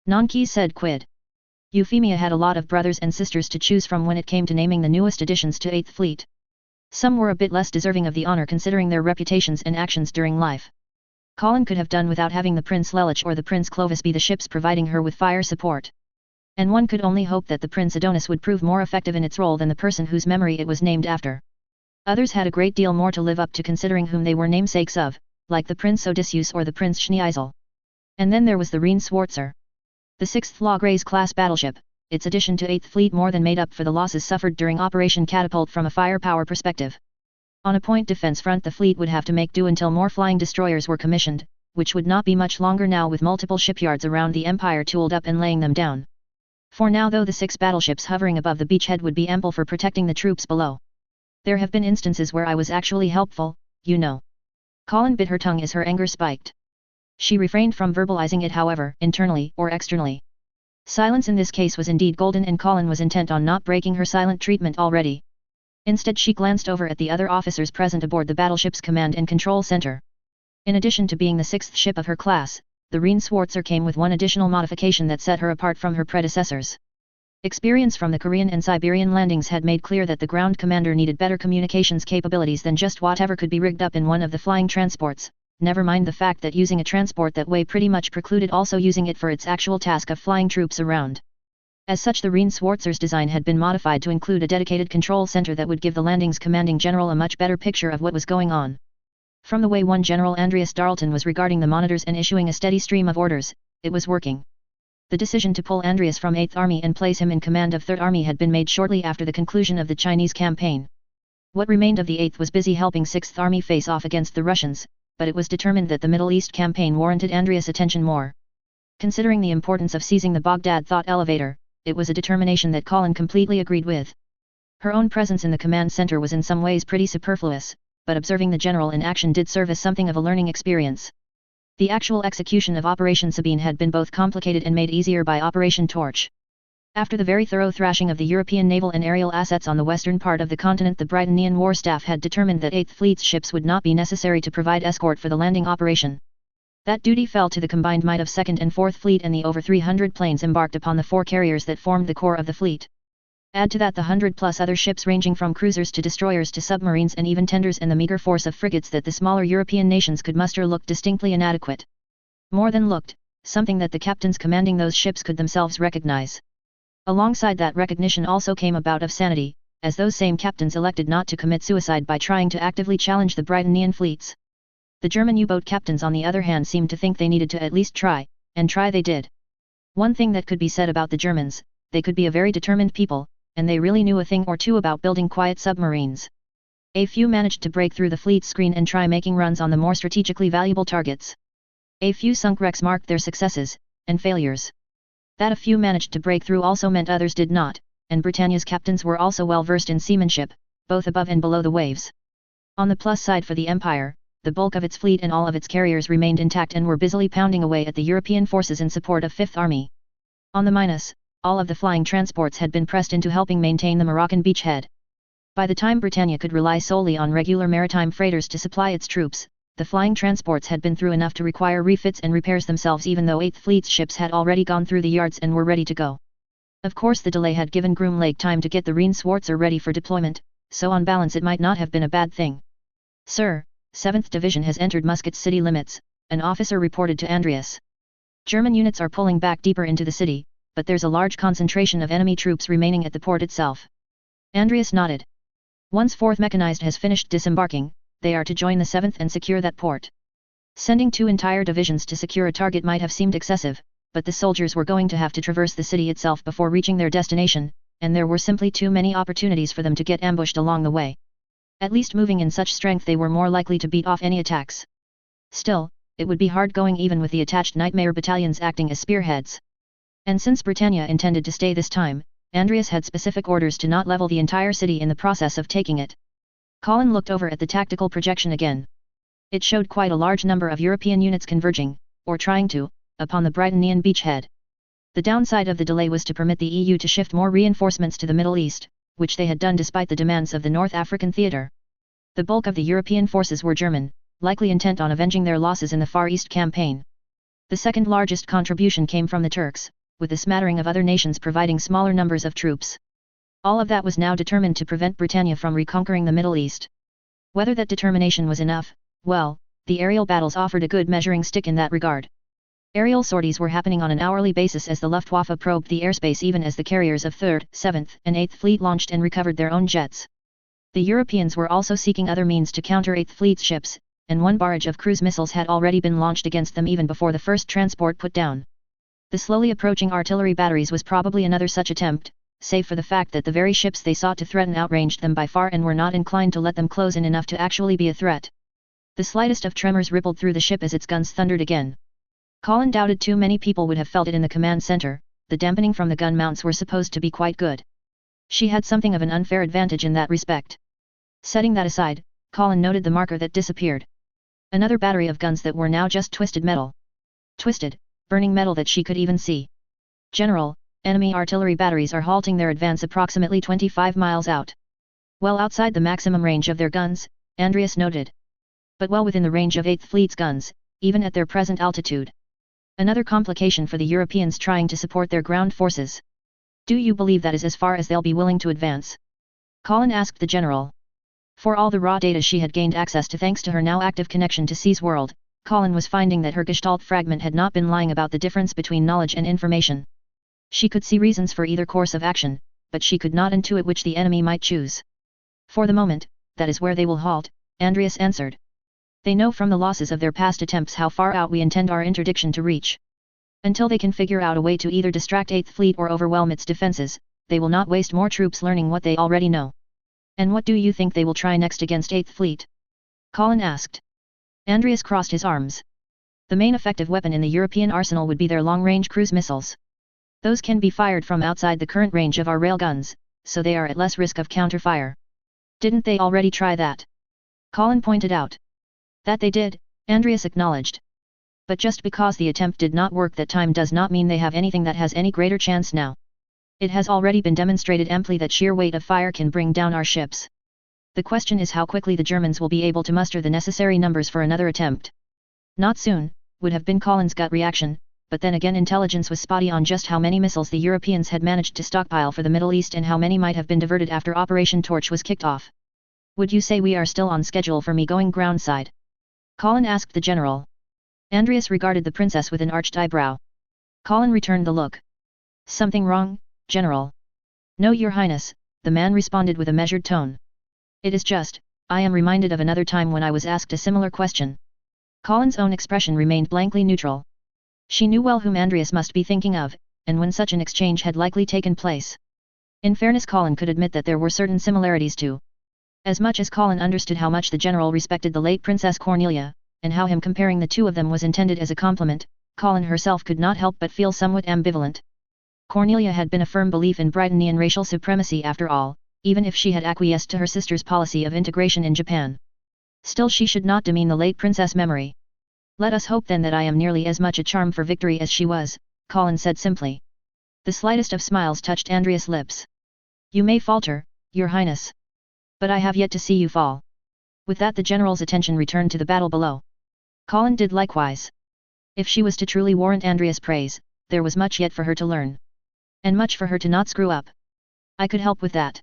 Nanki said quid. Euphemia had a lot of brothers and sisters to choose from when it came to naming the newest additions to 8th Fleet. Some were a bit less deserving of the honor considering their reputations and actions during life. Colin could have done without having the Prince Lelich or the Prince Clovis be the ships providing her with fire support. And one could only hope that the Prince Adonis would prove more effective in its role than the person whose memory it was named after. Others had a great deal more to live up to considering whom they were namesakes of, like the Prince Odysseus or the Prince Schneisel. And then there was the Rhine Schwarzer. The 6th Lagrave class battleship, its addition to 8th Fleet more than made up for the losses suffered during Operation Catapult from a firepower perspective. On a point defense front, the fleet would have to make do until more flying destroyers were commissioned, which would not be much longer now with multiple shipyards around the Empire tooled up and laying them down. For now though, the 6 battleships hovering above the beachhead would be ample for protecting the troops below. There have been instances where I was actually helpful, you know. Colin bit her tongue as her anger spiked. She refrained from verbalizing it, however, internally or externally. Silence in this case was indeed golden, and Colin was intent on not breaking her silent treatment already. Instead she glanced over at the other officers present aboard the battleship's command and control center. In addition to being the 6th ship of her class, the Rhine Schwarzer came with one additional modification that set her apart from her predecessors. Experience from the Korean and Siberian landings had made clear that the ground commander needed better communications capabilities than just whatever could be rigged up in one of the flying transports, never mind the fact that using a transport that way pretty much precluded also using it for its actual task of flying troops around. As such, the Rhine Schwarzer's design had been modified to include a dedicated control center that would give the landing's commanding general a much better picture of what was going on. From the way one General Andreas Darlton was regarding the monitors and issuing a steady stream of orders, it was working. The decision to pull Andreas from 8th Army and place him in command of 3rd Army had been made shortly after the conclusion of the Chinese campaign. What remained of the 8th was busy helping 6th Army face off against the Russians, but it was determined that the Middle East campaign warranted Andreas' attention more. Considering the importance of seizing the Baghdad thought elevator, it was a determination that Colin completely agreed with. Her own presence in the command center was in some ways pretty superfluous, but observing the general in action did serve as something of a learning experience. The actual execution of Operation Sabine had been both complicated and made easier by Operation Torch. After the very thorough thrashing of the European naval and aerial assets on the western part of the continent, the Britannian War Staff had determined that 8th Fleet's ships would not be necessary to provide escort for the landing operation. That duty fell to the combined might of 2nd and 4th Fleet and the over 300 planes embarked upon the 4 carriers that formed the core of the fleet. Add to that the 100+ other ships ranging from cruisers to destroyers to submarines and even tenders, and the meager force of frigates that the smaller European nations could muster looked distinctly inadequate. More than looked, something that the captains commanding those ships could themselves recognize. Alongside that recognition also came a bout of sanity, as those same captains elected not to commit suicide by trying to actively challenge the Britannian fleets. The German U-boat captains on the other hand seemed to think they needed to at least try, and try they did. One thing that could be said about the Germans, they could be a very determined people, and they really knew a thing or two about building quiet submarines. A few managed to break through the fleet screen and try making runs on the more strategically valuable targets. A few sunk wrecks marked their successes, and failures. That a few managed to break through also meant others did not, and Britannia's captains were also well versed in seamanship, both above and below the waves. On the plus side for the Empire, the bulk of its fleet and all of its carriers remained intact and were busily pounding away at the European forces in support of Fifth Army. On the minus, all of the flying transports had been pressed into helping maintain the Moroccan beachhead. By the time Britannia could rely solely on regular maritime freighters to supply its troops, the flying transports had been through enough to require refits and repairs themselves, even though 8th Fleet's ships had already gone through the yards and were ready to go. Of course, the delay had given Groom Lake time to get the Rhine-Schwarzer ready for deployment, so on balance it might not have been a bad thing. "Sir, 7th Division has entered Muscat's city limits," an officer reported to Andreas. "German units are pulling back deeper into the city, but there's a large concentration of enemy troops remaining at the port itself." Andreas nodded. "Once 4th Mechanized has finished disembarking, they are to join the 7th and secure that port." Sending 2 entire divisions to secure a target might have seemed excessive, but the soldiers were going to have to traverse the city itself before reaching their destination, and there were simply too many opportunities for them to get ambushed along the way. At least moving in such strength, they were more likely to beat off any attacks. Still, it would be hard going even with the attached Nightmare battalions acting as spearheads. And since Britannia intended to stay this time, Andreas had specific orders to not level the entire city in the process of taking it. Colin looked over at the tactical projection again. It showed quite a large number of European units converging, or trying to, upon the Britannian beachhead. The downside of the delay was to permit the EU to shift more reinforcements to the Middle East, which they had done despite the demands of the North African theatre. The bulk of the European forces were German, likely intent on avenging their losses in the Far East campaign. The second largest contribution came from the Turks, with a smattering of other nations providing smaller numbers of troops. All of that was now determined to prevent Britannia from reconquering the Middle East. Whether that determination was enough, well, the aerial battles offered a good measuring stick in that regard. Aerial sorties were happening on an hourly basis as the Luftwaffe probed the airspace, even as the carriers of 3rd, 7th, and 8th Fleet launched and recovered their own jets. The Europeans were also seeking other means to counter 8th Fleet's ships, and one barrage of cruise missiles had already been launched against them even before the first transport put down. The slowly approaching artillery batteries was probably another such attempt, save for the fact that the very ships they sought to threaten outranged them by far and were not inclined to let them close in enough to actually be a threat. The slightest of tremors rippled through the ship as its guns thundered again. Colin doubted too many people would have felt it in the command center. The dampening from the gun mounts were supposed to be quite good. She had something of an unfair advantage in that respect. Setting that aside, Colin noted the marker that disappeared. Another battery of guns that were now just twisted metal. Twisted, burning metal that she could even see. "General, enemy artillery batteries are halting their advance approximately 25 miles out." Well outside the maximum range of their guns, Andreas noted. But well within the range of 8th Fleet's guns, even at their present altitude. Another complication for the Europeans trying to support their ground forces. "Do you believe that is as far as they'll be willing to advance?" Colin asked the general. For all the raw data she had gained access to thanks to her now active connection to C's world, Colin was finding that her Gestalt fragment had not been lying about the difference between knowledge and information. She could see reasons for either course of action, but she could not intuit which the enemy might choose. "For the moment, that is where they will halt," Andreas answered. "They know from the losses of their past attempts how far out we intend our interdiction to reach. Until they can figure out a way to either distract 8th Fleet or overwhelm its defenses, they will not waste more troops learning what they already know." "And what do you think they will try next against 8th Fleet?" Colin asked. Andreas crossed his arms. "The main effective weapon in the European arsenal would be their long-range cruise missiles. Those can be fired from outside the current range of our railguns, so they are at less risk of counterfire." "Didn't they already try that?" Colin pointed out. "That they did," Andreas acknowledged. "But just because the attempt did not work that time does not mean they have anything that has any greater chance now. It has already been demonstrated amply that sheer weight of fire can bring down our ships. The question is how quickly the Germans will be able to muster the necessary numbers for another attempt." "Not soon," would have been Colin's gut reaction, but then again intelligence was spotty on just how many missiles the Europeans had managed to stockpile for the Middle East and how many might have been diverted after Operation Torch was kicked off. "Would you say we are still on schedule for me going groundside?" Colin asked the general. Andreas regarded the princess with an arched eyebrow. Colin returned the look. "Something wrong, General?" "No, Your Highness," the man responded with a measured tone. "It is just, I am reminded of another time when I was asked a similar question." Colin's own expression remained blankly neutral. She knew well whom Andreas must be thinking of, and when such an exchange had likely taken place. In fairness, Colin could admit that there were certain similarities too. As much as Colin understood how much the general respected the late Princess Cornelia, and how him comparing the two of them was intended as a compliment, Colin herself could not help but feel somewhat ambivalent. Cornelia had been a firm believer in Britannian racial supremacy after all, even if she had acquiesced to her sister's policy of integration in Japan. Still she should not demean the late princess' memory. Let us hope then that I am nearly as much a charm for victory as she was, Colin said simply. The slightest of smiles touched Andreas' lips. You may falter, your highness. But I have yet to see you fall. With that the general's attention returned to the battle below. Colin did likewise. If she was to truly warrant Andreas' praise, there was much yet for her to learn. And much for her to not screw up. I could help with that.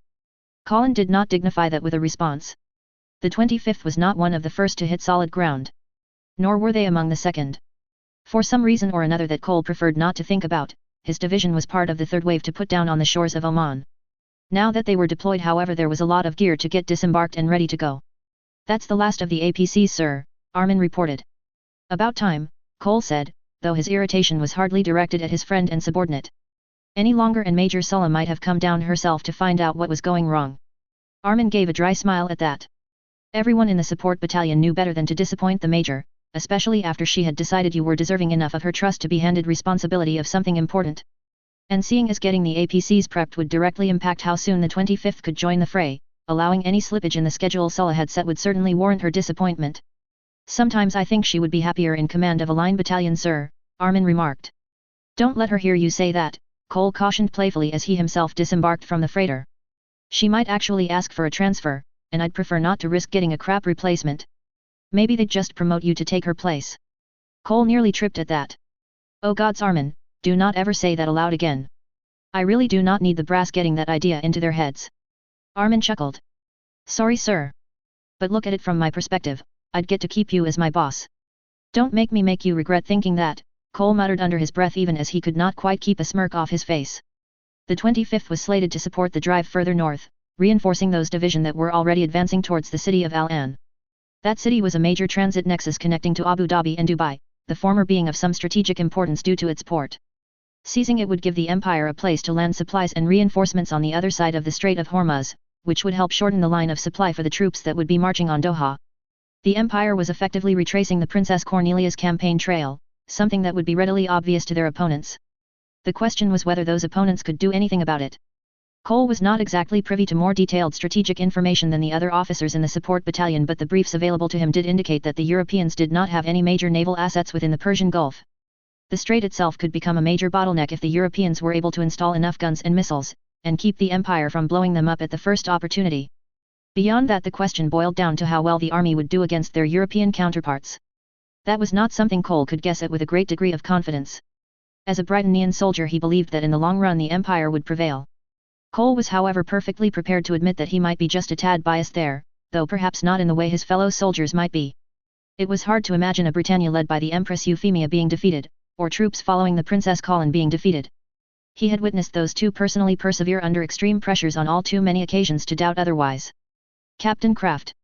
Colin did not dignify that with a response. The 25th was not one of the first to hit solid ground. Nor were they among the second. For some reason or another that Cole preferred not to think about, his division was part of the third wave to put down on the shores of Oman. Now that they were deployed however there was a lot of gear to get disembarked and ready to go. That's the last of the APCs sir, Armin reported. About time, Cole said, though his irritation was hardly directed at his friend and subordinate. Any longer and Major Sulla might have come down herself to find out what was going wrong. Armin gave a dry smile at that. Everyone in the support battalion knew better than to disappoint the Major, especially after she had decided you were deserving enough of her trust to be handed responsibility of something important. And seeing as getting the APCs prepped would directly impact how soon the 25th could join the fray, allowing any slippage in the schedule Sulla had set would certainly warrant her disappointment. Sometimes I think she would be happier in command of a line battalion sir, Armin remarked. Don't let her hear you say that, Cole cautioned playfully as he himself disembarked from the freighter. She might actually ask for a transfer, and I'd prefer not to risk getting a crap replacement. Maybe they'd just promote you to take her place. Cole nearly tripped at that. Oh gods Armin, do not ever say that aloud again. I really do not need the brass getting that idea into their heads. Armin chuckled. Sorry sir. But look at it from my perspective, I'd get to keep you as my boss. Don't make me make you regret thinking that, Cole muttered under his breath even as he could not quite keep a smirk off his face. The 25th was slated to support the drive further north, reinforcing those division that were already advancing towards the city of Al-An. That city was a major transit nexus connecting to Abu Dhabi and Dubai, the former being of some strategic importance due to its port. Seizing it would give the empire a place to land supplies and reinforcements on the other side of the Strait of Hormuz, which would help shorten the line of supply for the troops that would be marching on Doha. The empire was effectively retracing the Princess Cornelia's campaign trail, something that would be readily obvious to their opponents. The question was whether those opponents could do anything about it. Cole was not exactly privy to more detailed strategic information than the other officers in the support battalion, but the briefs available to him did indicate that the Europeans did not have any major naval assets within the Persian Gulf. The strait itself could become a major bottleneck if the Europeans were able to install enough guns and missiles, and keep the empire from blowing them up at the first opportunity. Beyond that the question boiled down to how well the army would do against their European counterparts. That was not something Cole could guess at with a great degree of confidence. As a Britannian soldier he believed that in the long run the empire would prevail. Cole was however perfectly prepared to admit that he might be just a tad biased there, though perhaps not in the way his fellow soldiers might be. It was hard to imagine a Britannia led by the Empress Euphemia being defeated, or troops following the Princess Colin being defeated. He had witnessed those two personally persevere under extreme pressures on all too many occasions to doubt otherwise. Captain Kraft.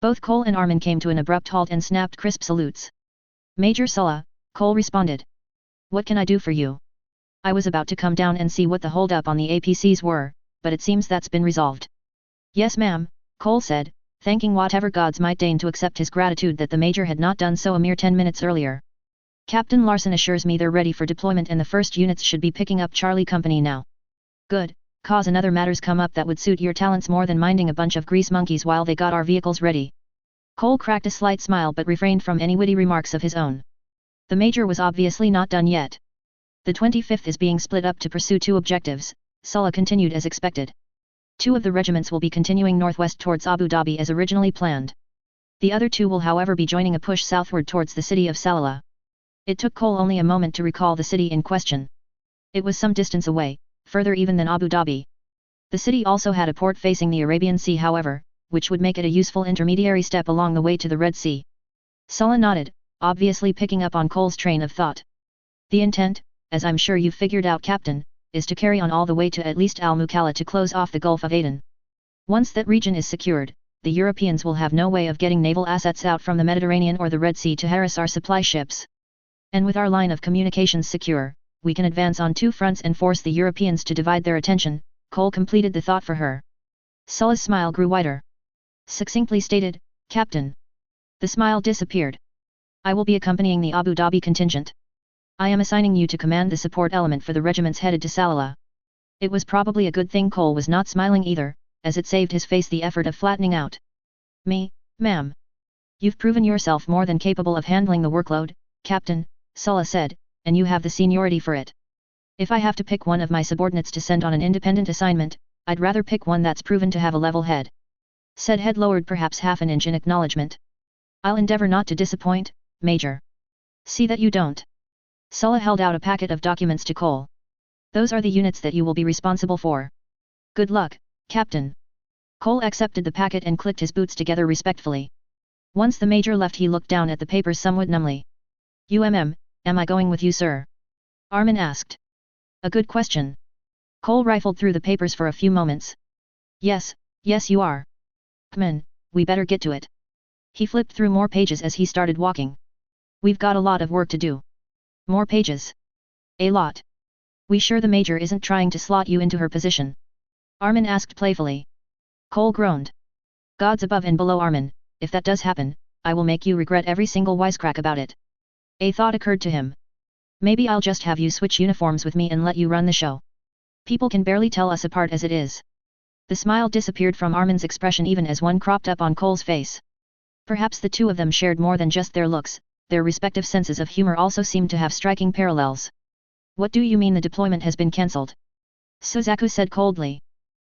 Both Cole and Armin came to an abrupt halt and snapped crisp salutes. Major Sulla, Cole responded. What can I do for you? I was about to come down and see what the hold-up on the APCs were, but it seems that's been resolved. Yes ma'am, Cole said, thanking whatever gods might deign to accept his gratitude that the Major had not done so a mere 10 minutes earlier. Captain Larson assures me they're ready for deployment and the first units should be picking up Charlie Company now. Good, cause another matters come up that would suit your talents more than minding a bunch of grease monkeys while they got our vehicles ready. Cole cracked a slight smile but refrained from any witty remarks of his own. The Major was obviously not done yet. The 25th is being split up to pursue two objectives, Sulla continued as expected. 2 of the regiments will be continuing northwest towards Abu Dhabi as originally planned. The other 2 will however be joining a push southward towards the city of Salalah. It took Cole only a moment to recall the city in question. It was some distance away, further even than Abu Dhabi. The city also had a port facing the Arabian Sea however, which would make it a useful intermediary step along the way to the Red Sea. Sulla nodded, obviously picking up on Cole's train of thought. The intent, as I'm sure you've figured out Captain, is to carry on all the way to at least Al-Mukalla to close off the Gulf of Aden. Once that region is secured, the Europeans will have no way of getting naval assets out from the Mediterranean or the Red Sea to harass our supply ships. And with our line of communications secure, we can advance on 2 fronts and force the Europeans to divide their attention, Cole completed the thought for her. Sulla's smile grew wider. Succinctly stated, Captain. The smile disappeared. I will be accompanying the Abu Dhabi contingent. I am assigning you to command the support element for the regiments headed to Salalah. It was probably a good thing Cole was not smiling either, as it saved his face the effort of flattening out. Me, ma'am. You've proven yourself more than capable of handling the workload, Captain, Sulla said, and you have the seniority for it. If I have to pick one of my subordinates to send on an independent assignment, I'd rather pick one that's proven to have a level head. Said head lowered perhaps half an inch in acknowledgement. I'll endeavor not to disappoint, Major. See that you don't. Sulla held out a packet of documents to Cole. Those are the units that you will be responsible for. Good luck, Captain. Cole accepted the packet and clicked his boots together respectfully. Once the Major left, he looked down at the papers somewhat numbly. Am I going with you, sir? Armin asked. A good question. Cole rifled through the papers for a few moments. Yes you are. Come on, we better get to it. He flipped through more pages as he started walking. We've got a lot of work to do. More pages? A lot. We sure the Major isn't trying to slot you into her position? Armin asked playfully. Cole groaned. Gods above and below, Armin, if that does happen, I will make you regret every single wisecrack about it. A thought occurred to him. Maybe I'll just have you switch uniforms with me and let you run the show. People can barely tell us apart as it is. The smile disappeared from Armin's expression even as one cropped up on Cole's face. Perhaps the two of them shared more than just their looks, their respective senses of humor also seemed to have striking parallels. What do you mean the deployment has been cancelled? Suzaku said coldly.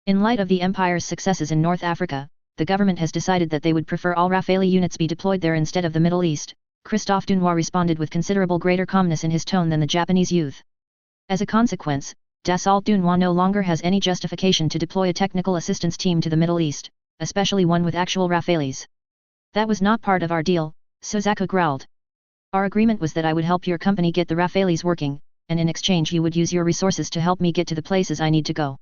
In light of the Empire's successes in North Africa, the government has decided that they would prefer all Rafale units be deployed there instead of the Middle East, Christophe Dunois responded with considerable greater calmness in his tone than the Japanese youth. As a consequence, Dassault Dunois no longer has any justification to deploy a technical assistance team to the Middle East, especially one with actual Rafales. That was not part of our deal, Suzaku growled. Our agreement was that I would help your company get the Rafales working, and in exchange you would use your resources to help me get to the places I need to go.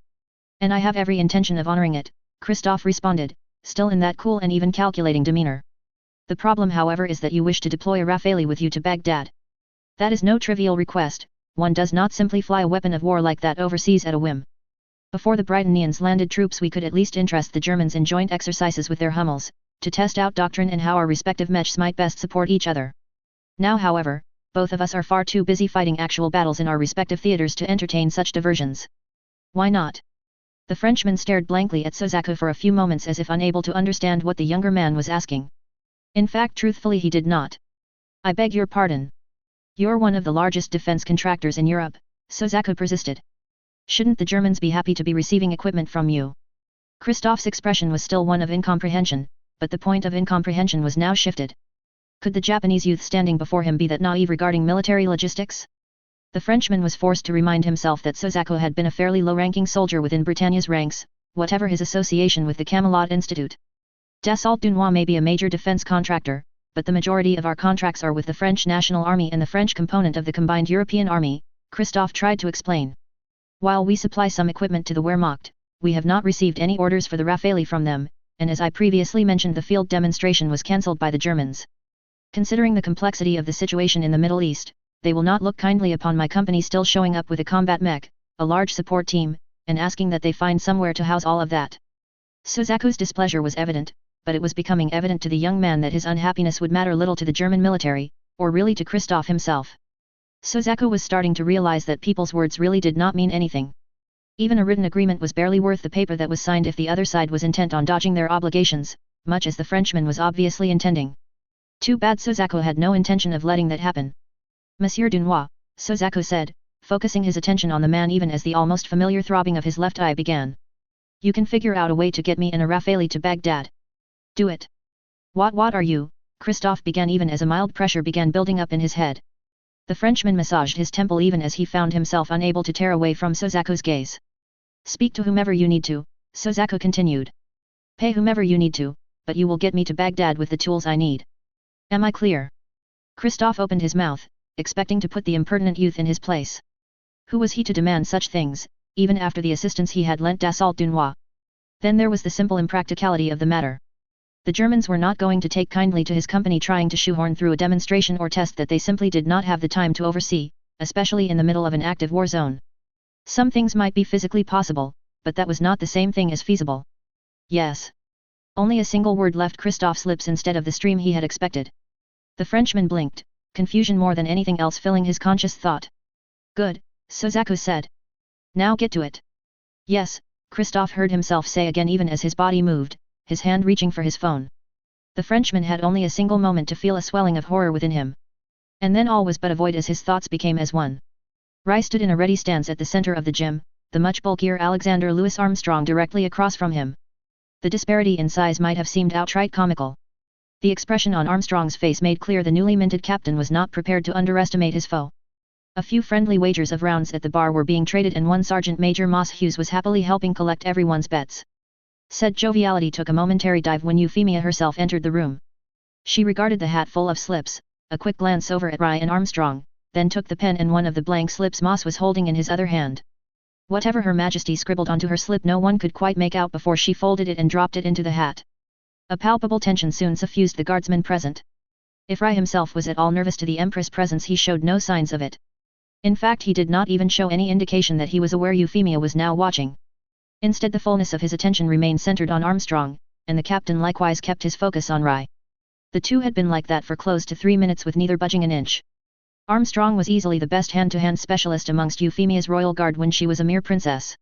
And I have every intention of honoring it, Christophe responded, still in that cool and even calculating demeanor. The problem, however, is that you wish to deploy a Rafale with you to Baghdad. That is no trivial request. One does not simply fly a weapon of war like that overseas at a whim. Before the Britannians landed troops, we could at least interest the Germans in joint exercises with their Hummels, to test out doctrine and how our respective mechs might best support each other. Now, however, both of us are far too busy fighting actual battles in our respective theaters to entertain such diversions. Why not? The Frenchman stared blankly at Suzaku for a few moments as if unable to understand what the younger man was asking. In fact, truthfully, he did not. I beg your pardon. You're one of the largest defense contractors in Europe, Suzaku persisted. Shouldn't the Germans be happy to be receiving equipment from you? Christophe's expression was still one of incomprehension, but the point of incomprehension was now shifted. Could the Japanese youth standing before him be that naive regarding military logistics? The Frenchman was forced to remind himself that Suzaku had been a fairly low-ranking soldier within Britannia's ranks, whatever his association with the Camelot Institute. Dassault Dunois may be a major defense contractor, but the majority of our contracts are with the French National Army and the French component of the combined European Army, Christophe tried to explain. While we supply some equipment to the Wehrmacht, we have not received any orders for the Rafale from them, and as I previously mentioned, the field demonstration was cancelled by the Germans. Considering the complexity of the situation in the Middle East, they will not look kindly upon my company still showing up with a combat mech, a large support team, and asking that they find somewhere to house all of that. Suzaku's displeasure was evident, but it was becoming evident to the young man that his unhappiness would matter little to the German military, or really to Christophe himself. Suzaku was starting to realize that people's words really did not mean anything. Even a written agreement was barely worth the paper that was signed if the other side was intent on dodging their obligations, much as the Frenchman was obviously intending. Too bad Suzaku had no intention of letting that happen. Monsieur Dunois, Suzaku said, focusing his attention on the man even as the almost familiar throbbing of his left eye began. You can figure out a way to get me in a Rafale to Baghdad. Do it. What are you? Christophe began even as a mild pressure began building up in his head. The Frenchman massaged his temple even as he found himself unable to tear away from Suzaku's gaze. Speak to whomever you need to, Suzaku continued. Pay whomever you need to, but you will get me to Baghdad with the tools I need. Am I clear? Christophe opened his mouth, expecting to put the impertinent youth in his place. Who was he to demand such things, even after the assistance he had lent Dassault Dunois? Then there was the simple impracticality of the matter. The Germans were not going to take kindly to his company trying to shoehorn through a demonstration or test that they simply did not have the time to oversee, especially in the middle of an active war zone. Some things might be physically possible, but that was not the same thing as feasible. Yes. Only a single word left Christophe's lips instead of the stream he had expected. The Frenchman blinked, confusion more than anything else filling his conscious thought. Good, Suzaku said. Now get to it. Yes, Christophe heard himself say again even as his body moved, his hand reaching for his phone. The Frenchman had only a single moment to feel a swelling of horror within him. And then all was but a void as his thoughts became as one. Rai stood in a ready stance at the center of the gym, the much bulkier Alexander Louis Armstrong directly across from him. The disparity in size might have seemed outright comical. The expression on Armstrong's face made clear the newly minted captain was not prepared to underestimate his foe. A few friendly wagers of rounds at the bar were being traded and one Sergeant Major Moss Hughes was happily helping collect everyone's bets. Said joviality took a momentary dive when Euphemia herself entered the room. She regarded the hat full of slips, a quick glance over at Rai and Armstrong, then took the pen and one of the blank slips Moss was holding in his other hand. Whatever Her Majesty scribbled onto her slip no one could quite make out before she folded it and dropped it into the hat. A palpable tension soon suffused the guardsmen present. If Rai himself was at all nervous to the Empress' presence he showed no signs of it. In fact he did not even show any indication that he was aware Euphemia was now watching. Instead the fullness of his attention remained centered on Armstrong, and the captain likewise kept his focus on Rai. The two had been like that for close to 3 minutes with neither budging an inch. Armstrong was easily the best hand-to-hand specialist amongst Euphemia's royal guard when she was a mere princess.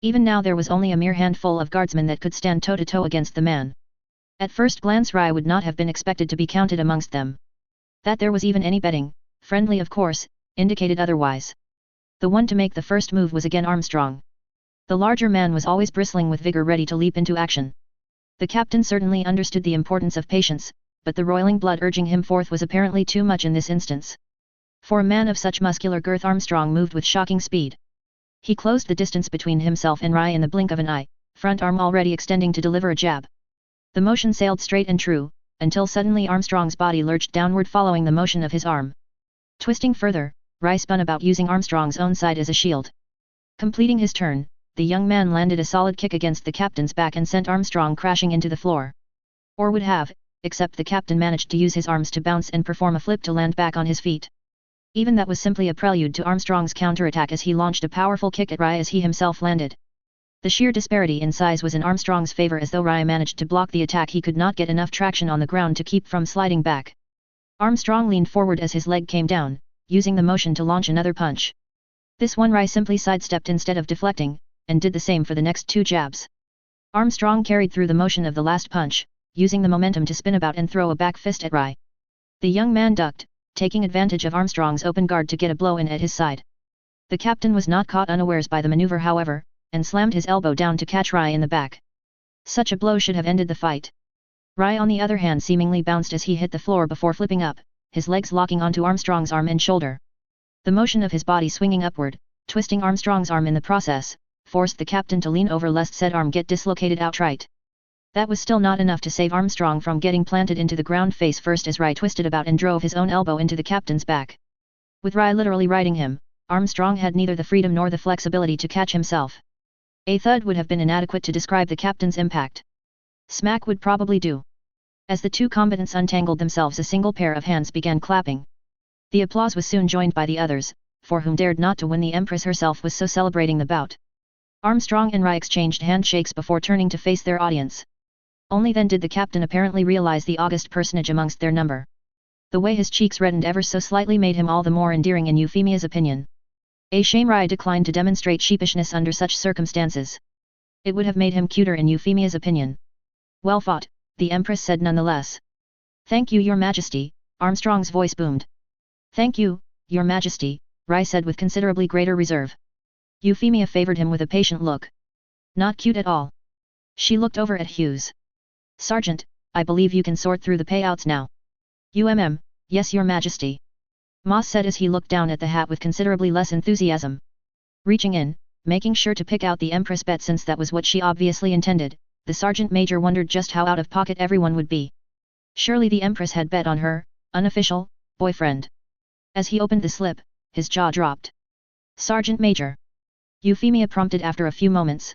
Even now there was only a mere handful of guardsmen that could stand toe-to-toe against the man. At first glance Rai would not have been expected to be counted amongst them. That there was even any betting, friendly of course, indicated otherwise. The one to make the first move was again Armstrong. The larger man was always bristling with vigor ready to leap into action. The captain certainly understood the importance of patience, but the roiling blood urging him forth was apparently too much in this instance. For a man of such muscular girth Armstrong moved with shocking speed. He closed the distance between himself and Rai in the blink of an eye, front arm already extending to deliver a jab. The motion sailed straight and true, until suddenly Armstrong's body lurched downward following the motion of his arm. Twisting further, Rai spun about using Armstrong's own side as a shield. Completing his turn, the young man landed a solid kick against the captain's back and sent Armstrong crashing into the floor. Or would have, except the captain managed to use his arms to bounce and perform a flip to land back on his feet. Even that was simply a prelude to Armstrong's counterattack as he launched a powerful kick at Rai as he himself landed. The sheer disparity in size was in Armstrong's favor as though Rai managed to block the attack he could not get enough traction on the ground to keep from sliding back. Armstrong leaned forward as his leg came down, using the motion to launch another punch. This one Rai simply sidestepped instead of deflecting, and did the same for the next 2 jabs. Armstrong carried through the motion of the last punch, using the momentum to spin about and throw a back fist at Rai. The young man ducked, taking advantage of Armstrong's open guard to get a blow in at his side. The captain was not caught unawares by the maneuver however, and slammed his elbow down to catch Rai in the back. Such a blow should have ended the fight. Rai on the other hand seemingly bounced as he hit the floor before flipping up, his legs locking onto Armstrong's arm and shoulder. The motion of his body swinging upward, twisting Armstrong's arm in the process, forced the captain to lean over lest said arm get dislocated outright. That was still not enough to save Armstrong from getting planted into the ground face first as Rai twisted about and drove his own elbow into the captain's back. With Rai literally riding him, Armstrong had neither the freedom nor the flexibility to catch himself. A thud would have been inadequate to describe the captain's impact. Smack would probably do. As the two combatants untangled themselves a single pair of hands began clapping. The applause was soon joined by the others, for whom dared not to win the Empress herself was so celebrating the bout. Armstrong and Rai exchanged handshakes before turning to face their audience. Only then did the captain apparently realize the august personage amongst their number. The way his cheeks reddened ever so slightly made him all the more endearing in Euphemia's opinion. A shame Rai declined to demonstrate sheepishness under such circumstances. It would have made him cuter in Euphemia's opinion. Well fought, the Empress said nonetheless. Thank you, Your Majesty, Armstrong's voice boomed. Thank you, Your Majesty, Rai said with considerably greater reserve. Euphemia favored him with a patient look. Not cute at all. She looked over at Hughes. Sergeant, I believe you can sort through the payouts now. Yes, Your Majesty. Moss said as he looked down at the hat with considerably less enthusiasm. Reaching in, making sure to pick out the Empress bet since that was what she obviously intended, the Sergeant Major wondered just how out of pocket everyone would be. Surely the Empress had bet on her, unofficial, boyfriend. As he opened the slip, his jaw dropped. Sergeant Major. Euphemia prompted after a few moments.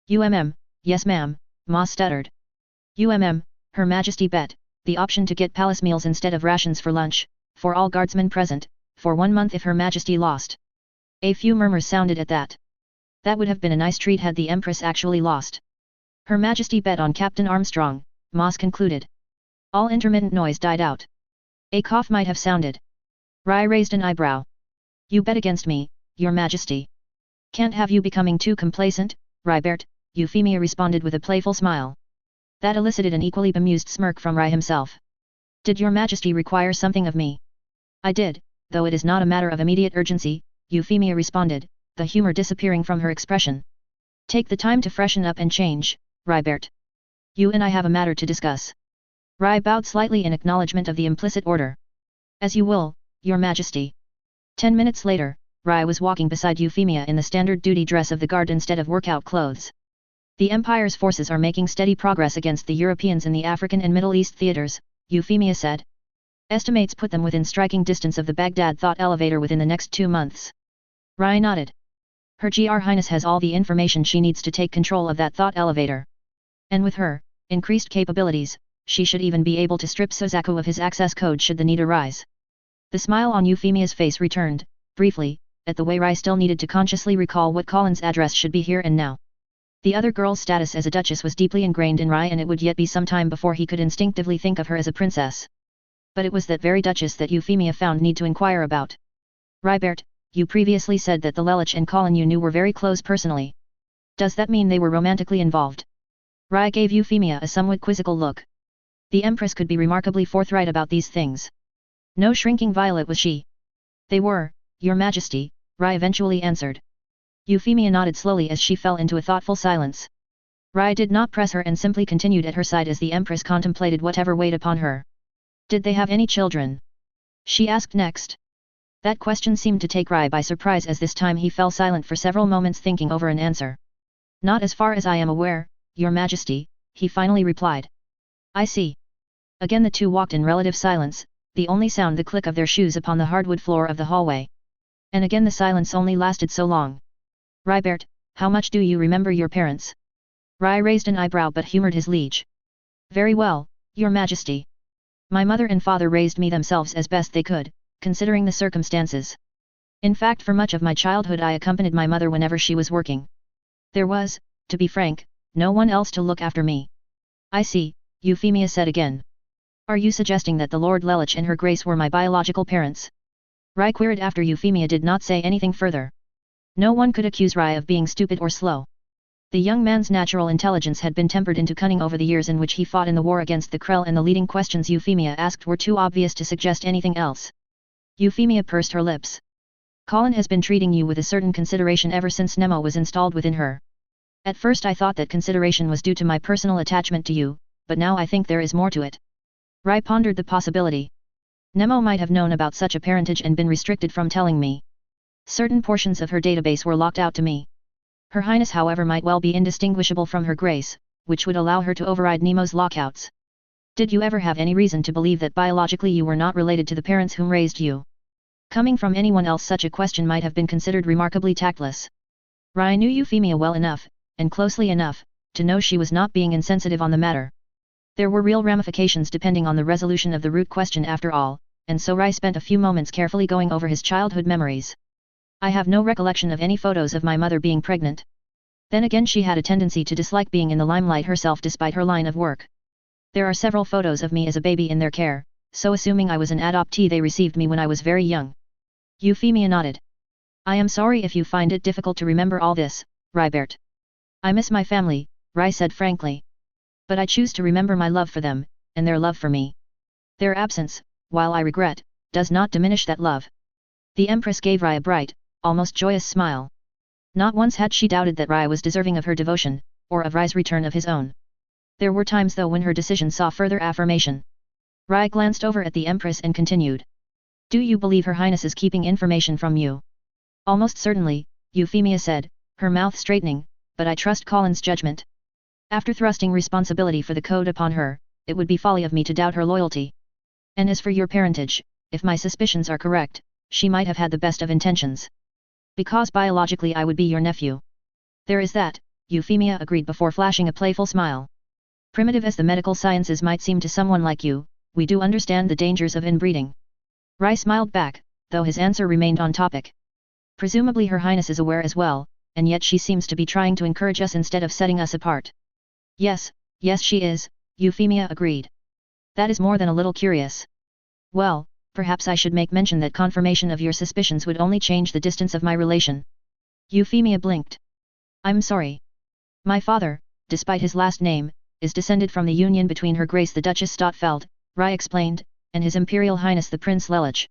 Yes ma'am, Moss stuttered. Her Majesty bet, the option to get palace meals instead of rations for lunch, for all guardsmen present, for 1 month if Her Majesty lost. A few murmurs sounded at that. That would have been a nice treat had the Empress actually lost. Her Majesty bet on Captain Armstrong, Moss concluded. All intermittent noise died out. A cough might have sounded. Rai raised an eyebrow. You bet against me, Your Majesty. Can't have you becoming too complacent, Raibert, Euphemia responded with a playful smile. That elicited an equally bemused smirk from Rai himself. Did your majesty require something of me? I did, though it is not a matter of immediate urgency, Euphemia responded, the humor disappearing from her expression. Take the time to freshen up and change, Rybert. You and I have a matter to discuss. Rai bowed slightly in acknowledgement of the implicit order. As you will, your majesty. 10 minutes later, Rai was walking beside Euphemia in the standard duty dress of the guard instead of workout clothes. The Empire's forces are making steady progress against the Europeans in the African and Middle East theaters, Euphemia said. Estimates put them within striking distance of the Baghdad thought elevator within the next 2 months. Rai nodded. Her GR Highness has all the information she needs to take control of that thought elevator. And with her increased capabilities, she should even be able to strip Suzaku of his access code should the need arise. The smile on Euphemia's face returned, briefly, at the way Rai still needed to consciously recall what Colin's address should be here and now. The other girl's status as a duchess was deeply ingrained in Rai, and it would yet be some time before he could instinctively think of her as a princess. But it was that very duchess that Euphemia found need to inquire about. Rybert, you previously said that the Lelich and Colin you knew were very close personally. Does that mean they were romantically involved? Rai gave Euphemia a somewhat quizzical look. The Empress could be remarkably forthright about these things. No shrinking violet was she. They were, your majesty, Rai eventually answered. Euphemia nodded slowly as she fell into a thoughtful silence. Rai did not press her and simply continued at her side as the Empress contemplated whatever weighed upon her. Did they have any children? She asked next. That question seemed to take Rai by surprise, as this time he fell silent for several moments thinking over an answer. Not as far as I am aware, your majesty, he finally replied. I see. Again the two walked in relative silence, the only sound the click of their shoes upon the hardwood floor of the hallway. And again the silence only lasted so long. Rybert, how much do you remember your parents? Rai raised an eyebrow but humoured his liege. Very well, your majesty. My mother and father raised me themselves as best they could, considering the circumstances. In fact, for much of my childhood I accompanied my mother whenever she was working. There was, to be frank, no one else to look after me. I see, Euphemia said again. Are you suggesting that the Lord Lelich and her Grace were my biological parents? Rai queried after Euphemia did not say anything further. No one could accuse Rai of being stupid or slow. The young man's natural intelligence had been tempered into cunning over the years in which he fought in the war against the Krell, and the leading questions Euphemia asked were too obvious to suggest anything else. Euphemia pursed her lips. Colin has been treating you with a certain consideration ever since Nemo was installed within her. At first I thought that consideration was due to my personal attachment to you, but now I think there is more to it. Rai pondered the possibility. Nemo might have known about such a parentage and been restricted from telling me. Certain portions of her database were locked out to me. Her Highness, however, might well be indistinguishable from her Grace, which would allow her to override Nemo's lockouts. Did you ever have any reason to believe that biologically you were not related to the parents whom raised you? Coming from anyone else, such a question might have been considered remarkably tactless. Rai knew Euphemia well enough, and closely enough, to know she was not being insensitive on the matter. There were real ramifications depending on the resolution of the root question after all, and so Rai spent a few moments carefully going over his childhood memories. I have no recollection of any photos of my mother being pregnant. Then again, she had a tendency to dislike being in the limelight herself despite her line of work. There are several photos of me as a baby in their care, so assuming I was an adoptee they received me when I was very young. Euphemia nodded. I am sorry if you find it difficult to remember all this, Rybert. I miss my family, Rai said frankly. But I choose to remember my love for them, and their love for me. Their absence, while I regret, does not diminish that love. The Empress gave Rai a bright, almost joyous smile. Not once had she doubted that Rai was deserving of her devotion, or of Rai's return of his own. There were times though when her decision saw further affirmation. Rai glanced over at the Empress and continued. Do you believe Her Highness is keeping information from you? Almost certainly, Euphemia said, her mouth straightening, but I trust Colin's judgment. After thrusting responsibility for the code upon her, it would be folly of me to doubt her loyalty. And as for your parentage, if my suspicions are correct, she might have had the best of intentions. Because biologically I would be your nephew. There is that, Euphemia agreed before flashing a playful smile. Primitive as the medical sciences might seem to someone like you, we do understand the dangers of inbreeding. Rai smiled back, though his answer remained on topic. Presumably Her Highness is aware as well, and yet she seems to be trying to encourage us instead of setting us apart. Yes, she is, Euphemia agreed. That is more than a little curious. Well, perhaps I should make mention that confirmation of your suspicions would only change the distance of my relation. Euphemia blinked. I'm sorry. My father, despite his last name, is descended from the union between Her Grace the Duchess Stotfeld, Rai explained, and His Imperial Highness the Prince Lelich.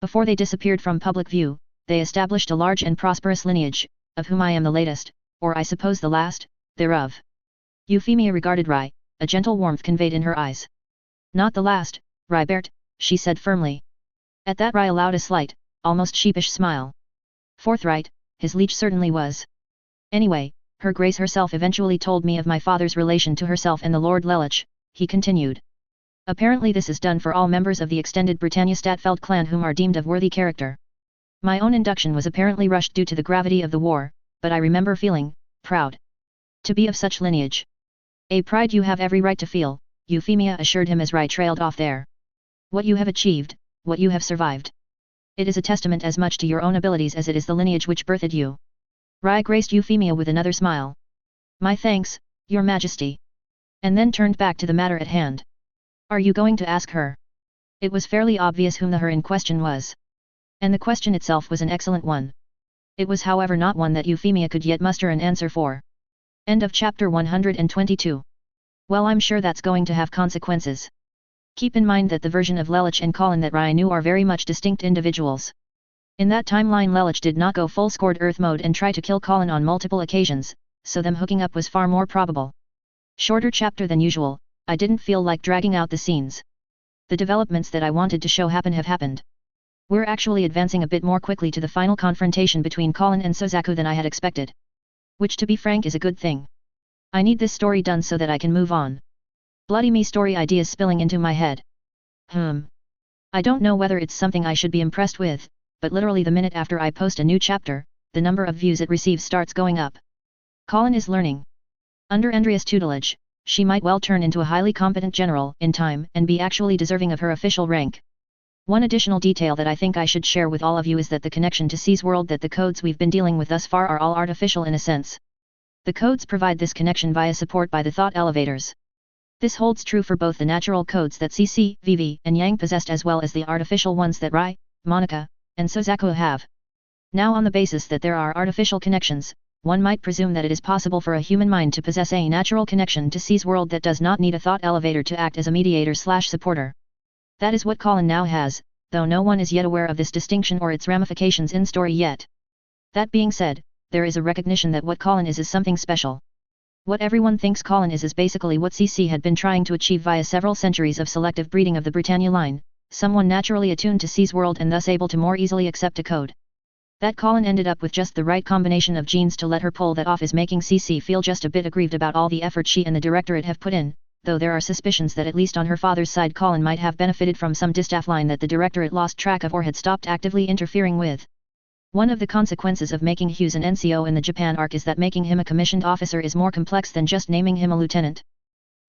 Before they disappeared from public view, they established a large and prosperous lineage, of whom I am the latest, or I suppose the last, thereof. Euphemia regarded Rai, a gentle warmth conveyed in her eyes. Not the last, Rybert, she said firmly. At that Rai allowed a slight, almost sheepish smile. Forthright, his liege certainly was. Anyway, Her Grace herself eventually told me of my father's relation to herself and the Lord Lelich, he continued. Apparently this is done for all members of the extended Britannia Statfeld clan whom are deemed of worthy character. My own induction was apparently rushed due to the gravity of the war, but I remember feeling proud to be of such lineage. A pride you have every right to feel, Euphemia assured him as Rai trailed off there. What you have achieved, what you have survived. It is a testament as much to your own abilities as it is the lineage which birthed you. Rai graced Euphemia with another smile. My thanks, Your Majesty. And then turned back to the matter at hand. Are you going to ask her? It was fairly obvious whom the her in question was. And the question itself was an excellent one. It was however not one that Euphemia could yet muster an answer for. End of chapter 122. Well, I'm sure that's going to have consequences. Keep in mind that the version of Lelich and Colin that Rai knew are very much distinct individuals. In that timeline Lelich did not go full scored Earth mode and try to kill Colin on multiple occasions, so them hooking up was far more probable. Shorter chapter than usual, I didn't feel like dragging out the scenes. The developments that I wanted to show have happened. We're actually advancing a bit more quickly to the final confrontation between Colin and Sozaku than I had expected. Which to be frank is a good thing. I need this story done so that I can move on. Bloody me story ideas spilling into my head. I don't know whether it's something I should be impressed with, but literally the minute after I post a new chapter, the number of views it receives starts going up. Colin is learning. Under Andrea's tutelage, she might well turn into a highly competent general in time and be actually deserving of her official rank. One additional detail that I think I should share with all of you is that the connection to C's world that the codes we've been dealing with thus far are all artificial in a sense. The codes provide this connection via support by the thought elevators. This holds true for both the natural codes that CC, Vivi, and Yang possessed as well as the artificial ones that Rai, Monica, and Sozaku have. Now on the basis that there are artificial connections, one might presume that it is possible for a human mind to possess a natural connection to C's world that does not need a thought elevator to act as a mediator/supporter. That is what Colin now has, though no one is yet aware of this distinction or its ramifications in story yet. That being said, there is a recognition that what Colin is something special. What everyone thinks Colin is basically what CC had been trying to achieve via several centuries of selective breeding of the Britannia line, someone naturally attuned to C's world and thus able to more easily accept a code. That Colin ended up with just the right combination of genes to let her pull that off is making CC feel just a bit aggrieved about all the effort she and the Directorate have put in, though there are suspicions that at least on her father's side Colin might have benefited from some distaff line that the Directorate lost track of or had stopped actively interfering with. One of the consequences of making Hughes an NCO in the Japan arc is that making him a commissioned officer is more complex than just naming him a lieutenant.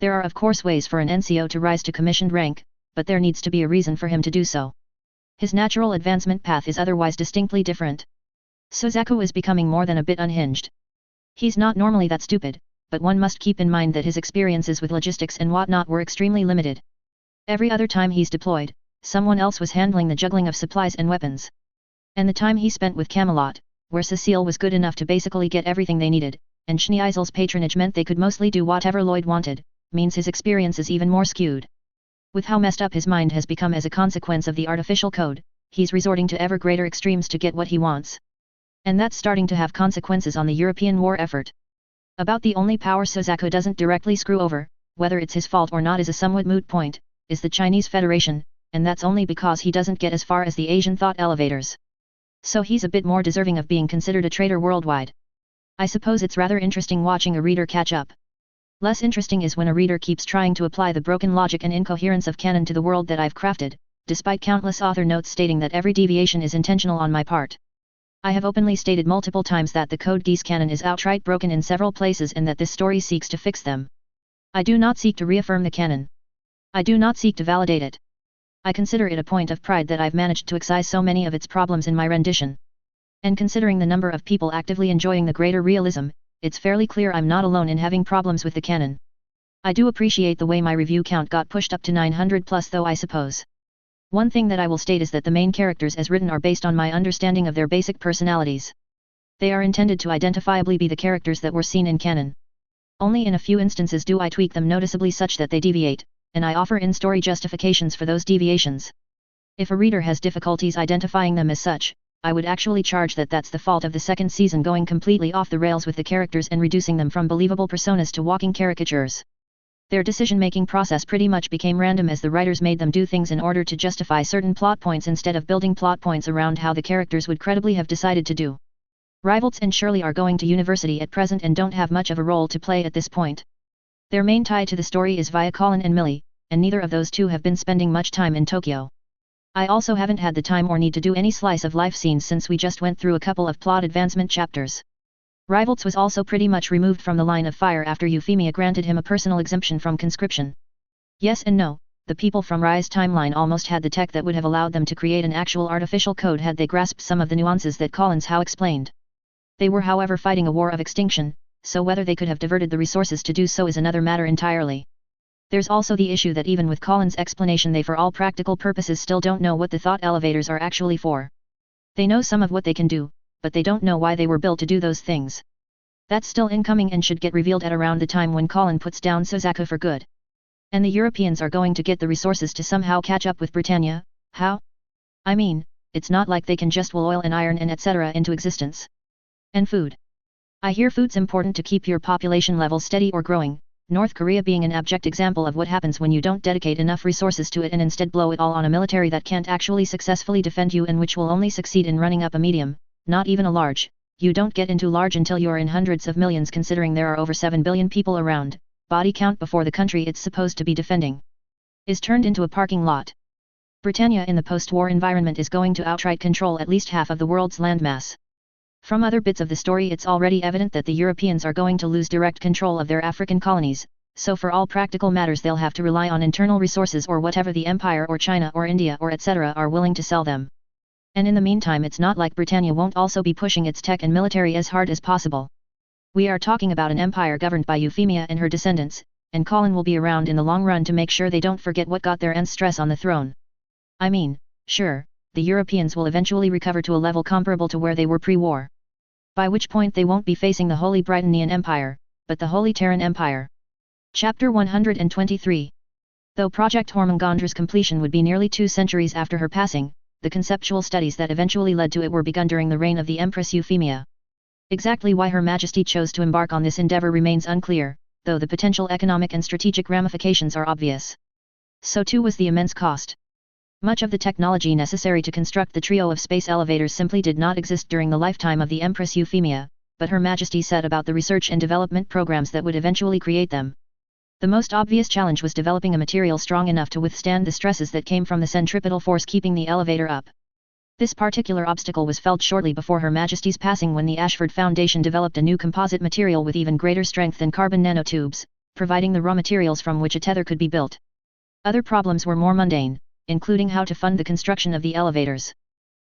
There are of course ways for an NCO to rise to commissioned rank, but there needs to be a reason for him to do so. His natural advancement path is otherwise distinctly different. Sozaku is becoming more than a bit unhinged. He's not normally that stupid, but one must keep in mind that his experiences with logistics and whatnot were extremely limited. Every other time he's deployed, someone else was handling the juggling of supplies and weapons. And the time he spent with Camelot, where Cecile was good enough to basically get everything they needed, and Schneeisel's patronage meant they could mostly do whatever Lloyd wanted, means his experience is even more skewed. With how messed up his mind has become as a consequence of the artificial code, he's resorting to ever greater extremes to get what he wants. And that's starting to have consequences on the European war effort. About the only power Sozaku doesn't directly screw over, whether it's his fault or not is a somewhat moot point, is the Chinese Federation, and that's only because he doesn't get as far as the Asian thought elevators. So he's a bit more deserving of being considered a traitor worldwide. I suppose it's rather interesting watching a reader catch up. Less interesting is when a reader keeps trying to apply the broken logic and incoherence of canon to the world that I've crafted, despite countless author notes stating that every deviation is intentional on my part. I have openly stated multiple times that the Code Geass canon is outright broken in several places and that this story seeks to fix them. I do not seek to reaffirm the canon. I do not seek to validate it. I consider it a point of pride that I've managed to excise so many of its problems in my rendition. And considering the number of people actively enjoying the greater realism, it's fairly clear I'm not alone in having problems with the canon. I do appreciate the way my review count got pushed up to 900 plus though I suppose. One thing that I will state is that the main characters as written are based on my understanding of their basic personalities. They are intended to identifiably be the characters that were seen in canon. Only in a few instances do I tweak them noticeably such that they deviate, and I offer in-story justifications for those deviations. If a reader has difficulties identifying them as such, I would actually charge that that's the fault of the second season going completely off the rails with the characters and reducing them from believable personas to walking caricatures. Their decision-making process pretty much became random as the writers made them do things in order to justify certain plot points instead of building plot points around how the characters would credibly have decided to do. Rivalts and Shirley are going to university at present and don't have much of a role to play at this point. Their main tie to the story is via Colin and Millie, and neither of those two have been spending much time in Tokyo. I also haven't had the time or need to do any slice of life scenes since we just went through a couple of plot advancement chapters. Rivalts was also pretty much removed from the line of fire after Euphemia granted him a personal exemption from conscription. Yes and no, the people from Rise timeline almost had the tech that would have allowed them to create an actual artificial code had they grasped some of the nuances that Collins Howe explained. They were however fighting a war of extinction, so whether they could have diverted the resources to do so is another matter entirely. There's also the issue that even with Collins' explanation they for all practical purposes still don't know what the thought elevators are actually for. They know some of what they can do, but they don't know why they were built to do those things. That's still incoming and should get revealed at around the time when Colin puts down Suzaku for good. And the Europeans are going to get the resources to somehow catch up with Britannia. How? I mean, it's not like they can just will oil and iron and etc. into existence. And food. I hear food's important to keep your population level steady or growing, North Korea being an abject example of what happens when you don't dedicate enough resources to it and instead blow it all on a military that can't actually successfully defend you and which will only succeed in running up a medium, not even a large. You don't get into large until you're in hundreds of millions considering there are over 7 billion people around, body count before the country it's supposed to be defending is turned into a parking lot. Britannia in the post-war environment is going to outright control at least half of the world's landmass. From other bits of the story it's already evident that the Europeans are going to lose direct control of their African colonies, so for all practical matters they'll have to rely on internal resources or whatever the Empire or China or India or etc. are willing to sell them. And in the meantime it's not like Britannia won't also be pushing its tech and military as hard as possible. We are talking about an empire governed by Euphemia and her descendants, and Colin will be around in the long run to make sure they don't forget what got their stress on the throne. I mean, sure, the Europeans will eventually recover to a level comparable to where they were pre-war. By which point they won't be facing the Holy Britannian Empire, but the Holy Terran Empire. Chapter 123. Though Project Hormongondra's completion would be nearly 2 centuries after her passing, the conceptual studies that eventually led to it were begun during the reign of the Empress Euphemia. Exactly why Her Majesty chose to embark on this endeavor remains unclear, though the potential economic and strategic ramifications are obvious. So too was the immense cost. Much of the technology necessary to construct the trio of space elevators simply did not exist during the lifetime of the Empress Euphemia, but Her Majesty set about the research and development programs that would eventually create them. The most obvious challenge was developing a material strong enough to withstand the stresses that came from the centripetal force keeping the elevator up. This particular obstacle was felt shortly before Her Majesty's passing when the Ashford Foundation developed a new composite material with even greater strength than carbon nanotubes, providing the raw materials from which a tether could be built. Other problems were more mundane, including how to fund the construction of the elevators.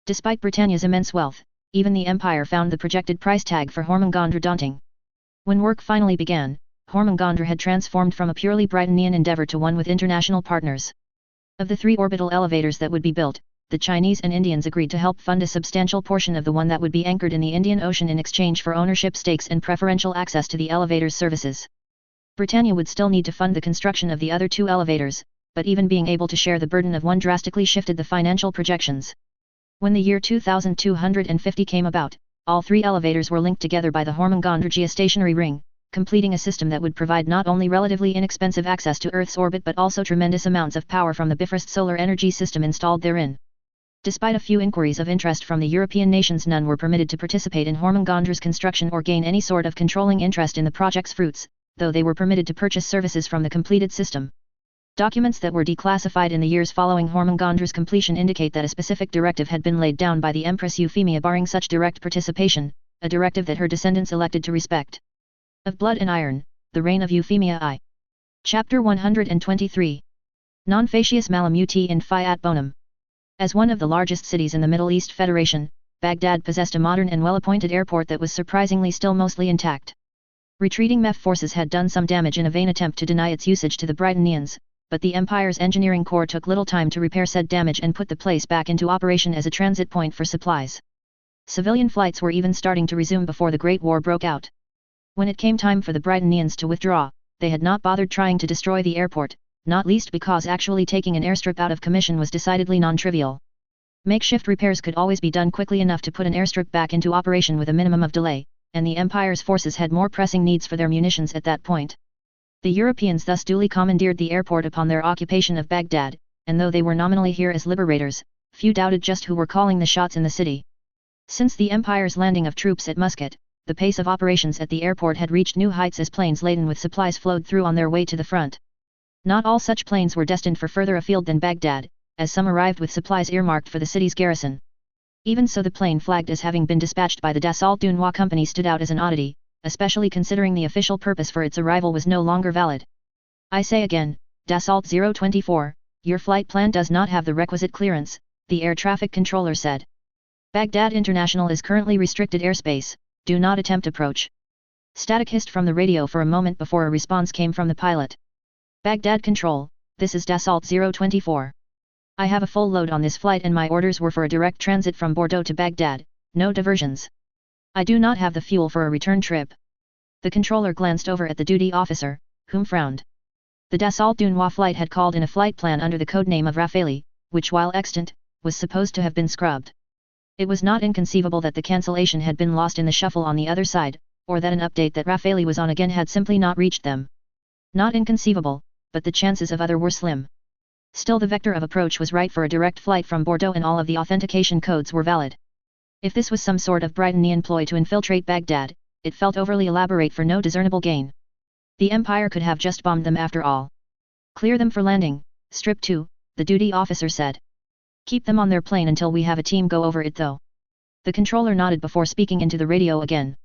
Despite Britannia's immense wealth, even the Empire found the projected price tag for Hormongondra daunting. When work finally began, Hormongondra had transformed from a purely Britannian endeavor to one with international partners. Of the 3 orbital elevators that would be built, the Chinese and Indians agreed to help fund a substantial portion of the one that would be anchored in the Indian Ocean in exchange for ownership stakes and preferential access to the elevator's services. Britannia would still need to fund the construction of the other 2 elevators, but even being able to share the burden of one drastically shifted the financial projections. When the year 2250 came about, all 3 elevators were linked together by the Hormongondra geostationary ring, completing a system that would provide not only relatively inexpensive access to Earth's orbit but also tremendous amounts of power from the Bifrost solar energy system installed therein. Despite a few inquiries of interest from the European nations, none were permitted to participate in Hormongondra's construction or gain any sort of controlling interest in the project's fruits, though they were permitted to purchase services from the completed system. Documents that were declassified in the years following Hormongondra's completion indicate that a specific directive had been laid down by the Empress Euphemia barring such direct participation, a directive that her descendants elected to respect. Of Blood and Iron, the Reign of Euphemia I. Chapter 123. Non facius malum ut in fiat bonum. As one of the largest cities in the Middle East Federation, Baghdad possessed a modern and well-appointed airport that was surprisingly still mostly intact. Retreating MEF forces had done some damage in a vain attempt to deny its usage to the Britannians, but the Empire's engineering corps took little time to repair said damage and put the place back into operation as a transit point for supplies. Civilian flights were even starting to resume before the Great War broke out. When it came time for the Britannians to withdraw, they had not bothered trying to destroy the airport, not least because actually taking an airstrip out of commission was decidedly non-trivial. Makeshift repairs could always be done quickly enough to put an airstrip back into operation with a minimum of delay, and the Empire's forces had more pressing needs for their munitions at that point. The Europeans thus duly commandeered the airport upon their occupation of Baghdad, and though they were nominally here as liberators, few doubted just who were calling the shots in the city. Since the Empire's landing of troops at Muscat, the pace of operations at the airport had reached new heights as planes laden with supplies flowed through on their way to the front. Not all such planes were destined for further afield than Baghdad, as some arrived with supplies earmarked for the city's garrison. Even so, the plane flagged as having been dispatched by the Dassault Dunois company stood out as an oddity, especially considering the official purpose for its arrival was no longer valid. I say again, Dassault 024, your flight plan does not have the requisite clearance, the air traffic controller said. Baghdad International is currently restricted airspace, do not attempt approach. Static hissed from the radio for a moment before a response came from the pilot. Baghdad Control, this is Dassault 024. I have a full load on this flight and my orders were for a direct transit from Bordeaux to Baghdad, no diversions. I do not have the fuel for a return trip. The controller glanced over at the duty officer, whom frowned. The Dassault Dunois flight had called in a flight plan under the codename of Rafale, which while extant, was supposed to have been scrubbed. It was not inconceivable that the cancellation had been lost in the shuffle on the other side, or that an update that Rafale was on again had simply not reached them. Not inconceivable, but the chances of other were slim. Still, the vector of approach was right for a direct flight from Bordeaux and all of the authentication codes were valid. If this was some sort of Britannian ploy to infiltrate Baghdad, it felt overly elaborate for no discernible gain. The Empire could have just bombed them after all. Clear them for landing, Strip 2, the duty officer said. Keep them on their plane until we have a team go over it though. The controller nodded before speaking into the radio again.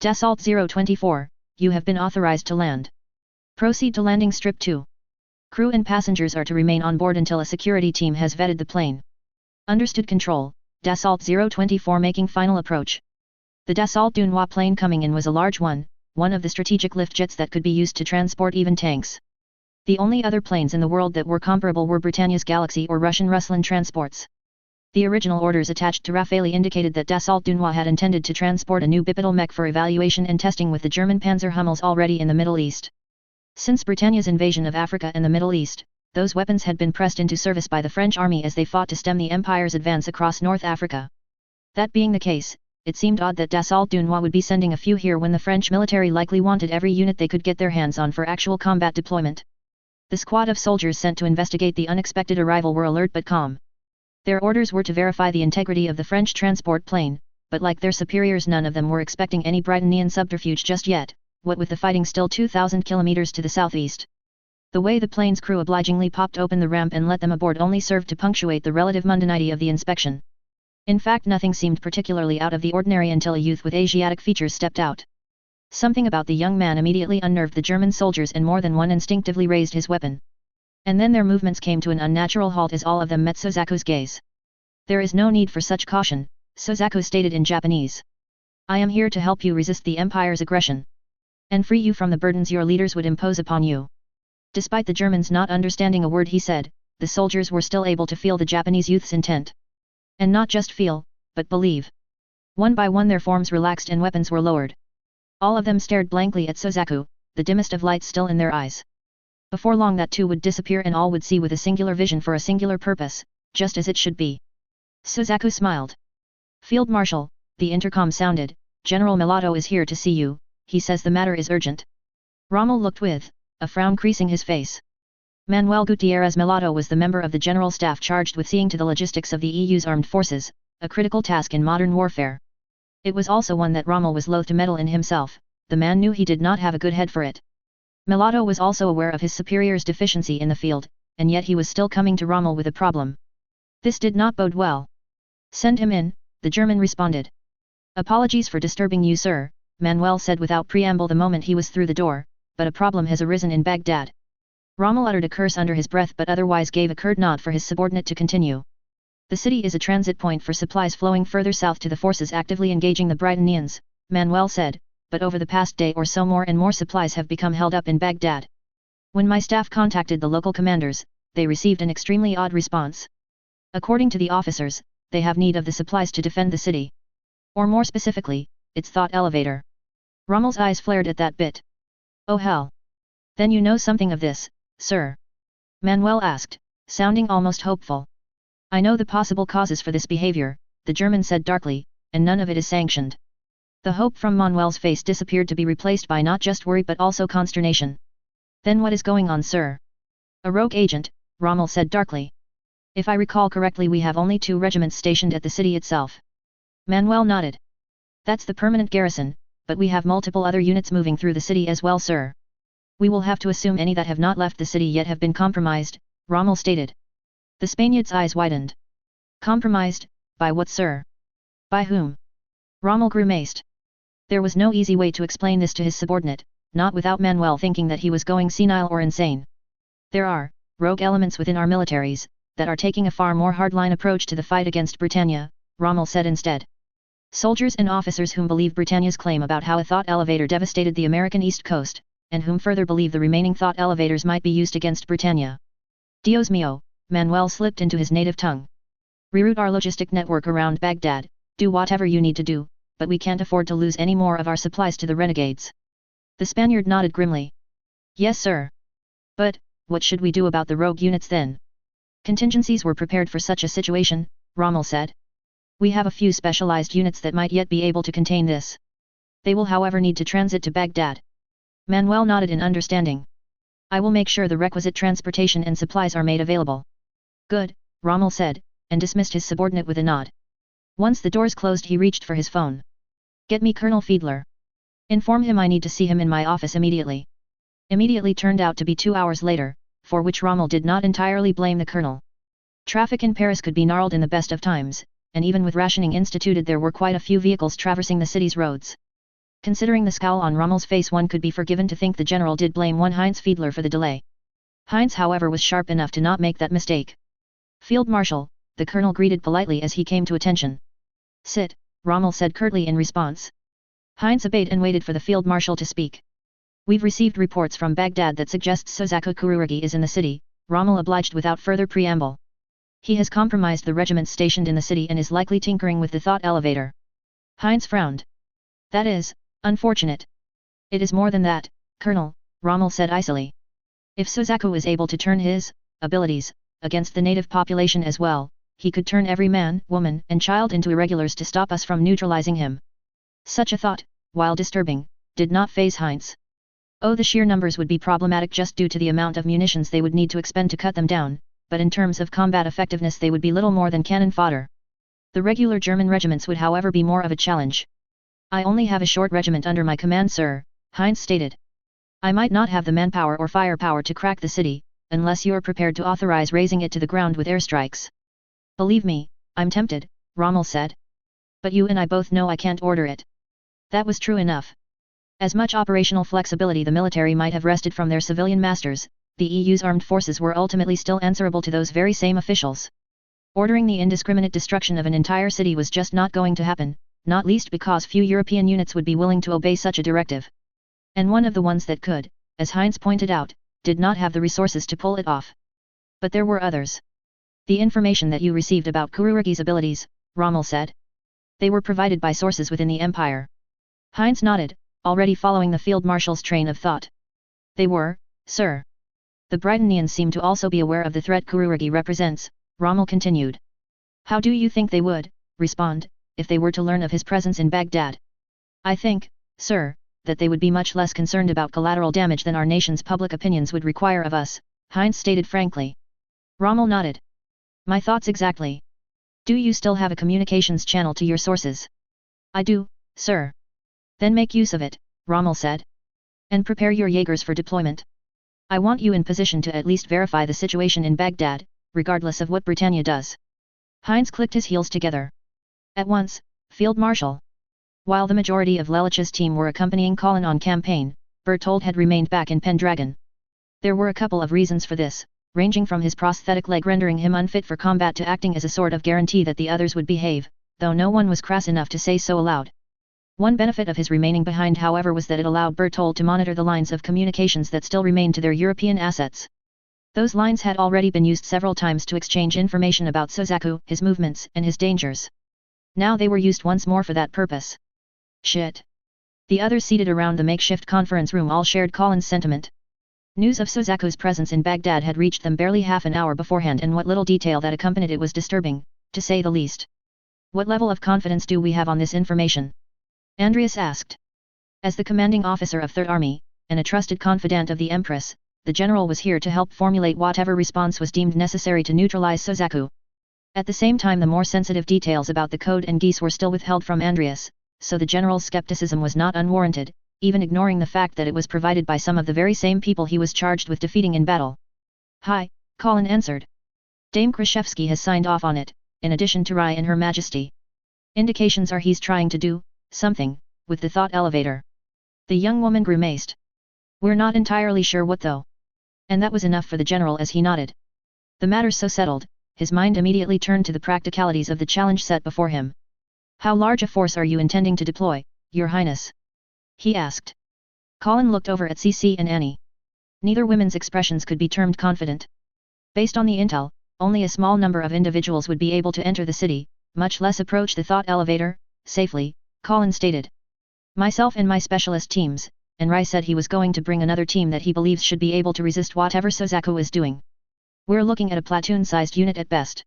Dassault 024, you have been authorized to land. Proceed to landing Strip 2. Crew and passengers are to remain on board until a security team has vetted the plane. Understood. Control, Dassault 024 making final approach. The Dassault Dunois plane coming in was a large one of the strategic lift jets that could be used to transport even tanks. The only other planes in the world that were comparable were Britannia's Galaxy or Russian Ruslan transports. The original orders attached to Rafale indicated that Dassault Dunois had intended to transport a new bipedal mech for evaluation and testing with the German Panzer Hummels already in the Middle East. Since Britannia's invasion of Africa and the Middle East, those weapons had been pressed into service by the French army as they fought to stem the Empire's advance across North Africa. That being the case, it seemed odd that Dassault Dunois would be sending a few here when the French military likely wanted every unit they could get their hands on for actual combat deployment. The squad of soldiers sent to investigate the unexpected arrival were alert but calm. Their orders were to verify the integrity of the French transport plane, but like their superiors, none of them were expecting any Britannian subterfuge just yet, what with the fighting still 2,000 kilometers to the southeast. The way the plane's crew obligingly popped open the ramp and let them aboard only served to punctuate the relative mundanity of the inspection. In fact, nothing seemed particularly out of the ordinary until a youth with Asiatic features stepped out. Something about the young man immediately unnerved the German soldiers and more than one instinctively raised his weapon. And then their movements came to an unnatural halt as all of them met Sozaku's gaze. There is no need for such caution, Sozaku stated in Japanese. I am here to help you resist the Empire's aggression. And free you from the burdens your leaders would impose upon you. Despite the Germans not understanding a word he said, the soldiers were still able to feel the Japanese youth's intent. And not just feel, but believe. One by one their forms relaxed and weapons were lowered. All of them stared blankly at Sozaku, the dimmest of lights still in their eyes. Before long that too would disappear and all would see with a singular vision for a singular purpose, just as it should be. Sozaku smiled. Field Marshal, the intercom sounded, General Milado is here to see you, he says the matter is urgent. Rommel looked with a frown creasing his face. Manuel Gutierrez Milado was the member of the General Staff charged with seeing to the logistics of the EU's armed forces, a critical task in modern warfare. It was also one that Rommel was loath to meddle in himself, the man knew he did not have a good head for it. Milado was also aware of his superior's deficiency in the field, and yet he was still coming to Rommel with a problem. This did not bode well. Send him in, the German responded. Apologies for disturbing you, sir, Manuel said without preamble the moment he was through the door, but a problem has arisen in Baghdad. Rommel uttered a curse under his breath but otherwise gave a curt nod for his subordinate to continue. The city is a transit point for supplies flowing further south to the forces actively engaging the Britannians, Manuel said, but over the past day or so more and more supplies have become held up in Baghdad. When my staff contacted the local commanders, they received an extremely odd response. According to the officers, they have need of the supplies to defend the city. Or more specifically, its thought elevator. Rommel's eyes flared at that bit. Oh hell! Then you know something of this, sir? Manuel asked, sounding almost hopeful. I know the possible causes for this behavior, the German said darkly, and none of it is sanctioned. The hope from Manuel's face disappeared to be replaced by not just worry but also consternation. Then what is going on, sir? A rogue agent, Rommel said darkly. If I recall correctly, we have only 2 regiments stationed at the city itself. Manuel nodded. That's the permanent garrison, but we have multiple other units moving through the city as well, sir. We will have to assume any that have not left the city yet have been compromised, Rommel stated. The Spaniard's eyes widened. Compromised? By what, sir? By whom? Rommel grew maced. There was no easy way to explain this to his subordinate, not without Manuel thinking that he was going senile or insane. There are rogue elements within our militaries that are taking a far more hardline approach to the fight against Britannia, Rommel said instead. Soldiers and officers whom believe Britannia's claim about how a thought elevator devastated the American East Coast, and whom further believe the remaining thought elevators might be used against Britannia. Dios mío, Manuel slipped into his native tongue. Reroute our logistic network around Baghdad, do whatever you need to do, but we can't afford to lose any more of our supplies to the renegades. The Spaniard nodded grimly. Yes, sir. But, what should we do about the rogue units then? Contingencies were prepared for such a situation, Rommel said. We have a few specialized units that might yet be able to contain this. They will however need to transit to Baghdad. Manuel nodded in understanding. I will make sure the requisite transportation and supplies are made available. Good, Rommel said, and dismissed his subordinate with a nod. Once the doors closed, he reached for his phone. Get me Colonel Fiedler. Inform him I need to see him in my office immediately. Immediately turned out to be 2 hours later, for which Rommel did not entirely blame the colonel. Traffic in Paris could be gnarled in the best of times, and even with rationing instituted there were quite a few vehicles traversing the city's roads. Considering the scowl on Rommel's face, one could be forgiven to think the general did blame one Heinz Fiedler for the delay. Heinz however was sharp enough to not make that mistake. Field Marshal, the colonel greeted politely as he came to attention. Sit, Rommel said curtly in response. Heinz obeyed and waited for the field marshal to speak. We've received reports from Baghdad that suggests Sozaku Kurugi is in the city, Rommel obliged without further preamble. He has compromised the regiments stationed in the city and is likely tinkering with the thought elevator. Heinz frowned. That is unfortunate. It is more than that, Colonel, Rommel said icily. If Sozaku is able to turn his abilities against the native population as well, he could turn every man, woman, and child into irregulars to stop us from neutralizing him. Such a thought, while disturbing, did not faze Heinz. Oh, the sheer numbers would be problematic just due to the amount of munitions they would need to expend to cut them down, but in terms of combat effectiveness they would be little more than cannon fodder. The regular German regiments would however be more of a challenge. I only have a short regiment under my command, sir, Heinz stated. I might not have the manpower or firepower to crack the city, unless you are prepared to authorize razing it to the ground with airstrikes. Believe me, I'm tempted, Rommel said. But you and I both know I can't order it. That was true enough. As much operational flexibility the military might have wrested from their civilian masters, the EU's armed forces were ultimately still answerable to those very same officials. Ordering the indiscriminate destruction of an entire city was just not going to happen, not least because few European units would be willing to obey such a directive. And one of the ones that could, as Heinz pointed out, did not have the resources to pull it off. But there were others. The information that you received about Kurugi's abilities, Rommel said. They were provided by sources within the Empire. Heinz nodded, already following the field marshal's train of thought. They were, sir. The Britannians seem to also be aware of the threat Kurugi represents, Rommel continued. How do you think they would respond, if they were to learn of his presence in Baghdad? I think, sir, that they would be much less concerned about collateral damage than our nation's public opinions would require of us, Heinz stated frankly. Rommel nodded. My thoughts exactly. Do you still have a communications channel to your sources? I do, sir. Then make use of it, Rommel said. And prepare your Jaegers for deployment. I want you in position to at least verify the situation in Baghdad, regardless of what Britannia does. Heinz clicked his heels together. At once, Field Marshal. While the majority of Lelich's team were accompanying Colin on campaign, Berthold had remained back in Pendragon. There were a couple of reasons for this, ranging from his prosthetic leg rendering him unfit for combat to acting as a sort of guarantee that the others would behave, though no one was crass enough to say so aloud. One benefit of his remaining behind however was that it allowed Berthold to monitor the lines of communications that still remained to their European assets. Those lines had already been used several times to exchange information about Sozaku, his movements, and his dangers. Now they were used once more for that purpose. Shit. The others seated around the makeshift conference room all shared Colin's sentiment. News of Sozaku's presence in Baghdad had reached them barely half an hour beforehand, and what little detail that accompanied it was disturbing, to say the least. What level of confidence do we have on this information? Andreas asked. As the commanding officer of Third Army, and a trusted confidant of the Empress, the general was here to help formulate whatever response was deemed necessary to neutralize Sozaku. At the same time, the more sensitive details about the code and Geass were still withheld from Andreas, so the general's skepticism was not unwarranted, even ignoring the fact that it was provided by some of the very same people he was charged with defeating in battle. "Hi," Colin answered. "Dame Krashevsky has signed off on it, in addition to Rai and Her Majesty. Indications are he's trying to do something with the thought elevator." The young woman grimaced. "We're not entirely sure what though." And that was enough for the general as he nodded. The matter so settled, his mind immediately turned to the practicalities of the challenge set before him. "How large a force are you intending to deploy, Your Highness?" he asked. Colin looked over at Cece and Annie. Neither women's expressions could be termed confident. Based on the intel, only a small number of individuals would be able to enter the city, much less approach the thought elevator, safely, Colin stated. "Myself and my specialist teams," and Rai said he was going to bring another team that he believes should be able to resist whatever Sozaku is doing. "We're looking at a platoon-sized unit at best."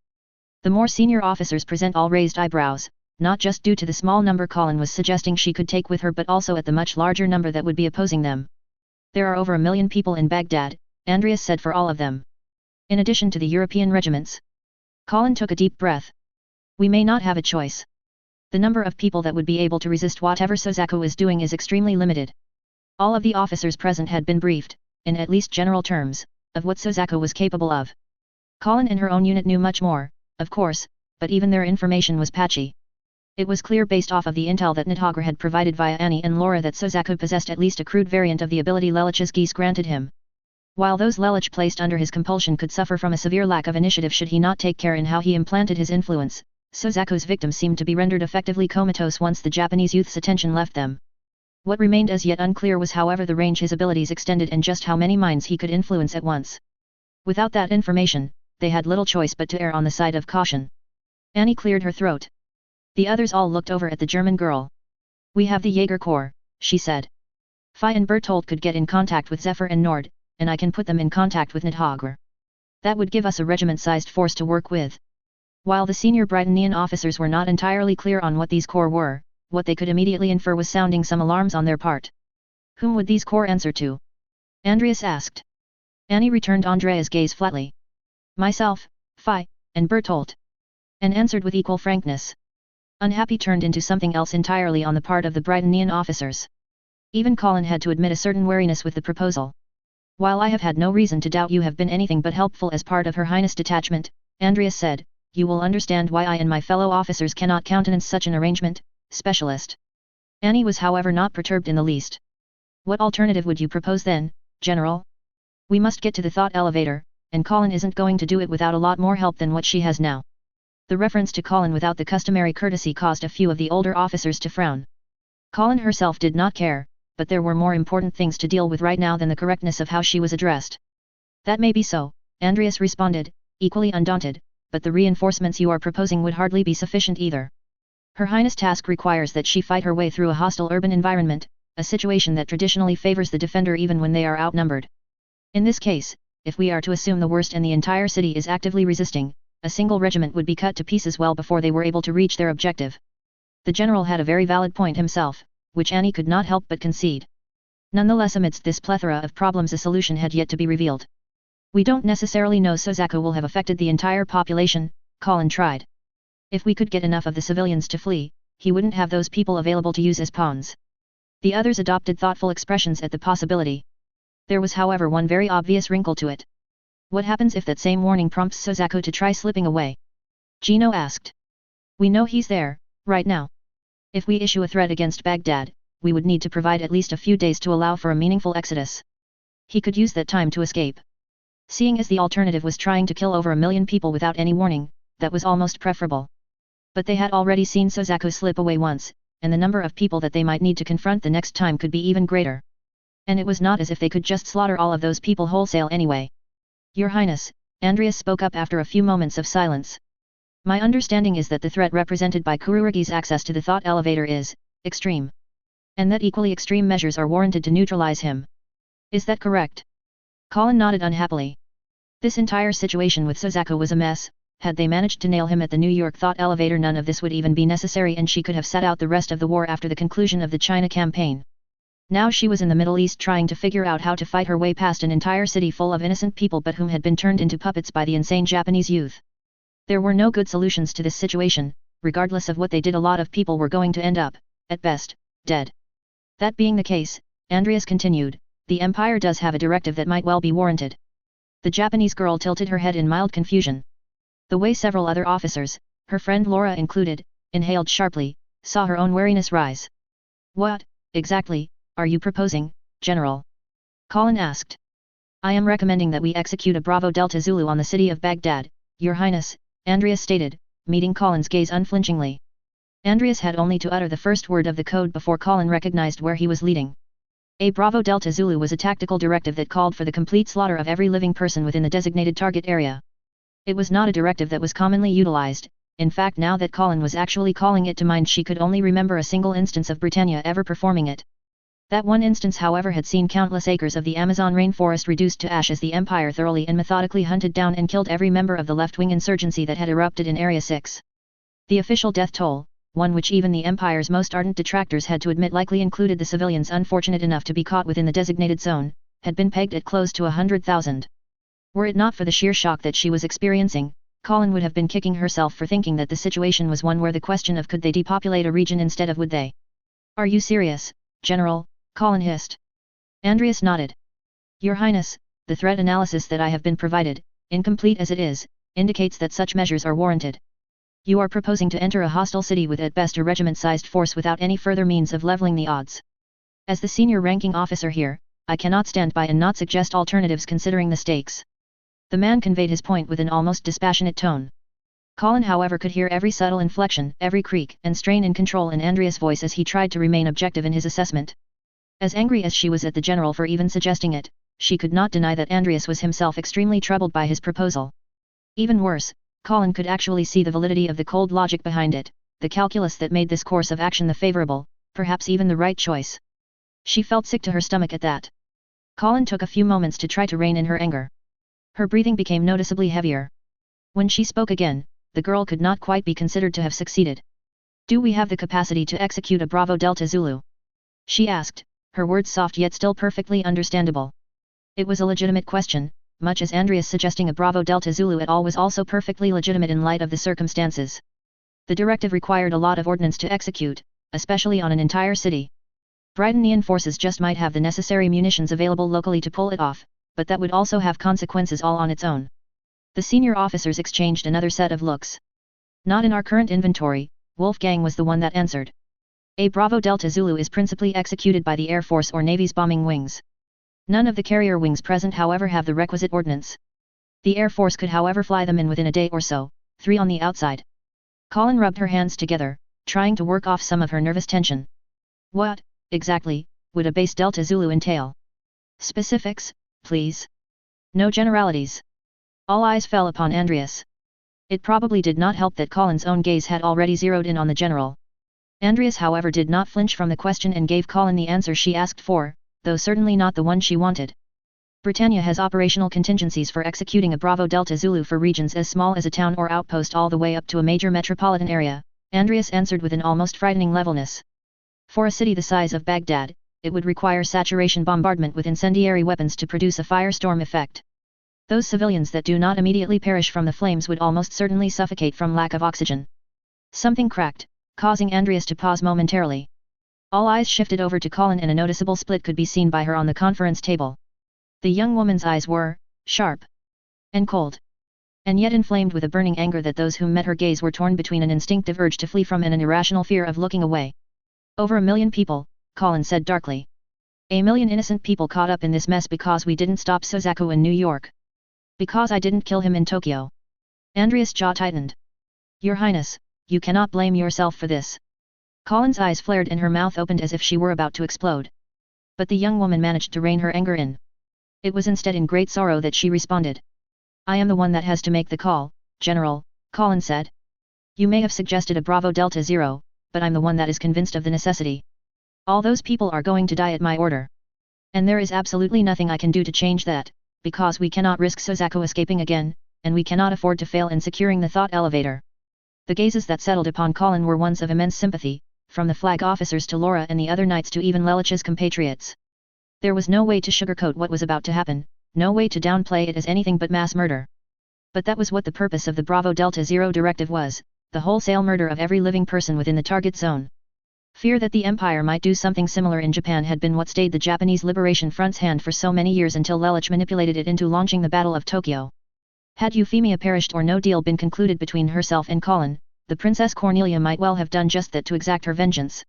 The more senior officers present all raised eyebrows, not just due to the small number Colin was suggesting she could take with her but also at the much larger number that would be opposing them. "There are over 1 million people in Baghdad," Andreas said, "for all of them. In addition to the European regiments." Colin took a deep breath. "We may not have a choice. The number of people that would be able to resist whatever Sozaku is doing is extremely limited." All of the officers present had been briefed, in at least general terms, of what Sozaku was capable of. Colin and her own unit knew much more, of course, but even their information was patchy. It was clear based off of the intel that Nidhagar had provided via Annie and Laura that Sozaku possessed at least a crude variant of the ability Lelich's Geass granted him. While those Lelich placed under his compulsion could suffer from a severe lack of initiative should he not take care in how he implanted his influence, Sozaku's victims seemed to be rendered effectively comatose once the Japanese youth's attention left them. What remained as yet unclear was however the range his abilities extended and just how many minds he could influence at once. Without that information, they had little choice but to err on the side of caution. Annie cleared her throat. The others all looked over at the German girl. "We have the Jaeger Corps," she said. "Phi and Bertolt could get in contact with Zephyr and Nord, and I can put them in contact with Nidhagar. That would give us a regiment-sized force to work with." While the senior Britannian officers were not entirely clear on what these corps were, what they could immediately infer was sounding some alarms on their part. "Whom would these corps answer to?" Andreas asked. Annie returned Andrea's gaze flatly. "Myself, Phi, and Bertolt." And answered with equal frankness. Unhappy turned into something else entirely on the part of the Britannian officers. Even Colin had to admit a certain wariness with the proposal. "While I have had no reason to doubt you have been anything but helpful as part of Her Highness detachment," Andreas said, "you will understand why I and my fellow officers cannot countenance such an arrangement, specialist." Annie was however not perturbed in the least. "What alternative would you propose then, General? We must get to the thought elevator, and Colin isn't going to do it without a lot more help than what she has now." The reference to Colin without the customary courtesy caused a few of the older officers to frown. Colin herself did not care, but there were more important things to deal with right now than the correctness of how she was addressed. "That may be so," Andreas responded, equally undaunted, "but the reinforcements you are proposing would hardly be sufficient either. Her Highness' task requires that she fight her way through a hostile urban environment, a situation that traditionally favors the defender even when they are outnumbered. In this case, if we are to assume the worst and the entire city is actively resisting, a single regiment would be cut to pieces well before they were able to reach their objective." The general had a very valid point himself, which Annie could not help but concede. Nonetheless, amidst this plethora of problems a solution had yet to be revealed. "We don't necessarily know Sozaku will have affected the entire population," Colin tried. "If we could get enough of the civilians to flee, he wouldn't have those people available to use as pawns." The others adopted thoughtful expressions at the possibility. There was however one very obvious wrinkle to it. "What happens if that same warning prompts Sozaku to try slipping away?" Gino asked. "We know he's there, right now. If we issue a threat against Baghdad, we would need to provide at least a few days to allow for a meaningful exodus. He could use that time to escape. Seeing as the alternative was trying to kill over 1 million people without any warning, that was almost preferable. But they had already seen Sozaku slip away once, and the number of people that they might need to confront the next time could be even greater. And it was not as if they could just slaughter all of those people wholesale anyway. "Your Highness," Andreas spoke up after a few moments of silence. "My understanding is that the threat represented by Kuruigi's access to the thought elevator is extreme. and that equally extreme measures are warranted to neutralize him. Is that correct? Colin nodded unhappily. This entire situation with Suzaku was a mess. Had they managed to nail him at the New York Thought elevator, none of this would even be necessary, and she could have sat out the rest of the war after the conclusion of the China campaign. Now she was in the Middle East trying to figure out how to fight her way past an entire city full of innocent people but whom had been turned into puppets by the insane Japanese youth. There were no good solutions to this situation. Regardless of what they did, a lot of people were going to end up, at best, dead. That being the case, Andreas continued, the Empire does have a directive that might well be warranted. The Japanese girl tilted her head in mild confusion. The way several other officers, her friend Laura included, inhaled sharply, saw her own wariness rise. What, exactly, are you proposing, General? Colin asked. I am recommending that we execute a Bravo Delta Zulu on the city of Baghdad, Your Highness, Andreas stated, meeting Colin's gaze unflinchingly. Andreas had only to utter the first word of the code before Colin recognized where he was leading. A Bravo Delta Zulu was a tactical directive that called for the complete slaughter of every living person within the designated target area. It was not a directive that was commonly utilized. In fact, now that Colin was actually calling it to mind, she could only remember a single instance of Britannia ever performing it. That one instance, however, had seen countless acres of the Amazon rainforest reduced to ash as the Empire thoroughly and methodically hunted down and killed every member of the left-wing insurgency that had erupted in Area 6. The official death toll, one which even the Empire's most ardent detractors had to admit likely included the civilians unfortunate enough to be caught within the designated zone, had been pegged at close to 100,000. Were it not for the sheer shock that she was experiencing, Colin would have been kicking herself for thinking that the situation was one where the question of could they depopulate a region instead of would they. Are you serious, General? Colin hissed. Andreas nodded. Your Highness, the threat analysis that I have been provided, incomplete as it is, indicates that such measures are warranted. You are proposing to enter a hostile city with at best a regiment-sized force without any further means of leveling the odds. As the senior ranking officer here, I cannot stand by and not suggest alternatives considering the stakes. The man conveyed his point with an almost dispassionate tone. Colin, however, could hear every subtle inflection, every creak and strain in control in Andreas' voice as he tried to remain objective in his assessment. As angry as she was at the general for even suggesting it, she could not deny that Andreas was himself extremely troubled by his proposal. Even worse, Colin could actually see the validity of the cold logic behind it, the calculus that made this course of action the favorable, perhaps even the right choice. She felt sick to her stomach at that. Colin took a few moments to try to rein in her anger. Her breathing became noticeably heavier. When she spoke again, the girl could not quite be considered to have succeeded. Do we have the capacity to execute a Bravo Delta Zulu? She asked, her words soft yet still perfectly understandable. It was a legitimate question, much as Andreas suggesting a Bravo Delta Zulu at all was also perfectly legitimate in light of the circumstances. The directive required a lot of ordnance to execute, especially on an entire city. Britannian forces just might have the necessary munitions available locally to pull it off, but that would also have consequences all on its own. The senior officers exchanged another set of looks. Not in our current inventory, Wolfgang was the one that answered. A Bravo Delta Zulu is principally executed by the Air Force or Navy's bombing wings. None of the carrier wings present, however, have the requisite ordnance. The Air Force could, however, fly them in within a day or so, 3 on the outside. Colin rubbed her hands together, trying to work off some of her nervous tension. What, exactly, would a base Delta Zulu entail? Specifics, please. No generalities. All eyes fell upon Andreas. It probably did not help that Colin's own gaze had already zeroed in on the general. Andreas, however, did not flinch from the question and gave Colin the answer she asked for, though certainly not the one she wanted. Britannia has operational contingencies for executing a Bravo Delta Zulu for regions as small as a town or outpost all the way up to a major metropolitan area, Andreas answered with an almost frightening levelness. For a city the size of Baghdad, it would require saturation bombardment with incendiary weapons to produce a firestorm effect. Those civilians that do not immediately perish from the flames would almost certainly suffocate from lack of oxygen. Something cracked, causing Andreas to pause momentarily. All eyes shifted over to Colin and a noticeable split could be seen by her on the conference table. The young woman's eyes were sharp and cold, and yet inflamed with a burning anger that those whom met her gaze were torn between an instinctive urge to flee from and an irrational fear of looking away. Over 1 million people, Colin said darkly. 1 million innocent people caught up in this mess because we didn't stop Suzaku in New York. Because I didn't kill him in Tokyo. Andreas' jaw tightened. Your Highness, you cannot blame yourself for this. Colin's eyes flared and her mouth opened as if she were about to explode. But the young woman managed to rein her anger in. It was instead in great sorrow that she responded. I am the one that has to make the call, General, Colin said. You may have suggested a Bravo Delta Zero, but I'm the one that is convinced of the necessity. All those people are going to die at my order. And there is absolutely nothing I can do to change that, because we cannot risk Suzaku escaping again, and we cannot afford to fail in securing the thought elevator. The gazes that settled upon Colin were ones of immense sympathy, from the flag officers to Laura and the other knights to even Lelich's compatriots. There was no way to sugarcoat what was about to happen, no way to downplay it as anything but mass murder. But that was what the purpose of the Bravo Delta Zero directive was, the wholesale murder of every living person within the target zone. Fear that the Empire might do something similar in Japan had been what stayed the Japanese Liberation Front's hand for so many years until Lelich manipulated it into launching the Battle of Tokyo. Had Euphemia perished or no deal been concluded between herself and Colin, the Princess Cornelia might well have done just that to exact her vengeance.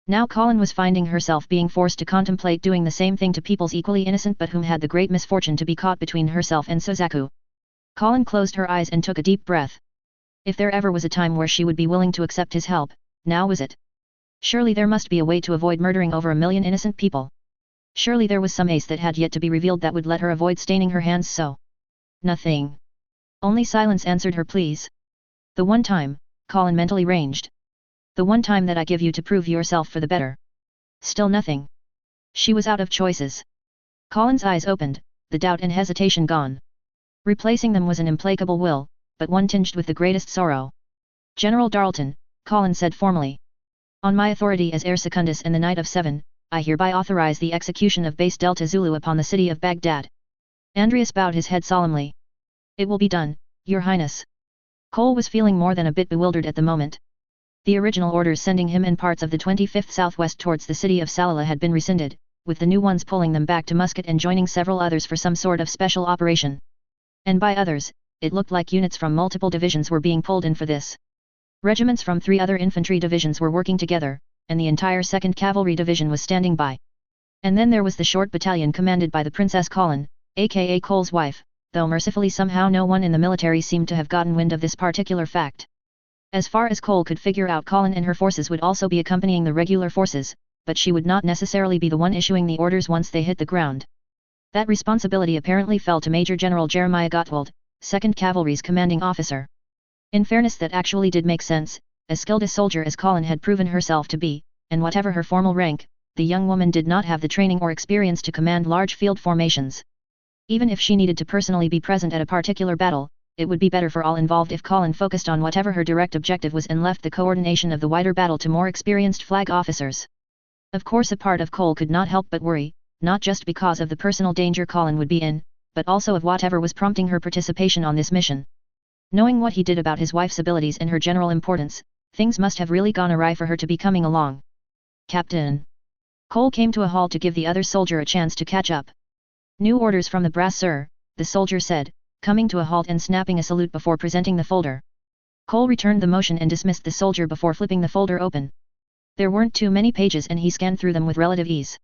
Now Colin was finding herself being forced to contemplate doing the same thing to peoples equally innocent but whom had the great misfortune to be caught between herself and Suzaku. Colin closed her eyes and took a deep breath. If there ever was a time where she would be willing to accept his help, now was it. Surely there must be a way to avoid murdering over 1 million innocent people. Surely there was some ace that had yet to be revealed that would let her avoid staining her hands so. Nothing. Only silence answered her pleas. The one time, Colin mentally ranged. The one time that I give you to prove yourself for the better. Still nothing. She was out of choices. Colin's eyes opened, the doubt and hesitation gone. Replacing them was an implacable will, but one tinged with the greatest sorrow. General Darlton, Colin said formally. On my authority as heir secundus and the Knight of Seven, I hereby authorize the execution of base Delta Zulu upon the city of Baghdad. Andreas bowed his head solemnly. It will be done, Your Highness. Cole was feeling more than a bit bewildered at the moment. The original orders sending him and parts of the 25th Southwest towards the city of Salala had been rescinded, with the new ones pulling them back to Muscat and joining several others for some sort of special operation. And by others, it looked like units from multiple divisions were being pulled in for this. Regiments from 3 other infantry divisions were working together, and the entire 2nd Cavalry Division was standing by. And then there was the short battalion commanded by the Princess Colin, aka Cole's wife, though mercifully somehow no one in the military seemed to have gotten wind of this particular fact. As far as Cole could figure out, Colin and her forces would also be accompanying the regular forces, but she would not necessarily be the one issuing the orders once they hit the ground. That responsibility apparently fell to Major General Jeremiah Gottwald, 2nd Cavalry's commanding officer. In fairness, that actually did make sense, as skilled a soldier as Colin had proven herself to be, and whatever her formal rank, the young woman did not have the training or experience to command large field formations. Even if she needed to personally be present at a particular battle, it would be better for all involved if Colin focused on whatever her direct objective was and left the coordination of the wider battle to more experienced flag officers. Of course, a part of Cole could not help but worry, not just because of the personal danger Colin would be in, but also of whatever was prompting her participation on this mission. Knowing what he did about his wife's abilities and her general importance, things must have really gone awry for her to be coming along. Captain. Cole came to a halt to give the other soldier a chance to catch up. New orders from the brass, sir, the soldier said, coming to a halt and snapping a salute before presenting the folder. Cole returned the motion and dismissed the soldier before flipping the folder open. There weren't too many pages and he scanned through them with relative ease.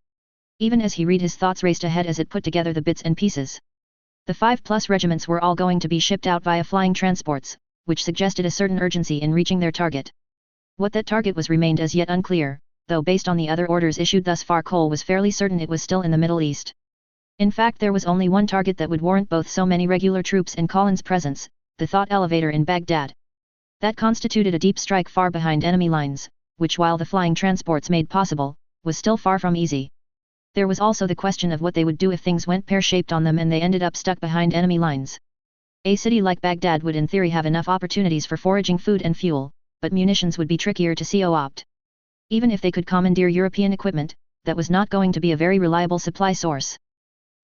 Even as he read, his thoughts raced ahead as it put together the bits and pieces. The 5+ regiments were all going to be shipped out via flying transports, which suggested a certain urgency in reaching their target. What that target was remained as yet unclear, though based on the other orders issued thus far, Cole was fairly certain it was still in the Middle East. In fact, there was only one target that would warrant both so many regular troops and Colin's presence, the thought elevator in Baghdad. That constituted a deep strike far behind enemy lines, which, while the flying transports made possible, was still far from easy. There was also the question of what they would do if things went pear-shaped on them and they ended up stuck behind enemy lines. A city like Baghdad would in theory have enough opportunities for foraging food and fuel, but munitions would be trickier to co-opt. Even if they could commandeer European equipment, that was not going to be a very reliable supply source.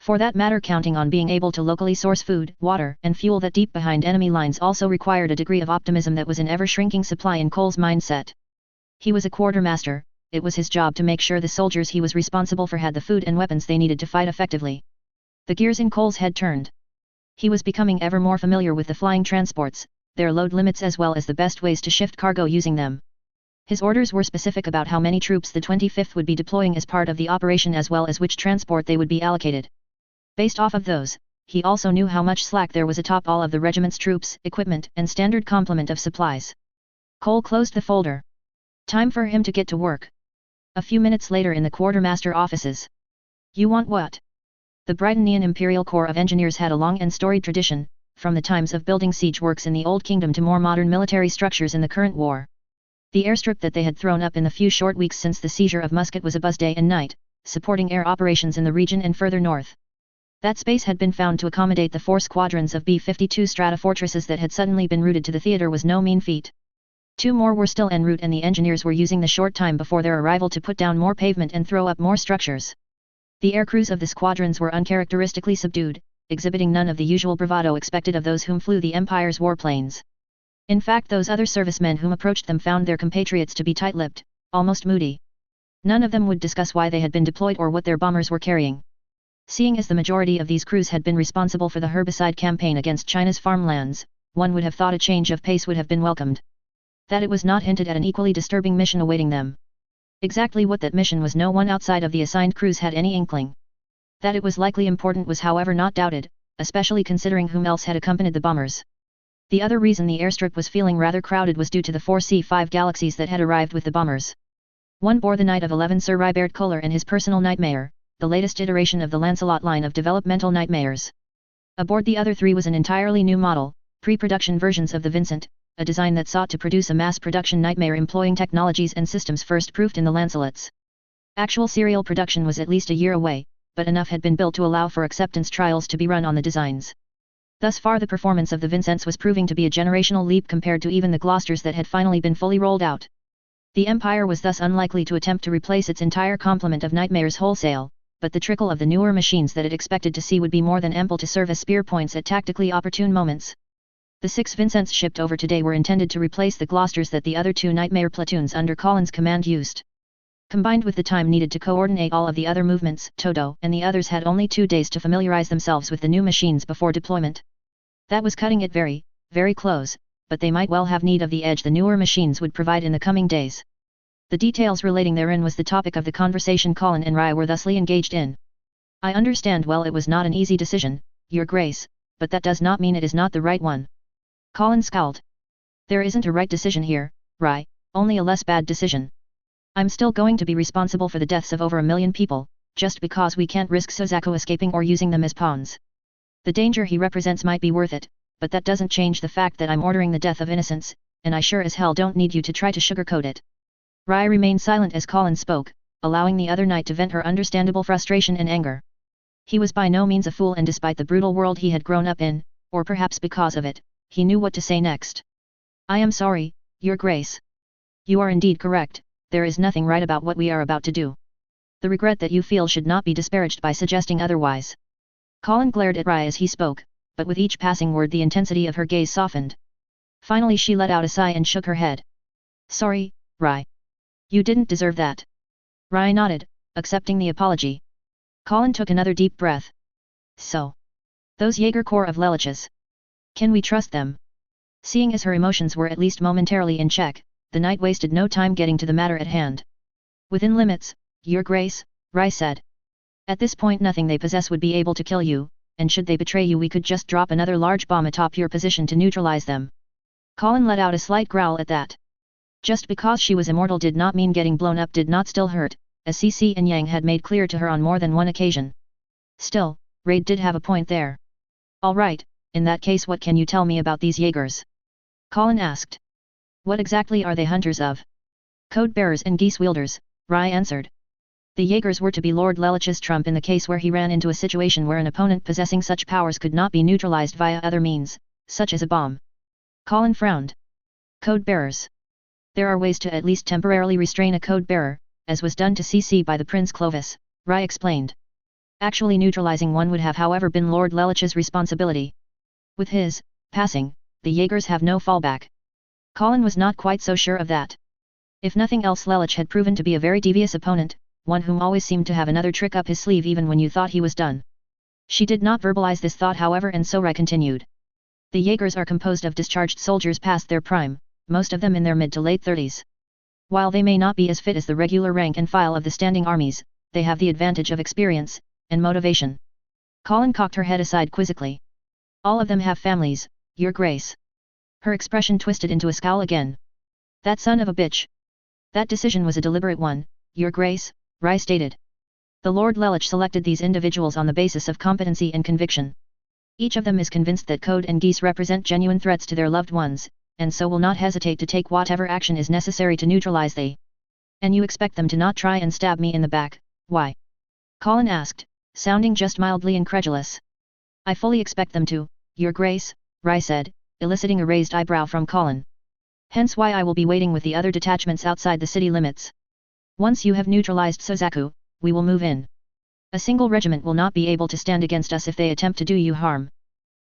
For that matter, counting on being able to locally source food, water, and fuel that deep behind enemy lines also required a degree of optimism that was in ever-shrinking supply in Cole's mindset. He was a quartermaster. It was his job to make sure the soldiers he was responsible for had the food and weapons they needed to fight effectively. The gears in Cole's head turned. He was becoming ever more familiar with the flying transports, their load limits as well as the best ways to shift cargo using them. His orders were specific about how many troops the 25th would be deploying as part of the operation as well as which transport they would be allocated. Based off of those, he also knew how much slack there was atop all of the regiment's troops, equipment, and standard complement of supplies. Cole closed the folder. Time for him to get to work. A few minutes later in the quartermaster offices. You want what? The Brightonnian Imperial Corps of Engineers had a long and storied tradition, from the times of building siege works in the Old Kingdom to more modern military structures in the current war. The airstrip that they had thrown up in the few short weeks since the seizure of Muscat was abuzz day and night, supporting air operations in the region and further north. That space had been found to accommodate the 4 squadrons of B-52 strata fortresses that had suddenly been routed to the theater was no mean feat. 2 more were still en route and the engineers were using the short time before their arrival to put down more pavement and throw up more structures. The air crews of the squadrons were uncharacteristically subdued, exhibiting none of the usual bravado expected of those whom flew the Empire's warplanes. In fact, those other servicemen whom approached them found their compatriots to be tight-lipped, almost moody. None of them would discuss why they had been deployed or what their bombers were carrying. Seeing as the majority of these crews had been responsible for the herbicide campaign against China's farmlands, one would have thought a change of pace would have been welcomed. That it was not hinted at an equally disturbing mission awaiting them. Exactly what that mission was no one outside of the assigned crews had any inkling. That it was likely important was however not doubted, especially considering whom else had accompanied the bombers. The other reason the airstrip was feeling rather crowded was due to the 4 C-5 Galaxies that had arrived with the bombers. One bore the Knight of 11 Sir Rybert Kohler and his personal Nightmare, the latest iteration of the Lancelot line of developmental nightmares. Aboard the other 3 was an entirely new model, pre-production versions of the Vincent, a design that sought to produce a mass-production nightmare employing technologies and systems first proved in the Lancelots. Actual serial production was at least a year away, but enough had been built to allow for acceptance trials to be run on the designs. Thus far the performance of the Vincents was proving to be a generational leap compared to even the Gloucesters that had finally been fully rolled out. The Empire was thus unlikely to attempt to replace its entire complement of nightmares wholesale, but the trickle of the newer machines that it expected to see would be more than ample to serve as spear points at tactically opportune moments. The 6 Vincents shipped over today were intended to replace the Gloucesters that the other 2 nightmare platoons under Collins' command used. Combined with the time needed to coordinate all of the other movements, Toto and the others had only 2 days to familiarize themselves with the new machines before deployment. That was cutting it very, very close, but they might well have need of the edge the newer machines would provide in the coming days. The details relating therein was the topic of the conversation Colin and Rye were thusly engaged in. I understand well it was not an easy decision, Your Grace, but that does not mean it is not the right one. Colin scowled. There isn't a right decision here, Rye, only a less bad decision. I'm still going to be responsible for the deaths of over 1 million people, just because we can't risk Suzaku escaping or using them as pawns. The danger he represents might be worth it, but that doesn't change the fact that I'm ordering the death of innocents, and I sure as hell don't need you to try to sugarcoat it. Rye remained silent as Colin spoke, allowing the other knight to vent her understandable frustration and anger. He was by no means a fool, and despite the brutal world he had grown up in, or perhaps because of it, he knew what to say next. I am sorry, Your Grace. You are indeed correct, there is nothing right about what we are about to do. The regret that you feel should not be disparaged by suggesting otherwise. Colin glared at Rye as he spoke, but with each passing word the intensity of her gaze softened. Finally she let out a sigh and shook her head. Sorry, Rye. You didn't deserve that. Rye nodded, accepting the apology. Colin took another deep breath. So. Those Jaeger Corps of Leliches. Can we trust them? Seeing as her emotions were at least momentarily in check, the knight wasted no time getting to the matter at hand. Within limits, Your Grace, Rye said. At this point nothing they possess would be able to kill you, and should they betray you we could just drop another large bomb atop your position to neutralize them. Colin let out a slight growl at that. Just because she was immortal did not mean getting blown up did not still hurt, as Cici and Yang had made clear to her on more than one occasion. Still, Raid did have a point there. All right, in that case what can you tell me about these Jaegers? Colin asked. What exactly are they hunters of? Code bearers and geese wielders, Rye answered. The Jaegers were to be Lord Lelich's trump in the case where he ran into a situation where an opponent possessing such powers could not be neutralized via other means, such as a bomb. Colin frowned. Code bearers. There are ways to at least temporarily restrain a code bearer, as was done to CC by the Prince Clovis, Rye explained. Actually neutralizing one would have however been Lord Lelich's responsibility. With his passing, the Jaegers have no fallback. Colin was not quite so sure of that. If nothing else Lelich had proven to be a very devious opponent, one whom always seemed to have another trick up his sleeve even when you thought he was done. She did not verbalize this thought however, and so Rye continued. The Jaegers are composed of discharged soldiers past their prime, most of them in their mid to late 30s. While they may not be as fit as the regular rank and file of the standing armies, they have the advantage of experience and motivation. Colin cocked her head aside quizzically. All of them have families, Your Grace. Her expression twisted into a scowl again. That son of a bitch. That decision was a deliberate one, Your Grace, Rye stated. The Lord Lelich selected these individuals on the basis of competency and conviction. Each of them is convinced that Code and Geass represent genuine threats to their loved ones, and so will not hesitate to take whatever action is necessary to neutralize they. And you expect them to not try and stab me in the back, why? Colin asked, sounding just mildly incredulous. I fully expect them to, Your Grace, Rai said, eliciting a raised eyebrow from Colin. Hence why I will be waiting with the other detachments outside the city limits. Once you have neutralized Sozaku, we will move in. A single regiment will not be able to stand against us if they attempt to do you harm.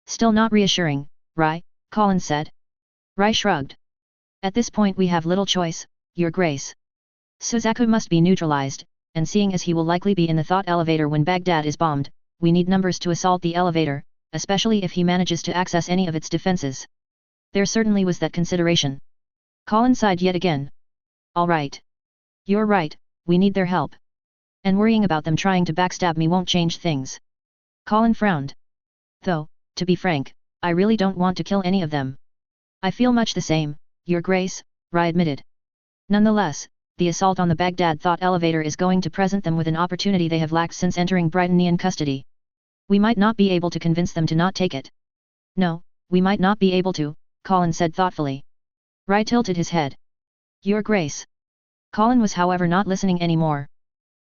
Still not reassuring, Rai, Colin said. Rai shrugged. At this point we have little choice, Your Grace. Sozaku must be neutralized, and seeing as he will likely be in the thought elevator when Baghdad is bombed, we need numbers to assault the elevator, especially if he manages to access any of its defenses. There certainly was that consideration. Colin sighed yet again. All right. You're right, we need their help. And worrying about them trying to backstab me won't change things. Colin frowned. Though, to be frank, I really don't want to kill any of them. I feel much the same, Your Grace, Rai admitted. Nonetheless, the assault on the Baghdad thought elevator is going to present them with an opportunity they have lacked since entering Britannian custody. We might not be able to convince them to not take it. No, we might not be able to, Colin said thoughtfully. Rai tilted his head. Your Grace. Colin was however not listening anymore.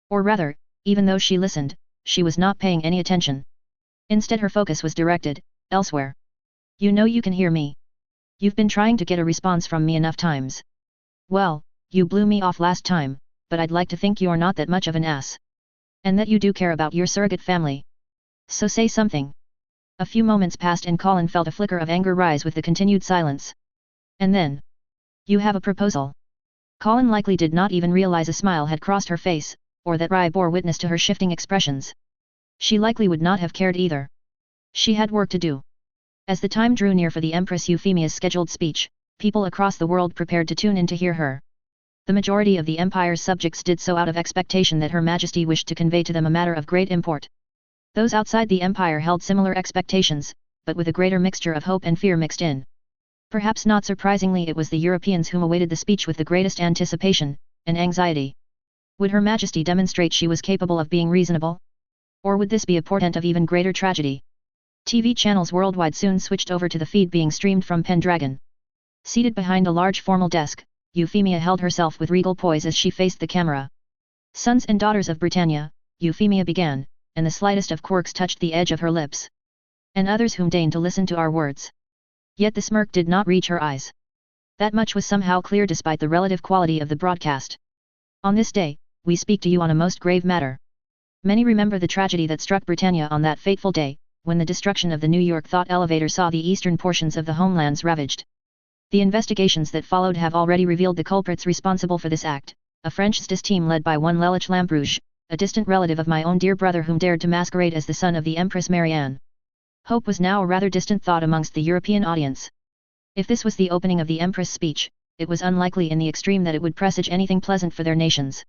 Or rather, even though she listened, she was not paying any attention. Instead her focus was directed, elsewhere. You know you can hear me. You've been trying to get a response from me enough times. Well, you blew me off last time, but I'd like to think you're not that much of an ass. And that you do care about your surrogate family. So say something. A few moments passed and Colin felt a flicker of anger rise with the continued silence. And then. You have a proposal. Colin likely did not even realize a smile had crossed her face, or that Rai bore witness to her shifting expressions. She likely would not have cared either. She had work to do. As the time drew near for the Empress Euphemia's scheduled speech, people across the world prepared to tune in to hear her. The majority of the Empire's subjects did so out of expectation that Her Majesty wished to convey to them a matter of great import. Those outside the Empire held similar expectations, but with a greater mixture of hope and fear mixed in. Perhaps not surprisingly it was the Europeans whom awaited the speech with the greatest anticipation, and anxiety. Would Her Majesty demonstrate she was capable of being reasonable? Or would this be a portent of even greater tragedy? TV channels worldwide soon switched over to the feed being streamed from Pendragon. Seated behind a large formal desk, Euphemia held herself with regal poise as she faced the camera. Sons and daughters of Britannia, Euphemia began, and the slightest of quirks touched the edge of her lips. And others whom deigned to listen to our words. Yet the smirk did not reach her eyes. That much was somehow clear despite the relative quality of the broadcast. On this day, we speak to you on a most grave matter. Many remember the tragedy that struck Britannia on that fateful day, when the destruction of the New York thought elevator saw the eastern portions of the homelands ravaged. The investigations that followed have already revealed the culprits responsible for this act, a French justice team led by one Lelich Lamperouge, a distant relative of my own dear brother whom dared to masquerade as the son of the Empress Marianne. Hope was now a rather distant thought amongst the European audience. If this was the opening of the Empress' speech, it was unlikely in the extreme that it would presage anything pleasant for their nations.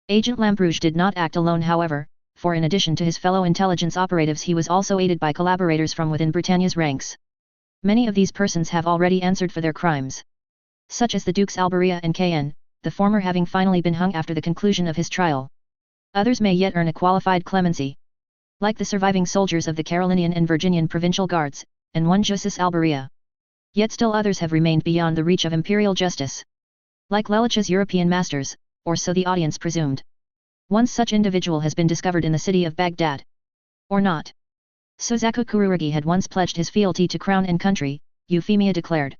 Agent Lamperouge did not act alone however, for in addition to his fellow intelligence operatives he was also aided by collaborators from within Britannia's ranks. Many of these persons have already answered for their crimes. Such as the Dukes Alberia and Cayenne, the former having finally been hung after the conclusion of his trial. Others may yet earn a qualified clemency. Like the surviving soldiers of the Carolinian and Virginian Provincial Guards, and one Geass Alberia. Yet still others have remained beyond the reach of imperial justice. Like Lelich's European masters, or so the audience presumed. One such individual has been discovered in the city of Baghdad. Or not. Sozaku Kururugi had once pledged his fealty to crown and country, Euphemia declared.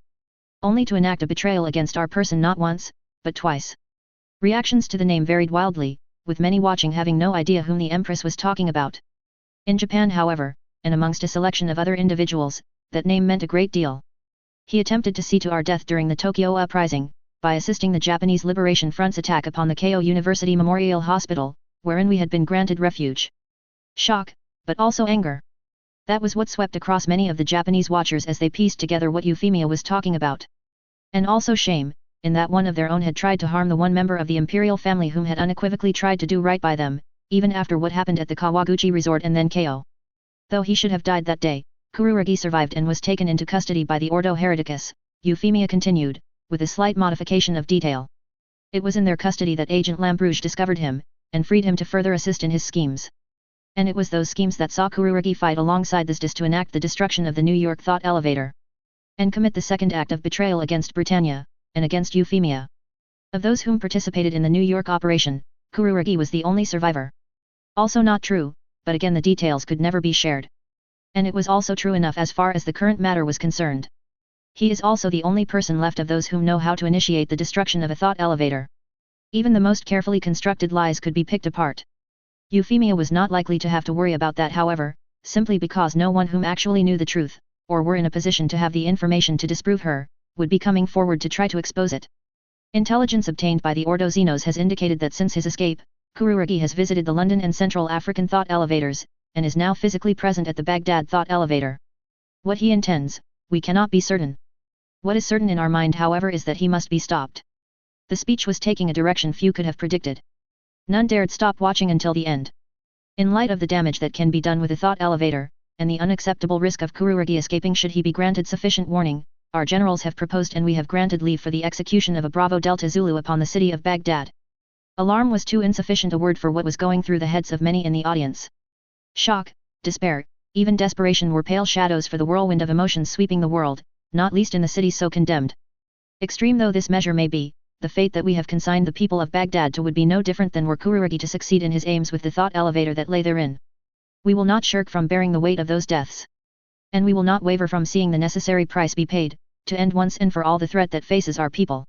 Only to enact a betrayal against our person not once, but twice. Reactions to the name varied wildly, with many watching having no idea whom the Empress was talking about. In Japan however, and amongst a selection of other individuals, that name meant a great deal. He attempted to see to our death during the Tokyo Uprising, by assisting the Japanese Liberation Front's attack upon the Keio University Memorial Hospital, wherein we had been granted refuge. Shock, but also anger. That was what swept across many of the Japanese watchers as they pieced together what Euphemia was talking about. And also shame, in that one of their own had tried to harm the one member of the imperial family whom had unequivocally tried to do right by them, even after what happened at the Kawaguchi resort and then Keio. Though he should have died that day, Kururugi survived and was taken into custody by the Ordo Hereticus, Euphemia continued, with a slight modification of detail. It was in their custody that Agent Lamperouge discovered him, and freed him to further assist in his schemes. And it was those schemes that saw Kururugi fight alongside this to enact the destruction of the New York thought elevator. and commit the second act of betrayal against Britannia, and against Euphemia. Of those whom participated in the New York operation, Kurugi was the only survivor. Also not true, but again the details could never be shared. And it was also true enough as far as the current matter was concerned. He is also the only person left of those whom know how to initiate the destruction of a thought elevator. Even the most carefully constructed lies could be picked apart. Euphemia was not likely to have to worry about that, however, simply because no one whom actually knew the truth, or were in a position to have the information to disprove her, would be coming forward to try to expose it. Intelligence obtained by the Ordo Xenos has indicated that since his escape, Kurugi has visited the London and Central African thought elevators, and is now physically present at the Baghdad thought elevator. What he intends, we cannot be certain. What is certain in our mind, however, is that he must be stopped. The speech was taking a direction few could have predicted. None dared stop watching until the end. In light of the damage that can be done with a thought elevator, and the unacceptable risk of Kurugi escaping should he be granted sufficient warning, our generals have proposed and we have granted leave for the execution of a Bravo Delta Zulu upon the city of Baghdad. Alarm was too insufficient a word for what was going through the heads of many in the audience. Shock, despair, even desperation were pale shadows for the whirlwind of emotions sweeping the world, not least in the city so condemned. Extreme though this measure may be, the fate that we have consigned the people of Baghdad to would be no different than were Kurugi to succeed in his aims with the thought elevator that lay therein. We will not shirk from bearing the weight of those deaths. And we will not waver from seeing the necessary price be paid, to end once and for all the threat that faces our people.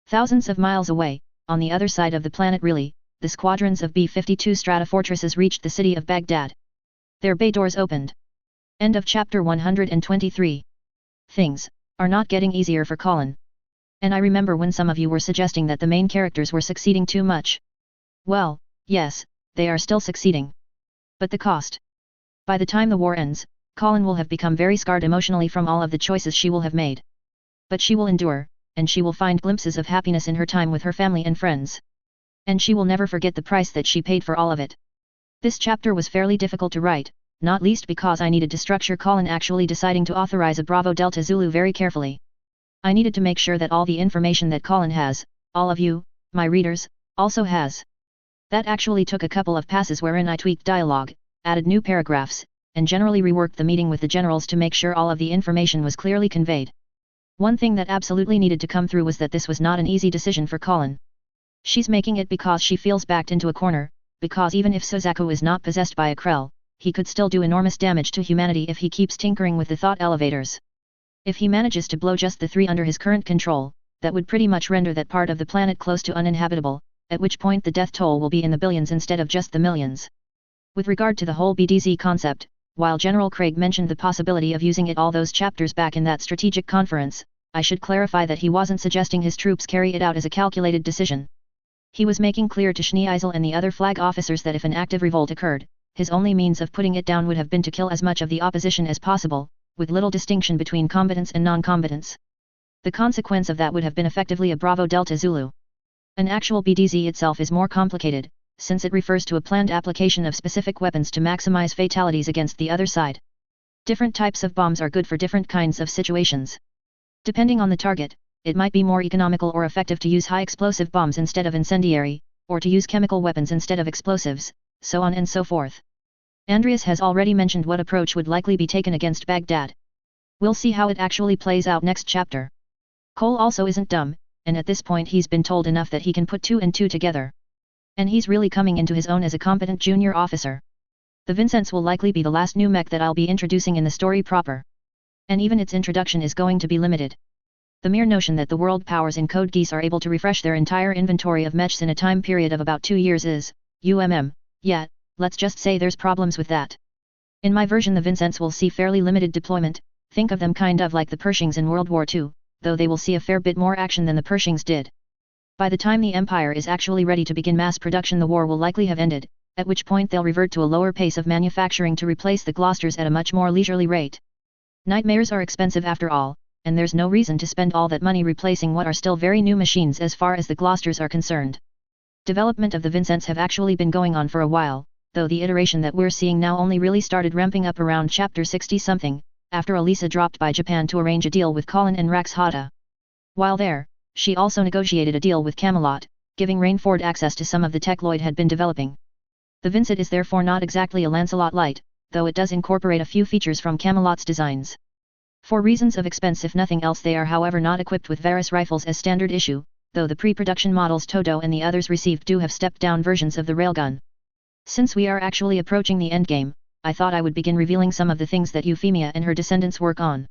Thousands of miles away, on the other side of the planet really, the squadrons of B-52 Stratofortresses reached the city of Baghdad. Their bay doors opened. End of chapter 123. Things are not getting easier for Colin. And I remember when some of you were suggesting that the main characters were succeeding too much. Well, yes, they are still succeeding. But the cost. By the time the war ends, Colin will have become very scarred emotionally from all of the choices she will have made. But she will endure, and she will find glimpses of happiness in her time with her family and friends. And she will never forget the price that she paid for all of it. This chapter was fairly difficult to write, not least because I needed to structure Colin actually deciding to authorize a Bravo Delta Zulu very carefully. I needed to make sure that all the information that Colin has, all of you, my readers, also has. That actually took a couple of passes wherein I tweaked dialogue, added new paragraphs, and generally reworked the meeting with the generals to make sure all of the information was clearly conveyed. One thing that absolutely needed to come through was that this was not an easy decision for Colin. She's making it because she feels backed into a corner, because even if Suzaku is not possessed by a Krell, he could still do enormous damage to humanity if he keeps tinkering with the thought elevators. If he manages to blow just the 3 under his current control, that would pretty much render that part of the planet close to uninhabitable, at which point the death toll will be in the billions instead of just the millions. With regard to the whole BDZ concept, while General Craig mentioned the possibility of using it all those chapters back in that strategic conference, I should clarify that he wasn't suggesting his troops carry it out as a calculated decision. He was making clear to Schneeisel and the other flag officers that if an active revolt occurred, his only means of putting it down would have been to kill as much of the opposition as possible, with little distinction between combatants and non-combatants. The consequence of that would have been effectively a Bravo Delta Zulu. An actual BDZ itself is more complicated, since it refers to a planned application of specific weapons to maximize fatalities against the other side. Different types of bombs are good for different kinds of situations. Depending on the target, it might be more economical or effective to use high explosive bombs instead of incendiary, or to use chemical weapons instead of explosives, so on and so forth. Andreas has already mentioned what approach would likely be taken against Baghdad. We'll see how it actually plays out next chapter. Cole also isn't dumb, and at this point he's been told enough that he can put 2 and 2 together. And he's really coming into his own as a competent junior officer. The Vincents will likely be the last new mech that I'll be introducing in the story proper. And even its introduction is going to be limited. The mere notion that the world powers in Code Geass are able to refresh their entire inventory of mechs in a time period of about 2 years is, yeah, let's just say there's problems with that. In my version the Vincents will see fairly limited deployment, think of them kind of like the Pershings in World War II, though they will see a fair bit more action than the Pershings did. By the time the Empire is actually ready to begin mass production the war will likely have ended, at which point they'll revert to a lower pace of manufacturing to replace the Gloucesters at a much more leisurely rate. Nightmares are expensive after all, and there's no reason to spend all that money replacing what are still very new machines as far as the Gloucesters are concerned. Development of the Vincents have actually been going on for a while, though the iteration that we're seeing now only really started ramping up around chapter 60-something, after Elisa dropped by Japan to arrange a deal with Colin and Rax Hata. While there, she also negotiated a deal with Camelot, giving Rainford access to some of the tech Lloyd had been developing. The Vincent is therefore not exactly a Lancelot Light, though it does incorporate a few features from Camelot's designs. For reasons of expense if nothing else they are however not equipped with Varus rifles as standard issue, though the pre-production models Todo and the others received do have stepped-down versions of the railgun. Since we are actually approaching the endgame, I thought I would begin revealing some of the things that Euphemia and her descendants work on.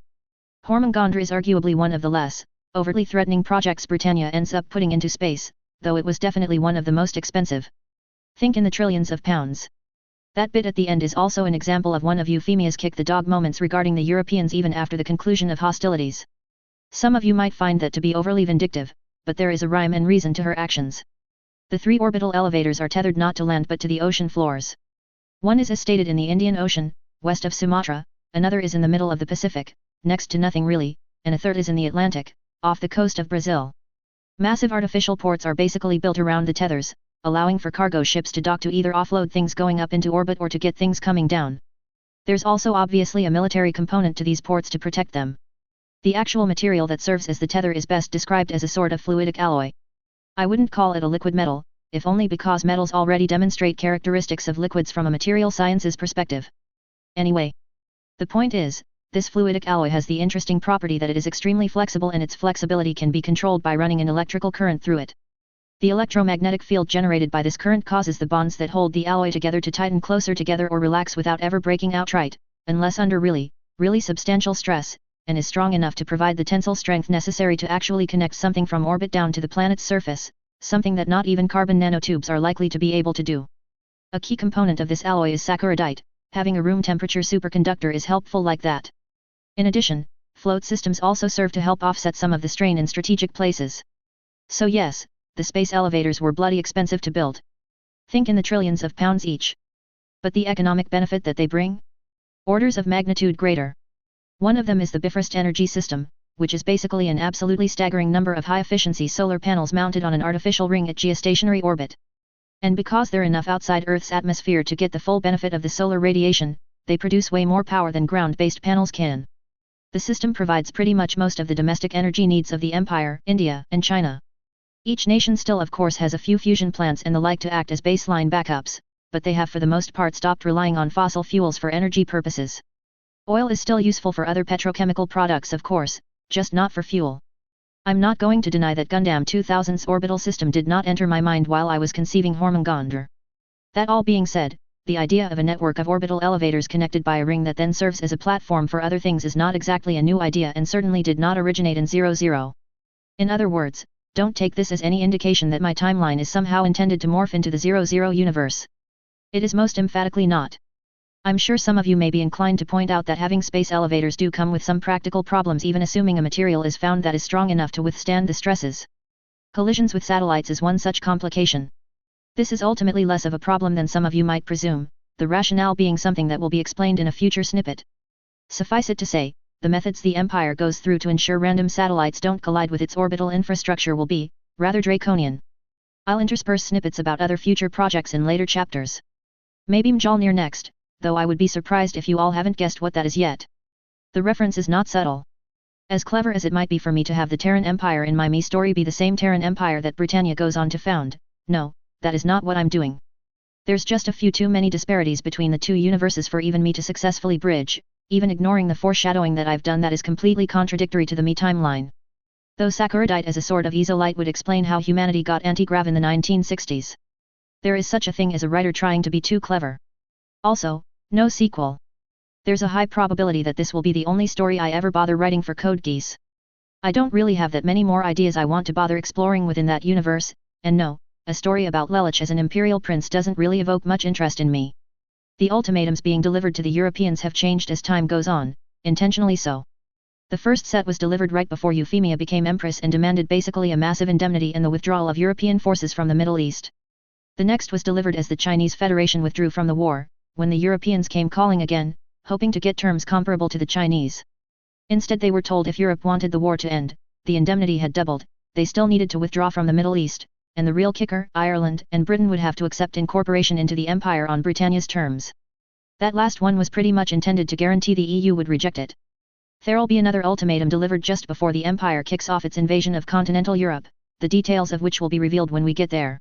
Hormungandr is arguably one of the less overtly threatening projects Britannia ends up putting into space, though it was definitely one of the most expensive. Think in the trillions of pounds. That bit at the end is also an example of one of Euphemia's kick-the-dog moments regarding the Europeans even after the conclusion of hostilities. Some of you might find that to be overly vindictive, but there is a rhyme and reason to her actions. The 3 orbital elevators are tethered not to land but to the ocean floors. One is as stated in the Indian Ocean, west of Sumatra, another is in the middle of the Pacific, next to nothing really, and a third is in the Atlantic, off the coast of Brazil. Massive artificial ports are basically built around the tethers, allowing for cargo ships to dock to either offload things going up into orbit or to get things coming down. There's also obviously a military component to these ports to protect them. The actual material that serves as the tether is best described as a sort of fluidic alloy. I wouldn't call it a liquid metal, if only because metals already demonstrate characteristics of liquids from a material sciences perspective. Anyway, the point is, this fluidic alloy has the interesting property that it is extremely flexible and its flexibility can be controlled by running an electrical current through it. The electromagnetic field generated by this current causes the bonds that hold the alloy together to tighten closer together or relax without ever breaking outright, unless under really substantial stress, and is strong enough to provide the tensile strength necessary to actually connect something from orbit down to the planet's surface, something that not even carbon nanotubes are likely to be able to do. A key component of this alloy is saccharidite. Having a room temperature superconductor is helpful like that. In addition, float systems also serve to help offset some of the strain in strategic places. So yes, the space elevators were bloody expensive to build. Think in the trillions of pounds each. But the economic benefit that they bring? Orders of magnitude greater. One of them is the Bifrost energy system, which is basically an absolutely staggering number of high-efficiency solar panels mounted on an artificial ring at geostationary orbit. And because they're enough outside Earth's atmosphere to get the full benefit of the solar radiation, they produce way more power than ground-based panels can. The system provides pretty much most of the domestic energy needs of the Empire, India, and China. Each nation still of course has a few fusion plants and the like to act as baseline backups, but they have for the most part stopped relying on fossil fuels for energy purposes. Oil is still useful for other petrochemical products of course, just not for fuel. I'm not going to deny that Gundam 2000's orbital system did not enter my mind while I was conceiving Hormungandr. That all being said, the idea of a network of orbital elevators connected by a ring that then serves as a platform for other things is not exactly a new idea and certainly did not originate in 00. In other words, don't take this as any indication that my timeline is somehow intended to morph into the 00 universe. It is most emphatically not. I'm sure some of you may be inclined to point out that having space elevators do come with some practical problems even assuming a material is found that is strong enough to withstand the stresses. Collisions with satellites is one such complication. This is ultimately less of a problem than some of you might presume, the rationale being something that will be explained in a future snippet. Suffice it to say, the methods the Empire goes through to ensure random satellites don't collide with its orbital infrastructure will be rather draconian. I'll intersperse snippets about other future projects in later chapters. Maybe Mjolnir next, though I would be surprised if you all haven't guessed what that is yet. The reference is not subtle. As clever as it might be for me to have the Terran Empire in my story be the same Terran Empire that Britannia goes on to found, no, that is not what I'm doing. There's just a few too many disparities between the two universes for even me to successfully bridge, even ignoring the foreshadowing that I've done that is completely contradictory to the me timeline. Though saccharidite as a sort of ezolite would explain how humanity got anti-grav in the 1960s. There is such a thing as a writer trying to be too clever. Also, no sequel. There's a high probability that this will be the only story I ever bother writing for Code Geass. I don't really have that many more ideas I want to bother exploring within that universe, and no, a story about Lelich as an imperial prince doesn't really evoke much interest in me. The ultimatums being delivered to the Europeans have changed as time goes on, intentionally so. The first set was delivered right before Euphemia became empress and demanded basically a massive indemnity and the withdrawal of European forces from the Middle East. The next was delivered as the Chinese Federation withdrew from the war, when the Europeans came calling again, hoping to get terms comparable to the Chinese. Instead they were told if Europe wanted the war to end, the indemnity had doubled, they still needed to withdraw from the Middle East, and the real kicker, Ireland and Britain would have to accept incorporation into the Empire on Britannia's terms. That last one was pretty much intended to guarantee the EU would reject it. There'll be another ultimatum delivered just before the Empire kicks off its invasion of continental Europe, the details of which will be revealed when we get there.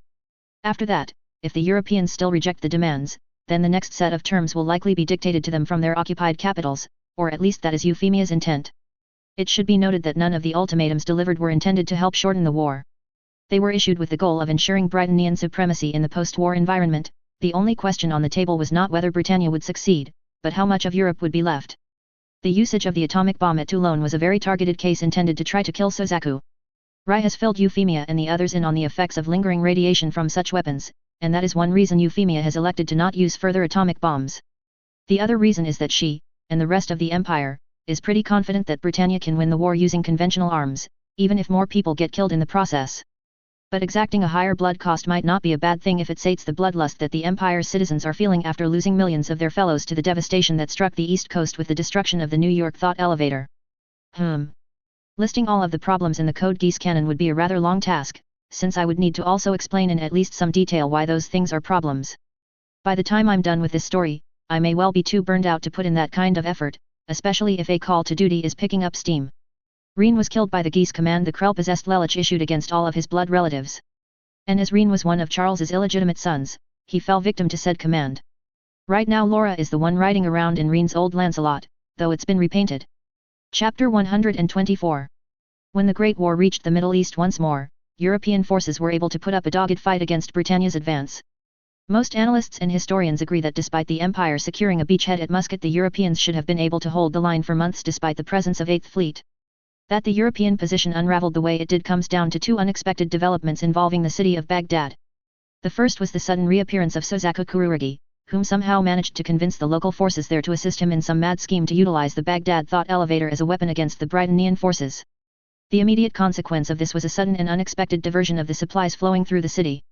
After that, if the Europeans still reject the demands, then the next set of terms will likely be dictated to them from their occupied capitals, or at least that is Euphemia's intent. It should be noted that none of the ultimatums delivered were intended to help shorten the war. They were issued with the goal of ensuring Britannian supremacy in the post-war environment. The only question on the table was not whether Britannia would succeed, but how much of Europe would be left. The usage of the atomic bomb at Toulon was a very targeted case intended to try to kill Sozaku. Rai has filled Euphemia and the others in on the effects of lingering radiation from such weapons, and that is one reason Euphemia has elected to not use further atomic bombs. The other reason is that she, and the rest of the Empire, is pretty confident that Britannia can win the war using conventional arms, even if more people get killed in the process. But exacting a higher blood cost might not be a bad thing if it sates the bloodlust that the Empire's citizens are feeling after losing millions of their fellows to the devastation that struck the East Coast with the destruction of the New York Thought Elevator. Listing all of the problems in the Code Geass canon would be a rather long task, since I would need to also explain in at least some detail why those things are problems. By the time I'm done with this story, I may well be too burned out to put in that kind of effort, especially if a call to duty is picking up steam. Reen was killed by the Geass command the Krell-possessed Lelich issued against all of his blood relatives. And as Reen was one of Charles's illegitimate sons, he fell victim to said command. Right now Laura is the one riding around in Reen's old Lancelot, though it's been repainted. Chapter 124. When the Great War reached the Middle East once more, European forces were able to put up a dogged fight against Britannia's advance. Most analysts and historians agree that despite the Empire securing a beachhead at Muscat, the Europeans should have been able to hold the line for months despite the presence of 8th Fleet. That the European position unraveled the way it did comes down to two unexpected developments involving the city of Baghdad. The first was the sudden reappearance of Sozaku Kururugi, whom somehow managed to convince the local forces there to assist him in some mad scheme to utilize the Baghdad Thought Elevator as a weapon against the Britannian forces. The immediate consequence of this was a sudden and unexpected diversion of the supplies flowing through the city.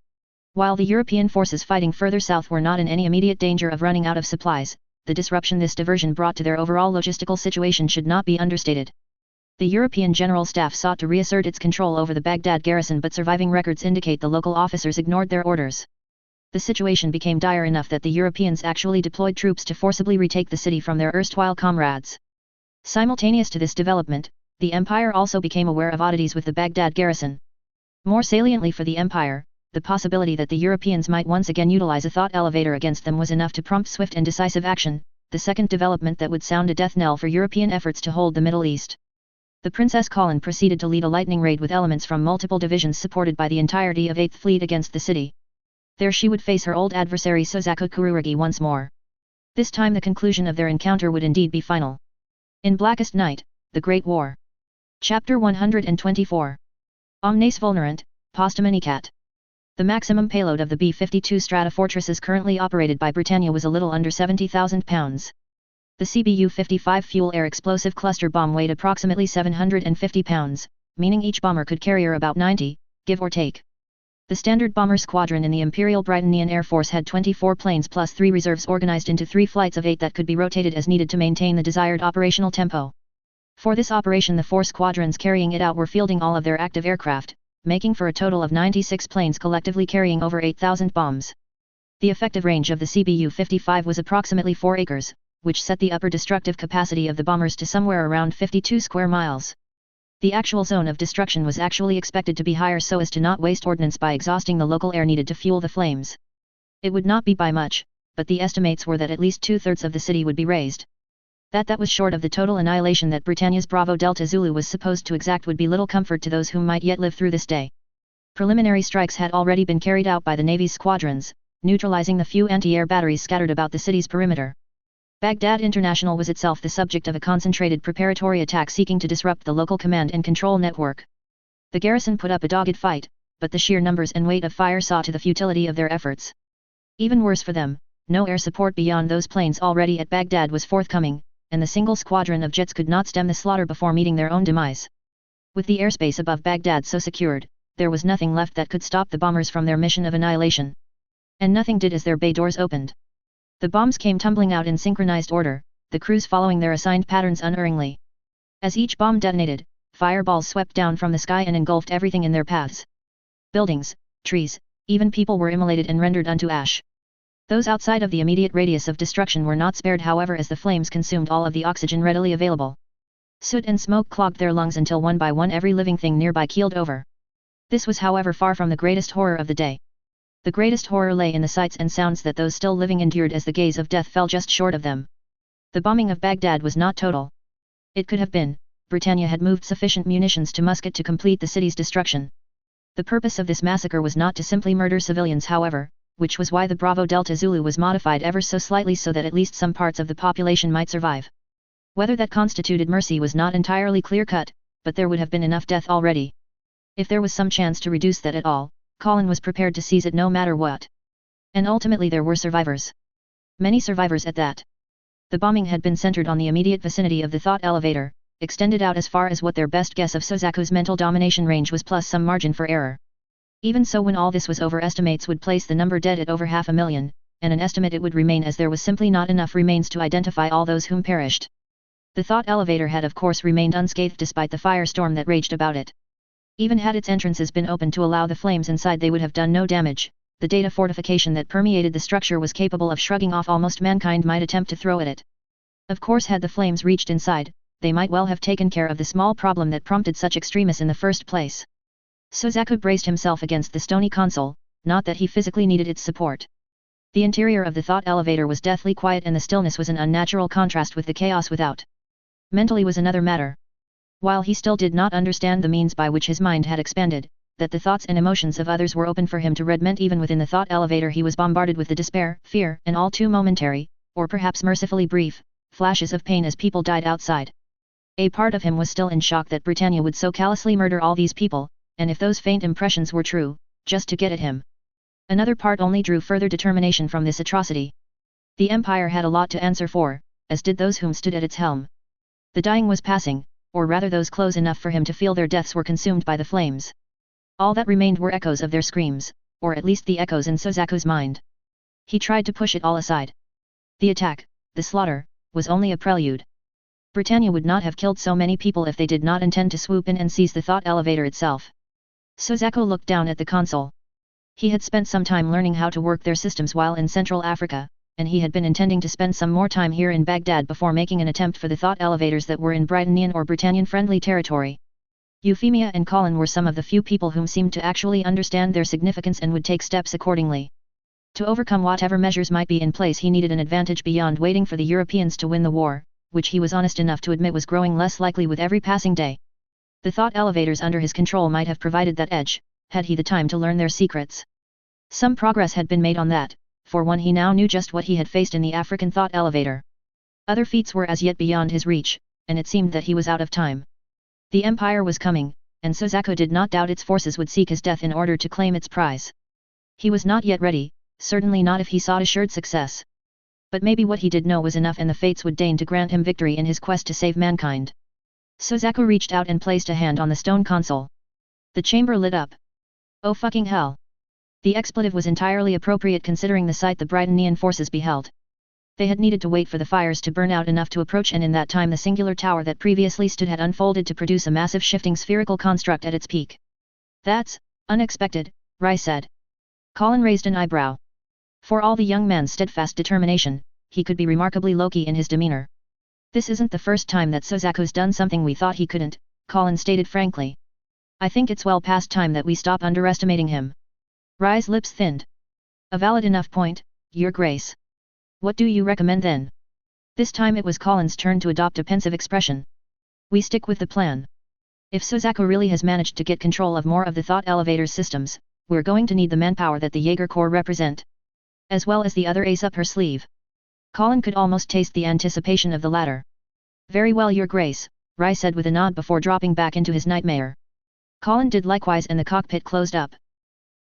While the European forces fighting further south were not in any immediate danger of running out of supplies, the disruption this diversion brought to their overall logistical situation should not be understated. The European General Staff sought to reassert its control over the Baghdad garrison, but surviving records indicate the local officers ignored their orders. The situation became dire enough that the Europeans actually deployed troops to forcibly retake the city from their erstwhile comrades. Simultaneous to this development, the Empire also became aware of oddities with the Baghdad garrison. More saliently for the Empire, the possibility that the Europeans might once again utilize a thought elevator against them was enough to prompt swift and decisive action, the second development that would sound a death knell for European efforts to hold the Middle East. The Princess Colin proceeded to lead a lightning raid with elements from multiple divisions supported by the entirety of 8th Fleet against the city. There she would face her old adversary Sozaku Kururugi once more. This time the conclusion of their encounter would indeed be final. In Blackest Night, the Great War. Chapter 124. Omnes vulnerant, postumanicat. The maximum payload of the B-52 Strata fortresses currently operated by Britannia was a little under 70,000 pounds. The CBU-55 fuel-air explosive cluster bomb weighed approximately 750 pounds, meaning each bomber could carry about 90, give or take. The standard bomber squadron in the Imperial Britannian Air Force had 24 planes plus 3 reserves organized into 3 flights of 8 that could be rotated as needed to maintain the desired operational tempo. For this operation the 4 squadrons carrying it out were fielding all of their active aircraft, making for a total of 96 planes collectively carrying over 8,000 bombs. The effective range of the CBU-55 was approximately 4 acres, which set the upper destructive capacity of the bombers to somewhere around 52 square miles. The actual zone of destruction was actually expected to be higher so as to not waste ordnance by exhausting the local air needed to fuel the flames. It would not be by much, but the estimates were that at least 2/3 of the city would be razed. That was short of the total annihilation that Britannia's Bravo Delta Zulu was supposed to exact would be little comfort to those who might yet live through this day. Preliminary strikes had already been carried out by the Navy's squadrons, neutralizing the few anti-air batteries scattered about the city's perimeter. Baghdad International was itself the subject of a concentrated preparatory attack seeking to disrupt the local command and control network. The garrison put up a dogged fight, but the sheer numbers and weight of fire saw to the futility of their efforts. Even worse for them, no air support beyond those planes already at Baghdad was forthcoming, and the single squadron of jets could not stem the slaughter before meeting their own demise. With the airspace above Baghdad so secured, there was nothing left that could stop the bombers from their mission of annihilation. And nothing did as their bay doors opened. The bombs came tumbling out in synchronized order, the crews following their assigned patterns unerringly. As each bomb detonated, fireballs swept down from the sky and engulfed everything in their paths. Buildings, trees, even people were immolated and rendered unto ash. Those outside of the immediate radius of destruction were not spared, however, as the flames consumed all of the oxygen readily available. Soot and smoke clogged their lungs until one by one every living thing nearby keeled over. This was, however, far from the greatest horror of the day. The greatest horror lay in the sights and sounds that those still living endured as the gaze of death fell just short of them. The bombing of Baghdad was not total. It could have been, Britannia had moved sufficient munitions to musket to complete the city's destruction. The purpose of this massacre was not to simply murder civilians, however, which was why the Bravo Delta Zulu was modified ever so slightly so that at least some parts of the population might survive. Whether that constituted mercy was not entirely clear-cut, but there would have been enough death already. If there was some chance to reduce that at all, Colin was prepared to seize it no matter what. And ultimately there were survivors. Many survivors at that. The bombing had been centered on the immediate vicinity of the thought elevator, extended out as far as what their best guess of Sozaku's mental domination range was plus some margin for error. Even so, when all this was over, estimates would place the number dead at over 500,000, and an estimate it would remain as there was simply not enough remains to identify all those whom perished. The thought elevator had of course remained unscathed despite the firestorm that raged about it. Even had its entrances been open to allow the flames inside, they would have done no damage. The data fortification that permeated the structure was capable of shrugging off almost mankind might attempt to throw at it. Of course, had the flames reached inside, they might well have taken care of the small problem that prompted such extremis in the first place. Sozaku braced himself against the stony console, not that he physically needed its support. The interior of the thought elevator was deathly quiet, and the stillness was an unnatural contrast with the chaos without. Mentally was another matter. While he still did not understand the means by which his mind had expanded, that the thoughts and emotions of others were open for him to read meant even within the thought elevator he was bombarded with the despair, fear, and all too momentary, or perhaps mercifully brief, flashes of pain as people died outside. A part of him was still in shock that Britannia would so callously murder all these people, and if those faint impressions were true, just to get at him. Another part only drew further determination from this atrocity. The Empire had a lot to answer for, as did those whom stood at its helm. The dying was passing, or rather those close enough for him to feel their deaths were consumed by the flames. All that remained were echoes of their screams, or at least the echoes in Sozaku's mind. He tried to push it all aside. The attack, the slaughter, was only a prelude. Britannia would not have killed so many people if they did not intend to swoop in and seize the thought elevator itself. Sozaku looked down at the console. He had spent some time learning how to work their systems while in Central Africa, and he had been intending to spend some more time here in Baghdad before making an attempt for the thought elevators that were in Britannian or Britannian-friendly territory. Euphemia and Colin were some of the few people whom seemed to actually understand their significance and would take steps accordingly. To overcome whatever measures might be in place, he needed an advantage beyond waiting for the Europeans to win the war, which he was honest enough to admit was growing less likely with every passing day. The thought elevators under his control might have provided that edge, had he the time to learn their secrets. Some progress had been made on that. For one, he now knew just what he had faced in the African thought elevator. Other feats were as yet beyond his reach, and it seemed that he was out of time. The Empire was coming, and Sozaku did not doubt its forces would seek his death in order to claim its prize. He was not yet ready, certainly not if he sought assured success. But maybe what he did know was enough, and the fates would deign to grant him victory in his quest to save mankind. Sozaku reached out and placed a hand on the stone console. The chamber lit up. Oh fucking hell! The expletive was entirely appropriate considering the sight the Britannian forces beheld. They had needed to wait for the fires to burn out enough to approach, and in that time the singular tower that previously stood had unfolded to produce a massive shifting spherical construct at its peak. That's unexpected, Rai said. Colin raised an eyebrow. For all the young man's steadfast determination, he could be remarkably low-key in his demeanor. This isn't the first time that Sozaku's done something we thought he couldn't, Colin stated frankly. I think it's well past time that we stop underestimating him. Rai's lips thinned. A valid enough point, Your Grace. What do you recommend then? This time it was Colin's turn to adopt a pensive expression. We stick with the plan. If Sozaku really has managed to get control of more of the thought elevator's systems, we're going to need the manpower that the Jaeger Corps represent. As well as the other ace up her sleeve. Colin could almost taste the anticipation of the latter. Very well, Your Grace, Rai said with a nod before dropping back into his nightmare. Colin did likewise, and the cockpit closed up.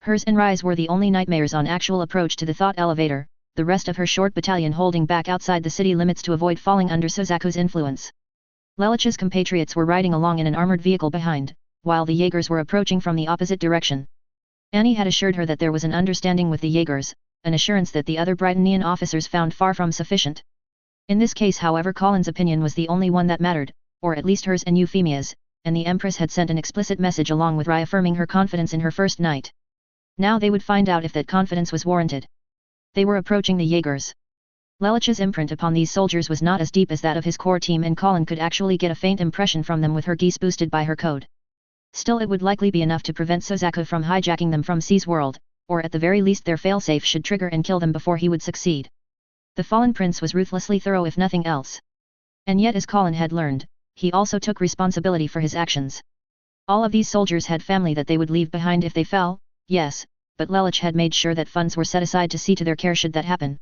Hers and Rai's were the only nightmares on actual approach to the thought elevator, the rest of her short battalion holding back outside the city limits to avoid falling under Sozaku's influence. Lelich's compatriots were riding along in an armored vehicle behind, while the Jaegers were approaching from the opposite direction. Annie had assured her that there was an understanding with the Jaegers, an assurance that the other Britannian officers found far from sufficient. In this case, however, Colin's opinion was the only one that mattered, or at least hers and Euphemia's, and the Empress had sent an explicit message along with Rai affirming her confidence in her first night. Now they would find out if that confidence was warranted. They were approaching the Jaegers. Lelich's imprint upon these soldiers was not as deep as that of his core team, and Colin could actually get a faint impression from them with her Geass boosted by her code. Still, it would likely be enough to prevent Sozaku from hijacking them from C's world, or at the very least their failsafe should trigger and kill them before he would succeed. The fallen prince was ruthlessly thorough if nothing else. And yet, as Colin had learned, he also took responsibility for his actions. All of these soldiers had family that they would leave behind if they fell, yes, but Lelich had made sure that funds were set aside to see to their care should that happen.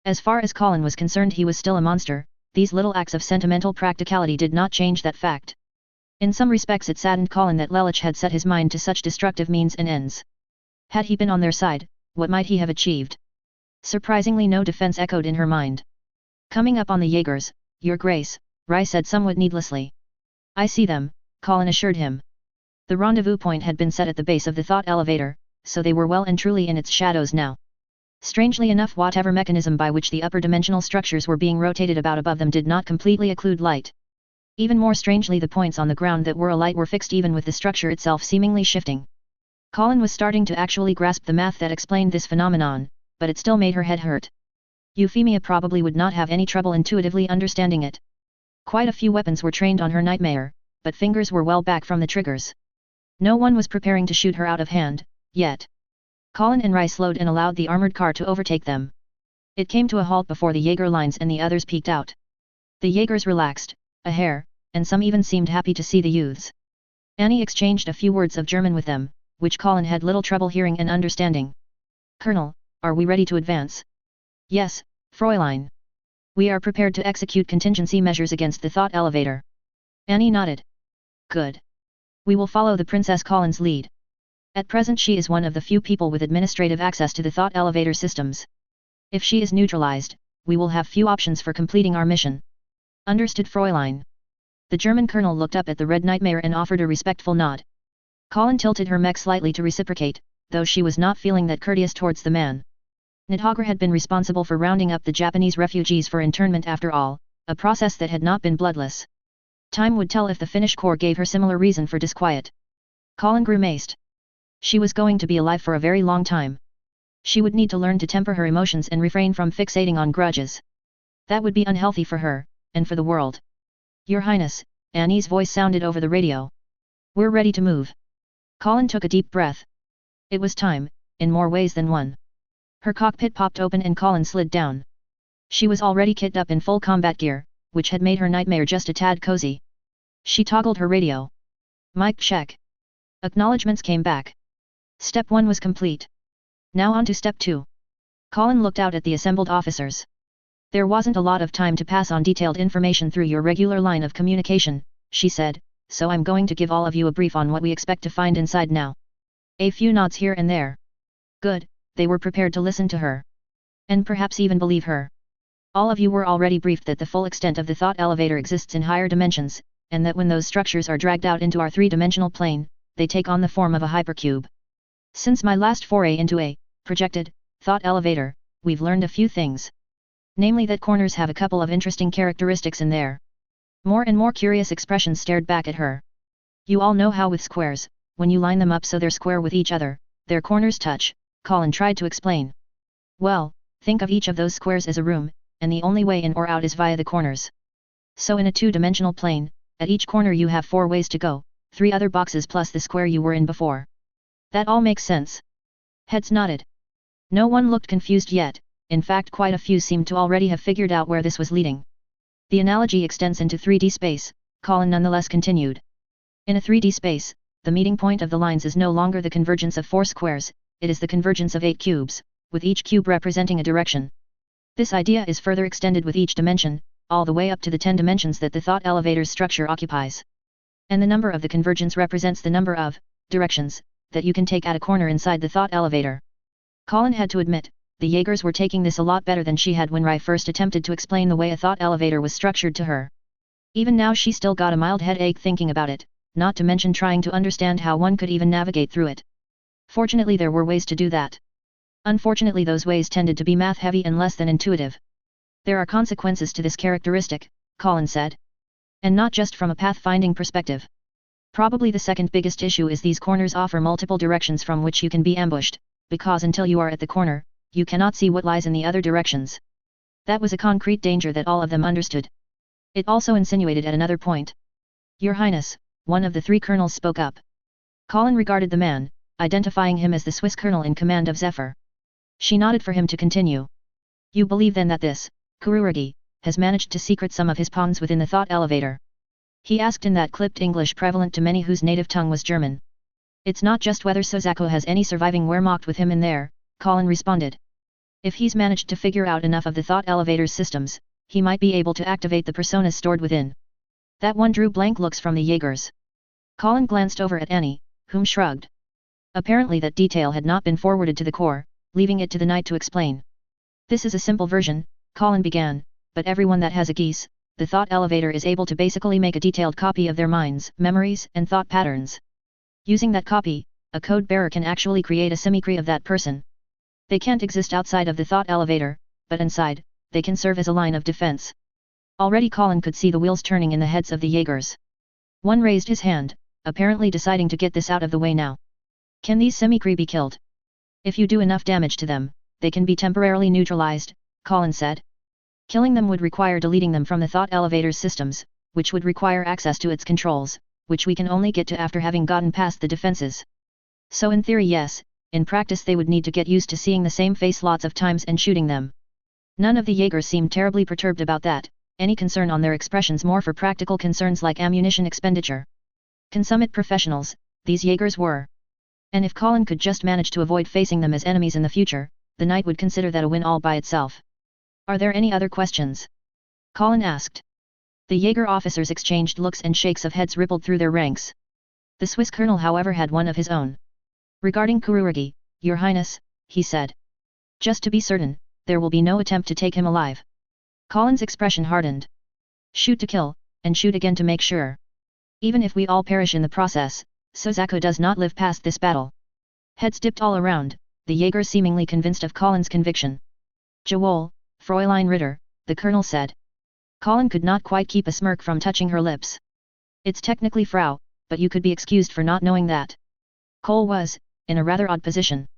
As far as Colin was concerned, he was still a monster. These little acts of sentimental practicality did not change that fact. In some respects it saddened Colin that Lelich had set his mind to such destructive means and ends. Had he been on their side, what might he have achieved? Surprisingly, no defense echoed in her mind. Coming up on the Jaegers, Your Grace, Rai said somewhat needlessly. I see them, Colin assured him. The rendezvous point had been set at the base of the thought elevator, so they were well and truly in its shadows now. Strangely enough, whatever mechanism by which the upper dimensional structures were being rotated about above them did not completely occlude light. Even more strangely, the points on the ground that were alight were fixed even with the structure itself seemingly shifting. Colin was starting to actually grasp the math that explained this phenomenon, but it still made her head hurt. Euphemia probably would not have any trouble intuitively understanding it. Quite a few weapons were trained on her nightmare, but fingers were well back from the triggers. No one was preparing to shoot her out of hand, yet. Colin and Rai slowed and allowed the armored car to overtake them. It came to a halt before the Jaeger lines and the others peeked out. The Jaegers relaxed, a hair, and some even seemed happy to see the youths. Annie exchanged a few words of German with them, which Colin had little trouble hearing and understanding. Colonel, are we ready to advance? Yes, Fräulein. We are prepared to execute contingency measures against the thought elevator. Annie nodded. Good. We will follow the Princess Colin's lead. At present she is one of the few people with administrative access to the thought elevator systems. If she is neutralized, we will have few options for completing our mission. Understood, Fräulein. The German colonel looked up at the Red Nightmare and offered a respectful nod. Colin tilted her mech slightly to reciprocate, though she was not feeling that courteous towards the man. Nidhagar had been responsible for rounding up the Japanese refugees for internment after all, a process that had not been bloodless. Time would tell if the Finnish Corps gave her similar reason for disquiet. Colin grimaced. She was going to be alive for a very long time. She would need to learn to temper her emotions and refrain from fixating on grudges. That would be unhealthy for her, and for the world. Your Highness, Annie's voice sounded over the radio. We're ready to move. Colin took a deep breath. It was time, in more ways than one. Her cockpit popped open and Colin slid down. She was already kitted up in full combat gear, which had made her nightmare just a tad cozy. She toggled her radio. Mic check. Acknowledgements came back. Step 1 was complete. Now on to Step 2. Colin looked out at the assembled officers. There wasn't a lot of time to pass on detailed information through your regular line of communication, she said, so I'm going to give all of you a brief on what we expect to find inside now. A few nods here and there. Good, they were prepared to listen to her. And perhaps even believe her. All of you were already briefed that the full extent of the thought elevator exists in higher dimensions, and that when those structures are dragged out into our three-dimensional plane, they take on the form of a hypercube. Since my last foray into a projected thought elevator, we've learned a few things. Namely that corners have a couple of interesting characteristics in there. More and more curious expressions stared back at her. You all know how with squares, when you line them up so they're square with each other, their corners touch, Colin tried to explain. Well, think of each of those squares as a room, and the only way in or out is via the corners. So in a two-dimensional plane, at each corner you have 4 ways to go, 3 other boxes plus the square you were in before. That all makes sense. Heads nodded. No one looked confused yet. In fact, quite a few seemed to already have figured out where this was leading. The analogy extends into 3D space, Colin nonetheless continued. In a 3D space, the meeting point of the lines is no longer the convergence of 4 squares, it is the convergence of 8 cubes, with each cube representing a direction. This idea is further extended with each dimension, all the way up to the 10 dimensions that the thought elevator's structure occupies. And the number of the convergence represents the number of directions that you can take at a corner inside the thought elevator. Colin had to admit, the Jaegers were taking this a lot better than she had when Rai first attempted to explain the way a thought elevator was structured to her. Even now she still got a mild headache thinking about it, not to mention trying to understand how one could even navigate through it. Fortunately there were ways to do that. Unfortunately those ways tended to be math-heavy and less than intuitive. There are consequences to this characteristic, Colin said. And not just from a pathfinding perspective. Probably the second biggest issue is these corners offer multiple directions from which you can be ambushed, because until you are at the corner, you cannot see what lies in the other directions. That was a concrete danger that all of them understood. It also insinuated at another point. Your Highness, one of the 3 colonels spoke up. Colin regarded the man, identifying him as the Swiss colonel in command of Zephyr. She nodded for him to continue. You believe then that this, Kururugi, has managed to secret some of his pawns within the thought elevator. He asked in that clipped English prevalent to many whose native tongue was German. It's not just whether Sozako has any surviving Wehrmacht with him in there, Colin responded. If he's managed to figure out enough of the thought elevator's systems, he might be able to activate the personas stored within. That one drew blank looks from the Jaegers. Colin glanced over at Annie, whom shrugged. Apparently that detail had not been forwarded to the Corps, leaving it to the Knight to explain. This is a simple version, Colin began, but everyone that has a Geass, the thought elevator is able to basically make a detailed copy of their minds, memories, and thought patterns. Using that copy, a code bearer can actually create a simicry of that person. They can't exist outside of the thought elevator, but inside, they can serve as a line of defense. Already Colin could see the wheels turning in the heads of the Jaegers. One raised his hand, apparently deciding to get this out of the way now. Can these simicry be killed? If you do enough damage to them, they can be temporarily neutralized, Colin said. Killing them would require deleting them from the thought elevator's systems, which would require access to its controls, which we can only get to after having gotten past the defenses. So in theory yes, in practice they would need to get used to seeing the same face lots of times and shooting them. None of the Jaegers seemed terribly perturbed about that, any concern on their expressions more for practical concerns like ammunition expenditure. Consummate professionals, these Jaegers were. And if Colin could just manage to avoid facing them as enemies in the future, the Knight would consider that a win all by itself. Are there any other questions? Colin asked. The Jaeger officers exchanged looks and shakes of heads rippled through their ranks. The Swiss colonel however had one of his own. Regarding Kurugi, Your Highness, he said. Just to be certain, there will be no attempt to take him alive. Colin's expression hardened. Shoot to kill, and shoot again to make sure. Even if we all perish in the process, Sozako does not live past this battle. Heads dipped all around, the Jaeger seemingly convinced of Colin's conviction. Jawohl, Fräulein Ritter, the colonel said. Colin could not quite keep a smirk from touching her lips. It's technically Frau, but you could be excused for not knowing that. Cole was, in a rather odd position.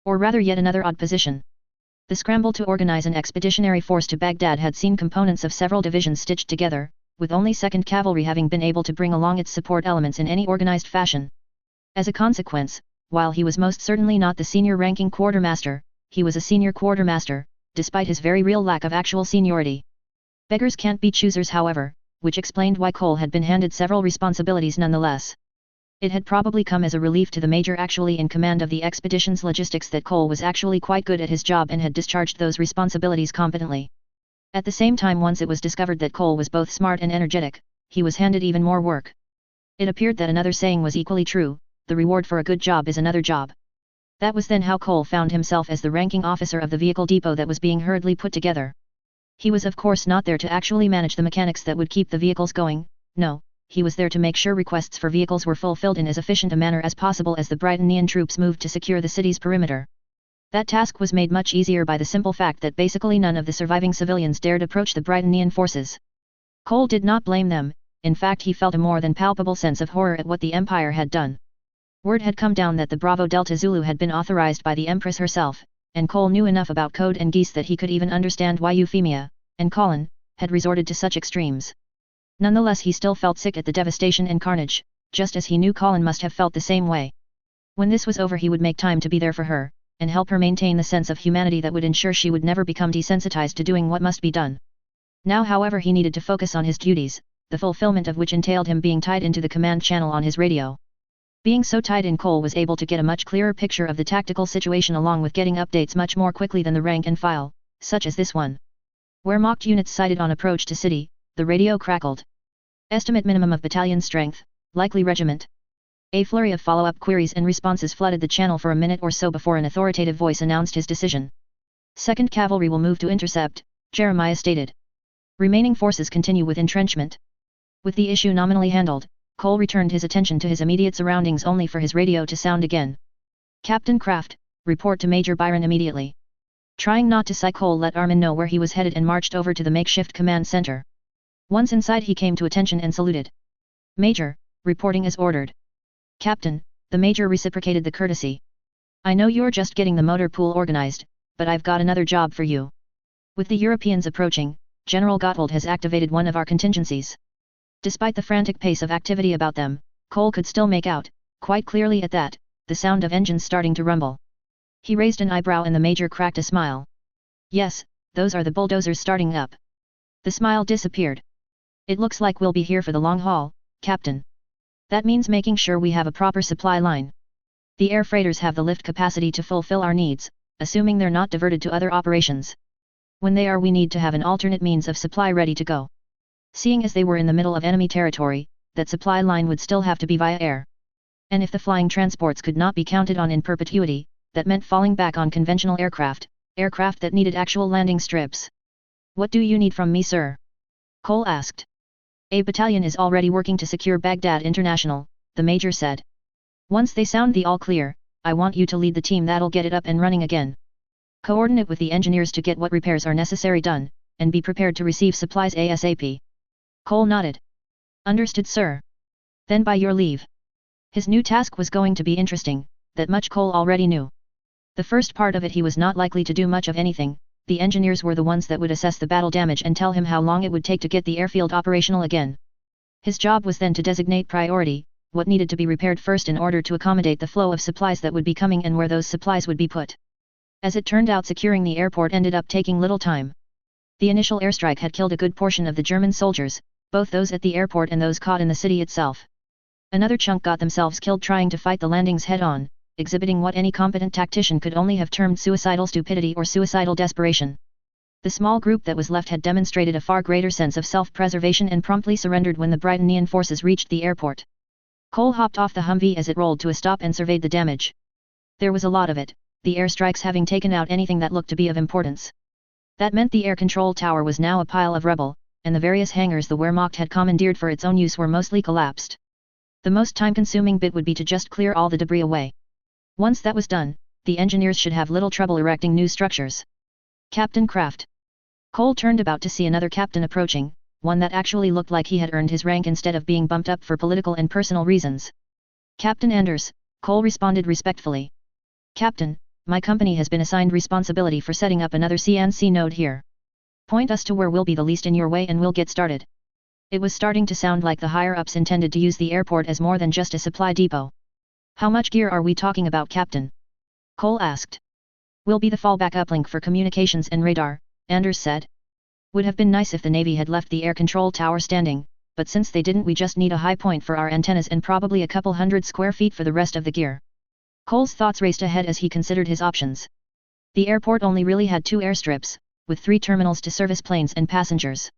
Or rather yet another odd position. The scramble to organize an expeditionary force to Baghdad had seen components of several divisions stitched together, with only 2nd Cavalry having been able to bring along its support elements in any organized fashion. As a consequence, while he was most certainly not the senior-ranking quartermaster, he was a senior quartermaster, despite his very real lack of actual seniority. Beggars can't be choosers however, which explained why Cole had been handed several responsibilities nonetheless. It had probably come as a relief to the major actually in command of the expedition's logistics that Cole was actually quite good at his job and had discharged those responsibilities competently. At the same time, once it was discovered that Cole was both smart and energetic, he was handed even more work. It appeared that another saying was equally true, the reward for a good job is another job. That was then how Cole found himself as the ranking officer of the vehicle depot that was being hurriedly put together. He was of course not there to actually manage the mechanics that would keep the vehicles going, no, he was there to make sure requests for vehicles were fulfilled in as efficient a manner as possible as the Britannian troops moved to secure the city's perimeter. That task was made much easier by the simple fact that basically none of the surviving civilians dared approach the Britannian forces. Cole did not blame them, in fact he felt a more than palpable sense of horror at what the Empire had done. Word had come down that the Bravo Delta Zulu had been authorized by the Empress herself, and Cole knew enough about code and Geass that he could even understand why Euphemia, and Colin, had resorted to such extremes. Nonetheless he still felt sick at the devastation and carnage, just as he knew Colin must have felt the same way. When this was over he would make time to be there for her, and help her maintain the sense of humanity that would ensure she would never become desensitized to doing what must be done. Now however he needed to focus on his duties, the fulfillment of which entailed him being tied into the command channel on his radio. Being so tied in, Cole was able to get a much clearer picture of the tactical situation along with getting updates much more quickly than the rank and file, such as this one. Wehrmacht units sighted on approach to city, the radio crackled. Estimate minimum of battalion strength, likely regiment. A flurry of follow-up queries and responses flooded the channel for a minute or so before an authoritative voice announced his decision. 2nd Cavalry will move to intercept, Jeremiah stated. Remaining forces continue with entrenchment. With the issue nominally handled, Cole returned his attention to his immediate surroundings only for his radio to sound again. Captain Kraft, report to Major Byron immediately. Trying not to sigh, Cole let Armin know where he was headed and marched over to the makeshift command center. Once inside he came to attention and saluted. Major, reporting as ordered. Captain, the Major reciprocated the courtesy. I know you're just getting the motor pool organized, but I've got another job for you. With the Europeans approaching, General Gottwald has activated one of our contingencies. Despite the frantic pace of activity about them, Cole could still make out, quite clearly at that, the sound of engines starting to rumble. He raised an eyebrow and the Major cracked a smile. Yes, those are the bulldozers starting up. The smile disappeared. It looks like we'll be here for the long haul, Captain. That means making sure we have a proper supply line. The air freighters have the lift capacity to fulfill our needs, assuming they're not diverted to other operations. When they are, we need to have an alternate means of supply ready to go. Seeing as they were in the middle of enemy territory, that supply line would still have to be via air. And if the flying transports could not be counted on in perpetuity, that meant falling back on conventional aircraft that needed actual landing strips. What do you need from me, sir? Cole asked. A battalion is already working to secure Baghdad International, the major said. Once they sound the all clear, I want you to lead the team that'll get it up and running again. Coordinate with the engineers to get what repairs are necessary done, and be prepared to receive supplies ASAP. Cole nodded. Understood, sir. Then by your leave. His new task was going to be interesting, that much Cole already knew. The first part of it he was not likely to do much of anything. The engineers were the ones that would assess the battle damage and tell him how long it would take to get the airfield operational again. His job was then to designate priority, what needed to be repaired first in order to accommodate the flow of supplies that would be coming and where those supplies would be put. As it turned out, securing the airport ended up taking little time. The initial airstrike had killed a good portion of the German soldiers, both those at the airport and those caught in the city itself. Another chunk got themselves killed trying to fight the landings head-on, exhibiting what any competent tactician could only have termed suicidal stupidity or suicidal desperation. The small group that was left had demonstrated a far greater sense of self-preservation and promptly surrendered when the Britannian forces reached the airport. Cole hopped off the Humvee as it rolled to a stop and surveyed the damage. There was a lot of it, the airstrikes having taken out anything that looked to be of importance. That meant the air control tower was now a pile of rubble, and the various hangars the Wehrmacht had commandeered for its own use were mostly collapsed. The most time-consuming bit would be to just clear all the debris away. Once that was done, the engineers should have little trouble erecting new structures. Captain Kraft. Cole turned about to see another captain approaching, one that actually looked like he had earned his rank instead of being bumped up for political and personal reasons. Captain Anders, Cole responded respectfully. Captain, my company has been assigned responsibility for setting up another CNC node here. Point us to where we'll be the least in your way and we'll get started. It was starting to sound like the higher-ups intended to use the airport as more than just a supply depot. How much gear are we talking about, Captain? Cole asked. We'll be the fallback uplink for communications and radar, Anders said. Would have been nice if the Navy had left the air control tower standing, but since they didn't, we just need a high point for our antennas and probably a couple hundred square feet for the rest of the gear. Cole's thoughts raced ahead as he considered his options. The airport only really had 2 airstrips, with 3 terminals to service planes and passengers.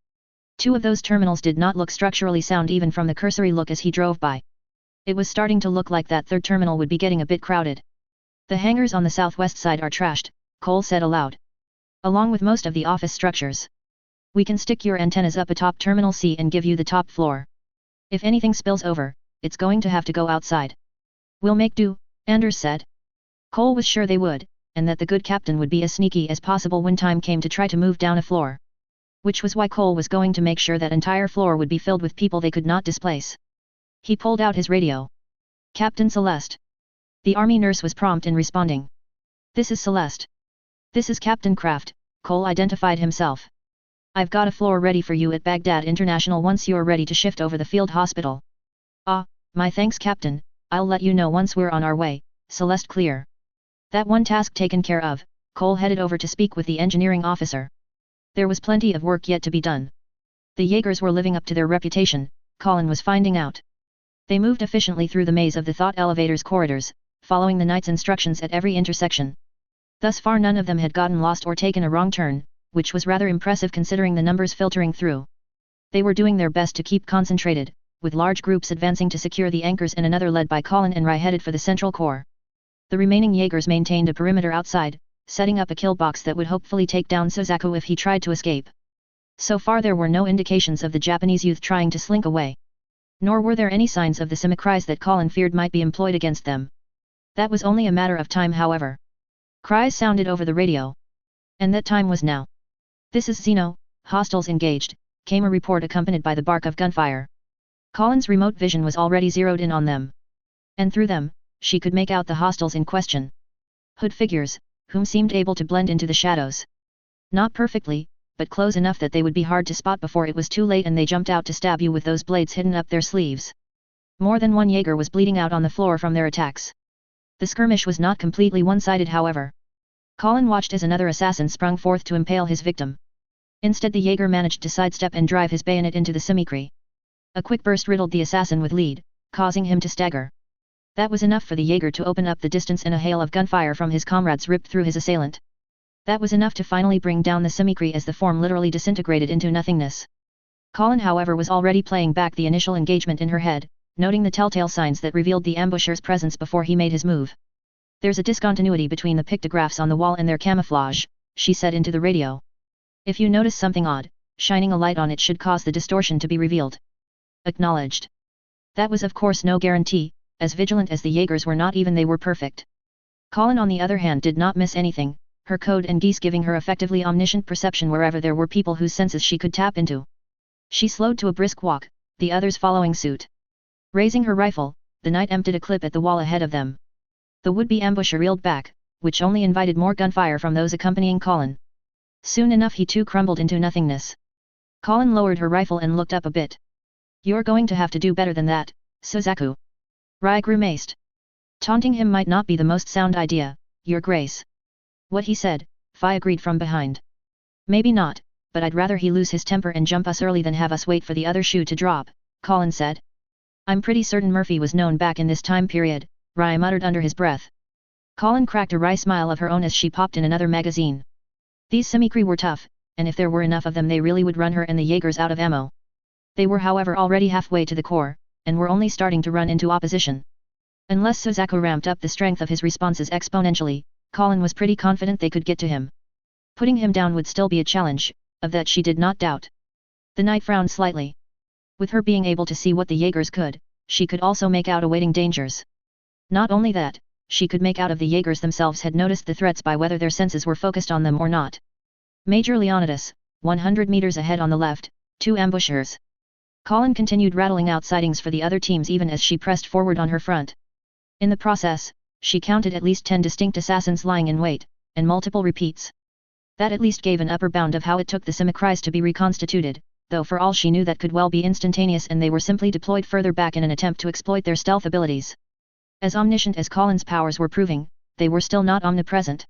2 of those terminals did not look structurally sound even from the cursory look as he drove by. It was starting to look like that 3rd terminal would be getting a bit crowded. The hangars on the southwest side are trashed, Cole said aloud. Along with most of the office structures. We can stick your antennas up atop Terminal C and give you the top floor. If anything spills over, it's going to have to go outside. We'll make do, Anders said. Cole was sure they would, and that the good captain would be as sneaky as possible when time came to try to move down a floor. Which was why Cole was going to make sure that entire floor would be filled with people they could not displace. He pulled out his radio. Captain Celeste. The army nurse was prompt in responding. This is Celeste. This is Captain Kraft, Cole identified himself. I've got a floor ready for you at Baghdad International once you're ready to shift over the field hospital. Ah, my thanks, Captain, I'll let you know once we're on our way, Celeste clear. That one task taken care of, Cole headed over to speak with the engineering officer. There was plenty of work yet to be done. The Jaegers were living up to their reputation, Colin was finding out. They moved efficiently through the maze of the thought elevator's corridors, following the knight's instructions at every intersection. Thus far none of them had gotten lost or taken a wrong turn, which was rather impressive considering the numbers filtering through. They were doing their best to keep concentrated, with large groups advancing to secure the anchors and another led by Colin and Rai headed for the central core. The remaining Jaegers maintained a perimeter outside, setting up a kill box that would hopefully take down Suzaku if he tried to escape. So far there were no indications of the Japanese youth trying to slink away. Nor were there any signs of the simicries that Colin feared might be employed against them. That was only a matter of time, however. Cries sounded over the radio. And that time was now. This is Zeno, hostiles engaged, came a report accompanied by the bark of gunfire. Colin's remote vision was already zeroed in on them. And through them, she could make out the hostiles in question. Hood figures, whom seemed able to blend into the shadows. Not perfectly, but close enough that they would be hard to spot before it was too late and they jumped out to stab you with those blades hidden up their sleeves. More than one Jaeger was bleeding out on the floor from their attacks. The skirmish was not completely one-sided, however. Colin watched as another assassin sprung forth to impale his victim. Instead the Jaeger managed to sidestep and drive his bayonet into the simicry. A quick burst riddled the assassin with lead, causing him to stagger. That was enough for the Jaeger to open up the distance, and a hail of gunfire from his comrades ripped through his assailant. That was enough to finally bring down the simicry as the form literally disintegrated into nothingness. Colin, however, was already playing back the initial engagement in her head, noting the telltale signs that revealed the ambusher's presence before he made his move. "There's a discontinuity between the pictographs on the wall and their camouflage," she said into the radio. "If you notice something odd, shining a light on it should cause the distortion to be revealed." Acknowledged. That was of course no guarantee, as vigilant as the Jaegers were not, even they were perfect. Colin on the other hand did not miss anything, her code and Geass giving her effectively omniscient perception wherever there were people whose senses she could tap into. She slowed to a brisk walk, the others following suit. Raising her rifle, the knight emptied a clip at the wall ahead of them. The would-be ambusher reeled back, which only invited more gunfire from those accompanying Colin. Soon enough he too crumbled into nothingness. Colin lowered her rifle and looked up a bit. "You're going to have to do better than that, Suzaku." Rai grimaced. Taunting him might not be the most sound idea, Your Grace. "What he said," Phi agreed from behind. "Maybe not, but I'd rather he lose his temper and jump us early than have us wait for the other shoe to drop," Colin said. "I'm pretty certain Murphy was known back in this time period," Rai muttered under his breath. Colin cracked a wry smile of her own as she popped in another magazine. These simicry were tough, and if there were enough of them they really would run her and the Jaegers out of ammo. They were however already halfway to the core, and were only starting to run into opposition. Unless Suzaku ramped up the strength of his responses exponentially, Colin was pretty confident they could get to him. Putting him down would still be a challenge, of that she did not doubt. The knight frowned slightly. With her being able to see what the Jaegers could, she could also make out awaiting dangers. Not only that, she could make out if the Jaegers themselves had noticed the threats by whether their senses were focused on them or not. Major Leonidas, 100 meters ahead on the left, 2 ambushers. Colin continued rattling out sightings for the other teams even as she pressed forward on her front. In the process, she counted at least 10 distinct assassins lying in wait, and multiple repeats. That at least gave an upper bound of how it took the simicries to be reconstituted, though for all she knew that could well be instantaneous and they were simply deployed further back in an attempt to exploit their stealth abilities. As omniscient as Colin's powers were proving, they were still not omnipresent.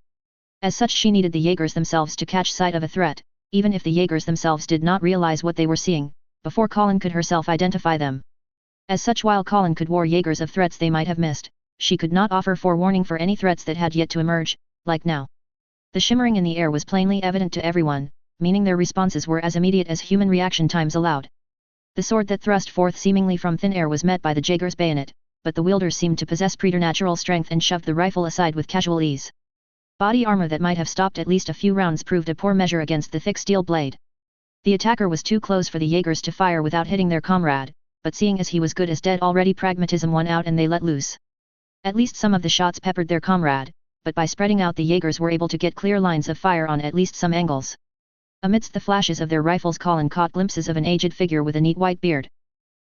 As such she needed the Jaegers themselves to catch sight of a threat, even if the Jaegers themselves did not realize what they were seeing, before Colin could herself identify them. As such, while Colin could warn Jaegers of threats they might have missed, she could not offer forewarning for any threats that had yet to emerge, like now. The shimmering in the air was plainly evident to everyone, meaning their responses were as immediate as human reaction times allowed. The sword that thrust forth seemingly from thin air was met by the Jaeger's bayonet, but the wielder seemed to possess preternatural strength and shoved the rifle aside with casual ease. Body armor that might have stopped at least a few rounds proved a poor measure against the thick steel blade. The attacker was too close for the Jaegers to fire without hitting their comrade, but seeing as he was good as dead already, pragmatism won out and they let loose. At least some of the shots peppered their comrade, but by spreading out the Jaegers were able to get clear lines of fire on at least some angles. Amidst the flashes of their rifles Colin caught glimpses of an aged figure with a neat white beard.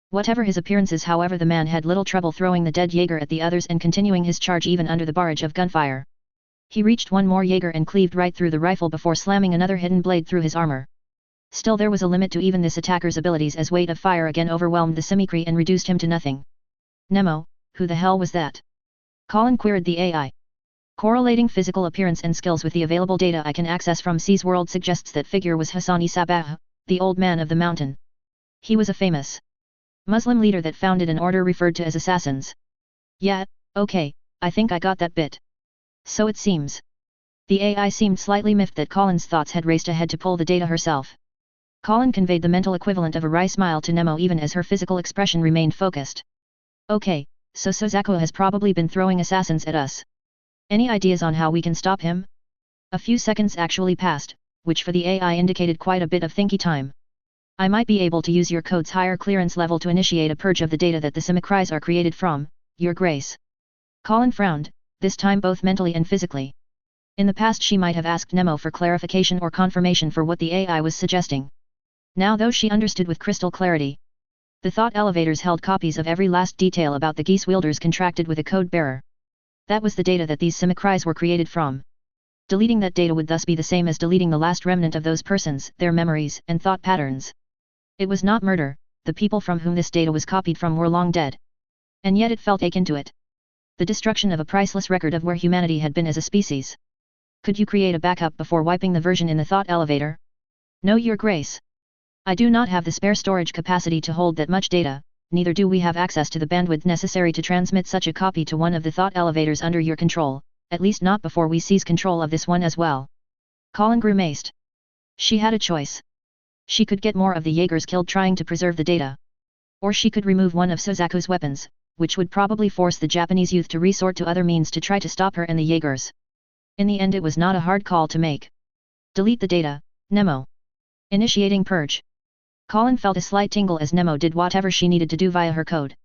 Whatever his appearances, however, the man had little trouble throwing the dead Jaeger at the others and continuing his charge even under the barrage of gunfire. He reached one more Jaeger and cleaved right through the rifle before slamming another hidden blade through his armor. Still there was a limit to even this attacker's abilities as weight of fire again overwhelmed the simicry and reduced him to nothing. "Nemo, who the hell was that?" Colin queried the AI. "Correlating physical appearance and skills with the available data I can access from C's world suggests that figure was Hassani Sabah, the old man of the mountain. He was a famous Muslim leader that founded an order referred to as assassins." "Yeah, okay, I think I got that bit." "So it seems." The AI seemed slightly miffed that Colin's thoughts had raced ahead to pull the data herself. Colin conveyed the mental equivalent of a wry smile to Nemo even as her physical expression remained focused. "Okay, so Suzaku has probably been throwing assassins at us. Any ideas on how we can stop him?" A few seconds actually passed, which for the AI indicated quite a bit of thinky time. "I might be able to use your code's higher clearance level to initiate a purge of the data that the simicries are created from, Your Grace." Colin frowned, this time both mentally and physically. In the past she might have asked Nemo for clarification or confirmation for what the AI was suggesting. Now though she understood with crystal clarity. The thought elevators held copies of every last detail about the Geass wielders contracted with a code bearer. That was the data that these simicries were created from. Deleting that data would thus be the same as deleting the last remnant of those persons, their memories and thought patterns. It was not murder, the people from whom this data was copied from were long dead. And yet it felt akin to it. The destruction of a priceless record of where humanity had been as a species. "Could you create a backup before wiping the version in the thought elevator?" No, Your Grace. I do not have the spare storage capacity to hold that much data, neither do we have access to the bandwidth necessary to transmit such a copy to one of the thought elevators under your control, at least not before we seize control of this one as well. Colin grimaced. She had a choice. She could get more of the Jaegers killed trying to preserve the data. Or she could remove one of Suzaku's weapons, which would probably force the Japanese youth to resort to other means to try to stop her and the Jaegers. In the end it was not a hard call to make. Delete the data, Nemo. Initiating purge. Colin felt a slight tingle as Nemo did whatever she needed to do via her code.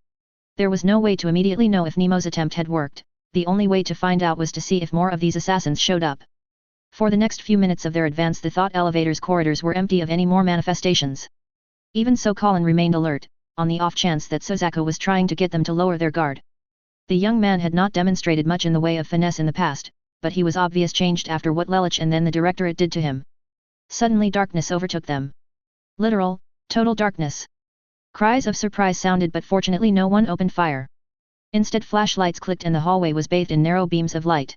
There was no way to immediately know if Nemo's attempt had worked, the only way to find out was to see if more of these assassins showed up. For the next few minutes of their advance the thought elevator's corridors were empty of any more manifestations. Even so Colin remained alert, on the off chance that Suzaku was trying to get them to lower their guard. The young man had not demonstrated much in the way of finesse in the past, but he was obviously changed after what Lelich and then the Directorate did to him. Suddenly darkness overtook them. Literal, total darkness. Cries of surprise sounded but fortunately no one opened fire. Instead flashlights clicked and the hallway was bathed in narrow beams of light.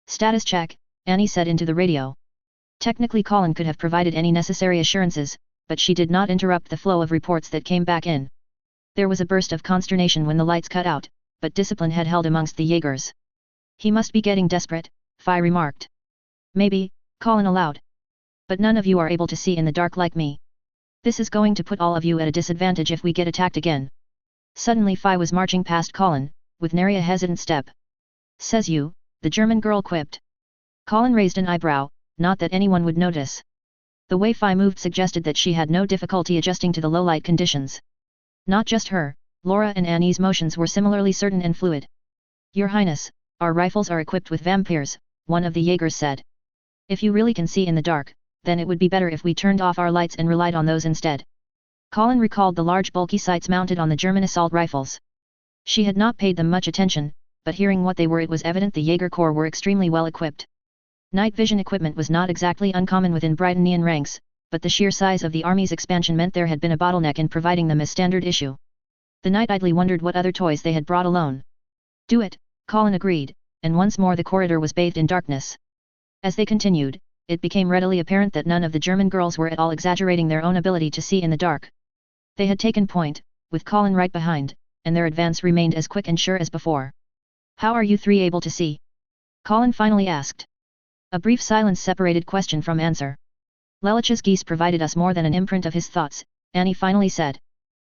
Status check, Annie said into the radio. Technically Colin could have provided any necessary assurances, but she did not interrupt the flow of reports that came back in. There was a burst of consternation when the lights cut out, but discipline had held amongst the Jaegers. He must be getting desperate, Phi remarked. Maybe, Colin allowed. But none of you are able to see in the dark like me. This is going to put all of you at a disadvantage if we get attacked again. Suddenly Phi was marching past Colin, with nary a hesitant step. Says you, the German girl quipped. Colin raised an eyebrow, not that anyone would notice. The way Phi moved suggested that she had no difficulty adjusting to the low light conditions. Not just her, Laura and Annie's motions were similarly certain and fluid. Your Highness, our rifles are equipped with vampires, one of the Jaegers said. If you really can see in the dark, then it would be better if we turned off our lights and relied on those instead. Colin recalled the large bulky sights mounted on the German assault rifles. She had not paid them much attention, but hearing what they were it was evident the Jaeger Corps were extremely well equipped. Night vision equipment was not exactly uncommon within Britannian ranks, but the sheer size of the army's expansion meant there had been a bottleneck in providing them as standard issue. The knight idly wondered what other toys they had brought alone. Do it, Colin agreed, and once more the corridor was bathed in darkness. As they continued, it became readily apparent that none of the German girls were at all exaggerating their own ability to see in the dark. They had taken point, with Colin right behind, and their advance remained as quick and sure as before. How are you three able to see? Colin finally asked. A brief silence separated question from answer. Lelich's Geass provided us more than an imprint of his thoughts, Annie finally said.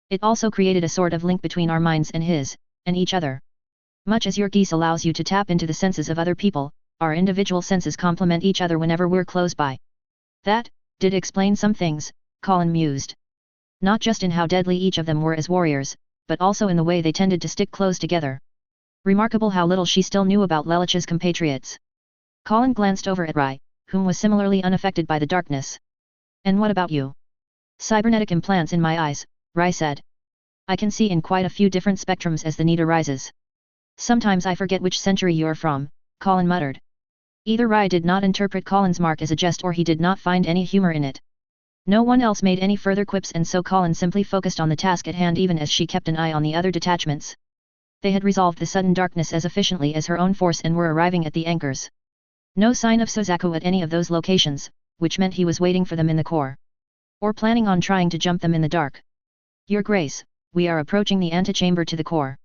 It also created a sort of link between our minds and his, and each other. Much as your Geass allows you to tap into the senses of other people, our individual senses complement each other whenever we're close by. That did explain some things, Colin mused. Not just in how deadly each of them were as warriors, but also in the way they tended to stick close together. Remarkable how little she still knew about Lelich's compatriots. Colin glanced over at Rai, whom was similarly unaffected by the darkness. And what about you? Cybernetic implants in my eyes, Rai said. I can see in quite a few different spectrums as the need arises. Sometimes I forget which century you're from, Colin muttered. Either Rai did not interpret Colin's mark as a jest or he did not find any humor in it. No one else made any further quips and so Colin simply focused on the task at hand even as she kept an eye on the other detachments. They had resolved the sudden darkness as efficiently as her own force and were arriving at the anchors. No sign of Suzaku at any of those locations, which meant he was waiting for them in the core. Or planning on trying to jump them in the dark. Your Grace, we are approaching the antechamber to the core.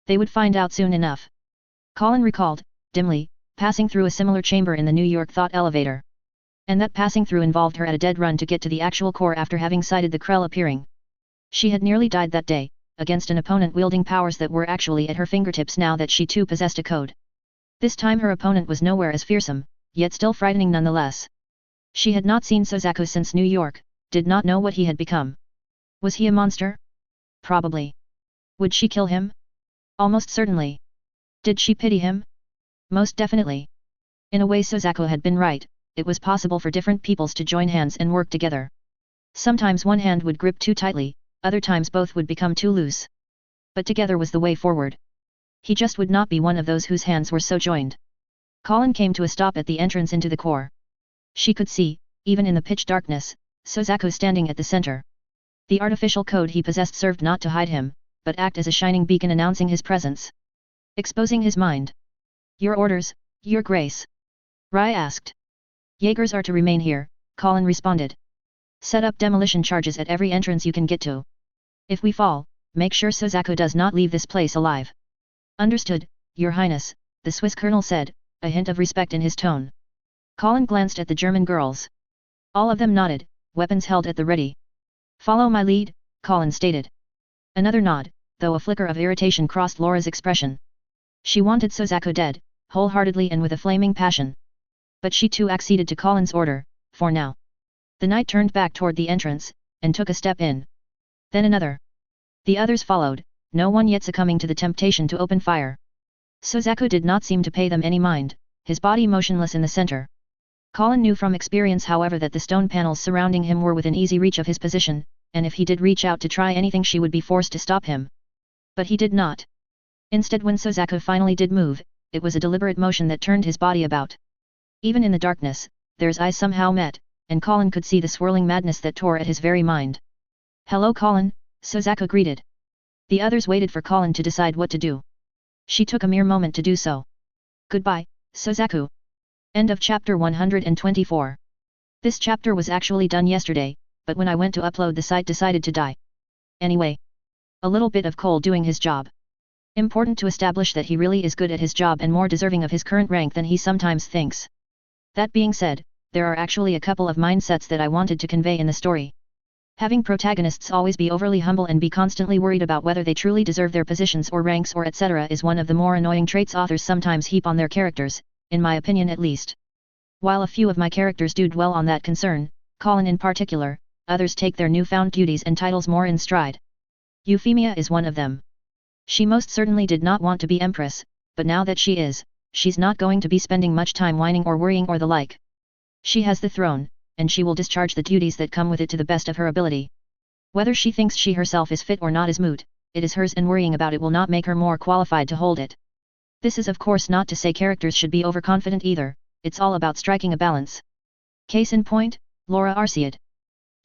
They would find out soon enough. Colin recalled, dimly, passing through a similar chamber in the New York thought elevator. And that passing through involved her at a dead run to get to the actual core after having sighted the Krell appearing. She had nearly died that day, against an opponent wielding powers that were actually at her fingertips now that she too possessed a code. This time her opponent was nowhere as fearsome, yet still frightening nonetheless. She had not seen Suzaku since New York, did not know what he had become. Was he a monster? Probably. Would she kill him? Almost certainly. Did she pity him? Most definitely. In a way Suzaku had been right, it was possible for different peoples to join hands and work together. Sometimes one hand would grip too tightly, other times both would become too loose. But together was the way forward. He just would not be one of those whose hands were so joined. Colin came to a stop at the entrance into the core. She could see, even in the pitch darkness, Suzaku standing at the center. The artificial code he possessed served not to hide him, but act as a shining beacon announcing his presence. Exposing his mind. Your orders, Your Grace? Rai asked. Jaegers are to remain here, Colin responded. Set up demolition charges at every entrance you can get to. If we fall, make sure Suzaku does not leave this place alive. Understood, Your Highness, the Swiss colonel said, a hint of respect in his tone. Colin glanced at the German girls. All of them nodded, weapons held at the ready. Follow my lead, Colin stated. Another nod, though a flicker of irritation crossed Laura's expression. She wanted Suzaku dead, wholeheartedly and with a flaming passion. But she too acceded to Colin's order, for now. The knight turned back toward the entrance, and took a step in. Then another. The others followed, no one yet succumbing to the temptation to open fire. Suzaku did not seem to pay them any mind, his body motionless in the center. Colin knew from experience however that the stone panels surrounding him were within easy reach of his position, and if he did reach out to try anything she would be forced to stop him. But he did not. Instead when Suzaku finally did move, it was a deliberate motion that turned his body about. Even in the darkness, their eyes somehow met, and Colin could see the swirling madness that tore at his very mind. Hello Colin, Suzaku greeted. The others waited for Colin to decide what to do. She took a mere moment to do so. Goodbye, Suzaku. End of chapter 124. This chapter was actually done yesterday, but when I went to upload the site decided to die. Anyway. A little bit of Cole doing his job. Important to establish that he really is good at his job and more deserving of his current rank than he sometimes thinks. That being said, there are actually a couple of mindsets that I wanted to convey in the story. Having protagonists always be overly humble and be constantly worried about whether they truly deserve their positions or ranks or etc. is one of the more annoying traits authors sometimes heap on their characters, in my opinion at least. While a few of my characters do dwell on that concern, Colin in particular, others take their newfound duties and titles more in stride. Euphemia is one of them. She most certainly did not want to be Empress, but now that she is, she's not going to be spending much time whining or worrying or the like. She has the throne, and she will discharge the duties that come with it to the best of her ability. Whether she thinks she herself is fit or not is moot, it is hers and worrying about it will not make her more qualified to hold it. This is of course not to say characters should be overconfident either, it's all about striking a balance. Case in point, Laura Arcead.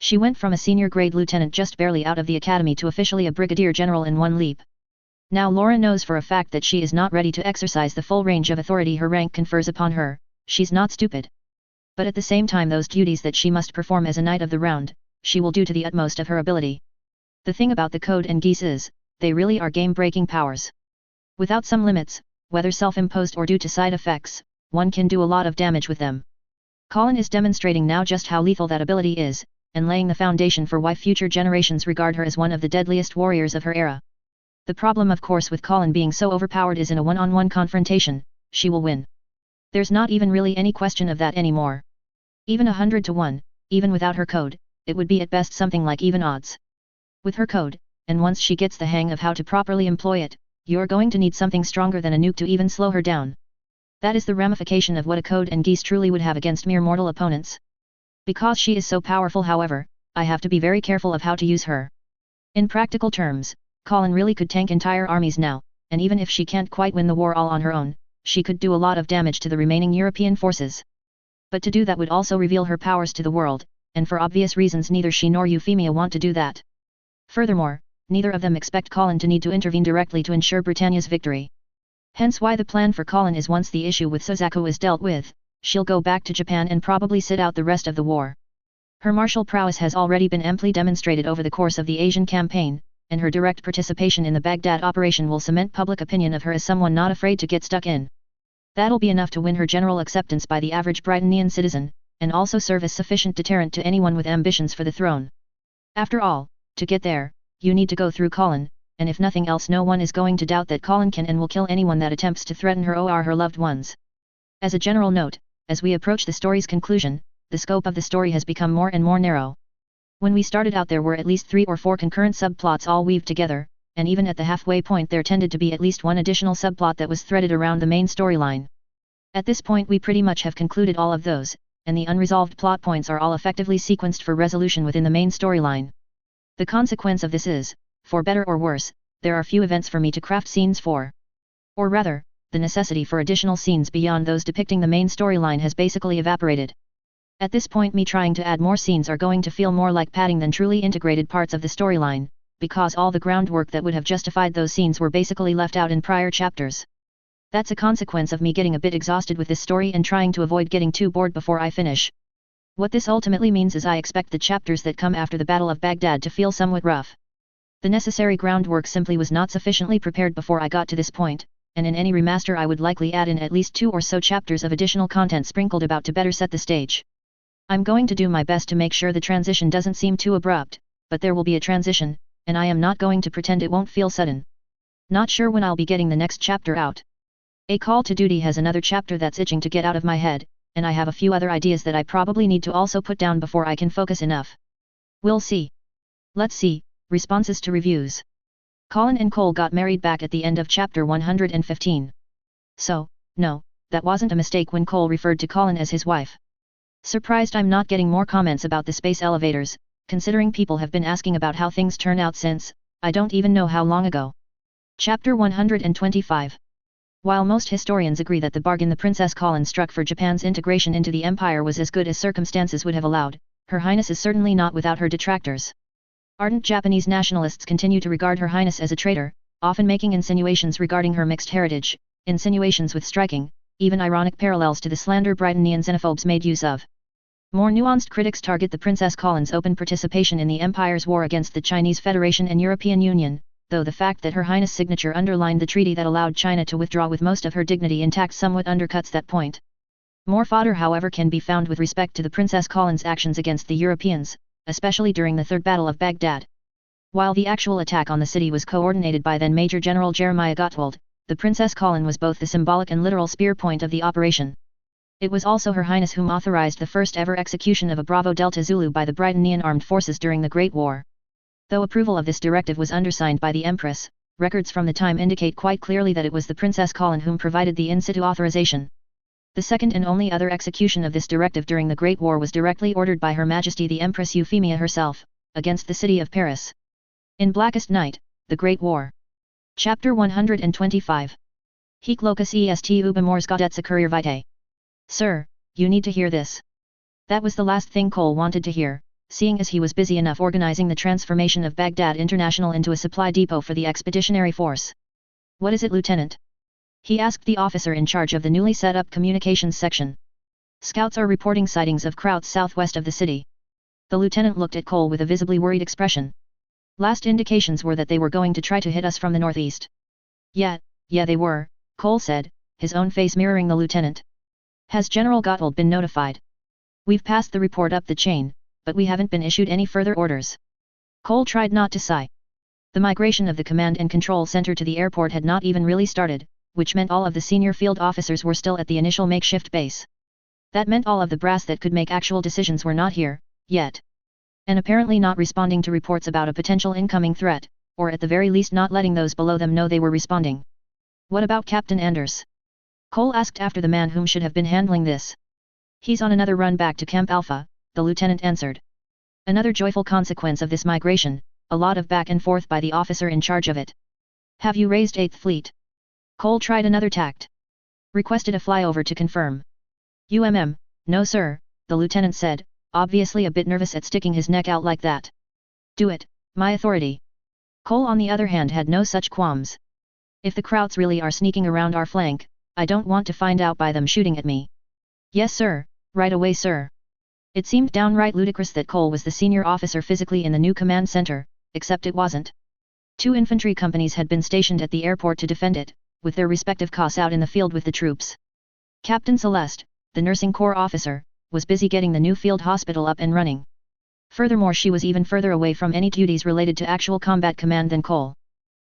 She went from a senior grade lieutenant just barely out of the academy to officially a brigadier general in one leap. Now Laura knows for a fact that she is not ready to exercise the full range of authority her rank confers upon her, she's not stupid. But at the same time those duties that she must perform as a knight of the round, she will do to the utmost of her ability. The thing about the Code and Geass is, they really are game-breaking powers. Without some limits, whether self-imposed or due to side effects, one can do a lot of damage with them. Colin is demonstrating now just how lethal that ability is, and laying the foundation for why future generations regard her as one of the deadliest warriors of her era. The problem of course with Colin being so overpowered is in a one-on-one confrontation, she will win. There's not even really any question of that anymore. Even 100 to 1, even without her code, it would be at best something like even odds. With her code, and once she gets the hang of how to properly employ it, you're going to need something stronger than a nuke to even slow her down. That is the ramification of what a Code and Geass truly would have against mere mortal opponents. Because she is so powerful however, I have to be very careful of how to use her. In practical terms, Colin really could tank entire armies now, and even if she can't quite win the war all on her own, she could do a lot of damage to the remaining European forces. But to do that would also reveal her powers to the world, and for obvious reasons neither she nor Euphemia want to do that. Furthermore, neither of them expect Colin to need to intervene directly to ensure Britannia's victory. Hence why the plan for Colin is once the issue with Suzaku is dealt with, she'll go back to Japan and probably sit out the rest of the war. Her martial prowess has already been amply demonstrated over the course of the Asian campaign, and her direct participation in the Baghdad operation will cement public opinion of her as someone not afraid to get stuck in. That'll be enough to win her general acceptance by the average Britonian citizen, and also serve as sufficient deterrent to anyone with ambitions for the throne. After all, to get there, you need to go through Colin, and if nothing else no one is going to doubt that Colin can and will kill anyone that attempts to threaten her or her loved ones. As a general note, as we approach the story's conclusion, the scope of the story has become more and more narrow. When we started out there were at least 3 or 4 concurrent subplots all weaved together, and even at the halfway point there tended to be at least one additional subplot that was threaded around the main storyline. At this point we pretty much have concluded all of those, and the unresolved plot points are all effectively sequenced for resolution within the main storyline. The consequence of this is, for better or worse, there are few events for me to craft scenes for. Or rather, the necessity for additional scenes beyond those depicting the main storyline has basically evaporated. At this point me trying to add more scenes are going to feel more like padding than truly integrated parts of the storyline, because all the groundwork that would have justified those scenes were basically left out in prior chapters. That's a consequence of me getting a bit exhausted with this story and trying to avoid getting too bored before I finish. What this ultimately means is I expect the chapters that come after the Battle of Baghdad to feel somewhat rough. The necessary groundwork simply was not sufficiently prepared before I got to this point, and in any remaster I would likely add in at least 2 or so chapters of additional content sprinkled about to better set the stage. I'm going to do my best to make sure the transition doesn't seem too abrupt, but there will be a transition, and I am not going to pretend it won't feel sudden. Not sure when I'll be getting the next chapter out. A Call to Duty has another chapter that's itching to get out of my head, and I have a few other ideas that I probably need to also put down before I can focus enough. We'll see. Let's see. Responses to reviews. Colin and Cole got married back at the end of chapter 115. So, no, that wasn't a mistake when Cole referred to Colin as his wife. Surprised I'm not getting more comments about the space elevators, considering people have been asking about how things turn out since, I don't even know how long ago. Chapter 125. While most historians agree that the bargain the Princess Colin struck for Japan's integration into the Empire was as good as circumstances would have allowed, Her Highness is certainly not without her detractors. Ardent Japanese nationalists continue to regard Her Highness as a traitor, often making insinuations regarding her mixed heritage, insinuations with striking, even ironic parallels to the slander Britannian xenophobes made use of. More nuanced critics target the Princess Colin's open participation in the Empire's war against the Chinese Federation and European Union, though the fact that Her Highness' signature underlined the treaty that allowed China to withdraw with most of her dignity intact somewhat undercuts that point. More fodder however can be found with respect to the Princess Colin's actions against the Europeans, especially during the Third Battle of Baghdad. While the actual attack on the city was coordinated by then Major General Jeremiah Gottwald, the Princess Colin was both the symbolic and literal spear point of the operation. It was also Her Highness whom authorized the first ever execution of a Bravo Delta Zulu by the Britannian armed forces during the Great War. Though approval of this directive was undersigned by the Empress, records from the time indicate quite clearly that it was the Princess Colin whom provided the in situ authorization. The second and only other execution of this directive during the Great War was directly ordered by Her Majesty the Empress Euphemia herself, against the city of Paris. In Blackest Night, the Great War. Chapter 125. Hic locus est ubi mors gaudetsa courier vitae. Sir, you need to hear this. That was the last thing Cole wanted to hear, seeing as he was busy enough organizing the transformation of Baghdad International into a supply depot for the expeditionary force. What is it, Lieutenant? He asked the officer in charge of the newly set up communications section. Scouts are reporting sightings of Krauts southwest of the city. The lieutenant looked at Cole with a visibly worried expression. Last indications were that they were going to try to hit us from the northeast. Yeah, they were, Cole said, his own face mirroring the lieutenant. Has General Gottwald been notified? We've passed the report up the chain, but we haven't been issued any further orders. Cole tried not to sigh. The migration of the command and control center to the airport had not even really started, which meant all of the senior field officers were still at the initial makeshift base. That meant all of the brass that could make actual decisions were not here, yet. And apparently not responding to reports about a potential incoming threat, or at the very least not letting those below them know they were responding. What about Captain Anders? Cole asked after the man whom should have been handling this. He's on another run back to Camp Alpha, the lieutenant answered. Another joyful consequence of this migration, a lot of back and forth by the officer in charge of it. Have you raised 8th Fleet? Cole tried another tact. Requested a flyover to confirm. No sir, the lieutenant said, obviously a bit nervous at sticking his neck out like that. Do it, my authority. Cole on the other hand had no such qualms. If the Krauts really are sneaking around our flank, I don't want to find out by them shooting at me. Yes sir, right away sir. It seemed downright ludicrous that Cole was the senior officer physically in the new command center, except it wasn't. 2 infantry companies had been stationed at the airport to defend it, with their respective costs out in the field with the troops. Captain Celeste, the nursing corps officer, was busy getting the new field hospital up and running. Furthermore, she was even further away from any duties related to actual combat command than Cole.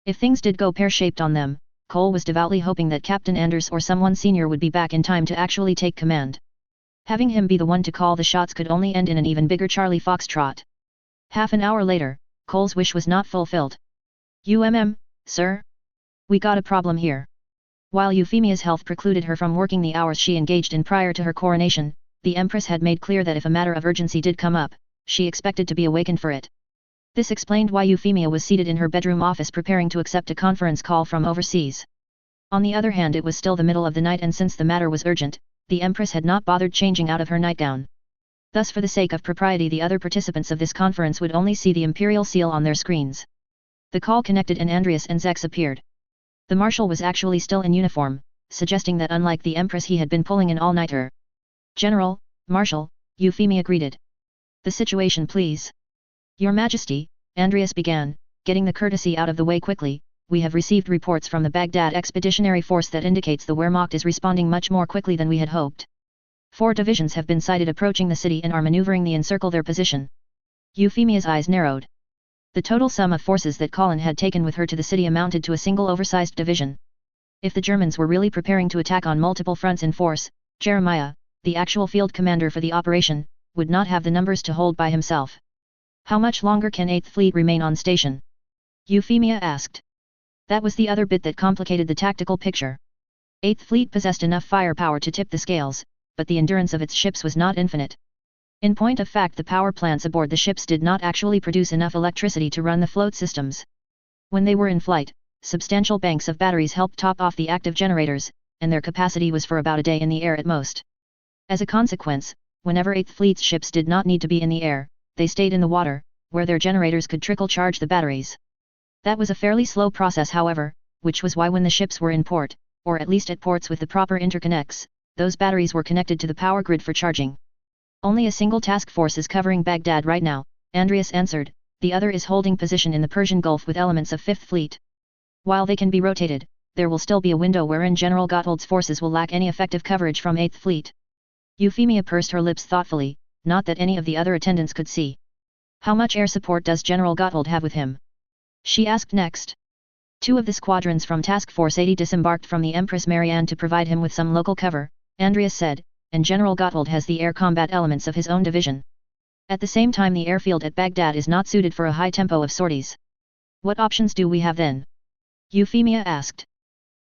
If things did go pear-shaped on them, Cole was devoutly hoping that Captain Anders or someone senior would be back in time to actually take command. Having him be the one to call the shots could only end in an even bigger Charlie Foxtrot. Half an hour later, Cole's wish was not fulfilled. Sir? We got a problem here. While Euphemia's health precluded her from working the hours she engaged in prior to her coronation, the Empress had made clear that if a matter of urgency did come up, she expected to be awakened for it. This explained why Euphemia was seated in her bedroom office preparing to accept a conference call from overseas. On the other hand, it was still the middle of the night, and since the matter was urgent, the Empress had not bothered changing out of her nightgown. Thus, for the sake of propriety, the other participants of this conference would only see the imperial seal on their screens. The call connected and Andreas and Zex appeared. The Marshal was actually still in uniform, suggesting that unlike the Empress he had been pulling an all-nighter. General, Marshal, Euphemia greeted. The situation please. Your Majesty, Andreas began, getting the courtesy out of the way quickly. We have received reports from the Baghdad Expeditionary Force that indicates the Wehrmacht is responding much more quickly than we had hoped. 4 divisions have been sighted approaching the city and are maneuvering the encircle their position. Euphemia's eyes narrowed. The total sum of forces that Colin had taken with her to the city amounted to a single oversized division. If the Germans were really preparing to attack on multiple fronts in force, Jeremiah, the actual field commander for the operation, would not have the numbers to hold by himself. How much longer can 8th Fleet remain on station? Euphemia asked. That was the other bit that complicated the tactical picture. 8th Fleet possessed enough firepower to tip the scales, but the endurance of its ships was not infinite. In point of fact, the power plants aboard the ships did not actually produce enough electricity to run the float systems. When they were in flight, substantial banks of batteries helped top off the active generators, and their capacity was for about a day in the air at most. As a consequence, whenever 8th Fleet's ships did not need to be in the air, they stayed in the water, where their generators could trickle charge the batteries. That was a fairly slow process however, which was why when the ships were in port, or at least at ports with the proper interconnects, those batteries were connected to the power grid for charging. Only a single task force is covering Baghdad right now, Andreas answered, the other is holding position in the Persian Gulf with elements of 5th Fleet. While they can be rotated, there will still be a window wherein General Gotthold's forces will lack any effective coverage from 8th Fleet. Euphemia pursed her lips thoughtfully, not that any of the other attendants could see. How much air support does General Gotthold have with him? She asked next. 2 of the squadrons from Task Force 80 disembarked from the Empress Marianne to provide him with some local cover, Andreas said, and General Gotthold has the air combat elements of his own division. At the same time, the airfield at Baghdad is not suited for a high tempo of sorties. What options do we have then? Euphemia asked.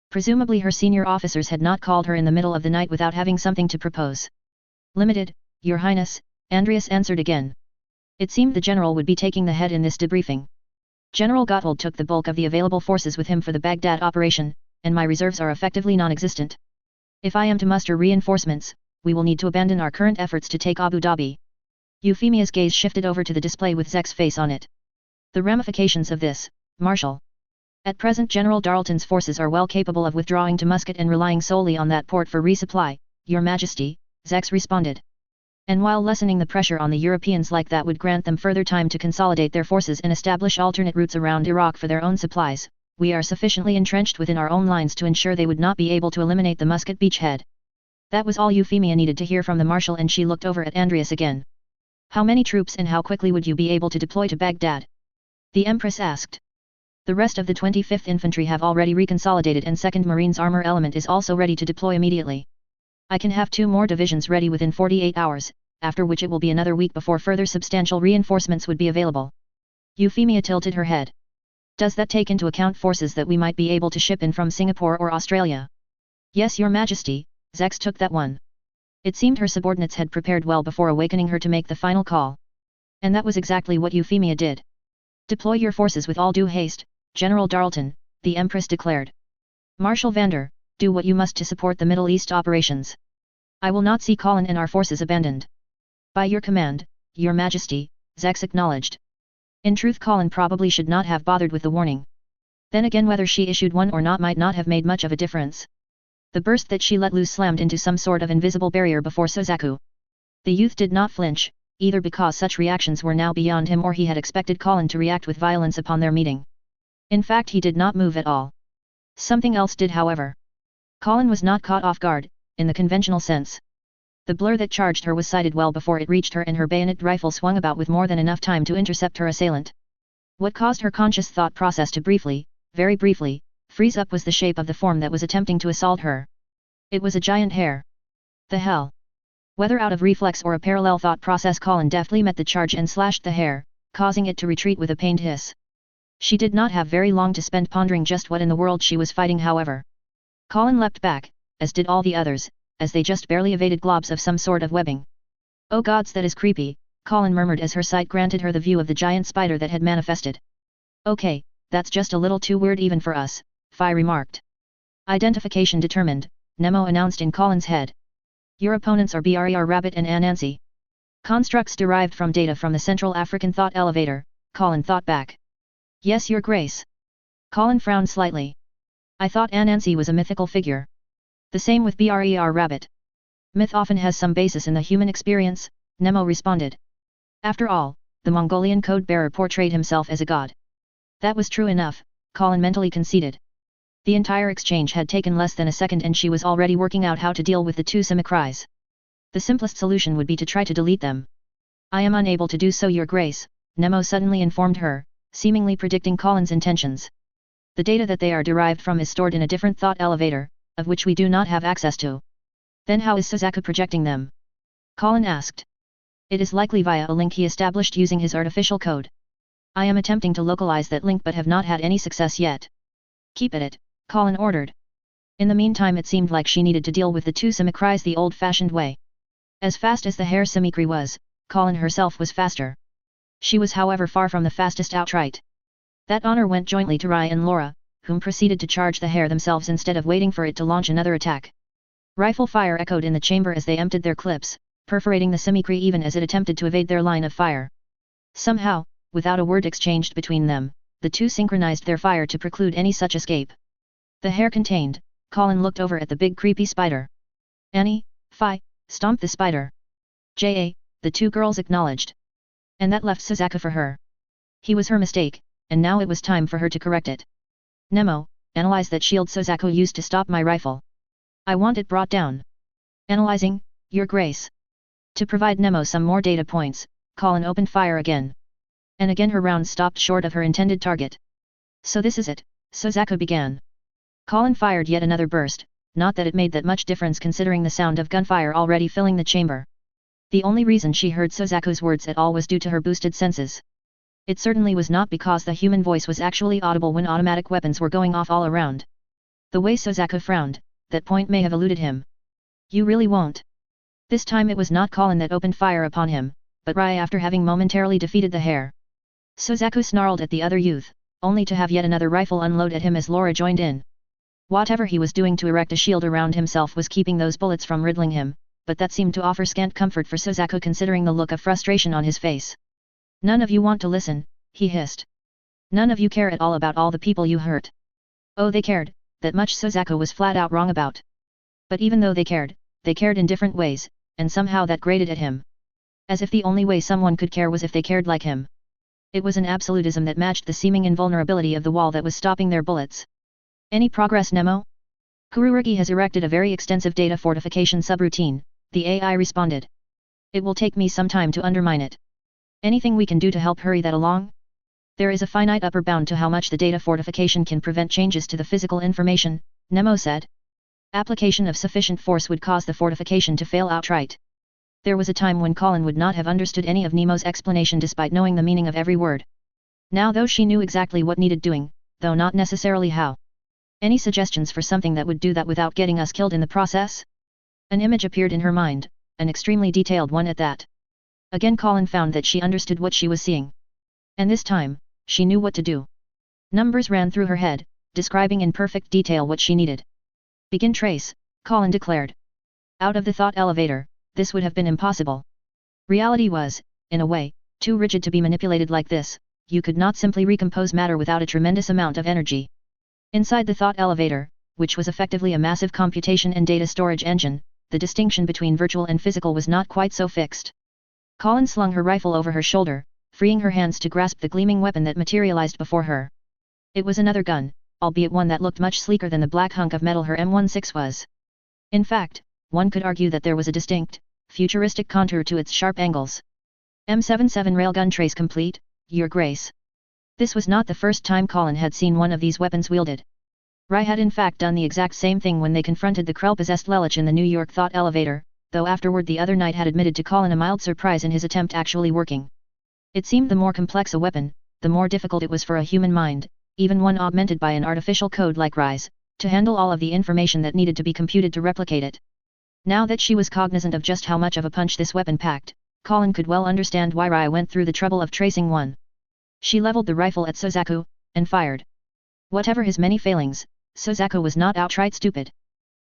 Presumably her senior officers had not called her in the middle of the night without having something to propose. Limited, Your Highness, Andreas answered again. It seemed the general would be taking the head in this debriefing. General Gotthold took the bulk of the available forces with him for the Baghdad operation, and my reserves are effectively non-existent. If I am to muster reinforcements, we will need to abandon our current efforts to take Abu Dhabi. Euphemia's gaze shifted over to the display with Zek's face on it. The ramifications of this, Marshal. At present General Darleton's forces are well capable of withdrawing to Muscat and relying solely on that port for resupply, Your Majesty, Zex responded. And while lessening the pressure on the Europeans like that would grant them further time to consolidate their forces and establish alternate routes around Iraq for their own supplies, we are sufficiently entrenched within our own lines to ensure they would not be able to eliminate the Muscat beachhead. That was all Euphemia needed to hear from the Marshal, and she looked over at Andreas again. How many troops and how quickly would you be able to deploy to Baghdad? The Empress asked. The rest of the 25th Infantry have already reconsolidated, and 2nd Marines Armor Element is also ready to deploy immediately. I can have 2 more divisions ready within 48 hours, after which it will be another week before further substantial reinforcements would be available. Euphemia tilted her head. Does that take into account forces that we might be able to ship in from Singapore or Australia? Yes, Your Majesty, Zex took that one. It seemed her subordinates had prepared well before awakening her to make the final call. And that was exactly what Euphemia did. Deploy your forces with all due haste, General Darleton, the Empress declared. Marshal Vander, do what you must to support the Middle East operations. I will not see Colin and our forces abandoned. By your command, Your Majesty, Zex acknowledged. In truth, Colin probably should not have bothered with the warning. Then again, whether she issued one or not might not have made much of a difference. The burst that she let loose slammed into some sort of invisible barrier before Suzaku. The youth did not flinch, either because such reactions were now beyond him or he had expected Colin to react with violence upon their meeting. In fact, he did not move at all. Something else did, however. Colin was not caught off guard, in the conventional sense. The blur that charged her was sighted well before it reached her, and her bayonet rifle swung about with more than enough time to intercept her assailant. What caused her conscious thought process to briefly, very briefly, freeze up was the shape of the form that was attempting to assault her. It was a giant hare. The hell? Whether out of reflex or a parallel thought process, Colin deftly met the charge and slashed the hare, causing it to retreat with a pained hiss. She did not have very long to spend pondering just what in the world she was fighting, however. Colin leapt back, as did all the others, as they just barely evaded globs of some sort of webbing. Oh gods, that is creepy, Colin murmured as her sight granted her the view of the giant spider that had manifested. Okay, that's just a little too weird even for us, Phi remarked. Identification determined, Nemo announced in Colin's head. Your opponents are BRER Rabbit and Anansi. Constructs derived from data from the Central African Thought Elevator, Colin thought back. Yes, Your Grace. Colin frowned slightly. I thought Anansi was a mythical figure. The same with BRER Rabbit. Myth often has some basis in the human experience, Nemo responded. After all, the Mongolian code-bearer portrayed himself as a god. That was true enough, Colin mentally conceded. The entire exchange had taken less than a second and she was already working out how to deal with the two simicries. The simplest solution would be to try to delete them. I am unable to do so, Your Grace, Nemo suddenly informed her, seemingly predicting Colin's intentions. The data that they are derived from is stored in a different thought elevator, of which we do not have access to. Then how is Suzaku projecting them? Colin asked. It is likely via a link he established using his artificial code. I am attempting to localize that link but have not had any success yet. Keep at it, Colin ordered. In the meantime it seemed like she needed to deal with the two simicries the old-fashioned way. As fast as the hair simicry was, Colin herself was faster. She was however far from the fastest outright. That honor went jointly to Rai and Laura, whom proceeded to charge the hair themselves instead of waiting for it to launch another attack. Rifle fire echoed in the chamber as they emptied their clips, perforating the simicry even as it attempted to evade their line of fire. Somehow, without a word exchanged between them, the two synchronized their fire to preclude any such escape. The hair contained, Colin looked over at the big creepy spider. Annie, Phi, stomp the spider. J.A., the two girls acknowledged. And that left Suzaku for her. He was her mistake, and now it was time for her to correct it. Nemo, analyze that shield Suzaku used to stop my rifle. I want it brought down. Analyzing, Your Grace. To provide Nemo some more data points, Colin opened fire again. And again her round stopped short of her intended target. So this is it, Suzaku began. Colin fired yet another burst, not that it made that much difference considering the sound of gunfire already filling the chamber. The only reason she heard Suzaku's words at all was due to her boosted senses. It certainly was not because the human voice was actually audible when automatic weapons were going off all around. The way Suzaku frowned, that point may have eluded him. You really won't. This time it was not Colin that opened fire upon him, but Rai after having momentarily defeated the hair. Suzaku snarled at the other youth, only to have yet another rifle unload at him as Laura joined in. Whatever he was doing to erect a shield around himself was keeping those bullets from riddling him, but that seemed to offer scant comfort for Suzaku considering the look of frustration on his face. None of you want to listen, he hissed. None of you care at all about all the people you hurt. Oh, they cared, that much Suzaku was flat out wrong about. But even though they cared in different ways, and somehow that grated at him. As if the only way someone could care was if they cared like him. It was an absolutism that matched the seeming invulnerability of the wall that was stopping their bullets. Any progress, Nemo? Kururugi has erected a very extensive data fortification subroutine, the AI responded. It will take me some time to undermine it. Anything we can do to help hurry that along? There is a finite upper bound to how much the data fortification can prevent changes to the physical information, Nemo said. Application of sufficient force would cause the fortification to fail outright. There was a time when Colin would not have understood any of Nemo's explanation despite knowing the meaning of every word. Now though she knew exactly what needed doing, though not necessarily how. Any suggestions for something that would do that without getting us killed in the process? An image appeared in her mind, an extremely detailed one at that. Again Colin found that she understood what she was seeing. And this time, she knew what to do. Numbers ran through her head, describing in perfect detail what she needed. Begin trace, Colin declared. Out of the thought elevator, this would have been impossible. Reality was, in a way, too rigid to be manipulated like this. You could not simply recompose matter without a tremendous amount of energy. Inside the thought elevator, which was effectively a massive computation and data storage engine, the distinction between virtual and physical was not quite so fixed. Colin slung her rifle over her shoulder, freeing her hands to grasp the gleaming weapon that materialized before her. It was another gun, albeit one that looked much sleeker than the black hunk of metal her M16 was. In fact, one could argue that there was a distinct, futuristic contour to its sharp angles. M77 railgun trace complete, Your Grace. This was not the first time Colin had seen one of these weapons wielded. Rai had in fact done the exact same thing when they confronted the Krell-possessed Lelich in the New York thought elevator, though afterward the other night had admitted to Colin a mild surprise in his attempt actually working. It seemed the more complex a weapon, the more difficult it was for a human mind, even one augmented by an artificial code like Rai's, to handle all of the information that needed to be computed to replicate it. Now that she was cognizant of just how much of a punch this weapon packed, Colin could well understand why Rai went through the trouble of tracing one. She leveled the rifle at Suzaku, and fired. Whatever his many failings, Suzaku was not outright stupid.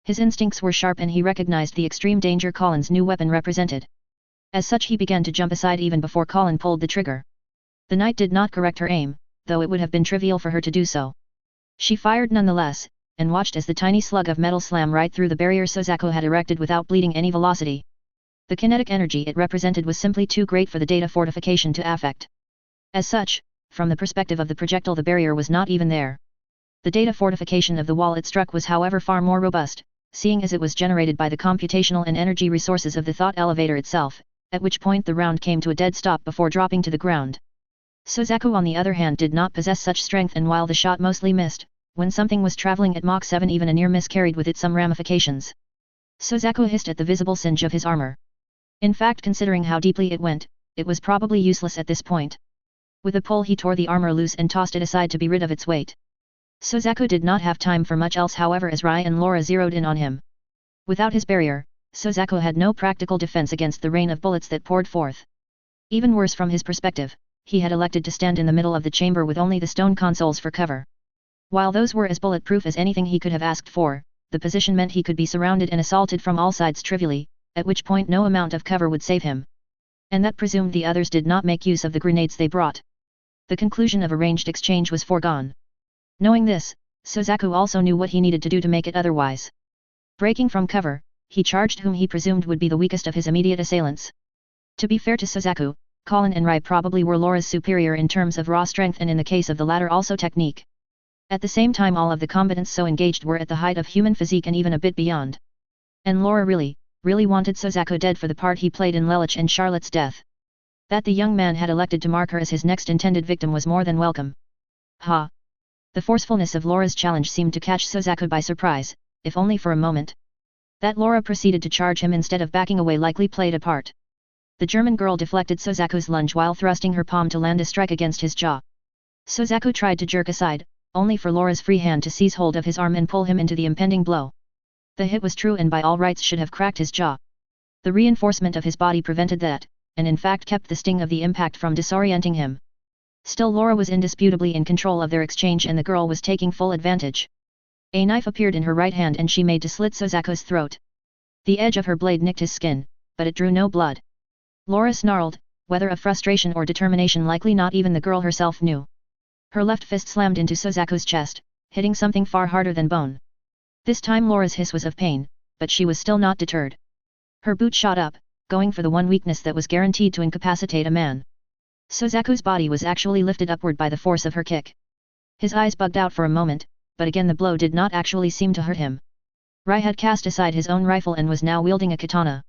His instincts were sharp and he recognized the extreme danger Colin's new weapon represented. As such he began to jump aside even before Colin pulled the trigger. The knight did not correct her aim, though it would have been trivial for her to do so. She fired nonetheless, and watched as the tiny slug of metal slammed right through the barrier Suzaku had erected without bleeding any velocity. The kinetic energy it represented was simply too great for the data fortification to affect. As such, from the perspective of the projectile, the barrier was not even there. The data fortification of the wall it struck was however far more robust, seeing as it was generated by the computational and energy resources of the thought elevator itself, at which point the round came to a dead stop before dropping to the ground. Suzaku on the other hand did not possess such strength, and while the shot mostly missed, when something was traveling at Mach 7 even a near miss carried with it some ramifications. Suzaku hissed at the visible singe of his armor. In fact, considering how deeply it went, it was probably useless at this point. With a pull he tore the armor loose and tossed it aside to be rid of its weight. Suzaku did not have time for much else however as Rai and Laura zeroed in on him. Without his barrier, Suzaku had no practical defense against the rain of bullets that poured forth. Even worse from his perspective, he had elected to stand in the middle of the chamber with only the stone consoles for cover. While those were as bulletproof as anything he could have asked for, the position meant he could be surrounded and assaulted from all sides trivially, at which point no amount of cover would save him. And that presumed the others did not make use of the grenades they brought. The conclusion of a ranged exchange was foregone. Knowing this, Suzaku also knew what he needed to do to make it otherwise. Breaking from cover, he charged whom he presumed would be the weakest of his immediate assailants. To be fair to Suzaku, Colin and Rai probably were Laura's superior in terms of raw strength and in the case of the latter also technique. At the same time all of the combatants so engaged were at the height of human physique and even a bit beyond. And Laura really wanted Suzaku dead for the part he played in Lelich and Charlotte's death. That the young man had elected to mark her as his next intended victim was more than welcome. Ha! The forcefulness of Laura's challenge seemed to catch Suzaku by surprise, if only for a moment. That Laura proceeded to charge him instead of backing away likely played a part. The German girl deflected Suzaku's lunge while thrusting her palm to land a strike against his jaw. Suzaku tried to jerk aside, only for Laura's free hand to seize hold of his arm and pull him into the impending blow. The hit was true and by all rights should have cracked his jaw. The reinforcement of his body prevented that, and in fact kept the sting of the impact from disorienting him. Still Laura was indisputably in control of their exchange and the girl was taking full advantage. A knife appeared in her right hand and she made to slit Suzaku's throat. The edge of her blade nicked his skin, but it drew no blood. Laura snarled, whether of frustration or determination likely not even the girl herself knew. Her left fist slammed into Suzaku's chest, hitting something far harder than bone. This time Laura's hiss was of pain, but she was still not deterred. Her boot shot up, going for the one weakness that was guaranteed to incapacitate a man. Suzaku's body was actually lifted upward by the force of her kick. His eyes bugged out for a moment, but again the blow did not actually seem to hurt him. Rai had cast aside his own rifle and was now wielding a katana.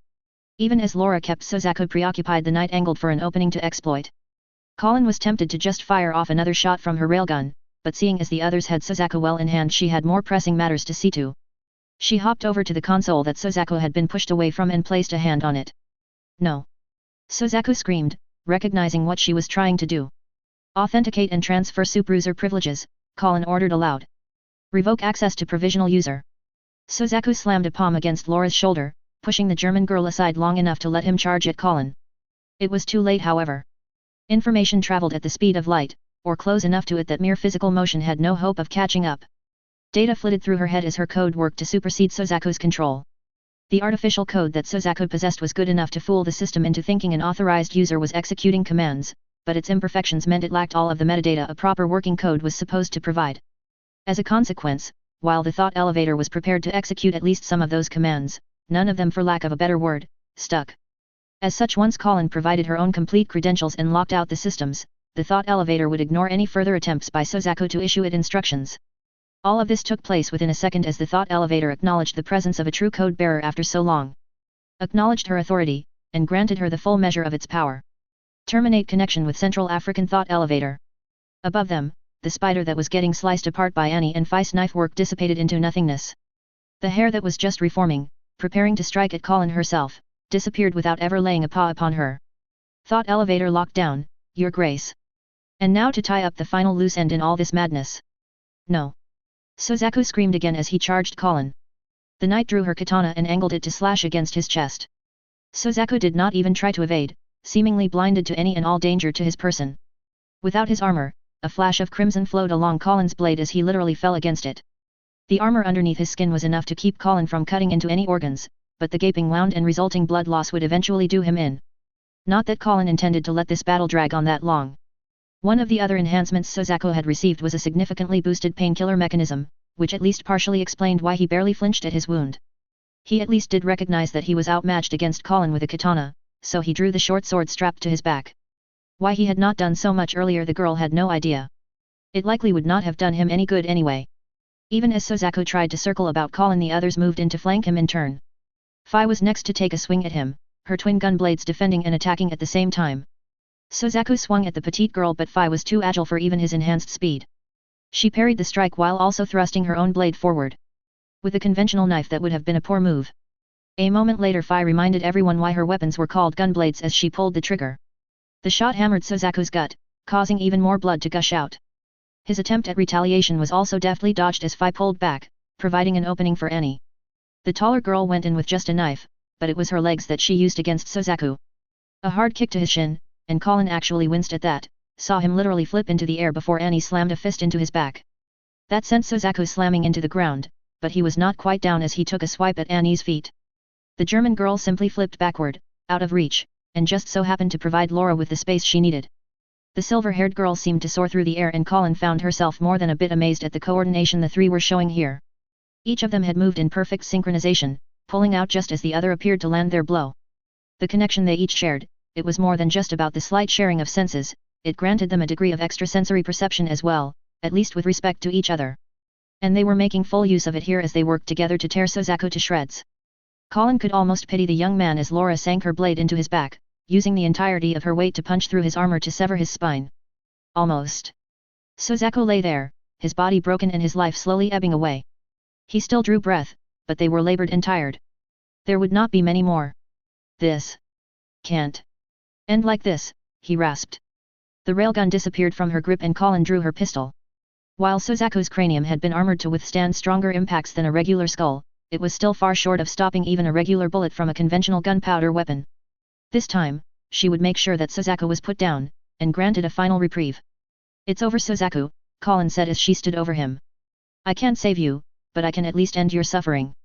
Even as Laura kept Suzaku preoccupied, the knight angled for an opening to exploit. Colin was tempted to just fire off another shot from her railgun, but seeing as the others had Suzaku well in hand she had more pressing matters to see to. She hopped over to the console that Suzaku had been pushed away from and placed a hand on it. No! Suzaku screamed, recognizing what she was trying to do. Authenticate and transfer superuser privileges, Colin ordered aloud. Revoke access to provisional user. Suzaku slammed a palm against Laura's shoulder, pushing the German girl aside long enough to let him charge at Colin. It was too late however. Information traveled at the speed of light, or close enough to it that mere physical motion had no hope of catching up. Data flitted through her head as her code worked to supersede Suzaku's control. The artificial code that Suzaku possessed was good enough to fool the system into thinking an authorized user was executing commands, but its imperfections meant it lacked all of the metadata a proper working code was supposed to provide. As a consequence, while the thought elevator was prepared to execute at least some of those commands, none of them, for lack of a better word, stuck. As such, once Colin provided her own complete credentials and locked out the systems, the thought elevator would ignore any further attempts by Suzaku to issue it instructions. All of this took place within a second as the thought elevator acknowledged the presence of a true code bearer after so long. Acknowledged her authority, and granted her the full measure of its power. Terminate connection with Central African Thought Elevator. Above them, the spider that was getting sliced apart by Annie and Feist's knife work dissipated into nothingness. The hair that was just reforming, preparing to strike at Colin herself, disappeared without ever laying a paw upon her. Thought elevator locked down, Your Grace. And now to tie up the final loose end in all this madness. No. Suzaku screamed again as he charged Colin. The knight drew her katana and angled it to slash against his chest. Suzaku did not even try to evade, seemingly blinded to any and all danger to his person. Without his armor, a flash of crimson flowed along Colin's blade as he literally fell against it. The armor underneath his skin was enough to keep Colin from cutting into any organs, but the gaping wound and resulting blood loss would eventually do him in. Not that Colin intended to let this battle drag on that long. One of the other enhancements Suzaku had received was a significantly boosted painkiller mechanism, which at least partially explained why he barely flinched at his wound. He at least did recognize that he was outmatched against Colin with a katana, so he drew the short sword strapped to his back. Why he had not done so much earlier the girl had no idea. It likely would not have done him any good anyway. Even as Suzaku tried to circle about Colin, the others moved in to flank him in turn. Fi was next to take a swing at him, her twin gun blades defending and attacking at the same time. Suzaku swung at the petite girl, but Fi was too agile for even his enhanced speed. She parried the strike while also thrusting her own blade forward. With a conventional knife that would have been a poor move. A moment later Fi reminded everyone why her weapons were called gun blades as she pulled the trigger. The shot hammered Suzaku's gut, causing even more blood to gush out. His attempt at retaliation was also deftly dodged as Fi pulled back, providing an opening for Annie. The taller girl went in with just a knife, but it was her legs that she used against Suzaku. A hard kick to his shin, and Colin actually winced at that, saw him literally flip into the air before Annie slammed a fist into his back. That sent Suzaku slamming into the ground, but he was not quite down as he took a swipe at Annie's feet. The German girl simply flipped backward, out of reach, and just so happened to provide Laura with the space she needed. The silver-haired girl seemed to soar through the air, and Colin found herself more than a bit amazed at the coordination the three were showing here. Each of them had moved in perfect synchronization, pulling out just as the other appeared to land their blow. The connection they each shared, it was more than just about the slight sharing of senses, it granted them a degree of extrasensory perception as well, at least with respect to each other. And they were making full use of it here as they worked together to tear Suzaku to shreds. Colin could almost pity the young man as Laura sank her blade into his back, using the entirety of her weight to punch through his armor to sever his spine. Almost. Suzaku lay there, his body broken and his life slowly ebbing away. He still drew breath, but they were labored and tired. There would not be many more. This can't end like this, he rasped. The railgun disappeared from her grip and Colin drew her pistol. While Suzaku's cranium had been armored to withstand stronger impacts than a regular skull, it was still far short of stopping even a regular bullet from a conventional gunpowder weapon. This time, she would make sure that Suzaku was put down, and granted a final reprieve. "It's over, Suzaku," Colin said as she stood over him. "I can't save you, but I can at least end your suffering."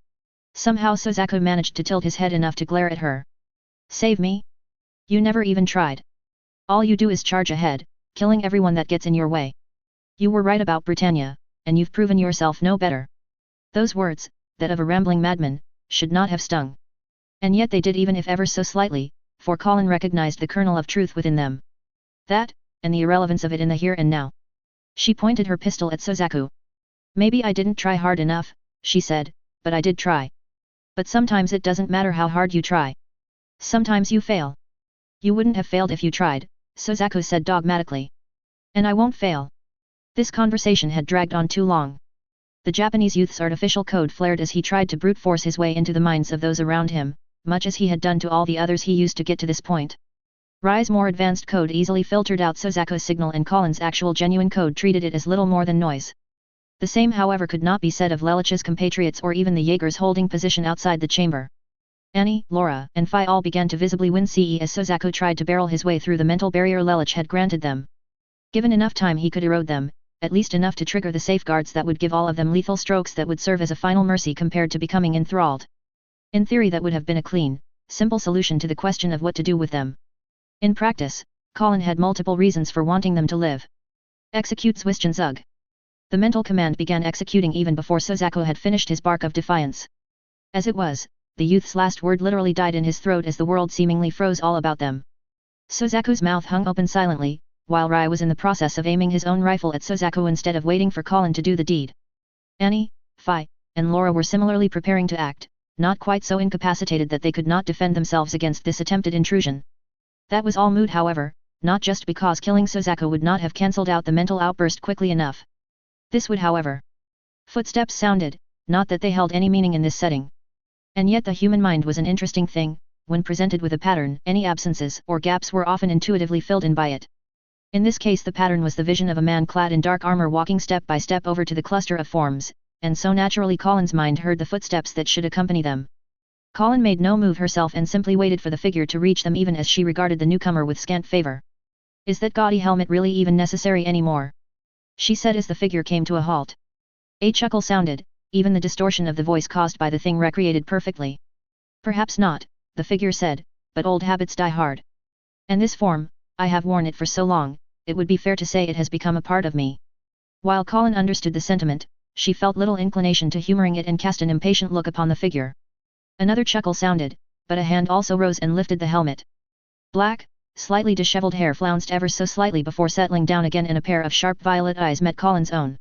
Somehow Suzaku managed to tilt his head enough to glare at her. "Save me? You never even tried. All you do is charge ahead, killing everyone that gets in your way. You were right about Britannia, and you've proven yourself no better." Those words, that of a rambling madman, should not have stung. And yet they did, even if ever so slightly, for Colin recognized the kernel of truth within them. That, and the irrelevance of it in the here and now. She pointed her pistol at Suzaku. "Maybe I didn't try hard enough," she said, "but I did try. But sometimes it doesn't matter how hard you try. Sometimes you fail." "You wouldn't have failed if you tried," Suzaku said dogmatically. "And I won't fail." This conversation had dragged on too long. The Japanese youth's artificial code flared as he tried to brute force his way into the minds of those around him, much as he had done to all the others he used to get to this point. Rai's more advanced code easily filtered out Suzaku's signal, and Colin's actual genuine code treated it as little more than noise. The same, however, could not be said of Lelich's compatriots or even the Jaegers holding position outside the chamber. Annie, Laura, and Fi all began to visibly wince as Suzaku tried to barrel his way through the mental barrier Lelich had granted them. Given enough time he could erode them, at least enough to trigger the safeguards that would give all of them lethal strokes that would serve as a final mercy compared to becoming enthralled. In theory that would have been a clean, simple solution to the question of what to do with them. In practice, Colin had multiple reasons for wanting them to live. Execute Zwishan Zug. The mental command began executing even before Suzaku had finished his bark of defiance. As it was, the youth's last word literally died in his throat as the world seemingly froze all about them. Suzaku's mouth hung open silently, while Rai was in the process of aiming his own rifle at Suzaku instead of waiting for Colin to do the deed. Annie, Fi, and Laura were similarly preparing to act, not quite so incapacitated that they could not defend themselves against this attempted intrusion. That was all moot, however, not just because killing Suzaku would not have cancelled out the mental outburst quickly enough. This would, however. Footsteps sounded, not that they held any meaning in this setting. And yet the human mind was an interesting thing. When presented with a pattern, any absences or gaps were often intuitively filled in by it. In this case the pattern was the vision of a man clad in dark armor walking step by step over to the cluster of forms, and so naturally Colin's mind heard the footsteps that should accompany them. Colin made no move herself and simply waited for the figure to reach them, even as she regarded the newcomer with scant favor. "Is that gaudy helmet really even necessary anymore?" she said as the figure came to a halt. A chuckle sounded, even the distortion of the voice caused by the thing recreated perfectly. "Perhaps not," the figure said, "but old habits die hard. And this form, I have worn it for so long, it would be fair to say it has become a part of me." While Colin understood the sentiment, she felt little inclination to humoring it and cast an impatient look upon the figure. Another chuckle sounded, but a hand also rose and lifted the helmet. Black, slightly disheveled hair flounced ever so slightly before settling down again, and a pair of sharp violet eyes met Colin's own.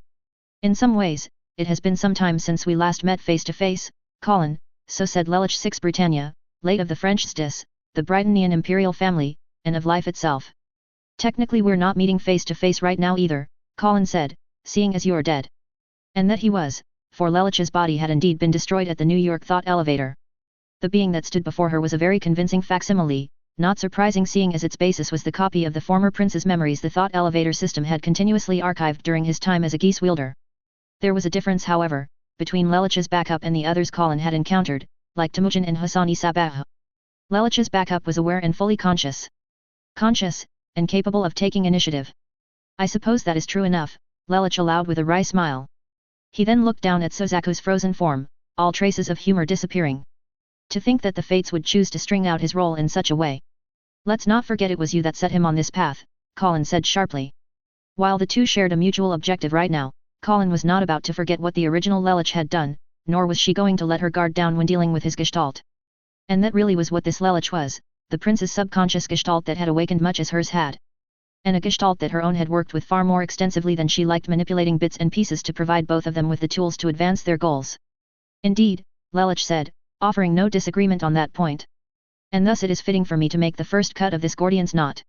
In some ways, it has been some time since we last met face to face, Colin, so said Lelich 6 Britannia, late of the French SDIS, the Britonian imperial family, and of life itself. Technically we're not meeting face to face right now either, Colin said, seeing as you're dead. And that he was, for Lelich's body had indeed been destroyed at the New York thought elevator. The being that stood before her was a very convincing facsimile, not surprising seeing as its basis was the copy of the former prince's memories the thought elevator system had continuously archived during his time as a Geass wielder. There was a difference however, between Lelich's backup and the others Colin had encountered, like Temujin and Hassani Sabah. Lelich's backup was aware and fully conscious. Conscious, and capable of taking initiative. I suppose that is true enough, Lelich allowed with a wry smile. He then looked down at Suzaku's frozen form, all traces of humor disappearing. To think that the fates would choose to string out his role in such a way. Let's not forget it was you that set him on this path, Colin said sharply. While the two shared a mutual objective right now, Colin was not about to forget what the original Lelich had done, nor was she going to let her guard down when dealing with his gestalt. And that really was what this Lelich was, the prince's subconscious gestalt that had awakened much as hers had. And a gestalt that her own had worked with far more extensively than she liked, manipulating bits and pieces to provide both of them with the tools to advance their goals. Indeed, Lelich said, offering no disagreement on that point. And thus it is fitting for me to make the first cut of this Gordian's knot.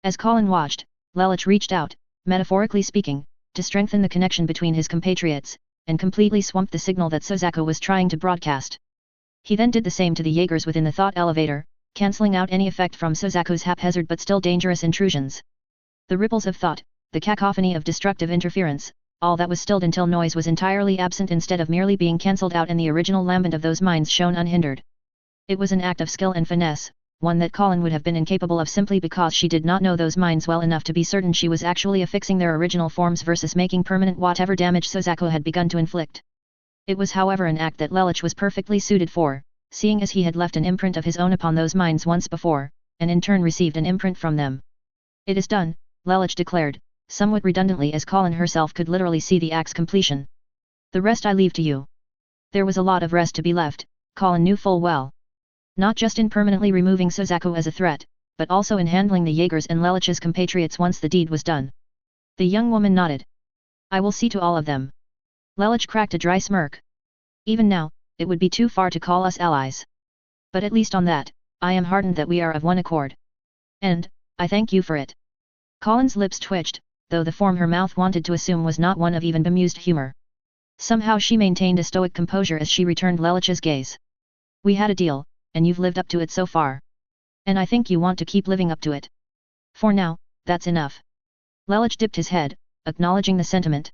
As Colin watched, Lelich reached out, metaphorically speaking, to strengthen the connection between his compatriots, and completely swamped the signal that Suzaku was trying to broadcast. He then did the same to the Jaegers within the thought elevator, cancelling out any effect from Suzaku's haphazard but still dangerous intrusions. The ripples of thought, the cacophony of destructive interference, all that was stilled until noise was entirely absent instead of merely being cancelled out, and the original lambent of those minds shone unhindered. It was an act of skill and finesse, one that Colin would have been incapable of simply because she did not know those minds well enough to be certain she was actually affixing their original forms versus making permanent whatever damage Suzaku had begun to inflict. It was however an act that Lelich was perfectly suited for, seeing as he had left an imprint of his own upon those minds once before, and in turn received an imprint from them. It is done, Lelich declared, somewhat redundantly as Colin herself could literally see the act's completion. The rest I leave to you. There was a lot of rest to be left, Colin knew full well. Not just in permanently removing Suzaku as a threat, but also in handling the Jaegers and Lelich's compatriots once the deed was done. The young woman nodded. I will see to all of them. Lelich cracked a dry smirk. Even now, it would be too far to call us allies. But at least on that, I am heartened that we are of one accord. And, I thank you for it. Colin's lips twitched, though the form her mouth wanted to assume was not one of even bemused humor. Somehow she maintained a stoic composure as she returned Lelich's gaze. We had a deal, and you've lived up to it so far. And I think you want to keep living up to it. For now, that's enough. Lelich dipped his head, acknowledging the sentiment.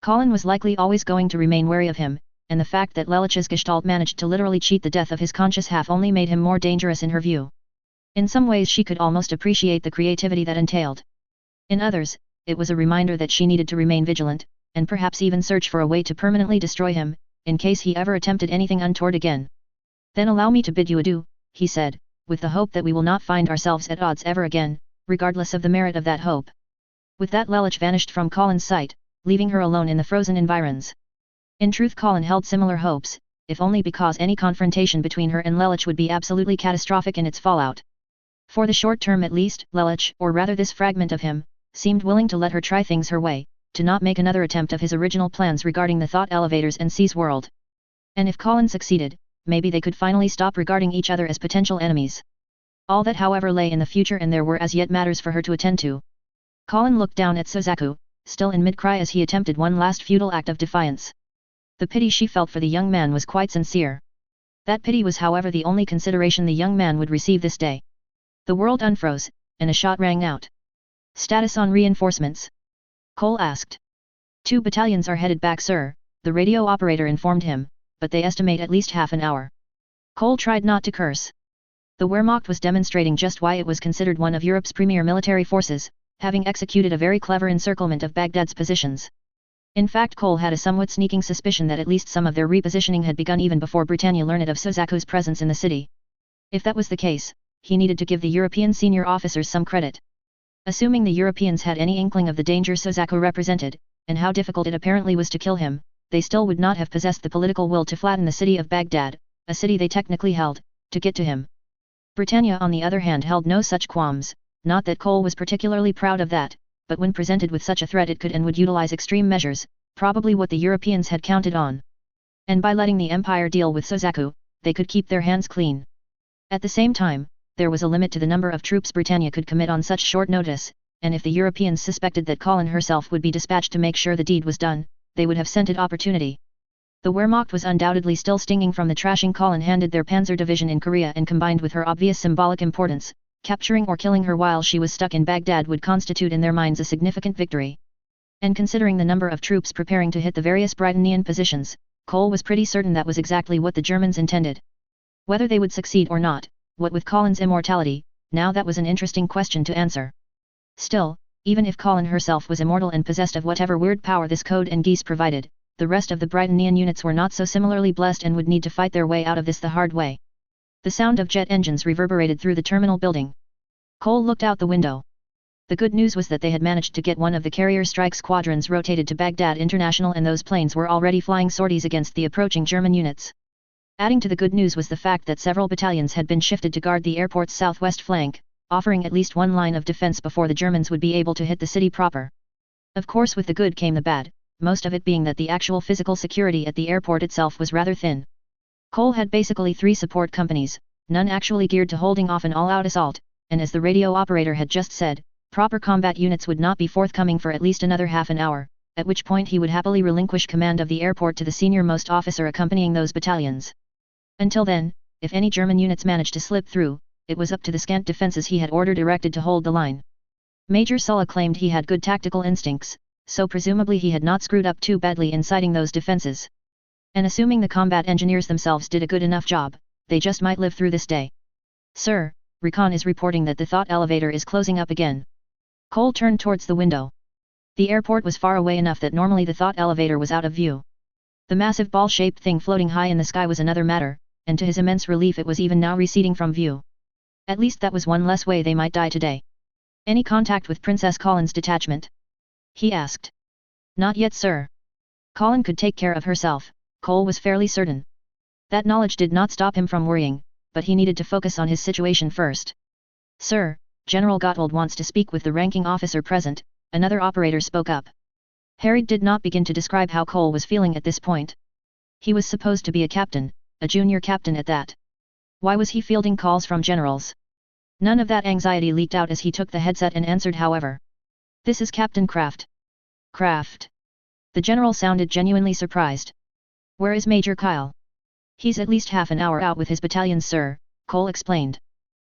Colin was likely always going to remain wary of him, and the fact that Lelich's gestalt managed to literally cheat the death of his conscious half only made him more dangerous in her view. In some ways she could almost appreciate the creativity that entailed. In others, it was a reminder that she needed to remain vigilant, and perhaps even search for a way to permanently destroy him, in case he ever attempted anything untoward again. Then allow me to bid you adieu, he said, with the hope that we will not find ourselves at odds ever again, regardless of the merit of that hope. With that Lelich vanished from Colin's sight, leaving her alone in the frozen environs. In truth Colin held similar hopes, if only because any confrontation between her and Lelich would be absolutely catastrophic in its fallout. For the short term at least, Lelich, or rather this fragment of him, seemed willing to let her try things her way, to not make another attempt of his original plans regarding the thought elevators and C's world. And if Colin succeeded, maybe they could finally stop regarding each other as potential enemies. All that however lay in the future, and there were as yet matters for her to attend to. Colin looked down at Suzaku, still in mid-cry as he attempted one last futile act of defiance. The pity she felt for the young man was quite sincere. That pity was however the only consideration the young man would receive this day. The world unfroze, and a shot rang out. Status on reinforcements? Cole asked. 2 battalions are headed back, sir, the radio operator informed him, but they estimate at least half an hour. Cole tried not to curse. The Wehrmacht was demonstrating just why it was considered one of Europe's premier military forces, having executed a very clever encirclement of Baghdad's positions. In fact, Cole had a somewhat sneaking suspicion that at least some of their repositioning had begun even before Britannia learned of Suzaku's presence in the city. If that was the case, he needed to give the European senior officers some credit. Assuming the Europeans had any inkling of the danger Suzaku represented, and how difficult it apparently was to kill him, they still would not have possessed the political will to flatten the city of Baghdad, a city they technically held, to get to him. Britannia on the other hand held no such qualms, not that Cole was particularly proud of that, but when presented with such a threat it could and would utilize extreme measures, probably what the Europeans had counted on. And by letting the Empire deal with Sozaku, they could keep their hands clean. At the same time, there was a limit to the number of troops Britannia could commit on such short notice, and if the Europeans suspected that Colin herself would be dispatched to make sure the deed was done, they would have scented opportunity. The Wehrmacht was undoubtedly still stinging from the trashing Colin handed their panzer division in Korea, and combined with her obvious symbolic importance, capturing or killing her while she was stuck in Baghdad would constitute in their minds a significant victory. And considering the number of troops preparing to hit the various Britannian positions, Cole was pretty certain that was exactly what the Germans intended. Whether they would succeed or not, what with Colin's immortality, now that was an interesting question to answer. Still, even if Colin herself was immortal and possessed of whatever weird power this code and Geass provided, the rest of the Britannian units were not so similarly blessed and would need to fight their way out of this the hard way. The sound of jet engines reverberated through the terminal building. Cole looked out the window. The good news was that they had managed to get one of the carrier strike squadrons rotated to Baghdad International, and those planes were already flying sorties against the approaching German units. Adding to the good news was the fact that several battalions had been shifted to guard the airport's southwest flank, offering at least one line of defense before the Germans would be able to hit the city proper. Of course, with the good came the bad, most of it being that the actual physical security at the airport itself was rather thin. Cole had basically 3 support companies, none actually geared to holding off an all-out assault, and as the radio operator had just said, proper combat units would not be forthcoming for at least another half an hour, at which point he would happily relinquish command of the airport to the senior-most officer accompanying those battalions. Until then, if any German units managed to slip through, it was up to the scant defenses he had ordered erected to hold the line. Major Sulla claimed he had good tactical instincts, so presumably he had not screwed up too badly in sighting those defenses. And assuming the combat engineers themselves did a good enough job, they just might live through this day. "Sir, Recon is reporting that the Thought elevator is closing up again." Cole turned towards the window. The airport was far away enough that normally the Thought elevator was out of view. The massive ball-shaped thing floating high in the sky was another matter, and to his immense relief it was even now receding from view. At least that was one less way they might die today. "Any contact with Princess Colin's detachment?" he asked. "Not yet, sir. Colin could take care of herself," Cole was fairly certain. That knowledge did not stop him from worrying, but he needed to focus on his situation first. "Sir, General Gotthold wants to speak with the ranking officer present," another operator spoke up. Harry did not begin to describe how Cole was feeling at this point. He was supposed to be a captain, a junior captain at that. Why was he fielding calls from generals? None of that anxiety leaked out as he took the headset and answered, however. "This is Captain Kraft." "Kraft?" The general sounded genuinely surprised. "Where is Major Kyle?" "He's at least half an hour out with his battalion, sir," Cole explained.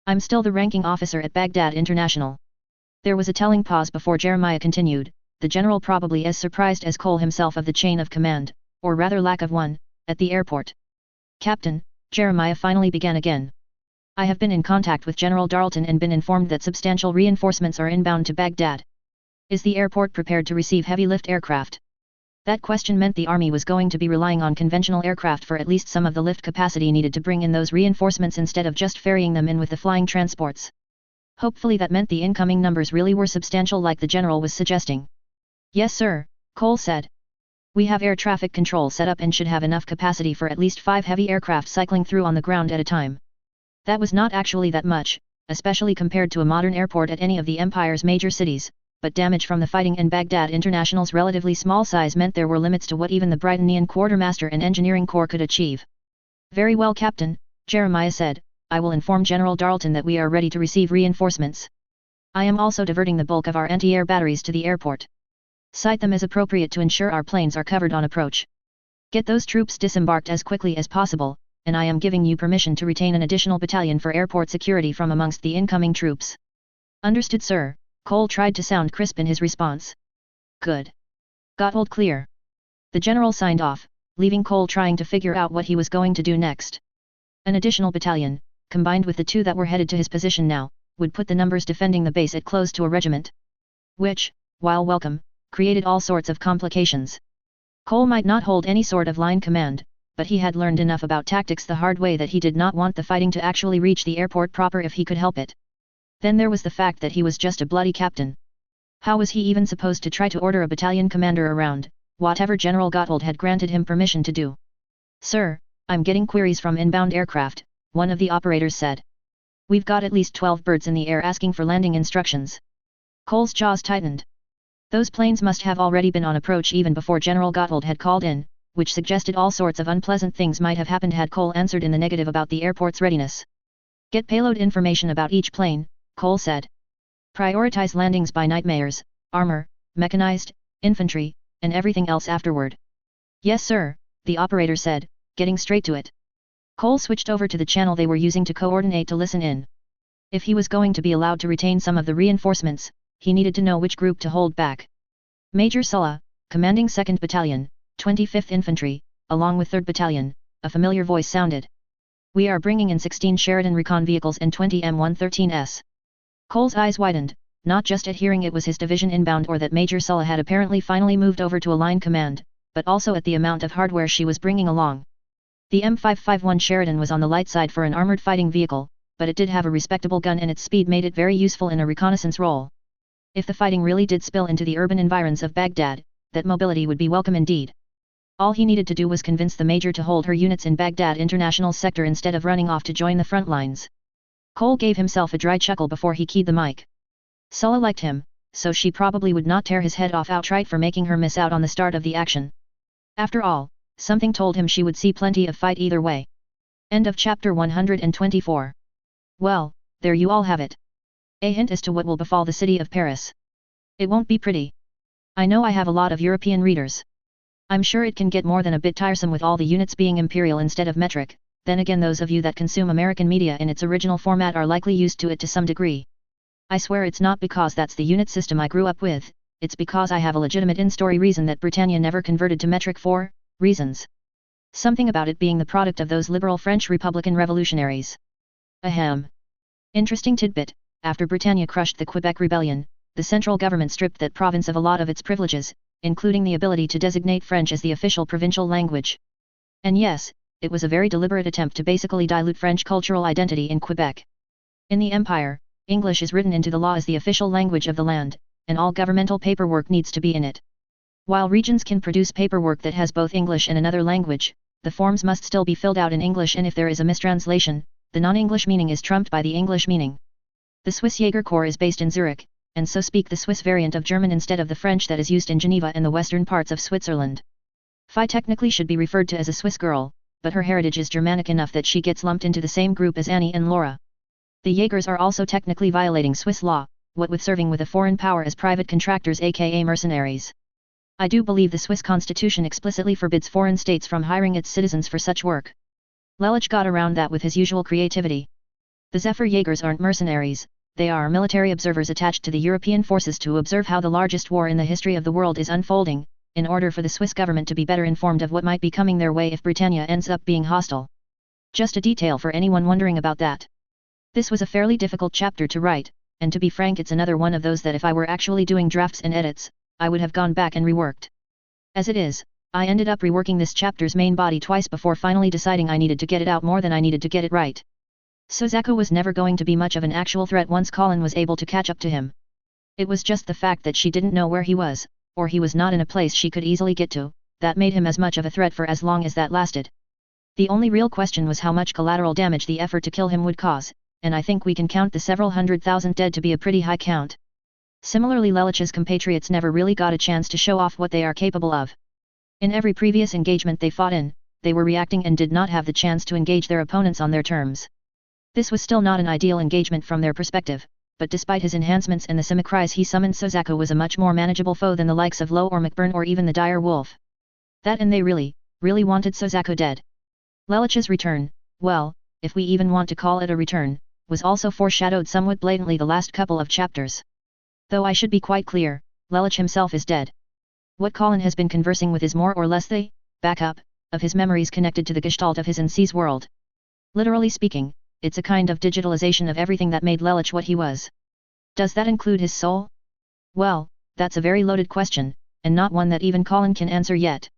"I'm still the ranking officer at Baghdad International." There was a telling pause before Jeremiah continued, the general probably as surprised as Cole himself of the chain of command, or rather lack of one, at the airport. "Captain," Jeremiah finally began again. "I have been in contact with General Darlton and been informed that substantial reinforcements are inbound to Baghdad. Is the airport prepared to receive heavy lift aircraft?" That question meant the army was going to be relying on conventional aircraft for at least some of the lift capacity needed to bring in those reinforcements instead of just ferrying them in with the flying transports. Hopefully that meant the incoming numbers really were substantial like the general was suggesting. "Yes, sir," Cole said. "We have air traffic control set up and should have enough capacity for at least 5 heavy aircraft cycling through on the ground at a time." That was not actually that much, especially compared to a modern airport at any of the Empire's major cities, but damage from the fighting in Baghdad International's relatively small size meant there were limits to what even the Britannian Quartermaster and Engineering Corps could achieve. "Very well, Captain," Jeremiah said, "I will inform General Darlton that we are ready to receive reinforcements. I am also diverting the bulk of our anti-air batteries to the airport. Site them as appropriate to ensure our planes are covered on approach. Get those troops disembarked as quickly as possible, and I am giving you permission to retain an additional battalion for airport security from amongst the incoming troops." "Understood, sir," Cole tried to sound crisp in his response. "Good. Gotthold clear." The general signed off, leaving Cole trying to figure out what he was going to do next. An additional battalion, combined with the 2 that were headed to his position now, would put the numbers defending the base at close to a regiment. Which, while welcome, created all sorts of complications. Cole might not hold any sort of line command, but he had learned enough about tactics the hard way that he did not want the fighting to actually reach the airport proper if he could help it. Then there was the fact that he was just a bloody captain. How was he even supposed to try to order a battalion commander around, whatever General Gotthold had granted him permission to do? "Sir, I'm getting queries from inbound aircraft, one of the operators said. We've got at least 12 birds in the air asking for landing instructions. Cole's jaws tightened. Those planes must have already been on approach even before General Gotthold had called in, which suggested all sorts of unpleasant things might have happened had Cole answered in the negative about the airport's readiness. Get payload information about each plane, Cole said. Prioritize landings by nightmares, armor, mechanized, infantry, and everything else afterward. Yes sir, the operator said, getting straight to it. Cole switched over to the channel they were using to coordinate to listen in. If he was going to be allowed to retain some of the reinforcements, he needed to know which group to hold back. Major Sulla, commanding 2nd Battalion, 25th Infantry, along with 3rd Battalion, a familiar voice sounded. We are bringing in 16 Sheridan Recon vehicles and 20 M113s. Cole's eyes widened, not just at hearing it was his division inbound or that Major Sulla had apparently finally moved over to a line command, but also at the amount of hardware she was bringing along. The M551 Sheridan was on the light side for an armored fighting vehicle, but it did have a respectable gun and its speed made it very useful in a reconnaissance role. If the fighting really did spill into the urban environs of Baghdad, that mobility would be welcome indeed. All he needed to do was convince the major to hold her units in Baghdad International Sector instead of running off to join the front lines. Cole gave himself a dry chuckle before he keyed the mic. Sulla liked him, so she probably would not tear his head off outright for making her miss out on the start of the action. After all, something told him she would see plenty of fight either way. End of chapter 124. Well, there you all have it. A hint as to what will befall the city of Paris. It won't be pretty. I know I have a lot of European readers. I'm sure it can get more than a bit tiresome with all the units being imperial instead of metric, then again those of you that consume American media in its original format are likely used to it to some degree. I swear it's not because that's the unit system I grew up with, it's because I have a legitimate in-story reason that Britannia never converted to metric for reasons. Something about it being the product of those liberal French Republican revolutionaries. Ahem. Interesting tidbit, after Britannia crushed the Quebec Rebellion, the central government stripped that province of a lot of its privileges, including the ability to designate French as the official provincial language. And yes, it was a very deliberate attempt to basically dilute French cultural identity in Quebec. In the Empire, English is written into the law as the official language of the land, and all governmental paperwork needs to be in it. While regions can produce paperwork that has both English and another language, the forms must still be filled out in English, and if there is a mistranslation, the non-English meaning is trumped by the English meaning. The Swiss Jaeger Corps is based in Zurich, and so speak the Swiss variant of German instead of the French that is used in Geneva and the western parts of Switzerland. Phi technically should be referred to as a Swiss girl, but her heritage is Germanic enough that she gets lumped into the same group as Annie and Laura. The Jaegers are also technically violating Swiss law, what with serving with a foreign power as private contractors aka mercenaries. I do believe the Swiss constitution explicitly forbids foreign states from hiring its citizens for such work. Lelich got around that with his usual creativity. The Zephyr Jaegers aren't mercenaries, they are military observers attached to the European forces to observe how the largest war in the history of the world is unfolding, in order for the Swiss government to be better informed of what might be coming their way if Britannia ends up being hostile. Just a detail for anyone wondering about that. This was a fairly difficult chapter to write, and to be frank it's another one of those that if I were actually doing drafts and edits, I would have gone back and reworked. As it is, I ended up reworking this chapter's main body twice before finally deciding I needed to get it out more than I needed to get it right. Sozako was never going to be much of an actual threat once Colin was able to catch up to him. It was just the fact that she didn't know where he was, or he was not in a place she could easily get to, that made him as much of a threat for as long as that lasted. The only real question was how much collateral damage the effort to kill him would cause, and I think we can count the several 100,000 dead to be a pretty high count. Similarly, Lelich's compatriots never really got a chance to show off what they are capable of. In every previous engagement they fought in, they were reacting and did not have the chance to engage their opponents on their terms. This was still not an ideal engagement from their perspective, but despite his enhancements and the Simicries he summoned, Sozako was a much more manageable foe than the likes of Lowe or McBurn or even the Dire Wolf. That and they really wanted Sozako dead. Lelich's return, well, if we even want to call it a return, was also foreshadowed somewhat blatantly the last couple of chapters. Though I should be quite clear, Lelich himself is dead. What Colin has been conversing with is more or less the backup of his memories connected to the gestalt of his N's world. Literally speaking, it's a kind of digitalization of everything that made Lelich what he was. Does that include his soul? Well, that's a very loaded question, and not one that even Colin can answer yet.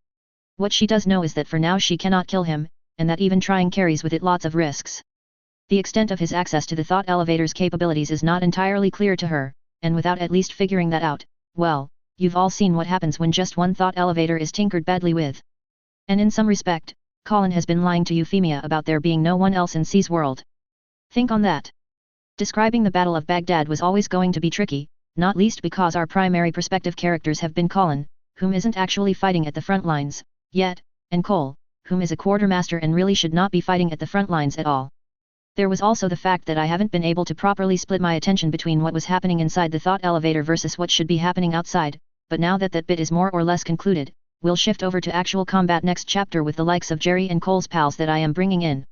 What she does know is that for now she cannot kill him, and that even trying carries with it lots of risks. The extent of his access to the thought elevator's capabilities is not entirely clear to her, and without at least figuring that out, well, you've all seen what happens when just one thought elevator is tinkered badly with. And in some respect, Colin has been lying to Euphemia about there being no one else in C's world. Think on that. Describing the Battle of Baghdad was always going to be tricky, not least because our primary perspective characters have been Colin, whom isn't actually fighting at the front lines, yet, and Cole, whom is a quartermaster and really should not be fighting at the front lines at all. There was also the fact that I haven't been able to properly split my attention between what was happening inside the thought elevator versus what should be happening outside, but now that that bit is more or less concluded, we'll shift over to actual combat next chapter with the likes of Jerry and Cole's pals that I am bringing in.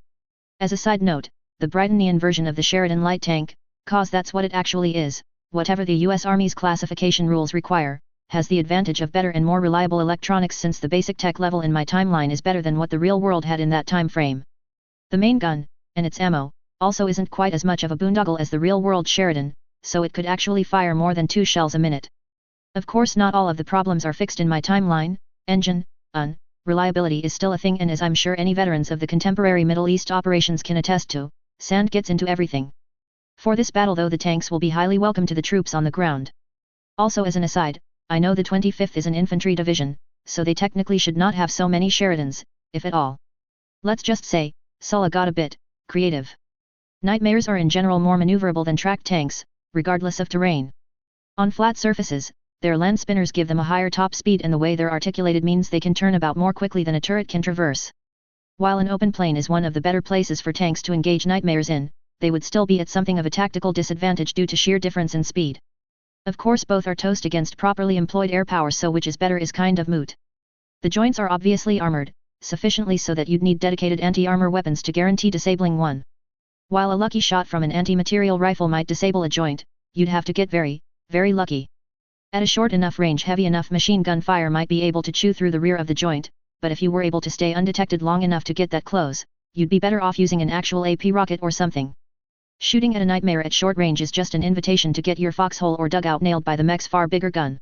As a side note, the Brightonian version of the Sheridan light tank, cause that's what it actually is, whatever the US Army's classification rules require, has the advantage of better and more reliable electronics since the basic tech level in my timeline is better than what the real world had in that time frame. The main gun, and its ammo, also isn't quite as much of a boondoggle as the real-world Sheridan, so it could actually fire more than 2 shells a minute. Of course not all of the problems are fixed in my timeline. Engine, reliability is still a thing, and as I'm sure any veterans of the contemporary Middle East operations can attest to, sand gets into everything. For this battle though the tanks will be highly welcome to the troops on the ground. Also as an aside, I know the 25th is an infantry division, so they technically should not have so many Sheridans, if at all. Let's just say, Sulla got a bit creative. Nightmares are in general more maneuverable than tracked tanks, regardless of terrain. On flat surfaces, their land spinners give them a higher top speed, and the way they're articulated means they can turn about more quickly than a turret can traverse. While an open plain is one of the better places for tanks to engage Nightmares in, they would still be at something of a tactical disadvantage due to sheer difference in speed. Of course both are toast against properly employed air power, so which is better is kind of moot. The joints are obviously armored, sufficiently so that you'd need dedicated anti-armor weapons to guarantee disabling one. While a lucky shot from an anti-material rifle might disable a joint, you'd have to get very, very lucky. At a short enough range, heavy enough machine gun fire might be able to chew through the rear of the joint, but if you were able to stay undetected long enough to get that close, you'd be better off using an actual AP rocket or something. Shooting at a Nightmare at short range is just an invitation to get your foxhole or dugout nailed by the mech's far bigger gun.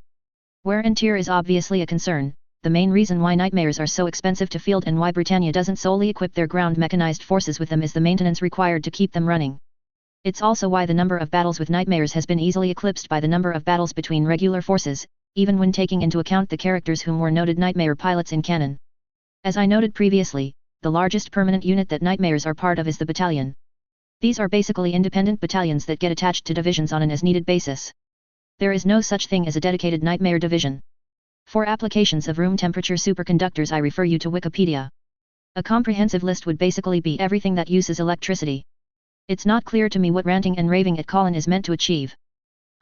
Wear and tear is obviously a concern, the main reason why Nightmares are so expensive to field and why Britannia doesn't solely equip their ground mechanized forces with them is the maintenance required to keep them running. It's also why the number of battles with Nightmares has been easily eclipsed by the number of battles between regular forces, even when taking into account the characters whom were noted Nightmare pilots in canon. As I noted previously, the largest permanent unit that Nightmares are part of is the battalion. These are basically independent battalions that get attached to divisions on an as-needed basis. There is no such thing as a dedicated Nightmare division. For applications of room temperature superconductors, I refer you to Wikipedia. A comprehensive list would basically be everything that uses electricity. It's not clear to me what ranting and raving at Colin is meant to achieve.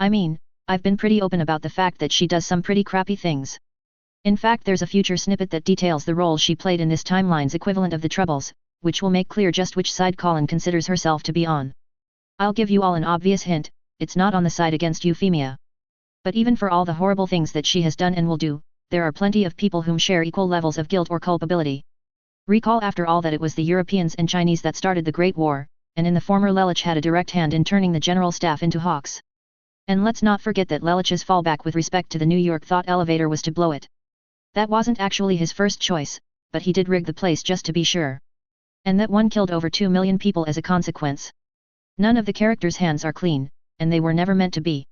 I mean, I've been pretty open about the fact that she does some pretty crappy things. In fact, there's a future snippet that details the role she played in this timeline's equivalent of the Troubles, which will make clear just which side Colin considers herself to be on. I'll give you all an obvious hint, it's not on the side against Euphemia. But even for all the horrible things that she has done and will do, there are plenty of people whom share equal levels of guilt or culpability. Recall after all that it was the Europeans and Chinese that started the Great War, and in the former Lelich had a direct hand in turning the general staff into hawks. And let's not forget that Lelich's fallback with respect to the New York thought elevator was to blow it. That wasn't actually his first choice, but he did rig the place just to be sure. And that one killed over 2 million people as a consequence. None of the characters' hands are clean, and they were never meant to be.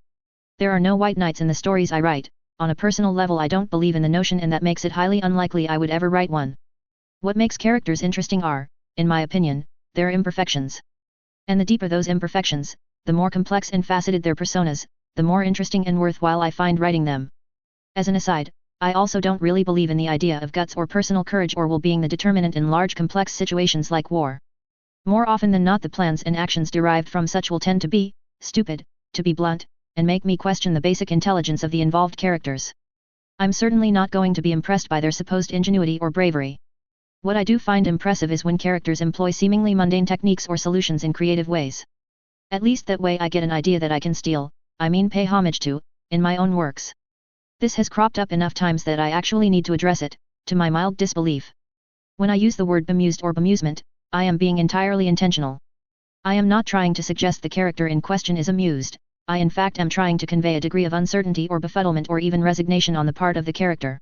There are no white knights in the stories I write. On a personal level, I don't believe in the notion, and that makes it highly unlikely I would ever write one. What makes characters interesting are, in my opinion, their imperfections. And the deeper those imperfections, the more complex and faceted their personas, the more interesting and worthwhile I find writing them. As an aside, I also don't really believe in the idea of guts or personal courage or will being the determinant in large complex situations like war. More often than not, the plans and actions derived from such will tend to be stupid, to be blunt, and make me question the basic intelligence of the involved characters. I'm certainly not going to be impressed by their supposed ingenuity or bravery. What I do find impressive is when characters employ seemingly mundane techniques or solutions in creative ways. At least that way I get an idea that I can steal, pay homage to, in my own works. This has cropped up enough times that I actually need to address it, to my mild disbelief. When I use the word bemused or bemusement, I am being entirely intentional. I am not trying to suggest the character in question is amused. I in fact am trying to convey a degree of uncertainty or befuddlement or even resignation on the part of the character.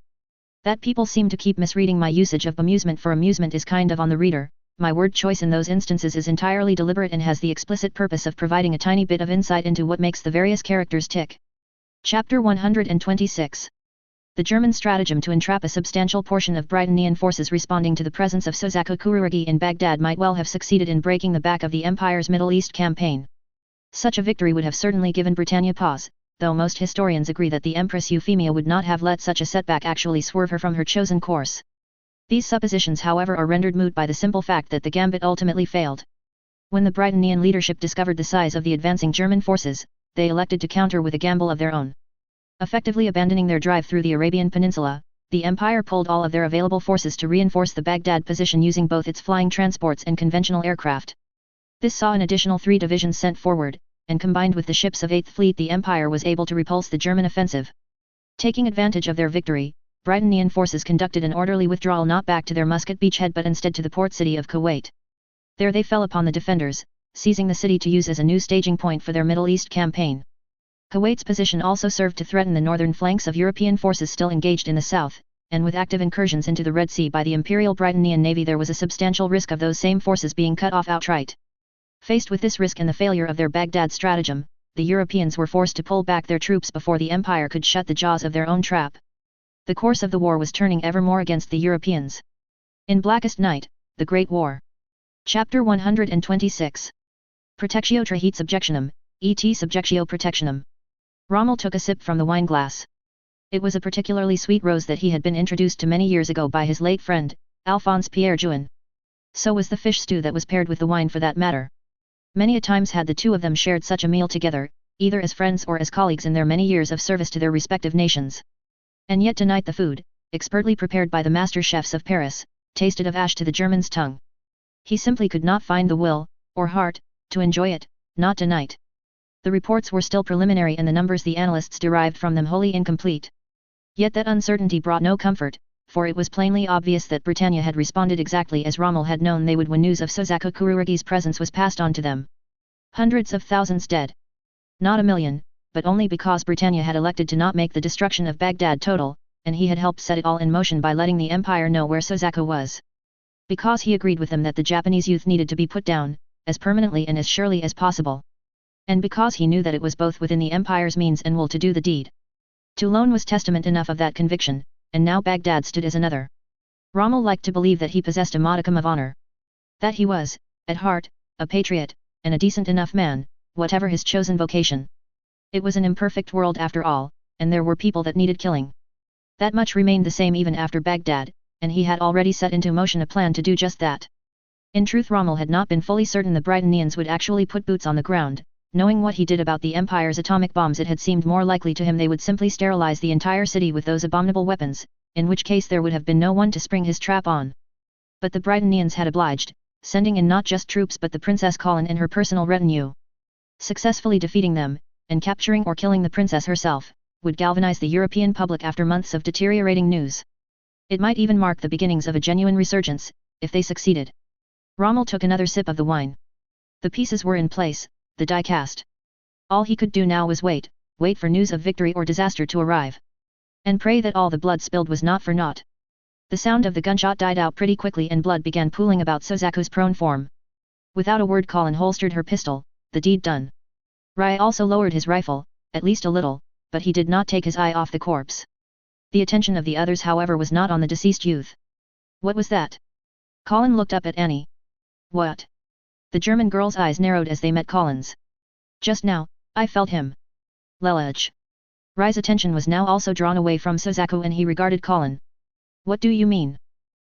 That people seem to keep misreading my usage of bemusement for amusement is kind of on the reader. My word choice in those instances is entirely deliberate and has the explicit purpose of providing a tiny bit of insight into what makes the various characters tick. Chapter 126. The German stratagem to entrap a substantial portion of Britannian forces responding to the presence of Sozaku Kururugi in Baghdad might well have succeeded in breaking the back of the Empire's Middle East campaign. Such a victory would have certainly given Britannia pause, though most historians agree that the Empress Euphemia would not have let such a setback actually swerve her from her chosen course. These suppositions however are rendered moot by the simple fact that the gambit ultimately failed. When the Britannian leadership discovered the size of the advancing German forces, they elected to counter with a gamble of their own. Effectively abandoning their drive through the Arabian Peninsula, the Empire pulled all of their available forces to reinforce the Baghdad position using both its flying transports and conventional aircraft. This saw an additional 3 divisions sent forward, and combined with the ships of 8th Fleet the Empire was able to repulse the German offensive. Taking advantage of their victory, Britannian forces conducted an orderly withdrawal not back to their Muscat beachhead but instead to the port city of Kuwait. There they fell upon the defenders, seizing the city to use as a new staging point for their Middle East campaign. Kuwait's position also served to threaten the northern flanks of European forces still engaged in the south, and with active incursions into the Red Sea by the Imperial Britannian Navy there was a substantial risk of those same forces being cut off outright. Faced with this risk and the failure of their Baghdad stratagem, the Europeans were forced to pull back their troops before the Empire could shut the jaws of their own trap. The course of the war was turning ever more against the Europeans. In Blackest Night, the Great War. Chapter 126. Protectio trahit subjectionem, et subjectio protectionem. Rommel took a sip from the wineglass. It was a particularly sweet rose that he had been introduced to many years ago by his late friend, Alphonse Pierre Juin. So was the fish stew that was paired with the wine for that matter. Many a times had the two of them shared such a meal together, either as friends or as colleagues in their many years of service to their respective nations. And yet tonight the food, expertly prepared by the master chefs of Paris, tasted of ash to the German's tongue. He simply could not find the will, or heart, to enjoy it, not tonight. The reports were still preliminary and the numbers the analysts derived from them wholly incomplete. Yet that uncertainty brought no comfort, for it was plainly obvious that Britannia had responded exactly as Rommel had known they would when news of Sozaku Kururugi's presence was passed on to them. Hundreds of thousands dead. Not a million, but only because Britannia had elected to not make the destruction of Baghdad total, and he had helped set it all in motion by letting the Empire know where Sozaku was. Because he agreed with them that the Japanese youth needed to be put down, as permanently and as surely as possible. And because he knew that it was both within the Empire's means and will to do the deed. Toulon was testament enough of that conviction, and now Baghdad stood as another. Rommel liked to believe that he possessed a modicum of honor. That he was, at heart, a patriot, and a decent enough man, whatever his chosen vocation. It was an imperfect world after all, and there were people that needed killing. That much remained the same even after Baghdad, and he had already set into motion a plan to do just that. In truth Rommel had not been fully certain the Britannians would actually put boots on the ground. Knowing what he did about the Empire's atomic bombs it had seemed more likely to him they would simply sterilize the entire city with those abominable weapons, in which case there would have been no one to spring his trap on. But the Britannians had obliged, sending in not just troops but the Princess Colin and her personal retinue. Successfully defeating them, and capturing or killing the princess herself, would galvanize the European public after months of deteriorating news. It might even mark the beginnings of a genuine resurgence, if they succeeded. Rommel took another sip of the wine. The pieces were in place, the die cast. All he could do now was wait for news of victory or disaster to arrive. And pray that all the blood spilled was not for naught. The sound of the gunshot died out pretty quickly and blood began pooling about Sozaku's prone form. Without a word Colin holstered her pistol, the deed done. Rai also lowered his rifle, at least a little, but he did not take his eye off the corpse. The attention of the others however was not on the deceased youth. What was that? Colin looked up at Annie. What? The German girl's eyes narrowed as they met Colin's. Just now, I felt him. Lelage. Rai's attention was now also drawn away from Sozaku and he regarded Colin. What do you mean?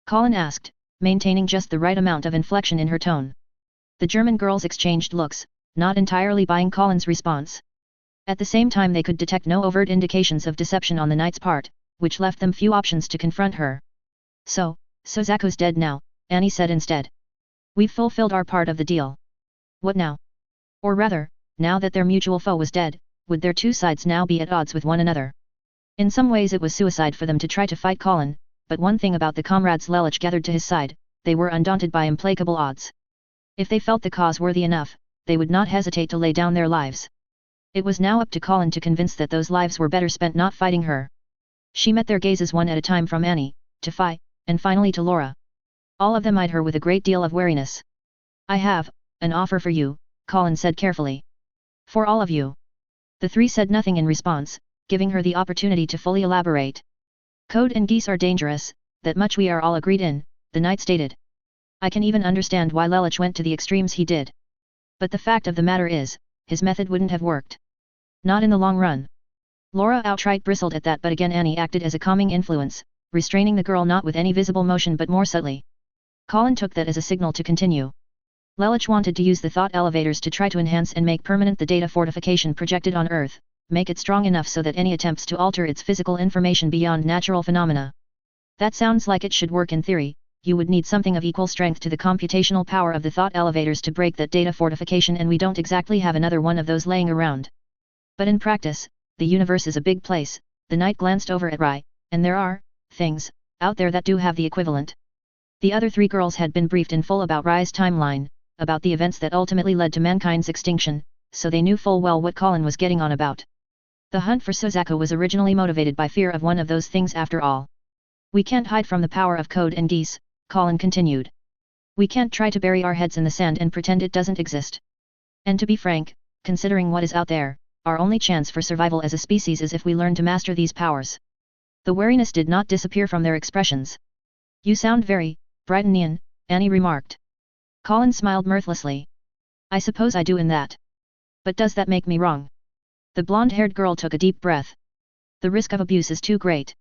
Colin asked, maintaining just the right amount of inflection in her tone. The German girls exchanged looks, not entirely buying Colin's response. At the same time they could detect no overt indications of deception on the knight's part, which left them few options to confront her. So, Sozaku's dead now, Annie said instead. We've fulfilled our part of the deal. What now? Or rather, now that their mutual foe was dead, would their two sides now be at odds with one another? In some ways it was suicide for them to try to fight Colin, but one thing about the comrades Lelich gathered to his side, they were undaunted by implacable odds. If they felt the cause worthy enough, they would not hesitate to lay down their lives. It was now up to Colin to convince that those lives were better spent not fighting her. She met their gazes one at a time from Annie, to Phi, and finally to Laura. All of them eyed her with a great deal of wariness. I have an offer for you, Colin said carefully. For all of you. The three said nothing in response, giving her the opportunity to fully elaborate. Code and Geass are dangerous, that much we are all agreed in, the knight stated. I can even understand why Lelich went to the extremes he did. But the fact of the matter is, his method wouldn't have worked. Not in the long run. Laura outright bristled at that, but again Annie acted as a calming influence, restraining the girl not with any visible motion but more subtly. Colin took that as a signal to continue. Lelich wanted to use the thought elevators to try to enhance and make permanent the data fortification projected on Earth, make it strong enough so that any attempts to alter its physical information beyond natural phenomena. That sounds like it should work in theory. You would need something of equal strength to the computational power of the thought elevators to break that data fortification, and we don't exactly have another one of those laying around. But in practice, the universe is a big place, the knight glanced over at Rai, and there are things out there that do have the equivalent. The other three girls had been briefed in full about Rai's timeline, about the events that ultimately led to mankind's extinction, so they knew full well what Colin was getting on about. The hunt for Suzaku was originally motivated by fear of one of those things after all. We can't hide from the power of Code and Geass, Colin continued. We can't try to bury our heads in the sand and pretend it doesn't exist. And to be frank, considering what is out there, our only chance for survival as a species is if we learn to master these powers. The wariness did not disappear from their expressions. You sound very Brightonian, Annie remarked. Colin smiled mirthlessly. I suppose I do in that. But does that make me wrong? The blonde-haired girl took a deep breath. The risk of abuse is too great.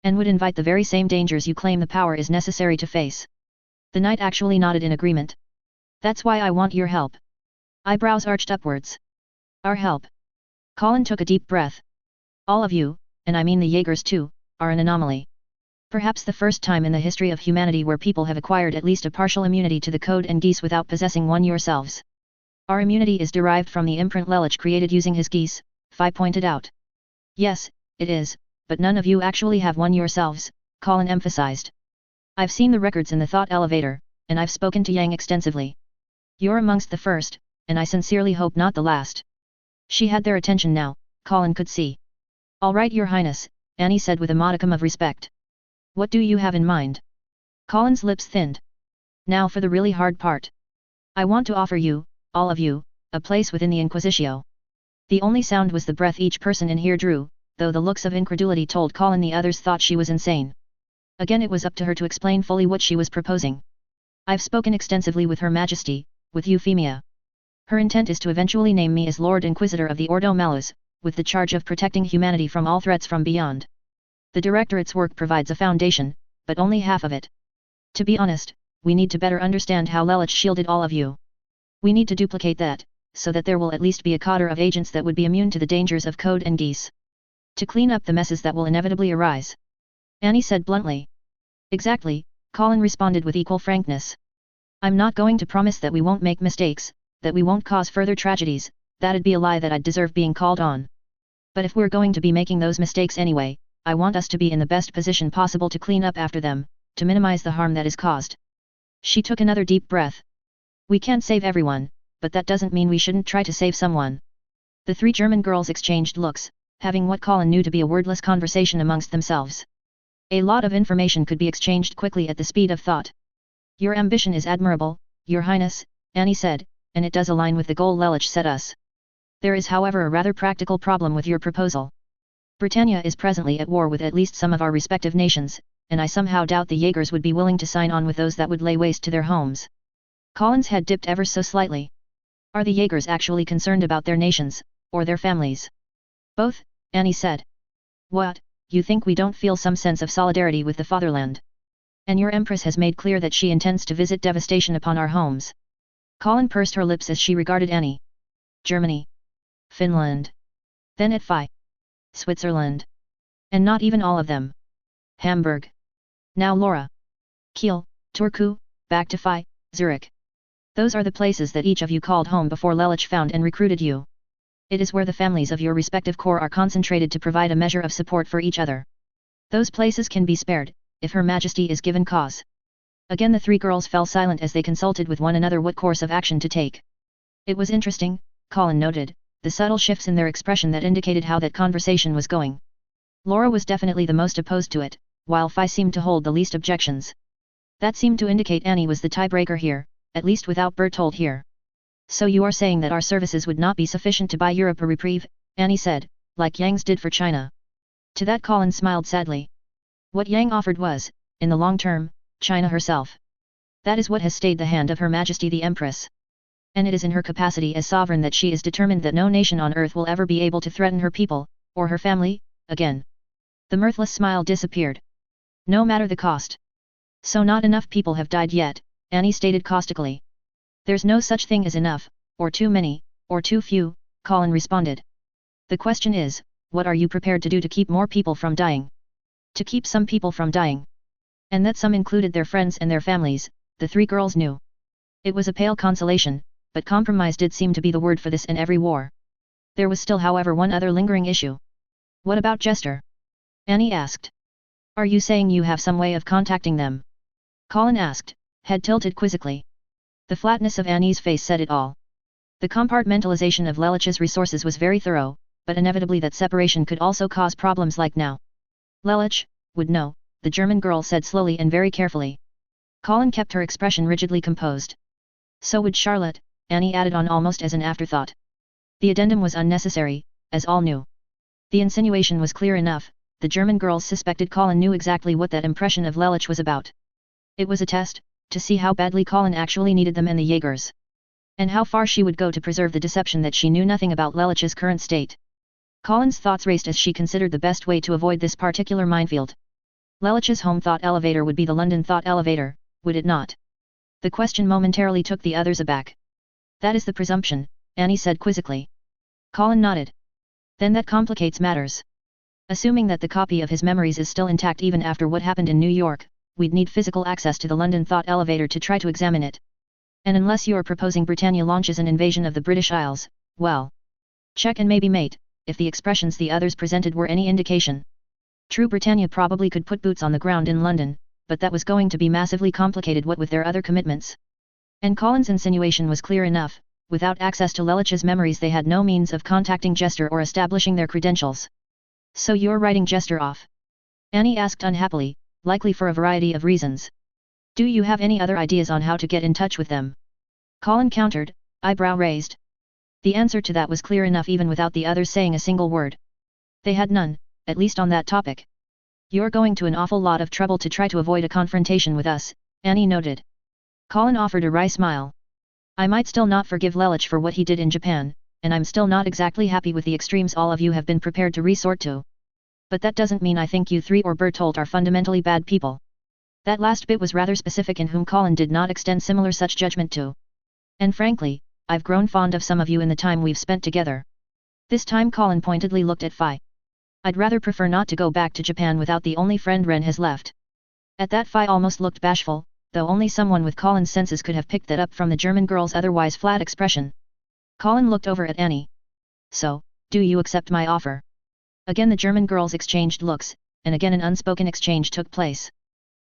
And would invite the very same dangers you claim the power is necessary to face. The knight actually nodded in agreement. That's why I want your help. Eyebrows arched upwards. Our help. Colin took a deep breath. All of you, and I mean the Jaegers too, are an anomaly. Perhaps the first time in the history of humanity where people have acquired at least a partial immunity to the Code and Geass without possessing one yourselves. Our immunity is derived from the imprint Lelich created using his Geass, Phi pointed out. Yes, it is, but none of you actually have one yourselves, Colin emphasized. I've seen the records in the thought elevator, and I've spoken to Yang extensively. You're amongst the first, and I sincerely hope not the last. She had their attention now, Colin could see. All right, Your Highness, Annie said with a modicum of respect. What do you have in mind? Colin's lips thinned. Now for the really hard part. I want to offer you, all of you, a place within the Inquisitio. The only sound was the breath each person in here drew, though the looks of incredulity told Colin the others thought she was insane. Again it was up to her to explain fully what she was proposing. I've spoken extensively with Her Majesty, with Euphemia. Her intent is to eventually name me as Lord Inquisitor of the Ordo Malus, with the charge of protecting humanity from all threats from beyond. The Directorate's work provides a foundation, but only half of it. To be honest, we need to better understand how Lelich shielded all of you. We need to duplicate that, so that there will at least be a cadre of agents that would be immune to the dangers of Code and Geass. To clean up the messes that will inevitably arise. Annie said bluntly. Exactly, Colin responded with equal frankness. I'm not going to promise that we won't make mistakes, that we won't cause further tragedies, that'd be a lie that I'd deserve being called on. But if we're going to be making those mistakes anyway, I want us to be in the best position possible to clean up after them, to minimize the harm that is caused. She took another deep breath. We can't save everyone, but that doesn't mean we shouldn't try to save someone. The three German girls exchanged looks, having what Colin knew to be a wordless conversation amongst themselves. A lot of information could be exchanged quickly at the speed of thought. Your ambition is admirable, Your Highness, Annie said, and it does align with the goal Lelich set us. There is however a rather practical problem with your proposal. Britannia is presently at war with at least some of our respective nations, and I somehow doubt the Jaegers would be willing to sign on with those that would lay waste to their homes. Colin's head dipped ever so slightly. Are the Jaegers actually concerned about their nations, or their families? Both, Annie said. What, you think we don't feel some sense of solidarity with the fatherland? And your Empress has made clear that she intends to visit devastation upon our homes. Colin pursed her lips as she regarded Annie. Germany. Finland. Then at Phi. Switzerland. And not even all of them. Hamburg. Now Laura. Kiel, Turku, back to Phi, Zurich. Those are the places that each of you called home before Lelich found and recruited you. It is where the families of your respective corps are concentrated to provide a measure of support for each other. Those places can be spared, if Her Majesty is given cause. Again the three girls fell silent as they consulted with one another what course of action to take. It was interesting, Colin noted, the subtle shifts in their expression that indicated how that conversation was going. Laura was definitely the most opposed to it, while Phi seemed to hold the least objections. That seemed to indicate Annie was the tiebreaker here, at least without Berthold here. So you are saying that our services would not be sufficient to buy Europe a reprieve, Annie said, like Yang's did for China. To that Colin smiled sadly. What Yang offered was, in the long term, China herself. That is what has stayed the hand of Her Majesty the Empress. And it is in her capacity as sovereign that she is determined that no nation on earth will ever be able to threaten her people, or her family, again. The mirthless smile disappeared. No matter the cost. So not enough people have died yet, Annie stated caustically. There's no such thing as enough, or too many, or too few, Colin responded. The question is, what are you prepared to do to keep more people from dying? To keep some people from dying. And that some included their friends and their families, the three girls knew. It was a pale consolation, but compromise did seem to be the word for this in every war. There was still however one other lingering issue. What about Jester? Annie asked. Are you saying you have some way of contacting them? Colin asked, head tilted quizzically. The flatness of Annie's face said it all. The compartmentalization of Lelich's resources was very thorough, but inevitably that separation could also cause problems like now. Lelich would know, the German girl said slowly and very carefully. Colin kept her expression rigidly composed. So would Charlotte, Annie added on almost as an afterthought. The addendum was unnecessary, as all knew. The insinuation was clear enough, the German girls suspected Colin knew exactly what that impression of Lelich was about. It was a test, to see how badly Colin actually needed them and the Jaegers. And how far she would go to preserve the deception that she knew nothing about Lelich's current state. Colin's thoughts raced as she considered the best way to avoid this particular minefield. Lelich's home thought elevator would be the London thought elevator, would it not? The question momentarily took the others aback. That is the presumption, Annie said quizzically. Colin nodded. Then that complicates matters. Assuming that the copy of his memories is still intact even after what happened in New York, we'd need physical access to the London thought elevator to try to examine it. And unless you are proposing Britannia launches an invasion of the British Isles, well. Check and maybe mate, if the expressions the others presented were any indication. True, Britannia probably could put boots on the ground in London, but that was going to be massively complicated what with their other commitments. And Colin's insinuation was clear enough, without access to Lelich's memories they had no means of contacting Jester or establishing their credentials. So you're writing Jester off? Annie asked unhappily, likely for a variety of reasons. Do you have any other ideas on how to get in touch with them? Colin countered, eyebrow raised. The answer to that was clear enough even without the others saying a single word. They had none, at least on that topic. You're going to an awful lot of trouble to try to avoid a confrontation with us, Annie noted. Colin offered a wry smile. I might still not forgive Lelich for what he did in Japan, and I'm still not exactly happy with the extremes all of you have been prepared to resort to. But that doesn't mean I think you three or Bertolt are fundamentally bad people. That last bit was rather specific in whom Colin did not extend similar such judgment to. And frankly, I've grown fond of some of you in the time we've spent together. This time Colin pointedly looked at Phi. I'd rather prefer not to go back to Japan without the only friend Ren has left. At that Phi almost looked bashful, though only someone with Colin's senses could have picked that up from the German girl's otherwise flat expression. Colin looked over at Annie. So, do you accept my offer? Again the German girls exchanged looks, and again an unspoken exchange took place.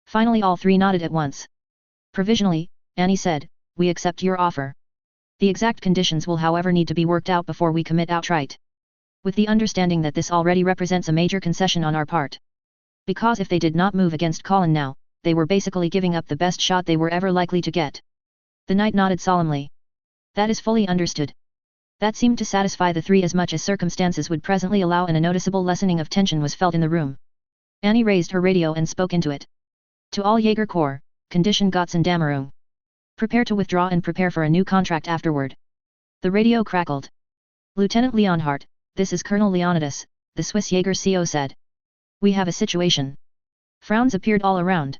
Finally all three nodded at once. Provisionally, Annie said, we accept your offer. The exact conditions will however need to be worked out before we commit outright. With the understanding that this already represents a major concession on our part. Because if they did not move against Colin now, they were basically giving up the best shot they were ever likely to get. The knight nodded solemnly. That is fully understood. That seemed to satisfy the three as much as circumstances would presently allow, and a noticeable lessening of tension was felt in the room. Annie raised her radio and spoke into it. To all Jaeger Corps, Condition Gotzendamerung. Prepare to withdraw and prepare for a new contract afterward. The radio crackled. Lieutenant Leonhardt, this is Colonel Leonidas, the Swiss Jaeger CO said. We have a situation. Frowns appeared all around.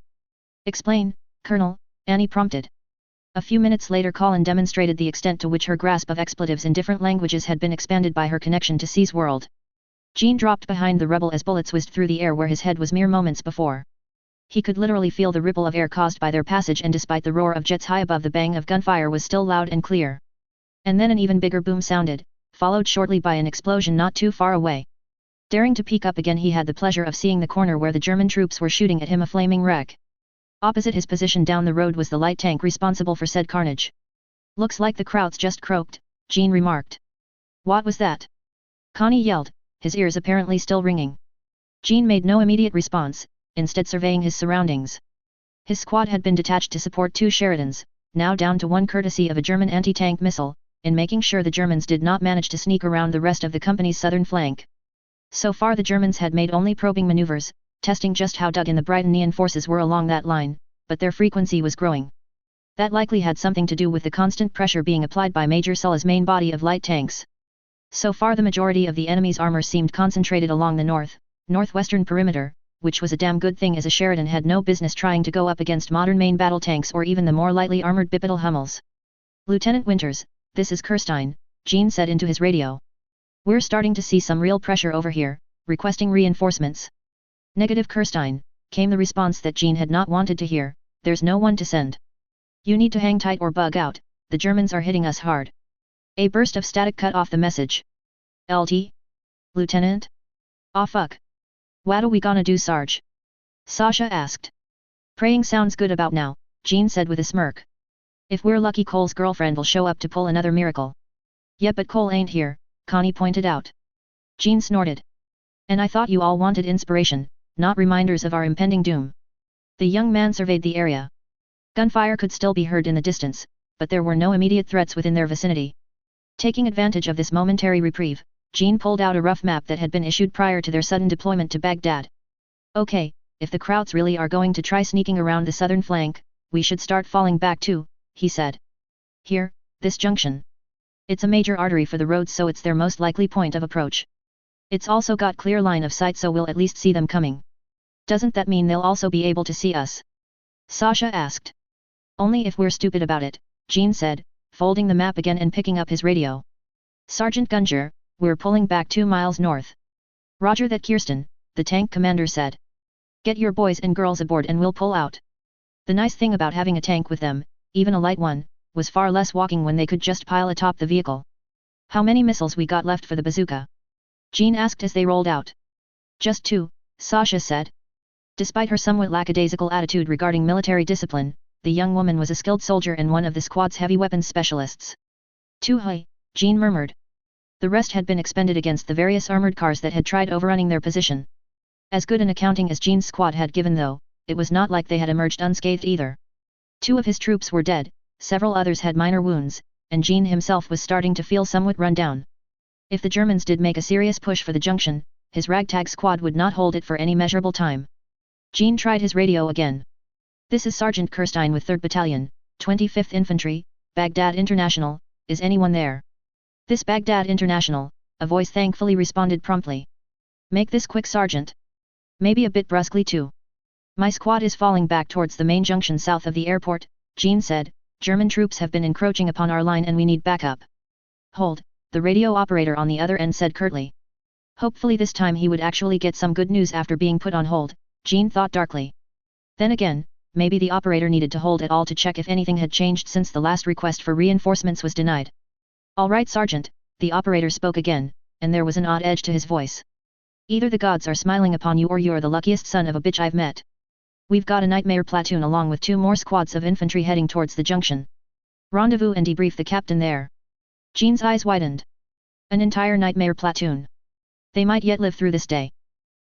Explain, Colonel, Annie prompted. A few minutes later Colin demonstrated the extent to which her grasp of expletives in different languages had been expanded by her connection to C's world. Jean dropped behind the rebel as bullets whizzed through the air where his head was mere moments before. He could literally feel the ripple of air caused by their passage, and despite the roar of jets high above, the bang of gunfire was still loud and clear. And then an even bigger boom sounded, followed shortly by an explosion not too far away. Daring to peek up again, he had the pleasure of seeing the corner where the German troops were shooting at him, a flaming wreck. Opposite his position down the road was the light tank responsible for said carnage. Looks like the Krauts just croaked, Jean remarked. What was that? Connie yelled, his ears apparently still ringing. Jean made no immediate response, instead surveying his surroundings. His squad had been detached to support two Sheridans, now down to one courtesy of a German anti-tank missile, in making sure the Germans did not manage to sneak around the rest of the company's southern flank. So far the Germans had made only probing maneuvers, testing just how dug in the Britannian forces were along that line, but their frequency was growing. That likely had something to do with the constant pressure being applied by Major Sulla's main body of light tanks. So far the majority of the enemy's armor seemed concentrated along the northwestern perimeter, which was a damn good thing as a Sheridan had no business trying to go up against modern main battle tanks or even the more lightly armored bipedal Hummels. Lieutenant Winters, this is Kirstein, Jean said into his radio. We're starting to see some real pressure over here, requesting reinforcements. Negative Kirstein, came the response that Jean had not wanted to hear, there's no one to send. You need to hang tight or bug out, the Germans are hitting us hard. A burst of static cut off the message. LT? Lieutenant? Aw fuck. What'll we gonna do, Sarge? Sasha asked. Praying sounds good about now, Jean said with a smirk. If we're lucky Cole's girlfriend will show up to pull another miracle. Yeah, but Cole ain't here, Connie pointed out. Jean snorted. And I thought you all wanted inspiration, not reminders of our impending doom. The young man surveyed the area. Gunfire could still be heard in the distance, but there were no immediate threats within their vicinity. Taking advantage of this momentary reprieve, Jean pulled out a rough map that had been issued prior to their sudden deployment to Baghdad. Okay, if the Krauts really are going to try sneaking around the southern flank, we should start falling back too, he said. Here, this junction. It's a major artery for the roads, so it's their most likely point of approach. It's also got clear line of sight, so we'll at least see them coming. Doesn't that mean they'll also be able to see us? Sasha asked. Only if we're stupid about it, Jean said, folding the map again and picking up his radio. Sergeant Gunger, we're pulling back 2 miles north. Roger that, Kirsten, the tank commander said. Get your boys and girls aboard and we'll pull out. The nice thing about having a tank with them, even a light one, was far less walking when they could just pile atop the vehicle. How many missiles we got left for the bazooka? Jean asked as they rolled out. Just 2, Sasha said. Despite her somewhat lackadaisical attitude regarding military discipline, the young woman was a skilled soldier and one of the squad's heavy weapons specialists. 2 high, Jean murmured. The rest had been expended against the various armored cars that had tried overrunning their position. As good an accounting as Jean's squad had given, though, it was not like they had emerged unscathed either. 2 of his troops were dead, several others had minor wounds, and Jean himself was starting to feel somewhat run down. If the Germans did make a serious push for the junction, his ragtag squad would not hold it for any measurable time. Jean tried his radio again. This is Sergeant Kirstein with 3rd Battalion, 25th Infantry, Baghdad International, is anyone there? This Baghdad International, a voice thankfully responded promptly. Make this quick, Sergeant. Maybe a bit brusquely too. My squad is falling back towards the main junction south of the airport, Jean said. German troops have been encroaching upon our line and we need backup. Hold, the radio operator on the other end said curtly. Hopefully this time he would actually get some good news after being put on hold, Jean thought darkly. Then again, maybe the operator needed to hold it all to check if anything had changed since the last request for reinforcements was denied. All right, Sergeant, the operator spoke again, and there was an odd edge to his voice. Either the gods are smiling upon you or you're the luckiest son of a bitch I've met. We've got a nightmare platoon along with 2 more squads of infantry heading towards the junction. Rendezvous and debrief the captain there. Jean's eyes widened. An entire nightmare platoon. They might yet live through this day.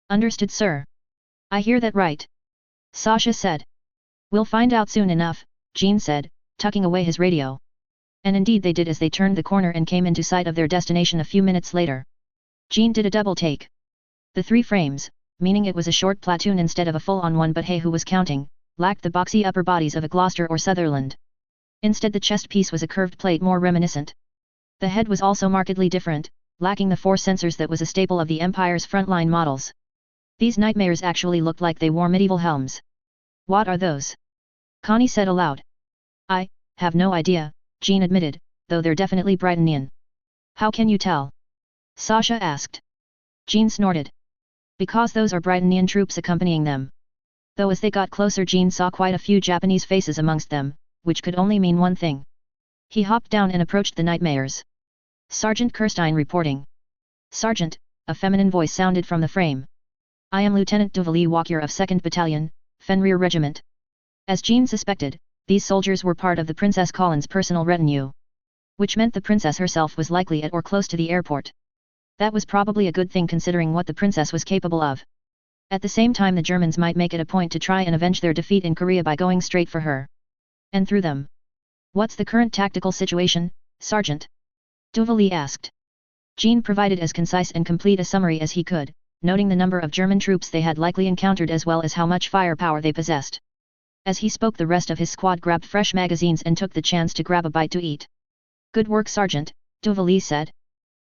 Understood, sir. I hear that right. Sasha said. We'll find out soon enough, Jean said, tucking away his radio. And indeed they did as they turned the corner and came into sight of their destination a few minutes later. Jean did a double take. The 3 frames, meaning it was a short platoon instead of a full-on one, but hey, who was counting, lacked the boxy upper bodies of a Gloucester or Sutherland. Instead the chest piece was a curved plate more reminiscent. The head was also markedly different, lacking the 4 sensors that was a staple of the Empire's frontline models. These nightmares actually looked like they wore medieval helms. What are those? Connie said aloud. I have no idea, Jean admitted, though they're definitely Britannian. How can you tell? Sasha asked. Jean snorted. Because those are Britannian troops accompanying them. Though as they got closer Jean saw quite a few Japanese faces amongst them, which could only mean one thing. He hopped down and approached the nightmares. Sergeant Kirstein reporting. Sergeant, a feminine voice sounded from the frame. I am Lieutenant Duvali Walker of 2nd Battalion, Fenrir Regiment. As Jean suspected, these soldiers were part of the Princess Colin's personal retinue. Which meant the princess herself was likely at or close to the airport. That was probably a good thing considering what the princess was capable of. At the same time the Germans might make it a point to try and avenge their defeat in Korea by going straight for her. And through them. What's the current tactical situation, Sergeant? Duvali asked. Jean provided as concise and complete a summary as he could, noting the number of German troops they had likely encountered as well as how much firepower they possessed. As he spoke, the rest of his squad grabbed fresh magazines and took the chance to grab a bite to eat. "Good work, Sergeant," Duvali said.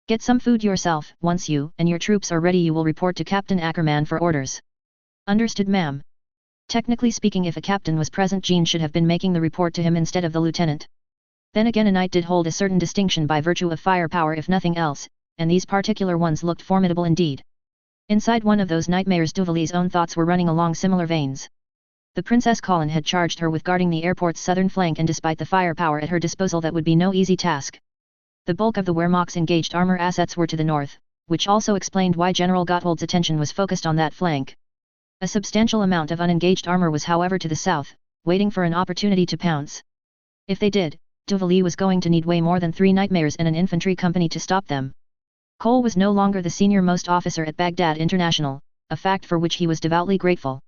"Get some food yourself. Once you and your troops are ready, you will report to Captain Ackerman for orders." "Understood, ma'am." Technically speaking, if a captain was present, Jean should have been making the report to him instead of the lieutenant. Then again, a knight did hold a certain distinction by virtue of firepower if nothing else, and these particular ones looked formidable indeed. Inside one of those nightmares, Duvali's own thoughts were running along similar veins. The Princess Colin had charged her with guarding the airport's southern flank, and despite the firepower at her disposal, that would be no easy task. The bulk of the Wehrmacht's engaged armor assets were to the north, which also explained why General Gotthold's attention was focused on that flank. A substantial amount of unengaged armor was however to the south, waiting for an opportunity to pounce. If they did, Duvali was going to need way more than 3 nightmares and an infantry company to stop them. Cole was no longer the senior-most officer at Baghdad International, a fact for which he was devoutly grateful.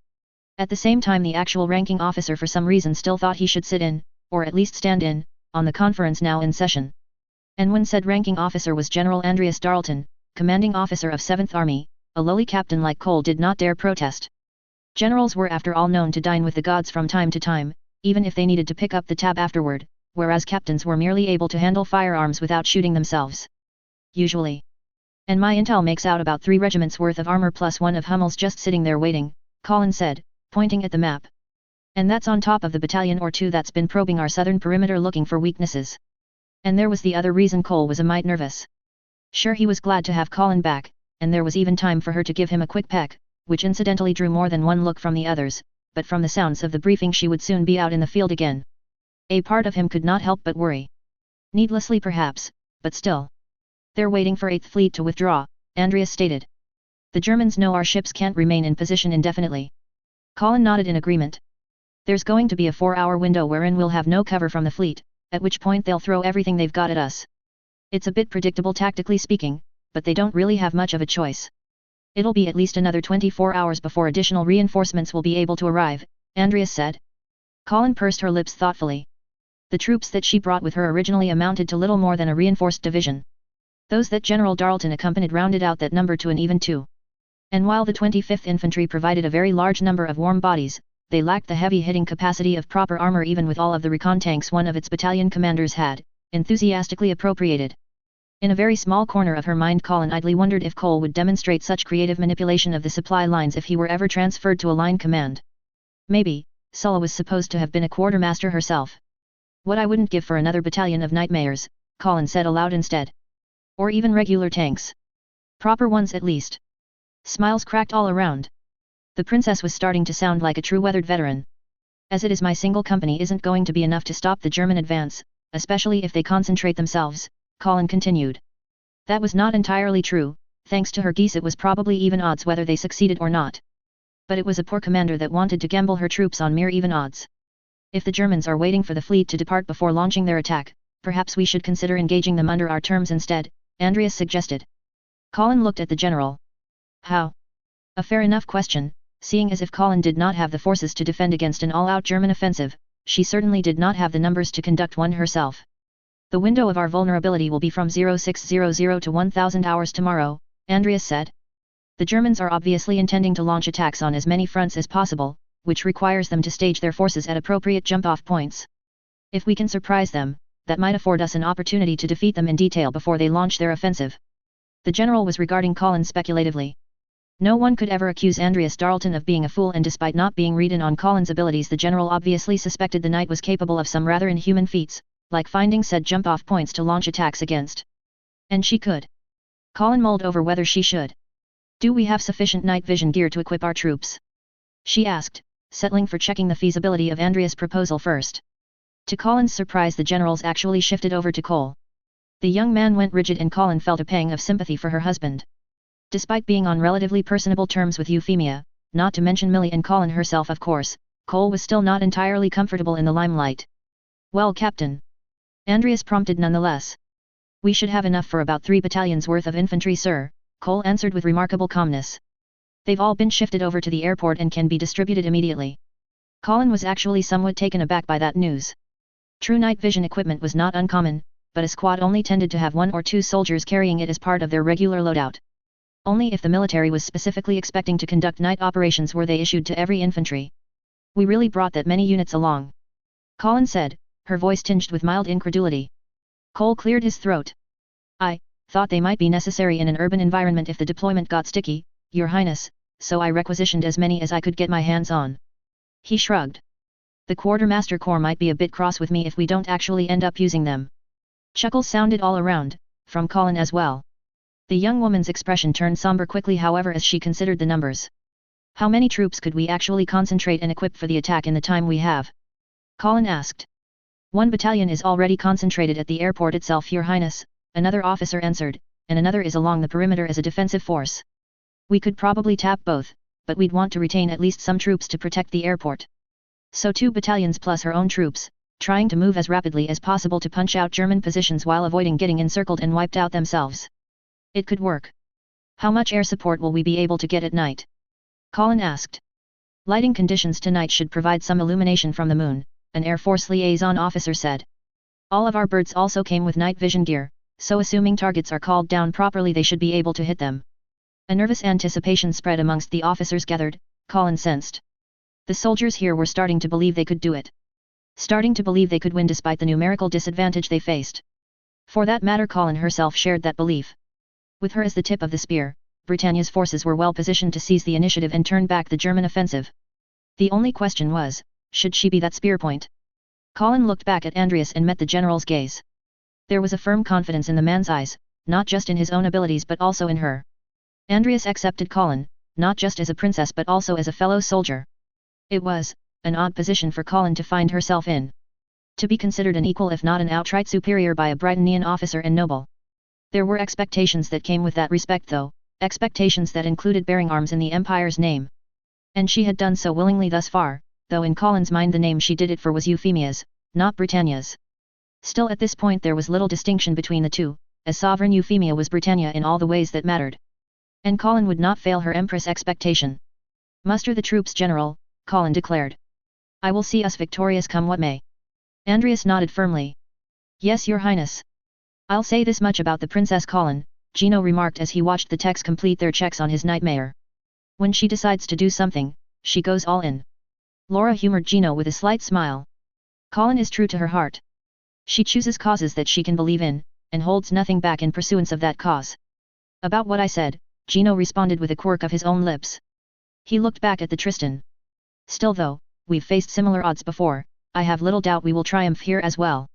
At the same time, the actual ranking officer for some reason still thought he should sit in, or at least stand in, on the conference now in session. And when said ranking officer was General Andreas Darlton, commanding officer of 7th Army, a lowly captain like Cole did not dare protest. Generals were after all known to dine with the gods from time to time, even if they needed to pick up the tab afterward, whereas captains were merely able to handle firearms without shooting themselves. Usually. "And my intel makes out about 3 regiments worth of armor plus 1 of Hummels just sitting there waiting," Colin said, pointing at the map. "And that's on top of the battalion or 2 that's been probing our southern perimeter looking for weaknesses." And there was the other reason Cole was a mite nervous. Sure, he was glad to have Colin back, and there was even time for her to give him a quick peck, which incidentally drew more than one look from the others, but from the sounds of the briefing she would soon be out in the field again. A part of him could not help but worry. Needlessly perhaps, but still. "They're waiting for 8th Fleet to withdraw," Andreas stated. "The Germans know our ships can't remain in position indefinitely." Colin nodded in agreement. "There's going to be a 4-hour window wherein we'll have no cover from the fleet, at which point they'll throw everything they've got at us. It's a bit predictable tactically speaking, but they don't really have much of a choice. It'll be at least another 24 hours before additional reinforcements will be able to arrive," Andreas said. Colin pursed her lips thoughtfully. The troops that she brought with her originally amounted to little more than a reinforced division. Those that General Darlton accompanied rounded out that number to an even 2. And while the 25th Infantry provided a very large number of warm bodies, they lacked the heavy-hitting capacity of proper armor even with all of the recon tanks one of its battalion commanders had, enthusiastically appropriated. In a very small corner of her mind, Colin idly wondered if Cole would demonstrate such creative manipulation of the supply lines if he were ever transferred to a line command. Maybe, Sulla was supposed to have been a quartermaster herself. "What I wouldn't give for another battalion of nightmares," Colin said aloud instead. "Or even regular tanks. Proper ones at least." Smiles cracked all around. The princess was starting to sound like a true weathered veteran. "As it is, my single company isn't going to be enough to stop the German advance, especially if they concentrate themselves," Colin continued. That was not entirely true. Thanks to her Geass, it was probably even odds whether they succeeded or not. But it was a poor commander that wanted to gamble her troops on mere even odds. "If the Germans are waiting for the fleet to depart before launching their attack, perhaps we should consider engaging them under our terms instead," Andreas suggested. Colin looked at the general. "How?" A fair enough question, seeing as if Colin did not have the forces to defend against an all-out German offensive, she certainly did not have the numbers to conduct one herself. "The window of our vulnerability will be from 0600 to 1000 hours tomorrow," Andreas said. "The Germans are obviously intending to launch attacks on as many fronts as possible, which requires them to stage their forces at appropriate jump-off points. If we can surprise them, that might afford us an opportunity to defeat them in detail before they launch their offensive." The general was regarding Colin speculatively. No one could ever accuse Andreas Darlton of being a fool, and despite not being read in on Colin's abilities, the general obviously suspected the knight was capable of some rather inhuman feats, like finding said jump-off points to launch attacks against. And she could. Colin mulled over whether she should. "Do we have sufficient night vision gear to equip our troops?" she asked, settling for checking the feasibility of Andreas' proposal first. To Colin's surprise, the generals actually shifted over to Cole. The young man went rigid, and Colin felt a pang of sympathy for her husband. Despite being on relatively personable terms with Euphemia, not to mention Millie and Colin herself of course, Cole was still not entirely comfortable in the limelight. "Well, Captain," Andreas prompted nonetheless. "We should have enough for about 3 battalions worth of infantry, sir," Cole answered with remarkable calmness. "They've all been shifted over to the airport and can be distributed immediately." Colin was actually somewhat taken aback by that news. True night vision equipment was not uncommon, but a squad only tended to have 1 or 2 soldiers carrying it as part of their regular loadout. Only if the military was specifically expecting to conduct night operations were they issued to every infantry. We really brought that many units along, Colin said, her voice tinged with mild incredulity. Cole cleared his throat. I thought they might be necessary in an urban environment if the deployment got sticky, Your Highness, so I requisitioned as many as I could get my hands on. He shrugged. The Quartermaster Corps might be a bit cross with me if we don't actually end up using them. Chuckles sounded all around, from Colin as well. The young woman's expression turned somber quickly however as she considered the numbers. How many troops could we actually concentrate and equip for the attack in the time we have? Colin asked. 1 battalion is already concentrated at the airport itself, Your Highness, another officer answered, and another is along the perimeter as a defensive force. We could probably tap both, but we'd want to retain at least some troops to protect the airport. So 2 battalions plus her own troops, trying to move as rapidly as possible to punch out German positions while avoiding getting encircled and wiped out themselves. It could work. How much air support will we be able to get at night? Colin asked. Lighting conditions tonight should provide some illumination from the moon, an Air Force liaison officer said. All of our birds also came with night vision gear, so assuming targets are called down properly they should be able to hit them. A nervous anticipation spread amongst the officers gathered, Colin sensed. The soldiers here were starting to believe they could do it. Starting to believe they could win despite the numerical disadvantage they faced. For that matter, Colin herself shared that belief. With her as the tip of the spear, Britannia's forces were well positioned to seize the initiative and turn back the German offensive. The only question was, should she be that spear point? Colin looked back at Andreas and met the general's gaze. There was a firm confidence in the man's eyes, not just in his own abilities but also in her. Andreas accepted Colin, not just as a princess but also as a fellow soldier. It was an odd position for Colin to find herself in. To be considered an equal if not an outright superior by a Britannian officer and noble. There were expectations that came with that respect though, expectations that included bearing arms in the Empire's name. And she had done so willingly thus far, though in Colin's mind the name she did it for was Euphemia's, not Britannia's. Still at this point there was little distinction between the two, as sovereign Euphemia was Britannia in all the ways that mattered. And Colin would not fail her Empress expectation. Muster the troops, General, Colin declared. I will see us victorious come what may. Andreas nodded firmly. Yes, Your Highness. I'll say this much about the Princess Colin, Gino remarked as he watched the techs complete their checks on his nightmare. When she decides to do something, she goes all in. Laura humored Gino with a slight smile. Colin is true to her heart. She chooses causes that she can believe in, and holds nothing back in pursuance of that cause. About what I said, Gino responded with a quirk of his own lips. He looked back at the Tristan. Still though, we've faced similar odds before, I have little doubt we will triumph here as well.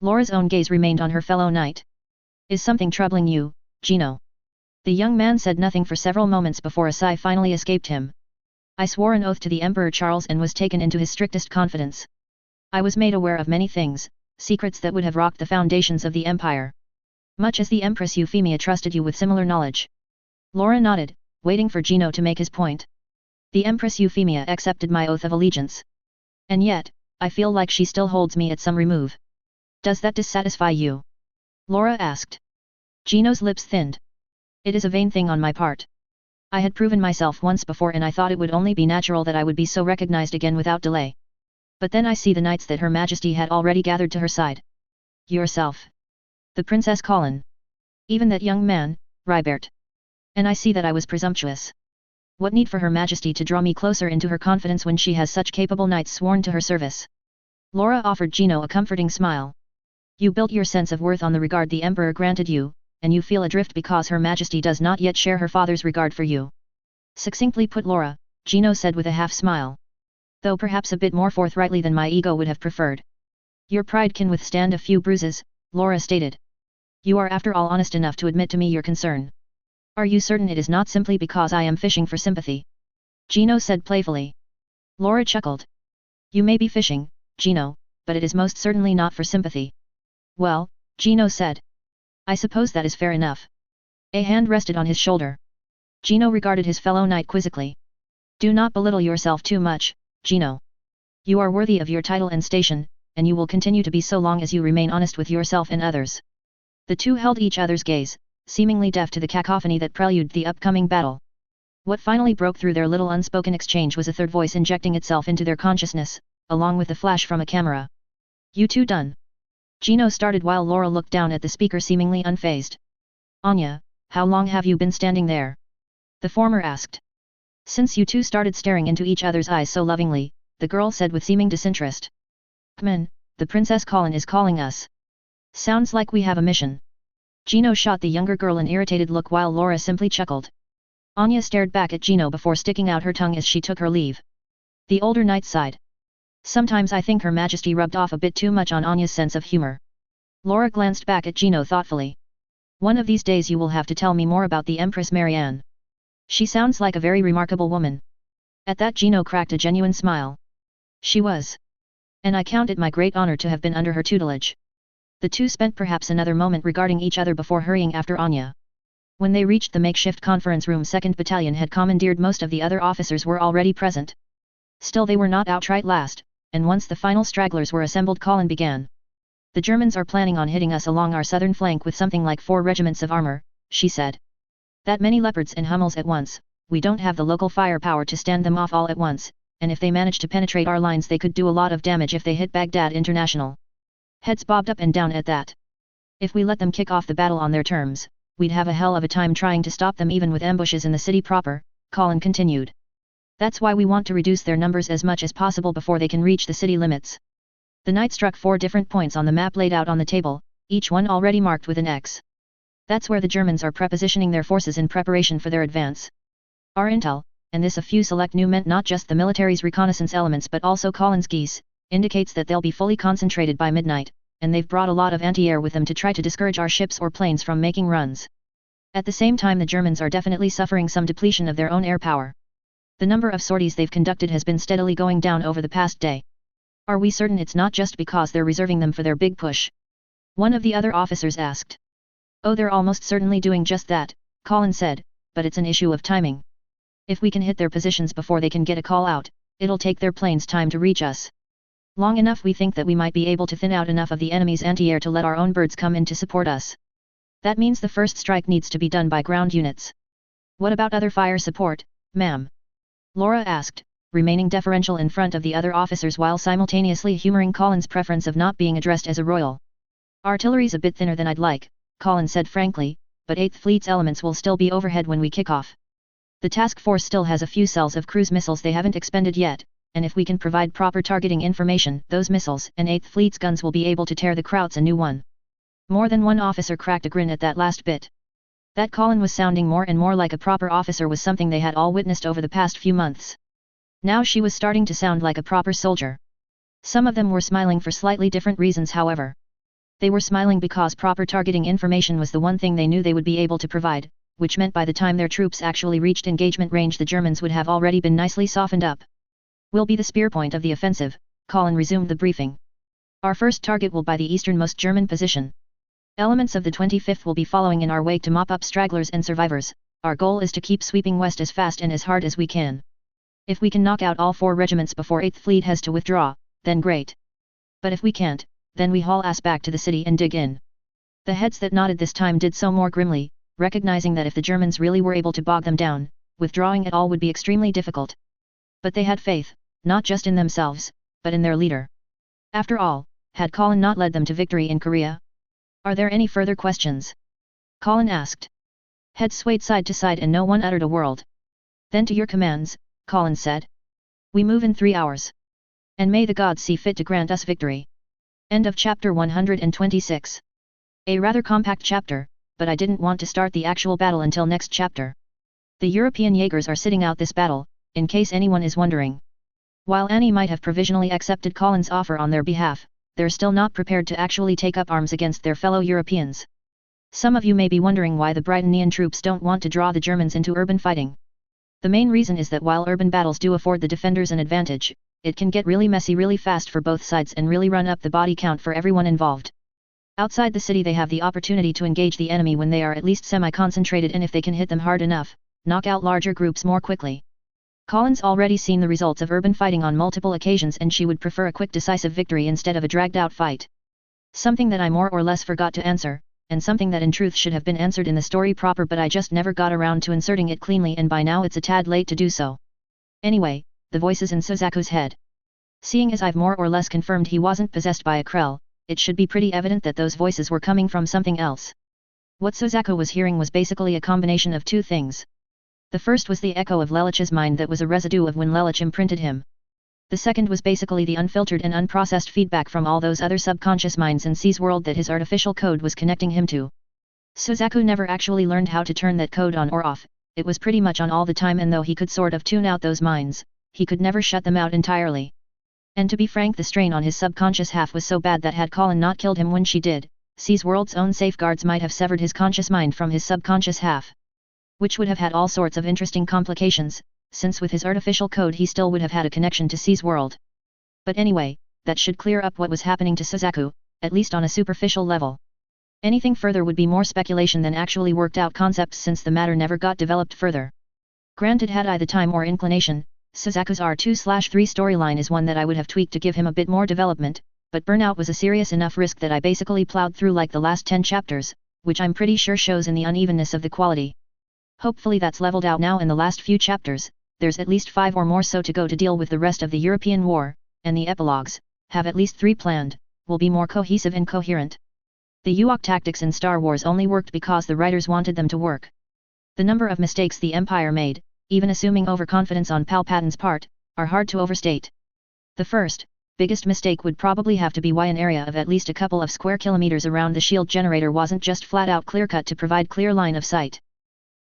Laura's own gaze remained on her fellow knight. Is something troubling you, Gino? The young man said nothing for several moments before a sigh finally escaped him. I swore an oath to the Emperor Charles and was taken into his strictest confidence. I was made aware of many things, secrets that would have rocked the foundations of the Empire. Much as the Empress Euphemia trusted you with similar knowledge. Laura nodded, waiting for Gino to make his point. The Empress Euphemia accepted my oath of allegiance. And yet, I feel like she still holds me at some remove. Does that dissatisfy you? Laura asked. Gino's lips thinned. It is a vain thing on my part. I had proven myself once before and I thought it would only be natural that I would be so recognized again without delay. But then I see the knights that Her Majesty had already gathered to her side. Yourself. The Princess Colin. Even that young man, Rybert. And I see that I was presumptuous. What need for Her Majesty to draw me closer into her confidence when she has such capable knights sworn to her service? Laura offered Gino a comforting smile. You built your sense of worth on the regard the Emperor granted you, and you feel adrift because Her Majesty does not yet share her father's regard for you. Succinctly put, Laura, Gino said with a half-smile. Though perhaps a bit more forthrightly than my ego would have preferred. Your pride can withstand a few bruises, Laura stated. You are after all honest enough to admit to me your concern. Are you certain it is not simply because I am fishing for sympathy? Gino said playfully. Laura chuckled. You may be fishing, Gino, but it is most certainly not for sympathy. Well, Gino said. I suppose that is fair enough. A hand rested on his shoulder. Gino regarded his fellow knight quizzically. Do not belittle yourself too much, Gino. You are worthy of your title and station, and you will continue to be so long as you remain honest with yourself and others. The two held each other's gaze, seemingly deaf to the cacophony that preluded the upcoming battle. What finally broke through their little unspoken exchange was a third voice injecting itself into their consciousness, along with the flash from a camera. You two done? Gino started while Laura looked down at the speaker seemingly unfazed. Anya, how long have you been standing there? The former asked. Since you two started staring into each other's eyes so lovingly, the girl said with seeming disinterest. Come in, the Princess Colin is calling us. Sounds like we have a mission. Gino shot the younger girl an irritated look while Laura simply chuckled. Anya stared back at Gino before sticking out her tongue as she took her leave. The older knight sighed. Sometimes I think Her Majesty rubbed off a bit too much on Anya's sense of humor. Laura glanced back at Gino thoughtfully. One of these days you will have to tell me more about the Empress Marianne. She sounds like a very remarkable woman. At that Gino cracked a genuine smile. She was. And I count it my great honor to have been under her tutelage. The two spent perhaps another moment regarding each other before hurrying after Anya. When they reached the makeshift conference room, 2nd Battalion had commandeered most of the other officers were already present. Still they were not outright last, and once the final stragglers were assembled, Colin began. The Germans are planning on hitting us along our southern flank with something like 4 regiments of armor, she said. That many Leopards and Hummels at once, we don't have the local firepower to stand them off all at once, and if they manage to penetrate our lines they could do a lot of damage if they hit Baghdad International. Heads bobbed up and down at that. If we let them kick off the battle on their terms, we'd have a hell of a time trying to stop them even with ambushes in the city proper, Colin continued. That's why we want to reduce their numbers as much as possible before they can reach the city limits. The knight struck 4 different points on the map laid out on the table, each one already marked with an X. That's where the Germans are prepositioning their forces in preparation for their advance. Our intel, and this a few select new meant not just the military's reconnaissance elements but also Colin's Geass, indicates that they'll be fully concentrated by midnight, and they've brought a lot of anti-air with them to try to discourage our ships or planes from making runs. At the same time the Germans are definitely suffering some depletion of their own air power. The number of sorties they've conducted has been steadily going down over the past day. Are we certain it's not just because they're reserving them for their big push? One of the other officers asked. Oh, they're almost certainly doing just that, Colin said, but it's an issue of timing. If we can hit their positions before they can get a call out, it'll take their planes time to reach us. Long enough we think that we might be able to thin out enough of the enemy's anti-air to let our own birds come in to support us. That means the first strike needs to be done by ground units. What about other fire support, ma'am? Laura asked, remaining deferential in front of the other officers while simultaneously humoring Colin's preference of not being addressed as a royal. Artillery's a bit thinner than I'd like, Colin said frankly, but 8th Fleet's elements will still be overhead when we kick off. The task force still has a few cells of cruise missiles they haven't expended yet, and if we can provide proper targeting information, those missiles and 8th Fleet's guns will be able to tear the Krauts a new one. More than one officer cracked a grin at that last bit. That Colin was sounding more and more like a proper officer was something they had all witnessed over the past few months. Now she was starting to sound like a proper soldier. Some of them were smiling for slightly different reasons, however. They were smiling because proper targeting information was the one thing they knew they would be able to provide, which meant by the time their troops actually reached engagement range the Germans would have already been nicely softened up. We'll be the spear point of the offensive, Colin resumed the briefing. Our first target will be the easternmost German position. Elements of the 25th will be following in our wake to mop up stragglers and survivors. Our goal is to keep sweeping west as fast and as hard as we can. If we can knock out all 4 regiments before 8th Fleet has to withdraw, then great. But if we can't, then we haul ass back to the city and dig in. The heads that nodded this time did so more grimly, recognizing that if the Germans really were able to bog them down, withdrawing at all would be extremely difficult. But they had faith, not just in themselves, but in their leader. After all, had Colin not led them to victory in Korea? Are there any further questions? Colin asked. Heads swayed side to side and no one uttered a word. Then to your commands, Colin said. We move in 3 hours. And may the gods see fit to grant us victory. End of chapter 126. A rather compact chapter, but I didn't want to start the actual battle until next chapter. The European Jaegers are sitting out this battle, in case anyone is wondering. While Annie might have provisionally accepted Colin's offer on their behalf, they're still not prepared to actually take up arms against their fellow Europeans. Some of you may be wondering why the Britannian troops don't want to draw the Germans into urban fighting. The main reason is that while urban battles do afford the defenders an advantage, it can get really messy really fast for both sides and really run up the body count for everyone involved. Outside the city they have the opportunity to engage the enemy when they are at least semi-concentrated, and if they can hit them hard enough, knock out larger groups more quickly. Colin's already seen the results of urban fighting on multiple occasions, and she would prefer a quick decisive victory instead of a dragged-out fight. Something that I more or less forgot to answer, and something that in truth should have been answered in the story proper, but I just never got around to inserting it cleanly, and by now it's a tad late to do so. Anyway, the voices in Suzaku's head. Seeing as I've more or less confirmed he wasn't possessed by a Krell, it should be pretty evident that those voices were coming from something else. What Suzaku was hearing was basically a combination of two things. The first was the echo of Lelich's mind that was a residue of when Lelich imprinted him. The second was basically the unfiltered and unprocessed feedback from all those other subconscious minds in C's world that his artificial code was connecting him to. Suzaku never actually learned how to turn that code on or off, it was pretty much on all the time, and though he could sort of tune out those minds, he could never shut them out entirely. And to be frank, the strain on his subconscious half was so bad that had Colin not killed him when she did, C's world's own safeguards might have severed his conscious mind from his subconscious half. Which would have had all sorts of interesting complications, since with his artificial code he still would have had a connection to C's world. But anyway, that should clear up what was happening to Suzaku, at least on a superficial level. Anything further would be more speculation than actually worked out concepts, since the matter never got developed further. Granted, had I the time or inclination, Suzaku's R2/3 storyline is one that I would have tweaked to give him a bit more development, but burnout was a serious enough risk that I basically plowed through like the last 10 chapters, which I'm pretty sure shows in the unevenness of the quality. Hopefully that's leveled out now in the last few chapters. There's at least 5 or more so to go to deal with the rest of the European War, and the epilogues, have at least 3 planned, will be more cohesive and coherent. The Ewok tactics in Star Wars only worked because the writers wanted them to work. The number of mistakes the Empire made, even assuming overconfidence on Palpatine's part, are hard to overstate. The first, biggest mistake would probably have to be why an area of at least a couple of square kilometers around the shield generator wasn't just flat out clear-cut to provide clear line of sight.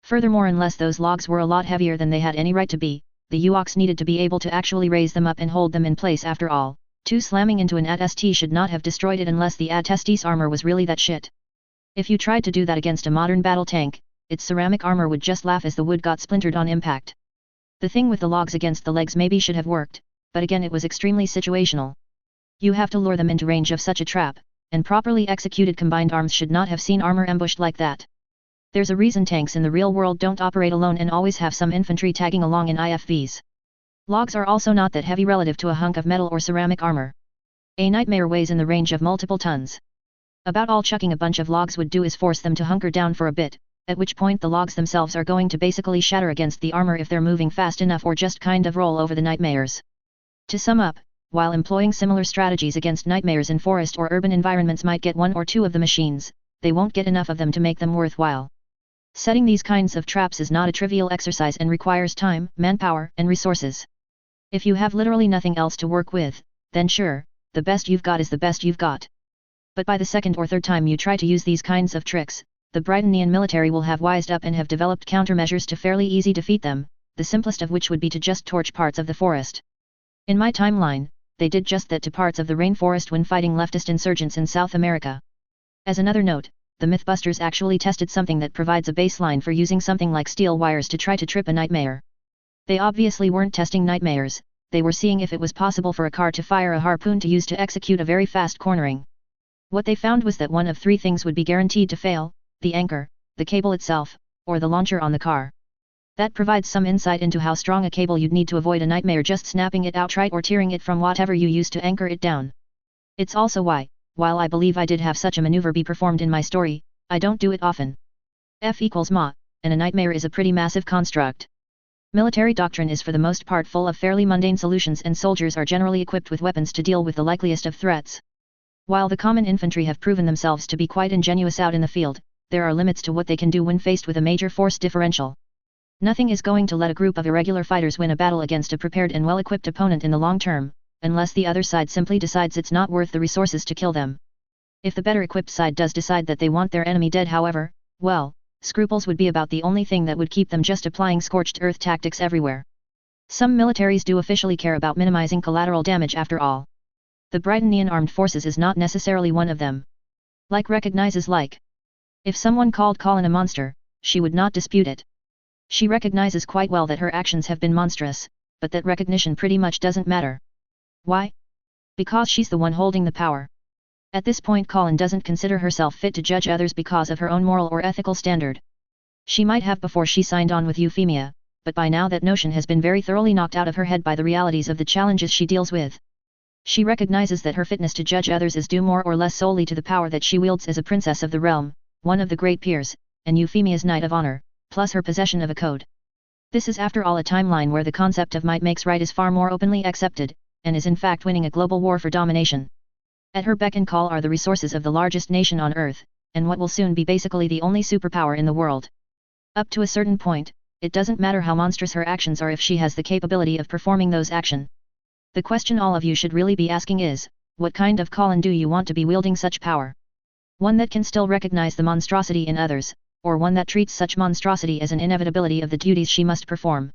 Furthermore, unless those logs were a lot heavier than they had any right to be, the Ewoks needed to be able to actually raise them up and hold them in place. After all, slamming into an AT-ST should not have destroyed it unless the AT-ST's armor was really that shit. If you tried to do that against a modern battle tank, its ceramic armor would just laugh as the wood got splintered on impact. The thing with the logs against the legs maybe should have worked, but again it was extremely situational. You have to lure them into range of such a trap, and properly executed combined arms should not have seen armor ambushed like that. There's a reason tanks in the real world don't operate alone and always have some infantry tagging along in IFVs. Logs are also not that heavy relative to a hunk of metal or ceramic armor. A nightmare weighs in the range of multiple tons. About all chucking a bunch of logs would do is force them to hunker down for a bit, at which point the logs themselves are going to basically shatter against the armor if they're moving fast enough or just kind of roll over the nightmares. To sum up, while employing similar strategies against nightmares in forest or urban environments might get 1 or 2 of the machines, they won't get enough of them to make them worthwhile. Setting these kinds of traps is not a trivial exercise and requires time, manpower, and resources. If you have literally nothing else to work with, then sure, the best you've got is the best you've got. But by the second or third time you try to use these kinds of tricks, the Brytonian military will have wised up and have developed countermeasures to fairly easy defeat them, the simplest of which would be to just torch parts of the forest. In my timeline, they did just that to parts of the rainforest when fighting leftist insurgents in South America. As another note, the Mythbusters actually tested something that provides a baseline for using something like steel wires to try to trip a nightmare. They obviously weren't testing nightmares, they were seeing if it was possible for a car to fire a harpoon to use to execute a very fast cornering. What they found was that one of 3 things would be guaranteed to fail: the anchor, the cable itself, or the launcher on the car. That provides some insight into how strong a cable you'd need to avoid a nightmare just snapping it outright or tearing it from whatever you use to anchor it down. It's also why, while I believe I did have such a maneuver be performed in my story, I don't do it often. F equals ma, and a nightmare is a pretty massive construct. Military doctrine is for the most part full of fairly mundane solutions, and soldiers are generally equipped with weapons to deal with the likeliest of threats. While the common infantry have proven themselves to be quite ingenious out in the field, there are limits to what they can do when faced with a major force differential. Nothing is going to let a group of irregular fighters win a battle against a prepared and well-equipped opponent in the long term, unless the other side simply decides it's not worth the resources to kill them. If the better equipped side does decide that they want their enemy dead, however, well, scruples would be about the only thing that would keep them just applying scorched earth tactics everywhere. Some militaries do officially care about minimizing collateral damage after all. The Brytonian Armed Forces is not necessarily one of them. Like recognizes like. If someone called Colin a monster, she would not dispute it. She recognizes quite well that her actions have been monstrous, but that recognition pretty much doesn't matter. Why? Because she's the one holding the power. At this point Colin doesn't consider herself fit to judge others because of her own moral or ethical standard. She might have before she signed on with Euphemia, but by now that notion has been very thoroughly knocked out of her head by the realities of the challenges she deals with. She recognizes that her fitness to judge others is due more or less solely to the power that she wields as a princess of the realm, one of the great peers, and Euphemia's knight of honor, plus her possession of a code. This is after all a timeline where the concept of might makes right is far more openly accepted, and is in fact winning a global war for domination. At her beck and call are the resources of the largest nation on Earth, and what will soon be basically the only superpower in the world. Up to a certain point, it doesn't matter how monstrous her actions are if she has the capability of performing those actions. The question all of you should really be asking is, what kind of Colin do you want to be wielding such power? One that can still recognize the monstrosity in others, or one that treats such monstrosity as an inevitability of the duties she must perform?